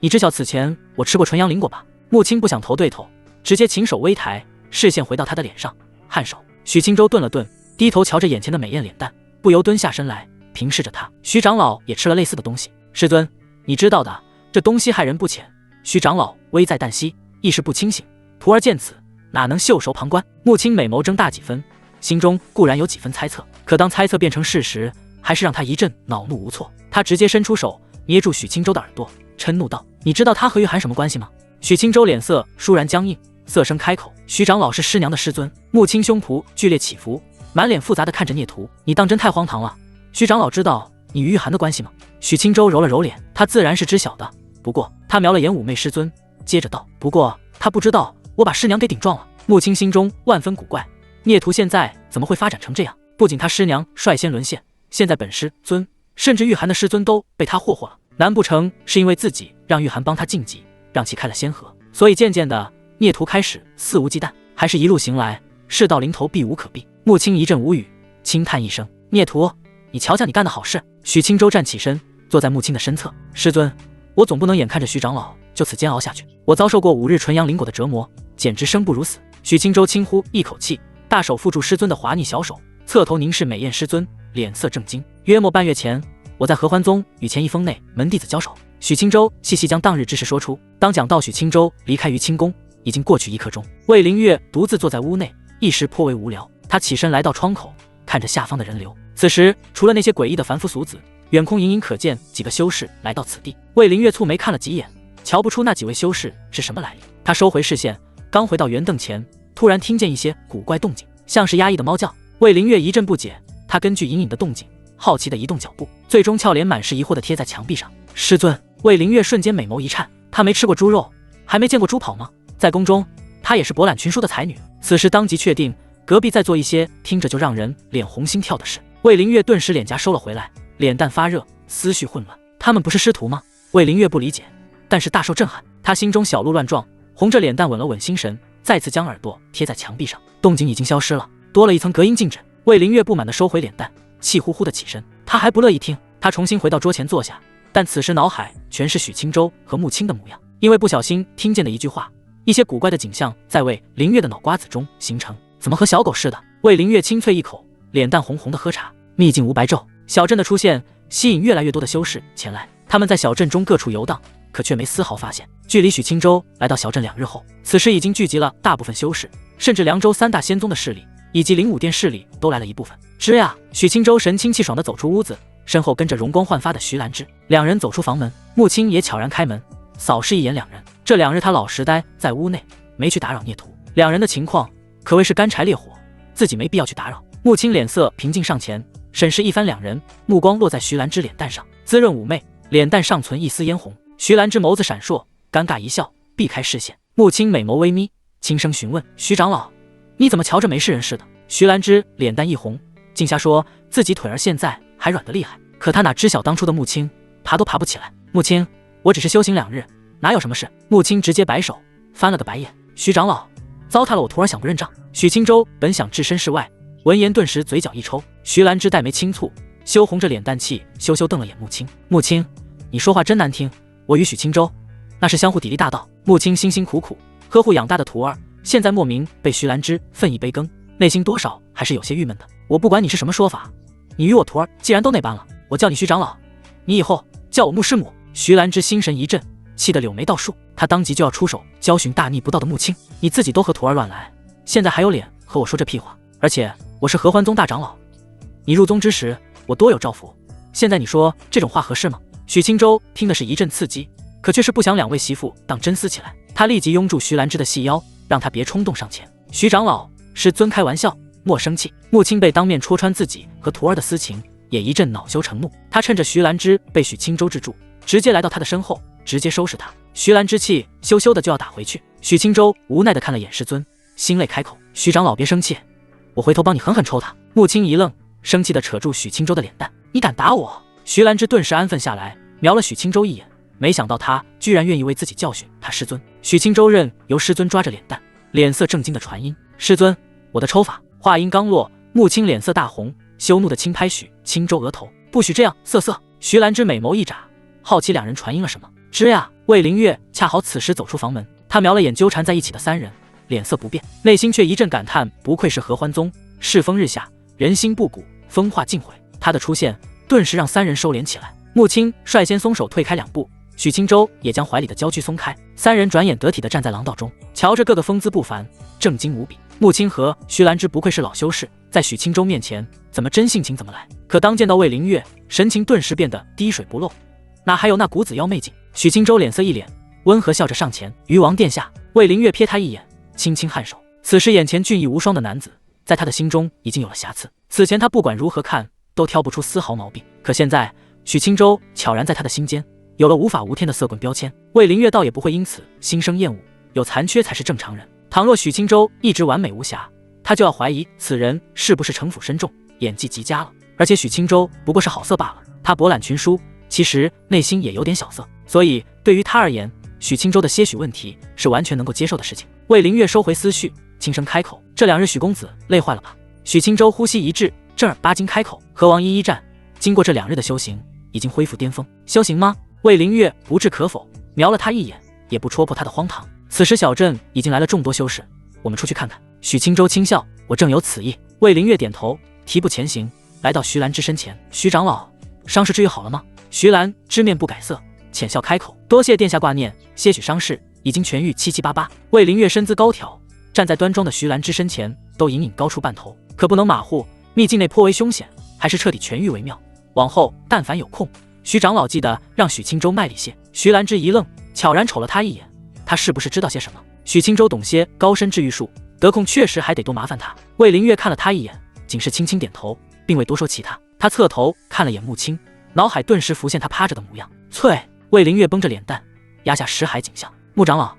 你知晓此前我吃过纯阳灵果吧？穆青不想头对头，直接琴手微抬，视线回到他的脸上，颔首。许清舟顿了顿，低头瞧着眼前的美艳脸蛋，不由蹲下身来平视着他。徐长老也吃了类似的东西。师尊，你知道的，这东西害人不浅。徐长老危在旦夕，意识不清醒，徒儿见此哪能袖手旁观？穆青美眸睁大几分，心中固然有几分猜测，可当猜测变成事实，还是让他一阵恼怒无措。他直接伸出手捏住许清舟的耳朵，嗔怒道，你知道他和玉涵什么关系吗？许清舟脸色倏然僵硬，涩声开口，徐长老是师娘的师尊。穆青胸脯剧烈起伏，满脸复杂的看着聂屠，你当真太荒唐了。徐长老知道你与玉涵的关系吗？许清舟揉了揉脸，他自然是知晓的，不过他瞄了眼妩媚师尊，接着道，不过他不知道我把师娘给顶撞了。穆青心中万分古怪，聂屠现在怎么会发展成这样？不仅他师娘率先沦陷，现在本师尊甚至玉涵的师尊都被他霍霍了，难不成是因为自己让玉涵帮他晋级，让其开了先河，所以渐渐的聂屠开始肆无忌惮，还是一路行来事到临头避无可避？穆青一阵无语，轻叹一声，聂屠，你瞧瞧你干的好事。许清舟站起身，坐在穆青的身侧，师尊，我总不能眼看着徐长老就此煎熬下去，我遭受过5日纯阳灵果的折磨，简直生不如死。许清舟轻呼一口气，大手扶住师尊的滑腻小手，侧头凝视美艳师尊，脸色正惊。约莫半月前，我在合欢宗与前一峰内门弟子交手。许青州细细将当日之事说出。当讲到许青州离开于清宫已经过去1刻钟，魏灵月独自坐在屋内，一时颇为无聊。他起身来到窗口，看着下方的人流。此时除了那些诡异的凡夫俗子，远空隐隐可见几个修士来到此地。魏灵月蹙眉看了几眼，瞧不出那几位修士是什么来历。他收回视线，刚回到圆凳前，突然听见一些古怪动静，像是压抑的猫叫。魏灵月一阵不解，他根据隐隐的动静好奇地移动脚步，最终俏脸满是疑惑地贴在墙壁上。师尊。魏灵月瞬间美眸一颤，她没吃过猪肉，还没见过猪跑吗？在宫中她也是博览群书的才女，此时当即确定隔壁在做一些听着就让人脸红心跳的事。魏灵月顿时脸颊收了回来，脸蛋发热，思绪混乱。他们不是师徒吗？魏灵月不理解，但是大受震撼。她心中小鹿乱撞，红着脸蛋稳了稳心神，再次将耳朵贴在墙壁上。动静已经消失了，多了一层隔音禁止。魏灵月不满地收回脸蛋，气呼呼地起身。她还不乐意听，她重新回到桌前坐下，但此时脑海全是许青州和穆青的模样。因为不小心听见的一句话，一些古怪的景象在魏灵月的脑瓜子中形成。怎么和小狗似的？魏灵月清脆一口，脸蛋红红的喝茶。秘境无白昼，小镇的出现吸引越来越多的修士前来。他们在小镇中各处游荡，可却没丝毫发现。距离许青州来到小镇2日后，此时已经聚集了大部分修士，甚至凉州3大仙宗的势力以及灵武殿势力都来了一部分。吱呀！许青州神清气爽地走出屋子，身后跟着容光焕发的徐兰芝。两人走出房门，穆青也悄然开门，扫视一眼两人。这2日他老实待在屋内，没去打扰孽徒。两人的情况可谓是干柴烈火，自己没必要去打扰。穆青脸色平静上前审视一番两人，目光落在徐兰芝脸蛋上，滋润妩媚，脸蛋尚存一丝嫣红。徐兰芝眸子闪烁，尴尬一笑，避开视线。穆青美眸微眯，轻声询问：“徐长老，你怎么瞧着没事人似的？”徐兰芝脸蛋一红，竟瞎说自己腿儿现在还软得厉害。可他哪知晓当初的穆青爬都爬不起来。穆青，我只是修行2日，哪有什么事？穆青直接摆手，翻了个白眼。徐长老，糟蹋了我徒儿，想不认账。许青州本想置身事外，闻言顿时嘴角一抽。徐兰芝黛眉轻蹙，羞红着脸蛋气羞羞瞪了眼穆青。穆青，你说话真难听，我与许青州那是相互砥砺大道。穆青辛辛苦苦呵护养大的徒儿，现在莫名被徐兰芝分一杯羹，内心多少还是有些郁闷的。我不管你是什么说法，你与我徒儿既然都那般了，我叫你徐长老，你以后叫我穆师母。徐兰芝心神一震，气得柳眉倒竖，他当即就要出手教训大逆不道的穆青。你自己都和徒儿乱来，现在还有脸和我说这屁话？而且我是合欢宗大长老，你入宗之时我多有照拂，现在你说这种话合适吗？许青州听的是一阵刺激，可却是不想两位媳妇当真撕起来。他立即拥住徐兰芝的细腰，让她别冲动上前。徐长老，师尊开玩笑，莫生气。穆青被当面戳穿自己和徒儿的私情，也一阵恼羞成怒。他趁着徐兰芝被许青州制住，直接来到他的身后，直接收拾他。徐兰芝气羞羞的就要打回去，许青州无奈的看了眼师尊，心泪开口：“徐长老别生气，我回头帮你狠狠抽他。”穆青一愣，生气的扯住许青州的脸蛋：“你敢打我？”徐兰芝顿时安分下来，瞄了许青州一眼，没想到他居然愿意为自己教训他师尊。许青州任由师尊抓着脸蛋，脸色正经的传音：“师尊，我的抽法。”话音刚落，穆青脸色大红，羞怒的轻拍许青州额头：“不许这样，瑟瑟！”徐兰芝美眸一眨，好奇两人传音了什么。吱呀！魏灵月恰好此时走出房门，他瞄了眼纠缠在一起的3人，脸色不变，内心却一阵感叹：不愧是合欢宗，世风日下，人心不古，风化尽毁。他的出现顿时让3人收敛起来。穆青率先松手退开2步，许青州也将怀里的焦距松开，3人转眼得体地站在廊道中，瞧着个个风姿不凡，正经无比。穆青和徐兰芝不愧是老修士，在许青州面前怎么真性情怎么来。可当见到魏灵月，神情顿时变得滴水不漏，哪还有那股子妖媚劲？许青州脸色一脸温和，笑着上前：“余王殿下。”魏灵月瞥他一眼，轻轻颔首。此时眼前俊逸无双的男子，在他的心中已经有了瑕疵。此前他不管如何看都挑不出丝毫毛病，可现在许青州悄然在他的心间有了无法无天的色棍标签。魏灵月倒也不会因此心生厌恶，有残缺才是正常人。倘若许青州一直完美无瑕，他就要怀疑此人是不是城府深重，演技极佳了。而且许青州不过是好色罢了，他博览群书，其实内心也有点小色，所以对于他而言，许青州的些许问题是完全能够接受的事情。魏灵月收回思绪，轻声开口：“这2日许公子累坏了吧？”许青州呼吸一滞，正儿八经开口：“和王一战，经过这2日的修行，已经恢复巅峰。”“修行吗？”魏灵月不置可否，瞄了他一眼，也不戳破他的荒唐。此时小镇已经来了众多修士，我们出去看看。许青州轻笑：“我正有此意。”魏灵月点头，提步前行，来到徐兰芝身前：“徐长老，伤势治愈好了吗？徐兰芝面不改色，浅笑开口：多谢殿下挂念，些许伤势已经痊愈七七八八。魏灵月身姿高挑，站在端庄的徐兰芝身前，都隐隐高出半头，可不能马虎，秘境内颇为凶险，还是彻底痊愈为妙。往后但凡有空，徐长老记得让许青州卖力些。徐兰芝一愣，悄然瞅了他一眼，他是不是知道些什么？许青州懂些高深治愈术，得空确实还得多麻烦他。魏灵月看了他一眼，仅是轻轻点头，并未多说其他。他侧头看了眼穆青，脑海顿时浮现他趴着的模样。翠，魏灵月绷着脸蛋，压下识海景象。穆长老，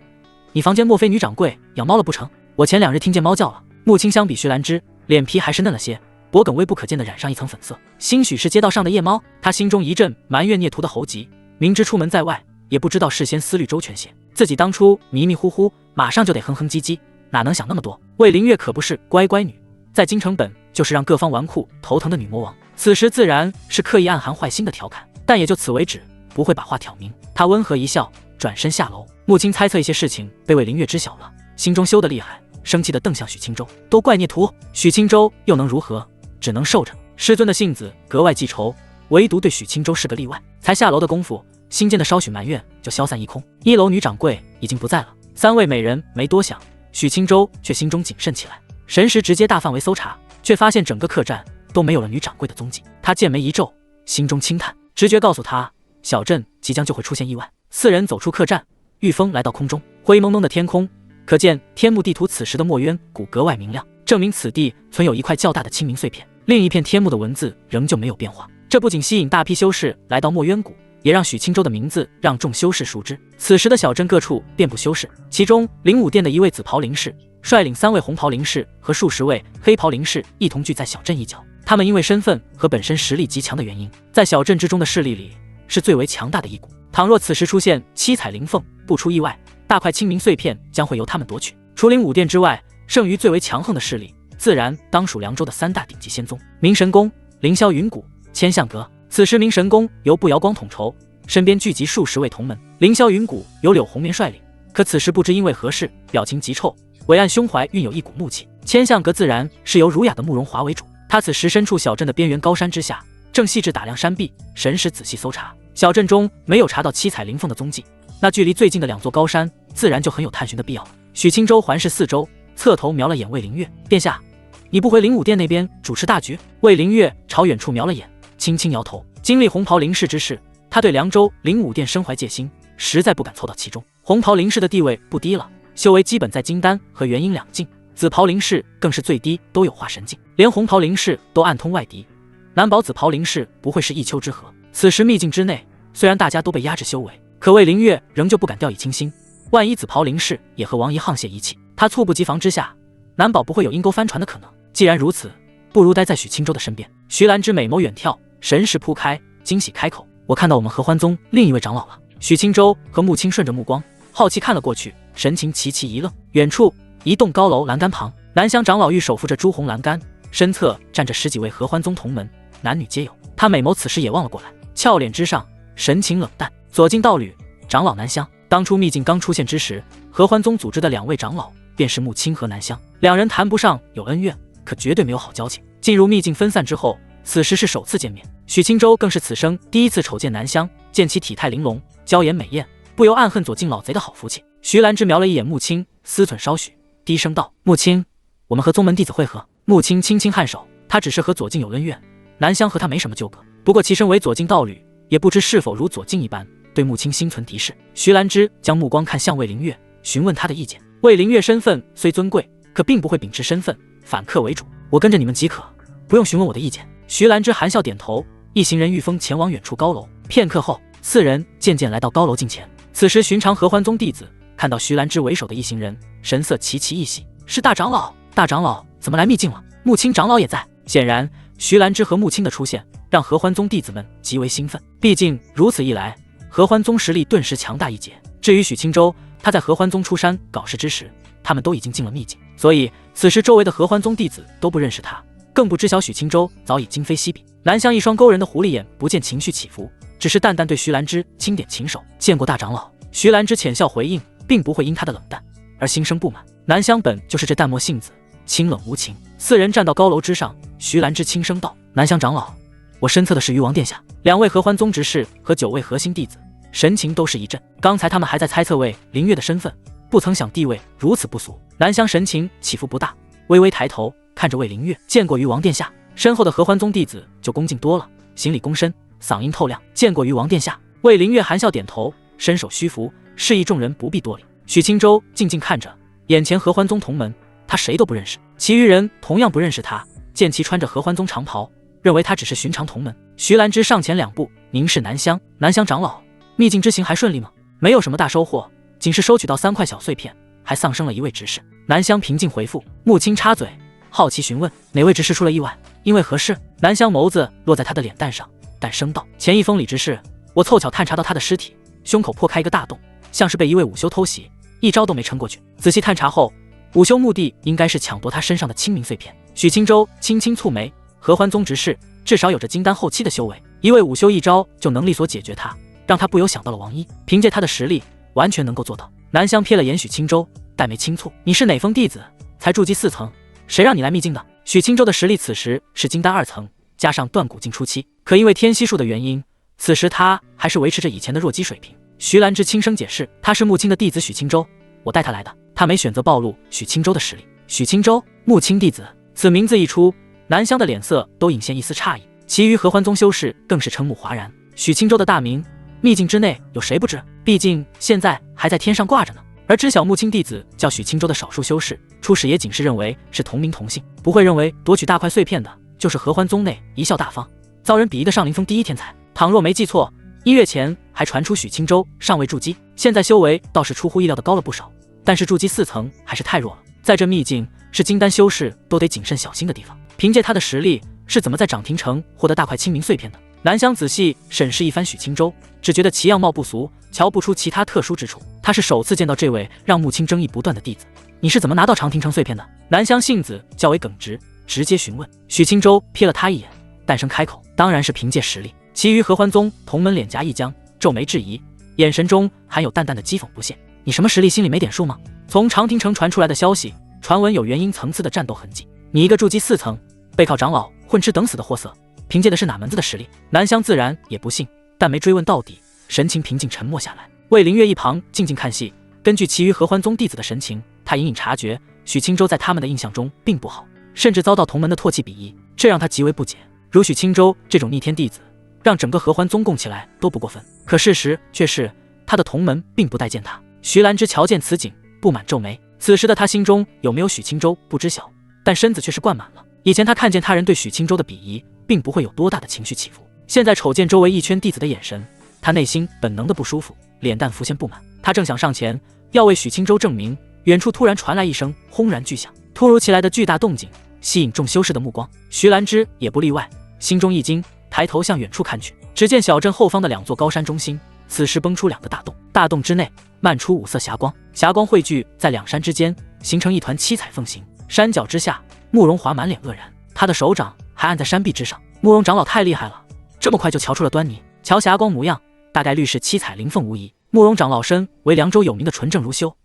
你房间莫非女掌柜养猫了不成？我前2日听见猫叫了。穆青相比徐兰芝，脸皮还是嫩了些，脖梗微不可见的染上一层粉色，兴许是街道上的夜猫。他心中一阵埋怨孽徒的猴急，明知出门在外，也不知道事先思虑周全些，自己当初迷迷糊糊，马上就得哼哼唧唧，哪能想那么多？魏灵月可不是乖乖女，在京城本就是让各方纨绔头疼的女魔王，此时自然是刻意暗含坏心的调侃，但也就此为止，不会把话挑明。他温和一笑，转身下楼。穆青猜测一些事情被魏灵月知晓了，心中羞得厉害，生气地瞪向许青州，都怪孽徒。许青州又能如何？只能受着。师尊的性子格外记仇，唯独对许青州是个例外。才下楼的功夫，心间的稍许埋怨就消散一空。1楼女掌柜已经不在了，3位美人没多想，许青州却心中谨慎起来，神识直接大范围搜查，却发现整个客栈都没有了女掌柜的踪迹。他剑眉一皱，心中轻叹，直觉告诉他，小镇即将就会出现意外。4人走出客栈，御风来到空中，灰蒙蒙的天空，可见天幕地图此时的墨渊谷格外明亮，证明此地存有一块较大的清明碎片。另一片天幕的文字仍旧没有变化，这不仅吸引大批修士来到墨渊谷，也让许青州的名字让众修士熟知。此时的小镇各处遍布修士，其中灵武殿的一位紫袍灵士率领3位红袍灵士和数十位黑袍灵士一同聚在小镇一角。他们因为身份和本身实力极强的原因，在小镇之中的势力里是最为强大的一股。倘若此时出现七彩灵凤，不出意外，大块清明碎片将会由他们夺取。除灵武殿之外，剩余最为强横的势力自然当属凉州的3大顶级仙宗：明神宫、凌霄云谷、千象阁。此时明神宫由步摇光统筹，身边聚集数十位同门；凌霄云谷由柳红棉率领，可此时不知因为何事，表情极臭，伟岸胸怀蕴有一股怒气。千象阁自然是由儒雅的慕容华为主，他此时身处小镇的边缘高山之下，正细致打量山壁，神识仔细搜查。小镇中没有查到七彩灵凤的踪迹，那距离最近的2座高山自然就很有探寻的必要了。许青州环视四周，侧头瞄了眼魏灵月，殿下，你不回灵武殿那边主持大局？魏灵月朝远处瞄了眼，轻轻摇头。经历红袍灵士之事，他对凉州灵武殿深怀戒心，实在不敢凑到其中。红袍灵士的地位不低了，修为基本在金丹和元婴2境，紫袍灵士更是最低都有化神境，连红袍灵士都暗通外敌，难保紫袍灵士不会是一丘之貉。此时秘境之内，虽然大家都被压制修为，可魏灵月仍旧不敢掉以轻心，万一紫袍灵士也和王一沆瀣一气，他猝不及防之下，难保不会有阴沟翻船的可能。既然如此，不如待在许青州的身边。徐兰芝美眸远眺，神识铺开，惊喜开口：我看到我们合欢宗另一位长老了。许青州和穆青顺着目光好奇看了过去，神情齐齐一愣。远处一栋高楼栏杆旁，南乡长老玉手扶着朱红栏杆，身侧站着10几位合欢宗同门，男女皆有。他美眸此时也望了过来，俏脸之上神情冷淡。左近道侣，长老南乡。当初秘境刚出现之时，合欢宗组织的2位长老便是穆青和南乡，2人谈不上有恩怨，可绝对没有好交情。进入秘境分散之后，此时是首次见面，许青州更是此生第一次瞅见南乡，见其体态玲珑，娇颜美艳，不由暗恨左近老贼的好福气。徐兰芝瞄了一眼穆青，思忖稍许，低声道：穆青，我们和宗门弟子会合。穆青轻轻颔首，他只是和左近有恩怨，南乡和他没什么纠葛，不过其身为左近道侣，也不知是否如左近一般对穆青心存敌视。徐兰芝将目光看向魏灵月，询问他的意见。魏灵月身份虽尊贵，可并不会秉持身份反客为主，我跟着你们即可，不用询问我的意见。徐兰芝含笑点头，一行人御风前往远处高楼。片刻后，4人渐渐来到高楼近前。此时寻常合欢宗弟子看到徐兰芝为首的一行人，神色齐齐一喜。是大长老，大长老怎么来秘境了？穆青长老也在。显然徐兰芝和穆青的出现让合欢宗弟子们极为兴奋，毕竟如此一来，合欢宗实力顿时强大一截。至于许青州，他在合欢宗出山搞事之时，他们都已经进了秘境，所以此时周围的合欢宗弟子都不认识他，更不知晓许青州早已今非昔比。南乡一双勾人的狐狸眼不见情绪起伏，只是淡淡对徐兰芝轻点琴手，见过大长老。徐兰芝浅笑回应，并不会因他的冷淡而心生不满。南乡本就是这淡漠性子，清冷无情。4人站到高楼之上，徐兰芝轻声道：南乡长老，我身侧的是鱼王殿下，2位合欢宗执事和9位核心弟子，神情都是一震。刚才他们还在猜测魏灵月的身份，不曾想地位如此不俗。南湘神情起伏不大，微微抬头看着魏灵月，见过鱼王殿下。身后的合欢宗弟子就恭敬多了，行礼躬身，嗓音透亮，见过鱼王殿下。魏灵月含笑点头，伸手虚服，示意众人不必多礼。许青州静静看着眼前合欢宗同门，他谁都不认识，其余人同样不认识他，见其穿着合欢宗长袍，认为他只是寻常同门。徐兰芝上前2步，凝视南湘。南湘长老，秘境之行还顺利吗？没有什么大收获，仅是收取到3块小碎片，还丧生了1位执事。南湘平静回复。穆青插嘴，好奇询问哪位执事出了意外，因为何事？南湘眸子落在他的脸蛋上，淡声道：前一封李执事，我凑巧探查到他的尸体，胸口破开一个大洞，像是被1位午休偷袭，一招都没撑过去。仔细探查后，午休目的应该是抢夺他身上的清明碎片。许青州轻轻蹙眉，合欢宗执事至少有着金丹后期的修为，1位午休一招就能力所解决他，让他不由想到了王一，凭借他的实力完全能够做到。南湘瞥了眼许青州，黛眉轻蹙，你是哪封弟子？才筑基4层，谁让你来秘境的？许青州的实力此时是金丹2层，加上断骨境初期，可因为天息术的原因，此时他还是维持着以前的弱鸡水平。徐兰芝轻声解释，他是穆青的弟子许青州，我带他来的。他没选择暴露许青州的实力。许青州，穆青弟子，此名字一出，南湘的脸色都隐现一丝诧异，其余合欢宗修士更是瞠目哗然。许青州的大名，秘境之内有谁不知？毕竟现在还在天上挂着呢。而知晓穆青弟子叫许青州的少数修士，初始也仅是认为是同名同姓，不会认为夺取大块碎片的就是合欢宗内一笑大方、遭人鄙夷的上林峰第一天才。倘若没记错，1月前还传出许青州尚未筑基，现在修为倒是出乎意料的高了不少，但是筑基4层还是太弱了，在这秘境是金丹修士都得谨慎小心的地方。凭借他的实力，是怎么在涨停城获得大块清明碎片的？南湘仔细审视一番许青州，只觉得其样貌不俗，瞧不出其他特殊之处。他是首次见到这位让穆青争议不断的弟子。你是怎么拿到长亭城碎片的？南湘性子较为耿直，直接询问。许青州瞥了他一眼，淡声开口，当然是凭借实力。其余合欢宗同门脸颊一僵，皱眉质疑，眼神中含有淡淡的讥讽不屑。你什么实力心里没点数吗？从长亭城传出来的消息，传闻有元婴层次的战斗痕迹，你一个筑基4层，背靠长老混吃等死的货色，凭借的是哪门子的实力？南湘自然也不信，但没追问到底，神情平静沉默下来。魏灵月一旁静静看戏，根据其余合欢宗弟子的神情，他隐隐察觉许青州在他们的印象中并不好，甚至遭到同门的唾弃鄙夷，这让他极为不解。如许青州这种逆天弟子，让整个合欢宗供起来都不过分，可事实却是他的同门并不待见他。徐兰芝瞧见此景，不满皱眉，此时的他心中有没有许青州不知晓，但身子却是灌满了。以前他看见他人对许青州的鄙夷，并不会有多大的情绪起伏，现在瞅见周围一圈弟子的眼神，他内心本能的不舒服，脸蛋浮现不满。他正想上前要为许青州证明，远处突然传来一声轰然巨响，突如其来的巨大动静吸引众修士的目光，徐兰芝也不例外，心中一惊，抬头向远处看去，只见小镇后方的2座高山中心，此时崩出2个大洞，大洞之内漫出5色霞光，霞光汇聚在2山之间，形成一团七彩凤形。山脚之下，慕容华满脸愕然，他的手掌还按在山壁之上。慕容长老太厉害了，这么快就瞧出了端倪。瞧霞光模样，大概率是七彩灵凤无疑。慕容长老身为凉州有名的纯正如修，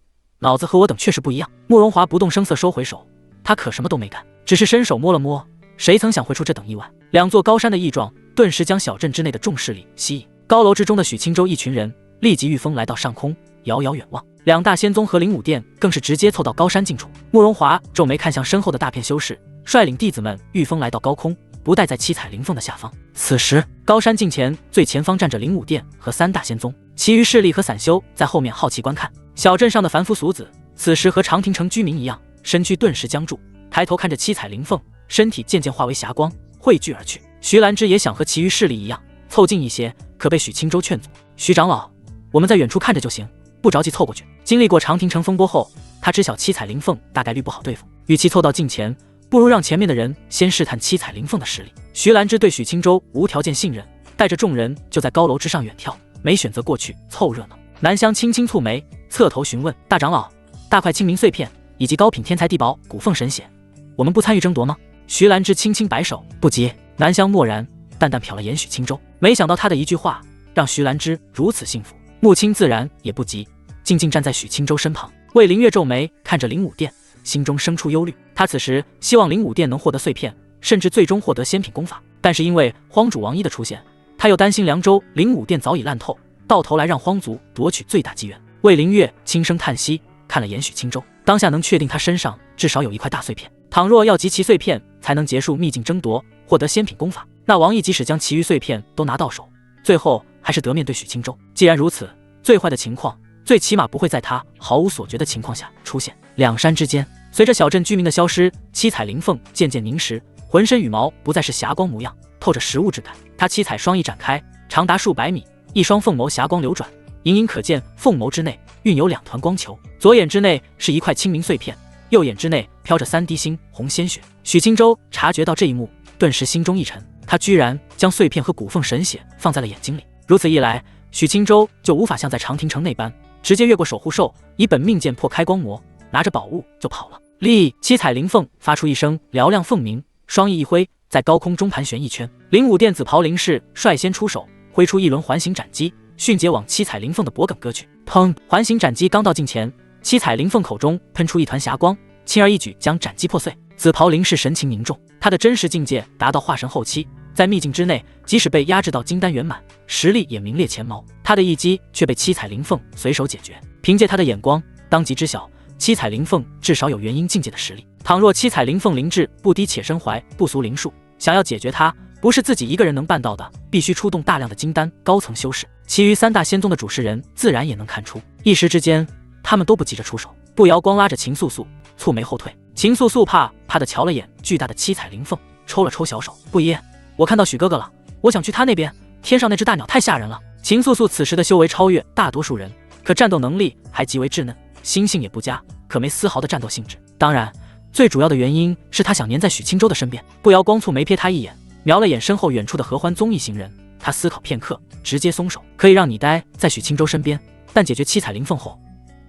脑子和我等确实不一样。慕容华不动声色收回手，他可什么都没干，只是伸手摸了摸，谁曾想会出这等意外。2座高山的异状顿时将小镇之内的众势力吸引。高楼之中的许青州一群人立即御风来到上空，遥遥远望。2大仙宗和灵武殿更是直接凑到高山近处。慕容华皱眉看向身后的大片修士，率领弟子们御风来到高空，不待在七彩灵凤的下方。此时高山近前最前方站着灵武殿和3大仙宗，其余势力和散修在后面好奇观看。小镇上的凡夫俗子此时和长亭城居民一样，身躯顿时僵住，抬头看着七彩灵凤，身体渐渐化为霞光汇聚而去。徐兰芝也想和其余势力一样凑近一些，可被许青州劝阻。徐长老，我们在远处看着就行，不着急凑过去。经历过长亭城风波后，他知晓七彩灵凤大概率不好对付，与其凑到近前，不如让前面的人先试探七彩灵凤的实力。徐兰芝对许青州无条件信任，带着众人就在高楼之上远眺，没选择过去凑热闹。南湘轻轻蹙眉，侧头询问大长老，大块清明碎片以及高品天才地宝古凤神血，我们不参与争夺吗？徐兰芝轻轻摆手，不接。南湘默然，淡淡瞟了眼许青州，没想到他的一句话让徐兰芝如此幸福。穆青自然也不急，静静站在许青州身旁。魏灵月皱眉看着灵武殿，心中生出忧虑。他此时希望灵武殿能获得碎片，甚至最终获得仙品功法，但是因为荒主王一的出现，他又担心凉州灵武殿早已烂透，到头来让荒族夺取最大机缘。魏灵月轻声叹息，看了眼许青州，当下能确定他身上至少有一块大碎片，倘若要集齐碎片才能结束秘境争夺，获得仙品功法，那王毅即使将其余碎片都拿到手，最后还是得面对许青州。既然如此，最坏的情况最起码不会在他毫无所觉的情况下出现。两山之间，随着小镇居民的消失，七彩灵凤渐渐凝实，浑身羽毛不再是霞光模样，透着食物之感。他七彩双翼展开，长达数百米，一双凤眸霞光流转，隐隐可见凤眸之内蕴有两团光球，左眼之内是一块清明碎片，右眼之内飘着3滴猩红鲜血。许青州察觉到这一幕，顿时心中一沉，他居然将碎片和骨凤神血放在了眼睛里。如此一来，许青州就无法像在长亭城那般直接越过守护兽，以本命剑破开光魔，拿着宝物就跑了。立，七彩灵凤发出一声嘹亮凤鸣，双翼一挥，在高空中盘旋一圈。灵武殿紫袍灵士率先出手，挥出一轮环形斩击，迅捷往七彩灵凤的脖颈割去。砰！环形斩击刚到近前，七彩灵凤口中喷出一团霞光，轻而易举将斩击破碎。紫袍灵士神情凝重，他的真实境界达到化神后期，在秘境之内，即使被压制到金丹圆满，实力也名列前茅。他的一击却被七彩灵凤随手解决。凭借他的眼光，当即知晓七彩灵凤至少有元婴境界的实力。倘若七彩灵凤灵智不低且身怀不俗灵术，想要解决它，不是自己一个人能办到的，必须出动大量的金丹高层修士。其余3大仙宗的主事人自然也能看出。一时之间，他们都不急着出手。步摇光拉着秦素素蹙眉后退，秦素素怕地瞧了眼巨大的七彩灵凤，抽了抽小手：“不一，我看到许哥哥了，我想去他那边。天上那只大鸟太吓人了。”秦素素此时的修为超越大多数人，可战斗能力还极为稚嫩，心性也不佳，可没丝毫的战斗兴致。当然，最主要的原因是他想黏在许青州的身边。步摇光蹙眉瞥他一眼，瞄了眼身后远处的合欢宗一行人，他思考片刻，直接松手：“可以让你待在许青州身边，但解决七彩灵凤后，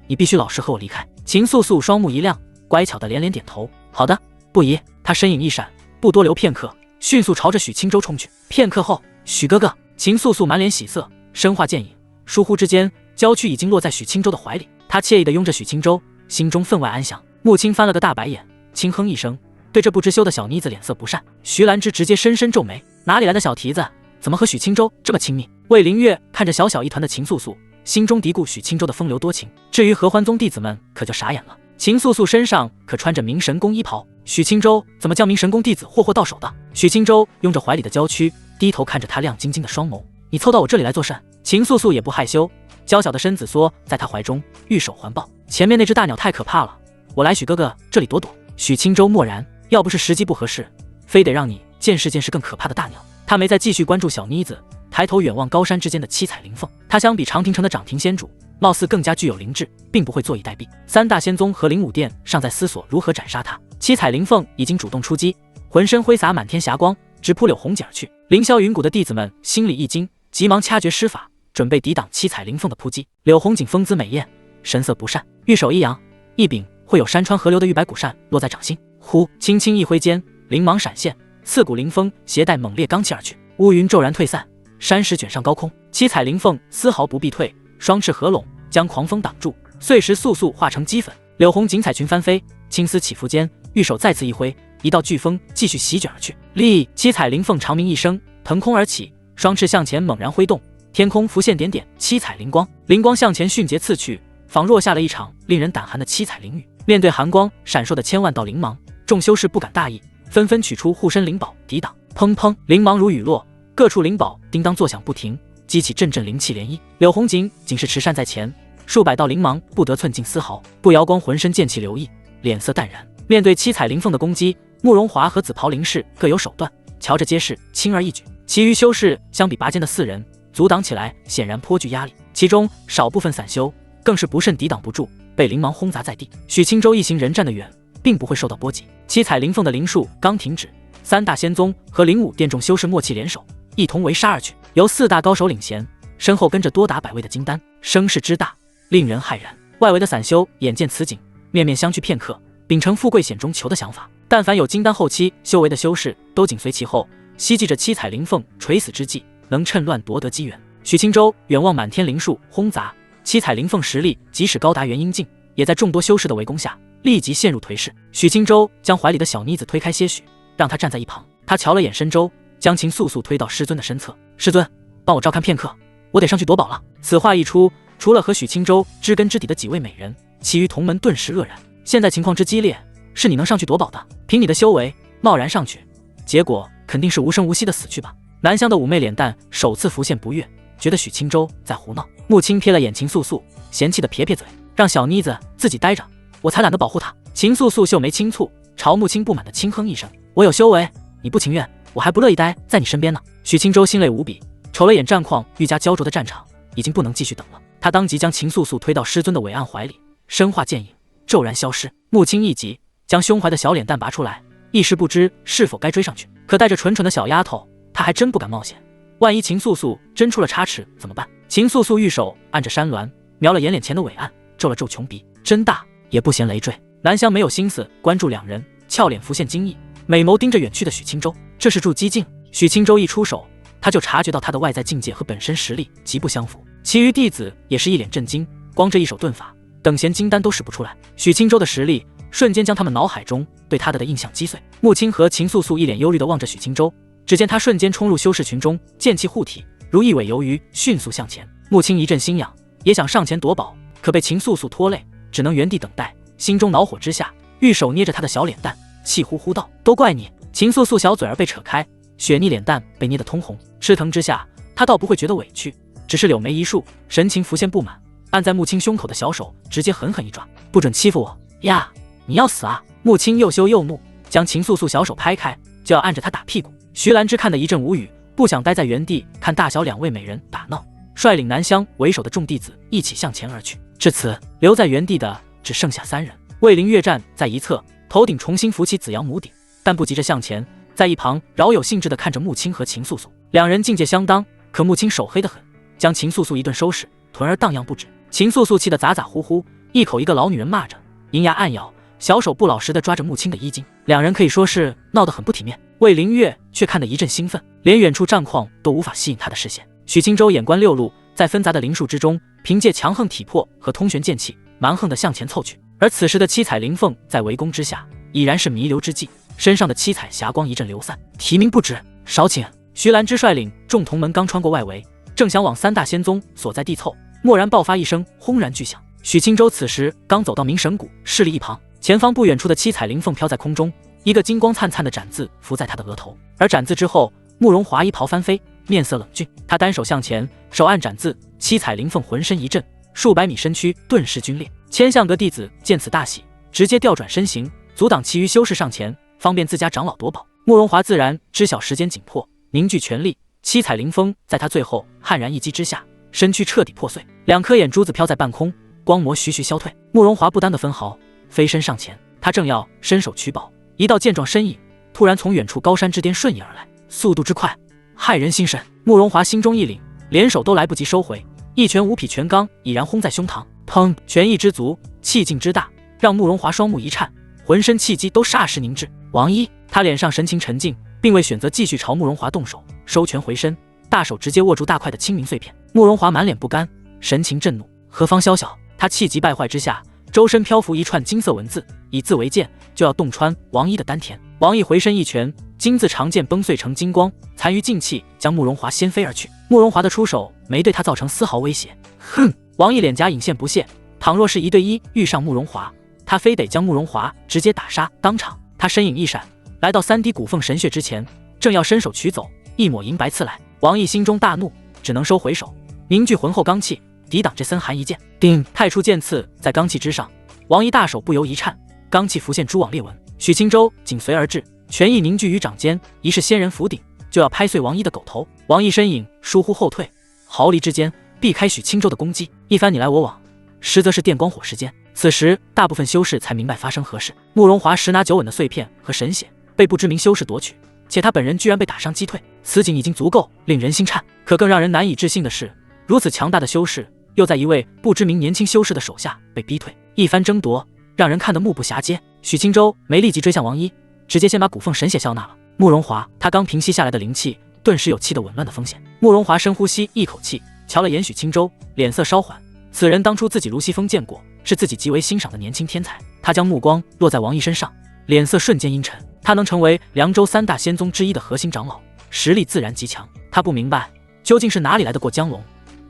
你必须老实和我离开。”秦素素双目一亮，乖巧的连连点头：“好的，不疑。”他身影一闪，不多留片刻，迅速朝着许青州冲去。片刻后，许哥哥！秦素素满脸喜色，身化剑影，疏忽之间，娇躯已经落在许青州的怀里。他惬意地拥着许青州，心中分外安详。穆青翻了个大白眼，轻哼一声，对这不知羞的小妮子脸色不善。徐兰芝直接深深皱眉，哪里来的小蹄子，怎么和许青州这么亲密？魏灵月看着小小一团的秦素素，心中嘀咕许青州的风流多情。至于合欢宗弟子们可就傻眼了，秦素素身上可穿着明神宫衣袍，许青州怎么将明神宫弟子霍到手的？许青州拥着怀里的娇躯，低头看着他亮晶晶的双眸：“你凑到我这里来做甚？”秦素素也不害羞，娇小的身子缩在他怀中，玉手环抱：“前面那只大鸟太可怕了，我来许哥哥这里躲躲。”许青州默然，要不是时机不合适，非得让你见识见识更可怕的大鸟。他没再继续关注小妮子，抬头远望高山之间的七彩灵凤。他相比长亭城的掌亭仙主，貌似更加具有灵智，并不会坐以待毙。3大仙宗和灵武殿尚在思索如何斩杀他，七彩灵凤已经主动出击，浑身挥洒满天霞光，直扑柳红锦而去。凌霄云谷的弟子们心里一惊，急忙掐诀施法，准备抵挡七彩灵凤的扑击。柳红锦风姿美艳，神色不善，玉手一扬，一柄会有山川河流的玉白骨扇落在掌心，呼，轻轻一挥间，灵芒闪现，刺骨灵风携带猛烈罡气而去。乌云骤然退散，山石卷上高空，七彩灵凤丝毫不避退，双翅合拢，将狂风挡住，碎石簌簌化成齑粉。柳红锦彩裙翻飞，青丝起伏间，玉手再次一挥，一道飓风继续席卷而去。立，七彩灵凤长鸣一声，腾空而起，双翅向前猛然挥动，天空浮现点点七彩灵光，灵光向前迅捷刺去，仿若下了一场令人胆寒的七彩灵雨。面对寒光闪烁的千万道灵芒，众修士不敢大意，纷纷取出护身灵宝抵挡。砰砰，灵芒如雨落，各处灵宝叮当作响不停，激起阵阵灵气涟漪。柳红锦仅是持扇在前，数百道灵芒不得寸进丝毫。步摇光浑身剑气流溢，脸色淡然。面对七彩灵凤的攻击，慕容华和紫袍灵士各有手段，瞧着皆是轻而易举。其余修士相比拔剑的4人，阻挡起来显然颇具压力，其中少部分散修更是不慎抵挡不住，被灵芒轰砸在地。许青州一行人站得远，并不会受到波及。七彩灵凤的灵术刚停止，3大仙宗和灵武殿众修士默契联手，一同围杀而去。由4大高手领衔，身后跟着多达100位的金丹，声势之大，令人骇然。外围的散修眼见此景，面面相觑片刻，秉承富贵险中求的想法。但凡有金丹后期修为的修士，都紧随其后，希冀着七彩灵凤垂死之际能趁乱夺得机缘。许青州远望满天灵树轰砸，七彩灵凤实力即使高达元婴境，也在众多修士的围攻下立即陷入颓势。许青州将怀里的小妮子推开些许，让她站在一旁。他瞧了眼深州，将秦素素推到师尊的身侧。师尊，帮我照看片刻，我得上去夺宝了。此话一出，除了和许青州知根知底的几位美人，其余同门顿时愕然。现在情况之激烈，是你能上去夺宝的？凭你的修为，贸然上去，结果肯定是无声无息的死去吧？南湘的妩媚脸蛋首次浮现不悦，觉得许青州在胡闹。穆青瞥了眼秦素素，嫌弃的撇撇嘴，让小妮子自己待着，我才懒得保护她。秦素素秀眉轻蹙，朝穆青不满的轻哼一声：我有修为，你不情愿，我还不乐意待在你身边呢。许青州心累无比，瞅了眼战况愈加焦灼的战场，已经不能继续等了。他当即将秦素素推到师尊的伟岸怀里，身化剑影，骤然消失。穆青一急，将胸怀的小脸蛋拔出来，一时不知是否该追上去。可带着蠢蠢的小丫头，他还真不敢冒险。万一秦素素真出了差池怎么办？秦素素玉手按着山峦，瞄了眼脸前的伟岸，皱了皱穷鼻，真大，也不嫌累赘。南湘没有心思关注两人，俏脸浮现惊异，美眸盯着远去的许青州。这是助激境，许青州一出手，他就察觉到他的外在境界和本身实力极不相符。其余弟子也是一脸震惊，光这一手遁法，等闲金丹都使不出来。许青州的实力瞬间将他们脑海中对他的印象击碎。穆青和秦素素一脸忧虑地望着许青州，只见他瞬间冲入修士群中，剑气护体，如一尾游鱼，迅速向前。穆青一阵心痒，也想上前夺宝，可被秦素素拖累，只能原地等待。心中恼火之下，玉手捏着他的小脸蛋，气呼呼道：都怪你！秦素素小嘴儿被扯开，雪腻脸蛋被捏得通红。吃疼之下，他倒不会觉得委屈，只是柳眉一竖，神情浮现不满，按在穆青胸口的小手直接狠狠一抓：不准欺负我呀！你要死啊！穆青又羞又怒，将秦素素小手拍开，就要按着他打屁股。徐兰芝看得一阵无语，不想待在原地看大小两位美人打闹，率领南湘为首的众弟子一起向前而去。至此，留在原地的只剩下3人。魏灵月站在一侧，头顶重新浮起紫阳母顶，但不急着向前，在一旁饶有兴致地看着穆青和秦素素。两人境界相当，可穆青手黑得很，将秦素素一顿收拾，臀儿荡漾不止。秦素素气得咋咋呼呼，一口一个老女人骂着，银牙暗咬，小手不老实地抓着穆青的衣襟。两人可以说是闹得很不体面。魏灵月却看得一阵兴奋，连远处战况都无法吸引他的视线。许青州眼观六路，在纷杂的灵术之中，凭借强横体魄和通玄剑气，蛮横地向前凑去。而此时的七彩灵凤在围攻之下，已然是弥留之际，身上的七彩霞光一阵流散。提名不止，少请！徐兰芝率领众同门刚穿过外围，正想往3大仙宗所在地凑，蓦然爆发一声轰然巨响。许青州此时刚走到明神谷，势力一旁，前方不远处的七彩灵凤飘在空中，一个金光灿灿的斩字浮在他的额头，而斩字之后，慕容华衣袍翻飞，面色冷峻，他单手向前，手按斩字，七彩灵凤浑身一震，数百米身躯顿时皲裂。千相阁弟子见此大喜，直接调转身形，阻挡其余修士上前，方便自家长老夺宝。慕容华自然知晓时间紧迫，凝聚全力，七彩灵风在他最后悍然一击之下，身躯彻底破碎，2颗眼珠子飘在半空，光魔徐徐消退。慕容华不担的分毫，飞身上前，他正要伸手取宝，一道健壮身影突然从远处高山之巅瞬移而来，速度之快，骇人心神。慕容华心中一凛，连手都来不及收回，一拳无匹拳罡已然轰在胸膛，砰！拳意之足，气劲之大，让慕容华双目一颤，浑身气机都霎时凝滞。王一，他脸上神情沉静，并未选择继续朝慕容华动手，收拳回身，大手直接握住大块的清明碎片。慕容华满脸不甘，神情震怒，何方宵小？他气急败坏之下，周身漂浮一串金色文字，以字为剑，就要洞穿王一的丹田。王一回身一拳，金字长剑崩碎成金光，残余劲气将慕容华掀飞而去。慕容华的出手没对他造成丝毫威胁。哼！王一脸颊隐现不屑，倘若是1对1遇上慕容华，他非得将慕容华直接打杀当场。他身影一闪，来到3滴古凤神血之前，正要伸手取走，一抹银白刺来。王毅心中大怒，只能收回手，凝聚浑厚罡气，抵挡这森寒一剑。叮！太初剑刺在罡气之上，王毅大手不由一颤，罡气浮现蛛网裂纹。许青州紧随而至，拳意凝聚于掌间，疑是仙人伏顶，就要拍碎王一的狗头。王毅身影疏忽后退，毫厘之间避开许青州的攻击，一番你来我往，实则是电光火石间。此时大部分修士才明白发生何事。慕容华10拿9稳的碎片和神血被不知名修士夺取，且他本人居然被打伤击退，此景已经足够令人心颤。可更让人难以置信的是，如此强大的修士又在一位不知名年轻修士的手下被逼退，一番争夺让人看得目不暇接。许青州没立即追向王一，直接先把古凤神血消纳了。慕容华他刚平息下来的灵气顿时有气得紊乱的风险。慕容华深呼吸一口气，瞧了眼许青州，脸色稍缓。此人当初自己如西风见过，是自己极为欣赏的年轻天才。他将目光落在王一身上，脸色瞬间阴沉。他能成为凉州3大仙宗之一的核心长老，实力自然极强。他不明白究竟是哪里来的过江龙，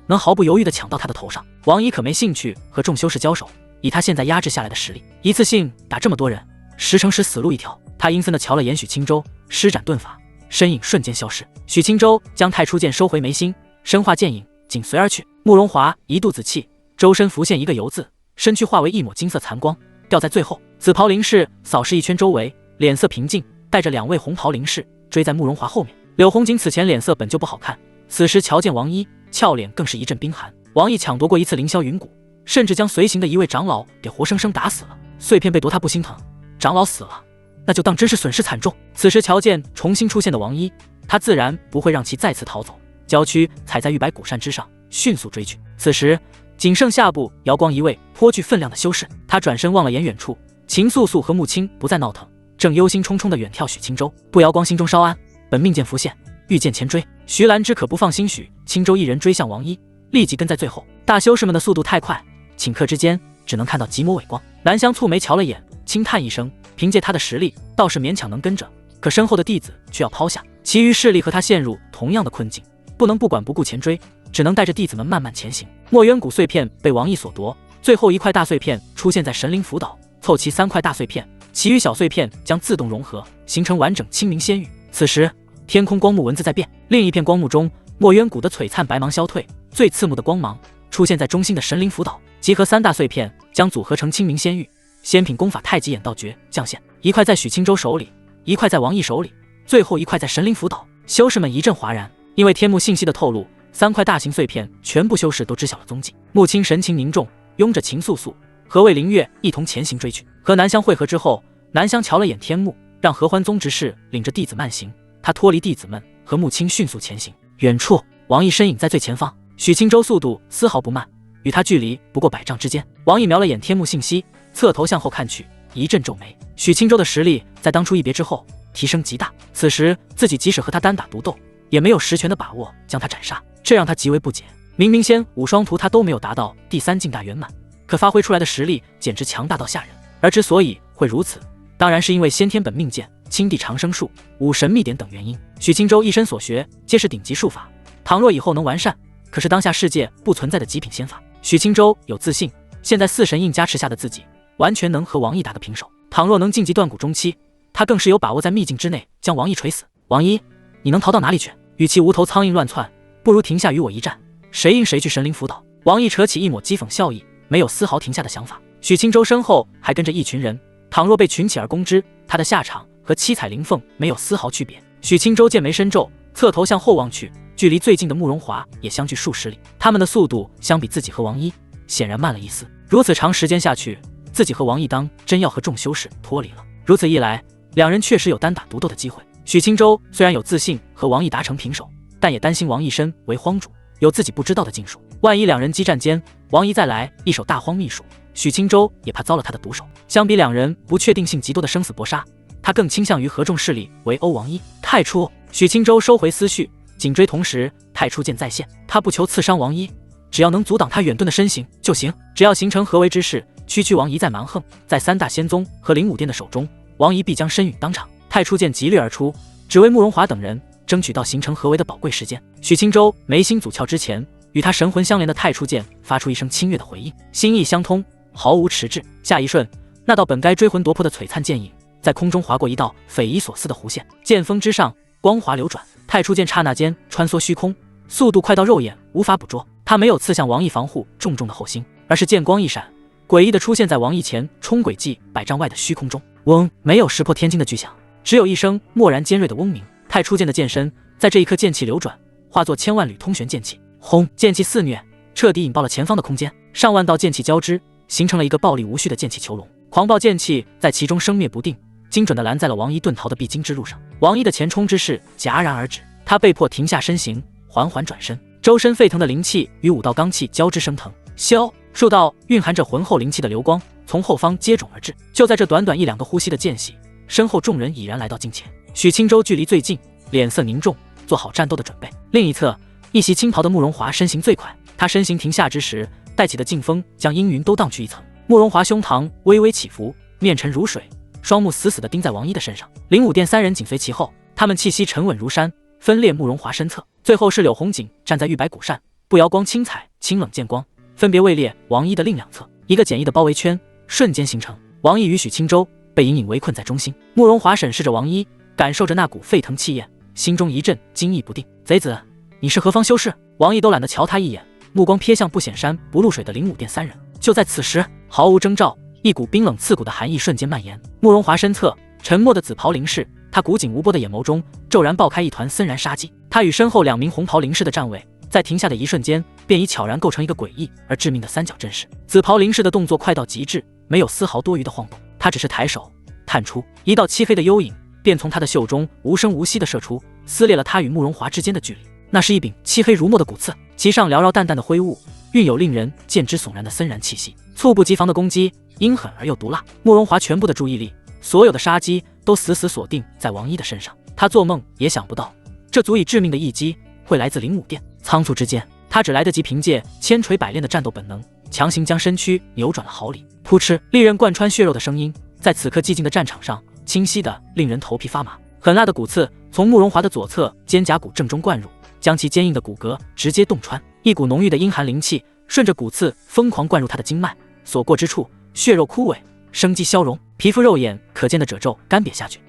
能毫不犹豫地抢到他的头上。王一可没兴趣和众修士交手，以他现在压制下来的实力，一次性打这么多人，10成10死路一条。他阴森地瞧了眼许青州，施展遁法，身影瞬间消失。许青州将太初剑收回眉心，身化剑影紧随而去。慕容华一肚子气，周身浮现一个游字，身躯化为一抹金色残光，掉在最后。紫袍灵士扫视一圈周围，脸色平静，带着2位红袍灵士追在慕容华后面。柳红锦此前脸色本就不好看，此时瞧见王一，俏脸更是一阵冰寒。王毅抢夺过一次凌霄云谷，甚至将随行的一位长老给活生生打死了。碎片被夺他不心疼，长老死了那就当真是损失惨重。此时瞧见重新出现的王一，他自然不会让其再次逃走，娇躯踩在玉白古扇之上，迅速追去。此时仅剩下部瑶光一位颇具分量的修士，他转身望了眼远处，秦素素和穆青不再闹腾，正忧心忡忡地远眺许青州。步瑶光心中稍安，本命剑浮现，御剑前追。徐兰之可不放心许青州一人追向王一，立即跟在最后。大修士们的速度太快，顷刻之间只能看到几抹尾光。南香蹙眉瞧了眼，轻叹一声，凭借他的实力倒是勉强能跟着，可身后的弟子却要抛下，其余势力和他陷入同样的困境，不能不管不顾前追，只能带着弟子们慢慢前行。墨渊谷碎片被王毅所夺，最后一块大碎片出现在神灵辅导，凑齐3块大碎片，其余小碎片将自动融合，形成完整清明仙域。此时天空光幕文字在变，另一片光幕中，墨渊谷的璀璨白芒消退，最刺目的光芒出现在中心的神灵辅导，集合3大碎片，将组合成清明仙域。仙品功法太极眼道诀降线，一块在许青州手里，一块在王毅手里，最后一块在神灵辅导。修士们一阵哗然，因为天幕信息的透露，3块大型碎片全部修士都知晓了踪迹。穆青神情凝重，拥着秦素素、何卫灵月一同前行追去。和南香会合之后，南香瞧了眼天幕，让合欢宗执事领着弟子慢行，他脱离弟子们，和穆青迅速前行。远处王毅身影在最前方，许青州速度丝毫不慢，与他距离不过100丈之间。王毅瞄了眼天幕信息，侧头向后看去，一阵皱眉。许青州的实力在当初一别之后提升极大，此时自己即使和他单打独斗，也没有10全的把握将他斩杀，这让他极为不解。明明仙武双屠他都没有达到第3境大圆满，可发挥出来的实力简直强大到吓人。而之所以会如此，当然是因为先天本命剑、青地长生术、武神秘典等原因。许青州一身所学皆是顶级术法，倘若以后能完善，可是当下世界不存在的极品仙法。许青州有自信，现在4神印加持下的自己完全能和王毅打个平手。倘若能晋级断骨中期，他更是有把握在秘境之内将王毅锤死。王一，你能逃到哪里去？与其无头苍蝇乱窜，不如停下与我一战，谁赢谁去神灵辅导。王毅扯起一抹讥讽笑意，没有丝毫停下的想法。许青州身后还跟着一群人，倘若被群起而攻之，他的下场和七彩灵凤没有丝毫区别。许青州剑眉深皱，侧头向后望去，距离最近的慕容华也相距数十里，他们的速度相比自己和王一显然慢了一丝。如此长时间下去，自己和王一当真要和众修士脱离了。如此一来，两人确实有单打独斗的机会。许青州虽然有自信和王毅达成平手，但也担心王毅身为荒主，有自己不知道的禁术，万一两人激战间，王毅再来一手大荒秘术，许青州也怕遭了他的毒手。相比两人不确定性极多的生死搏杀，他更倾向于合众势力围殴王一。太初，许青州收回思绪，紧追同时，太初剑再现，他不求刺伤王一，只要能阻挡他远遁的身形就行。只要形成合围之势，区区王一再蛮横，在三大仙宗和灵武殿的手中，王一必将身陨当场。太初剑急掠而出，只为慕容华等人争取到形成合围的宝贵时间。许青州眉心阻鞘之前，与他神魂相连的太初剑发出一声清越的回应，心意相通，毫无迟滞。下一瞬，那道本该追魂夺魄的璀璨剑影在空中划过一道匪夷所思的弧线，剑锋之上光华流转，太初剑刹那间穿梭虚空，速度快到肉眼无法捕捉。他没有刺向王毅防护重重的后心，而是剑光一闪，诡异的出现在王毅前冲轨迹100丈外的虚空中。嗡，没有石破天惊的巨响，只有一声蓦然尖锐的嗡鸣。太初剑的剑身在这一刻剑气流转，化作千万缕通玄剑气，轰！剑气肆虐，彻底引爆了前方的空间，上万道剑气交织，形成了一个暴力无序的剑气囚笼。狂暴剑气在其中生灭不定，精准地拦在了王一遁逃的必经之路上。王一的前冲之势戛然而止，他被迫停下身形，缓缓转身，周身沸腾的灵气与5道罡气交织升腾。萧，数道蕴含着浑厚灵气的流光从后方接踵而至。就在这短短1、2个呼吸的间隙，身后众人已然来到近前。许青州距离最近，脸色凝重，做好战斗的准备。另一侧，一袭青袍的慕容华身形最快，他身形停下之时，带起的劲风将阴云都荡去一层。慕容华胸膛微微起伏，面沉如水，双目死死地盯在王一的身上。灵武殿3人紧随其后，他们气息沉稳如山，分裂慕容华身侧。最后是柳红锦站在玉白古扇、步摇光轻彩、清冷剑光，分别位列王一的另两侧，一个简易的包围圈瞬间形成。王一与许青州被隐隐围困在中心。慕容华审视着王一，感受着那股沸腾气焰，心中一阵惊异不定。贼子，你是何方修士？王一都懒得瞧他一眼，目光瞥向不显山不露水的灵武殿三人。就在此时，毫无征兆，一股冰冷刺骨的寒意瞬间蔓延。慕容华身侧沉默的紫袍灵士，他古井无波的眼眸中骤然爆开一团森然杀机。他与身后2名红袍灵士的站位在停下的一瞬间，便已悄然构成一个诡异而致命的三角阵势。紫袍灵士的动作快到极致，没有丝毫多余的晃动，他只是抬手探出一道漆黑的幽影，便从他的袖中无声无息地射出，撕裂了他与慕容华之间的距离。那是一柄漆黑如墨的骨刺，其上缭绕淡淡的灰雾，蕴有令人见之悚然的森然气息。猝不及防的攻击，阴狠而又毒辣。慕容华全部的注意力，所有的杀机都死死锁定在王一的身上。他做梦也想不到，这足以致命的一击会来自灵武殿。仓促之间，他只来得及凭借千锤百炼的战斗本能，强行将身躯扭转了毫厘。扑哧，利刃贯穿血肉的声音，在此刻寂静的战场上，清晰的令人头皮发麻。狠辣的骨刺从慕容华的左侧肩胛骨正中灌入，将其坚硬的骨骼直接洞穿。一股浓郁的阴寒灵气顺着骨刺疯狂灌入他的经脉，所过之处，血肉枯萎，生机消融，皮肤肉眼可见的褶皱干瘪下去。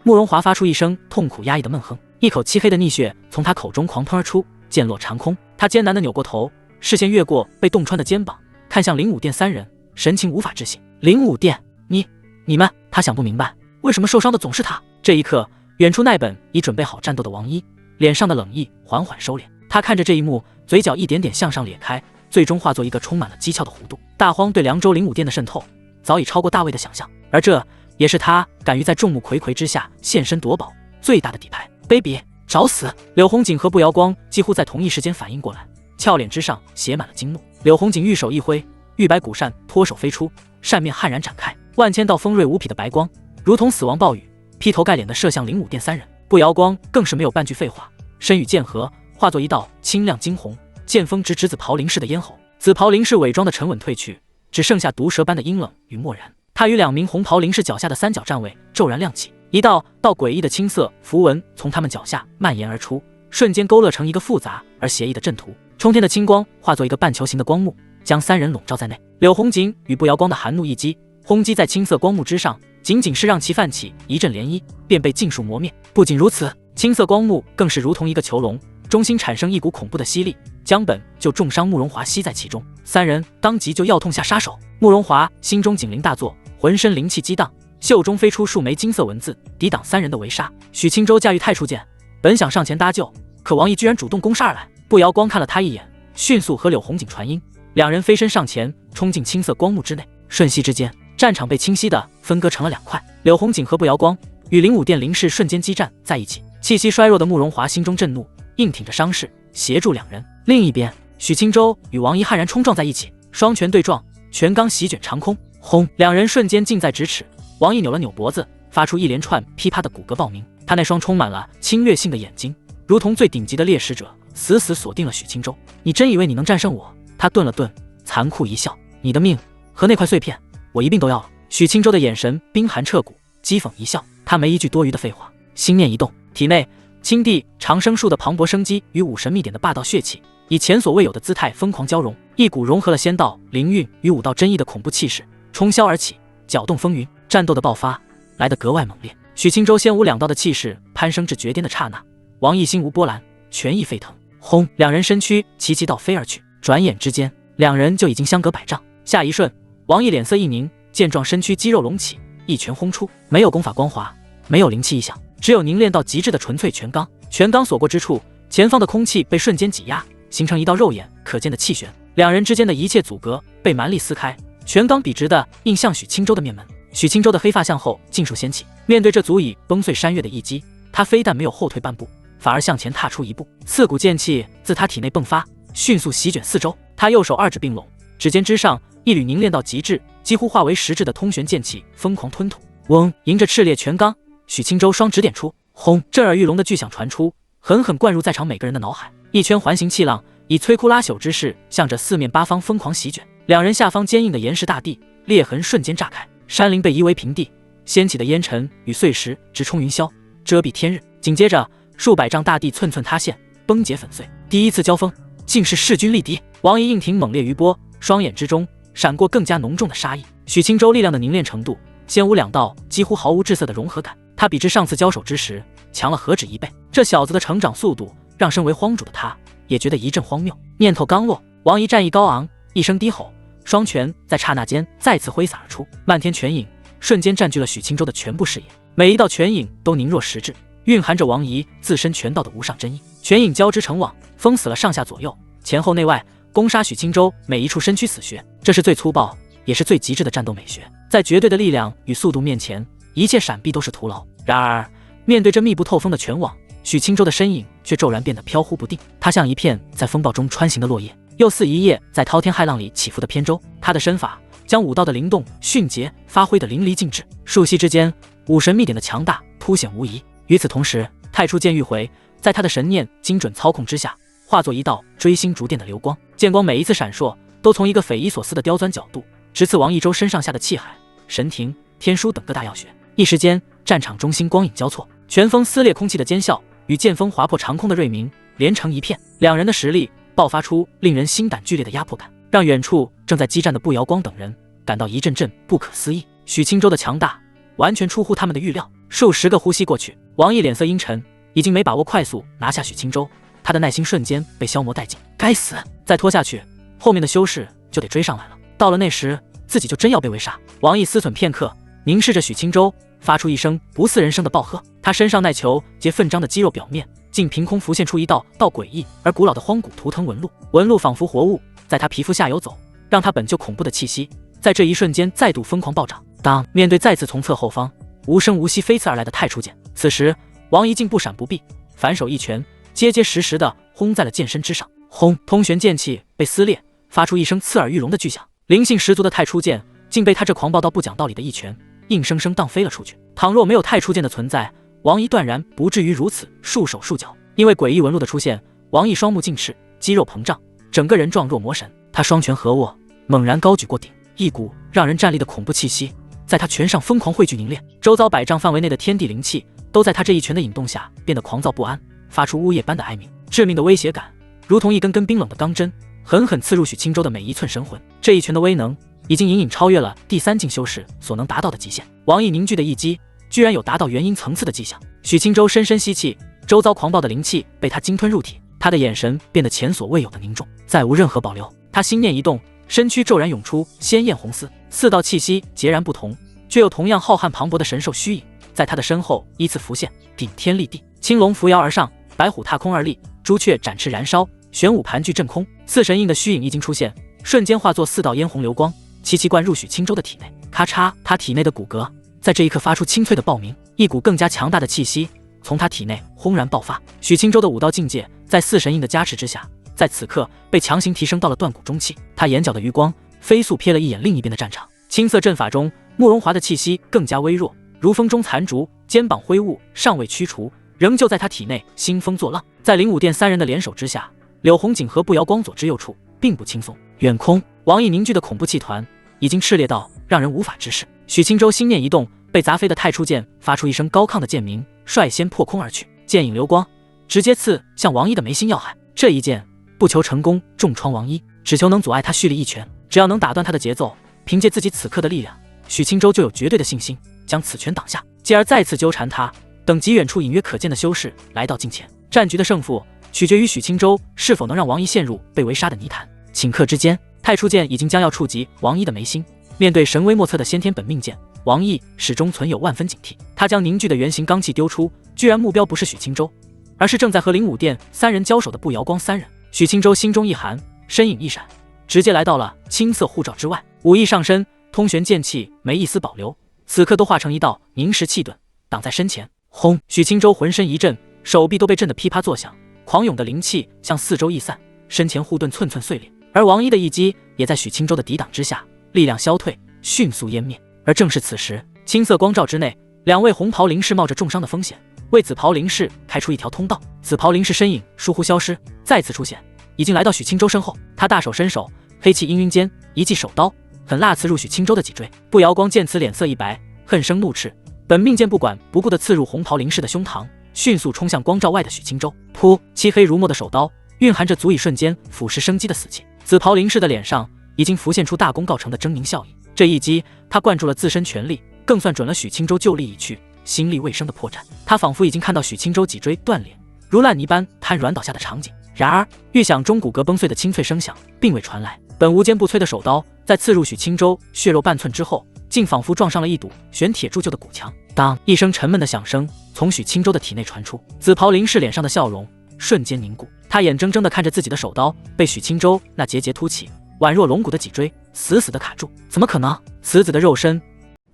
慕容华发出一声痛苦压抑的闷哼，一口漆黑的逆血从他口中狂喷而出，溅落长空。他艰难地扭过头，视线越过被洞穿的肩膀，看向灵武殿三人，神情无法置信。灵武殿，你们……他想不明白，为什么受伤的总是他。这一刻，远处那本已准备好战斗的王一，脸上的冷意缓缓收敛。他看着这一幕，嘴角一点点向上咧开，最终化作一个充满了讥诮的弧度。大荒对凉州灵武殿的渗透，早已超过大卫的想象，而这也是他敢于在众目睽睽之下现身夺宝最大的底牌。卑鄙，找死！柳红锦和步摇光几乎在同一时间反应过来，俏脸之上写满了惊怒。柳红锦玉手一挥，玉白古扇脱手飞出，扇面悍然展开，万千道锋锐无匹的白光，如同死亡暴雨，劈头盖脸的射向灵武殿三人。步摇光更是没有半句废话，身与剑合，化作一道清亮惊红，剑锋直指紫袍灵士的咽喉。紫袍灵士伪装的沉稳褪去，只剩下毒蛇般的阴冷与漠然。他与2名红袍灵士脚下的三角站位骤然亮起，一道诡异的青色符文从他们脚下蔓延而出，瞬间勾勒成一个复杂而邪异的阵图。冲天的青光化作一个半球形的光幕，将三人笼罩在内。柳红锦与步摇光的寒怒一击轰击在青色光幕之上，仅仅是让其泛起一阵涟漪，便被尽数磨灭。不仅如此，青色光幕更是如同一个囚笼，中心产生一股恐怖的吸力，将本就重伤慕容华吸在其中。三人当即就要痛下杀手。慕容华心中警铃大作，浑身灵气激荡，袖中飞出数枚金色文字，抵挡三人的围杀。许青州驾驭太初剑，本想上前搭救，可王毅居然主动攻杀而来。步摇光看了他一眼，迅速和柳红锦传音，2人飞身上前，冲进青色光幕之内。瞬息之间，战场被清晰地分割成了2块，柳红锦和步摇光与灵武殿灵士瞬间激战在一起。气息衰弱的慕容华心中震怒，硬挺着伤势协助2人。另一边，许青州与王一悍然冲撞在一起，双拳对撞，拳罡席卷长空，轰！2人瞬间近在咫尺。王一扭了扭脖子，发出一连串噼啪的骨骼爆鸣。他那双充满了侵略性的眼睛，如同最顶级的猎食者，死死锁定了许青州。你真以为你能战胜我？他顿了顿，残酷一笑，你的命和那块碎片，我一并都要了。许青州的眼神冰寒彻骨，讥讽一笑，他没一句多余的废话，心念一动，体内青地长生树的磅礴生机与武神秘典的霸道血气，以前所未有的姿态疯狂交融，一股融合了仙道灵韵与武道真意的恐怖气势冲霄而起，搅动风云。战斗的爆发来得格外猛烈，许青州仙武2道的气势攀升至绝巅的刹那，王毅心无波澜，拳意沸腾，轰！2人身躯齐齐倒飞而去，转眼之间2人就已经相隔100丈。下一瞬，王毅脸色一凝，健壮身躯肌肉隆起，一拳轰出，没有功法光华，没有灵气异象，只有凝练到极致的纯粹拳罡。拳罡所过之处，前方的空气被瞬间挤压，形成一道肉眼可见的气旋，2人之间的一切阻隔被蛮力撕开，拳罡笔直的映向许青州的面门。许青州的黑发向后尽数掀起，面对这足以崩碎山岳的一击，他非但没有后退半步，反而向前踏出一步，刺骨剑气自他体内迸发，迅速席卷四周。他右手2指并拢，指尖之上一缕凝练到极致，几乎化为实质的通玄剑气疯狂吞吐。嗡！迎着炽烈拳罡，许青州双指点出，轰！震耳欲聋的巨响传出，狠狠灌入在场每个人的脑海。一圈环形气浪以摧枯拉朽之势向着四面八方疯狂席卷，2人下方坚硬的岩石大地裂痕瞬间炸开，山林被夷为平地，掀起的烟尘与碎石直冲云霄，遮蔽天日。紧接着，数百丈大地寸寸塌陷，崩解粉碎。第一次交锋，竟是势均力敌。王仪硬挺猛烈余波，双眼之中闪过更加浓重的杀意。许青州力量的凝练程度，仙武两道几乎毫无滞涩的融合感，他比之上次交手之时强了何止1倍。这小子的成长速度，让身为荒主的他也觉得一阵荒谬。念头刚落，王仪战意高昂，一声低吼，双拳在刹那间再次挥洒而出，漫天拳影瞬间占据了许青州的全部视野，每一道拳影都凝若实质，蕴含着王仪自身拳道的无上真意。拳影交织成网，封死了上下左右、前后内外，攻杀许青州每一处身躯死穴。这是最粗暴也是最极致的战斗美学，在绝对的力量与速度面前，一切闪避都是徒劳。然而面对这密不透风的拳网，许青州的身影却骤然变得飘忽不定，他像一片在风暴中穿行的落叶，又似一叶在滔天骇浪里起伏的扁舟。他的身法将武道的灵动迅捷发挥得淋漓尽致，瞬息之间，武神秘典的强大凸显无疑。与此同时，太初剑迂回，在他的神念精准操控之下，化作一道锥心逐电的流光。剑光每一次闪烁，都从一个匪夷所思的刁钻角度直刺王一舟身上下的气海、神庭、天枢等各大要穴。一时间，战场中心光影交错，拳风撕裂空气的尖啸与剑锋划破长空的锐鸣连成一片。两人的实力爆发出令人心胆剧烈的压迫感，让远处正在激战的步摇光等人感到一阵阵不可思议。许青州的强大完全出乎他们的预料。数十个呼吸过去，王毅脸色阴沉，已经没把握快速拿下许青州，他的耐心瞬间被消磨殆尽。该死，再拖下去，后面的修士就得追上来了，到了那时，自己就真要被围杀。王毅思忖片刻，凝视着许青州，发出一声不似人声的暴喝。他身上那球结奋张的肌肉表面，竟凭空浮现出一道诡异而古老的荒古图腾纹路，纹路仿佛活物，在他皮肤下游走，让他本就恐怖的气息在这一瞬间再度疯狂暴涨。当面对再次从侧后方无声无息飞刺而来的太初剑，此时王仪竟不闪不避，反手一拳结结实实地轰在了剑身之上。轰！通玄剑气被撕裂，发出一声刺耳欲聋的巨响。灵性十足的太初剑竟被他这狂暴到不讲道理的一拳硬生生荡飞了出去。倘若没有太初剑的存在，王仪断然不至于如此束手束脚。因为诡异纹路的出现，王仪双目尽赤，肌肉膨胀，整个人状若魔神。他双拳合握，猛然高举过顶，一股让人战栗的恐怖气息在他拳上疯狂汇聚凝练，周遭100丈范围内的天地灵气都在他这一拳的引动下变得狂躁不安，发出呜咽般的哀鸣。致命的威胁感如同一根根冰冷的钢针，狠狠刺入许青州的每一寸神魂。这一拳的威能已经隐隐超越了第3境修士所能达到的极限。王毅凝聚的一击居然有达到元婴层次的迹象。许青州深深吸气，周遭狂暴的灵气被他鲸吞入体，他的眼神变得前所未有的凝重，再无任何保留。他心念一动，身躯骤然涌出鲜艳红丝，4道气息截然不同，却又同样浩瀚磅礴的神兽虚影在他的身后依次浮现，顶天立地，青龙扶摇而上，白虎踏空而立，朱雀展翅燃烧，玄武盘踞震空。4神印的虚影一经出现，瞬间化作4道嫣红流光，齐齐灌入许青州的体内。咔嚓，他体内的骨骼在这一刻发出清脆的爆鸣，一股更加强大的气息从他体内轰然爆发。许青州的武道境界在4神印的加持之下，在此刻被强行提升到了断骨中期。他眼角的余光飞速瞥了一眼另一边的战场，青色阵法中慕容华的气息更加微弱，如风中残烛，肩膀灰雾尚未驱除，仍旧在他体内兴风作浪。在灵武殿3人的联手之下，柳红景和步摇光左之右处并不轻松。远空，王毅凝聚的恐怖气团已经炽烈到让人无法直视。许青州心念一动，被砸飞的太初剑发出一声高亢的剑鸣，率先破空而去，剑影流光，直接刺向王一的眉心要害。这一剑不求成功重创王一，只求能阻碍他蓄力一拳。只要能打断他的节奏，凭借自己此刻的力量，许青州就有绝对的信心将此拳挡下，继而再次纠缠他。等极远处隐约可见的修士来到近前，战局的胜负取决于许青州是否能让王一陷入被围杀的泥潭。顷刻之间，太初剑已经将要触及王一的眉心。面对神威莫测的先天本命剑，王毅始终存有万分警惕。他将凝聚的圆形罡气丢出，居然目标不是许青州，而是正在和灵武殿3人交手的步摇光3人。许青州心中一寒，身影一闪，直接来到了青色护罩之外，武艺上身，通玄剑气没一丝保留，此刻都化成一道凝实气盾挡在身前。轰！许青州浑身一震，手臂都被震得噼啪作响，狂涌的灵气向四周溢散，身前护盾寸寸碎裂。而王一的一击也在许青州的抵挡之下，力量消退，迅速湮灭。而正是此时，青色光罩之内，2位红袍灵士冒着重伤的风险，为紫袍灵士开出一条通道。紫袍灵士身影疏忽消失，再次出现，已经来到许青州身后。他大手伸手，黑气氤氲间，一记手刀狠辣刺入许青州的脊椎。步摇光见此脸色一白，恨声怒斥，本命剑不管不顾地刺入红袍灵士的胸膛，迅速冲向光照外的许青州。噗！漆黑如墨的手刀蕴含着足以瞬间腐蚀生机的死气。紫袍林氏的脸上已经浮现出大功告成的狰狞笑意。这一击，他灌注了自身全力，更算准了许青州就力已去，心力未生的破绽。他仿佛已经看到许青州脊椎断裂，如烂泥般瘫软倒下的场景。然而，预想中骨骼崩碎的清脆声响并未传来。本无坚不摧的手刀在刺入许青州血肉半寸之后，竟仿佛撞上了一堵悬铁铸就的骨墙。当一声沉闷的响声从许青州的体内传出，紫袍林氏脸上的笑容瞬间凝固。他眼睁睁地看着自己的手刀被许青州那节节凸起、宛若龙骨的脊椎死死地卡住。怎么可能？此子的肉身！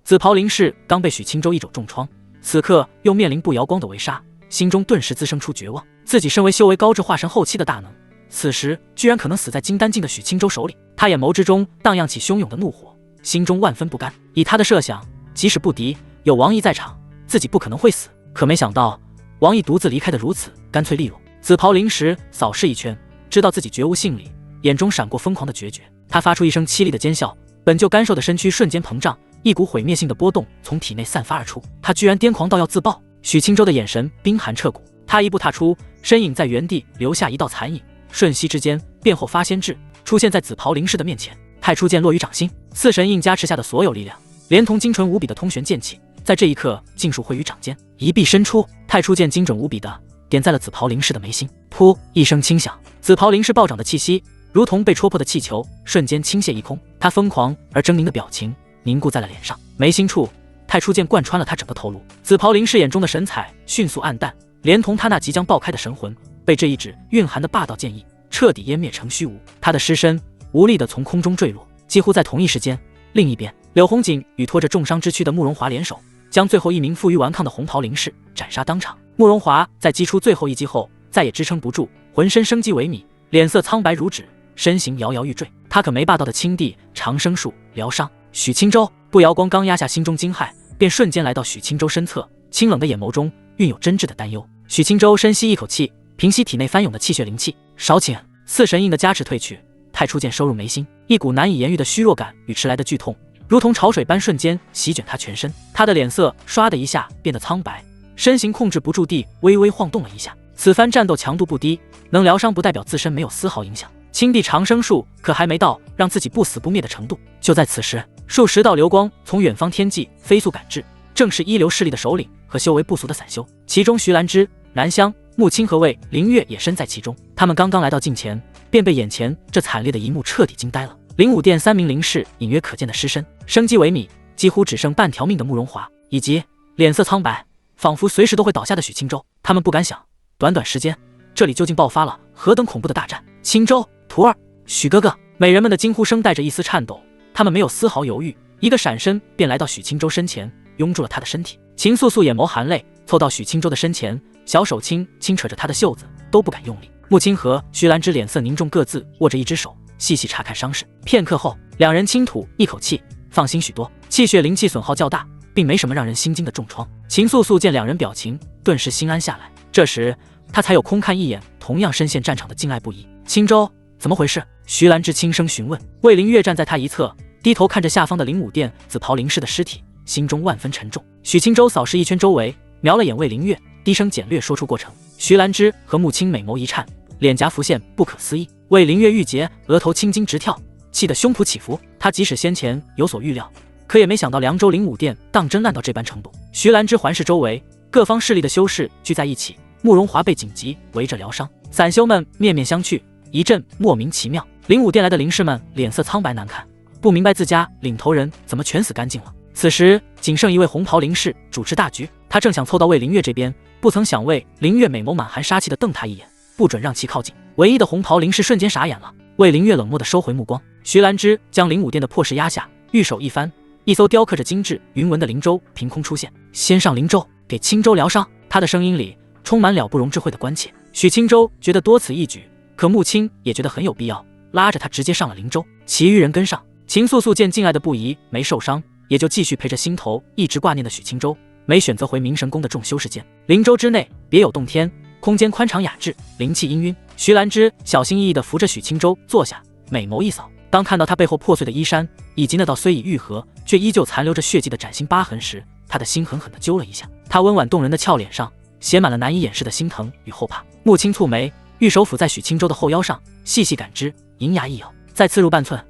紫袍林氏刚被许青州一肘重创，此刻又面临不瑶光的围杀，心中顿时滋生出绝望。自己身为修为高至化神后期的大能，此时居然可能死在金丹境的许青州手里。他眼眸之中荡漾起汹涌的怒火，心中万分不甘。以他的设想，即使不敌，有王毅在场，自己不可能会死。可没想到，王毅独自离开的如此干脆利落。紫袍林氏扫视一圈，知道自己绝无幸理，眼中闪过疯狂的决绝。他发出一声凄厉的尖笑，本就干瘦的身躯瞬间膨胀，一股毁灭性的波动从体内散发而出。他居然癫狂到要自爆！许青州的眼神冰寒彻骨，他一步踏出，身影在原地留下一道残影，瞬息之间变后发仙至，出现在紫袍林氏的面前。太初剑落于掌心，四神印加持下的所有力量，连同精纯无比的通玄剑气，在这一刻尽数汇于掌间，一臂伸出，太初剑精准无比的点在了紫袍林氏的眉心。噗！一声轻响，紫袍林氏暴涨的气息如同被戳破的气球，瞬间倾泻一空。他疯狂而狰狞的表情凝固在了脸上，眉心处太初剑贯穿了他整个头颅。紫袍林氏眼中的神采迅速暗淡，连同他那即将爆开的神魂，被这一指蕴含的霸道剑意彻底湮灭成虚无。他的尸身无力地从空中坠落。几乎在同一时间，另一边，柳红锦与拖着重伤之躯的慕容华联手，将最后一名负隅顽抗的红袍林氏斩杀当场。慕容华在击出最后一击后，再也支撑不住，浑身生机萎靡，脸色苍白如纸，身形摇摇欲坠。他可没霸道的青帝长生术疗伤。许青州不瑶光刚压下心中惊骇，便瞬间来到许青州身侧，清冷的眼眸中蕴有真挚的担忧。许青州深吸一口气，平息体内翻涌的气血灵气，少顷，四神印的加持退去，太初剑收入眉心，一股难以言喻的虚弱感与迟来的剧痛，如同潮水般瞬间席卷他全身。他的脸色唰的一下变得苍白，身形控制不住地微微晃动了一下。此番战斗强度不低，能疗伤不代表自身没有丝毫影响。青帝长生术可还没到让自己不死不灭的程度。就在此时，数十道流光从远方天际飞速赶至，正是一流势力的首领和修为不俗的散修，其中徐兰芝、南香、穆青和魏凌月也身在其中。他们刚刚来到近前，便被眼前这惨烈的一幕彻底惊呆了。灵武殿3名灵士隐约可见的尸身，生机萎靡，几乎只剩半条命的慕容华，以及脸色苍白，仿佛随时都会倒下的许青州。他们不敢想，短短时间，这里究竟爆发了何等恐怖的大战。青州、徒儿、许哥哥，美人们的惊呼声带着一丝颤抖，他们没有丝毫犹豫，一个闪身便来到许青州身前，拥住了他的身体。秦素素眼眸含泪，凑到许青州的身前，小手轻扯着他的袖子，都不敢用力。穆青和徐兰芝脸色凝重，各自握着一只手，细细查看伤势。片刻后，两人轻吐一口气，放心许多。气血灵气损耗较大，并没什么让人心惊的重创。秦素素见两人表情，顿时心安下来。这时，他才有空看一眼同样深陷战场的敬爱不已。青州，怎么回事？徐兰芝轻声询问。魏凌月站在他一侧，低头看着下方的灵武殿紫袍林氏的尸体，心中万分沉重。许青州扫视一圈周围，瞄了眼魏凌月，低声简略说出过程。徐兰芝和穆青美眸一颤，脸颊浮现不可思议。魏凌月玉洁，额头青筋直跳，气得胸脯起伏。他即使先前有所预料，可也没想到凉州灵武殿当真烂到这般程度。徐兰芝环视周围，各方势力的修士聚在一起，慕容华被紧急围着疗伤，散修们面面相觑，一阵莫名其妙。灵武殿来的灵士们脸色苍白难看，不明白自家领头人怎么全死干净了。此时仅剩一位红袍灵士主持大局，他正想凑到魏凌月这边，不曾想魏凌月美眸满含杀气的瞪他一眼，不准让其靠近。唯一的红袍灵士瞬间傻眼了，魏凌月冷漠地收回目光。徐兰芝将灵武殿的破石压下，玉手一翻，一艘雕刻着精致云纹的灵舟凭空出现。先上灵舟，给青州疗伤。他的声音里充满了不容置喙的关切。许青州觉得多此一举，可穆青也觉得很有必要，拉着他直接上了灵舟，其余人跟上。秦素素见敬爱的不疑没受伤，也就继续陪着心头一直挂念的许青州，没选择回明神宫的众修士间。灵舟之内别有洞天，空间宽敞雅致，灵气氤氲。徐兰芝小心翼翼地扶着许青州坐下，美眸一扫，当看到他背后破碎的衣衫以及那道虽已愈合却依旧残留着血迹的崭新疤痕时，他的心狠狠地揪了一下。他温婉动人的俏脸上写满了难以掩饰的心疼与后怕。木青蹙眉，玉手抚在许青州的后腰上，细细感知，银牙一咬，再刺入半寸，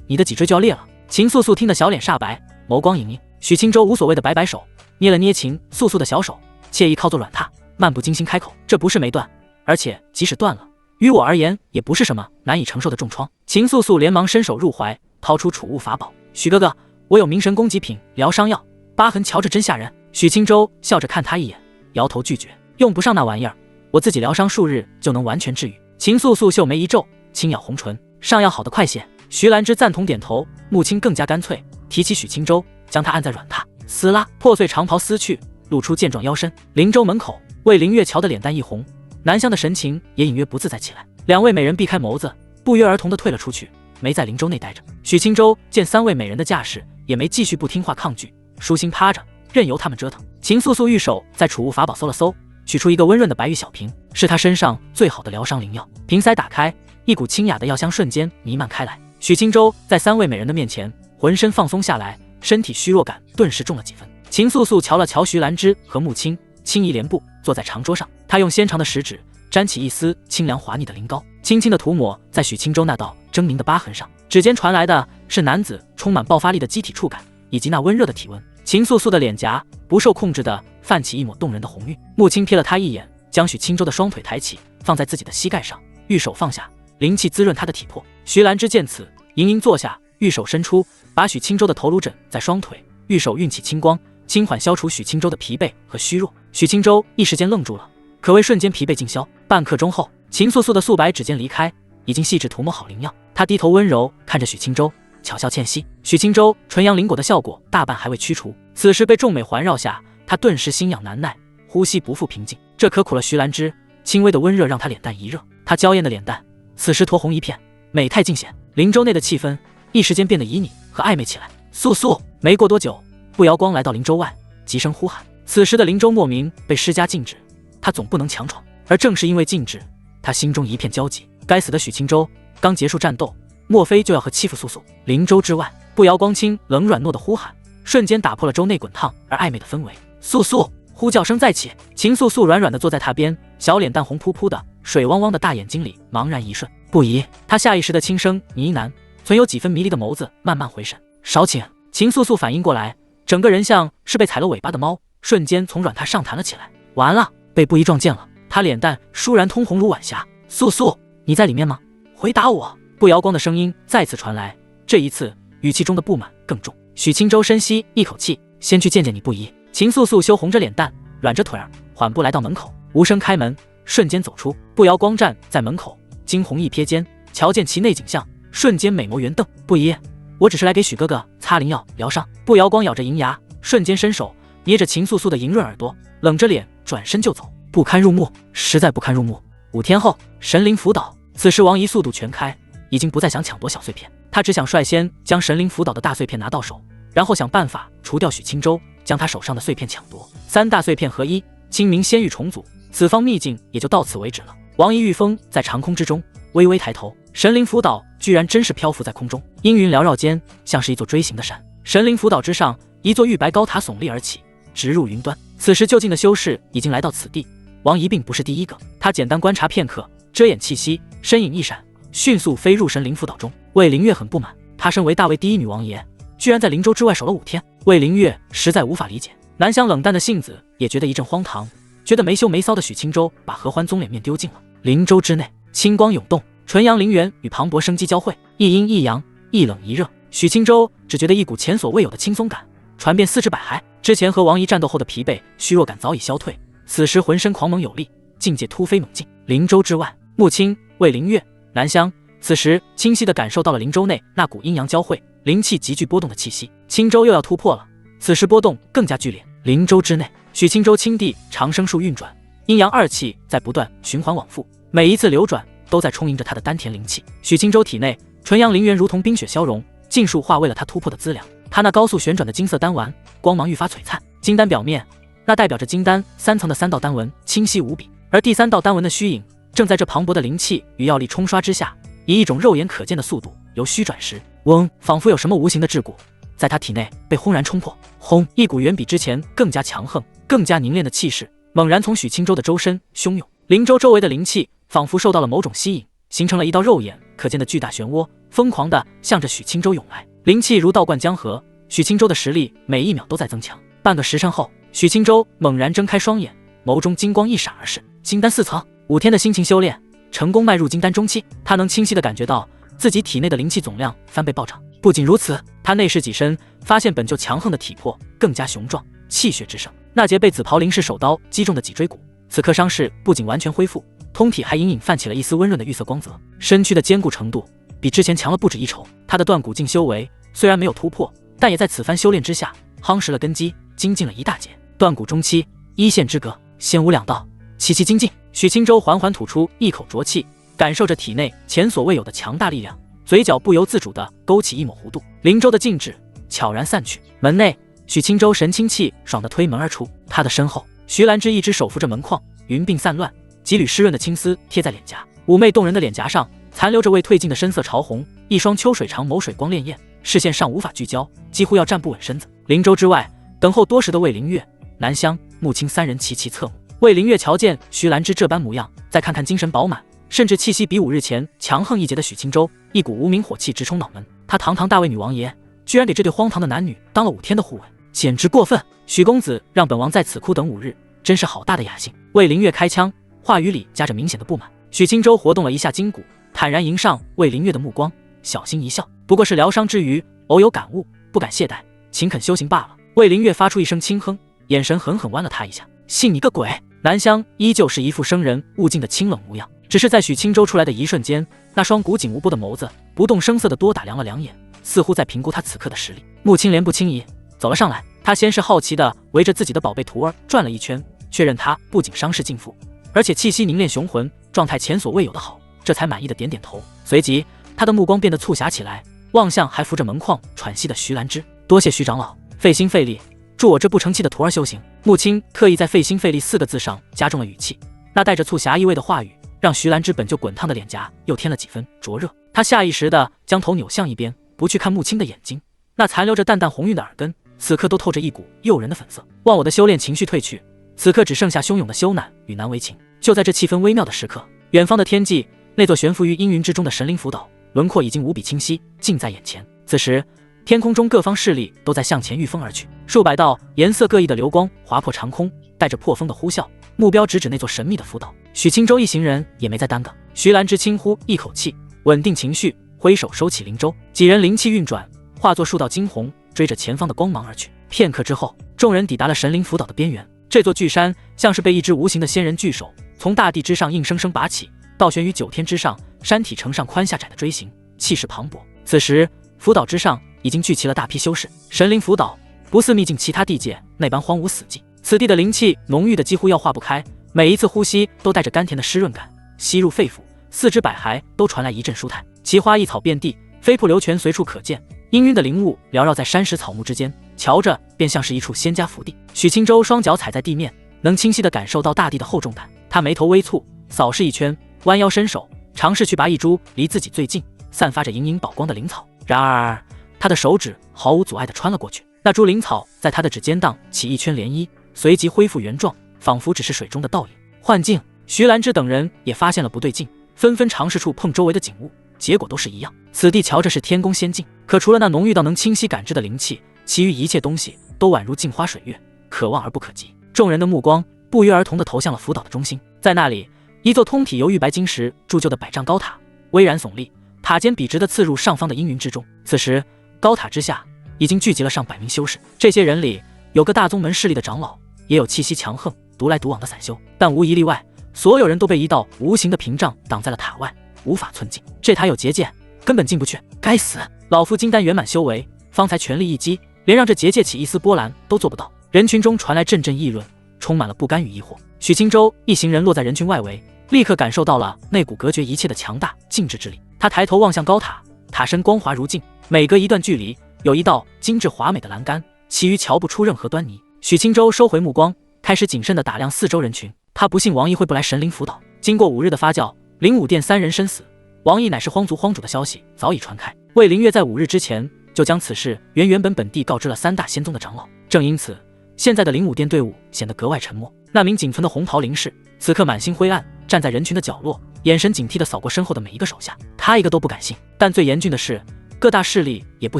你的脊椎就要裂了。秦素素听得小脸煞白，眸光盈盈。许青州无所谓的摆摆手，捏了捏秦素素的小手，惬意靠坐软榻，漫不经心开口：“这不是没断，而且即使断了，于我而言也不是什么难以承受的重创。”秦素素连忙伸手入怀，掏出储物法宝：“许哥哥，我有明神功极品疗伤药，疤痕瞧着真吓人。”许青州笑着看他一眼，摇头拒绝：“用不上那玩意儿，我自己疗伤数日就能完全治愈。”秦素素秀眉一皱，轻咬红唇：“上药好得快些。”徐兰芝赞同点头，木青更加干脆，提起许青州，将他按在软榻，撕拉破碎长袍撕去，露出健壮腰身。灵州门口，魏灵月瞧得脸蛋一红，南湘的神情也隐约不自在起来。两位美人避开眸子，不约而同地退了出去，没在灵州内待着。许青州见三位美人的架势，也没继续不听话抗拒，舒心趴着，任由他们折腾。秦素素玉手在储物法宝搜了搜，取出一个温润的白玉小瓶，是她身上最好的疗伤灵药。瓶塞打开，一股清雅的药香瞬间弥漫开来。许青州在三位美人的面前，浑身放松下来，身体虚弱感顿时重了几分。秦素素瞧了瞧徐兰芝和木青，轻移莲步坐在长桌上，她用纤长的食指沾起一丝清凉滑腻的灵膏，轻轻地涂抹在许青州那道狰狞的疤痕上。指尖传来的是男子充满爆发力的机体触感，以及那温热的体温。秦素素的脸颊不受控制地泛起一抹动人的红晕。木青瞥了她一眼，将许青州的双腿抬起，放在自己的膝盖上，玉手放下，灵气滋润她的体魄。徐兰芝见此，盈盈坐下，玉手伸出，把许青州的头颅枕在双腿，玉手运起清光，轻缓消除许青州的疲惫和虚弱。许青州一时间愣住了，可谓瞬间疲惫尽消。半刻钟后，秦素素的素白指尖离开，已经细致涂抹好灵药。她低头温柔看着许青州，巧笑倩兮。许青州纯阳灵果的效果大半还未驱除，此时被众美环绕下，她顿时心痒难耐，呼吸不复平静。这可苦了徐兰芝，轻微的温热让她脸蛋一热，她娇艳的脸蛋此时酡红一片，美态尽显。灵州内的气氛一时间变得旖旎和暧昧起来。素素！没过多久，步摇光来到灵州外，急声呼喊。此时的灵州莫名被施加禁止，他总不能强闯，而正是因为禁止，他心中一片焦急。该死的许青州，刚结束战斗，莫非就要和欺负素素？灵州之外，步摇光清冷软糯的呼喊，瞬间打破了州内滚烫而暧昧的氛围。素素！呼叫声再起，秦素素软软的坐在榻边，小脸蛋红扑扑的，水汪汪的大眼睛里茫然一瞬。不宜，她下意识的轻声呢喃，存有几分迷离的眸子慢慢回神。少请。秦素素反应过来，整个人像是被踩了尾巴的猫，瞬间从软榻上弹了起来。完了，被不宜撞见了。她脸蛋倏然通红如晚霞。素素，你在里面吗？回答我。步摇光的声音再次传来，这一次语气中的不满更重。许青州深吸一口气，先去见见你不宜。秦素素羞红着脸蛋，软着腿儿，缓步来到门口，无声开门，瞬间走出。步摇光站在门口，惊鸿一瞥间，瞧见其内景象，瞬间美眸圆瞪。不宜，我只是来给许哥哥擦灵药疗伤。步摇光咬着银牙，瞬间伸手捏着秦素素的莹润耳朵，冷着脸转身就走。不堪入目，实在不堪入目。5天后，神灵辅导。此时王仪速度全开，已经不再想抢夺小碎片，他只想率先将神灵辅导的大碎片拿到手，然后想办法除掉许青州，将他手上的碎片抢夺。3大碎片合一，清明仙域重组，此方秘境也就到此为止了。王仪御风在长空之中微微抬头，神灵辅导居然真是漂浮在空中，阴云缭绕间，像是一座锥形的山。神灵辅导之上，一座玉白高塔耸立而起，直入云端。此时就近的修士已经来到此地，王仪并不是第一个。他简单观察片刻，遮掩气息，身影一闪，迅速飞入神灵辅导中。魏灵月很不满，她身为大魏第一女王爷，居然在灵州之外守了5天。魏灵月实在无法理解，南湘冷淡的性子也觉得一阵荒唐，觉得没羞没臊的许青州把合欢宗脸面丢尽了。灵州之内，青光涌动，纯阳灵元与磅礴生机交汇，一阴一阳，一冷一热。许青州只觉得一股前所未有的轻松感传遍4至百骸，之前和王仪战斗后的疲惫虚弱感早已消退，此时浑身狂猛有力，境界突飞猛进。灵州之外，木青、魏灵月、南湘此时清晰地感受到了灵州内那股阴阳交汇、灵气急剧波动的气息。青州又要突破了，此时波动更加剧烈。灵州之内，许青州青地长生树运转，阴阳2气在不断循环往复，每一次流转都在充盈着他的丹田灵气。许青州体内纯阳灵元如同冰雪消融，尽数化为了他突破的资粮。他那高速旋转的金色丹丸光芒愈发璀璨，金丹表面那代表着金丹3层的3道丹纹清晰无比，而第3道丹纹的虚影正在这磅礴的灵气与药力冲刷之下，以一种肉眼可见的速度由虚转实。嗡，仿佛有什么无形的桎梏在他体内被轰然冲破。轰！一股远比之前更加强横、更加凝练的气势猛然从许青州的周身汹涌，灵州周围的灵气仿佛受到了某种吸引，形成了一道肉眼可见的巨大漩涡，疯狂地向着许青州涌来。灵气如倒灌江河，许青州的实力每一秒都在增强。半个时辰后，许青州猛然睁开双眼，眸中金光一闪而逝。金丹4层，5天的辛勤修炼，成功迈入金丹中期。他能清晰地感觉到自己体内的灵气总量翻倍暴涨。不仅如此，他内视己身，发现本就强横的体魄更加雄壮，气血之盛。那节被紫袍灵士手刀击中的脊椎骨，此刻伤势不仅完全恢复，通体还隐隐泛起了一丝温润的玉色光泽，身躯的坚固程度比之前强了不止一筹。他的断骨境修为虽然没有突破，但也在此番修炼之下夯实了根基，精进了一大截。断骨中期，1线之隔，仙无两道，齐齐精进。许青州缓缓吐出一口浊气，感受着体内前所未有的强大力量，嘴角不由自主地勾起一抹弧度。灵州的静止悄然散去，门内许青州神清气爽地推门而出，他的身后徐兰芝一只手扶着门框，云鬓散乱，几缕湿润的青丝贴在脸颊，妩媚动人的脸颊上残留着未褪尽的深色潮红，一双秋水长眸水光潋滟，视线上无法聚焦，几乎要站不稳身子。灵州之外，等候多时的魏灵月、南湘、穆青三人齐齐侧目。魏灵月瞧见徐兰芝这般模样，再看看精神饱满，甚至气息比5日前强横一截的许青州，一股无名火气直冲脑门。他堂堂大魏女王爷，居然给这对荒唐的男女当了5天的护卫，简直过分！许公子让本王在此苦等5日，真是好大的雅兴。魏灵月开腔，话语里夹着明显的不满。许青州活动了一下筋骨，坦然迎上魏灵月的目光，小心一笑，不过是疗伤之余，偶有感悟，不敢懈怠，勤恳修行罢了。魏灵月发出一声轻哼，眼神狠狠剜了他一下，信你个鬼！南湘依旧是一副生人勿近的清冷模样，只是在许青州出来的一瞬间，那双古井无波的眸子不动声色地多打量了2眼，似乎在评估他此刻的实力。穆青莲不轻疑，走了上来。他先是好奇地围着自己的宝贝徒儿转了一圈，确认他不仅伤势尽复，而且气息凝练雄浑，状态前所未有的好，这才满意的点点头。随即他的目光变得促狭起来，望向还扶着门框喘息的徐兰芝。多谢徐长老费心费力助我这不成器的徒儿修行。穆青刻意在费心费力4个字上加重了语气，那带着促狭意味的话语让徐兰芝本就滚烫的脸颊又添了几分灼热。他下意识地将头扭向一边，不去看穆青的眼睛，那残留着淡淡红晕的耳根此刻都透着一股诱人的粉色。望我的修炼情绪褪去，此刻只剩下汹涌的羞赧与难为情。就在这气氛微妙的时刻，远方的天际，那座悬浮于阴云之中的神灵浮岛轮廓已经无比清晰，近在眼前。此时天空中各方势力都在向前御风而去，数百道颜色各异的流光划破长空，带着破风的呼啸，目标直指那座神秘的浮岛。许青州一行人也没再耽搁，徐兰芝轻呼一口气，稳定情绪，挥手收起灵舟，几人灵气运转，化作数道惊鸿，追着前方的光芒而去。片刻之后，众人抵达了神灵浮岛的边缘。这座巨山像是被一只无形的仙人巨手从大地之上硬生生拔起，倒悬于9天之上，山体呈上宽下窄的锥形，气势磅礴。此时浮岛之上已经聚齐了大批修士。神灵浮岛不似秘境其他地界那般荒芜死寂，此地的灵气浓郁的几乎要化不开，每一次呼吸都带着甘甜的湿润感，吸入肺腑，四肢百骸都传来一阵舒泰。奇花异草遍地，飞瀑流泉随处可见，氤氲的灵雾缭绕在山石草木之间，瞧着便像是一处仙家福地。许青州双脚踩在地面，能清晰地感受到大地的厚重感。他眉头微蹙，扫视一圈，弯腰伸手尝试去拔一株离自己最近散发着隐隐宝光的灵草，然而他的手指毫无阻碍地穿了过去，那株灵草在他的指尖荡起一圈涟漪，随即恢复原状，仿佛只是水中的倒影。幻境。徐兰芝等人也发现了不对劲，纷纷尝试触碰周围的景物，结果都是一样。此地瞧着是天宫仙境，可除了那浓郁到能清晰感知的灵气，其余一切东西都宛如镜花水月，可望而不可及。众人的目光不约而同地投向了浮岛的中心，在那里，一座通体由玉白晶石铸就的百丈高塔巍然耸立，塔尖笔直地刺入上方的阴云之中。此时高塔之下已经聚集了上百名修士，这些人里有个大宗门势力的长老，也有气息强横独来独往的散修，但无一例外，所有人都被一道无形的屏障挡在了塔外，无法寸进。这塔有结界，根本进不去。该死！老夫金丹圆满修为，方才全力一击，连让这结界起一丝波澜都做不到。人群中传来阵阵议论，充满了不甘与疑惑。许青州一行人落在人群外围，立刻感受到了那股隔绝一切的强大静止之力。他抬头望向高塔，塔身光滑如镜，每隔一段距离有一道精致华美的栏杆，其余瞧不出任何端倪。许青州收回目光，开始谨慎地打量四周人群。他不信王毅会不来神灵辅导。经过5日的发酵，灵武殿3人身死，王毅乃是荒族荒主的消息早已传开。魏灵月在5日之前就将此事原本地告知了3大仙宗的长老，正因此现在的灵武殿队伍显得格外沉默。那名仅存的红袍灵士此刻满心灰暗，站在人群的角落，眼神警惕地扫过身后的每一个手下。他一个都不敢信，但最严峻的是，各大势力也不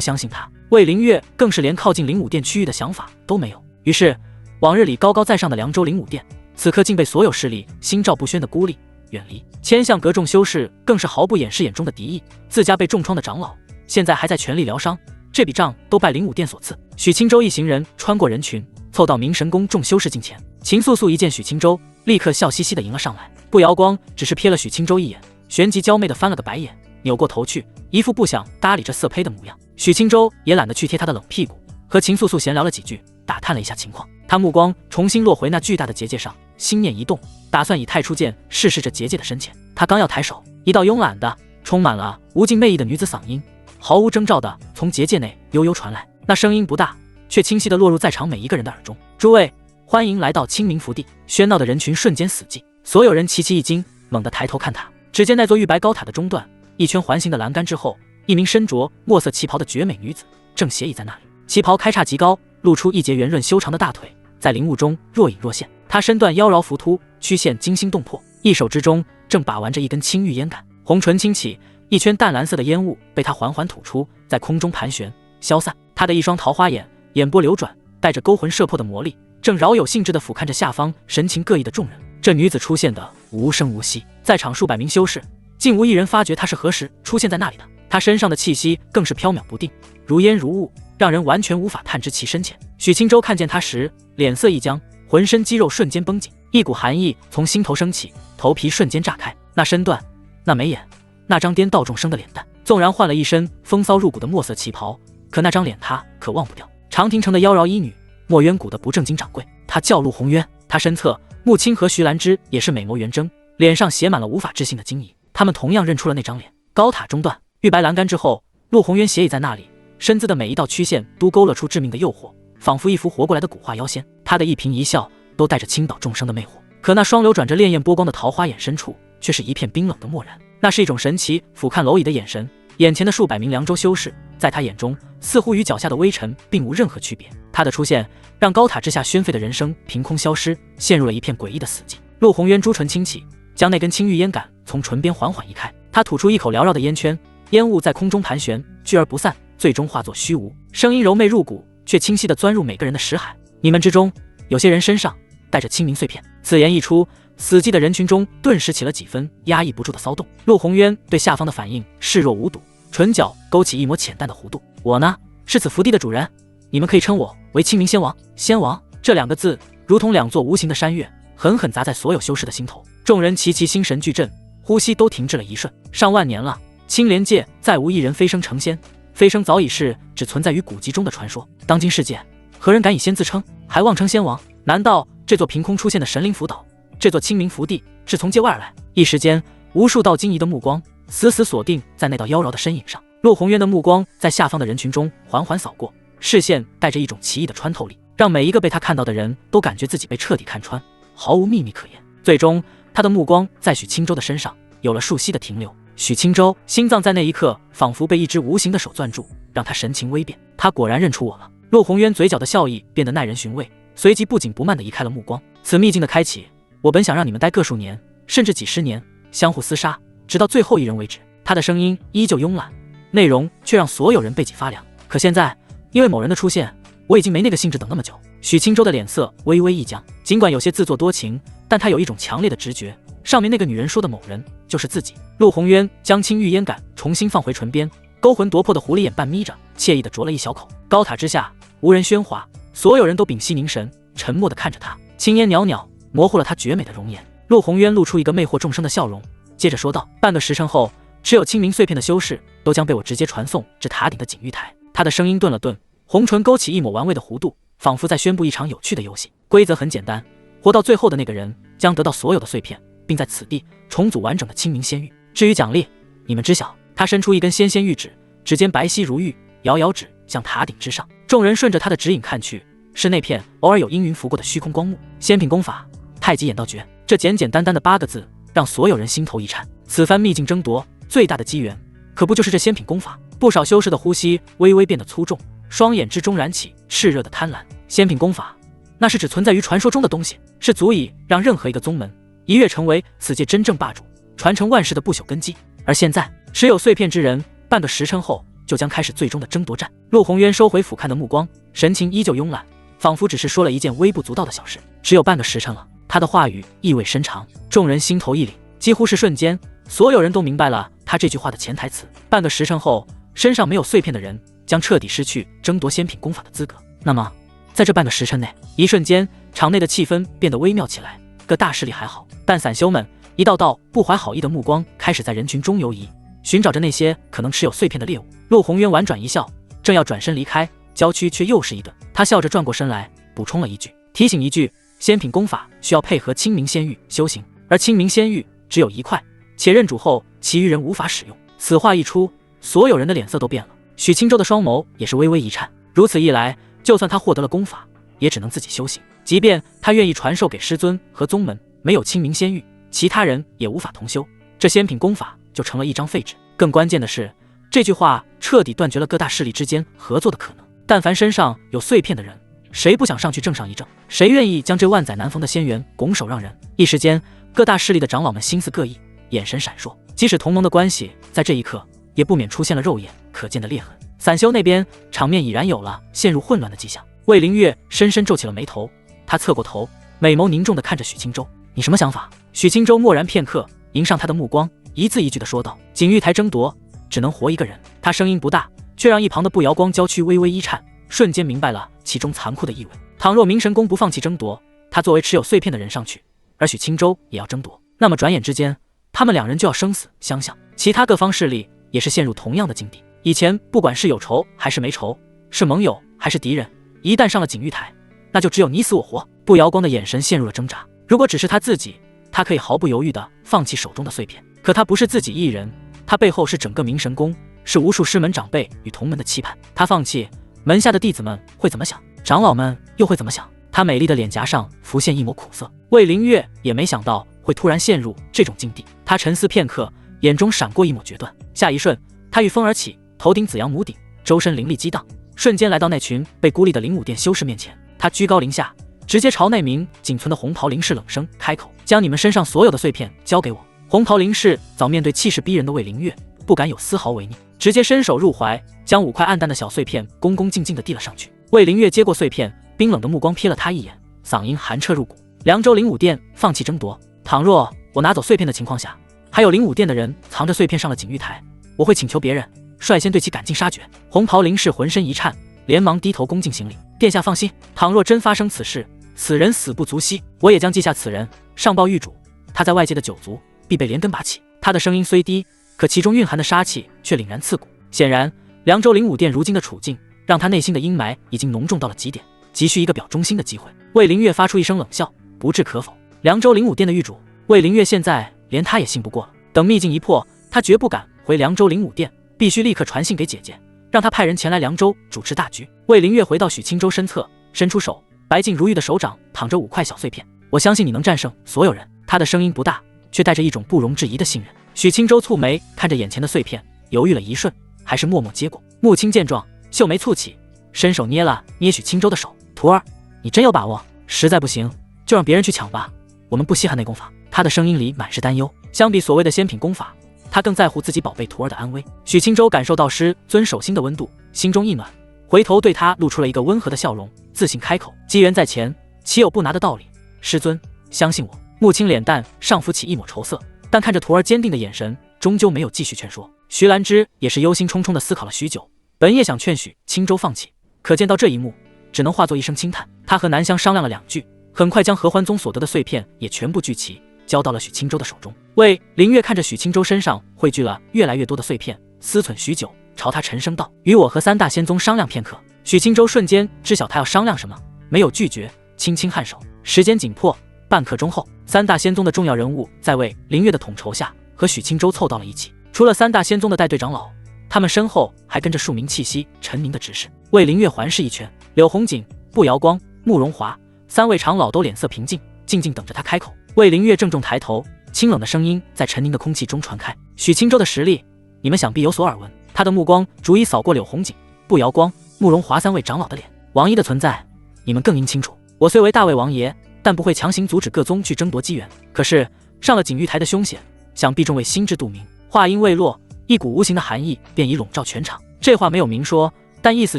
相信他。魏灵月更是连靠近灵武殿区域的想法都没有。于是，往日里高高在上的凉州灵武殿，此刻竟被所有势力心照不宣的孤立远离。千相阁众修士更是毫不掩饰眼中的敌意，自家被重创的长老，现在还在全力疗伤，这笔账都拜灵武殿所赐。许青州一行人穿过人群，凑到明神宫众修士近前。秦素素一见许青州，立刻笑嘻嘻地迎了上来。步摇光只是瞥了许青州一眼，旋即娇媚地翻了个白眼，扭过头去，一副不想搭理这色胚的模样。许青州也懒得去贴他的冷屁股，和秦素素闲聊了几句，打探了一下情况。他目光重新落回那巨大的结界上，心念一动，打算以太初剑试试这结界的深浅。他刚要抬手，一道慵懒的、充满了无尽魅意的女子嗓音毫无征兆地从结界内悠悠传来。那声音不大，却清晰地落入在场每一个人的耳中。诸位，欢迎来到清明福地。喧闹的人群瞬间死寂，所有人齐齐一惊，猛地抬头看他。只见那座玉白高塔的中段，一圈环形的栏杆之后，一名身着墨色旗袍的绝美女子正斜倚在那里。旗袍开叉极高，露出一截圆润修长的大腿，在灵雾中若隐若现。她身段妖娆浮凸，曲线惊心动魄，一手之中正把玩着一根青玉烟杆。红唇轻启，一圈淡蓝色的烟雾被她缓缓吐出，在空中盘旋消散。她的一双桃花眼，眼波流转，带着勾魂摄魄的魔力，正饶有兴致地俯瞰着下方神情各异的众人。这女子出现的无声无息，在场数百名修士竟无一人发觉她是何时出现在那里的。她身上的气息更是飘渺不定，如烟如雾，让人完全无法探知其深浅。许青州看见她时，脸色一僵，浑身肌肉瞬间绷紧，一股寒意从心头升起，头皮瞬间炸开。那身段，那眉眼，那张颠倒众生的脸蛋，纵然换了一身风骚入骨的墨色旗袍，可那张脸他可忘不掉。长亭城的妖娆医女，墨渊谷的不正经掌柜，她叫陆红渊。她身侧穆青和徐兰芝也是美眸圆睁，脸上写满了无法置信的惊疑。他们同样认出了那张脸。高塔中段，玉白栏杆之后，陆红渊斜倚在那里，身姿的每一道曲线都勾勒出致命的诱惑，仿佛一幅活过来的古画妖仙。他的一颦一笑都带着倾倒众生的魅惑，可那双流转着潋滟波光的桃花眼深处，却是一片冰冷的漠然。那是一种神奇俯瞰蝼蚁的眼神。眼前的数百名凉州修士，在他眼中似乎与脚下的微尘并无任何区别。他的出现让高塔之下宣沸的人生凭空消失，陷入了一片诡异的死寂。陆红渊朱唇轻启，将那根青玉烟杆从唇边缓缓移开，他吐出一口缭绕的烟圈，烟雾在空中盘旋，聚而不散，最终化作虚无。声音柔媚入骨，却清晰地钻入每个人的识海。你们之中，有些人身上带着清明碎片。此言一出，死寂的人群中顿时起了几分压抑不住的骚动。陆红渊对下方的反应视若无睹，唇角勾起一抹浅淡的弧度。我呢，是此福地的主人，你们可以称我为清明仙王。仙王这两个字如同两座无形的山岳，狠狠砸在所有修士的心头。众人齐齐心神俱震，呼吸都停滞了一瞬。上万年了，青莲界再无一人飞升成仙，飞升早已是只存在于古籍中的传说。当今世界，何人敢以仙自称，还妄称仙王？难道这座凭空出现的神灵福岛，这座清明福地是从界外而来？一时间，无数道惊疑的目光死死锁定在那道妖娆的身影上。陆红渊的目光在下方的人群中缓缓扫过，视线带着一种奇异的穿透力，让每一个被他看到的人都感觉自己被彻底看穿，毫无秘密可言。最终，他的目光在许青州的身上有了数息的停留。许青州心脏在那一刻仿佛被一只无形的手攥住，让他神情微变。他果然认出我了。陆红渊嘴角的笑意变得耐人寻味，随即不紧不慢地移开了目光。此秘境的开启，我本想让你们待个数年，甚至几十年，相互厮杀，直到最后一人为止。他的声音依旧慵懒，内容却让所有人背脊发凉。可现在，因为某人的出现，我已经没那个兴致等那么久。许青州的脸色微微一僵，尽管有些自作多情，但他有一种强烈的直觉，上面那个女人说的某人就是自己。陆红渊将青玉烟杆重新放回唇边，勾魂夺魄的狐狸眼半眯着，惬意地啄了一小口。高塔之下无人喧哗，所有人都屏息凝神，沉默地看着他。青烟袅袅，模糊了他绝美的容颜。陆红渊露出一个魅惑众生的笑容，接着说道：半个时辰后，持有清明碎片的修士都将被我直接传送至塔顶的锦玉台。他的声音顿了顿，红唇勾起一抹玩味的弧度，仿佛在宣布一场有趣的游戏。规则很简单，活到最后的那个人将得到所有的碎片，并在此地重组完整的清明仙玉。至于奖励，你们知晓。他伸出一根纤纤玉指，指尖白皙如玉，摇摇指向塔顶之上。众人顺着他的指引看去，是那片偶尔有阴云拂过的虚空光幕。仙品功法，太极眼道诀。这简简单单的8个字让所有人心头一颤。此番秘境争夺最大的机缘，可不就是这仙品功法？不少修士的呼吸微微变得粗重，双眼之中燃起炽热的贪婪。仙品功法，那是指存在于传说中的东西，是足以让任何一个宗门一跃成为此界真正霸主，传承万世的不朽根基。而现在，持有碎片之人，半个时辰后就将开始最终的争夺战。陆宏渊收回俯瞰的目光，神情依旧慵懒，仿佛只是说了一件微不足道的小事。只有半个时辰了，他的话语意味深长，众人心头一凛，几乎是瞬间，所有人都明白了他这句话的潜台词。半个时辰后，身上没有碎片的人将彻底失去争夺仙品功法的资格。那么，在这半个时辰内，一瞬间，场内的气氛变得微妙起来。各大势力还好，但散修们一道道不怀好意的目光开始在人群中游移，寻找着那些可能持有碎片的猎物。陆宏渊婉转一笑，正要转身离开，娇躯却又是一顿。他笑着转过身来，补充了一句，提醒一句：仙品功法需要配合清明仙玉修行，而清明仙玉只有一块，且认主后其余人无法使用。此话一出，所有人的脸色都变了。许青州的双眸也是微微一颤，如此一来，就算他获得了功法，也只能自己修行。即便他愿意传授给师尊和宗门，没有清明仙玉，其他人也无法同修，这仙品功法就成了一张废纸。更关键的是，这句话彻底断绝了各大势力之间合作的可能。但凡身上有碎片的人，谁不想上去挣上一挣？谁愿意将这万载难逢的仙缘拱手让人？一时间，各大势力的长老们心思各异，眼神闪烁。即使同盟的关系，在这一刻也不免出现了肉眼可见的裂痕。散修那边，场面已然有了陷入混乱的迹象。魏凌月深深皱起了眉头，他侧过头，美眸凝重地看着许青州：“你什么想法？”许青州默然片刻，迎上他的目光，一字一句地说道：“锦玉台争夺，只能活一个人。”他声音不大，却让一旁的不瑶光娇躯微微一颤，瞬间明白了其中残酷的意味。倘若明神宫不放弃争夺，他作为持有碎片的人上去，而许青州也要争夺，那么转眼之间，他们两人就要生死相向。其他各方势力也是陷入同样的境地。以前不管是有仇还是没仇，是盟友还是敌人，一旦上了锦玉台，那就只有你死我活。不瑶光的眼神陷入了挣扎。如果只是他自己，他可以毫不犹豫地放弃手中的碎片。可他不是自己一人，他背后是整个明神宫，是无数师门长辈与同门的期盼。他放弃，门下的弟子们会怎么想？长老们又会怎么想？他美丽的脸颊上浮现一抹苦涩。魏凌月也没想到会突然陷入这种境地，他沉思片刻，眼中闪过一抹决断。下一瞬，他御风而起，头顶紫阳母顶，周身灵力激荡，瞬间来到那群被孤立的灵武殿修士面前。他居高临下，直接朝那名仅存的红袍灵士冷声开口：“将你们身上所有的碎片交给我。”红袍灵士早面对气势逼人的魏凌月，不敢有丝毫违逆，直接伸手入怀，将5块暗淡的小碎片恭恭敬敬地递了上去。魏凌月接过碎片，冰冷的目光瞥了他一眼，嗓音寒彻入骨：“凉州灵武殿放弃争夺，倘若我拿走碎片的情况下，还有灵武殿的人藏着碎片上了锦玉台，我会请求别人率先对其赶尽杀绝。”红袍灵士浑身一颤，连忙低头恭敬行礼：“殿下放心，倘若真发生此事，此人死不足惜，我也将记下此人，上报御主。他在外界的九族必被连根拔起。”他的声音虽低，可其中蕴含的杀气却凛然刺骨。显然，凉州灵武殿如今的处境，让他内心的阴霾已经浓重到了极点，急需一个表忠心的机会。魏凌月发出一声冷笑：“不置可否。”凉州灵武殿的御主，魏凌月现在连他也信不过了。等秘境一破，他绝不敢回凉州灵武殿，必须立刻传信给姐姐，让他派人前来凉州主持大局。魏凌月回到许青州身侧，伸出手，白净如玉的手掌躺着5块小碎片。“我相信你能战胜所有人。”他的声音不大，却带着一种不容置疑的信任。许青州蹙眉看着眼前的碎片，犹豫了一瞬，还是默默接过。穆青见状，秀眉蹙起，伸手捏了捏许青州的手：“徒儿，你真有把握？实在不行，就让别人去抢吧，我们不稀罕那功法。”他的声音里满是担忧。相比所谓的仙品功法，他更在乎自己宝贝徒儿的安危。许青州感受到师尊手心的温度，心中一暖，回头对他露出了一个温和的笑容，自信开口：“机缘在前，岂有不拿的道理？师尊，相信我。”穆青脸蛋上浮起一抹愁色，但看着徒儿坚定的眼神，终究没有继续劝说。徐兰芝也是忧心忡忡地思考了许久，本也想劝许青州放弃，可见到这一幕，只能化作一声轻叹。他和南香商量了2句，很快将合欢宗所得的碎片也全部聚齐，交到了许青州的手中。魏凌月看着许青州身上汇聚了越来越多的碎片，思忖许久，朝他沉声道：“与我和3大仙宗商量片刻。”许青州瞬间知晓他要商量什么，没有拒绝，轻轻颔首。时间紧迫，半刻钟后，3大仙宗的重要人物在魏凌月的统筹下和许青州凑到了一起。除了3大仙宗的带队长老，他们身后还跟着数名气息沉凝的执事。魏凌月环视一圈，柳红锦、步瑶光、慕容华3位长老都脸色平静，静静等着他开口。魏凌月郑重抬头，清冷的声音在沉凝的空气中传开：“许青州的实力，你们想必有所耳闻。”他的目光逐一扫过柳红锦、步瑶光、慕容华3位长老的脸。王一的存在，你们更应清楚。我虽为大魏王爷，但不会强行阻止各宗去争夺机缘。可是上了景玉台的凶险，想必众位心知肚明。”话音未落，一股无形的寒意便已笼罩全场。这话没有明说，但意思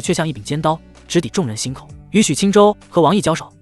却像一柄尖刀，直抵众人心口。与许青州和王毅交手，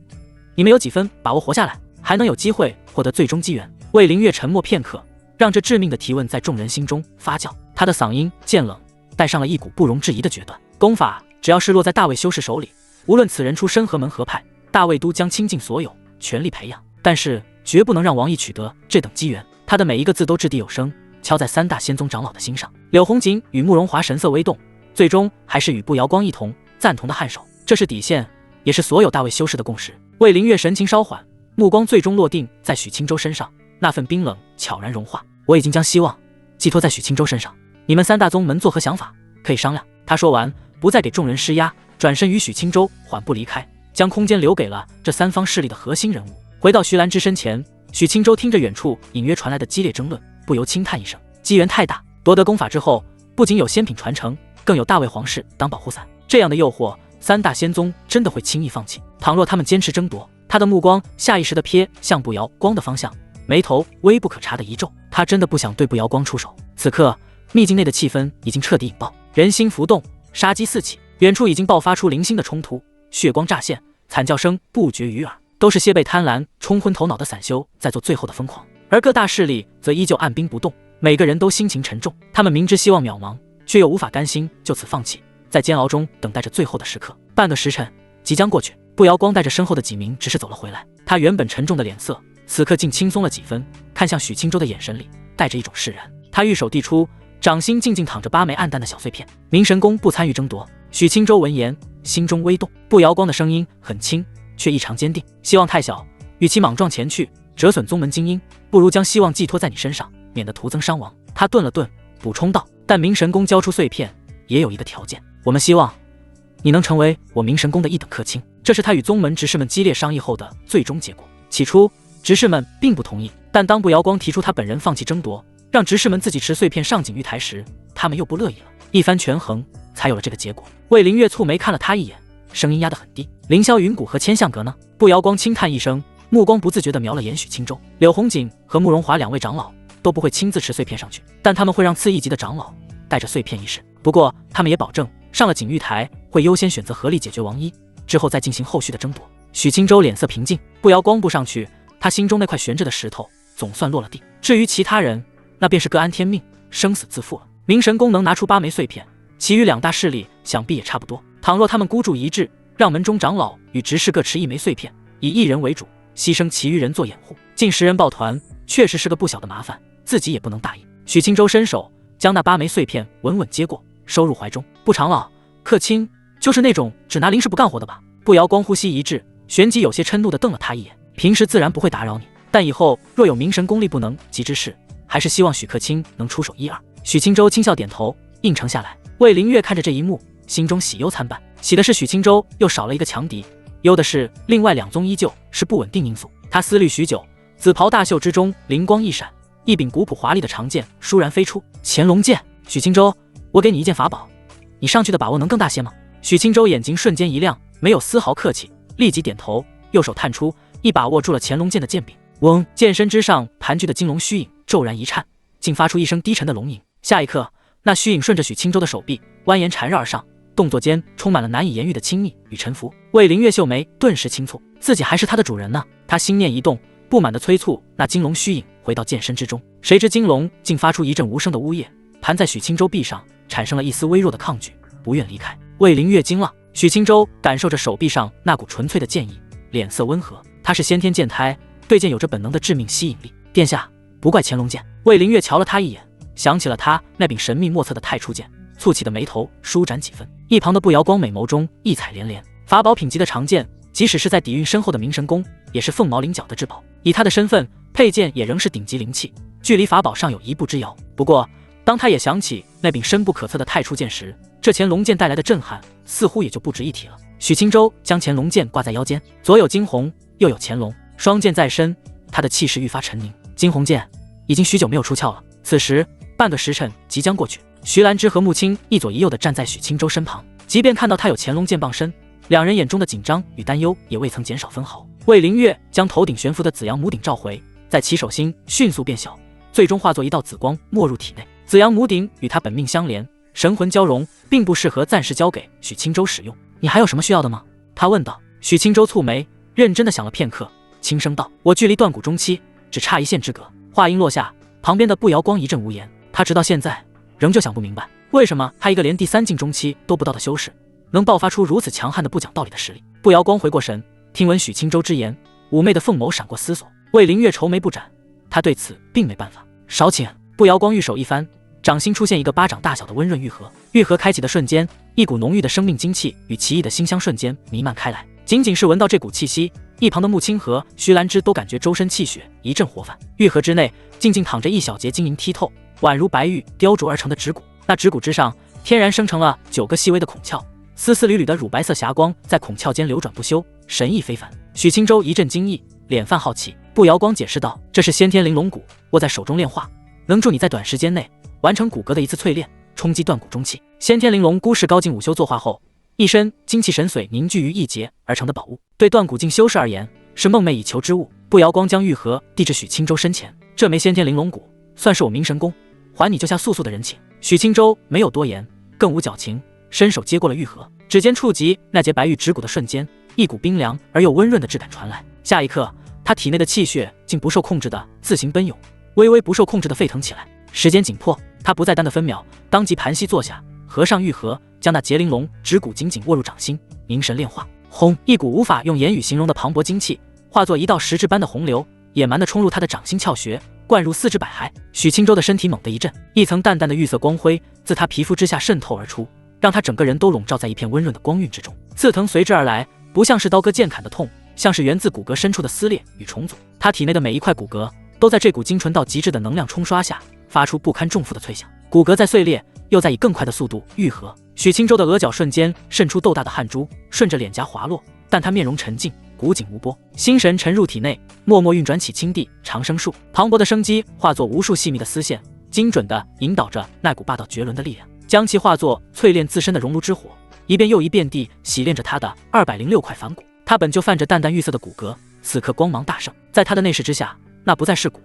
你们有几分把握活下来，还能有机会获得最终机缘？魏凌月沉默片刻，让这致命的提问在众人心中发酵。他的嗓音渐冷，带上了一股不容置疑的决断。功法只要是落在大魏修士手里，无论此人出身何门何派，大魏都将倾尽所有全力培养。但是绝不能让王毅取得这等机缘。他的每一个字都掷地有声，敲在三大仙宗长老的心上。柳红锦与慕容华神色微动，最终还是与步瑶光一同赞同的颔首。这是底线，也是所有大魏修士的共识。魏凌月神情稍缓，目光最终落定在许青州身上，那份冰冷悄然融化。我已经将希望寄托在许青州身上，你们三大宗门作何想法？可以商量。他说完，不再给众人施压，转身与许青州缓步离开，将空间留给了这三方势力的核心人物。回到徐兰芝身前，许青州听着远处隐约传来的激烈争论，不由轻叹一声：机缘太大。夺得功法之后，不仅有仙品传承，更有大魏皇室当保护伞，这样的诱惑，三大仙宗真的会轻易放弃？倘若他们坚持争夺，他的目光下意识地瞥向步瑶光的方向，眉头微不可察的一皱。他真的不想对步瑶光出手。此刻秘境内的气氛已经彻底引爆，人心浮动，杀机四起，远处已经爆发出零星的冲突，血光乍现，惨叫声不绝于耳，都是些被贪婪冲昏头脑的散修在做最后的疯狂。而各大势力则依旧按兵不动，每个人都心情沉重，他们明知希望渺茫，却又无法甘心就此放弃，在煎熬中等待着最后的时刻。半个时辰即将过去，步瑶光带着身后的几名执事走了回来，他原本沉重的脸色此刻竟轻松了几分，看向许青州的眼神里带着一种释然。他玉手递出，掌心静静躺着8枚暗淡的小碎片。明神宫不参与争夺。许青州闻言心中微动，步瑶光的声音很轻，却异常坚定。希望太小，与其莽撞前去，折损宗门精英，不如将希望寄托在你身上，免得徒增伤亡。他顿了顿，补充道：但明神宫交出碎片也有一个条件，我们希望你能成为我明神宫的一等客卿。这是他与宗门执事们激烈商议后的最终结果。起初执事们并不同意，但当步瑶光提出他本人放弃争夺，让执事们自己持碎片上景玉台时，他们又不乐意了。一番权衡，才有了这个结果。魏凌月蹙眉看了他一眼，声音压得很低：凌霄云谷和千相阁呢？步瑶光轻叹一声，目光不自觉地瞄了眼许青州。柳红锦和慕容华2位长老都不会亲自持碎片上去，但他们会让次一级的长老带着碎片一试。不过他们也保证，上了景玉台会优先选择合力解决王一，之后再进行后续的争夺。许青州脸色平静，步瑶光步上去，他心中那块悬着的石头总算落了地。至于其他人，那便是各安天命，生死自负了。明神宫能拿出8枚碎片，其余2大势力想必也差不多。倘若他们孤注一掷，让门中长老与执事各持1枚碎片，以1人为主，牺牲其余人做掩护，近10人抱团，确实是个不小的麻烦，自己也不能大意。许青州伸手将那8枚碎片稳稳接过，收入怀中。步长老，客卿就是那种只拿零食不干活的吧？步瑶光呼吸一滞，旋即有些嗔怒地瞪了他一眼。平时自然不会打扰你，但以后若有明神功力不能及之事，还是希望许客卿能出手1、2。许青州轻笑点头，应承下来。魏凌月看着这一幕，心中喜忧参半。喜的是许青州又少了一个强敌，忧的是另外2宗依旧是不稳定因素。他思虑许久，紫袍大袖之中灵光一闪，一柄古朴华丽的长剑倏然飞出。乾隆剑。许青州，我给你一件法宝，你上去的把握能更大些吗？许青州眼睛瞬间一亮，没有丝毫客气，立即点头，右手探出，一把握住了乾隆剑的剑柄。嗡，剑身之上盘踞的金龙虚影骤然一颤，竟发出一声低沉的龙吟。下一刻，那虚影顺着许青州的手臂蜿蜒缠绕而上，动作间充满了难以言喻的亲密与臣服。魏凌月秀眉顿时轻蹙，自己还是他的主人呢。他心念一动，不满地催促那金龙虚影回到剑身之中。谁知金龙竟发出一阵无声的呜咽，盘在许青州臂上，产生了一丝微弱的抗拒，不愿离开。魏凌月惊了，许青州感受着手臂上那股纯粹的剑意，脸色温和。他是先天剑胎，对剑有着本能的致命吸引力。殿下，不怪乾隆剑。魏凌月瞧了他一眼，想起了他那柄神秘莫测的太初剑，蹙起的眉头舒展几分。一旁的步瑶光美眸中异彩连连。法宝品级的长剑，即使是在底蕴深厚的明神宫，也是凤毛麟角的至宝。以他的身份，佩剑也仍是顶级灵器，距离法宝尚有一步之遥。不过当他也想起那柄深不可测的太初剑时，这乾隆剑带来的震撼似乎也就不值一提了。许青州将乾隆剑挂在腰间，左有惊鸿，右有乾隆，双剑在身，他的气势愈发沉凝。惊鸿剑已经许久没有出鞘了。此时半个时辰即将过去，徐兰芝和穆青一左一右地站在许青州身旁，即便看到他有乾隆剑傍身，两人眼中的紧张与担忧也未曾减少分毫。魏灵月将头顶悬浮的紫阳母鼎召回，在其手心迅速变小，最终化作一道紫光没入体内。紫阳母鼎与他本命相连，神魂交融，并不适合暂时交给许青州使用。你还有什么需要的吗？他问道。许青州蹙眉，认真的想了片刻，轻声道：我距离断骨中期只差一线之隔。话音落下，旁边的不摇光一阵无言。他直到现在仍旧想不明白，为什么他一个连第3境中期都不到的修士，能爆发出如此强悍的不讲道理的实力。不摇光回过神，听闻许青州之言，妩媚的凤眸闪过思索。魏灵月愁眉不展，他对此并没办法。少请。不摇光玉手一翻，掌心出现一个巴掌大小的温润玉盒。玉盒开启的瞬间，一股浓郁的生命精气与奇异的馨香瞬间弥漫开来。仅仅是闻到这股气息，一旁的穆青和徐兰芝都感觉周身气血一阵活泛。玉盒之内静静躺着一小节晶莹剔透，宛如白玉雕琢而成的指骨。那指骨之上天然生成了9个细微的孔窍，丝丝缕缕的乳白色霞光在孔窍间流转不休，神异非凡。许青州一阵惊异，脸泛好奇。不摇光解释道：这是先天玲珑骨，握在手中炼化，能助你在短时间内完成骨骼的一次淬炼，冲击断骨中期。先天玲珑姑是高境武修作化后，一身精气神髓凝聚于一节而成的宝物，对断骨境修士而言是梦寐以求之物。不摇光将玉盒递至许青州身前，这枚先天玲珑骨算是我明神宫还你救下素素的人情。许青州没有多言，更无矫情，伸手接过了玉盒，指尖触及那节白玉指骨的瞬间，一股冰凉而又温润的质感传来。下一刻，他体内的气血竟不受控制的自行奔涌，微微不受控制的沸腾起来。时间紧迫，他不再耽搁分秒，当即盘膝坐下，合上玉盒，将那节玲珑指骨紧紧握入掌心，凝神炼化。轰！一股无法用言语形容的磅礴精气，化作一道实质般的洪流，野蛮地冲入他的掌心窍穴，灌入四肢百骸。许青州的身体猛地一震，一层淡淡的玉色光辉自他皮肤之下渗透而出，让他整个人都笼罩在一片温润的光晕之中。刺疼随之而来，不像是刀割剑砍的痛，像是源自骨骼深处的撕裂与重组。他体内的每一块骨骼都在这股精纯到极致的能量冲刷下，发出不堪重负的脆响。骨骼在碎裂，又在以更快的速度愈合。许青州的额角瞬间渗出豆大的汗珠，顺着脸颊滑落，但他面容沉静，古井无波，心神沉入体内，默默运转起青地长生术。磅礴的生机化作无数细密的丝线，精准地引导着那股霸道绝伦的力量，将其化作淬炼自身的熔炉之火，一遍又一遍地洗炼着他的206块凡骨。他本就泛着淡淡玉色的骨骼，此刻光芒大盛，在他的内视之下，那不再是骨，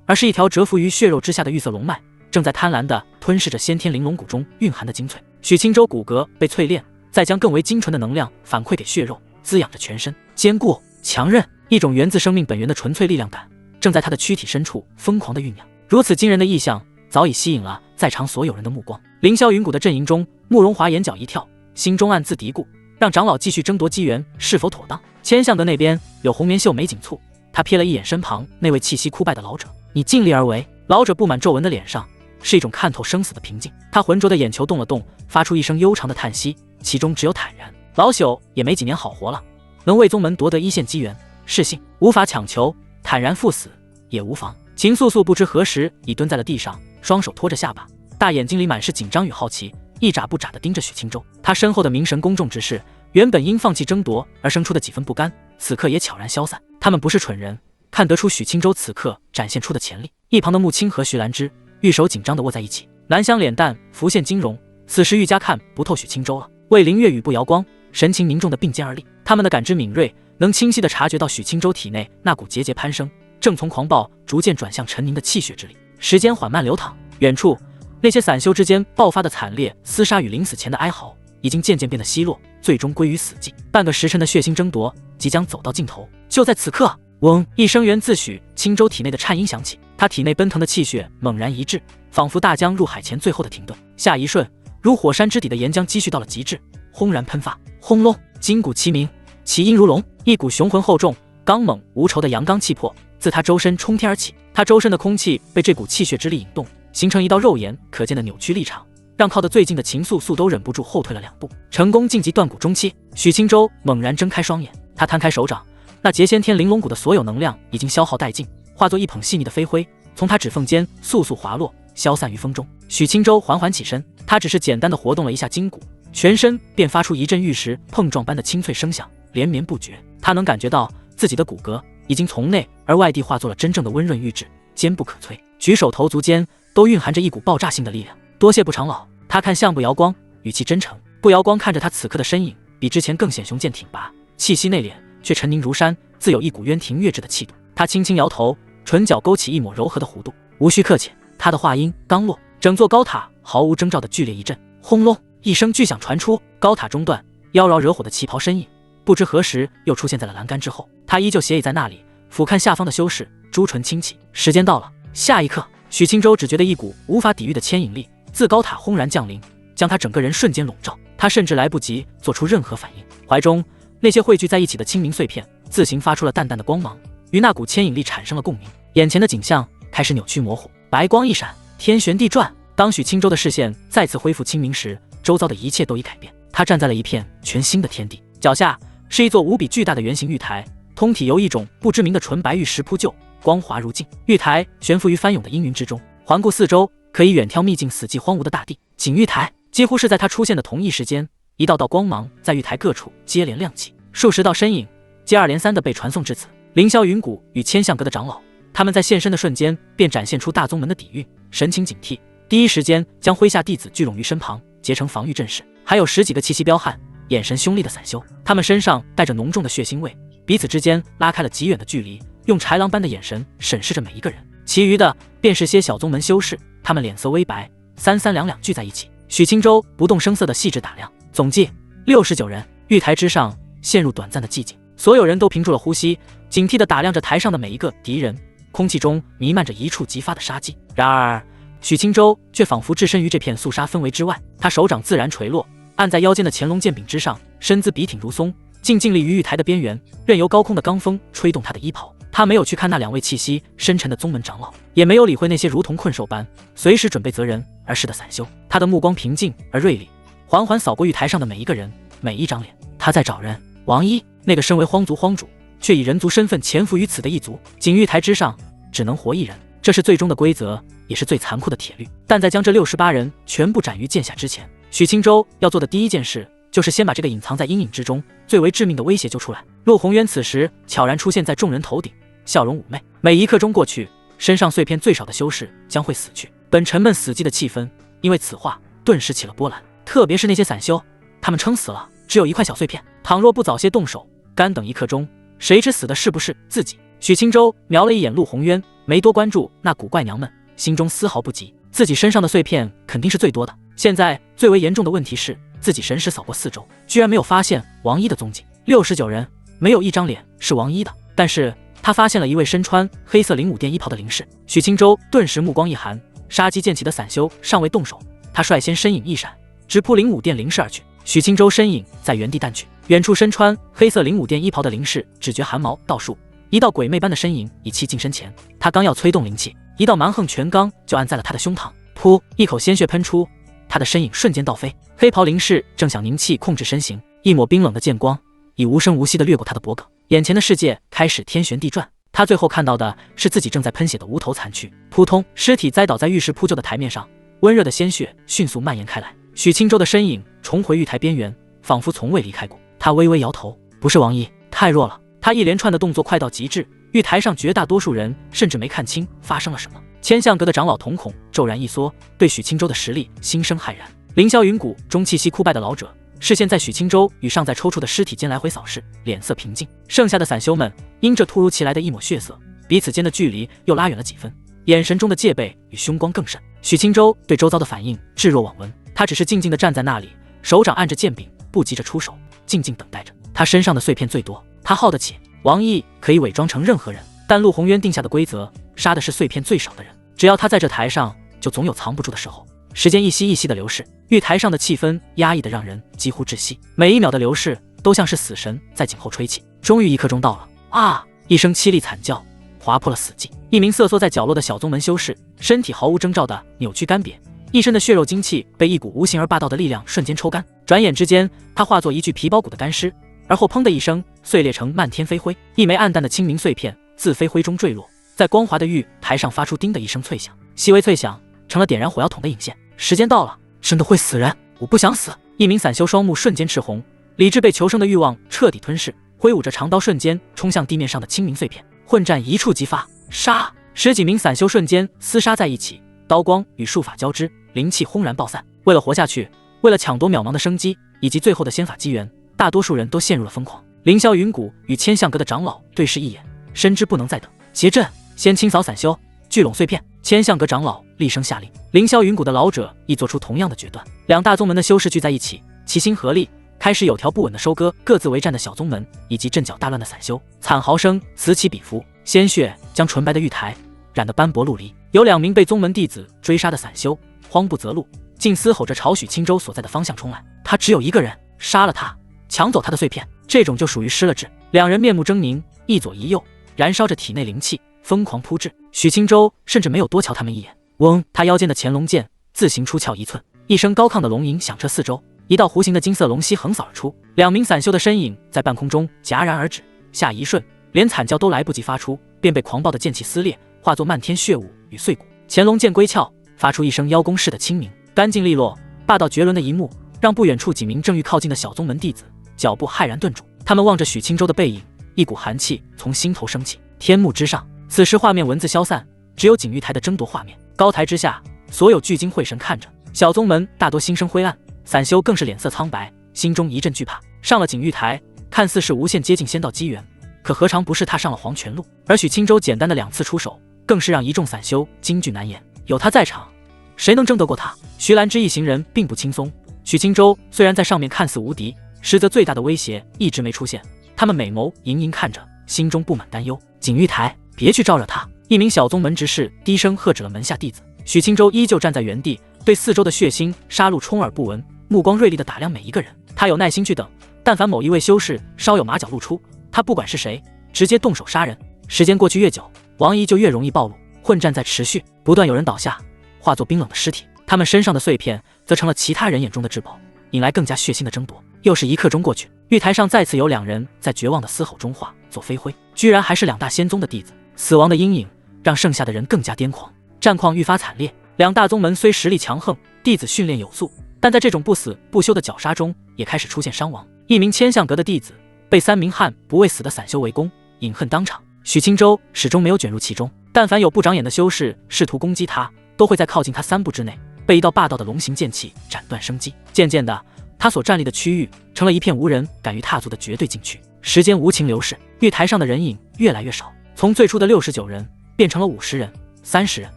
而是一条蛰伏于血肉之下的玉色龙脉，正在贪婪地吞噬着先天玲珑骨中蕴含的精粹。许青州骨骼被淬炼，再将更为精纯的能量反馈给血肉，滋养着全身，坚固强韧。一种源自生命本源的纯粹力量感，正在他的躯体深处疯狂地酝酿。如此惊人的异象，早已吸引了在场所有人的目光。凌霄云谷的阵营中，慕容华眼角一跳，心中暗自嘀咕，让长老继续争夺机缘是否妥当？千相德那边，柳红棉秀眉紧蹙，他瞥了一眼身旁那位气息枯败的老者，你尽力而为。老者布满皱纹的脸上是一种看透生死的平静，他浑浊的眼球动了动，发出一声悠长的叹息，其中只有坦然。老朽也没几年好活了，能为宗门夺得一线机缘，是幸，无法强求，坦然赴死也无妨。秦素素不知何时已蹲在了地上，双手托着下巴，大眼睛里满是紧张与好奇，一眨不眨地盯着许青州。他身后的明神公众之士，原本因放弃争夺而生出的几分不甘，此刻也悄然消散。他们不是蠢人，看得出许青州此刻展现出的潜力。一旁的穆青和徐兰芝玉手紧张地握在一起，兰香脸蛋浮现惊容，此时愈加看不透许青州了。魏灵月与不摇光神情凝重地并肩而立，他们的感知敏锐，能清晰地察觉到许青州体内那股节节攀升，正从狂暴逐渐转向沉凝的气血之力。时间缓慢流淌，远处那些散修之间爆发的惨烈厮杀与临死前的哀嚎，已经渐渐变得稀落，最终归于死寂。半个时辰的血腥争夺即将走到尽头。就在此刻，嗡！一声源自许青州体内的颤音响起，他体内奔腾的气血猛然一滞，仿佛大江入海前最后的停顿。下一瞬，如火山之底的岩浆积蓄到了极致，轰然喷发。轰隆！筋骨齐鸣，其音如龙，一股雄浑厚重、刚猛无愁的阳刚气魄自他周身冲天而起。他周身的空气被这股气血之力引动，形成一道肉眼可见的扭曲力场，让靠得最近的秦素素都忍不住后退了2步。成功晋级断骨中期。许青州猛然睁开双眼，他摊开手掌，那节先天玲珑骨的所有能量已经消耗殆尽，化作一捧细腻的飞灰，从他指缝间簌簌滑落，消散于风中。许青州缓缓起身，他只是简单的活动了一下筋骨，全身便发出一阵玉石碰撞般的清脆声响，连绵不绝。他能感觉到自己的骨骼已经从内而外地化作了真正的温润玉质，坚不可摧，举手投足间都蕴含着一股爆炸性的力量。多谢不长老。他看向不摇光，语气真诚。不摇光看着他此刻的身影，比之前更显雄健挺拔，气息内敛却沉凝如山，自有一股渊庭月至的气度。他轻轻摇头，唇角勾起一抹柔和的弧度。无需客气。他的话音刚落，整座高塔毫无征兆的剧烈一震，轰隆一声巨响传出，高塔中段妖娆惹火的旗袍身影不知何时又出现在了栏杆之后。他依旧斜倚在那里，俯瞰下方的修士，朱唇轻启。时间到了。下一刻，许清舟只觉得一股无法抵御的牵引力自高塔轰然降临，将他整个人瞬间笼罩。他甚至来不及做出任何反应，怀中那些汇聚在一起的清明碎片自行发出了淡淡的光芒，与那股牵引力产生了共鸣。眼前的景象开始扭曲模糊，白光一闪，天旋地转。当许清舟的视线再次恢复清明时，周遭的一切都已改变。他站在了一片全新的天地，脚下是一座无比巨大的圆形玉台，通体由一种不知名的纯白玉石铺就，光滑如镜。玉台悬浮于翻涌的阴云之中，环顾四周，可以远眺秘境死寂荒芜的大地。景玉台几乎是在他出现的同一时间，一道道光芒在玉台各处接连亮起，数十道身影接二连三地被传送至此。凌霄云谷与千象阁的长老，他们在现身的瞬间便展现出大宗门的底蕴，神情警惕，第一时间将麾下弟子聚拢于身旁，结成防御阵势。还有10几个气息彪悍、眼神凶厉的散修，他们身上带着浓重的血腥味，彼此之间拉开了极远的距离，用豺狼般的眼神审视着每一个人。其余的便是些小宗门修士，他们脸色微白，三三两两聚在一起。许清舟不动声色地细致打量，总计69人。玉台之上陷入短暂的寂静，所有人都屏住了呼吸，警惕地打量着台上的每一个敌人，空气中弥漫着一触即发的杀机。然而许清舟却仿佛置身于这片肃杀氛围之外，他手掌自然垂落，按在腰间的乾隆剑柄之上，身姿笔挺如松，静静立于玉台的边缘，任由高空的罡风吹动他的衣袍。他没有去看那2位气息深沉的宗门长老，也没有理会那些如同困兽般随时准备择人而逝的散修。他的目光平静而锐利，缓缓扫过玉台上的每一个人，每一张脸。他在找人。王一，那个身为荒族荒主却以人族身份潜伏于此的一族。景玉台之上只能活一人，这是最终的规则，也是最残酷的铁律。但在将这68人全部斩于剑下之前，许清舟要做的第一件事就是先把这个隐藏在阴影之中最为致命的威胁揪出来。陆宏渊此时悄然出现在众人头顶，笑容妩媚。每一刻钟过去，身上碎片最少的修士将会死去。本沉闷死寂的气氛因为此话顿时起了波澜，特别是那些散修，他们撑死了只有一块小碎片，倘若不早些动手，干等一刻钟，谁知死的是不是自己？许清舟瞄了一眼陆宏渊，没多关注那古怪娘们，心中丝毫不急。自己身上的碎片肯定是最多的，现在最为严重的问题是，自己神识扫过四周，居然没有发现王一的踪迹。69人没有一张脸是王一的，但是他发现了一位身穿黑色灵武殿衣袍的灵士。许清舟顿时目光一寒，杀机渐起的散修尚未动手，他率先身影一闪，直扑灵武殿灵士而去。许清舟身影在原地淡去，远处身穿黑色灵武殿衣袍的灵士只觉寒毛倒竖，一道鬼魅般的身影已气近身前。他刚要催动灵气，一道蛮横拳罡就按在了他的胸膛，噗，一口鲜血喷出，他的身影瞬间倒飞。黑袍灵士正想凝气控制身形，一抹冰冷的剑光已无声无息地掠过他的脖颈，眼前的世界开始天旋地转。他最后看到的是自己正在喷血的无头残躯，扑通，尸体栽倒在玉石铺就的台面上，温热的鲜血迅速蔓延开来。许清舟的身影重回玉台边缘，仿佛从未离开过。他微微摇头，不是王一，太弱了。他一连串的动作快到极致，玉台上绝大多数人甚至没看清发生了什么。千象阁的长老瞳孔骤然一缩，对许清舟的实力心生骇然。凌霄云谷中气息枯败的老者视线在许清舟与尚在抽搐的尸体间来回扫视，脸色平静。剩下的散修们因这突如其来的一抹血色，彼此间的距离又拉远了几分，眼神中的戒备与凶光更甚。许清舟对周遭的反应置若罔闻，他只是静静地站在那里，手掌按着剑柄，不急着出手，静静等待着。他身上的碎片最多，他耗得起。王毅可以伪装成任何人，但陆宏渊定下的规则，杀的是碎片最少的人。只要他在这台上，就总有藏不住的时候。时间一息一息的流逝，玉台上的气氛压抑得让人几乎窒息，每一秒的流逝都像是死神在颈后吹气。终于一刻钟到了，啊！一声凄厉惨叫划破了死寂。一名瑟缩在角落的小宗门修士，身体毫无征兆的扭曲干瘪，一身的血肉精气被一股无形而霸道的力量瞬间抽干。转眼之间，他化作一具皮包骨的干尸，而后砰的一声碎裂成漫天飞灰，一枚暗淡的清明碎片自飞灰中坠落，在光滑的玉台上发出叮的一声脆响，细微脆响成了点燃火药桶的引线。时间到了，真的会死人，我不想死。一名散修双目瞬间赤红，理智被求生的欲望彻底吞噬，挥舞着长刀瞬间冲向地面上的清明碎片。混战一触即发，杀！10几名散修瞬间厮杀在一起，刀光与术法交织，灵气轰然爆散。为了活下去，为了抢夺渺茫的生机以及最后的仙法机缘，大多数人都陷入了疯狂。凌霄云谷与千象阁的长老对视一眼，深知不能再等，结阵，先清扫散修，聚拢碎片。千象阁长老厉声下令，凌霄云谷的老者亦做出同样的决断。两大宗门的修士聚在一起，齐心合力，开始有条不紊地收割各自为战的小宗门以及阵脚大乱的散修。惨嚎声此起彼伏，鲜血将纯白的玉台染得斑驳陆离。有2名被宗门弟子追杀的散修慌不择路，竟嘶吼着朝许青州所在的方向冲来。他只有一个人，杀了他，抢走他的碎片，这种就属于失了智。两人面目狰狞，一左一右，燃烧着体内灵气，疯狂扑至。许青州甚至没有多瞧他们一眼，嗡，他腰间的乾龙剑自行出鞘1寸，一声高亢的龙吟响彻四周，一道弧形的金色龙息横扫而出，2名散修的身影在半空中戛然而止，下一瞬，连惨叫都来不及发出，便被狂暴的剑气撕裂，化作漫天血雾与碎骨。乾龙剑归鞘，发出一声邀功似的清鸣，干净利落，霸道绝伦的一幕，让不远处几名正欲靠近的小宗门弟子脚步骇然顿住。他们望着许青州的背影，一股寒气从心头升起。天幕之上，此时画面文字消散，只有景玉台的争夺画面。高台之下，所有聚精会神看着。小宗门大多心生灰暗，散修更是脸色苍白，心中一阵惧怕。上了景玉台，看似是无限接近仙道机缘，可何尝不是踏上了黄泉路？而许青州简单的2次出手，更是让一众散修惊惧难言。有他在场，谁能争得过他？徐兰之一行人并不轻松。许青州虽然在上面看似无敌，实则最大的威胁一直没出现。他们美眸盈盈看着，心中布满担忧。景玉台，别去招惹他！一名小宗门执事低声喝止了门下弟子。许青州依旧站在原地，对四周的血腥杀戮充耳不闻，目光锐利地打量每一个人。他有耐心去等，但凡某一位修士稍有马脚露出，他不管是谁，直接动手杀人。时间过去越久，王姨就越容易暴露。混战在持续，不断有人倒下，化作冰冷的尸体。他们身上的碎片则成了其他人眼中的至宝，引来更加血腥的争夺。又是1刻钟过去，玉台上再次有2人在绝望的嘶吼中化作飞灰，居然还是2大仙宗的弟子。死亡的阴影让剩下的人更加癫狂，战况愈发惨烈。2大宗门虽实力强横，弟子训练有素，但在这种不死不休的绞杀中，也开始出现伤亡。1名千象阁的弟子被3名悍不畏死的散修围攻，饮恨当场。许青州始终没有卷入其中，但凡有不长眼的修士试图攻击他，都会在靠近他3步之内被一道霸道的龙形剑气斩断生机。渐渐的，他所站立的区域成了一片无人敢于踏足的绝对禁区。时间无情流逝，玉台上的人影越来越少，从最初的69人变成了50人、30人，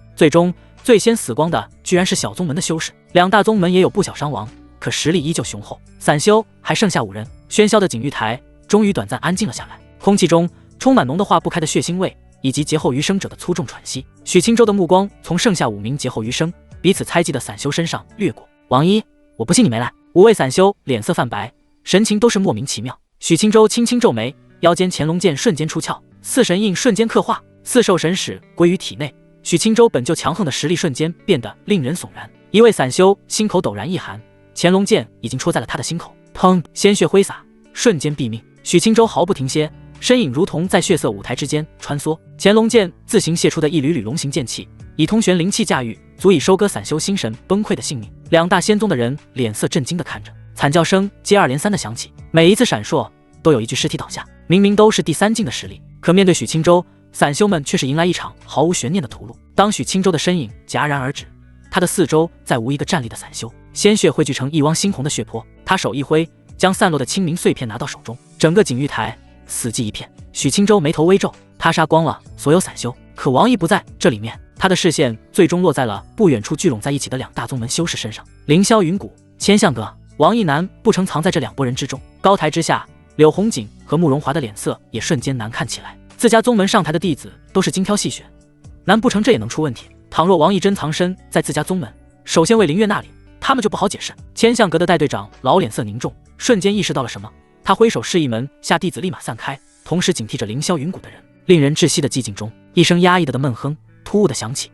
最终最先死光的居然是小宗门的修士。2大宗门也有不小伤亡，可实力依旧雄厚。散修还剩下5人。喧嚣的景玉台终于短暂安静了下来，空气中充满浓得化不开的血腥味，以及劫后余生者的粗重喘息。许青州的目光从剩下5名劫后余生彼此猜忌的散修身上掠过。王一，我不信你没来。5位散修脸色泛白，神情都是莫名其妙。许青州轻轻皱眉，腰间乾龙剑瞬间出鞘，4神印瞬间刻画，4兽神使归于体内。许青州本就强横的实力瞬间变得令人悚然。一位散修心口陡然一寒，乾龙剑已经戳在了他的心口，砰，鲜血挥洒，瞬间毙命。许青州毫不停歇，身影如同在血色舞台之间穿梭，乾龙剑自行泄出的一缕缕龙形剑气，以通玄灵气驾驭，足以收割散修心神崩溃的性命。2大仙宗的人脸色震惊地看着，惨叫声接二连三地响起，每一次闪烁都有一具尸体倒下。明明都是第3境的实力，可面对许青州，散修们却是迎来一场毫无悬念的屠戮。当许青州的身影戛然而止，他的四周再无一个站立的散修，鲜血汇聚成一汪猩红的血泊。他手一挥，将散落的清明碎片拿到手中，整个景玉台死寂一片。许青州眉头微皱，他杀光了所有散修，可王毅不在这里面。他的视线最终落在了不远处聚拢在一起的2大宗门修士身上。凌霄云谷、千象阁、王毅难不成藏在这2拨人之中？高台之下，柳红锦和慕容华的脸色也瞬间难看起来。自家宗门上台的弟子都是精挑细选，难不成这也能出问题？倘若王毅真藏身在自家宗门，首先为凌月那里，他们就不好解释。千象阁的戴队长老脸色凝重，瞬间意识到了什么，他挥手示意门下弟子立马散开，同时警惕着凌霄云谷的人。令人窒息的寂静中，一声压抑的闷哼突兀的响起。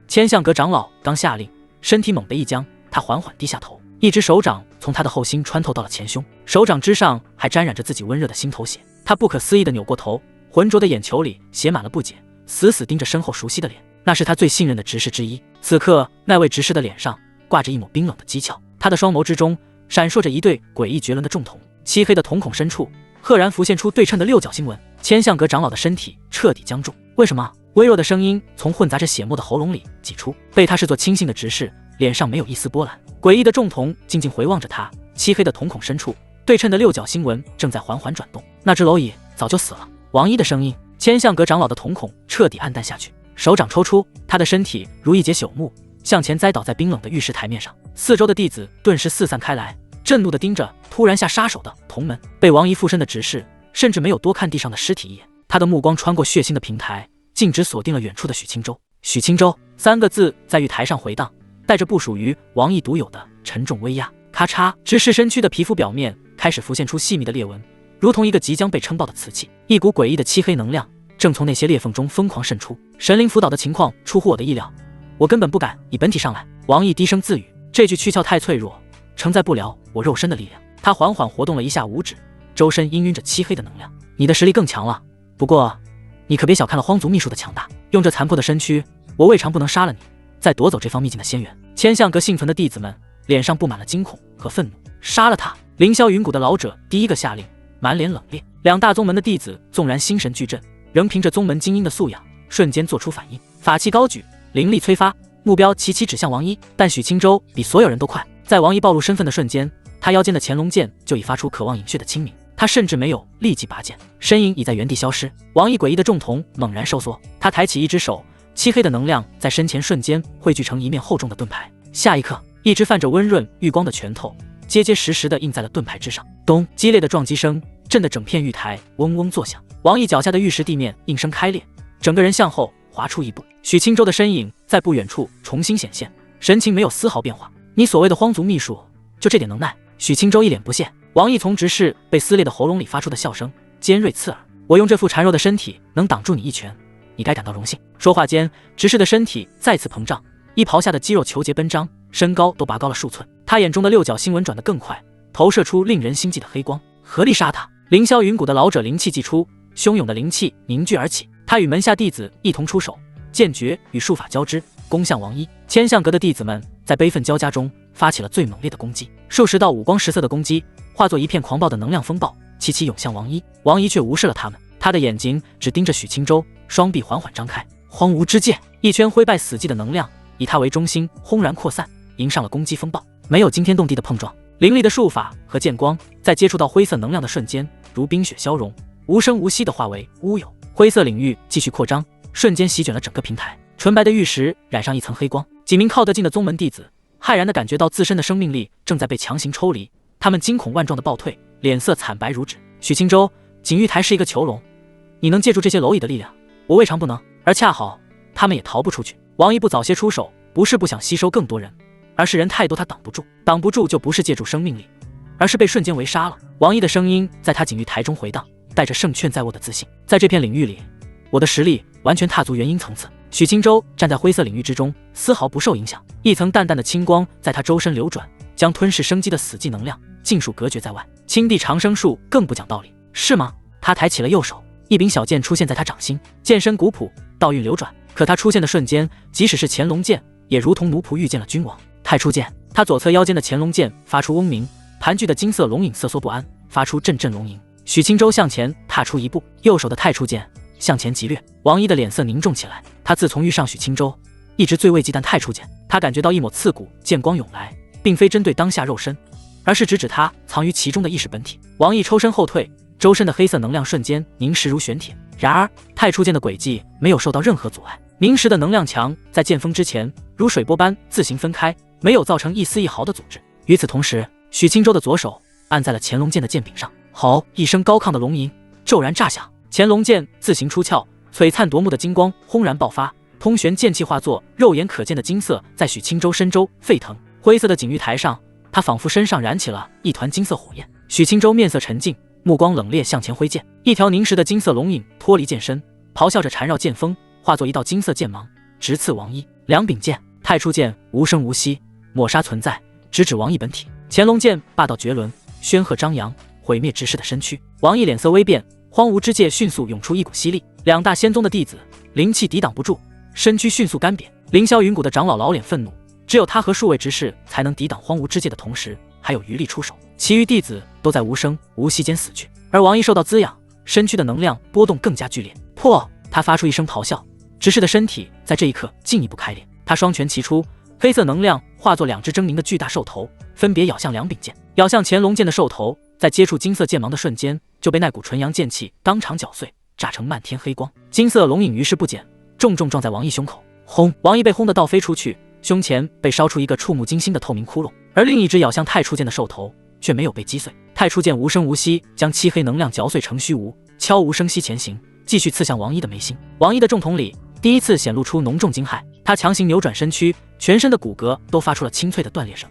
千象阁长老刚下令，身体猛地一僵，他缓缓低下头，一只手掌从他的后心穿透到了前胸，手掌之上还沾染着自己温热的心头血。他不可思议地扭过头，浑浊的眼球里写满了不解，死死盯着身后熟悉的脸，那是他最信任的执事之一。此刻那位执事的脸上挂着一抹冰冷的讥诮，他的双眸之中闪烁着一对诡异绝伦的重瞳，漆黑的瞳孔深处赫然浮现出对称的6角星纹。千象阁长老的身体彻底僵住。为什么？微弱的声音从混杂着血沫的喉咙里挤出。被他视作亲信的执事脸上没有一丝波澜，诡异的重瞳静静回望着他，漆黑的瞳孔深处对称的六角星纹正在缓缓转动。那只蝼蚁早就死了。王一的声音，千相阁长老的瞳孔彻底暗淡下去，手掌抽出，他的身体如一截朽木，向前栽倒在冰冷的玉石台面上。四周的弟子顿时四散开来，震怒地盯着突然下杀手的同门。被王一附身的执事甚至没有多看地上的尸体一眼，他的目光穿过血腥的平台，径直锁定了远处的许青州。许青州3个字在玉台上回荡，带着不属于王一独有的沉重威压。咔嚓，执事身躯的皮肤表面开始浮现出细密的裂纹，如同一个即将被撑爆的瓷器。一股诡异的漆黑能量正从那些裂缝中疯狂渗出。神灵辅导的情况出乎我的意料，我根本不敢以本体上来。王毅低声自语，这具躯壳太脆弱，承载不了我肉身的力量。他缓缓活动了一下五指，周身氤氲着漆黑的能量。你的实力更强了，不过你可别小看了荒族秘术的强大。用这残破的身躯，我未尝不能杀了你，再夺走这方秘境的仙源。千相阁幸存的弟子们脸上布满了惊恐和愤怒。杀了他！凌霄云谷的老者第一个下令，满脸冷冽。两大宗门的弟子纵然心神俱震，仍凭着宗门精英的素养，瞬间做出反应，法器高举，灵力催发，目标齐齐指向王一。但许青州比所有人都快，在王一暴露身份的瞬间，他腰间的乾隆剑就已发出渴望饮血的清明。他甚至没有立即拔剑，身影已在原地消失。王一诡异的重瞳猛然收缩，他抬起一只手，漆黑的能量在身前瞬间汇聚成一面厚重的盾牌。下一刻，一只泛着温润玉光的拳头结结实实地印在了盾牌之上。咚！激烈的撞击声震得整片玉台嗡嗡作响。王一脚下的玉石地面应声开裂，整个人向后滑出一步。许青州的身影在不远处重新显现，神情没有丝毫变化。你所谓的荒族秘术，就这点能耐？许青州一脸不屑。王毅从执事被撕裂的喉咙里发出的笑声尖锐刺耳。我用这副孱弱的身体能挡住你一拳，你该感到荣幸。说话间，执事的身体再次膨胀，衣袍下的肌肉虬结奔张，身高都拔高了数寸。他眼中的六角星纹转得更快，投射出令人心悸的黑光。合力杀他！凌霄云谷的老者灵气祭出，汹涌的灵气凝聚而起。他与门下弟子一同出手，剑诀与术法交织，攻向王一。千相阁的弟子们在悲愤交加中发起了最猛烈的攻击，数十道五光十色的攻击化作一片狂暴的能量风暴，齐齐涌向王一。王一却无视了他们，他的眼睛只盯着许青州，双臂缓缓张开。荒芜之界，一圈灰败死寂的能量以他为中心轰然扩散，迎上了攻击风暴。没有惊天动地的碰撞，凌厉的术法和剑光在接触到灰色能量的瞬间，如冰雪消融，无声无息地化为乌有。灰色领域继续扩张，瞬间席卷了整个平台。纯白的玉石染上一层黑光，几名靠得近的宗门弟子骇然地感觉到自身的生命力正在被强行抽离，他们惊恐万状地暴退，脸色惨白如纸。许青州，锦玉台是一个囚笼，你能借助这些蝼蚁的力量，我未尝不能。而恰好他们也逃不出去。王一不早些出手，不是不想吸收更多人，而是人太多他挡不住。挡不住就不是借助生命力，而是被瞬间围杀了。王一的声音在他锦玉台中回荡，带着胜券在握的自信。在这片领域里，我的实力完全踏足元婴层次。许青州站在灰色领域之中，丝毫不受影响。一层淡淡的青光在他周身流转，将吞噬生机的死寂能量尽数隔绝在外。青地长生术更不讲道理，是吗？他抬起了右手，一柄小剑出现在他掌心，剑身古朴，道韵流转。可他出现的瞬间，即使是乾隆剑也如同奴仆遇见了君王。太初剑，他左侧腰间的乾隆剑发出嗡鸣，盘踞的金色龙影瑟缩不安，发出阵阵龙吟。许青州向前踏出一步，右手的太初剑向前急掠。王一的脸色凝重起来，他自从遇上许青州，一直最畏忌惮太初剑。他感觉到一抹刺骨剑光涌来，并非针对当下肉身，而是直指他藏于其中的意识本体。王一抽身后退，周身的黑色能量瞬间凝实如玄铁。然而太初剑的轨迹没有受到任何阻碍，凝实的能量墙在剑锋之前如水波般自行分开，没有造成一丝一毫的阻滞。与此同时，许青州的左手按在了乾隆剑的剑柄上，吼一声高亢的龙吟骤然炸响，乾隆剑自行出鞘，璀璨夺目的金光轰然爆发，通玄剑气化作肉眼可见的金色，在许青州身周沸腾。灰色的锦玉台上，他仿佛身上燃起了一团金色火焰。许青州面色沉静，目光冷冽，向前挥剑，一条凝实的金色龙影脱离剑身，咆哮着缠绕剑锋，化作一道金色剑芒，直刺王一。两柄剑，太初剑无声无息，抹杀存在，直指王一本体。乾隆剑霸道绝伦，煊赫张扬，毁灭执事的身躯。王一脸色微变，荒芜之界迅速涌出一股吸力，两大仙宗的弟子灵气抵挡不住，身躯迅速干瘪。凌霄云谷的长老老脸愤怒，只有他和数位执事才能抵挡荒芜之界的同时，还有余力出手。其余弟子都在无声无息间死去，而王一受到滋养，身躯的能量波动更加剧烈。破！他发出一声咆哮，执事的身体在这一刻进一步开裂。他双拳齐出，黑色能量化作两只狰狞的巨大兽头，分别咬向两柄剑。咬向乾隆剑的兽头在接触金色剑芒的瞬间，就被那股纯阳剑气当场搅碎，炸成漫天黑光。金色龙影于是不减，重重撞在王毅胸口。轰！王毅被轰得倒飞出去，胸前被烧出一个触目惊心的透明窟窿，而另一只咬向太初剑的兽头却没有被击碎。太初剑无声无息将漆黑能量嚼碎成虚无，悄无声息前行，继续刺向王毅的眉心。王毅的重瞳里第一次显露出浓重惊骇，他强行扭转身躯，全身的骨骼都发出了清脆的断裂声。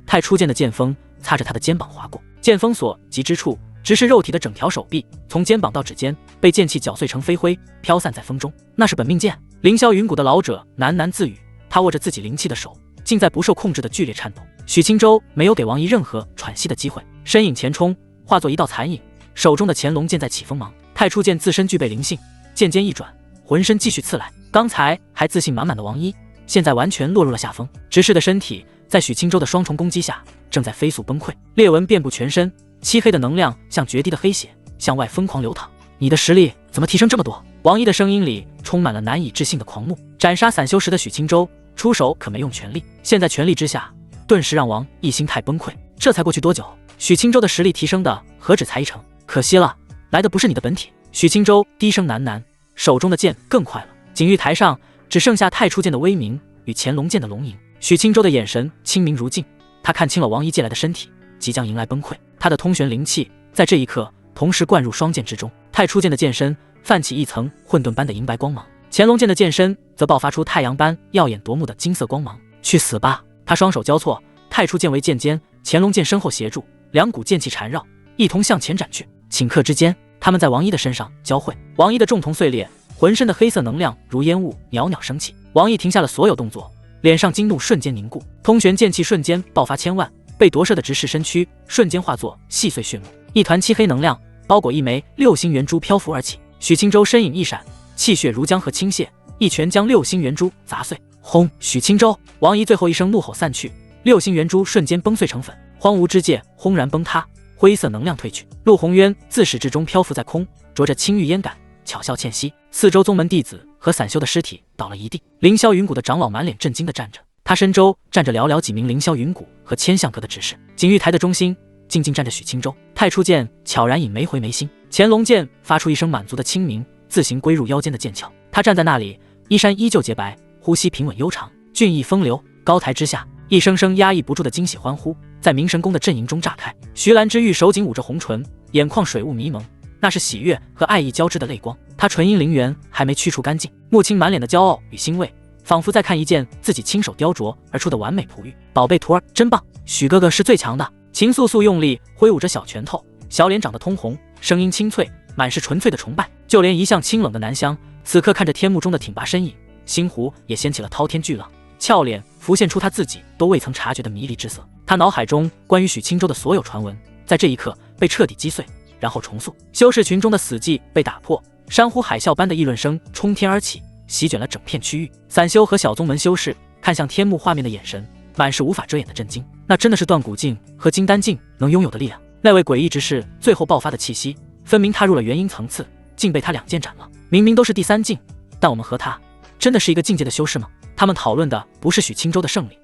太初剑的剑锋擦着他的肩膀划过，剑锋所及之处直视肉体的整条手臂，从肩膀到指尖被剑气搅碎成飞灰，飘散在风中。那是本命剑。凌霄云谷的老者喃喃自语，他握着自己灵气的手竟在不受控制的剧烈颤抖。许青州没有给王毅任何喘息的机会，身影前冲，化作一道残影，手中的乾隆剑在起锋芒。太初剑自身具备灵性，剑尖一转，浑身继续刺来。刚才还自信满满的王一，现在完全落入了下风。执事的身体在许青州的双重攻击下正在飞速崩溃，裂纹遍布全身，漆黑的能量像决堤的黑血向外疯狂流淌。你的实力怎么提升这么多？王一的声音里充满了难以置信的狂怒。斩杀散修时的许青州出手可没用全力，现在全力之下顿时让王毅心态崩溃。这才过去多久，许青州的实力提升的何止才1成？可惜了，来的不是你的本体。许青州低声喃喃，手中的剑更快了。景玉台上只剩下太初剑的威名与乾隆剑的龙吟。许青州的眼神清明如镜，他看清了王一借来的身体即将迎来崩溃，他的通玄灵气在这一刻同时灌入双剑之中。太初剑的剑身泛起一层混沌般的银白光芒，乾隆剑的剑身则爆发出太阳般耀眼夺目的金色光芒。去死吧！他双手交错，太初剑为剑尖，乾隆剑身后协助，两股剑气缠绕，一同向前斩去。顷刻之间，他们在王一的身上交汇，王一的重瞳碎裂，浑身的黑色能量如烟雾袅袅升起。王一停下了所有动作，脸上惊怒瞬间凝固，通玄剑气瞬间爆发千万，被夺舍的直视身躯瞬间化作细碎血幕，一团漆黑能量包裹一枚6星圆珠漂浮而起。许青州身影一闪，气血如江河倾泻，一拳将6星圆珠砸碎。轰！许青州！王一最后一声怒吼散去，6星圆珠瞬间崩碎成粉，荒芜之界轰然崩塌，灰色能量褪去。陆宏渊自始至终漂浮在空，着着青玉烟杆，巧笑倩兮。四周宗门弟子和散修的尸体倒了一地，凌霄云谷的长老满脸震惊地站着，他身周站着寥寥几名凌霄云谷和千象阁的执事。景玉台的中心静静站着许青州。太初剑悄然隐没回眉心，乾隆剑发出一声满足的清鸣，自行归入腰间的剑鞘。他站在那里，衣衫依旧洁白，呼吸平稳悠长，俊逸风流。高台之下，一声声压抑不住的惊喜欢呼在明神宫的阵营中炸开。徐兰之玉手紧捂着红唇，眼眶水雾迷蒙，那是喜悦和爱意交织的泪光。他纯阴灵元还没驱除干净，穆青满脸的骄傲与欣慰，仿佛在看一件自己亲手雕琢而出的完美璞玉。宝贝徒儿真棒，许哥哥是最强的。秦素素用力挥舞着小拳头，小脸长得通红，声音清脆，满是纯粹的崇拜。就连一向清冷的南湘，此刻看着天幕中的挺拔身影，心湖也掀起了滔天巨浪，俏脸浮现出他自己都未曾察觉的迷离之色。他脑海中关于许青州的所有传闻，在这一刻被彻底击碎，然后重塑。修士群中的死寂被打破，山呼海啸般的议论声冲天而起，席卷了整片区域。散修和小宗门修士看向天幕画面的眼神，满是无法遮掩的震惊。那真的是断骨境和金丹境能拥有的力量。那位诡异之士最后爆发的气息，分明踏入了元婴层次，竟被他2剑斩了。明明都是第3境，但我们和他真的是一个境界的修士吗？他们讨论的不是许青州的胜利，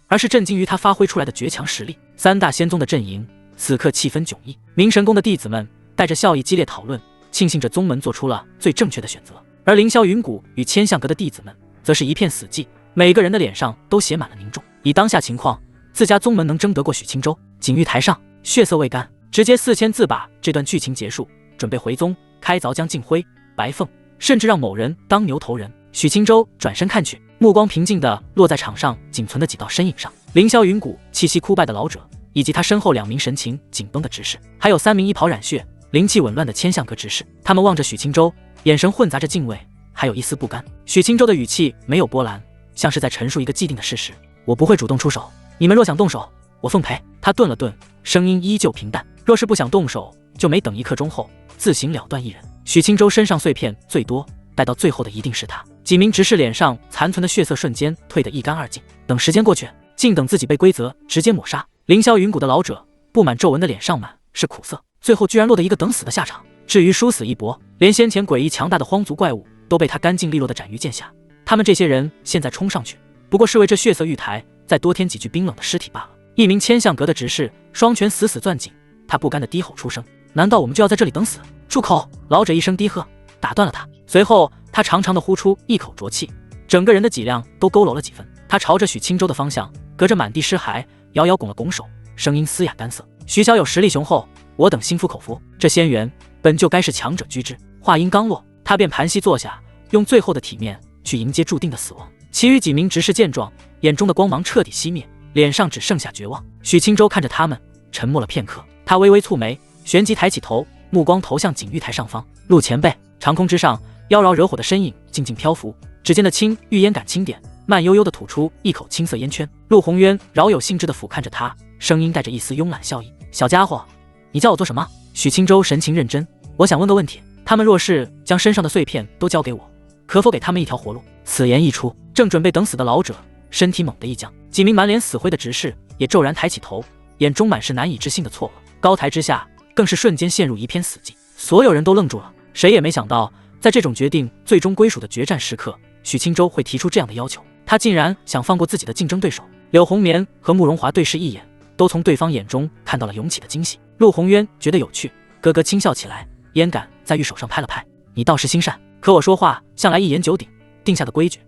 而是震惊于他发挥出来的绝强实力。3大仙宗的阵营此刻气氛迥异，明神宫的弟子们带着笑意激烈讨论，庆幸着宗门做出了最正确的选择。而凌霄云谷与千象阁的弟子们则是一片死寂，每个人的脸上都写满了凝重。以当下情况，自家宗门能争得过许青州？景玉台上血色未干，直接4000字把这段剧情结束，准备回宗开凿江静辉、白凤，甚至让某人当牛头人。许青州转身看去，目光平静地落在场上仅存的几道身影上，凌霄云谷气息枯败的老者，以及他身后2名神情紧绷的执事，还有3名衣袍染血、灵气紊乱的千象阁执事。他们望着许青州，眼神混杂着敬畏，还有一丝不甘。许青州的语气没有波澜，像是在陈述一个既定的事实。我不会主动出手，你们若想动手，我奉陪。他顿了顿，声音依旧平淡。若是不想动手，就没等1刻钟后自行了断一人。许青州身上碎片最多，带到最后的一定是他。几名执事脸上残存的血色瞬间退得一干二净。等时间过去，静等自己被规则直接抹杀。凌霄云谷的老者布满皱纹的脸上满是苦涩，最后居然落得一个等死的下场。至于殊死一搏，连先前诡异强大的荒族怪物都被他干净利落的斩于剑下。他们这些人现在冲上去，不过是为这血色玉台再多添几具冰冷的尸体罢了。一名千象阁的执事双拳死死攥紧，他不甘地低吼出声：“难道我们就要在这里等死？”住口！老者一声低喝，打断了他。随后，他长长的呼出一口浊气，整个人的脊梁都佝偻了几分。他朝着许青州的方向，隔着满地尸骸，遥遥拱了拱手，声音嘶哑干涩：“许小友实力雄厚，我等心服口服。这仙缘本就该是强者居之。”话音刚落，他便盘膝坐下，用最后的体面去迎接注定的死亡。其余几名执事见状，眼中的光芒彻底熄灭，脸上只剩下绝望。许青州看着他们，沉默了片刻，他微微蹙眉，旋即抬起头，目光投向景玉台上方。陆前辈，长空之上，妖娆惹火的身影静静漂浮，指尖的青玉烟杆轻点，慢悠悠地吐出一口青色烟圈。陆宏渊饶有兴致地俯瞰着他，声音带着一丝慵懒笑意：“小家伙，你叫我做什么？”许青州神情认真：“我想问个问题，他们若是将身上的碎片都交给我，可否给他们一条活路？”此言一出，正准备等死的老者身体猛地一僵，几名满脸死灰的执事也骤然抬起头，眼中满是难以置信的错愕。高台之下更是瞬间陷入一片死寂，所有人都愣住了，谁也没想到，在这种决定最终归属的决战时刻，许青州会提出这样的要求。他竟然想放过自己的竞争对手。柳红棉和慕容华对视一眼，都从对方眼中看到了涌起的惊喜。陆宏渊觉得有趣，咯咯轻笑起来，烟杆在玉手上拍了拍：“你倒是心善，可我说话向来一言九鼎，定下的规矩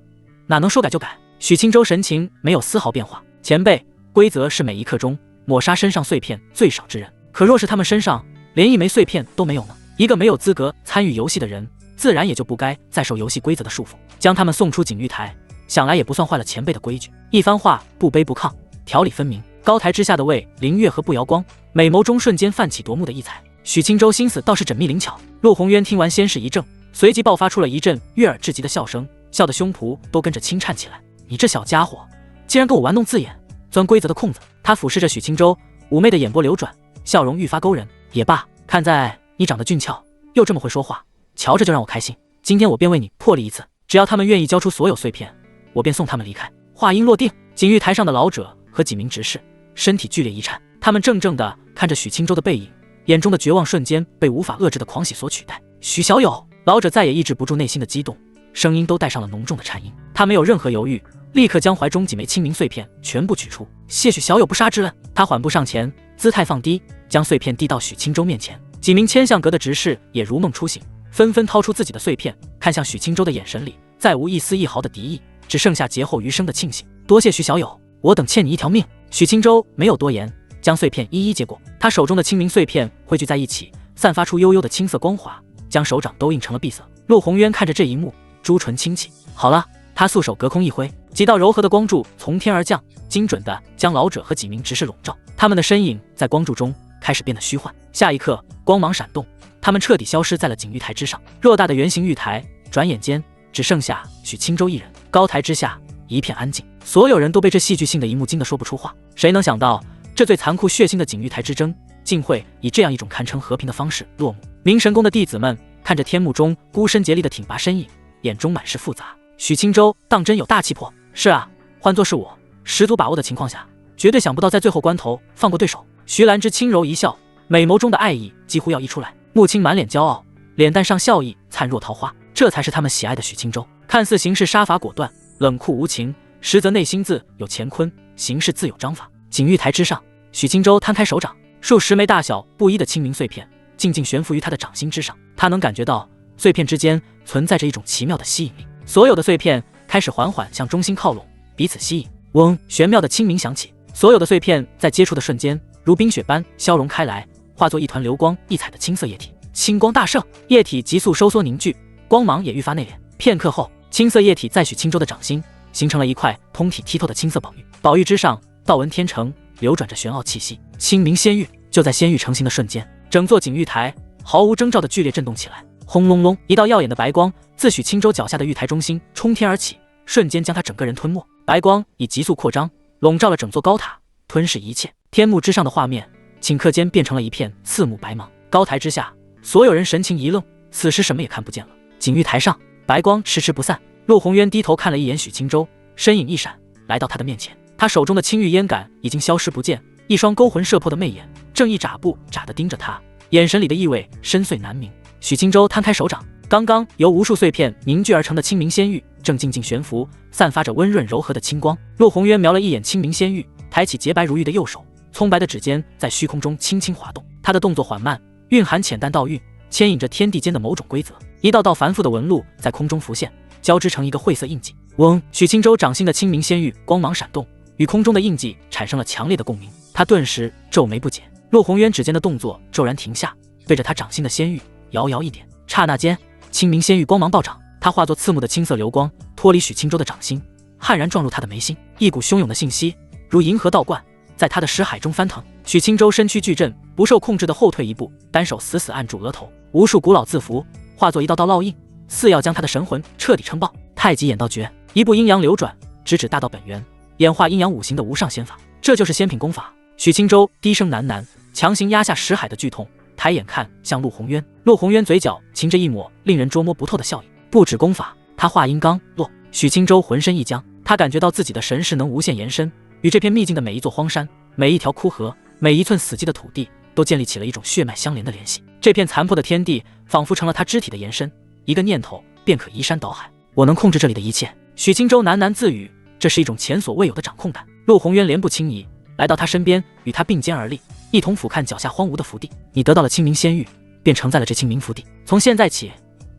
哪能说改就改？”许青州神情没有丝毫变化：“前辈，规则是每一刻中抹杀身上碎片最少之人，可若是他们身上连一枚碎片都没有呢？一个没有资格参与游戏的人，自然也就不该再受游戏规则的束缚。将他们送出景玉台，想来也不算坏了前辈的规矩。”一番话不卑不亢，条理分明。高台之下的魏凌月和步摇光美眸中瞬间泛起夺目的异彩。许青州心思倒是缜密灵巧。陆宏渊听完先是一怔，随即爆发出了一阵悦耳至极的笑声，笑得胸脯都跟着轻颤起来：“你这小家伙，竟然跟我玩弄字眼，钻规则的空子！”他俯视着许青州，妩媚的眼波流转，笑容愈发勾人。“也罢，看在你长得俊俏，又这么会说话，瞧着就让我开心。今天我便为你破例一次，只要他们愿意交出所有碎片，我便送他们离开。”话音落定，景玉台上的老者和几名执事身体剧烈一颤，他们怔怔地看着许青州的背影，眼中的绝望瞬间被无法遏制的狂喜所取代。“许小友！”老者再也抑制不住内心的激动，声音都带上了浓重的颤音。他没有任何犹豫，立刻将怀中几枚清明碎片全部取出。“谢许小友不杀之恩。”他缓步上前，姿态放低，将碎片递到许青州面前。几名千相阁的执事也如梦初醒，纷纷掏出自己的碎片，看向许青州的眼神里再无一丝一毫的敌意，只剩下劫后余生的庆幸。“多谢许小友，我等欠你一条命。”许青州没有多言，将碎片一一接过。他手中的清明碎片汇聚在一起，散发出悠悠的青色光华，将手掌都映成了碧色。陆宏渊看着这一幕，朱唇轻启。好了，他素手隔空一挥，几道柔和的光柱从天而降，精准地将老者和几名执事笼罩。他们的身影在光柱中开始变得虚幻，下一刻光芒闪动，他们彻底消失在了景玉台之上。偌大的圆形玉台，转眼间只剩下许青州一人。高台之下一片安静，所有人都被这戏剧性的一幕惊得说不出话。谁能想到，这最残酷血腥的景玉台之争，竟会以这样一种堪称和平的方式落幕？明神宫的弟子们看着天幕中孤身竭力的挺拔身影，眼中满是复杂。许青州当真有大气魄。是啊，换作是我，十足把握的情况下，绝对想不到在最后关头放过对手。徐兰芝轻柔一笑，美眸中的爱意几乎要溢出来。穆青满脸骄傲，脸蛋上笑意灿若桃花，这才是他们喜爱的许青州。看似行事杀伐果断，冷酷无情，实则内心自有乾坤，行事自有章法。景玉台之上，许青州摊开手掌，数十枚大小不一的清明碎片静静悬浮于他的掌心之上。他能感觉到碎片之间存在着一种奇妙的吸引力，所有的碎片开始缓缓向中心靠拢，彼此吸引。嗡，玄妙的清明响起，所有的碎片在接触的瞬间如冰雪般消融开来，化作一团流光溢彩的青色液体。青光大盛，液体急速收缩凝聚，光芒也愈发内敛。片刻后，青色液体在许青州的掌心形成了一块通体剔透的青色宝玉，宝玉之上道纹天成，流转着玄奥气息。清明仙玉。就在仙玉成型的瞬间，整座景玉台毫无征兆的剧烈震动起来。轰隆隆，一道耀眼的白光自许青州脚下的玉台中心冲天而起，瞬间将他整个人吞没。白光以急速扩张，笼罩了整座高塔，吞噬一切。天幕之上的画面顷刻间变成了一片刺目白茫。高台之下，所有人神情一愣，此时什么也看不见了。景玉台上，白光迟迟不散。陆宏渊低头看了一眼许青州，身影一闪，来到他的面前。他手中的青玉烟杆已经消失不见，一双勾魂摄魄的媚眼正一眨不眨地盯着他，眼神里的意味深邃难明。许青州摊开手掌，刚刚由无数碎片凝聚而成的清明仙玉正静静悬浮，散发着温润柔和的清光。陆宏渊瞄了一眼清明仙玉，抬起洁白如玉的右手，葱白的指尖在虚空中轻轻滑动，他的动作缓慢，蕴含浅淡道韵，牵引着天地间的某种规则。一道道繁复的纹路在空中浮现，交织成一个晦色印记。嗡！许清舟掌心的清明仙玉光芒闪动，与空中的印记产生了强烈的共鸣。他顿时皱眉不解。陆鸿渊指尖的动作骤然停下，对着他掌心的仙玉遥遥一点。刹那间，清明仙玉光芒暴涨，它化作刺目的青色流光，脱离许清舟的掌心，悍然撞入他的眉心。一股汹涌的信息如银河倒灌，在他的识海中翻腾。许清舟身躯巨震，不受控制的后退一步，单手死死按住额头，无数古老字符化作一道道烙印，似要将他的神魂彻底撑爆。太极眼道诀，一部阴阳流转，直指大道本源，演化阴阳五行的无上仙法，这就是仙品功法。许清舟低声喃喃，强行压下识海的剧痛，抬眼看向陆鸿渊。陆鸿渊嘴角噙着一抹令人捉摸不透的笑意。不止功法，他话音刚落，许清舟浑身一僵，他感觉到自己的神识能无限延伸，与这片秘境的每一座荒山、每一条枯河、每一寸死寂的土地都建立起了一种血脉相连的联系。这片残破的天地仿佛成了他肢体的延伸，一个念头便可移山倒海。我能控制这里的一切。许清舟喃喃自语，这是一种前所未有的掌控感。陆鸿渊莲步轻移，来到他身边，与他并肩而立，一同俯瞰脚下荒芜的福地。你得到了清明仙玉，便承载了这清明福地，从现在起，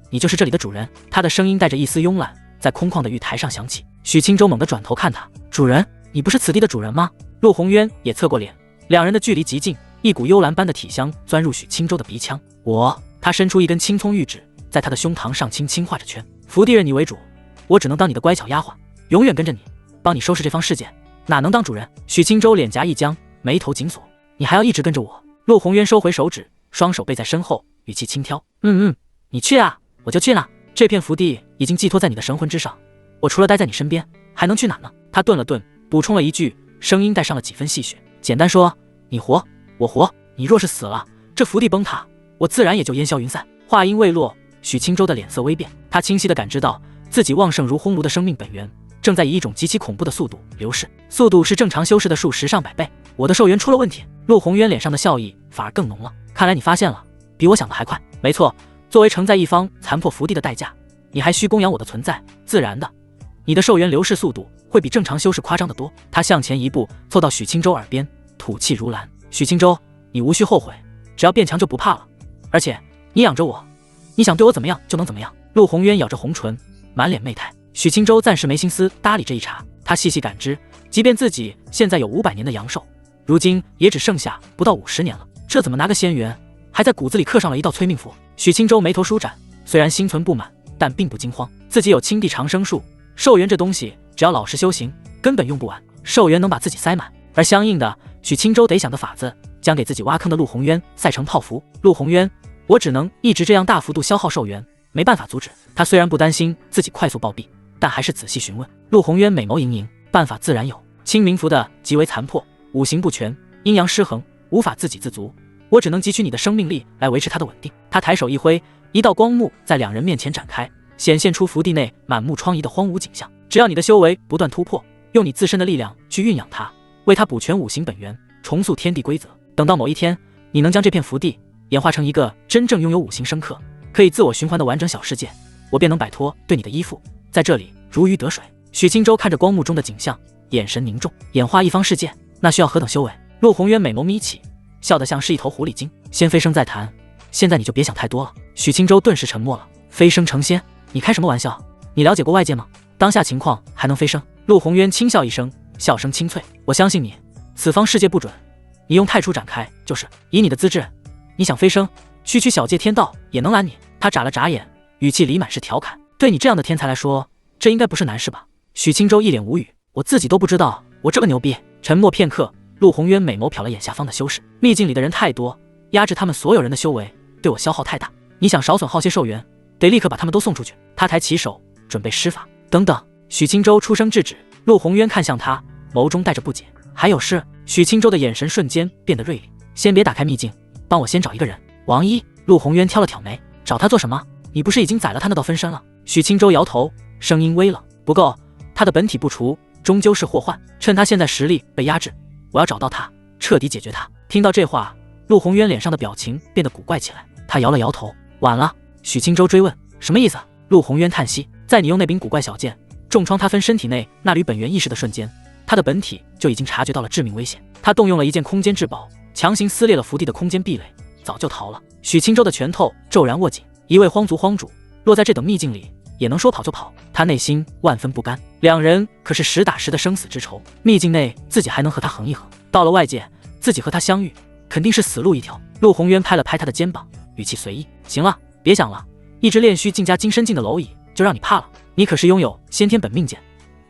你就是这里的主人。他的声音带着一丝慵懒，在空旷的玉台上响起。许清舟猛地转头看他，主人，你不是此地的主人吗？陆鸿渊也侧过脸，两人的距离极近，一股幽兰般的体香钻入许清舟的鼻腔。他伸出一根青葱玉指，在他的胸膛上轻轻画着圈。福地任你为主，我只能当你的乖巧丫鬟，永远跟着你，帮你收拾这方世界，哪能当主人？许清舟脸颊一僵，眉头紧锁。你还要一直跟着我？陆鸿渊收回手指，双手背在身后，语气轻佻。你去啊，我就去哪。这片福地已经寄托在你的神魂之上，我除了待在你身边，还能去哪呢？他顿了顿，补充了一句，声音带上了几分戏谑。简单说，你活，我活。你若是死了，这福地崩塌，我自然也就烟消云散。话音未落，许清舟的脸色微变，他清晰地感知到自己旺盛如烘炉的生命本源正在以一种极其恐怖的速度流逝，速度是正常修士的数十上百倍。我的寿元出了问题。陆鸿渊脸上的笑意反而更浓了，看来你发现了，比我想的还快。没错，作为承载一方残破福地的代价，你还需供养我的存在，自然的，你的寿元流逝速度会比正常修士夸张得多。他向前一步，凑到许清舟耳边，吐气如兰。许清舟，你无需后悔，只要变强就不怕了，而且你养着我，你想对我怎么样就能怎么样。陆鸿渊咬着红唇，满脸媚态。许清舟暂时没心思搭理这一茬，他细细感知，即便自己现在有500年的阳寿，如今也只剩下不到50年了，这怎么拿个仙元，还在骨子里刻上了一道催命符。许清舟眉头舒展，虽然心存不满，但并不惊慌。自己有青地长生术，寿元这东西只要老实修行，根本用不完，寿元能把自己塞满。而相应的，许清舟得想个法子，将给自己挖坑的陆鸿渊赛成泡芙。陆鸿渊，我只能一直这样大幅度消耗寿元，没办法阻止。他虽然不担心自己快速暴毙，但还是仔细询问。陆鸿渊美眸盈盈，办法自然有。清明符的极为残破，五行不全，阴阳失衡，无法自给自足，我只能汲取你的生命力来维持它的稳定。他抬手一挥，一道光幕在两人面前展开，显现出福地内满目疮痍的荒芜景象。只要你的修为不断突破，用你自身的力量去酝养它，为它补全五行本源，重塑天地规则，等到某一天，你能将这片福地演化成一个真正拥有五行生克，可以自我循环的完整小世界，我便能摆脱对你的依附，在这里如鱼得水。许清舟看着光幕中的景象，眼神凝重。演化一方世界，那需要何等修为？陆鸿渊美眸眯起，笑得像是一头狐狸精。先飞升再谈，现在你就别想太多了。许清舟顿时沉默了。飞升成仙？你开什么玩笑？你了解过外界吗？当下情况还能飞升？陆鸿渊轻笑一声，笑声清脆。我相信你，此方世界不准，你用太初展开就是。以你的资质，你想飞升，区区小界天道也能拦你。他眨了眨眼，语气里满是调侃。对你这样的天才来说，这应该不是难事吧？许清舟一脸无语，我自己都不知道我这么牛逼。沉默片刻，陆鸿渊美眸瞟了眼下方的修士。秘境里的人太多，压制他们所有人的修为，对我消耗太大。你想少损耗些寿元，得立刻把他们都送出去。他抬起手准备施法。等等，许清舟出声制止。陆鸿渊看向他，眸中带着不解。还有事？许清舟的眼神瞬间变得锐利。先别打开秘境，帮我先找一个人。王一。陆鸿渊挑了挑眉，找他做什么？你不是已经宰了他那道分身了？许清舟摇头，声音微冷。不够，他的本体不除，终究是祸患。趁他现在实力被压制，我要找到他，彻底解决他。听到这话，陆鸿渊脸上的表情变得古怪起来。他摇了摇头。晚了。许清舟追问，什么意思？陆鸿渊叹息，在你用那柄古怪小剑重创他分身体内那缕本源意识的瞬间，他的本体就已经察觉到了致命危险。他动用了一件空间至宝，强行撕裂了福地的空间壁垒，早就逃了。许青州的拳头骤然握紧，一位荒族荒主落在这等秘境里，也能说跑就跑。他内心万分不甘，两人可是实打实的生死之仇。秘境内自己还能和他横一横，到了外界，自己和他相遇，肯定是死路一条。陆宏渊拍了拍他的肩膀，语气随意：“行了，别想了，一只炼虚境加金身境的蝼蚁就让你怕了？你可是拥有先天本命剑，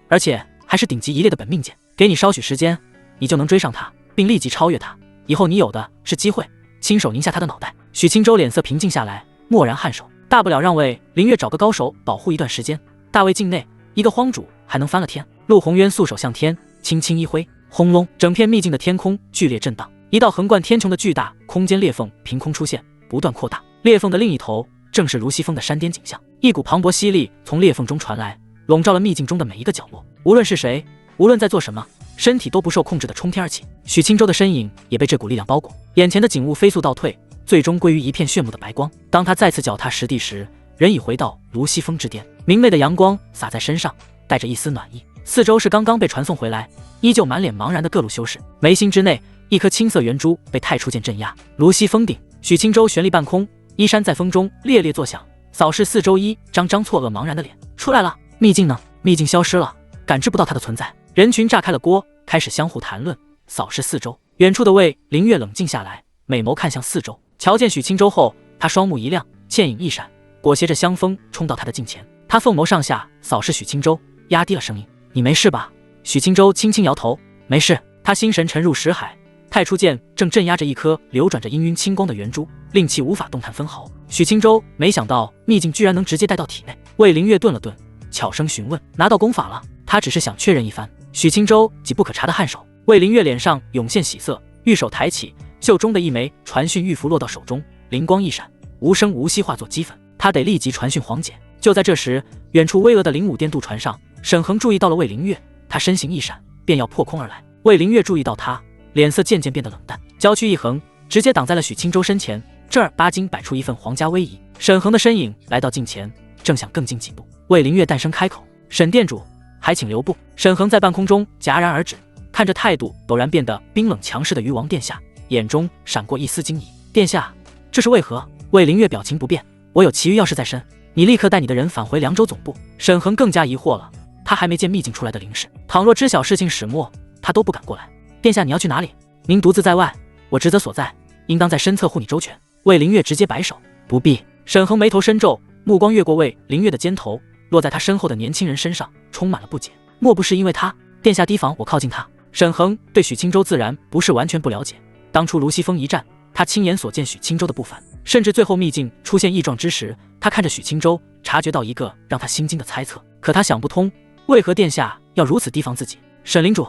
而且还是顶级一列的本命剑，给你稍许时间，你就能追上他，并立即超越他。以后你有的是机会，亲手拧下他的脑袋。”许青州脸色平静下来，默然颔首。大不了让魏凌月找个高手保护一段时间，大魏境内一个荒主还能翻了天。陆宏渊素手向天，轻轻一挥，轰隆，整片秘境的天空剧烈震荡，一道横贯天穹的巨大空间裂缝凭空出现，不断扩大。裂缝的另一头正是如西峰的山巅景象，一股磅礴吸力从裂缝中传来，笼罩了秘境中的每一个角落。无论是谁，无论在做什么，身体都不受控制的冲天而起。许青州的身影也被这股力量包裹，眼前的景物飞速倒退，最终归于一片炫目的白光。当他再次脚踏实地时，人已回到如西峰之巅，明媚的阳光洒在身上，带着一丝暖意。四周是刚刚被传送回来，依旧满脸茫然的各路修士。眉心之内，一颗青色圆珠被太初剑镇压。如西峰顶，许青州悬立半空，衣衫在风中猎猎作响，扫视四周，一张张错愕茫然的脸。出来了，秘境呢？秘境消失了，感知不到它的存在。人群炸开了锅，开始相互谈论，扫视四周。远处的魏凌月冷静下来，美眸看向四周，瞧见许青州后，他双目一亮，倩影一闪，裹挟着香风冲到他的近前。他凤眸上下扫视许青州，压低了声音：“你没事吧？”许青州轻轻摇头：“没事。”他心神沉入识海，太初剑正镇压着一颗流转着氤氲青光的圆珠，令其无法动弹分毫。许青州没想到秘境居然能直接带到体内。魏凌月顿了顿，悄声询问：“拿到功法了？”他只是想确认一番。许青州急不可察的颔首。魏凌月脸上涌现喜色，玉手抬起，袖中的一枚传讯玉符落到手中，灵光一闪，无声无息化作齑粉。他得立即传讯黄姐。就在这时，远处巍峨的灵武殿渡船上，沈恒注意到了魏凌月，他身形一闪，便要破空而来。魏凌月注意到他，脸色渐渐变得冷淡，娇躯一横，直接挡在了许青州身前，正儿八经摆出一份皇家威仪。沈恒的身影来到近前，正想更近几步，魏凌月淡声开口：“沈店主，还请留步。”沈恒在半空中戛然而止，看着态度陡然变得冰冷强势的鱼王殿下，眼中闪过一丝惊疑：“殿下，这是为何？”魏凌月表情不变：“我有其余要事在身，你立刻带你的人返回凉州总部。”沈恒更加疑惑了，他还没见秘境出来的灵士，倘若知晓事情始末，他都不敢过来。殿下，你要去哪里？您独自在外，我职责所在，应当在身侧护你周全。魏凌月直接摆手：“不必。”沈恒眉头深皱，目光越过魏凌月的肩头，落在他身后的年轻人身上，充满了不解。莫不是因为他？殿下提防我靠近他？沈恒对许青州自然不是完全不了解，当初卢西峰一战，他亲眼所见许青州的不凡，甚至最后秘境出现异状之时，他看着许青州，察觉到一个让他心惊的猜测。可他想不通，为何殿下要如此提防自己？沈领主，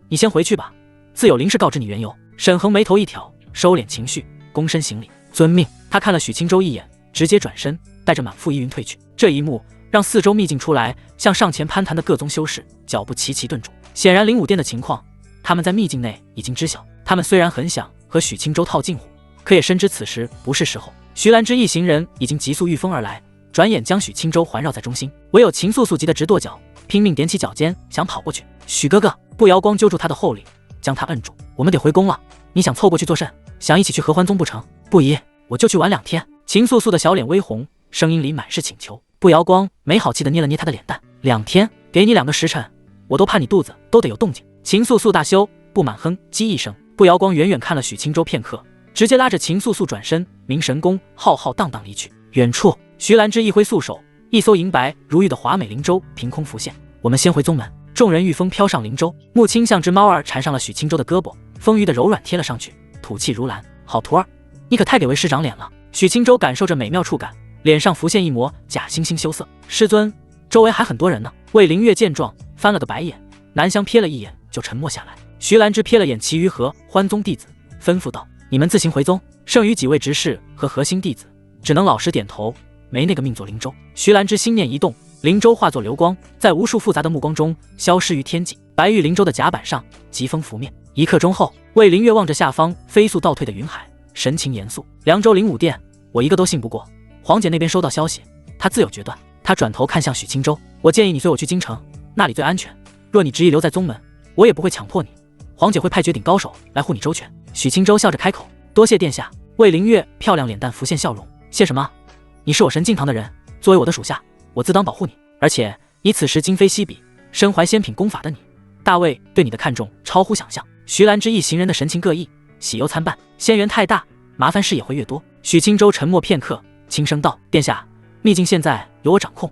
你先回去吧，自有灵士告知你缘由。沈恒眉头一挑，收敛情绪，躬身行礼：“遵命。”他看了许青州一眼，直接转身，带着满腹疑云退去。这一幕让四周秘境出来向上前攀谈的各宗修士脚步齐齐顿住。显然灵武殿的情况，他们在秘境内已经知晓。他们虽然很想和许青州套近乎，可也深知此时不是时候。徐兰之一行人已经急速御风而来，转眼将许青州环绕在中心，唯有秦素素急得直跺脚，拼命踮起脚尖想跑过去。许哥哥，步摇光揪住他的后领，将他摁住：“我们得回宫了，你想凑过去作甚？想一起去合欢宗不成？不宜，我就去玩2天。”秦素素的小脸微红，声音里满是请求。步摇光没好气地捏了捏他的脸蛋：“2天，给你2个时辰，我都怕你肚子都得有动静。”秦素素大羞，不满哼唧一声。步摇光远远看了许青州片刻，直接拉着秦素素转身，明神宫浩浩荡荡离去。远处，徐兰芝一挥素手，一艘银白如玉的华美灵舟凭空浮现。“我们先回宗门。”众人御风飘上灵舟，木青像只猫儿缠上了许青州的胳膊，丰腴的柔软贴了上去，吐气如兰：“好徒儿，你可太给魏师长脸了。”许青州感受着美妙触感，脸上浮现一抹假惺惺羞涩：“师尊，周围还很多人呢。”魏凌月见状，翻了个白眼，南香瞥了一眼就沉默下来。徐兰芝瞥了眼其余合欢宗弟子，吩咐道：“你们自行回宗。”剩余几位执事和核心弟子只能老实点头，没那个命做灵舟。徐兰芝心念一动，灵舟化作流光，在无数复杂的目光中消失于天际。白玉灵舟的甲板上疾风拂面。1刻钟后，魏凌月望着下方飞速倒退的云海，神情严肃：“凉州灵武殿，我一个都信不过。黄姐那边收到消息，她自有决断。”他转头看向许青州：“我建议你随我去京城，那里最安全。若你执意留在宗门，我也不会强迫你，皇姐会派绝顶高手来护你周全。许清舟笑着开口：多谢殿下。魏灵月漂亮脸蛋浮现笑容：谢什么？你是我神镜堂的人，作为我的属下，我自当保护你。而且你此时今非昔比，身怀仙品功法的你，大卫对你的看重超乎想象。徐兰之一行人的神情各异，喜忧参半。仙缘太大，麻烦事也会越多。许清舟沉默片刻，轻声道：殿下，秘境现在由我掌控，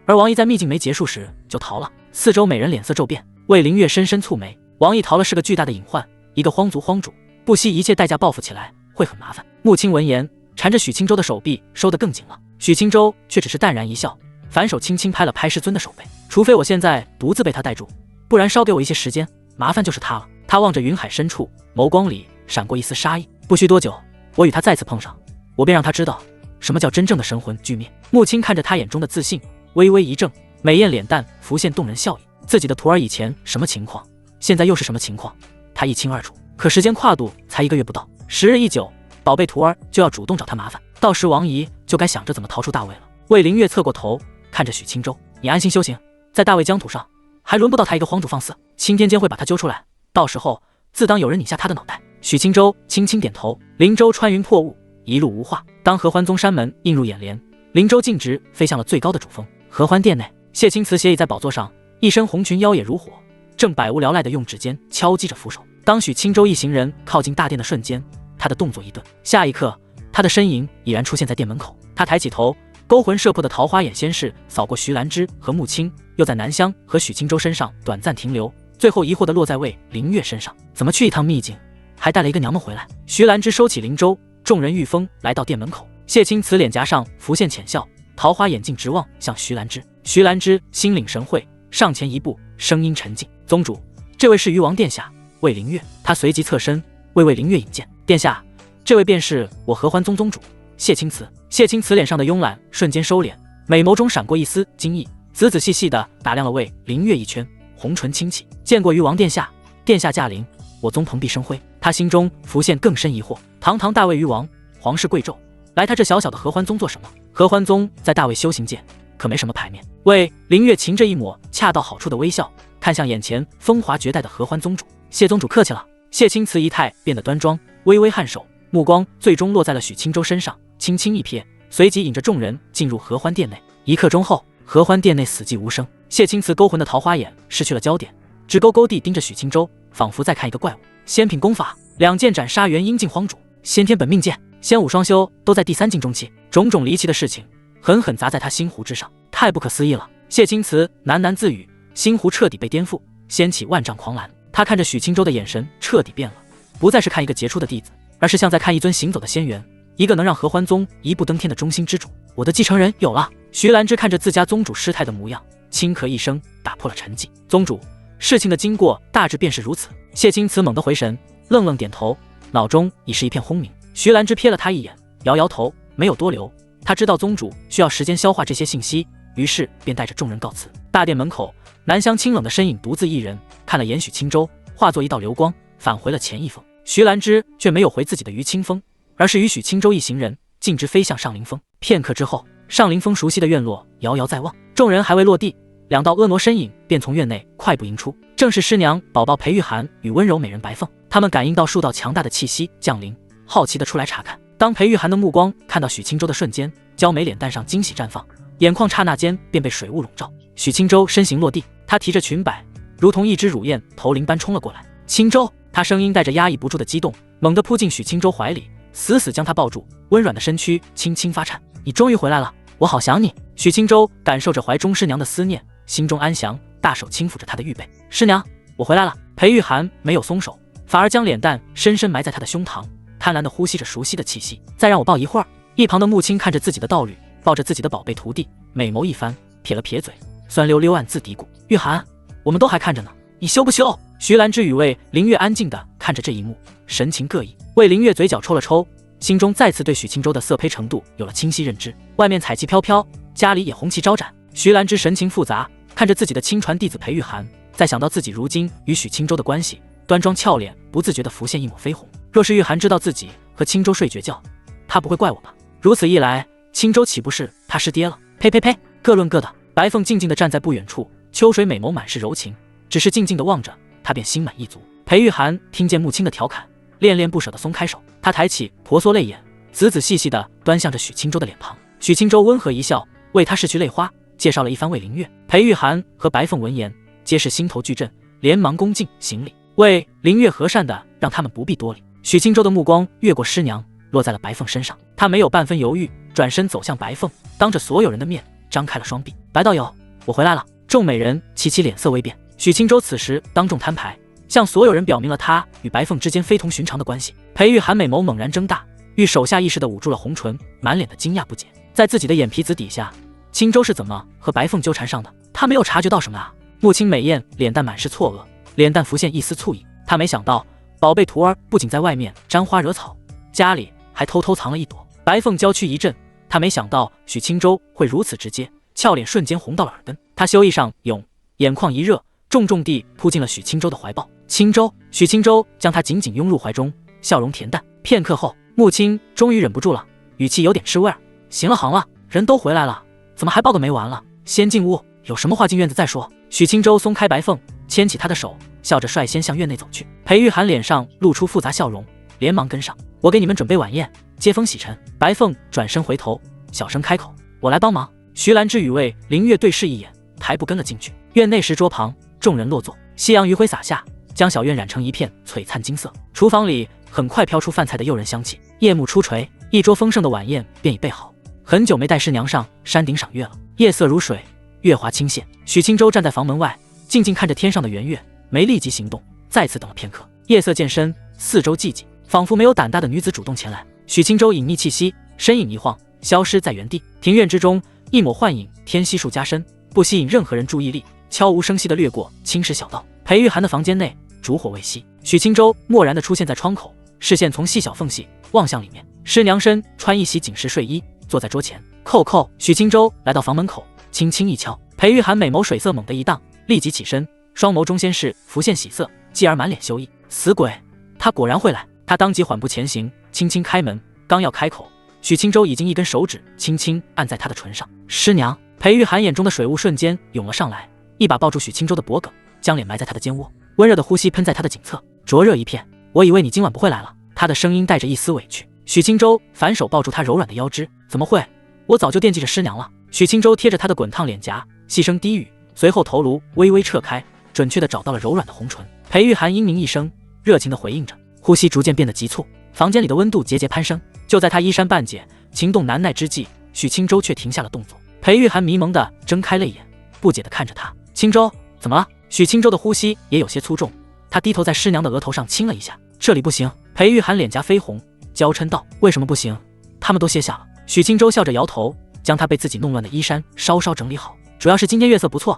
而王毅在秘境没结束时就逃了。四周美人脸色骤变，魏灵月深深蹙眉。王毅逃了是个巨大的隐患，一个荒族荒主不惜一切代价报复起来会很麻烦。穆青闻言，缠着许清舟的手臂收得更紧了。许清舟却只是淡然一笑，反手轻轻拍了拍师尊的手背。除非我现在独自被他带住，不然稍给我一些时间，麻烦就是他了。他望着云海深处，眸光里闪过一丝杀意。不需多久，我与他再次碰上，我便让他知道什么叫真正的神魂俱灭。穆青看着他眼中的自信，微微一怔，美艳脸蛋浮现动人笑意。自己的徒儿以前什么情况，现在又是什么情况，他一清二楚。可时间跨度才1个月不到，时日一久，宝贝徒儿就要主动找他麻烦，到时王姨就该想着怎么逃出大魏了。魏灵月侧过头看着许清舟：你安心修行，在大魏疆土上还轮不到他一个荒主放肆，青天监会把他揪出来，到时候自当有人拧下他的脑袋。许清舟轻轻点头。灵舟穿云破雾，一路无话。当合欢宗山门映入眼帘，灵舟径直飞向了最高的主峰。合欢殿内，谢青瓷斜倚在宝座上，一身红裙妖冶如火，正百无聊赖地用指尖敲击着扶手。当许清舟一行人靠近大殿的瞬间，他的动作一顿，下一刻他的身影已然出现在殿门口。他抬起头，勾魂摄魄的桃花眼先是扫过徐兰芝和穆青，又在南湘和许清舟身上短暂停留，最后疑惑地落在魏灵月身上。怎么去一趟秘境还带了一个娘们回来？徐兰芝收起灵舟，众人御风来到殿门口。谢青瓷脸颊上浮现浅笑，桃花眼镜直望向徐兰芝。徐兰芝心领神会，上前一步，声音沉静：宗主，这位是鱼王殿下魏灵月。他随即侧身为魏灵月引荐：殿下，这位便是我合欢宗宗主谢青瓷。谢青瓷脸上的慵懒瞬间收敛，美眸中闪过一丝惊异，仔仔细细地打量了魏灵月一圈，红唇轻启：见过鱼王殿下，殿下驾临，我宗蓬荜生辉。他心中浮现更深疑惑：堂堂大魏鱼王，皇室贵胄，来他这小小的合欢宗做什么？合欢宗在大魏修行界可没什么牌面。魏灵月噙着一抹恰到好处的微笑，看向眼前风华绝代的合欢宗主：谢宗主客气了。谢青瓷仪态变得端庄，微微颔首，目光最终落在了许清舟身上，轻轻一瞥，随即引着众人进入合欢殿内。一刻钟后，合欢殿内死寂无声。谢青瓷勾魂的桃花眼失去了焦点，直勾勾地盯着许清舟，仿佛在看一个怪物。仙品功法，2剑斩杀元阴境荒主，先天本命剑，仙武双修都在第3境中期，种种离奇的事情狠狠砸在他心湖之上，太不可思议了。谢青瓷喃喃自语，心湖彻底被颠覆，掀起万丈狂澜。他看着许清舟的眼神彻底变了，不再是看一个杰出的弟子，而是像在看一尊行走的仙缘，一个能让合欢宗一步登天的中心之主。我的继承人有了。徐兰芝看着自家宗主失态的模样，轻咳一声，打破了沉寂：宗主，事情的经过大致便是如此。谢青瓷猛地回神，愣愣点头，脑中已是一片轰鸣。徐兰芝瞥了他一眼，摇摇头，没有多留。他知道宗主需要时间消化这些信息，于是便带着众人告辞。大殿门口，南湘清冷的身影独自一人，看了眼许清舟，化作一道流光，返回了前一峰。徐兰芝却没有回自己的于清峰，而是与许清舟一行人径直飞向上林峰。片刻之后，上林峰熟悉的院落遥遥在望，众人还未落地，2道婀娜身影便从院内快步迎出，正是师娘宝宝裴玉涵与温柔美人白凤。他们感应到数道强大的气息降临，好奇地出来查看。当裴玉涵的目光看到许清舟的瞬间，娇美脸蛋上惊喜绽放，眼眶刹那间便被水雾笼罩。许清舟身形落地，她提着裙摆，如同一只乳燕投林般冲了过来。清舟，她声音带着压抑不住的激动，猛地扑进许清舟怀里，死死将她抱住，温软的身躯轻轻发颤。你终于回来了，我好想你。许清舟感受着怀中师娘的思念，心中安详，大手轻抚着她的玉背。师娘，我回来了。裴玉涵没有松手，反而将脸蛋深深埋在她的胸膛，贪婪地呼吸着熟悉的气息。再让我抱一会儿。一旁的穆青看着自己的道侣抱着自己的宝贝徒弟，美眸一翻，撇了撇嘴，酸溜溜暗自嘀咕：玉涵，我们都还看着呢，你羞不羞？徐兰芝与魏灵月安静地看着这一幕，神情各异。魏灵月嘴角抽了抽，心中再次对许清舟的色胚程度有了清晰认知。外面彩旗飘飘，家里也红旗招展。徐兰芝神情复杂，看着自己的亲传弟子裴玉涵，再想到自己如今与许清舟的关系，端庄俏脸不自觉地浮现一抹绯红。若是玉涵知道自己和清舟睡绝觉，他不会怪我吧？如此一来，清舟岂不是他师爹了？呸呸呸，各论各的。白凤静静地站在不远处，秋水美眸满是柔情，只是静静地望着他便心满意足。裴玉涵听见穆青的调侃，恋恋不舍地松开手，他抬起婆娑泪眼，仔仔细细地端详着许青州的脸庞。许青州温和一笑，为他拭去泪花，介绍了一番魏灵月。裴玉涵和白凤闻言，皆是心头巨震，连忙恭敬行礼。魏灵月和善的让他们不必多礼。许青州的目光越过师娘，落在了白凤身上，他没有半分犹豫，转身走向白凤，当着所有人的面张开了双臂。白道友，我回来了。众美人齐齐脸色微变。许青州此时当众摊牌，向所有人表明了他与白凤之间非同寻常的关系。裴玉涵美眸猛然睁大，欲手下意识地捂住了红唇，满脸的惊讶不解。在自己的眼皮子底下，青州是怎么和白凤纠缠上的？他没有察觉到什么啊？穆青美艳，脸蛋满是错愕，脸蛋浮现一丝醋意。他没想到宝贝徒儿不仅在外面沾花惹草，家里还偷偷藏了一朵。白凤娇躯一震，他没想到许青州会如此直接，俏脸瞬间红到了耳根。他羞意上涌，眼眶一热，重重地扑进了许青州的怀抱。青州，许青州将他紧紧拥入怀中，笑容恬淡。片刻后，穆青终于忍不住了，语气有点吃味儿。行了行了，人都回来了，怎么还抱个没完了？先进屋，有什么话进院子再说。许青州松开白凤，牵起他的手，笑着率先向院内走去。裴玉涵脸上露出复杂笑容，连忙跟上。我给你们准备晚宴，接风洗尘。白凤转身回头，小声开口：我来帮忙。徐兰之与魏灵月对视一眼，抬步跟了进去。院内石桌旁，众人落座，夕阳余晖洒下，将小院染成一片璀璨金色。厨房里很快飘出饭菜的诱人香气。夜幕初垂，一桌丰盛的晚宴便已备好。很久没带师娘上山顶赏月了，夜色如水，月华倾泻。许青州站在房门外，静静看着天上的圆月，没立即行动，再次等了片刻。夜色渐深，四周寂静，仿佛没有胆大的女子主动前来。许青州隐匿气息，身影一晃，消失在原地。庭院之中，一抹幻影天悉数加深，不吸引任何人注意力，悄无声息地掠过青石小道。裴玉涵的房间内烛火未熄，许青州漠然地出现在窗口，视线从细小缝隙望向里面。师娘身穿一袭锦时睡衣，坐在桌前。叩叩，许青州来到房门口，轻轻一敲。裴玉涵美眸水色猛地一荡，立即起身，双眸中先是浮现喜色，继而满脸羞意。死鬼，他果然会来。他当即缓步前行，轻轻开门，刚要开口，许青州已经一根手指轻轻按在他的唇上。师娘。裴玉涵眼中的水雾瞬间涌了上来，一把抱住许青州的脖颈，将脸埋在他的肩窝，温热的呼吸喷在他的颈侧，灼热一片。我以为你今晚不会来了。他的声音带着一丝委屈。许青州反手抱住他柔软的腰肢，怎么会？我早就惦记着师娘了。许青州贴着他的滚烫脸颊，细声低语，随后头颅微微撤开，准确地找到了柔软的红唇。裴玉涵嘤咛一声，热情地回应着，呼吸逐渐变得急促，房间里的温度节节攀升。就在他衣衫半解，情动难耐之际，许青州却停下了动作。裴玉涵迷蒙地睁开泪眼，不解地看着他。青州，怎么了？许青州的呼吸也有些粗重，他低头在师娘的额头上亲了一下。这里不行。裴玉涵脸颊绯红，娇嗔道：为什么不行？他们都歇下了。许青州笑着摇头，将他被自己弄乱的衣衫稍稍整理好。主要是今天月色不错，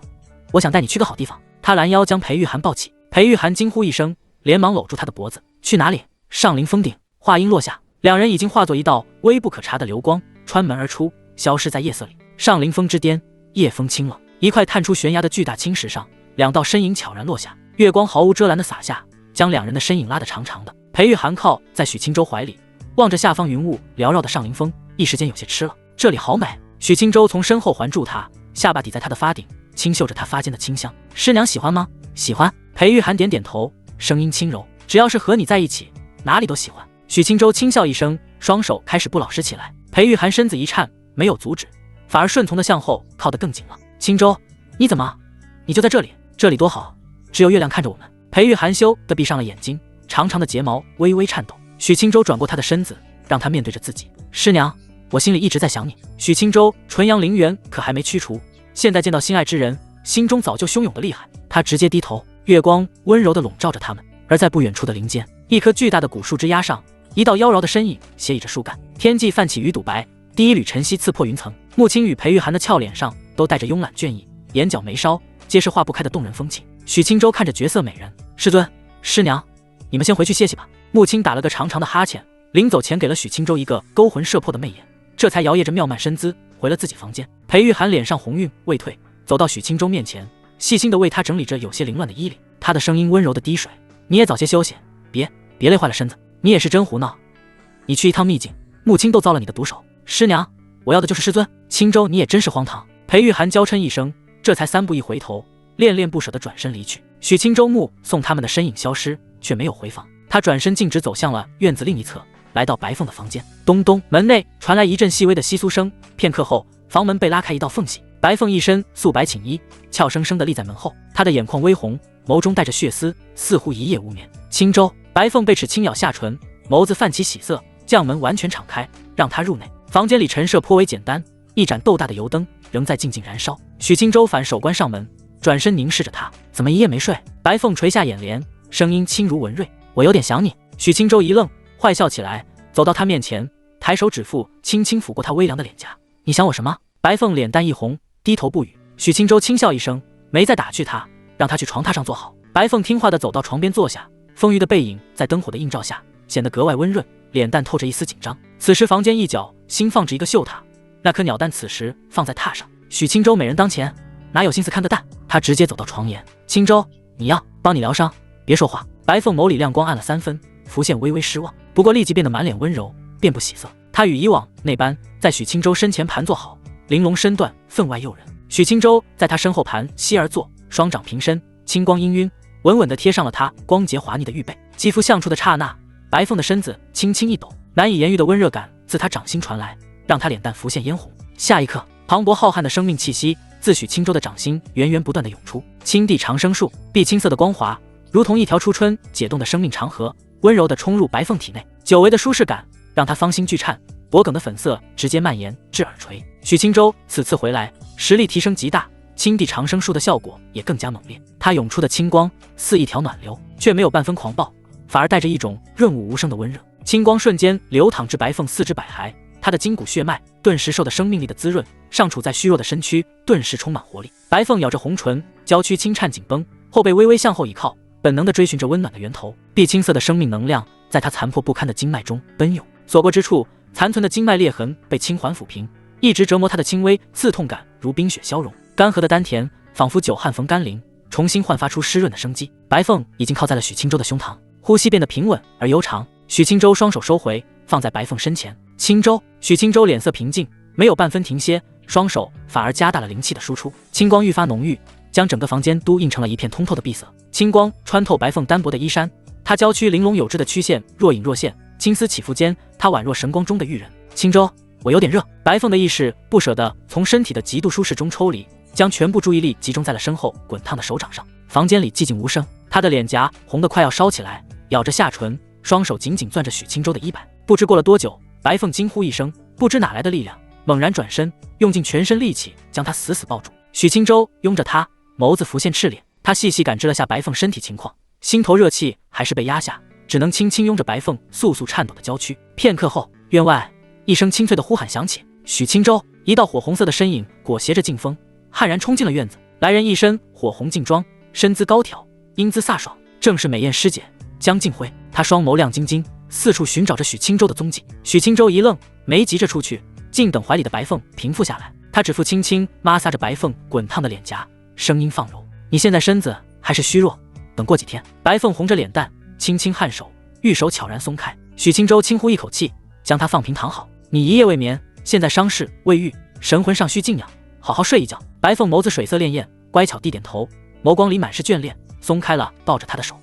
我想带你去个好地方。他拦腰将裴玉涵抱起。裴玉涵惊呼一声，连忙搂住他的脖子。去哪里？上林峰顶。话音落下，两人已经化作一道微不可察的流光，穿门而出，消失在夜色里。上林峰之巅，夜风清冷，一块探出悬崖的巨大青石上，两道身影悄然落下，月光毫无遮拦的洒下，将两人的身影拉得长长的。裴玉涵靠在许青州怀里，望着下方云雾缭绕的上林峰，一时间有些痴了。这里好美。许青州从身后环住他，下巴抵在他的发顶，轻嗅着他发间的清香。师娘喜欢吗？喜欢。裴玉涵点点头，声音轻柔，只要是和你在一起，哪里都喜欢。许青州轻笑一声，双手开始不老实起来。裴玉涵身子一颤，没有阻止，反而顺从的向后靠得更紧了。青州，你怎么？你就在这里，这里多好，只有月亮看着我们。裴玉涵羞地闭上了眼睛，长长的睫毛微微颤抖。许青州转过他的身子，让他面对着自己。师娘，我心里一直在想你。许青州纯阳灵元可还没驱除，现在见到心爱之人，心中早就汹涌的厉害。他直接低头，月光温柔地笼罩着他们。而在不远处的林间，一棵巨大的古树枝桠上，一道妖娆的身影斜倚着树干，天际泛起鱼肚白，第一缕晨曦刺破云层。穆青与裴玉涵的俏脸上都带着慵懒倦意，眼角眉梢皆是化不开的动人风情。许青州看着绝色美人，师尊、师娘，你们先回去歇息吧。穆青打了个长长的哈欠，临走前给了许青州一个勾魂摄魄的媚眼，这才摇曳着妙曼身姿回了自己房间。裴玉涵脸上红晕未退，走到许青州面前，细心地为他整理着有些凌乱的衣领。他的声音温柔的滴水，你也早些休息，别累坏了身子。你也是真胡闹，你去一趟秘境，穆青都遭了你的毒手。师娘，我要的就是师尊。青州，你也真是荒唐。裴玉涵娇嗔一声，这才三步一回头，恋恋不舍地转身离去。许青州目送他们的身影消失，却没有回房。他转身径直走向了院子另一侧，来到白凤的房间。咚咚，门内传来一阵细微的窸窣声。片刻后，房门被拉开一道缝隙，白凤一身素白寝衣，俏生生地立在门后。她的眼眶微红，眸中带着血丝，似乎一夜无眠。青州，白凤被齿轻咬下唇，眸子泛起喜色，将门完全敞开，让她入内。房间里陈设颇为简单，一盏豆大的油灯仍在静静燃烧。许青州反手关上门，转身凝视着她，怎么一夜没睡？白凤垂下眼帘，声音轻如文瑞，我有点想你。许青州一愣，坏笑起来，走到他面前，抬手指腹轻轻抚过他微凉的脸颊。你想我什么？白凤脸蛋一红，低头不语。许青州轻笑一声，没再打趣他，让他去床榻上坐好。白凤听话地走到床边坐下，丰腴的背影在灯火的映照下显得格外温润，脸蛋透着一丝紧张。此时房间一角新放着一个绣榻，那颗鸟蛋此时放在榻上。许青州美人当前，哪有心思看得淡？他直接走到床沿，青州，你要帮你疗伤，别说话。白凤眸里亮光暗了3分，浮现微微失望，不过立即变得满脸温柔，便不喜色。他与以往那般，在许青州身前盘坐好，玲珑身段分外诱人。许青州在他身后盘膝而坐，双掌平伸，清光氤氲，稳稳地贴上了他光洁滑腻的玉背。肌肤相触的刹那，白凤的身子轻轻一抖，难以言喻的温热感自他掌心传来，让他脸蛋浮现嫣红。下一刻，磅礴浩瀚的生命气息自许青州的掌心源源不断地涌出。青地长生树，碧青色的光华如同一条初春解冻的生命长河，温柔地冲入白凤体内。久违的舒适感让他芳心剧颤，脖颈的粉色直接蔓延至耳垂。许青州此次回来实力提升极大，青地长生树的效果也更加猛烈。它涌出的清光似一条暖流，却没有半分狂暴，反而带着一种润物无声的温热。清光瞬间流淌至白凤四肢百骸，她的筋骨血脉顿时受到生命力的滋润，尚处在虚弱的身躯顿时充满活力。白凤咬着红唇，娇躯轻颤紧绷，后背微微向后倚靠，本能地追寻着温暖的源头。碧青色的生命能量在她残破不堪的经脉中奔涌，所过之处残存的经脉裂痕被轻缓抚平，一直折磨她的轻微刺痛感如冰雪消融，干涸的丹田仿佛久旱逢甘霖，重新焕发出湿润的生机。白凤已经靠在了许青州的胸膛，呼吸变得平稳而悠长。许青州双手收回，放在白凤身前。青州，许青州脸色平静，没有半分停歇，双手反而加大了灵气的输出，青光愈发浓郁，将整个房间都映成了一片通透的碧色。青光穿透白凤单薄的衣衫，她娇躯玲珑有致的曲线若隐若现，青丝起伏间，她宛若神光中的玉人。青州，我有点热。白凤的意识不舍得从身体的极度舒适中抽离，将全部注意力集中在了身后滚烫的手掌上。房间里寂静无声，她的脸颊红得快要烧起来，咬着下唇，双手紧紧攥着许青州的衣摆。不知过了多久，白凤惊呼一声，不知哪来的力量，猛然转身，用尽全身力气将她死死抱住。许青州拥着她，眸子浮现赤脸，他细细感知了下白凤身体情况，心头热气还是被压下，只能轻轻拥着白凤簌簌颤抖的娇躯。片刻后，院外一声清脆的呼喊响起，许青州，一道火红色的身影裹挟着劲风，悍然冲进了院子。来人一身火红劲装，身姿高挑，英姿飒爽，正是美艳师姐江静辉。她双眸亮晶晶，四处寻找着许青州的踪迹。许青州一愣，没急着出去，静等怀里的白凤平复下来。他指腹轻轻摩挲着白凤滚烫的脸颊，声音放柔，你现在身子还是虚弱，等过几天。白凤红着脸蛋，轻轻颔首，玉手悄然松开。许青州轻呼一口气，将他放平躺好。你一夜未眠，现在伤势未愈，神魂尚需静养，好好睡一觉。白凤眸子水色潋滟，乖巧地点头，眸光里满是眷恋，松开了抱着他的手。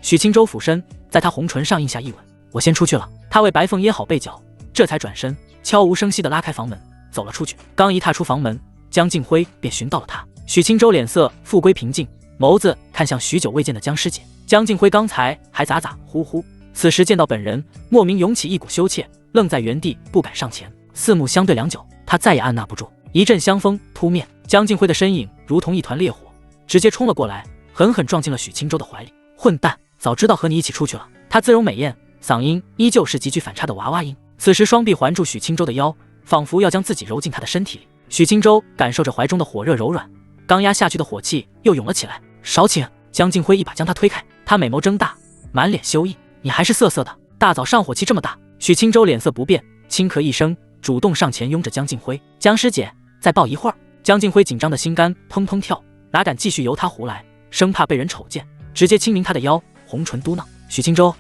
许青州俯身在他红唇上印下一吻。我先出去了。他为白凤掖好被角，这才转身悄无声息地拉开房门走了出去。刚一踏出房门，江静辉便寻到了他。许青州脸色复归平静，眸子看向许久未见的江师姐。江静辉刚才还咋咋呼呼，此时见到本人，莫名涌起一股羞怯，愣在原地不敢上前。四目相对良久，他再也按捺不住，一阵香风扑面，江静辉的身影如同一团烈火，直接冲了过来，狠狠撞进了许青州的怀里。混蛋，早知道和你一起出去了。他自容美艳，嗓音依旧是极具反差的娃娃音。此时双臂环住许青州的腰，仿佛要将自己揉进他的身体里。许青州感受着怀中的火热柔软，刚压下去的火气又涌了起来。少请！江静辉一把将他推开，他美眸睁大，满脸羞意。你还是涩涩的，大早上火气这么大。许青州脸色不变，轻咳一声，主动上前拥着江静辉。江师姐，再抱一会儿。江静辉紧张的心肝砰砰跳，哪敢继续由他胡来，生怕被人瞅见，直接轻抿他的腰，红唇嘟囔：许青州，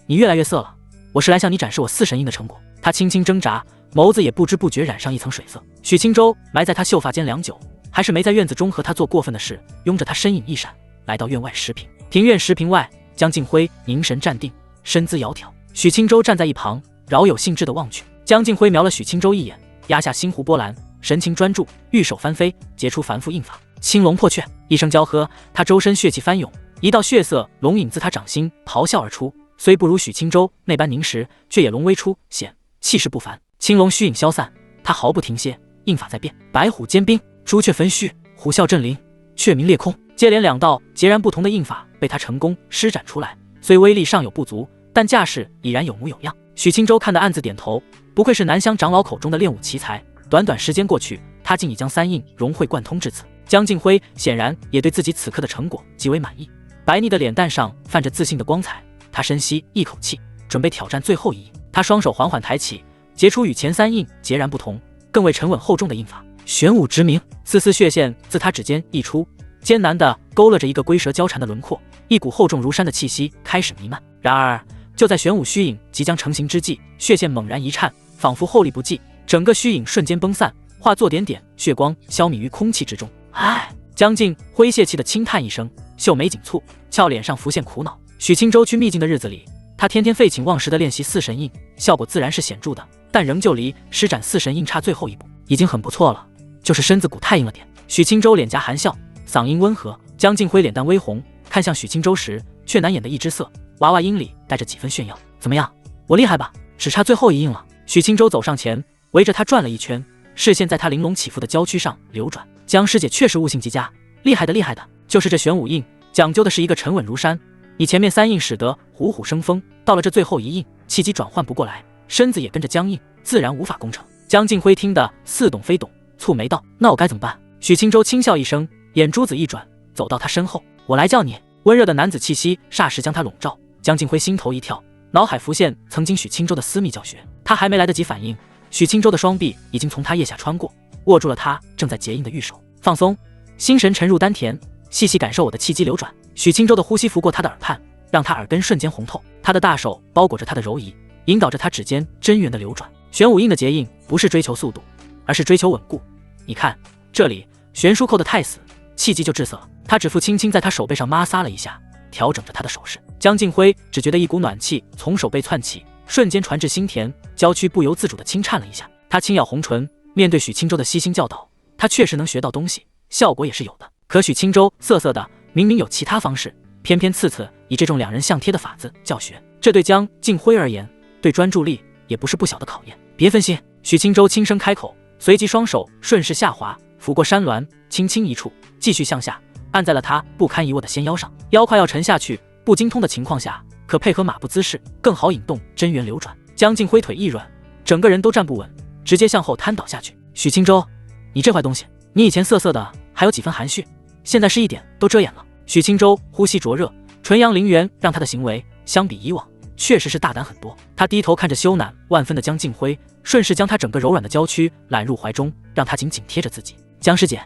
你越来越色了，我是来向你展示我四神印的成果。他轻轻挣扎，眸子也不知不觉染上一层水色。许青州埋在他秀发间良久，还是没在院子中和他做过分的事，拥着他身影一闪，来到院外10坪。庭院10坪外，江敬辉凝神站定，身姿窈窕。许清舟站在一旁，饶有兴致地望去。江敬辉瞄了许清舟一眼，压下心湖波澜，神情专注，玉手翻飞，结出繁复印法。青龙破雀，一声娇喝，他周身血气翻涌，一道血色龙影自他掌心咆哮而出，虽不如许清舟那般凝实，却也龙威出显，气势不凡。青龙虚影消散，他毫不停歇，印法在变，白虎兼冰，朱雀焚虚，虎啸震林，雀鸣裂空，接连2道截然不同的印法被他成功施展出来，虽威力尚有不足，但架势已然有模有样。许清舟看得暗自点头，不愧是南乡长老口中的练武奇才，短短时间过去，他竟已将3印融会贯通至此。江敬辉显然也对自己此刻的成果极为满意，白腻的脸蛋上泛着自信的光彩，他深吸一口气，准备挑战最后一印。他双手缓缓抬起，结出与前3印截然不同，更为沉稳厚重的印法。玄武直鸣，丝丝血线自他指尖溢出，艰难地勾勒着一个龟蛇交缠的轮廓，一股厚重如山的气息开始弥漫。然而就在玄武虚影即将成型之际，血线猛然一颤，仿佛厚力不济，整个虚影瞬间崩散，化作点点血光消弭于空气之中。唉，江敬辉泄气的轻叹一声，秀眉紧蹙，俏脸上浮现苦恼。许清舟去秘境的日子里，他天天废寝忘食地练习4神印，效果自然是显著的，但仍旧离施展4神印差最后一步，已经很不错了，就是身子骨太硬了点。许清舟脸颊含笑，嗓音温和。江敬辉脸蛋微红，看向许清舟时，却难掩的一只色，娃娃音里带着几分炫耀。怎么样，我厉害吧？只差最后一印了。许清舟走上前，围着他转了一圈，视线在他玲珑起伏的娇躯上流转。江师姐确实悟性极佳，厉害的厉害的，就是这玄武印讲究的是一个沉稳如山，你前面3印使得虎虎生风，到了这最后一印，气机转换不过来，身子也跟着僵硬，自然无法攻城。江敬辉听得似懂非懂，蹙眉道：那我该怎么办？许清舟轻笑一声，眼珠子一转，走到他身后：我来叫你。温热的男子气息霎时将他笼罩，江敬辉心头一跳，脑海浮现曾经许清舟的私密教学，他还没来得及反应，许清舟的双臂已经从他腋下穿过，握住了他正在结印的玉手。放松，心神沉入丹田，细细感受我的气机流转。许清舟的呼吸拂过他的耳畔，让他耳根瞬间红透，他的大手包裹着他的柔仪，引导着他指尖真元的流转。玄武印的结印不是追求速度，而是追求稳固。你看这里，悬殊扣得太死，气机就滞涩了。他指腹轻轻在他手背上摩挲了一下，调整着他的手势。江敬辉只觉得一股暖气从手背窜起，瞬间传至心田，娇躯不由自主地轻颤了一下。他轻咬红唇，面对许清舟的悉心教导，他确实能学到东西，效果也是有的。可许清舟涩涩的，明明有其他方式，偏偏次次以这种2人相贴的法子教学，这对江敬辉而言，对专注力也不是不小的考验。别分心，许清舟轻声开口，随即双手顺势下滑，拂过山峦，轻轻一触，继续向下，按在了他不堪一握的纤腰上。腰快要沉下去，不精通的情况下，可配合马步姿势，更好引动真元流转。江敬辉腿一软，整个人都站不稳，直接向后瘫倒下去。许清舟，你这坏东西，你以前涩涩的还有几分含蓄，现在是一点都遮掩了。许清舟呼吸灼热，纯阳灵元让他的行为相比以往确实是大胆很多。他低头看着羞赧万分的江敬辉，顺势将他整个柔软的娇躯揽入怀中，让他紧紧贴着自己。江师姐，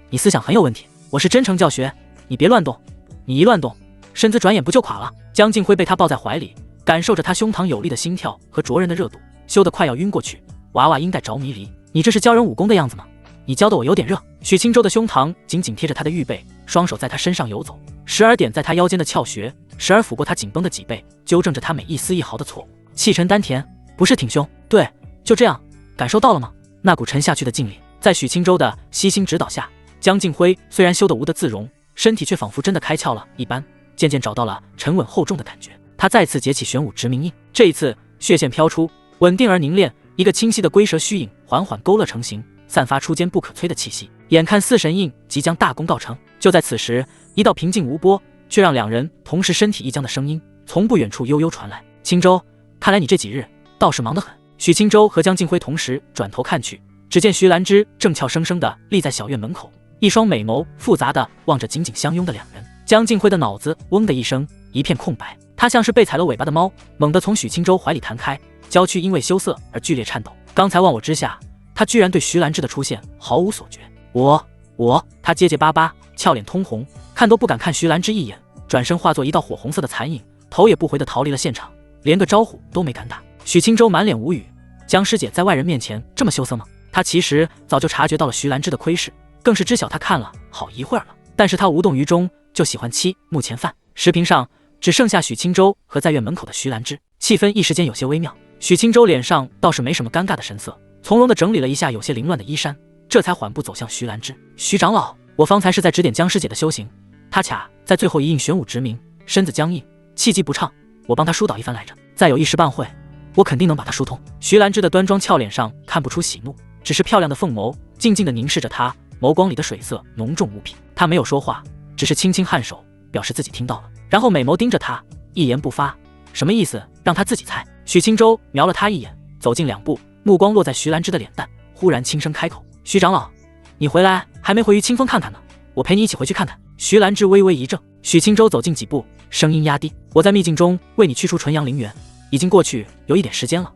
你思想很有问题，我是真诚教学，你别乱动，你一乱动，身子转眼不就垮了。江敬辉被他抱在怀里，感受着他胸膛有力的心跳和灼人的热度，羞得快要晕过去，娃娃音带着迷离。你这是教人武功的样子吗？你教的我有点热。许清舟的胸膛紧紧贴着他的玉背，双手在他身上游走，时而点在他腰间的窍穴，时而抚过他紧绷的脊背，纠正着他每一丝一毫的错误。气沉丹田，不是挺胸？对，就这样，感受到了吗？那股沉下去的劲力，在许清舟的悉心指导下，江敬辉虽然羞得无地自容，身体却仿佛真的开窍了一般，渐渐找到了沉稳厚重的感觉。他再次结起玄武直鸣印，这一次血线飘出，稳定而凝练，一个清晰的龟蛇虚影缓缓勾勒成型，散发出坚不可摧的气息。眼看4神印即将大功告成，就在此时，一道平静无波却让2人同时身体一僵的声音从不远处悠悠传来：清舟，看来你这几日倒是忙得很。许清舟和江敬辉同时转头看去，只见徐兰芝正俏生生地立在小院门口，一双美眸复杂地望着紧紧相拥的2人。江敬辉的脑子嗡的一声，一片空白，他像是被踩了尾巴的猫，猛地从许清舟怀里弹开，娇躯因为羞涩而剧烈颤抖。刚才忘我之下，他居然对徐兰芝的出现毫无所觉。他结结巴巴，俏脸通红，看都不敢看徐兰芝一眼，转身化作一道火红色的残影，头也不回地逃离了现场，连个招呼都没敢打。许清舟满脸无语，江师姐在外人面前这么羞涩吗？他其实早就察觉到了徐兰芝的窥视，更是知晓他看了好一会儿了，但是他无动于衷，就喜欢妻目前饭。视频上只剩下许清舟和在院门口的徐兰芝，气氛一时间有些微妙。许清舟脸上倒是没什么尴尬的神色，从容地整理了一下有些凌乱的衣衫，这才缓步走向徐兰芝。徐长老，我方才是在指点江师姐的修行，她卡在最后一印玄武直鸣，身子僵硬，气机不畅，我帮她疏导一番来着。再有一时半会，我肯定能把她疏通。徐兰芝的端庄俏脸上看不出喜怒，只是漂亮的凤眸静静地凝视着他，眸光里的水色浓重无比。他没有说话，只是轻轻颔首，表示自己听到了，然后美眸盯着他，一言不发。什么意思？让他自己猜。许清舟瞄了他一眼，走近2步，目光落在徐兰芝的脸蛋，忽然轻声开口：“徐长老，你回来还没回于清风看看呢？我陪你一起回去看看。”徐兰芝微微一怔，许清舟走近几步，声音压低：“我在秘境中为你去除纯阳灵元，已经过去有一点时间了。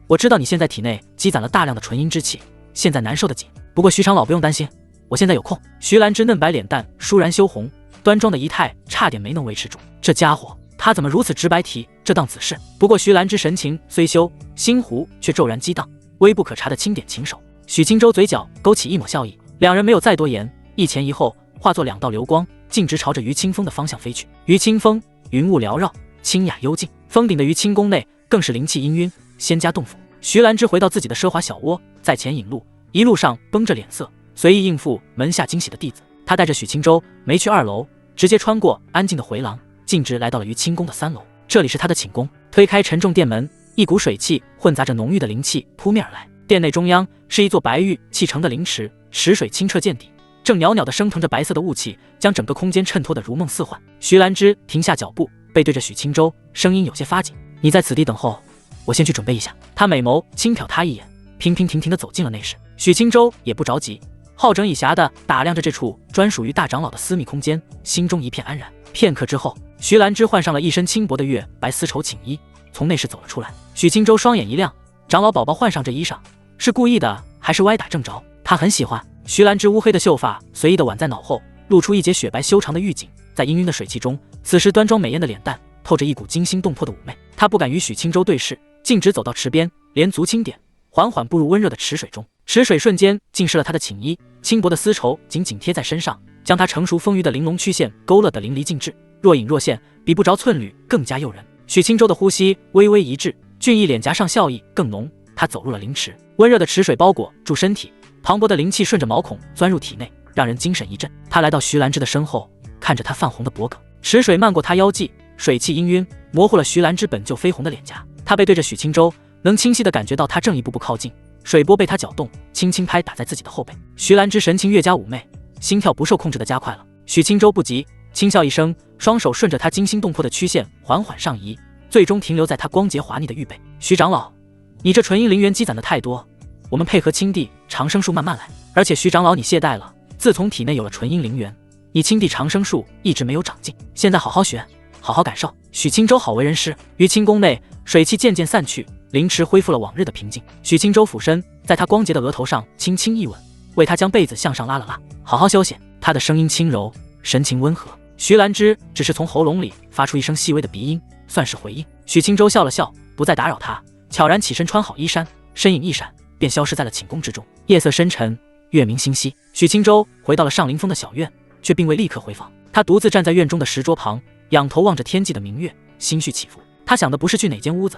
我知道你现在体内积攒了大量的纯阴之气，现在难受得紧。不过徐长老不用担心，我现在有空。”徐兰芝嫩白脸蛋倏然羞红，端庄的仪态差点没能维持住。这家伙他怎么如此直白提这档子事？不过徐兰芝神情虽羞，心湖却骤然激荡，微不可察的轻点琴手。许清舟嘴角勾起一抹笑意，两人没有再多言，一前一后化作2道流光，径直朝着于清风的方向飞去。于清风云雾缭绕，清雅幽静，峰顶的于清宫内更是灵气氤氲，仙家洞府。徐兰芝回到自己的奢华小窝，在前引路，一路上绷着脸色，随意应付门下惊喜的弟子。他带着许清舟没去2楼，直接穿过安静的回廊，径直来到了于清宫的3楼。这里是他的寝宫。推开沉重殿门，一股水气混杂着浓郁的灵气扑面而来。殿内中央是一座白玉砌成的灵池，池水清澈见底，正袅袅地升腾着白色的雾气，将整个空间衬托得如梦似幻。徐兰芝停下脚步，背对着许清舟，声音有些发紧：“你在此地等候，我先去准备一下。”他美眸轻瞟他一眼，平平停停地走进了内室。许清舟也不着急，好整以暇地打量着这处专属于大长老的私密空间，心中一片安然。片刻之后，徐兰芝换上了一身轻薄的月白丝绸寝衣，从内室走了出来。许清舟双眼一亮，长老宝宝换上这衣裳，是故意的还是歪打正着？他很喜欢。徐兰芝乌黑的秀发随意地挽在脑后，露出一截雪白修长的玉颈，在氤氲的水汽中，此时端庄美艳的脸蛋透着一股惊心动魄的妩媚。她不敢与许清舟对视，径直走到池边，连足轻点，缓缓步入温热的池水中。池水瞬间浸湿了她的寝衣，轻薄的丝绸紧紧贴在身上，将她成熟丰腴的玲珑曲线勾勒得淋漓尽致，若隐若现，比不着寸缕，更加诱人。许清舟的呼吸微微一滞，俊逸脸颊上笑意更浓。他走入了灵池，温热的池水包裹住身体，磅礴的灵气顺着毛孔钻入体内，让人精神一振。他来到徐兰芝的身后，看着她泛红的脖颈，池水漫过她腰际，水汽氤氲，模糊了徐兰芝本就绯红的脸颊。他背对着许清舟，能清晰地感觉到她正一步步靠近，水波被他搅动，轻轻拍打在自己的后背。徐兰芝神情越加妩媚，心跳不受控制地加快了。许清舟不急，轻笑一声，双手顺着她惊心动魄的曲线缓缓上移，最终停留在她光洁滑腻的玉背。徐长老，你这纯阴灵元积攒的太多，我们配合青帝长生术慢慢来。而且徐长老你懈怠了，自从体内有了纯阴灵元，你青帝长生术一直没有长进，现在好好学，好好感受。许清舟好为人师。于清宫内水汽渐渐散去，灵池恢复了往日的平静。许清舟俯身在他光洁的额头上轻轻一吻，为他将被子向上拉了拉。好好休息。他的声音轻柔，神情温和。徐兰芝只是从喉咙里发出一声细微的鼻音，算是回应。许清舟笑了笑，不再打扰他，悄然起身穿好衣衫，身影一闪，便消失在了寝宫之中。夜色深沉，月明星稀，许清舟回到了上林峰的小院，却并未立刻回房。他独自站在院中的石桌旁，仰头望着天际的明月，心绪起伏。他想的不是去哪间屋子，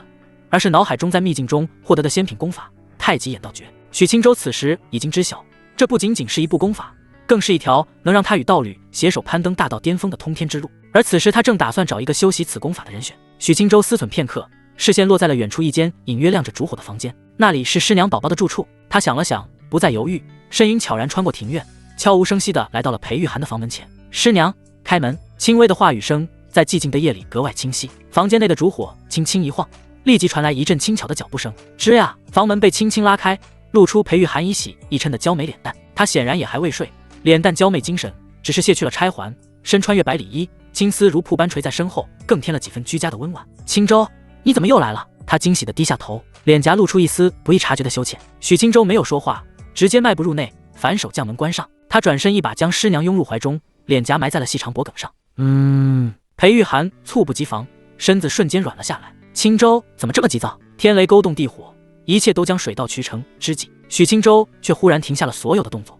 而是脑海中在秘境中获得的仙品功法太极眼道诀。许清舟此时已经知晓，这不仅仅是一部功法，更是一条能让他与道侣携手攀登大道巅峰的通天之路。而此时他正打算找一个修习此功法的人选。许清舟思忖片刻，视线落在了远处一间隐约亮着烛火的房间，那里是师娘宝宝的住处。他想了想，不再犹豫，身影悄然穿过庭院，悄无声息地来到了裴玉涵的房门前。师娘，开门。轻微的话语声在寂静的夜里格外清晰。房间内的烛火轻轻一晃，立即传来一阵轻巧的脚步声。吱呀，房门被轻轻拉开，露出裴玉涵一喜一嗔的娇美脸蛋。他显然也还未睡，脸蛋娇媚精神，只是卸去了钗环，身穿月白里衣，青丝如瀑般垂在身后，更添了几分居家的温婉。清舟，你怎么又来了？他惊喜地低下头，脸颊露出一丝不易察觉的羞怯。许清舟没有说话，直接迈步入内，反手将门关上。他转身一把将师娘拥入怀中，脸颊埋在了细长脖颈上。裴玉涵猝不及防，身子瞬间软了下来。清舟怎么这么急躁？天雷勾动地火，一切都将水到渠成之际，许清舟却忽然停下了所有的动作。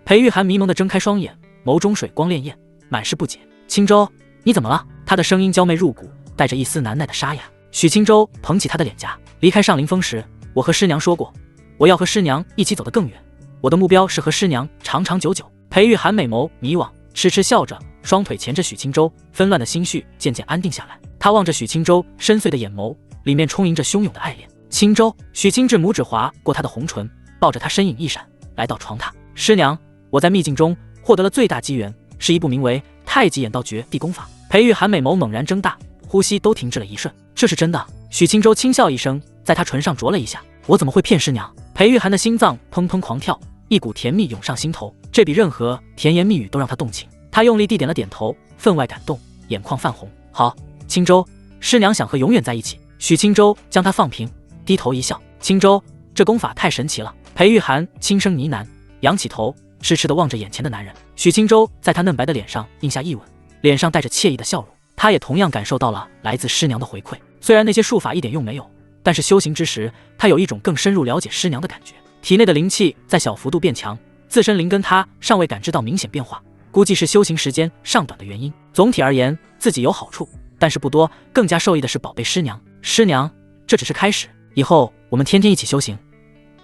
裴玉涵迷蒙地睁开双眼，眸中水光潋滟，满是不解。青州，你怎么了？他的声音娇媚入骨，带着一丝难耐的沙哑。许青州捧起他的脸颊，离开上林峰时，我和师娘说过，我要和师娘一起走得更远，我的目标是和师娘长长久久。裴玉涵美眸迷惘，痴痴笑着，双腿钳着许青州，纷乱的心绪渐渐安定下来。他望着许青州深邃的眼眸，里面充盈着汹涌的爱恋。青州，许青至拇指划过他的红唇，抱着他身影一闪，来到床榻。师娘，我在秘境中获得了最大机缘，是一部名为《太极眼道诀地功法》。裴玉涵美眸猛然睁大，呼吸都停滞了一瞬。这是真的？许青州轻笑一声，在他唇上啄了一下。我怎么会骗师娘？裴玉涵的心脏砰砰狂跳，一股甜蜜涌上心头，这比任何甜言蜜语都让他动情。他用力地点了点头，分外感动，眼眶泛红。好，青州，师娘想和永远在一起。许青州将他放平，低头一笑。青州，这功法太神奇了。裴玉涵轻声呢喃，仰起头，痴痴地望着眼前的男人。许青州在他嫩白的脸上印下一吻，脸上带着惬意的笑容。他也同样感受到了来自师娘的回馈，虽然那些术法一点用没有，但是修行之时，他有一种更深入了解师娘的感觉。体内的灵气在小幅度变强，自身灵根他尚未感知到明显变化，估计是修行时间尚短的原因。总体而言，自己有好处，但是不多，更加受益的是宝贝师娘。师娘，这只是开始，以后我们天天一起修行，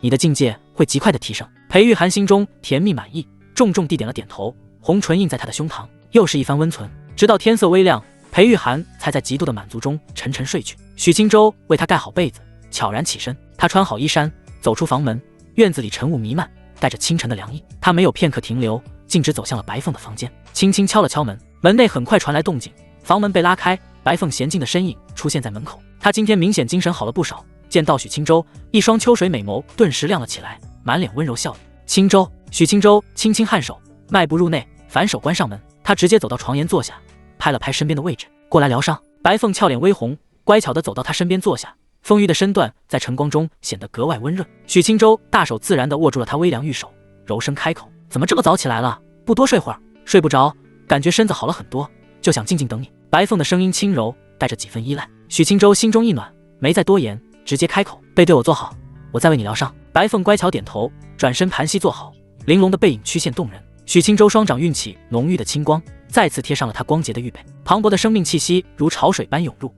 你的境界会极快的提升。裴玉涵心中甜蜜满意，重重地点了点头，红唇印在他的胸膛，又是一番温存。直到天色微亮，裴玉涵才在极度的满足中沉沉睡去。许青州为他盖好被子，悄然起身。他穿好衣衫，走出房门，院子里晨雾弥漫，带着清晨的凉意。他没有片刻停留，径直走向了白凤的房间，轻轻敲了敲门。门内很快传来动静，房门被拉开，白凤娴静的身影出现在门口。他今天明显精神好了不少，见到许青州，一双秋水美眸顿时亮了起来，满脸温柔笑意。青州，许青州轻轻颔首，迈步入内，反手关上门。他直接走到床沿坐下，拍了拍身边的位置，过来疗伤。白凤俏脸微红，乖巧地走到他身边坐下，丰腴的身段在晨光中显得格外温润。许青州大手自然地握住了他微凉玉手，柔声开口：怎么这么早起来了？不多睡会儿？睡不着，感觉身子好了很多，就想静静等你。白凤的声音轻柔，带着几分依赖。许青州心中一暖，没再多言，直接开口：背对我坐好，我再为你疗伤。白凤乖巧点头，转身盘膝坐好，玲珑的背影曲线动人。许青州双掌运起浓郁的青光，再次贴上了他光洁的玉背，磅礴的生命气息如潮水般涌入。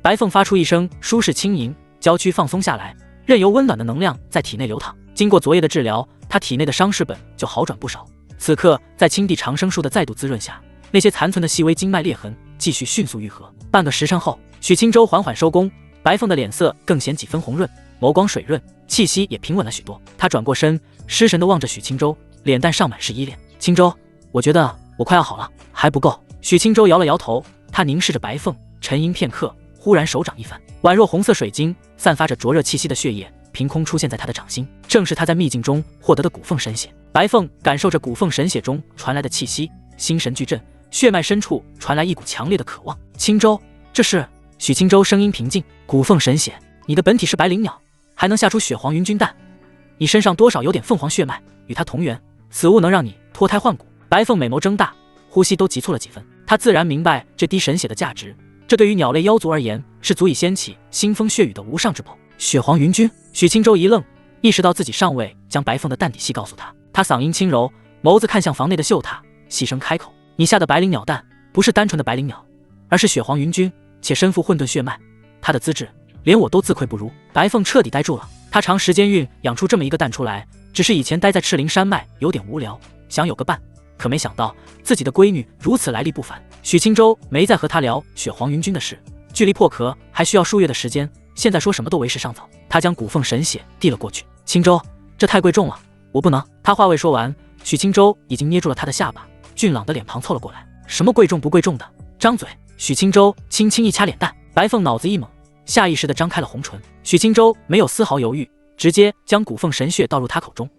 白凤发出一声舒适轻吟，娇躯放松下来，任由温暖的能量在体内流淌。经过昨夜的治疗，他体内的伤势本就好转不少。此刻在青地长生术的再度滋润下，那些残存的细微经脉裂痕继续迅速愈合。半个时辰后，许青州缓缓收工，白凤的脸色更显几分红润，眸光水润，气息也平稳了许多。他转过身，失神地望着许青州，脸蛋上满是依恋。青州，我觉得我快要好了。还不够。许青州摇了摇头，他凝视着白凤，沉吟片刻，忽然手掌一翻，宛若红色水晶，散发着灼热气息的血液凭空出现在他的掌心，正是他在秘境中获得的古凤神血。白凤感受着古凤神血中传来的气息，心神俱震，血脉深处传来一股强烈的渴望。青州，这是？许青州声音平静：古凤神血，你的本体是白灵鸟，还能下出血黄云君蛋，你身上多少有点凤凰血脉，与它同源，此物能让你脱胎换骨。白凤美眸睁大，呼吸都急促了几分。他自然明白这滴神血的价值，这对于鸟类妖族而言是足以掀起腥风血雨的无上之宝。血黄云君。许青州一愣，意识到自己尚未将白凤的蛋底细告诉他。他嗓音轻柔，眸子看向房内的绣榻，细声开口：你下的白灵鸟蛋不是单纯的白灵鸟，而是血黄云君，且身负混沌血脉，他的资质连我都自愧不如。白凤彻底呆住了，他长时间孕养出这么一个蛋出来，只是以前待在赤灵山脉有点无聊，想有个伴，可没想到自己的闺女如此来历不凡。许青州没再和他聊血黄云君的事，距离破壳还需要数月的时间，现在说什么都为时尚早。他将古凤神血递了过去：青州，这太贵重了，我不能。他话未说完，许青州已经捏住了他的下巴，俊朗的脸庞凑了过来：什么贵重不贵重的，张嘴。许青州轻轻一掐脸蛋，白凤脑子一猛，下意识地张开了红唇。许青州没有丝毫犹豫，直接将古凤神血倒入他口中。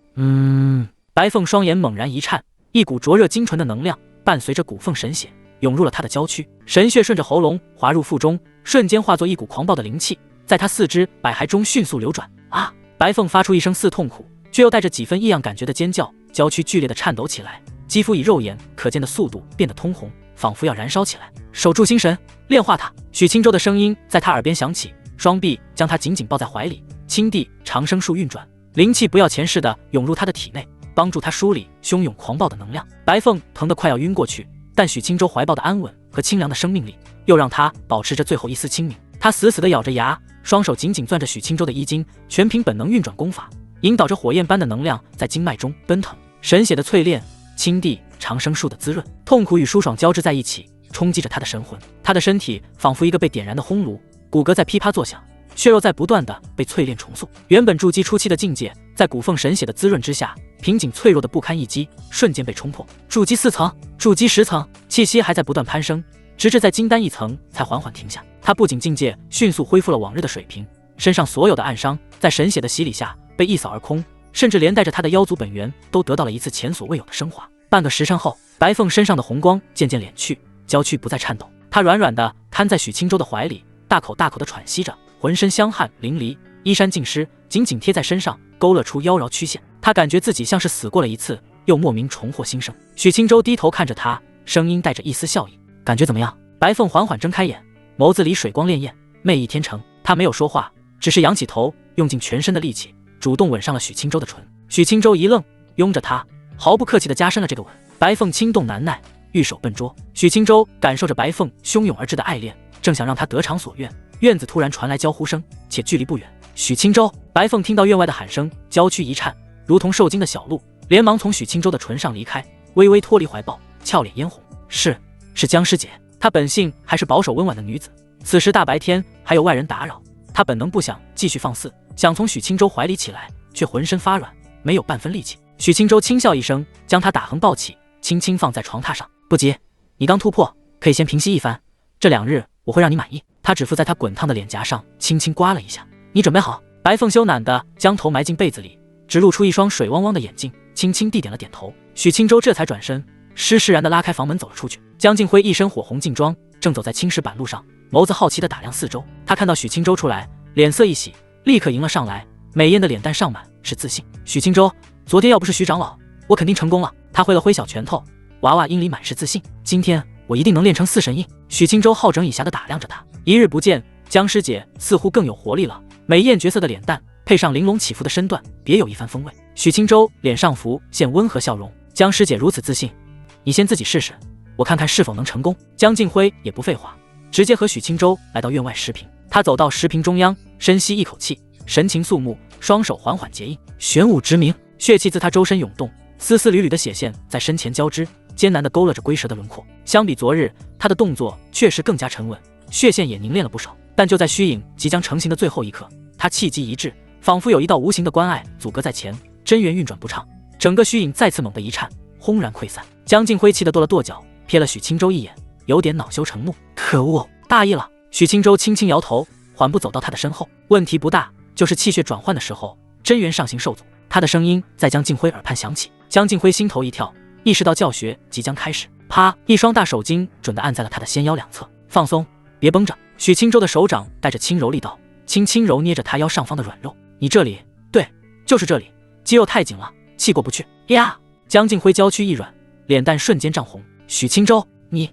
白凤双眼猛然一颤，一股灼热精纯的能量伴随着古凤神血涌入了他的娇躯，神血顺着喉咙滑入腹中，瞬间化作一股狂暴的灵气，在他四肢百骸中迅速流转。啊！白凤发出一声似痛苦却又带着几分异样感觉的尖叫，娇躯剧烈的颤抖起来，肌肤以肉眼可见的速度变得通红，仿佛要燃烧起来。守住心神，炼化它。许青州的声音在他耳边响起，双臂将他紧紧抱在怀里，青地长生术运转，灵气不要钱似的涌入他的体内，帮助他梳理汹涌狂暴的能量。白凤疼得快要晕过去，但许清舟怀抱的安稳和清凉的生命力又让他保持着最后一丝清明。他死死地咬着牙，双手紧紧攥着许清舟的衣襟，全凭本能运转功法，引导着火焰般的能量在经脉中奔腾。神血的淬炼，青地长生树的滋润，痛苦与舒爽交织在一起，冲击着他的神魂。他的身体仿佛一个被点燃的烘炉，骨骼在噼啪作响，血肉在不断的被淬炼重塑。原本筑基初期的境界，在骨缝神血的滋润之下，瓶颈脆弱的不堪一击，瞬间被冲破。筑基4层，筑基10层，气息还在不断攀升，直至在金丹1层才缓缓停下。他不仅境界迅速恢复了往日的水平，身上所有的暗伤在神血的洗礼下被一扫而空，甚至连带着他的妖族本源都得到了一次前所未有的升华。半个时辰后，白凤身上的红光渐渐敛去，娇躯不再颤抖，她软软的瘫在许清舟的怀里，大口大口的喘息着，浑身香汗淋漓，衣衫尽湿，紧紧贴在身上，勾勒出妖娆曲线。他感觉自己像是死过了一次，又莫名重获新生。许清舟低头看着他，声音带着一丝笑意：“感觉怎么样？”白凤缓缓睁开眼，眸子里水光潋滟，媚意天成。他没有说话，只是仰起头，用尽全身的力气，主动吻上了许清舟的唇。许清舟一愣，拥着他，毫不客气地加深了这个吻。白凤轻动难耐，玉手笨拙。许清舟感受着白凤汹涌而至的爱恋，正想让他得偿所愿，院子突然传来娇呼声，且距离不远。许清舟！白凤听到院外的喊声，娇躯一颤，如同受惊的小鹿，连忙从许清舟的唇上离开，微微脱离怀抱，俏脸嫣红。是江师姐。她本性还是保守温婉的女子，此时大白天还有外人打扰，她本能不想继续放肆，想从许清舟怀里起来，却浑身发软，没有半分力气。许清舟轻笑一声，将她打横抱起，轻轻放在床榻上。不急，你刚突破，可以先平息一番，这2日我会让你满意。他指腹在她滚烫的脸颊上轻轻刮了一下。你准备好？白凤羞赧地将头埋进被子里，只露出一双水汪汪的眼睛，轻轻地点了点头。许清舟这才转身，施然地拉开房门走了出去。江静辉一身火红劲装，正走在青石板路上，眸子好奇地打量四周。他看到许清舟出来，脸色一喜，立刻迎了上来，美艳的脸蛋上满是自信。许清舟，昨天要不是徐长老，我肯定成功了。他挥了挥小拳头，娃娃音里满是自信。今天我一定能练成4神印。许清舟好整以暇地打量着他，一日不见，江师姐似乎更有活力了，美艳绝色的脸蛋配上玲珑起伏的身段，别有一番风味。许清舟脸上浮现温和笑容，江师姐如此自信，你先自己试试，我看看是否能成功。江静辉也不废话，直接和许清舟来到院外石屏。他走到石屏中央，深吸一口气，神情肃穆，双手缓缓结印，玄武直鸣，血气自他周身涌动，丝丝缕缕的血线在身前交织，艰难地勾勒着龟蛇的轮廓。相比昨日，他的动作确实更加沉稳，血线也凝练了不少。但就在虚影即将成型的最后一刻，他气机一滞，仿佛有一道无形的关隘阻隔在前，真元运转不畅，整个虚影再次猛地一颤，轰然溃散。江静辉气得跺了跺脚，瞥了许清舟一眼，有点恼羞成怒。可恶，大意了。许清舟轻轻摇头，缓步走到他的身后。问题不大，就是气血转换的时候，真元上行受阻。他的声音在江静辉耳畔响起。江静辉心头一跳，意识到教学即将开始。啪，一双大手筋准地按在了他的纤腰两侧。放松，别绷着。许清舟的手掌带着轻柔力道，轻轻揉捏着他腰上方的软肉。你这里，对，就是这里，肌肉太紧了，气过不去。呀！江静辉娇躯一软，脸蛋瞬间涨红。许清舟，你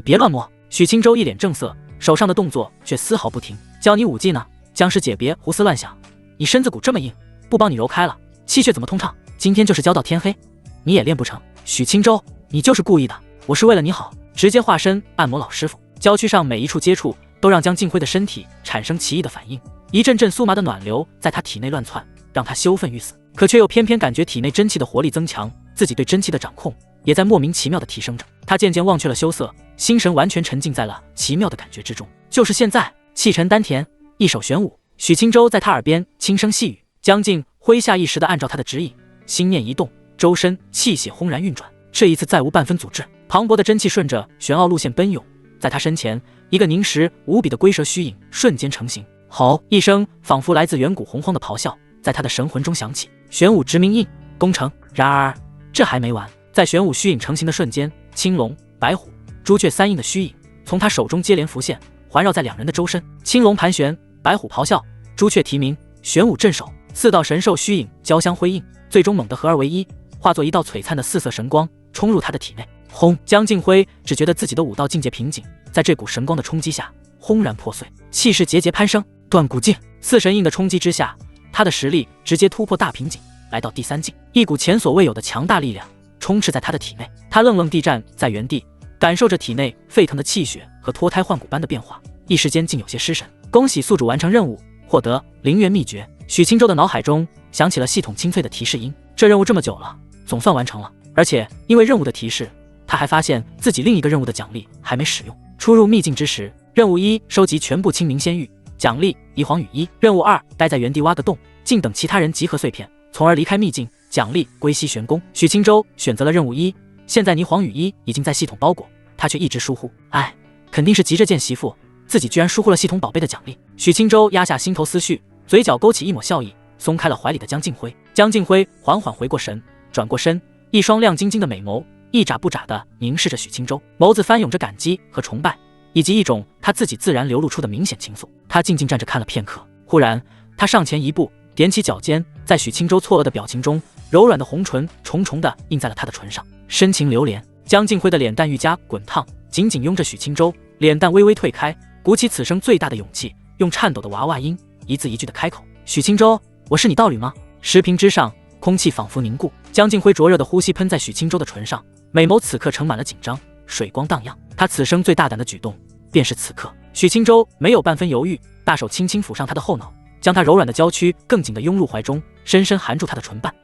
别乱摸。许清舟一脸正色，手上的动作却丝毫不停。教你武技呢，江师姐别胡思乱想。你身子骨这么硬，不帮你揉开了，气血怎么通畅？今天就是教到天黑，你也练不成。许清舟，你就是故意的，我是为了你好，直接化身按摩老师傅。娇躯上每一处接触都让江静辉的身体产生奇异的反应，一阵阵酥麻的暖流在他体内乱窜，让他羞愤欲死，可却又偏偏感觉体内真气的活力增强，自己对真气的掌控也在莫名其妙的提升着。他渐渐忘却了羞涩，心神完全沉浸在了奇妙的感觉之中。就是现在，气沉丹田，一手玄武。许清舟在他耳边轻声细语，江静辉下意识地按照他的指引，心念一动，周身气血轰然运转，这一次再无半分阻滞，磅礴的真气顺着玄奥路线奔涌。在他身前，一个凝实无比的龟蛇虚影瞬间成型。吼一声，仿佛来自远古洪荒的咆哮，在他的神魂中响起。玄武直鸣印攻成。然而这还没完，在玄武虚影成型的瞬间，青龙、白虎、朱雀三印的虚影从他手中接连浮现，环绕在两人的周身。青龙盘旋，白虎咆哮，朱雀啼鸣，玄武镇守，四道神兽虚影交相辉映，最终猛地合二为一，化作一道璀璨的4色神光冲入他的体内。轰！江静辉只觉得自己的武道境界瓶颈在这股神光的冲击下轰然破碎，气势节节攀升。断骨境，4神印的冲击之下，他的实力直接突破大瓶颈，来到第3境，一股前所未有的强大力量充斥在他的体内。他愣愣地站在原地，感受着体内沸腾的气血和脱胎换骨般的变化，一时间竟有些失神。恭喜宿主完成任务，获得灵元秘诀。许清舟的脑海中响起了系统清脆的提示音，这任务这么久了，总算完成了。而且因为任务的提示，他还发现自己另一个任务的奖励还没使用。出入秘境之时，任务1收集全部清明仙玉，奖励一黄羽衣；任务2待在原地挖个洞，静等其他人集合碎片，从而离开秘境，奖励归西玄宫。许清舟选择了任务1，现在霓凰羽衣已经在系统包裹，他却一直疏忽。哎，肯定是急着见媳妇，自己居然疏忽了系统宝贝的奖励。许清舟压下心头思绪，嘴角勾起一抹笑意，松开了怀里的江静辉。江静辉缓缓回过神，转过身，一双亮晶晶的美眸一眨不眨地凝视着许清舟，眸子翻涌着感激和崇拜，以及一种他自己自然流露出的明显情愫。他静静站着看了片刻，忽然他上前一步，踮起脚尖，在许清舟错愕的表情中，柔软的红唇重重地印在了他的唇上，深情流连。江静辉的脸蛋愈加滚烫，紧紧拥着许清舟，脸蛋微微退开，鼓起此生最大的勇气，用颤抖的娃娃音一字一句地开口：许清舟，我是你道侣吗？石屏之上，空气仿佛凝固，江静辉灼热的呼吸喷在许清舟的唇上，美眸此刻盛满了紧张，水光荡漾。他此生最大胆的举动便是此刻。许清舟没有半分犹豫，大手轻轻抚上他的后脑，将他柔软的娇躯更紧地拥入怀中，深深含住他的唇瓣。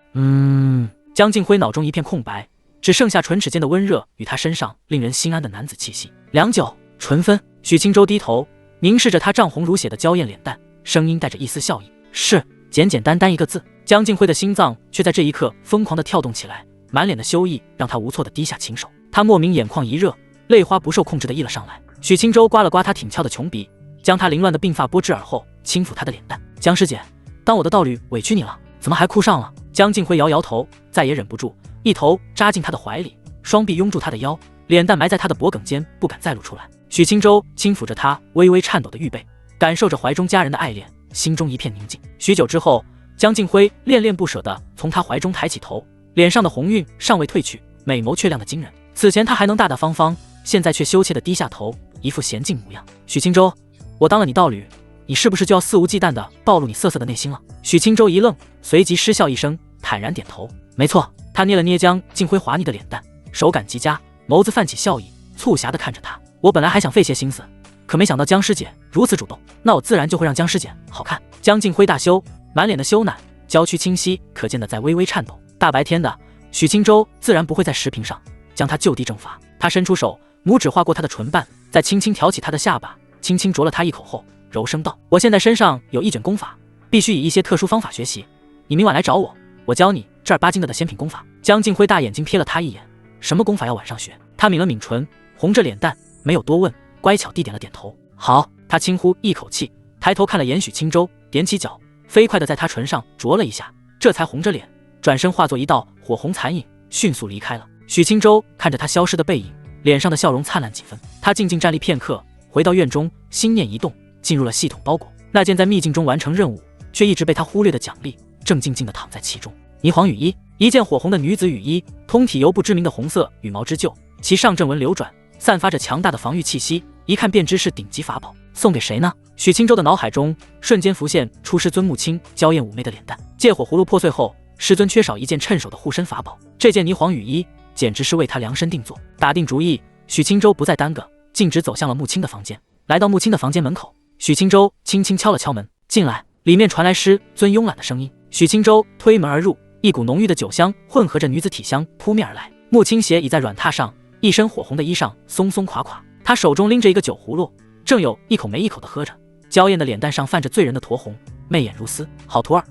江静辉脑中一片空白，只剩下唇齿间的温热与他身上令人心安的男子气息。良久，唇分。许清舟低头凝视着他涨红如血的娇艳脸蛋，声音带着一丝笑意：是。简简单单一个字。江静辉的心脏却在这一刻疯狂地跳动起来，满脸的羞意让他无措地低下琴手。他莫名眼眶一热，泪花不受控制地溢了上来。许清舟刮了刮他挺翘的琼鼻，将他凌乱的鬓发拨至耳后，轻抚他的脸蛋。江师姐，当我的道侣委屈你了，怎么还哭上了？江静辉摇摇头，再也忍不住，一头扎进他的怀里，双臂拥住他的腰，脸蛋埋在他的脖颈间，不敢再露出来。许清舟轻抚着他微微颤抖的玉背，感受着怀中家人的爱恋，心中一片宁静。许久之后，江静辉恋恋不舍地从他怀中抬起头，脸上的红晕尚未褪去，美眸却亮得惊人。此前他还能大大方方，现在却羞怯地低下头，一副娴静模样。许清舟，我当了你道侣，你是不是就要肆无忌惮地暴露你涩涩的内心了？许清舟一愣，随即失笑一声，坦然点头。没错。他捏了捏江静辉滑腻的脸蛋，手感极佳，眸子泛起笑意，促狭地看着他。我本来还想费些心思，可没想到江师姐如此主动，那我自然就会让江师姐好看。江静辉大羞，满脸的羞赧，娇躯清晰可见的在微微颤抖。大白天的，许清舟自然不会在石屏上将他就地正法。他伸出手，拇指划过他的唇瓣，再轻轻挑起他的下巴，轻轻啄了他一口后，柔声道：我现在身上有一卷功法，必须以一些特殊方法学习，你明晚来找我，我教你正儿八经的仙品功法。江静辉大眼睛瞥了他一眼，什么功法要晚上学？他抿了抿唇，红着脸蛋，没有多问，乖巧地点了点头。好。他轻呼一口气，抬头看了眼许清舟，踮起脚，飞快地在他唇上啄了一下，这才红着脸转身化作一道火红残影，迅速离开了。许清舟看着他消失的背影，脸上的笑容灿烂几分。他静静站立片刻，回到院中，心念一动，进入了系统包裹。那件在秘境中完成任务却一直被他忽略的奖励，正静静地躺在其中。霓凰羽衣，一件火红的女子羽衣，通体由不知名的红色羽毛织就，其上阵纹流转，散发着强大的防御气息，一看便知是顶级法宝。送给谁呢？许清舟的脑海中瞬间浮现出师尊穆青娇艳妩媚的脸蛋。戒火葫芦破碎后，师尊缺少一件趁手的护身法宝，这件霓凰羽衣简直是为他量身定做。打定主意，许清舟不再耽搁，径直走向了穆青的房间。来到穆青的房间门口，许清舟轻轻敲了敲门，进来。里面传来师尊慵懒的声音。许清舟推门而入，一股浓郁的酒香混合着女子体香扑面而来。穆青斜倚在软榻上，一身火红的衣裳松松垮垮，他手中拎着一个酒葫芦，正有一口没一口的喝着，娇艳的脸蛋上泛着醉人的酡红，媚眼如丝。好徒儿，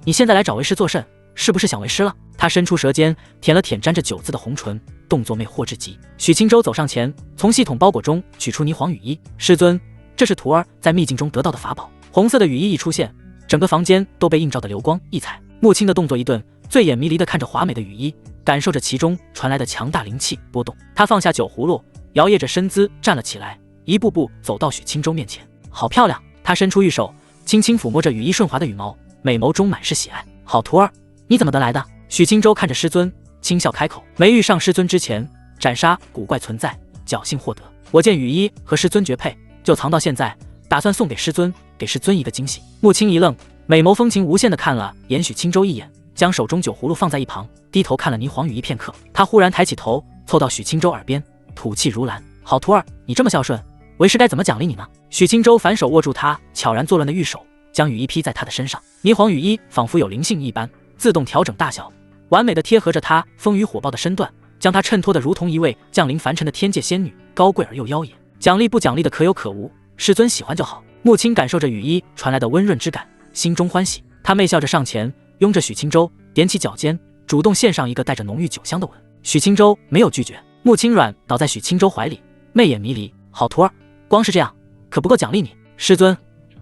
你现在来找为师作甚？是不是想为师了？他伸出舌尖舔了舔沾着酒渍的红唇，动作魅惑至极。许清舟走上前，从系统包裹中取出霓凰羽衣。师尊，这是徒儿在秘境中得到的法宝。红色的羽衣一出现，整个房间都被映照的流光溢彩。穆青的动作一顿，醉眼迷离地看着华美的羽衣，感受着其中传来的强大灵气波动。他放下酒葫芦，摇曳着身姿站了起来，一步步走到许清舟面前。好漂亮！他伸出玉手，轻轻抚摸着羽衣顺滑的羽毛，美眸中满是喜爱。好徒儿，你怎么得来的？许清舟看着师尊，轻笑开口。没遇上师尊之前，斩杀古怪存在，侥幸获得。我见羽衣和师尊绝配，就藏到现在，打算送给师尊，给师尊一个惊喜。穆青一愣，美眸风情无限地看了眼许清舟一眼，将手中酒葫芦放在一旁，低头看了霓凰羽衣片刻。他忽然抬起头，凑到许青州耳边，吐气如兰：“好徒儿，你这么孝顺，为师该怎么奖励你呢？”许青州反手握住他悄然作乱的玉手，将羽衣披在他的身上。霓凰羽衣仿佛有灵性一般，自动调整大小，完美的贴合着他风雨火爆的身段，将他衬托得如同一位降临凡尘的天界仙女，高贵而又妖冶。奖励不奖励的可有可无，师尊喜欢就好。木青感受着羽衣传来的温润之感，心中欢喜。他媚笑着上前，拥着许青州，踮起脚尖，主动献上一个带着浓郁酒香的吻。许青州没有拒绝，木青软倒在许青州怀里，媚眼迷离：“好徒儿，光是这样可不够奖励你。师尊，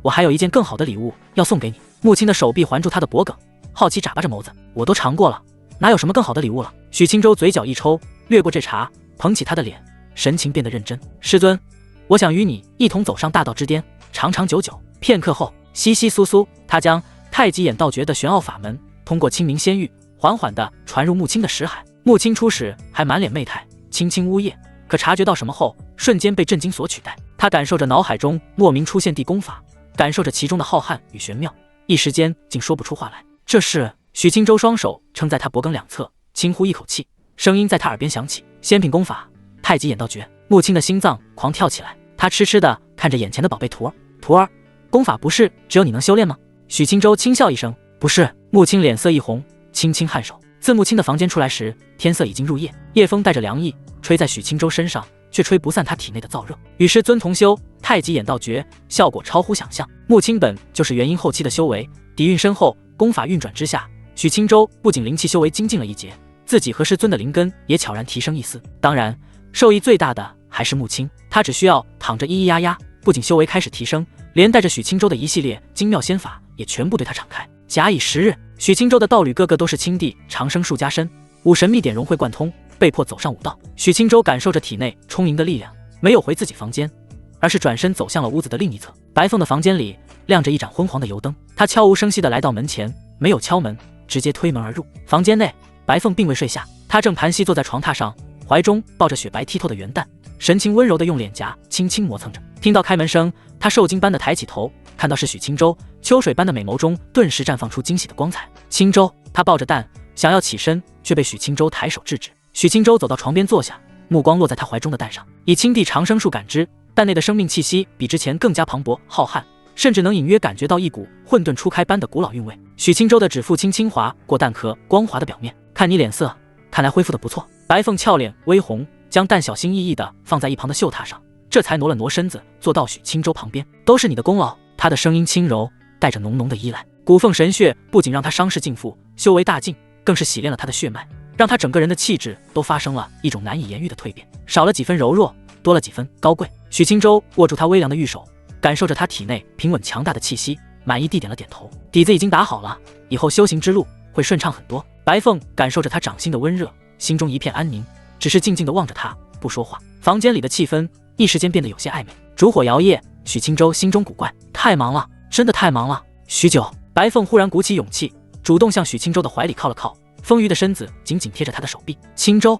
我还有一件更好的礼物要送给你。”木青的手臂环住他的脖颈，好奇眨巴着眸子：“我都尝过了，哪有什么更好的礼物了？”许青州嘴角一抽，掠过这茬，捧起他的脸，神情变得认真：“师尊，我想与你一同走上大道之巅，长长久久。”片刻后，窸窸窣窣，他将太极眼道诀的玄奥法门通过清明仙玉缓缓地传入木青的识海。木青初始还满脸媚态，轻轻呜咽，可察觉到什么后，瞬间被震惊所取代。他感受着脑海中莫名出现地功法，感受着其中的浩瀚与玄妙，一时间竟说不出话来。这是许青州双手撑在他脖颈两侧，轻呼一口气，声音在他耳边响起：“仙品功法，太极眼道诀。”木青的心脏狂跳起来，他痴痴地看着眼前的宝贝徒儿：“徒儿，功法不是只有你能修炼吗？”许青州轻笑一声：“不是。”木青脸色一红，轻轻颔首。自木青的房间出来时，天色已经入夜，夜风带着凉意，吹在许青州身上，却吹不散他体内的燥热。与师尊同修太极眼道诀，效果超乎想象。木青本就是元婴后期的修为，底蕴深厚，功法运转之下，许青州不仅灵气修为精进了一截，自己和师尊的灵根也悄然提升一丝。当然，受益最大的还是木青，他只需要躺着咿咿呀呀，不仅修为开始提升，连带着许青州的一系列精妙仙法也全部对他敞开。假以时日，许青州的道侣个个都是青帝长生术加身，武神秘典融会贯通，被迫走上武道。许青州感受着体内充盈的力量，没有回自己房间，而是转身走向了屋子的另一侧。白凤的房间里亮着一盏昏黄的油灯，他悄无声息地来到门前，没有敲门，直接推门而入。房间内，白凤并未睡下，她正盘膝坐在床榻上，怀中抱着雪白剔透的元蛋，神情温柔地用脸颊轻轻磨蹭着。听到开门声，他受惊般地抬起头，看到是许青州，秋水般的美眸中顿时绽放出惊喜的光彩。青州，他抱着蛋想要起身，却被许青州抬手制止。许青州走到床边坐下，目光落在他怀中的蛋上，以青帝长生术感知，蛋内的生命气息比之前更加磅礴浩瀚，甚至能隐约感觉到一股混沌初开般的古老韵味。许青州的指腹轻轻划过蛋壳光滑的表面，看你脸色，看来恢复的不错。白凤俏脸微红，将蛋小心翼翼地放在一旁的绣榻上，这才挪了挪身子，坐到许青州旁边。都是你的功劳。他的声音轻柔，带着浓浓的依赖。骨凤神血不仅让他伤势尽复，修为大进，更是洗炼了他的血脉，让他整个人的气质都发生了一种难以言喻的蜕变，少了几分柔弱，多了几分高贵。许青州握住他微凉的玉手，感受着他体内平稳强大的气息，满意地点了点头。底子已经打好了，以后修行之路会顺畅很多。白凤感受着他掌心的温热，心中一片安宁，只是静静地望着他，不说话。房间里的气氛一时间变得有些暧昧。烛火摇曳，许青州心中古怪，太忙了，真的太忙了。许久，白凤忽然鼓起勇气，主动向许青州的怀里靠了靠，丰腴的身子紧紧贴着他的手臂。青州，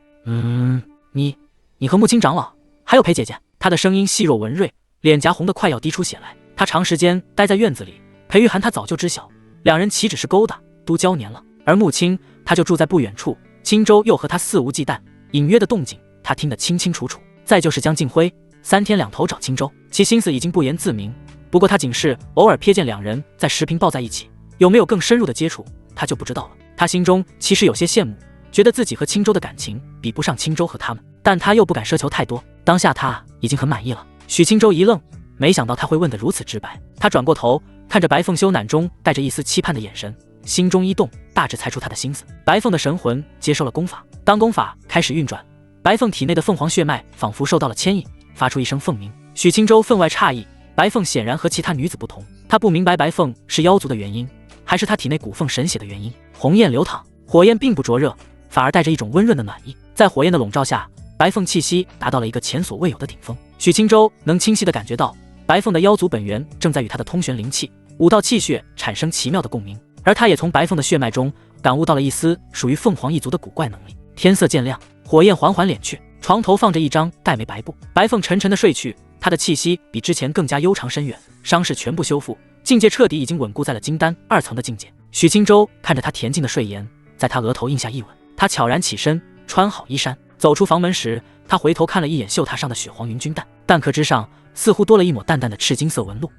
你和木青长老还有裴姐姐。他的声音细弱文瑞，脸颊红得快要滴出血来。他长时间待在院子里，裴玉涵他早就知晓，两人岂止是勾搭，都交年了。而木青他就住在不远处，青州又和他肆无忌惮，隐约的动静他听得清清楚楚。再就是江静辉，3天2头找青州，其心思已经不言自明。不过他仅是偶尔瞥见两人在视频抱在一起，有没有更深入的接触，他就不知道了。他心中其实有些羡慕，觉得自己和青州的感情比不上青州和他们，但他又不敢奢求太多。当下他已经很满意了。许青州一愣，没想到他会问得如此直白。他转过头，看着白凤羞赧中带着一丝期盼的眼神，心中一动，大致猜出他的心思。白凤的神魂接收了功法，当功法开始运转，白凤体内的凤凰血脉仿佛受到了牵引，发出一声凤鸣。许青州分外诧异，白凤显然和其他女子不同，他不明白白凤是妖族的原因，还是他体内古凤神血的原因。红焰流淌，火焰并不灼热，反而带着一种温润的暖意。在火焰的笼罩下，白凤气息达到了一个前所未有的顶峰。许青州能清晰地感觉到，白凤的妖族本源正在与他的通玄灵气、武道气血产生奇妙的共鸣，而他也从白凤的血脉中感悟到了一丝属于凤凰一族的古怪能力。天色渐亮，火焰缓缓敛去，床头放着一张黛眉白布，白凤沉沉地睡去，她的气息比之前更加悠长深远，伤势全部修复，境界彻底已经稳固在了金丹2层的境界。许清舟看着他恬静的睡颜，在他额头印下一吻。他悄然起身，穿好衣衫，走出房门时，他回头看了一眼绣榻上的血黄云军蛋，蛋壳之上似乎多了一抹淡淡的赤金色纹路。